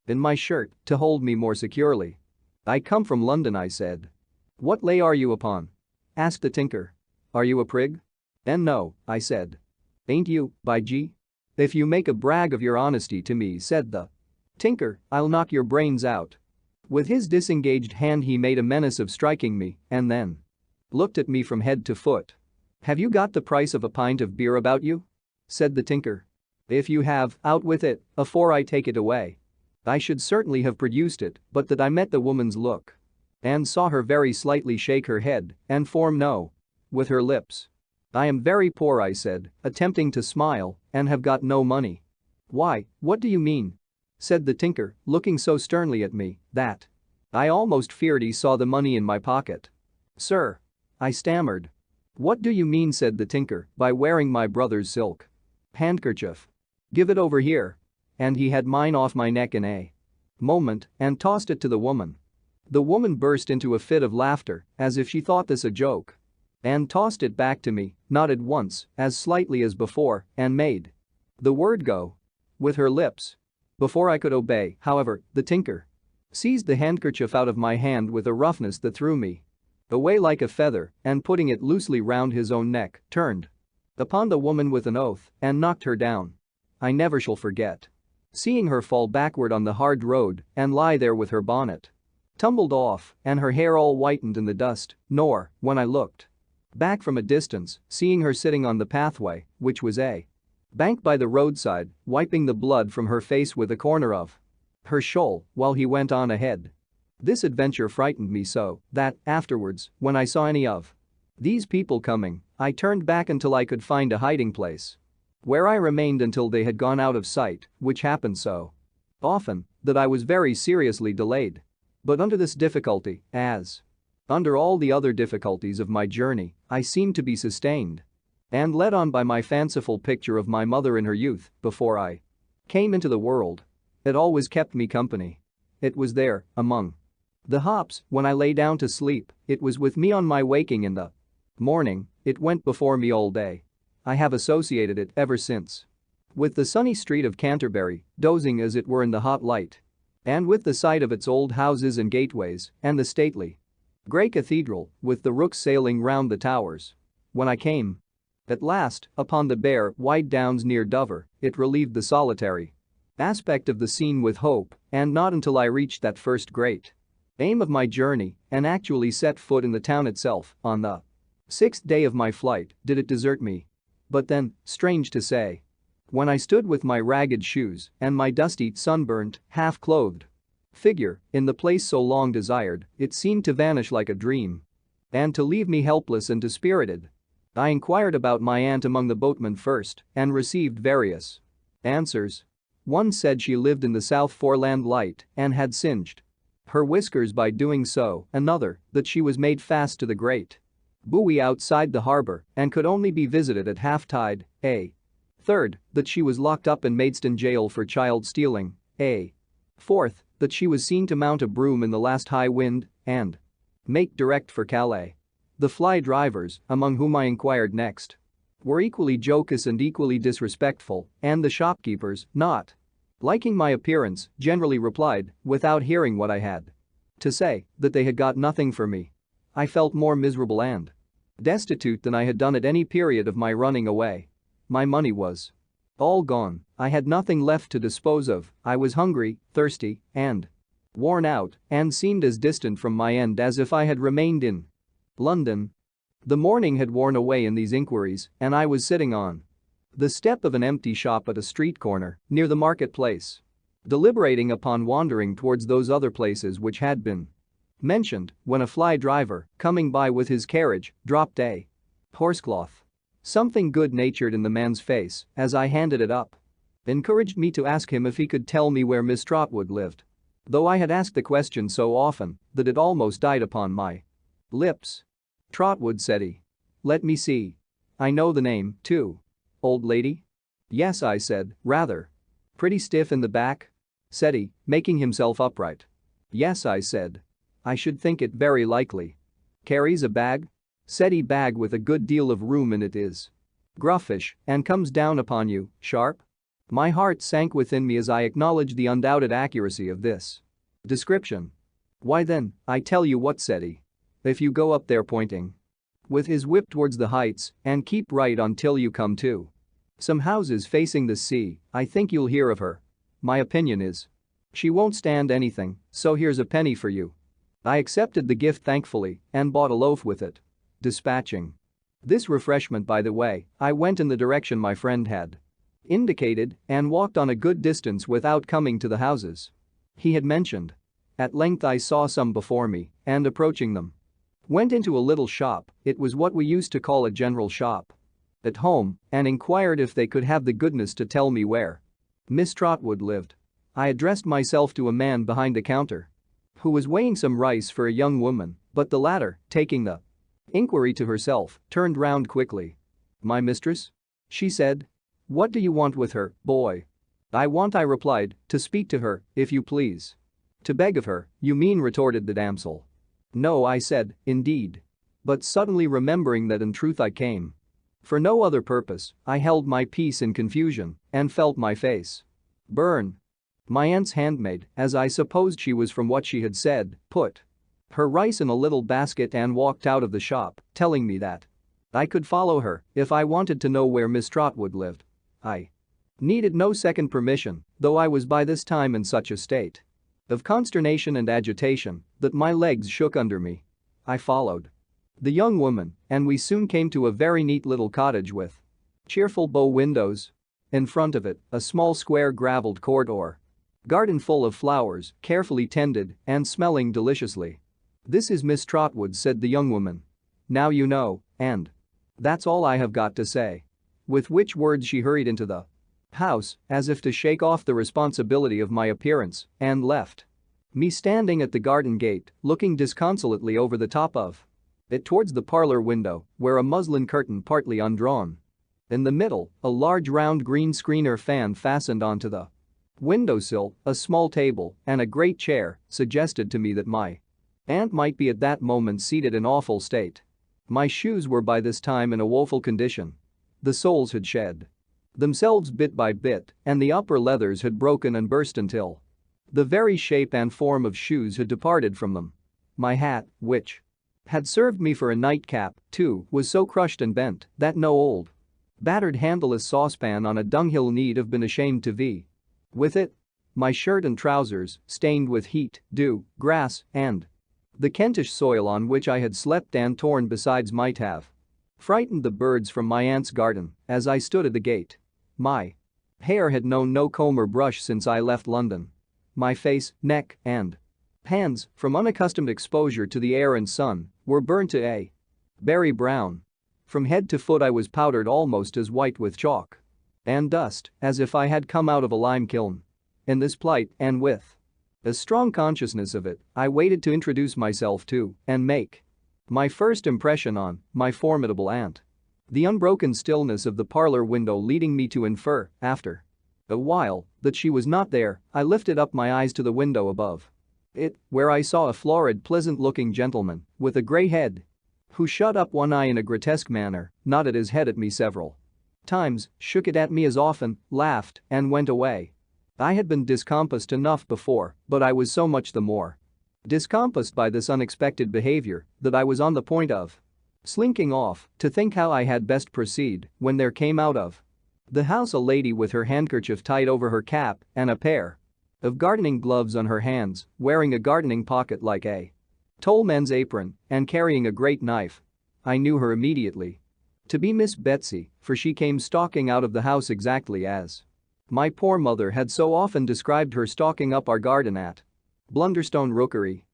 in my shirt to hold me more securely. "I come from London," I said. "What lay are you upon?" asked the tinker. "Are you a prig?" "And no," I said. "Ain't you, by G? If you make a brag of your honesty to me," said the tinker, "I'll knock your brains out." With his disengaged hand he made a menace of striking me and then looked at me from head to foot. "Have you got the price of a pint of beer about you?" said the tinker. "If you have, out with it, afore I take it away." I should certainly have produced it, but that I met the woman's look and saw her very slightly shake her head and form no with her lips. "I am very poor," I said, attempting to smile, "and have got no money." "Why, what do you mean?" said the tinker, looking so sternly at me that I almost feared he saw the money in my pocket. "Sir," I stammered. "What do you mean?" said the tinker, "by wearing my brother's silk handkerchief? Give it over here." And he had mine off my neck in a moment and tossed it to the woman. The woman burst into a fit of laughter as if she thought this a joke and tossed it back to me, nodded once, as slightly as before, and made The word go. With her lips. Before I could obey, however, the tinker seized the handkerchief out of my hand with a roughness that threw me away like a feather and putting it loosely round his own neck, turned upon the woman with an oath and knocked her down. I never shall forget seeing her fall backward on the hard road and lie there with her bonnet tumbled off and her hair all whitened in the dust, nor, when I looked back from a distance, seeing her sitting on the pathway, which was a bank by the roadside, wiping the blood from her face with a corner of her shawl while he went on ahead. This adventure frightened me so that, afterwards, when I saw any of these people coming, I turned back until I could find a hiding place, where I remained until they had gone out of sight, which happened so often that I was very seriously delayed. But under this difficulty, as under all the other difficulties of my journey, I seemed to be sustained and led on by my fanciful picture of my mother in her youth before I came into the world. It always kept me company. It was there, among the hops, when I lay down to sleep, it was with me on my waking in the morning, it went before me all day. I have associated it ever since with the sunny street of Canterbury, dozing as it were in the hot light, and with the sight of its old houses and gateways, and the stately grey cathedral, with the rooks sailing round the towers. When I came at last upon the bare, white downs near Dover, it relieved the solitary aspect of the scene with hope, and not until I reached that first great aim of my journey and actually set foot in the town itself, on the 6th day of my flight, did it desert me. But then, strange to say, when I stood with my ragged shoes and my dusty, sunburnt, half-clothed figure in the place so long desired, it seemed to vanish like a dream and to leave me helpless and dispirited. I inquired about my aunt among the boatmen first and received various answers. One said she lived in the South Foreland Light and had singed her whiskers by doing so, another, that she was made fast to the great buoy outside the harbor and could only be visited at half-tide, a third, that she was locked up in Maidstone jail for child stealing, a fourth, that she was seen to mount a broom in the last high wind and make direct for Calais. The fly drivers, among whom I inquired next, were equally jocose and equally disrespectful, and the shopkeepers, not liking my appearance, generally replied, without hearing what I had to say, that they had got nothing for me. I felt more miserable and destitute than I had done at any period of my running away. My money was all gone, I had nothing left to dispose of, I was hungry, thirsty, and worn out, and seemed as distant from my end as if I had remained in London. The morning had worn away in these inquiries, and I was sitting on the step of an empty shop at a street corner, near the marketplace, deliberating upon wandering towards those other places which had been mentioned, when a fly driver, coming by with his carriage, dropped a horsecloth. Something good-natured in the man's face, as I handed it up, encouraged me to ask him if he could tell me where Miss Trotwood lived, though I had asked the question so often that it almost died upon my lips. "Trotwood," said he. "Let me see. I know the name, too. Old lady?" "Yes," I said, "rather." "Pretty stiff in the back?" said he, making himself upright. "Yes," I said. "I should think it very likely." "Carries a bag?" said he. "Bag with a good deal of room in it is. Gruffish, and comes down upon you, sharp?" My heart sank within me as I acknowledged the undoubted accuracy of this description. "Why then, I tell you what," said he. "If you go up there," pointing with his whip towards the heights, "and keep right on till you come to some houses facing the sea, I think you'll hear of her. My opinion is she won't stand anything, so here's a penny for you." I accepted the gift thankfully and bought a loaf with it. Dispatching this refreshment by the way, I went in the direction my friend had indicated and walked on a good distance without coming to the houses he had mentioned. At length I saw some before me and, approaching them, went into a little shop. It was what we used to call a general shop at home, and inquired if they could have the goodness to tell me where Miss Trotwood lived. I addressed myself to a man behind the counter who was weighing some rice for a young woman, but the latter, taking the inquiry to herself, turned round quickly. "My mistress?" she said. "What do you want with her, boy?" "I want," I replied, "to speak to her, if you please." "To beg of her, you mean," retorted the damsel. "No," I said, "indeed." But suddenly remembering that in truth I came For no other purpose, I held my peace in confusion and felt my face burn. My aunt's handmaid, as I supposed she was from what she had said, put her rice in a little basket and walked out of the shop, telling me that I could follow her if I wanted to know where Miss Trotwood lived. I needed no second permission, though I was by this time in such a state of consternation and agitation that my legs shook under me. I followed the young woman, and we soon came to a very neat little cottage with cheerful bow windows. In front of it, a small square gravelled court or garden full of flowers, carefully tended and smelling deliciously. "This is Miss Trotwood," said the young woman. "Now you know, and that's all I have got to say." With which words she hurried into the house, as if to shake off the responsibility of my appearance, and left me standing at the garden gate, looking disconsolately over the top of it towards the parlor window, where a muslin curtain partly undrawn. In the middle, a large round green screener fan fastened onto the windowsill, a small table, and a great chair suggested to me that my aunt might be at that moment seated in awful state. My shoes were by this time in a woeful condition. The soles had shed themselves bit by bit, and the upper leathers had broken and burst until the very shape and form of shoes had departed from them. My hat, which had served me for a nightcap, too, was so crushed and bent that no old, battered handleless saucepan on a dunghill need have been ashamed to vie with it. My shirt and trousers, stained with heat, dew, grass, and the Kentish soil on which I had slept and torn besides might have frightened the birds from my aunt's garden as I stood at the gate. My hair had known no comb or brush since I left London. My face, neck, and hands, from unaccustomed exposure to the air and sun, were burnt to a berry brown. From head to foot I was powdered almost as white with chalk and dust as if I had come out of a lime kiln. In this plight, and with a strong consciousness of it, I waited to introduce myself to and make my first impression on my formidable aunt. The unbroken stillness of the parlor window leading me to infer, after a while, that she was not there, I lifted up my eyes to the window above it, where I saw a florid, pleasant-looking gentleman with a grey head who shut up one eye in a grotesque manner, nodded his head at me several times, shook it at me as often, laughed, and went away. I had been discompassed enough before, but I was so much the more discompassed by this unexpected behavior that I was on the point of slinking off to think how I had best proceed when there came out of the house a lady with her handkerchief tied over her cap and a pair of gardening gloves on her hands, wearing a gardening pocket like a tollman's apron and carrying a great knife. I knew her immediately to be Miss Betsey, for she came stalking out of the house exactly as my poor mother had so often described her stalking up our garden at Blunderstone Rookery.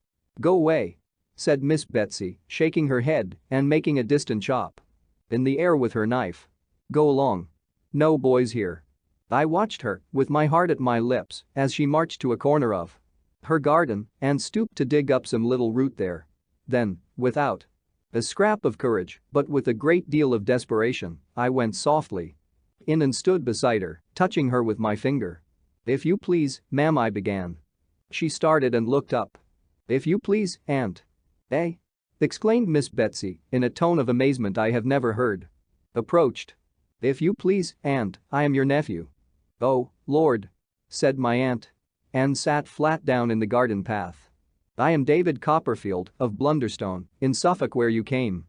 "Go away," said Miss Betsey, shaking her head and making a distant chop in the air with her knife. "Go along. No boys here." I watched her, with my heart at my lips, as she marched to a corner of her garden and stooped to dig up some little root there. Then, without a scrap of courage, but with a great deal of desperation, I went softly in and stood beside her, touching her with my finger. "If you please, ma'am," I began. She started and looked up. "If you please, aunt." "Eh?" exclaimed Miss Betsey in a tone of amazement I have never heard. Approached. "If you please, aunt, I am your nephew." "Oh, Lord," said my aunt, and sat flat down in the garden path. "I am David Copperfield of Blunderstone, in Suffolk, where you came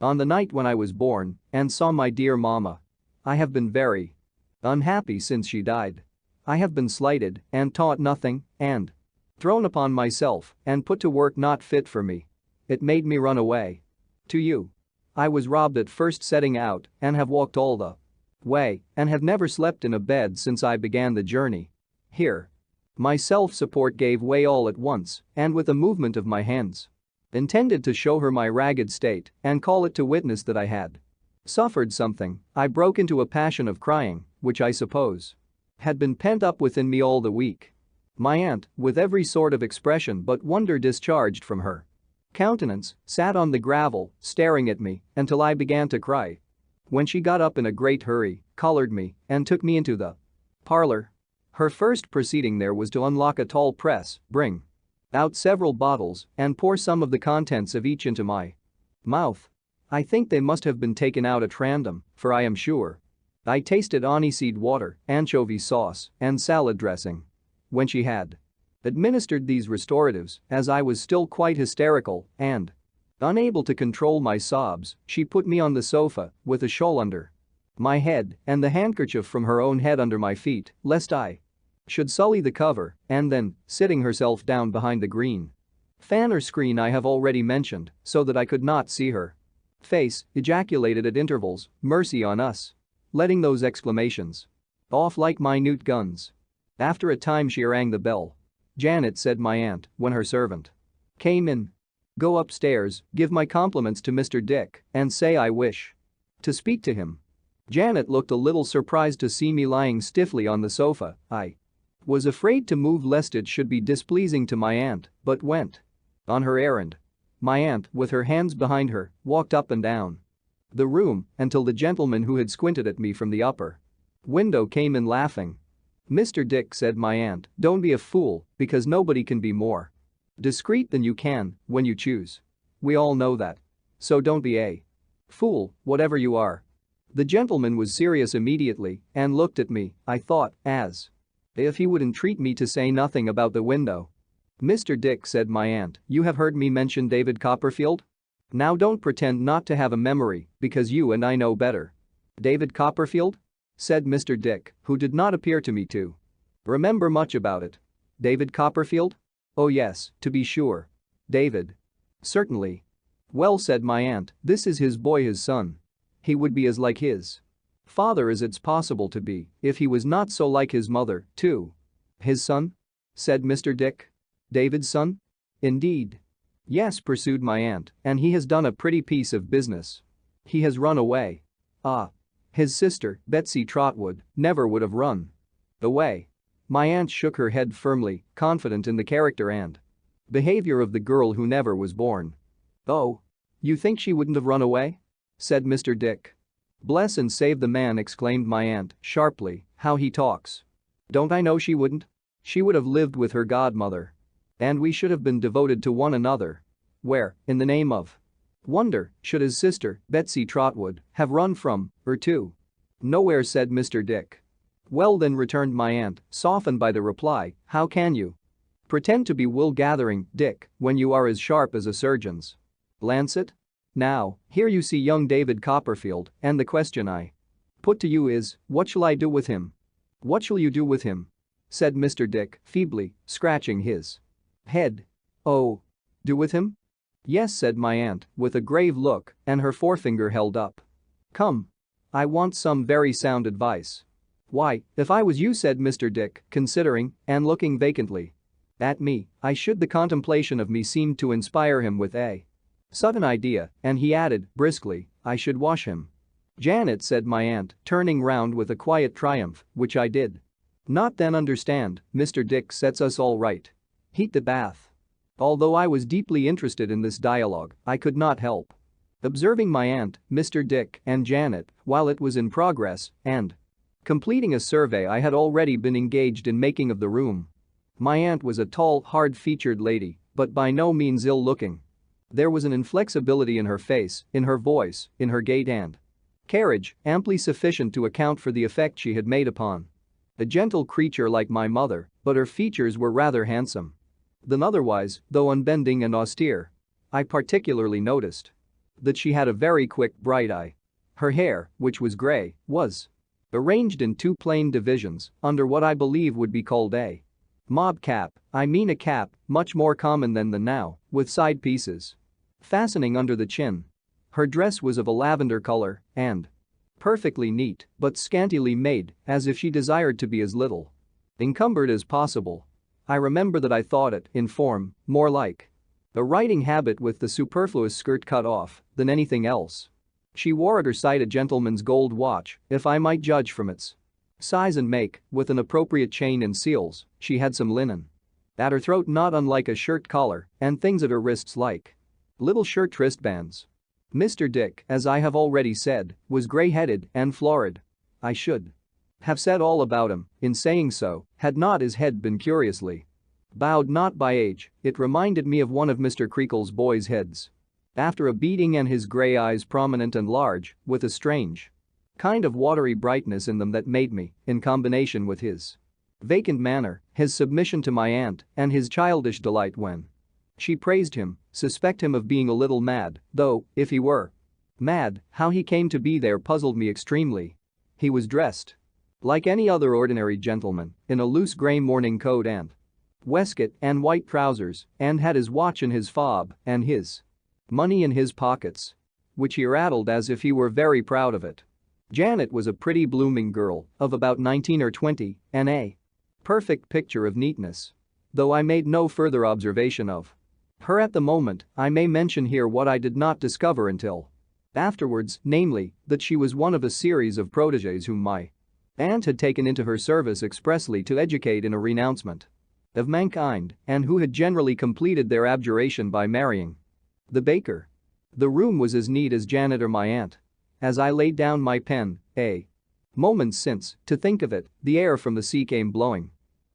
on the night when I was born and saw my dear mamma. I have been very unhappy since she died. I have been slighted and taught nothing and thrown upon myself and put to work not fit for me. It made me run away to you. I was robbed at first setting out and have walked all the way and have never slept in a bed since I began the journey here." My self-support gave way all at once, and with a movement of my hands intended to show her my ragged state and call it to witness that I had suffered something, I broke into a passion of crying, which I suppose had been pent up within me all the week. My aunt, with every sort of expression but wonder discharged from her countenance, sat on the gravel, staring at me until I began to cry. When she got up in a great hurry, collared me, and took me into the parlor. Her first proceeding there was to unlock a tall press, bring out several bottles, and pour some of the contents of each into my mouth. I think they must have been taken out at random, for I am sure. I tasted aniseed water, anchovy sauce, and salad dressing. When she had administered these restoratives, as I was still quite hysterical and unable to control my sobs, she put me on the sofa with a shawl under my head and the handkerchief from her own head under my feet, lest I should sully the cover, and then, sitting herself down behind the green fan or screen I have already mentioned, so that I could not see her face, ejaculated at intervals, "Mercy on us," letting those exclamations off like minute guns. After a time she rang the bell. "Janet," said my aunt when her servant came in. "Go upstairs, give my compliments to Mr. Dick, and say I wish to speak to him." Janet looked a little surprised to see me lying stiffly on the sofa. I was afraid to move lest it should be displeasing to my aunt, but went on her errand. My aunt, with her hands behind her, walked up and down the room until the gentleman who had squinted at me from the upper window came in laughing. "Mr. Dick," said my aunt, "don't be a fool, because nobody can be more discreet than you can when you choose. We all know that. So don't be a fool, whatever you are." The gentleman was serious immediately and looked at me, I thought, as if he would entreat me to say nothing about the window. "Mr. Dick," said my aunt, "you have heard me mention David Copperfield? Now don't pretend not to have a memory, because you and I know better." "David Copperfield?" said Mr. Dick, who did not appear to me to remember much about it. "David Copperfield? Oh yes, to be sure. David. Certainly." "Well," said my aunt, "this is his boy, his son. He would be as like his father as it's possible to be, if he was not so like his mother, too." "His son?" said Mr. Dick. "David's son? Indeed." "Yes," pursued my aunt, "and he has done a pretty piece of business. He has run away." "Ah. His sister, Betsey Trotwood, never would have run away." My aunt shook her head firmly, confident in the character and behavior of the girl who never was born. "Oh. You think she wouldn't have run away?" said Mr. Dick. "Bless and save the man," exclaimed my aunt, sharply, "how he talks. Don't I know she wouldn't? She would have lived with her godmother. And we should have been devoted to one another. Where, in the name of wonder, should his sister, Betsey Trotwood, have run from, or to?" "Nowhere," said Mr. Dick. "Well then," returned my aunt, softened by the reply, "how can you pretend to be wool-gathering, Dick, when you are as sharp as a surgeon's lancet? Now, here you see young David Copperfield, and the question I put to you is, what shall I do with him?" "What shall you do with him?" said Mr. Dick, feebly, scratching his head. "Oh. Do with him? Yes," said my aunt, with a grave look, and her forefinger held up. "Come. I want some very sound advice." "Why, if I was you," said Mr. Dick, considering and looking vacantly at me, "I should." The contemplation of me seemed to inspire him with a sudden idea, and he added, briskly, "I should wash him." "Janet," said my aunt, turning round with a quiet triumph, which I did not then understand, "Mr. Dick sets us all right. Heat the bath." Although I was deeply interested in this dialogue, I could not help observing my aunt, Mr. Dick, and Janet while it was in progress and completing a survey I had already been engaged in making of the room. My aunt was a tall, hard-featured lady, but by no means ill-looking. There was an inflexibility in her face, in her voice, in her gait and carriage, amply sufficient to account for the effect she had made upon a gentle creature like my mother, but her features were rather handsome than otherwise, though unbending and austere. I particularly noticed that she had a very quick, bright eye. Her hair, which was gray, was arranged in two plain divisions under what I believe would be called a mob cap, I mean a cap much more common than the now, with side pieces fastening under the chin. Her dress was of a lavender color and perfectly neat, but scantily made, as if she desired to be as little encumbered as possible. I remember that I thought it, in form, more like a riding habit with the superfluous skirt cut off than anything else. She wore at her side a gentleman's gold watch, if I might judge from its size and make, with an appropriate chain and seals. She had some linen at her throat not unlike a shirt collar, and things at her wrists like little shirt wristbands. Mr. Dick, as I have already said, was gray-headed and florid. I should have said all about him, in saying so, had not his head been curiously bowed, not by age. It reminded me of one of Mr. Creakle's boys' heads. after a beating, and his grey eyes prominent and large, with a strange kind of watery brightness in them that made me, in combination with his vacant manner, his submission to my aunt, and his childish delight when she praised him, suspect him of being a little mad, though, if he were mad, how he came to be there puzzled me extremely. He was dressed like any other ordinary gentleman, in a loose grey morning coat and waistcoat and white trousers, and had his watch in his fob and his money in his pockets, which he rattled as if he were very proud of it. Janet was a pretty blooming girl of about 19 or 20 and a perfect picture of neatness. Though I made no further observation of her at the moment, I may mention here what I did not discover until afterwards, namely, that she was one of a series of protégés whom my aunt had taken into her service expressly to educate in a renouncement of mankind, and who had generally completed their abjuration by marrying the baker. The room was as neat as Janet or my aunt. As I laid down my pen, a moment since, to think of it, the air from the sea came blowing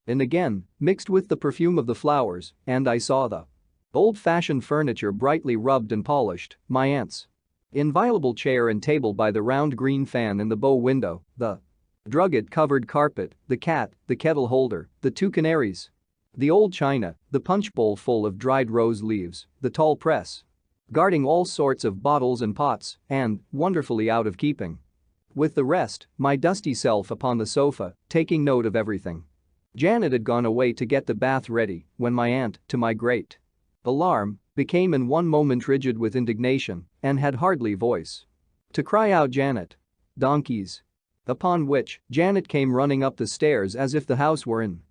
in again, mixed with the perfume of the flowers, and I saw the old-fashioned furniture brightly rubbed and polished, my aunt's inviolable chair and table by the round green fan in the bow window, the drugget-covered carpet, the cat, the kettle holder, the two canaries, the old china, the punch bowl full of dried rose leaves, the tall press guarding all sorts of bottles and pots, and, wonderfully out of keeping with the rest, my dusty self upon the sofa, taking note of everything. Janet had gone away to get the bath ready when my aunt, to my great alarm, became in one moment rigid with indignation and had hardly voice to cry out, "Janet! Donkeys!" Upon which, Janet came running up the stairs as if the house were in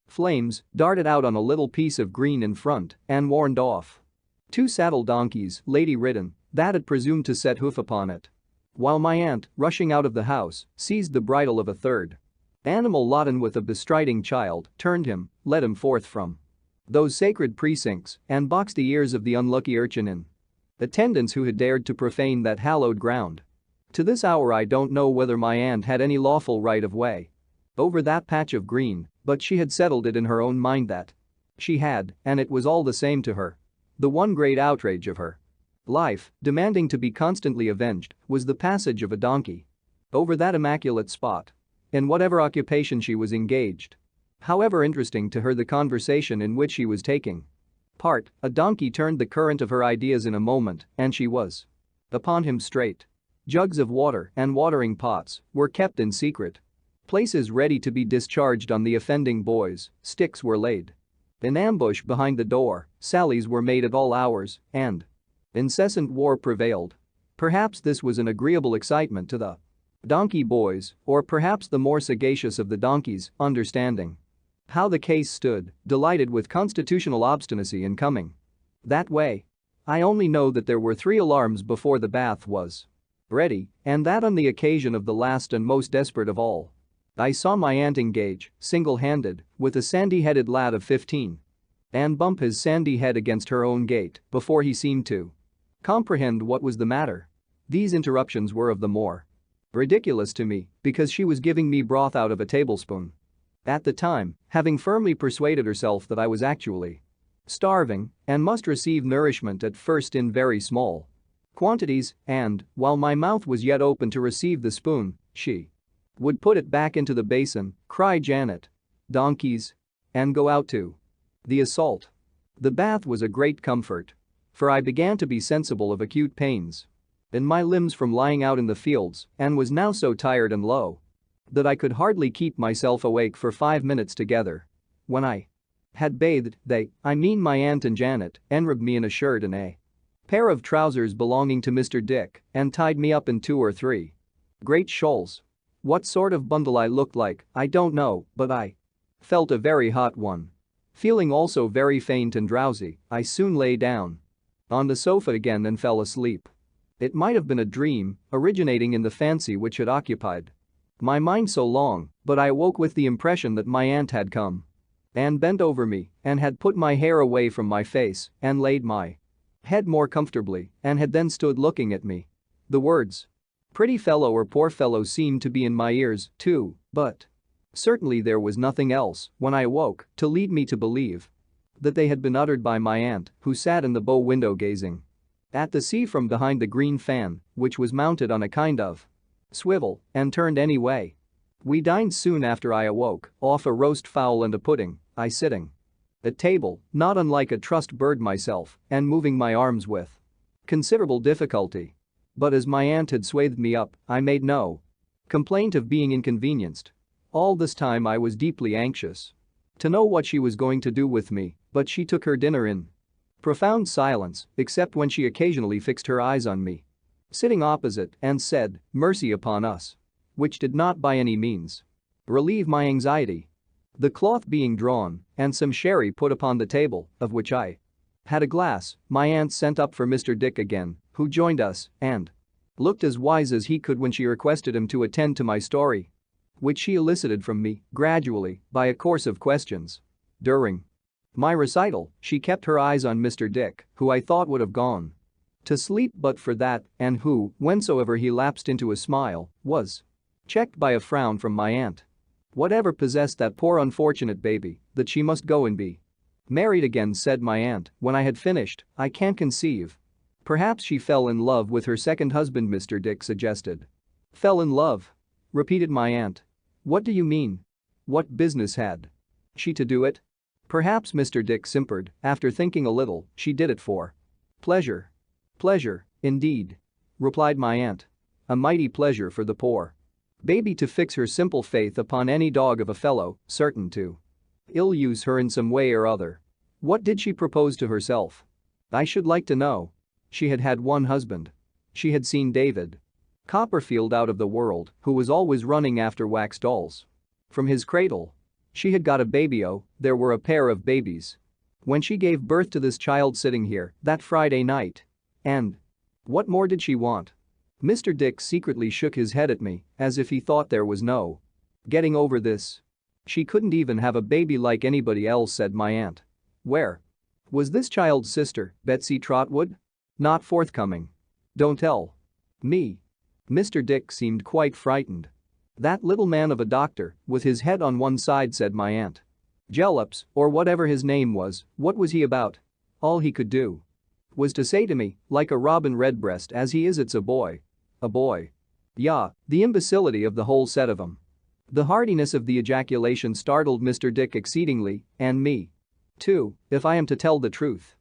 flames, darted out on a little piece of green in front, and warned off 2 saddle donkeys, lady-ridden, that had presumed to set hoof upon it. While my aunt, rushing out of the house, seized the bridle of a third animal laden with a bestriding child, turned him, led him forth from those sacred precincts, and boxed the ears of the unlucky urchin in attendants who had dared to profane that hallowed ground. To this hour I don't know whether my aunt had any lawful right of way over that patch of green, but she had settled it in her own mind that she had, and it was all the same to her. The one great outrage of her life, demanding to be constantly avenged, was the passage of a donkey over that immaculate spot. In whatever occupation she was engaged, however interesting to her the conversation in which she was taking part, a donkey turned the current of her ideas in a moment, and she was upon him straight. Jugs of water and watering pots were kept in secret places ready to be discharged on the offending boys, sticks were laid in ambush behind the door, sallies were made at all hours, and incessant war prevailed. Perhaps this was an agreeable excitement to the donkey boys, or perhaps the more sagacious of the donkeys, understanding how the case stood, delighted with constitutional obstinacy in coming that way. I only know that there were 3 alarms before the bath was ready, and that on the occasion of the last and most desperate of all, I saw my aunt engage, single-handed, with a sandy-headed lad of 15 and bump his sandy head against her own gate before he seemed to comprehend what was the matter. These interruptions were of the more ridiculous to me because she was giving me broth out of a tablespoon at the time, having firmly persuaded herself that I was actually starving and must receive nourishment at first in very small quantities, and, while my mouth was yet open to receive the spoon, she would put it back into the basin, cry Janet, donkeys, and go out to the assault. The bath was a great comfort, for I began to be sensible of acute pains in my limbs from lying out in the fields, and was now so tired and low that I could hardly keep myself awake for 5 minutes together. When I had bathed, I mean my aunt and Janet, enwrapped me in a shirt and a pair of trousers belonging to Mr. Dick, and tied me up in 2 or 3 great shawls. What sort of bundle I looked like, I don't know, but I felt a very hot one. Feeling also very faint and drowsy, I soon lay down on the sofa again and fell asleep. It might have been a dream, originating in the fancy which had occupied my mind so long, but I awoke with the impression that my aunt had come and bent over me and had put my hair away from my face and laid my head more comfortably and had then stood looking at me. The words "pretty fellow" or "poor fellow" seemed to be in my ears too, but certainly there was nothing else, when I awoke, to lead me to believe that they had been uttered by my aunt, who sat in the bow window gazing at the sea from behind the green fan, which was mounted on a kind of swivel and turned any way. We dined soon after I awoke, off a roast fowl and a pudding, I sitting at table, not unlike a trussed bird myself, and moving my arms with considerable difficulty. But as my aunt had swathed me up, I made no complaint of being inconvenienced. All this time I was deeply anxious to know what she was going to do with me, but she took her dinner in profound silence, except when she occasionally fixed her eyes on me, sitting opposite, and said, "Mercy upon us," which did not by any means relieve my anxiety. The cloth being drawn and some sherry put upon the table, of which I had a glass, my aunt sent up for Mr. Dick again, who joined us and looked as wise as he could when she requested him to attend to my story, which she elicited from me, gradually, by a course of questions. During my recital, she kept her eyes on Mr. Dick, who I thought would have gone to sleep but for that, and who, whensoever he lapsed into a smile, was checked by a frown from my aunt. Whatever possessed that poor unfortunate baby, that she must go and be married again, said my aunt, when I had finished. I can't conceive. Perhaps she fell in love with her second husband, Mr. Dick suggested. Fell in love? Repeated my aunt. What do you mean? What business had she to do it? Perhaps, Mr. Dick simpered, after thinking a little, she did it for pleasure. Pleasure, indeed, replied my aunt. A mighty pleasure for the poor baby to fix her simple faith upon any dog of a fellow, certain to ill-use her in some way or other. What did she propose to herself? I should like to know. She had had one husband. She had seen David Copperfield out of the world, who was always running after wax dolls. From his cradle. She had got a baby. Oh, there were a pair of babies when she gave birth to this child sitting here that Friday night. And what more did she want? Mr. Dick secretly shook his head at me, as if he thought there was no getting over this. She couldn't even have a baby like anybody else, said my aunt. Where was this child's sister, Betsey Trotwood? Not forthcoming. Don't tell me. Mr. Dick seemed quite frightened. That little man of a doctor, with his head on one side, said my aunt. Jellops, or whatever his name was, what was he about? All he could do was to say to me, like a robin redbreast as he is, it's a boy. A boy. Yah, the imbecility of the whole set of 'em. The heartiness of the ejaculation startled Mr. Dick exceedingly, and me too, if I am to tell the truth.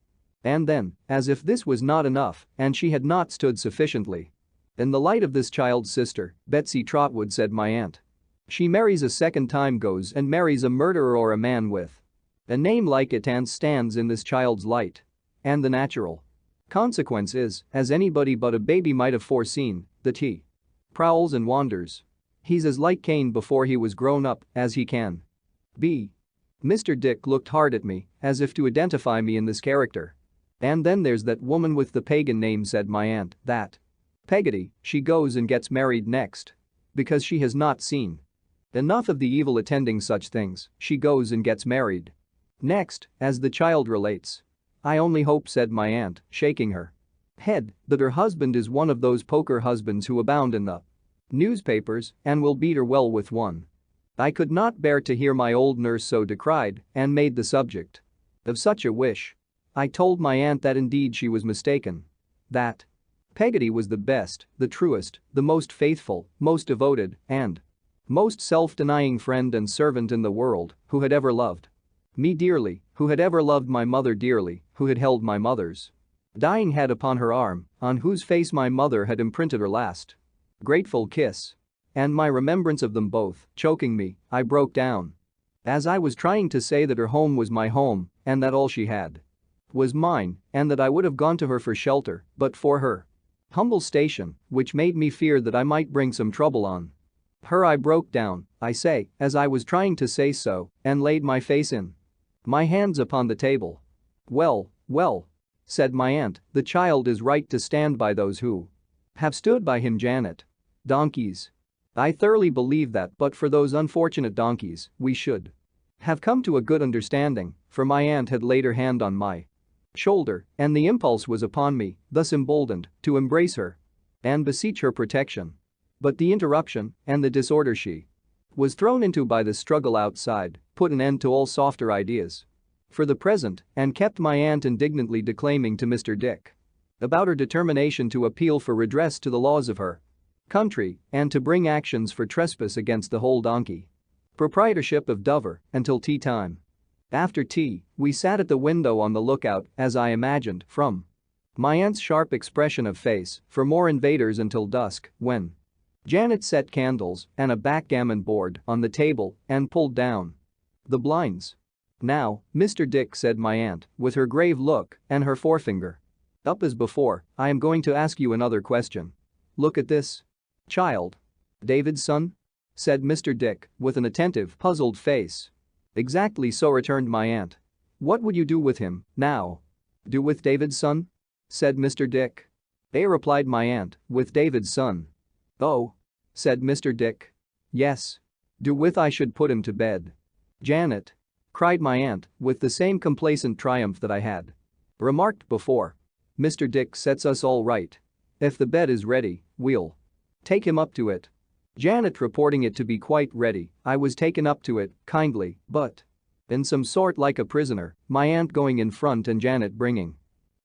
And then, as if this was not enough, and she had not stood sufficiently in the light of this child's sister, Betsey Trotwood, said my aunt. She marries a second time, goes and marries a murderer or a man with a name like it, and stands in this child's light. And the natural consequence is, as anybody but a baby might have foreseen, that he prowls and wanders. He's as like Cain before he was grown up as he can be. Mr. Dick looked hard at me, as if to identify me in this character. And then there's that woman with the pagan name, said my aunt, that Peggotty, she goes and gets married next. Because she has not seen enough of the evil attending such things, she goes and gets married next, as the child relates. I only hope, said my aunt, shaking her head, that her husband is one of those poker husbands who abound in the newspapers and will beat her well with one. I could not bear to hear my old nurse so decried and made the subject of such a wish. I told my aunt that indeed she was mistaken. That Peggotty was the best, the truest, the most faithful, most devoted, and most self-denying friend and servant in the world who had ever loved me dearly, who had ever loved my mother dearly, who had held my mother's dying head upon her arm, on whose face my mother had imprinted her last grateful kiss. And my remembrance of them both, choking me, I broke down. As I was trying to say that her home was my home, and that all she had was mine, and that I would have gone to her for shelter, but for her humble station, which made me fear that I might bring some trouble on her. I broke down, I say, as I was trying to say so, and laid my face in my hands upon the table. Well, well, said my aunt, the child is right to stand by those who have stood by him, Janet. Donkeys. I thoroughly believe that but for those unfortunate donkeys, we should have come to a good understanding, for my aunt had laid her hand on my shoulder, and the impulse was upon me, thus emboldened, to embrace her and beseech her protection. But the interruption and the disorder she was thrown into by the struggle outside put an end to all softer ideas for the present and kept my aunt indignantly declaiming to Mr. Dick. about her determination to appeal for redress to the laws of her country and to bring actions for trespass against the whole donkey proprietorship of Dover until tea time. After tea, we sat at the window on the lookout, as I imagined, from my aunt's sharp expression of face for more invaders until dusk, when Janet set candles and a backgammon board on the table and pulled down the blinds. "Now, Mr. Dick," said my aunt, with her grave look and her forefinger up as before, "I am going to ask you another question. Look at this child." "David's son?" said Mr. Dick, with an attentive, puzzled face. "Exactly so," returned my aunt. "What would you do with him, now?" "Do with David's son?" said Mr. Dick. Replied my aunt, "with David's son." "Oh," said Mr. Dick. "Yes. Do with I should put him to bed." "Janet," cried my aunt, with the same complacent triumph that I had remarked before, "Mr. Dick sets us all right. If the bed is ready, we'll take him up to it." Janet reporting it to be quite ready, I was taken up to it, kindly, but in some sort like a prisoner, my aunt going in front and Janet bringing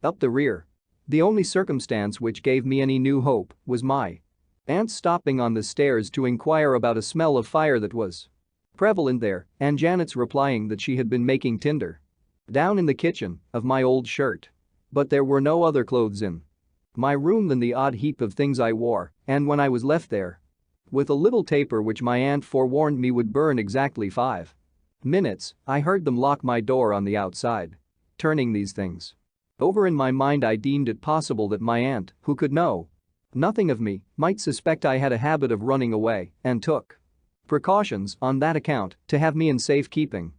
up the rear. The only circumstance which gave me any new hope was my aunt stopping on the stairs to inquire about a smell of fire that was prevalent there, and Janet's replying that she had been making tinder down in the kitchen of my old shirt. But there were no other clothes in my room than the odd heap of things I wore, and when I was left there with a little taper which my aunt forewarned me would burn exactly 5 minutes, I heard them lock my door on the outside. Turning these things over in my mind, I deemed it possible that my aunt, who could know nothing of me, might suspect I had a habit of running away and took precautions on that account to have me in safekeeping.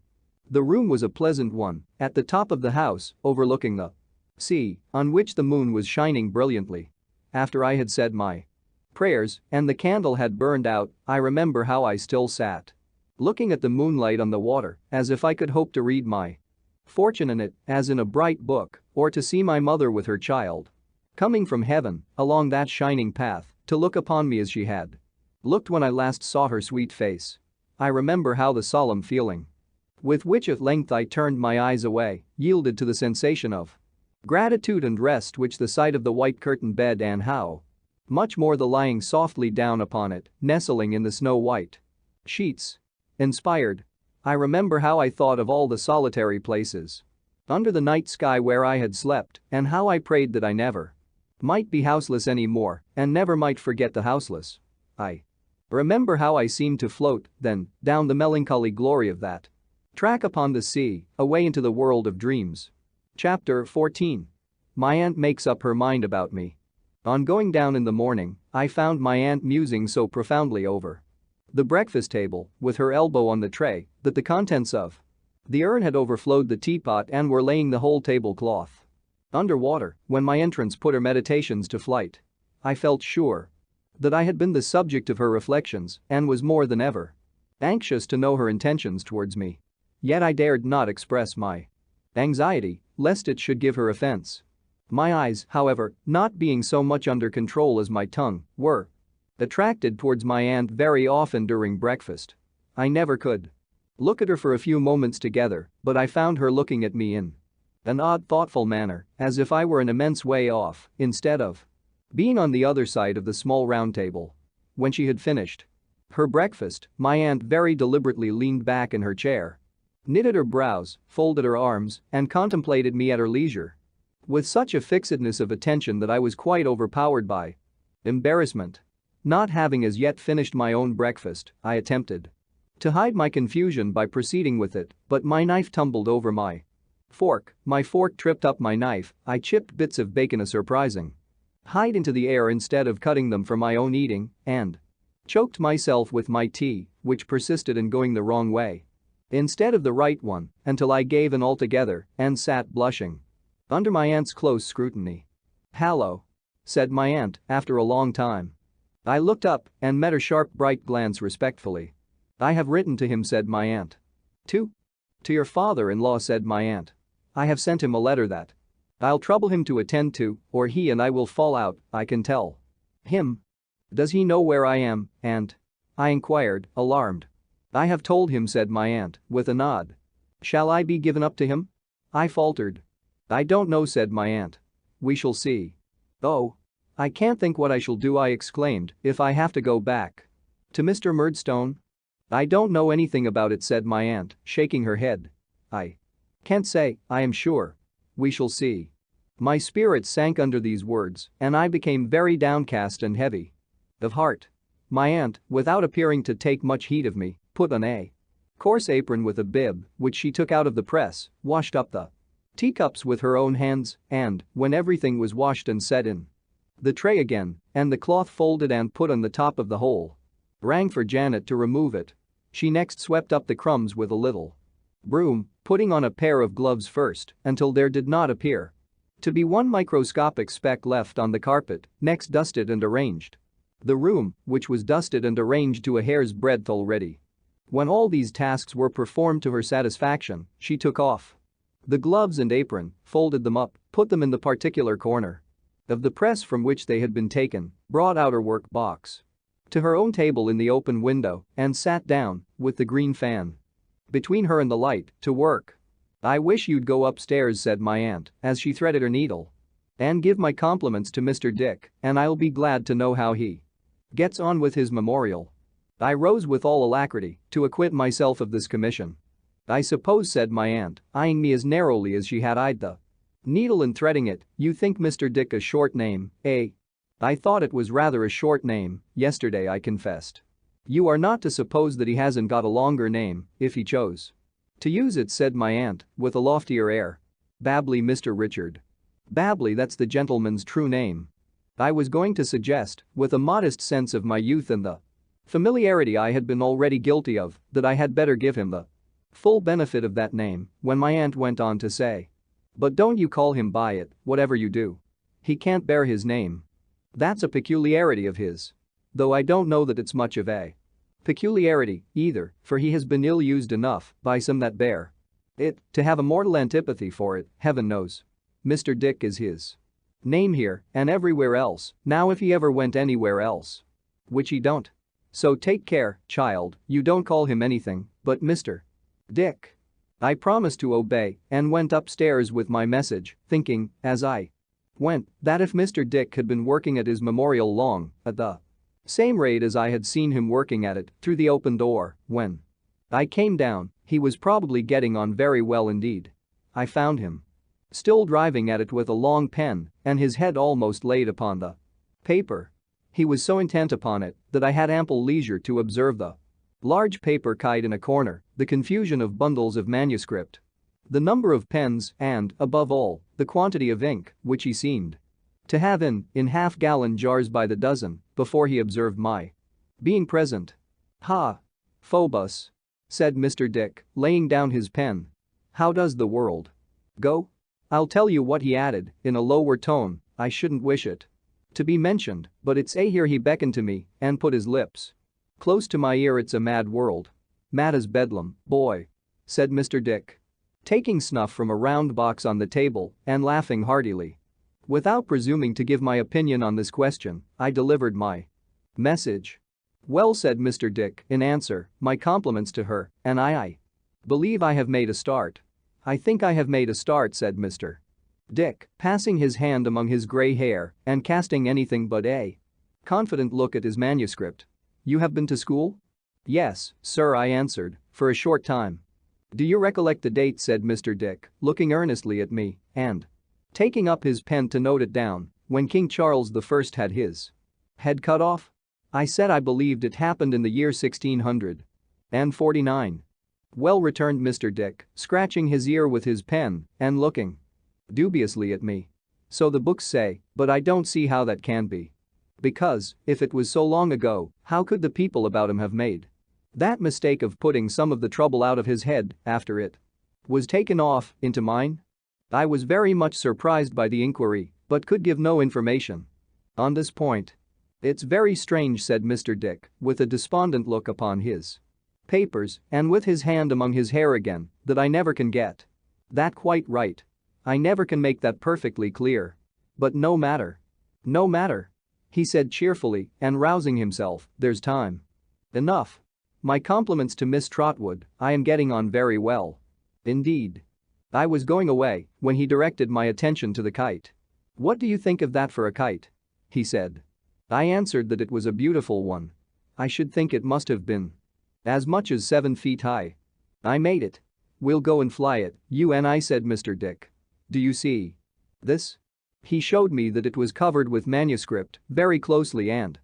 The room was a pleasant one, at the top of the house, overlooking the sea, on which the moon was shining brilliantly. After I had said my prayers and the candle had burned out, I remember how I still sat looking at the moonlight on the water, as if I could hope to read my fortune in it, as in a bright book, or to see my mother with her child coming from heaven along that shining path to look upon me as she had looked when I last saw her sweet face. I remember how the solemn feeling with which at length I turned my eyes away yielded to the sensation of gratitude and rest which the sight of the white curtained bed, and how much more the lying softly down upon it, nestling in the snow-white sheets, inspired. I remember how I thought of all the solitary places under the night sky where I had slept, and how I prayed that I never might be houseless anymore and never might forget the houseless. I remember how I seemed to float, then, down the melancholy glory of that track upon the sea, away into the world of dreams. Chapter 14. My aunt makes up her mind about me. On going down in the morning, I found my aunt musing so profoundly over the breakfast table, with her elbow on the tray, that the contents of the urn had overflowed the teapot and were laying the whole tablecloth under water. When my entrance put her meditations to flight, I felt sure that I had been the subject of her reflections and was more than ever anxious to know her intentions towards me. Yet I dared not express my anxiety, lest it should give her offense. My eyes, however, not being so much under control as my tongue, were attracted towards my aunt very often during breakfast. I never could look at her for a few moments together, but I found her looking at me in an odd, thoughtful manner, as if I were an immense way off, instead of being on the other side of the small round table. When she had finished her breakfast, my aunt very deliberately leaned back in her chair, knitted her brows, folded her arms, and contemplated me at her leisure with such a fixedness of attention that I was quite overpowered by embarrassment. Not having as yet finished my own breakfast, I attempted to hide my confusion by proceeding with it, but my knife tumbled over my fork, my fork tripped up my knife, I chipped bits of bacon a surprising height into the air instead of cutting them for my own eating, and choked myself with my tea, which persisted in going the wrong way instead of the right one, until I gave in altogether and sat blushing under my aunt's close scrutiny. "Hallo," said my aunt after a long time. I looked up and met her sharp bright glance respectfully. "I have written to him," said my aunt. To your father-in-law," said my aunt. "I have sent him a letter that I'll trouble him to attend to, or he and I will fall out, I can tell him." "Does he know where I am, aunt?" I inquired, alarmed. "I have told him," said my aunt, with a nod. "Shall I be given up to him?" I faltered. "I don't know," said my aunt. "We shall see." "Oh. I can't think what I shall do," I exclaimed, "if I have to go back. To Mr. Murdstone?" "I don't know anything about it," said my aunt, shaking her head. "I can't say, I am sure. We shall see." My spirits sank under these words, and I became very downcast and heavy of heart. My aunt, without appearing to take much heed of me, put on a coarse apron with a bib, which she took out of the press, washed up the teacups with her own hands, and, when everything was washed and set in the tray again, and the cloth folded and put on the top of the hole, rang for Janet to remove it. She next swept up the crumbs with a little broom, putting on a pair of gloves first, until there did not appear to be one microscopic speck left on the carpet, next dusted and arranged the room, which was dusted and arranged to a hair's breadth already. When all these tasks were performed to her satisfaction, she took off the gloves and apron, folded them up, put them in the particular corner of the press from which they had been taken, brought out her work box to her own table in the open window, and sat down, with the green fan between her and the light, to work. "I wish you'd go upstairs," said my aunt, as she threaded her needle, "and give my compliments to Mr. Dick, and I'll be glad to know how he gets on with his memorial." I rose with all alacrity to acquit myself of this commission. "I suppose," said my aunt, eyeing me as narrowly as she had eyed the needle and threading it, "you think Mr. Dick a short name, eh?" "I thought it was rather a short name yesterday," I confessed. "You are not to suppose that he hasn't got a longer name, if he chose to use it," said my aunt, with a loftier air. "Babley, Mr. Richard. Babley, that's the gentleman's true name." I was going to suggest, with a modest sense of my youth and the familiarity I had been already guilty of, that I had better give him the full benefit of that name, when my aunt went on to say, "But don't you call him by it, whatever you do. He can't bear his name. That's a peculiarity of his. Though I don't know that it's much of a peculiarity, either, for he has been ill-used enough by some that bear it to have a mortal antipathy for it, heaven knows. Mr. Dick is his name here and everywhere else, now if he ever went anywhere else. Which he don't. So take care, child, you don't call him anything but Mr. Dick." I promised to obey and went upstairs with my message, thinking, as I went, that if Mr. Dick had been working at his memorial long, at the same rate as I had seen him working at it through the open door, when I came down, he was probably getting on very well indeed. I found him still driving at it with a long pen and his head almost laid upon the paper. He was so intent upon it that I had ample leisure to observe the large paper kite in a corner, the confusion of bundles of manuscript, the number of pens and, above all, the quantity of ink which he seemed to have in half-gallon jars by the dozen before he observed my being present. "Ha! Phobos," said Mr. Dick, laying down his pen. "How does the world go? I'll tell you what," he added, in a lower tone, "I shouldn't wish it to be mentioned, but it's a," here he beckoned to me and put his lips close to my ear, "it's a mad world. Mad as bedlam, boy," said Mr. Dick, taking snuff from a round box on the table and laughing heartily. Without presuming to give my opinion on this question, I delivered my message. "Well," said Mr. Dick in answer, "my compliments to her, and I believe I have made a start." "I think I have made a start," said Mr. Dick, passing his hand among his gray hair and casting anything but a confident look at his manuscript. "You have been to school?" "Yes, sir," I answered, "for a short time." "Do you recollect the date?" said Mr. Dick, looking earnestly at me and taking up his pen to note it down, "when King Charles I had his head cut off?" I said I believed it happened in the year 1649. "Well," returned Mr. Dick, scratching his ear with his pen and looking dubiously at me. "So the books say, but I don't see how that can be. Because, if it was so long ago, how could the people about him have made that mistake of putting some of the trouble out of his head after it was taken off into mine?" I was very much surprised by the inquiry, but could give no information on this point. "It's very strange," said Mr. Dick, with a despondent look upon his papers and with his hand among his hair again, "that I never can get that quite right. I never can make that perfectly clear. But no matter. No matter," he said cheerfully and rousing himself, "there's time enough. My compliments to Miss Trotwood, I am getting on very well. Indeed." I was going away when he directed my attention to the kite. "What do you think of that for a kite?" he said. I answered that it was a beautiful one. I should think it must have been as much as 7 feet high. "I made it. We'll go and fly it, you and I," said Mr. Dick. "Do you see this?" He showed me that it was covered with manuscript, very closely and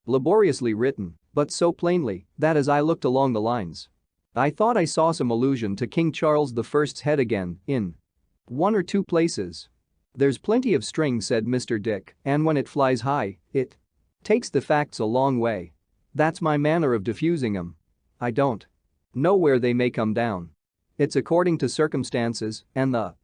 laboriously written, but so plainly that as I looked along the lines, I thought I saw some allusion to King Charles I's head again in one or two places. "There's plenty of string," said Mr. Dick, "and when it flies high, it takes the facts a long way. That's my manner of diffusing 'em. I don't know where they may come down. It's according to circumstances and the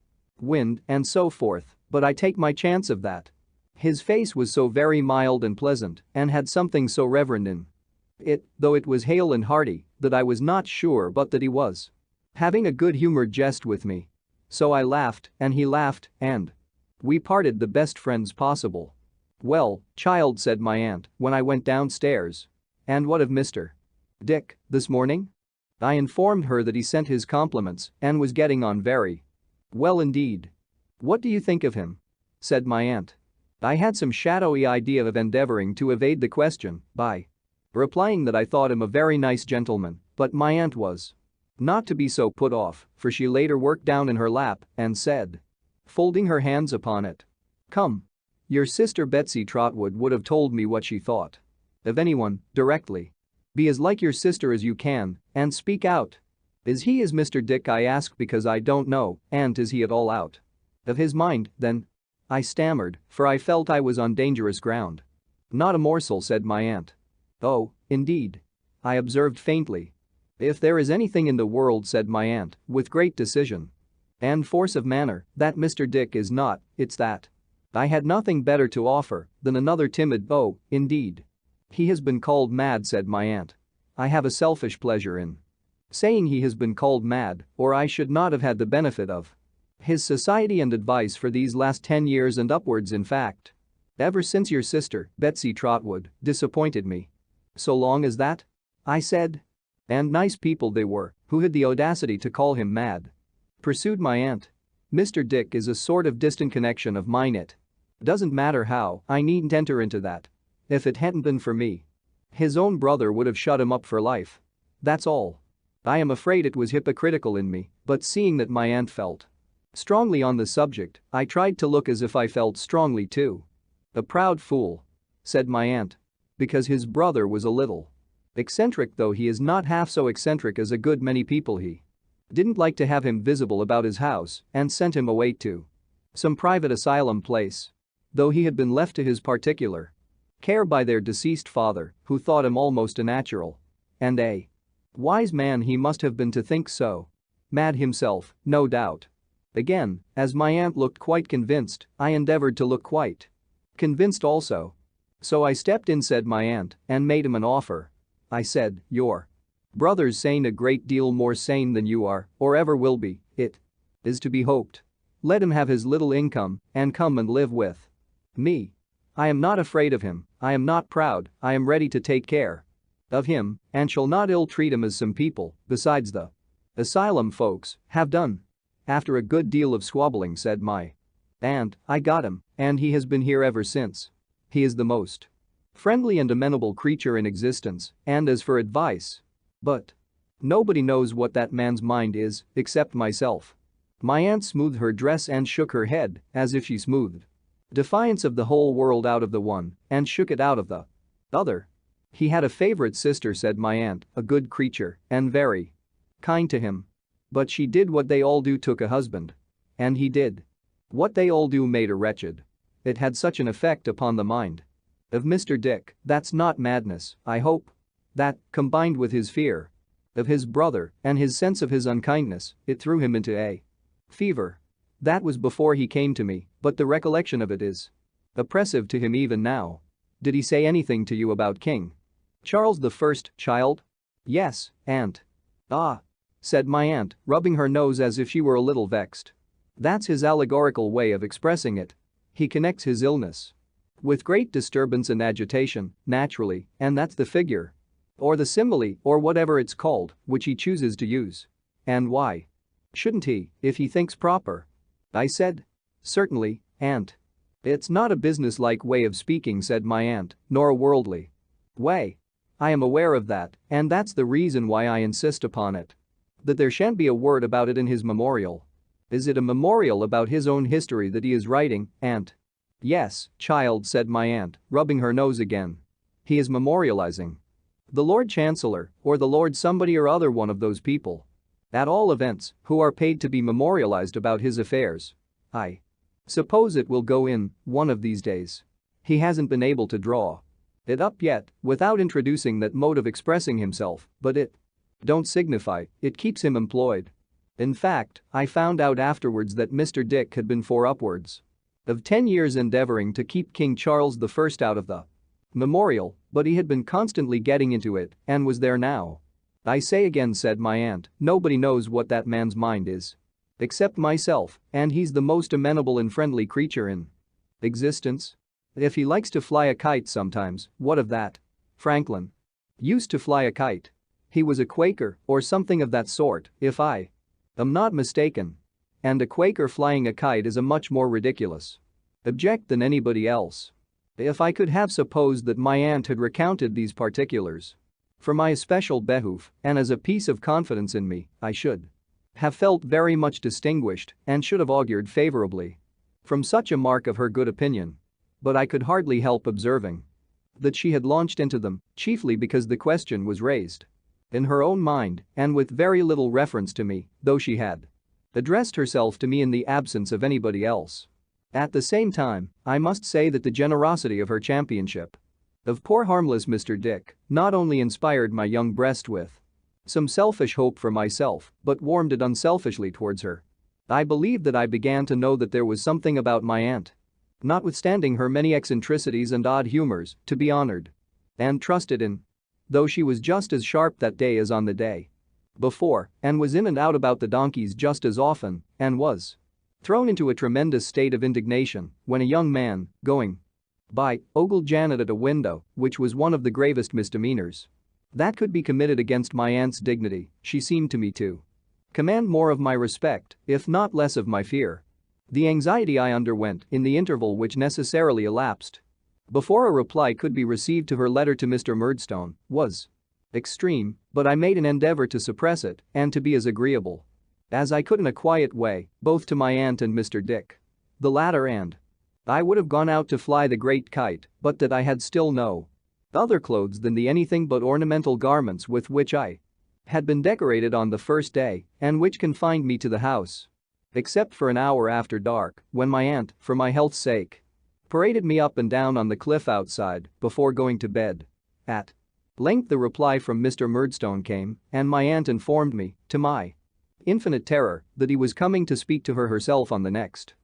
wind and so forth, but I take my chance of that." His face was so very mild and pleasant and had something so reverend in it, though it was hale and hearty, that I was not sure but that he was having a good-humored jest with me. So I laughed and he laughed and we parted the best friends possible. "Well, child," said my aunt when I went downstairs. "And what of Mr. Dick this morning?" I informed her that he sent his compliments and was getting on very well indeed. "What do you think of him?" said my aunt. I had some shadowy idea of endeavoring to evade the question by replying that I thought him a very nice gentleman, but my aunt was not to be so put off, for she laid her work down in her lap and said, folding her hands upon it, "Come. Your sister Betsey Trotwood would have told me what she thought of anyone directly. Be as like your sister as you can and speak out." "Is he as Mr. Dick?" I asked, because I don't know, "and is he at all out of his mind, then?" I stammered, for I felt I was on dangerous ground. "Not a morsel," said my aunt. "Oh, indeed?" I observed faintly. "If there is anything in the world," said my aunt, with great decision and force of manner, "that Mr. Dick is not, it's that." I had nothing better to offer than another timid "Oh, indeed. He has been called mad," said my aunt. "I have a selfish pleasure in saying he has been called mad, or I should not have had the benefit of his society and advice for these last 10 years and upwards, in fact. Ever since your sister, Betsey Trotwood, disappointed me." "So long as that?" I said. "And nice people they were, who had the audacity to call him mad," pursued my aunt. "Mr. Dick is a sort of distant connection of mine. It doesn't matter how, I needn't enter into that. If it hadn't been for me, his own brother would have shut him up for life. That's all." I am afraid it was hypocritical in me, but seeing that my aunt felt strongly on the subject, I tried to look as if I felt strongly too. "A proud fool," said my aunt. "Because his brother was a little eccentric, though he is not half so eccentric as a good many people. He didn't like to have him visible about his house and sent him away to some private asylum place, though he had been left to his particular care by their deceased father, who thought him almost a natural. And a wise man he must have been to think so. Mad himself, no doubt." Again, as my aunt looked quite convinced, I endeavored to look quite convinced also. "So I stepped in," said my aunt, "and made him an offer. I said, your brother's sane, a great deal more sane than you are, or ever will be, it is to be hoped. Let him have his little income and come and live with me. I am not afraid of him, I am not proud, I am ready to take care of him and shall not ill-treat him as some people, besides the asylum folks, have done." After a good deal of squabbling, said my aunt, "I got him, and he has been here ever since. He is the most friendly and amenable creature in existence, and as for advice, but nobody knows what that man's mind is except myself." My aunt smoothed her dress and shook her head as if she smoothed defiance of the whole world out of the one and shook it out of the other. "He had a favorite sister," said my aunt, "a good creature and very kind to him. But she did what they all do, took a husband. And he did what they all do, made her wretched. It had such an effect upon the mind of Mr. Dick. That's not madness, I hope. That, combined with his fear of his brother and his sense of his unkindness, it threw him into a fever. That was before he came to me, but the recollection of it is oppressive to him even now." "Did he say anything to you about King Charles I, child?" "Yes, aunt." "Ah," said my aunt, rubbing her nose as if she were a little vexed. "That's his allegorical way of expressing it. He connects his illness with great disturbance and agitation, naturally, and that's the figure or the simile or whatever it's called which he chooses to use. And why shouldn't he, if he thinks proper?" I said. "Certainly, aunt." "It's not a businesslike way of speaking," said my aunt, "nor a worldly way. I am aware of that, and that's the reason why I insist upon it. That there shan't be a word about it in his memorial." "Is it a memorial about his own history that he is writing, aunt?" "Yes, child," said my aunt, rubbing her nose again. "He is memorializing the Lord Chancellor, or the Lord somebody or other, one of those people. At all events, who are paid to be memorialized about his affairs. I suppose it will go in one of these days. He hasn't been able to draw it up yet without introducing that mode of expressing himself, but it don't signify, it keeps him employed. In fact, I found out afterwards that Mr. Dick had been for upwards of 10 years endeavoring to keep King Charles I out of the memorial, but he had been constantly getting into it and was there now. I say again," said my aunt, "nobody knows what that man's mind is. Except myself, and he's the most amenable and friendly creature in existence. If he likes to fly a kite sometimes, what of that? Franklin used to fly a kite. He was a Quaker or something of that sort, if I am not mistaken. And a Quaker flying a kite is a much more ridiculous object than anybody else." If I could have supposed that my aunt had recounted these particulars for my especial behoof and as a piece of confidence in me, I should have felt very much distinguished and should have augured favorably from such a mark of her good opinion. But I could hardly help observing that she had launched into them chiefly because the question was raised in her own mind and with very little reference to me, though she had addressed herself to me in the absence of anybody else. At the same time, I must say that the generosity of her championship of poor harmless Mr. Dick not only inspired my young breast with some selfish hope for myself, but warmed it unselfishly towards her. I believe that I began to know that there was something about my aunt, notwithstanding her many eccentricities and odd humors, to be honored and trusted in. Though she was just as sharp that day as on the day before, and was in and out about the donkeys just as often, and was thrown into a tremendous state of indignation when a young man, going by, ogled Janet at a window, which was one of the gravest misdemeanors that could be committed against my aunt's dignity. She seemed to me to command more of my respect, if not less of my fear. The anxiety I underwent in the interval which necessarily elapsed before a reply could be received to her letter to Mr. Murdstone was extreme, but I made an endeavor to suppress it and to be as agreeable as I could in a quiet way, both to my aunt and Mr. Dick. The latter and I would have gone out to fly the great kite, but that I had still no other clothes than the anything but ornamental garments with which I had been decorated on the first day and which confined me to the house. Except for an hour after dark, when my aunt, for my health's sake, paraded me up and down on the cliff outside before going to bed. At length the reply from Mr. Murdstone came, and my aunt informed me, to my infinite terror, that he was coming to speak to her herself on the next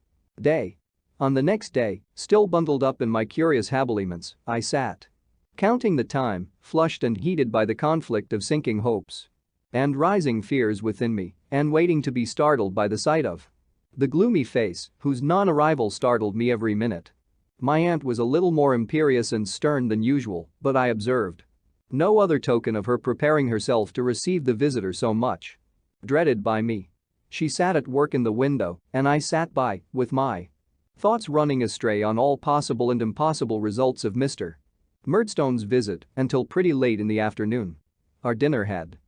day. On the next day, still bundled up in my curious habiliments, I sat counting the time, flushed and heated by the conflict of sinking hopes and rising fears within me, and waiting to be startled by the sight of the gloomy face whose non-arrival startled me every minute. My aunt was a little more imperious and stern than usual, but I observed no other token of her preparing herself to receive the visitor so much dreaded by me. She sat at work in the window, and I sat by, with my thoughts running astray on all possible and impossible results of Mr. Murdstone's visit until pretty late in the afternoon. Our dinner had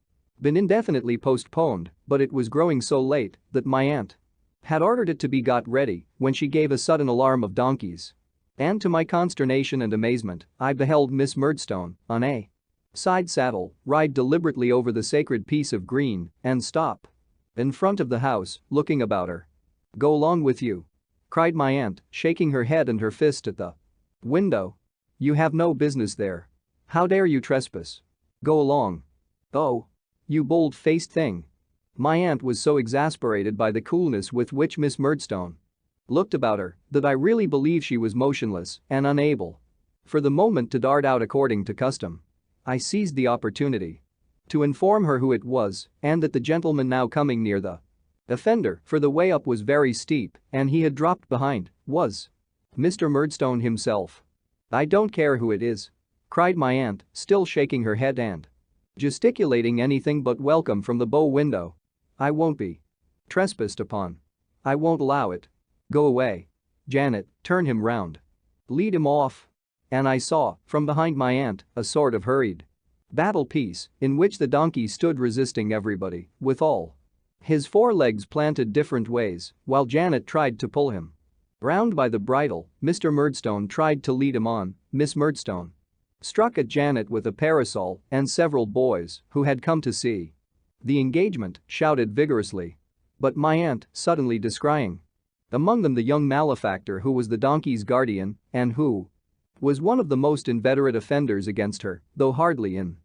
been indefinitely postponed, but it was growing so late that my aunt had ordered it to be got ready when she gave a sudden alarm of donkeys. And to my consternation and amazement, I beheld Miss Murdstone, on a side saddle, ride deliberately over the sacred piece of green and stop in front of the house, looking about her. "Go along with you," cried my aunt, shaking her head and her fist at the window. "You have no business there. How dare you trespass? Go along. Oh, you bold-faced thing." My aunt was so exasperated by the coolness with which Miss Murdstone looked about her that I really believe she was motionless and unable for the moment to dart out according to custom. I seized the opportunity to inform her who it was and that the gentleman now coming near the offender, for the way up was very steep and he had dropped behind, was Mr. Murdstone himself. "I don't care who it is," cried my aunt, still shaking her head and gesticulating anything but welcome from the bow window. "I won't be trespassed upon. I won't allow it. Go away." Janet, turn him round. Lead him off. And I saw, from behind my aunt, a sort of hurried battle piece in which the donkey stood resisting everybody, with all his four legs planted different ways, while Janet tried to pull him round by the bridle. Mr. Murdstone tried to lead him on. Miss Murdstone struck at Janet with a parasol, and several boys, who had come to see the engagement, shouted vigorously. But my aunt, suddenly descrying among them the young malefactor who was the donkey's guardian and who was one of the most inveterate offenders against her, though hardly in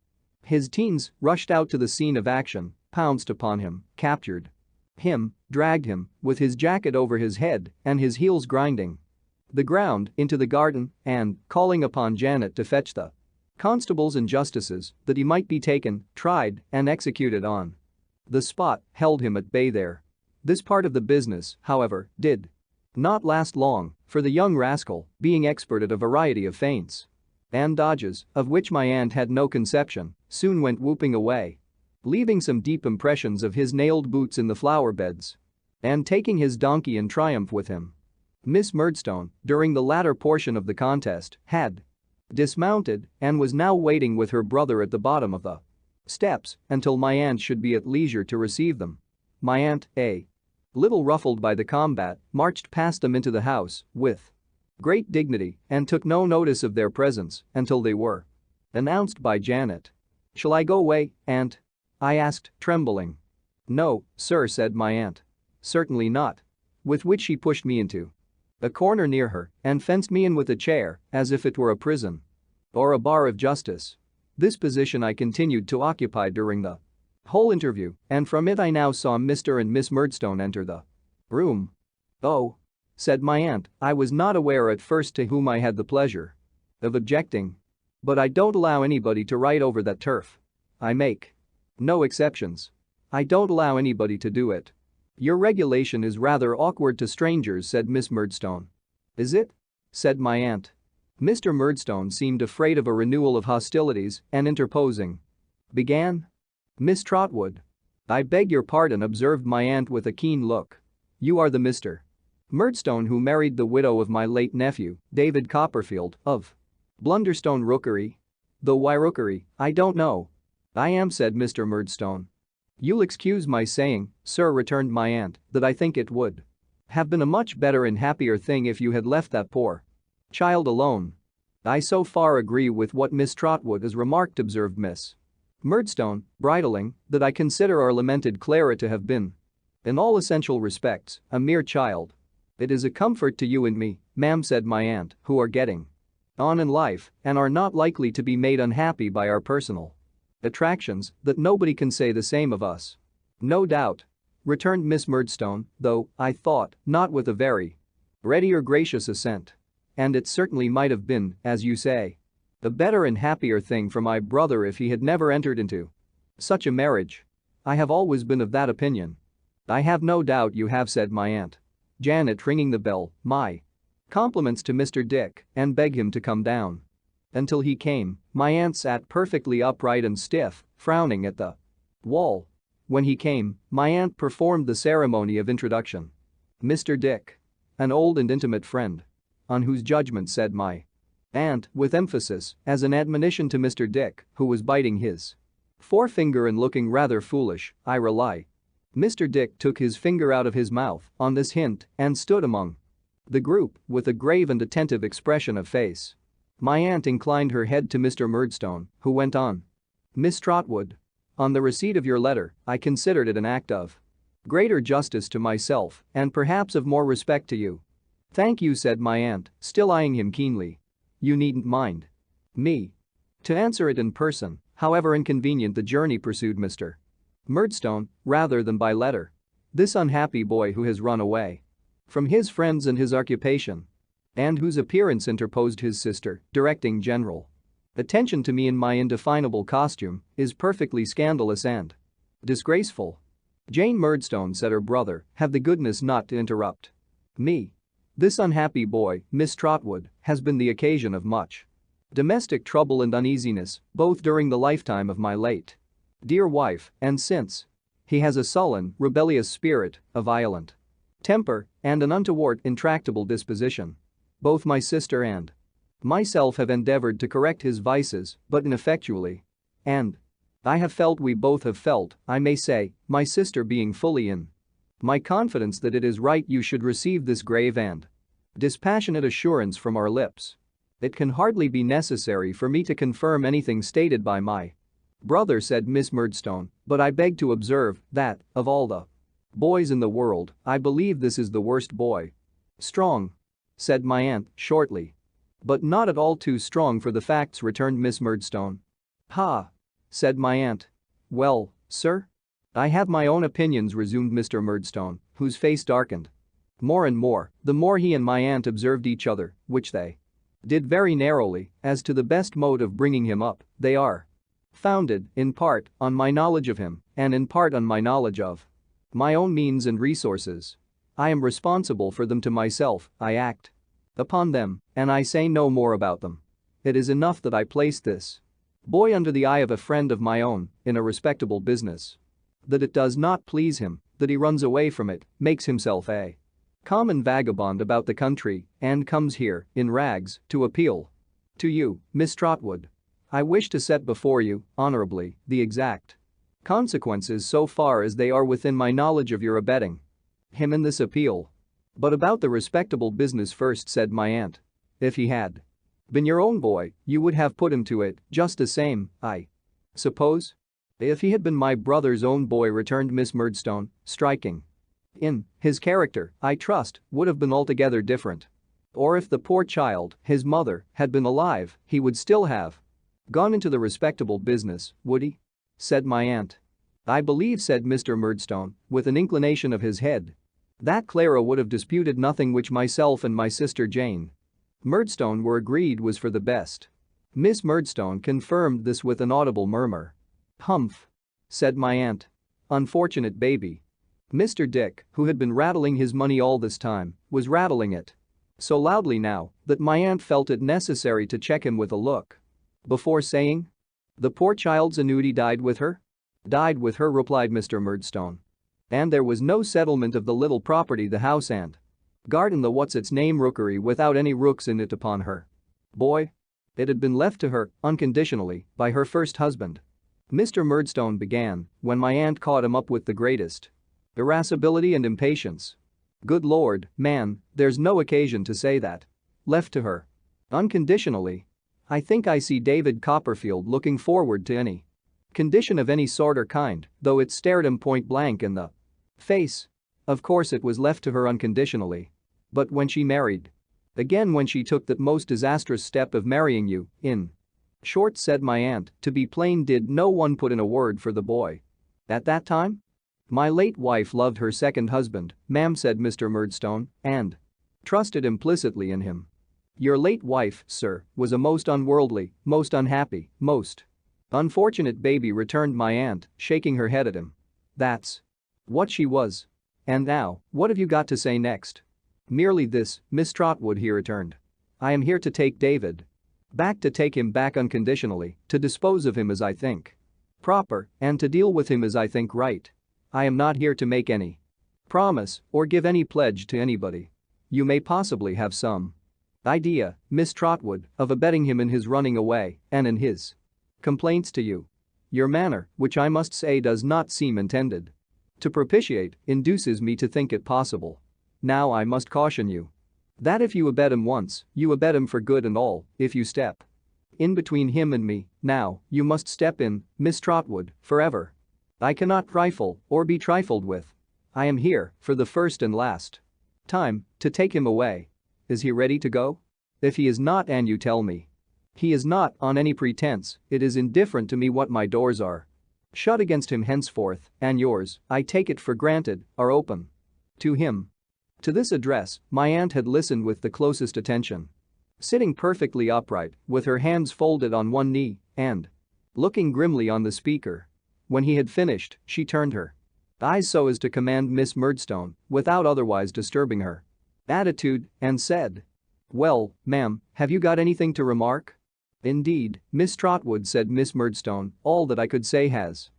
his teens, rushed out to the scene of action, pounced upon him, captured him, dragged him, with his jacket over his head and his heels grinding the ground, into the garden, and, calling upon Janet to fetch the constables and justices that he might be taken, tried, and executed on the spot, held him at bay there. This part of the business, however, did not last long, for the young rascal, being expert at a variety of feints and dodges, of which my aunt had no conception, soon went whooping away, leaving some deep impressions of his nailed boots in the flower beds and taking his donkey in triumph with him. Miss Murdstone, during the latter portion of the contest, had dismounted and was now waiting with her brother at the bottom of the steps until my aunt should be at leisure to receive them. My aunt, a little ruffled by the combat, marched past them into the house with great dignity and took no notice of their presence until they were announced by Janet. "Shall I go away, aunt?" I asked, trembling. "No, sir," said my aunt. "Certainly not." With which she pushed me into a corner near her and fenced me in with a chair as if it were a prison or a bar of justice. This position I continued to occupy during the whole interview, and from it I now saw Mr. and Miss Murdstone enter the room. "Oh," said my aunt, "I was not aware at first to whom I had the pleasure of objecting. But I don't allow anybody to ride over that turf. I make no exceptions. I don't allow anybody to do it." "Your regulation is rather awkward to strangers," said Miss Murdstone. "Is it?" said my aunt. Mr. Murdstone seemed afraid of a renewal of hostilities and interposing began. "Miss Trotwood." "I beg your pardon," observed my aunt with a keen look. "You are the Mr. Murdstone who married the widow of my late nephew, David Copperfield, of Blunderstone Rookery?" "Though why Rookery, I don't know." "I am," said Mr. Murdstone. "You'll excuse my saying, sir," returned my aunt, "that I think it would have been a much better and happier thing if you had left that poor child alone." "I so far agree with what Miss Trotwood has remarked," observed Miss Murdstone, bridling, "that I consider our lamented Clara to have been, in all essential respects, a mere child." "It is a comfort to you and me, ma'am," said my aunt, "who are getting on in life and are not likely to be made unhappy by our personal attractions, that nobody can say the same of us." "No doubt," returned Miss Murdstone, "though, I thought, not with a very ready or gracious assent. And it certainly might have been, as you say, a better and happier thing for my brother if he had never entered into such a marriage. I have always been of that opinion." "I have no doubt you have," said my aunt. Janet, ringing the bell, "My compliments to Mr. Dick and beg him to come down." Until he came, my aunt sat perfectly upright and stiff, frowning at the wall. When he came, my aunt performed the ceremony of introduction. "Mr. Dick. An old and intimate friend. On whose judgment," said my aunt, with emphasis, as an admonition to Mr. Dick, who was biting his forefinger and looking rather foolish, "I rely." Mr. Dick took his finger out of his mouth on this hint and stood among the group with a grave and attentive expression of face. My aunt inclined her head to Mr. Murdstone, who went on. "Miss Trotwood. On the receipt of your letter, I considered it an act of greater justice to myself and perhaps of more respect to you." "Thank you," said my aunt, still eyeing him keenly. "You needn't mind me to answer it in person, however inconvenient the journey," pursued Mr. Murdstone, "rather than by letter. This unhappy boy who has run away from his friends and his occupation, and whose appearance," interposed his sister, directing general attention to me in my indefinable costume, "is perfectly scandalous and disgraceful." "Jane Murdstone," said her brother, "have the goodness not to interrupt me. This unhappy boy, Miss Trotwood, has been the occasion of much domestic trouble and uneasiness, both during the lifetime of my late dear wife and since. He has a sullen, rebellious spirit, a violent temper, and an untoward, intractable disposition. Both my sister and myself have endeavored to correct his vices, but ineffectually. And I have felt, we both have felt, I may say, my sister being fully in my confidence that it is right you should receive this grave and dispassionate assurance from our lips. It can hardly be necessary for me to confirm anything stated by my brother, said Miss Murdstone, but I beg to observe that, of all the boys in the world, I believe this is the worst boy. Strong, said my aunt, shortly. But not at all too strong for the facts, returned Miss Murdstone. Ha! said my aunt. Well, sir? I have my own opinions, resumed Mr. Murdstone, whose face darkened more and more the more he and my aunt observed each other, which they did very narrowly, as to the best mode of bringing him up. They are founded, in part, on my knowledge of him, and in part on my knowledge of my own means and resources. I am responsible for them to myself, I act upon them, and I say no more about them. It is enough that I place this boy under the eye of a friend of my own, in a respectable business. That it does not please him, that he runs away from it, makes himself a common vagabond about the country, and comes here, in rags, to appeal to you, Miss Trotwood. I wish to set before you, honorably, the exact consequences so far as they are within my knowledge of your abetting him in this appeal. But about the respectable business first, said my aunt. If he had been your own boy, you would have put him to it, just the same, I suppose? If he had been my brother's own boy, returned Miss Murdstone, striking in, his character, I trust, would have been altogether different. Or if the poor child, his mother, had been alive, he would still have gone into the respectable business, would he? Said my aunt. I believe, said Mr. Murdstone, with an inclination of his head, that Clara would have disputed nothing which myself and my sister Jane Murdstone were agreed was for the best. Miss Murdstone confirmed this with an audible murmur. Humph, said my aunt. Unfortunate baby. Mr. Dick, who had been rattling his money all this time, was rattling it so loudly now that my aunt felt it necessary to check him with a look before saying, the poor child's annuity died with her? Died with her, replied Mr. Murdstone. And there was no settlement of the little property, the house and garden, the what's-its-name rookery, without any rooks in it, upon her boy? It had been left to her, unconditionally, by her first husband. Mr. Murdstone began, when my aunt caught him up with the greatest irascibility and impatience. Good Lord, man, there's no occasion to say that. Left to her. Unconditionally. I think I see David Copperfield looking forward to any condition of any sort or kind, though it stared him point blank in the face. Of course it was left to her unconditionally. But when she married. Again, when she took that most disastrous step of marrying you, in short, said my aunt, to be plain, did no one put in a word for the boy? At that time? My late wife loved her second husband, ma'am, said Mr. Murdstone, and trusted implicitly in him. Your late wife, sir, was a most unworldly, most unhappy, most unfortunate baby, returned my aunt, shaking her head at him. That's what she was. And now, what have you got to say next? Merely this, Miss Trotwood, he returned. I am here to take David back, to take him back unconditionally, to dispose of him as I think proper, and to deal with him as I think right. I am not here to make any promise or give any pledge to anybody. You may possibly have some idea, Miss Trotwood, of abetting him in his running away and in his complaints to you. Your manner, which I must say does not seem intended to propitiate, induces me to think it possible. Now I must caution you that if you abet him once, you abet him for good and all. If you step in between him and me, now, you must step in, Miss Trotwood, forever. I cannot trifle or be trifled with. I am here, for the first and last time, to take him away. Is he ready to go? If he is not, and you tell me he is not, on any pretense, it is indifferent to me what my doors are shut against him henceforth, and yours, I take it for granted, are open to him. To this address, my aunt had listened with the closest attention, sitting perfectly upright, with her hands folded on one knee, and looking grimly on the speaker. When he had finished, she turned her eyes so as to command Miss Murdstone, without otherwise disturbing her attitude, and said, well, ma'am, have you got anything to remark? Indeed, Miss Trotwood, said Miss Murdstone, all that I could say has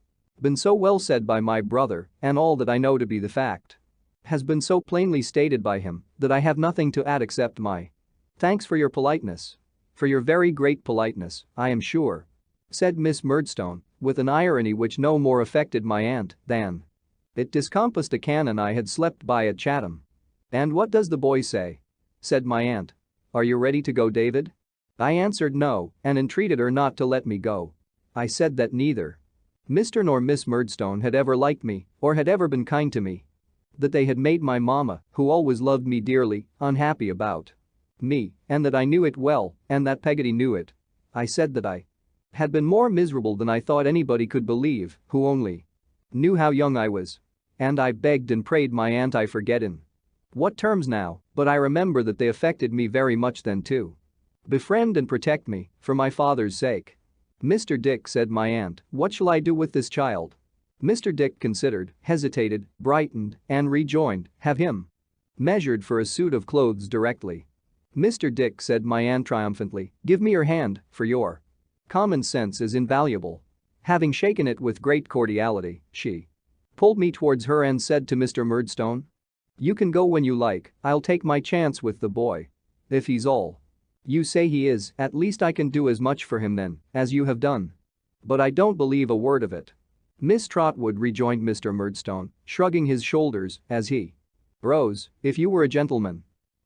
been so well said by my brother, and all that I know to be the fact has been so plainly stated by him that I have nothing to add except my thanks for your politeness. For your very great politeness, I am sure," said Miss Murdstone, with an irony which no more affected my aunt than it discompassed a cannon I had slept by at Chatham. "And what does the boy say?" said my aunt. "Are you ready to go, David?" I answered no and entreated her not to let me go. I said that neither Mr. nor Miss Murdstone had ever liked me or had ever been kind to me. That they had made my mama, who always loved me dearly, unhappy about me, and that I knew it well and that Peggotty knew it. I said that I had been more miserable than I thought anybody could believe who only knew how young I was. And I begged and prayed my aunt I forget in what terms now, but I remember that they affected me very much then too. Befriend and protect me, for my father's sake. "Mr. Dick," said my aunt, "what shall I do with this child?" Mr. Dick considered, hesitated, brightened, and rejoined, "Have him measured for a suit of clothes directly." "Mr. Dick," said my aunt triumphantly, "give me your hand, for your common sense is invaluable." Having shaken it with great cordiality, she pulled me towards her and said to Mr. Murdstone, "You can go when you like, I'll take my chance with the boy. If he's all you say he is, at least I can do as much for him then as you have done." "But I don't believe a word of it, Miss Trotwood," rejoined Mr. Murdstone, shrugging his shoulders as he rose. "If you were a gentleman."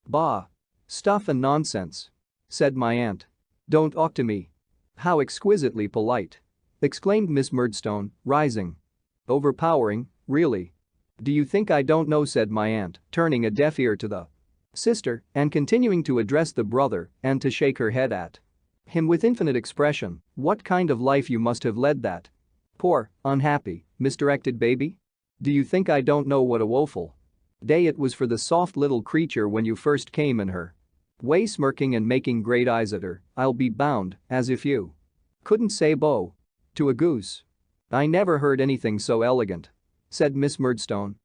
"Bah! Stuff and nonsense," said my aunt. "Don't talk to me." "How exquisitely polite!" exclaimed Miss Murdstone, rising. "Overpowering, really. Do you think I don't know?" said my aunt, turning a deaf ear to the sister and continuing to address the brother and to shake her head at him with infinite expression. "What kind of life you must have led, that poor, unhappy, misdirected baby? Do you think I don't know what a woeful day it was for the soft little creature when you first came in her way, smirking and making great eyes at her, I'll be bound, as if you couldn't say bo to a goose." "I never heard anything so elegant," said Miss Murdstone.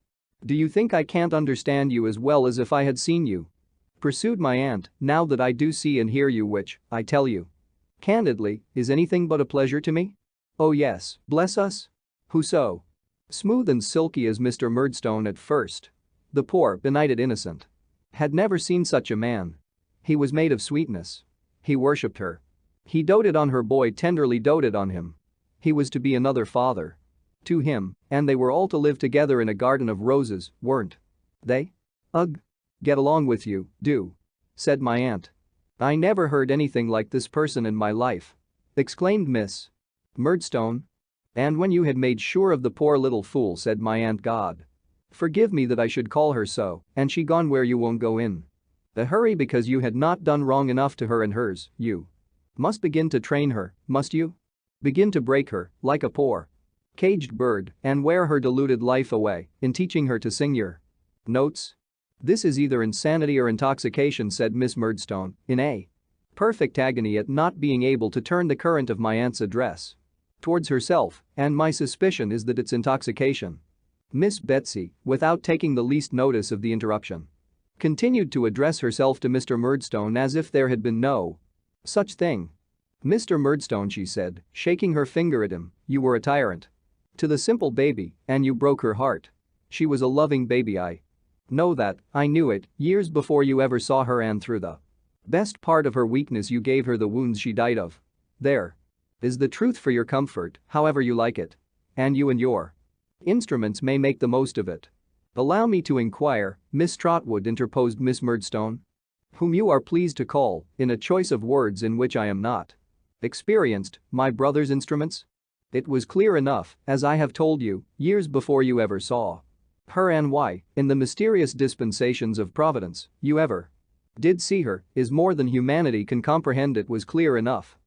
"Do you think I can't understand you as well as if I had seen you?" pursued my aunt. "Now that I do see and hear you, which, I tell you candidly, is anything but a pleasure to me? Oh yes, bless us. Who so smooth and silky as Mr. Murdstone at first? The poor, benighted innocent had never seen such a man. He was made of sweetness. He worshipped her. He doted on her boy, tenderly doted on him. He was to be another father to him, and they were all to live together in a garden of roses, weren't they? Ugh! Get along with you, do," said my aunt. "I never heard anything like this person in my life," exclaimed Miss Murdstone. "And when you had made sure of the poor little fool," said my aunt, "God forgive me that I should call her so, and she gone where you won't go in a hurry because you had not done wrong enough to her and hers, you must begin to train her, must you? Begin to break her, like a poor caged bird, and wear her deluded life away in teaching her to sing your notes? This is either insanity or intoxication," said Miss Murdstone, in a perfect agony at not being able to turn the current of my aunt's address towards herself, "and my suspicion is that it's intoxication." Miss Betsey, without taking the least notice of the interruption, continued to address herself to Mr. Murdstone as if there had been no such thing. "Mr. Murdstone," she said, shaking her finger at him, "you were a tyrant to the simple baby, and you broke her heart. She was a loving baby, I know that, I knew it, years before you ever saw her, and through the best part of her weakness you gave her the wounds she died of. There is the truth for your comfort, however you like it. And you and your instruments may make the most of it." "Allow me to inquire, Miss Trotwood," interposed Miss Murdstone, "whom you are pleased to call, in a choice of words in which I am not experienced, my brother's instruments? It was clear enough, as I have told you, years before you ever saw her, and why, in the mysterious dispensations of Providence, you ever did see her, is more than humanity can comprehend. It was clear enough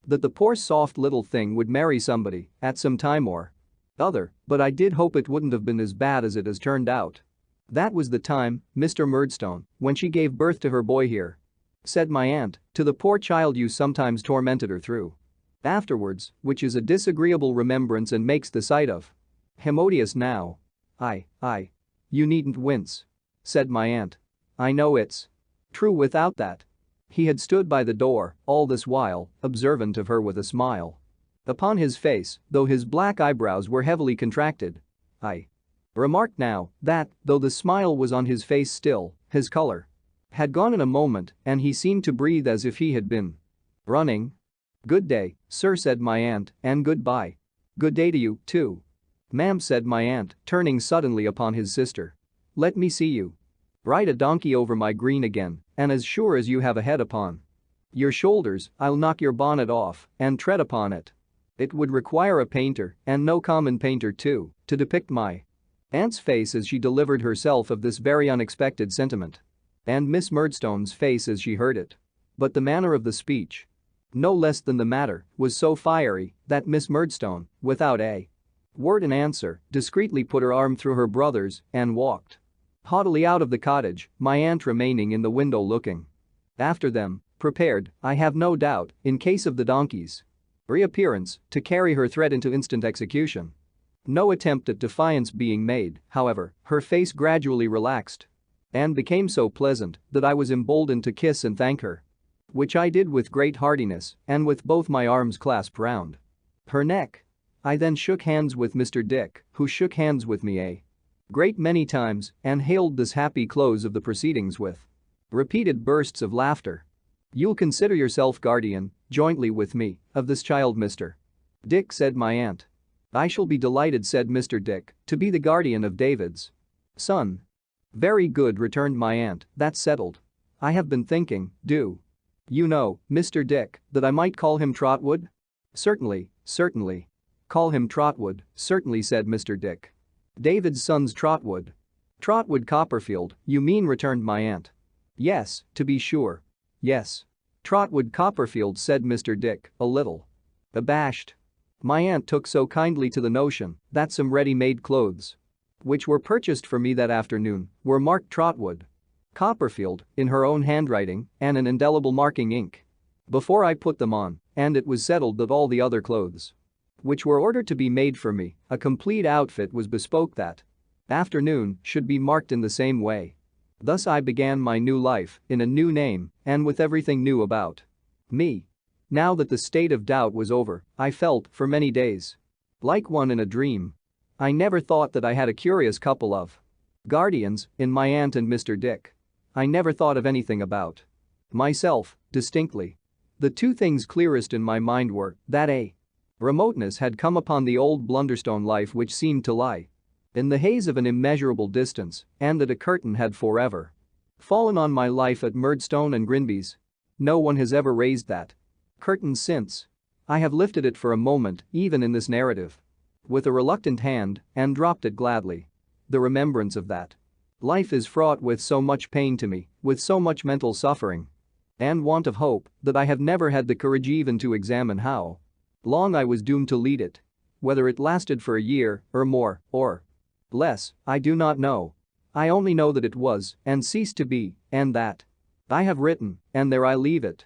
that the poor soft little thing would marry somebody at some time or other, but I did hope it wouldn't have been as bad as it has turned out. That was the time, Mr. Murdstone, when she gave birth to her boy here," said my aunt, "to the poor child you sometimes tormented her through afterwards, which is a disagreeable remembrance and makes the sight of him odious now." I, you needn't wince," said my aunt. "I know it's true without that." He had stood by the door all this while, observant of her with a smile upon his face, though his black eyebrows were heavily contracted. "I Remarked now that, though the smile was on his face still, his color had gone in a moment and he seemed to breathe as if he had been running. "Good day, sir," said my aunt, "and goodbye." "Good day to you, too. Ma'am," said my aunt, turning suddenly upon his sister. "Let me see you. Ride a donkey over my green again, and as sure as you have a head upon your shoulders, I'll knock your bonnet off and tread upon it. It would require a painter, and no common painter too, to depict my aunt's face as she delivered herself of this very unexpected sentiment. And Miss Murdstone's face as she heard it. But the manner of the speech, no less than the matter, was so fiery that Miss Murdstone, without a word in answer, discreetly put her arm through her brother's and walked haughtily out of the cottage, my aunt remaining in the window looking after them, prepared, I have no doubt, in case of the donkey's reappearance, to carry her threat into instant execution. No attempt at defiance being made, however, her face gradually relaxed and became so pleasant that I was emboldened to kiss and thank her. Which I did with great heartiness and with both my arms clasped round her neck. I then shook hands with Mr. Dick, who shook hands with me a great many times and hailed this happy close of the proceedings with repeated bursts of laughter. "You'll consider yourself guardian, jointly with me, of this child, Mr. Dick," said my aunt. "I shall be delighted," said Mr. Dick, "to be the guardian of David's son." "Very good," returned my aunt, "that's settled. I have been thinking, do you know, Mr. Dick, that I might call him Trotwood?" "Certainly, certainly. Call him Trotwood, certainly," said Mr. Dick. "David's son's Trotwood." "Trotwood Copperfield, you mean," returned my aunt. "Yes, to be sure. Yes. Trotwood Copperfield," said Mr. Dick, a little abashed. My aunt took so kindly to the notion that some ready-made clothes, which were purchased for me that afternoon, were marked Trotwood Copperfield in her own handwriting and an indelible marking ink. Before I put them on, and it was settled that all the other clothes which were ordered to be made for me, a complete outfit was bespoke that afternoon, should be marked in the same way. Thus I began my new life in a new name and with everything new about me. Now that the state of doubt was over, I felt, for many days, like one in a dream. I never thought that I had a curious couple of guardians in my aunt and Mr. Dick. I never thought of anything about myself, distinctly. The two things clearest in my mind were that a remoteness had come upon the old Blunderstone life which seemed to lie in the haze of an immeasurable distance, and that a curtain had forever fallen on my life at Murdstone and Grinby's. No one has ever raised that curtain since. I have lifted it for a moment, even in this narrative, with a reluctant hand, and dropped it gladly. The remembrance of that life is fraught with so much pain to me, with so much mental suffering and want of hope, that I have never had the courage even to examine how long I was doomed to lead it. Whether it lasted for a year, or more, or less, I do not know. I only know that it was, and ceased to be, and that I have written, and there I leave it.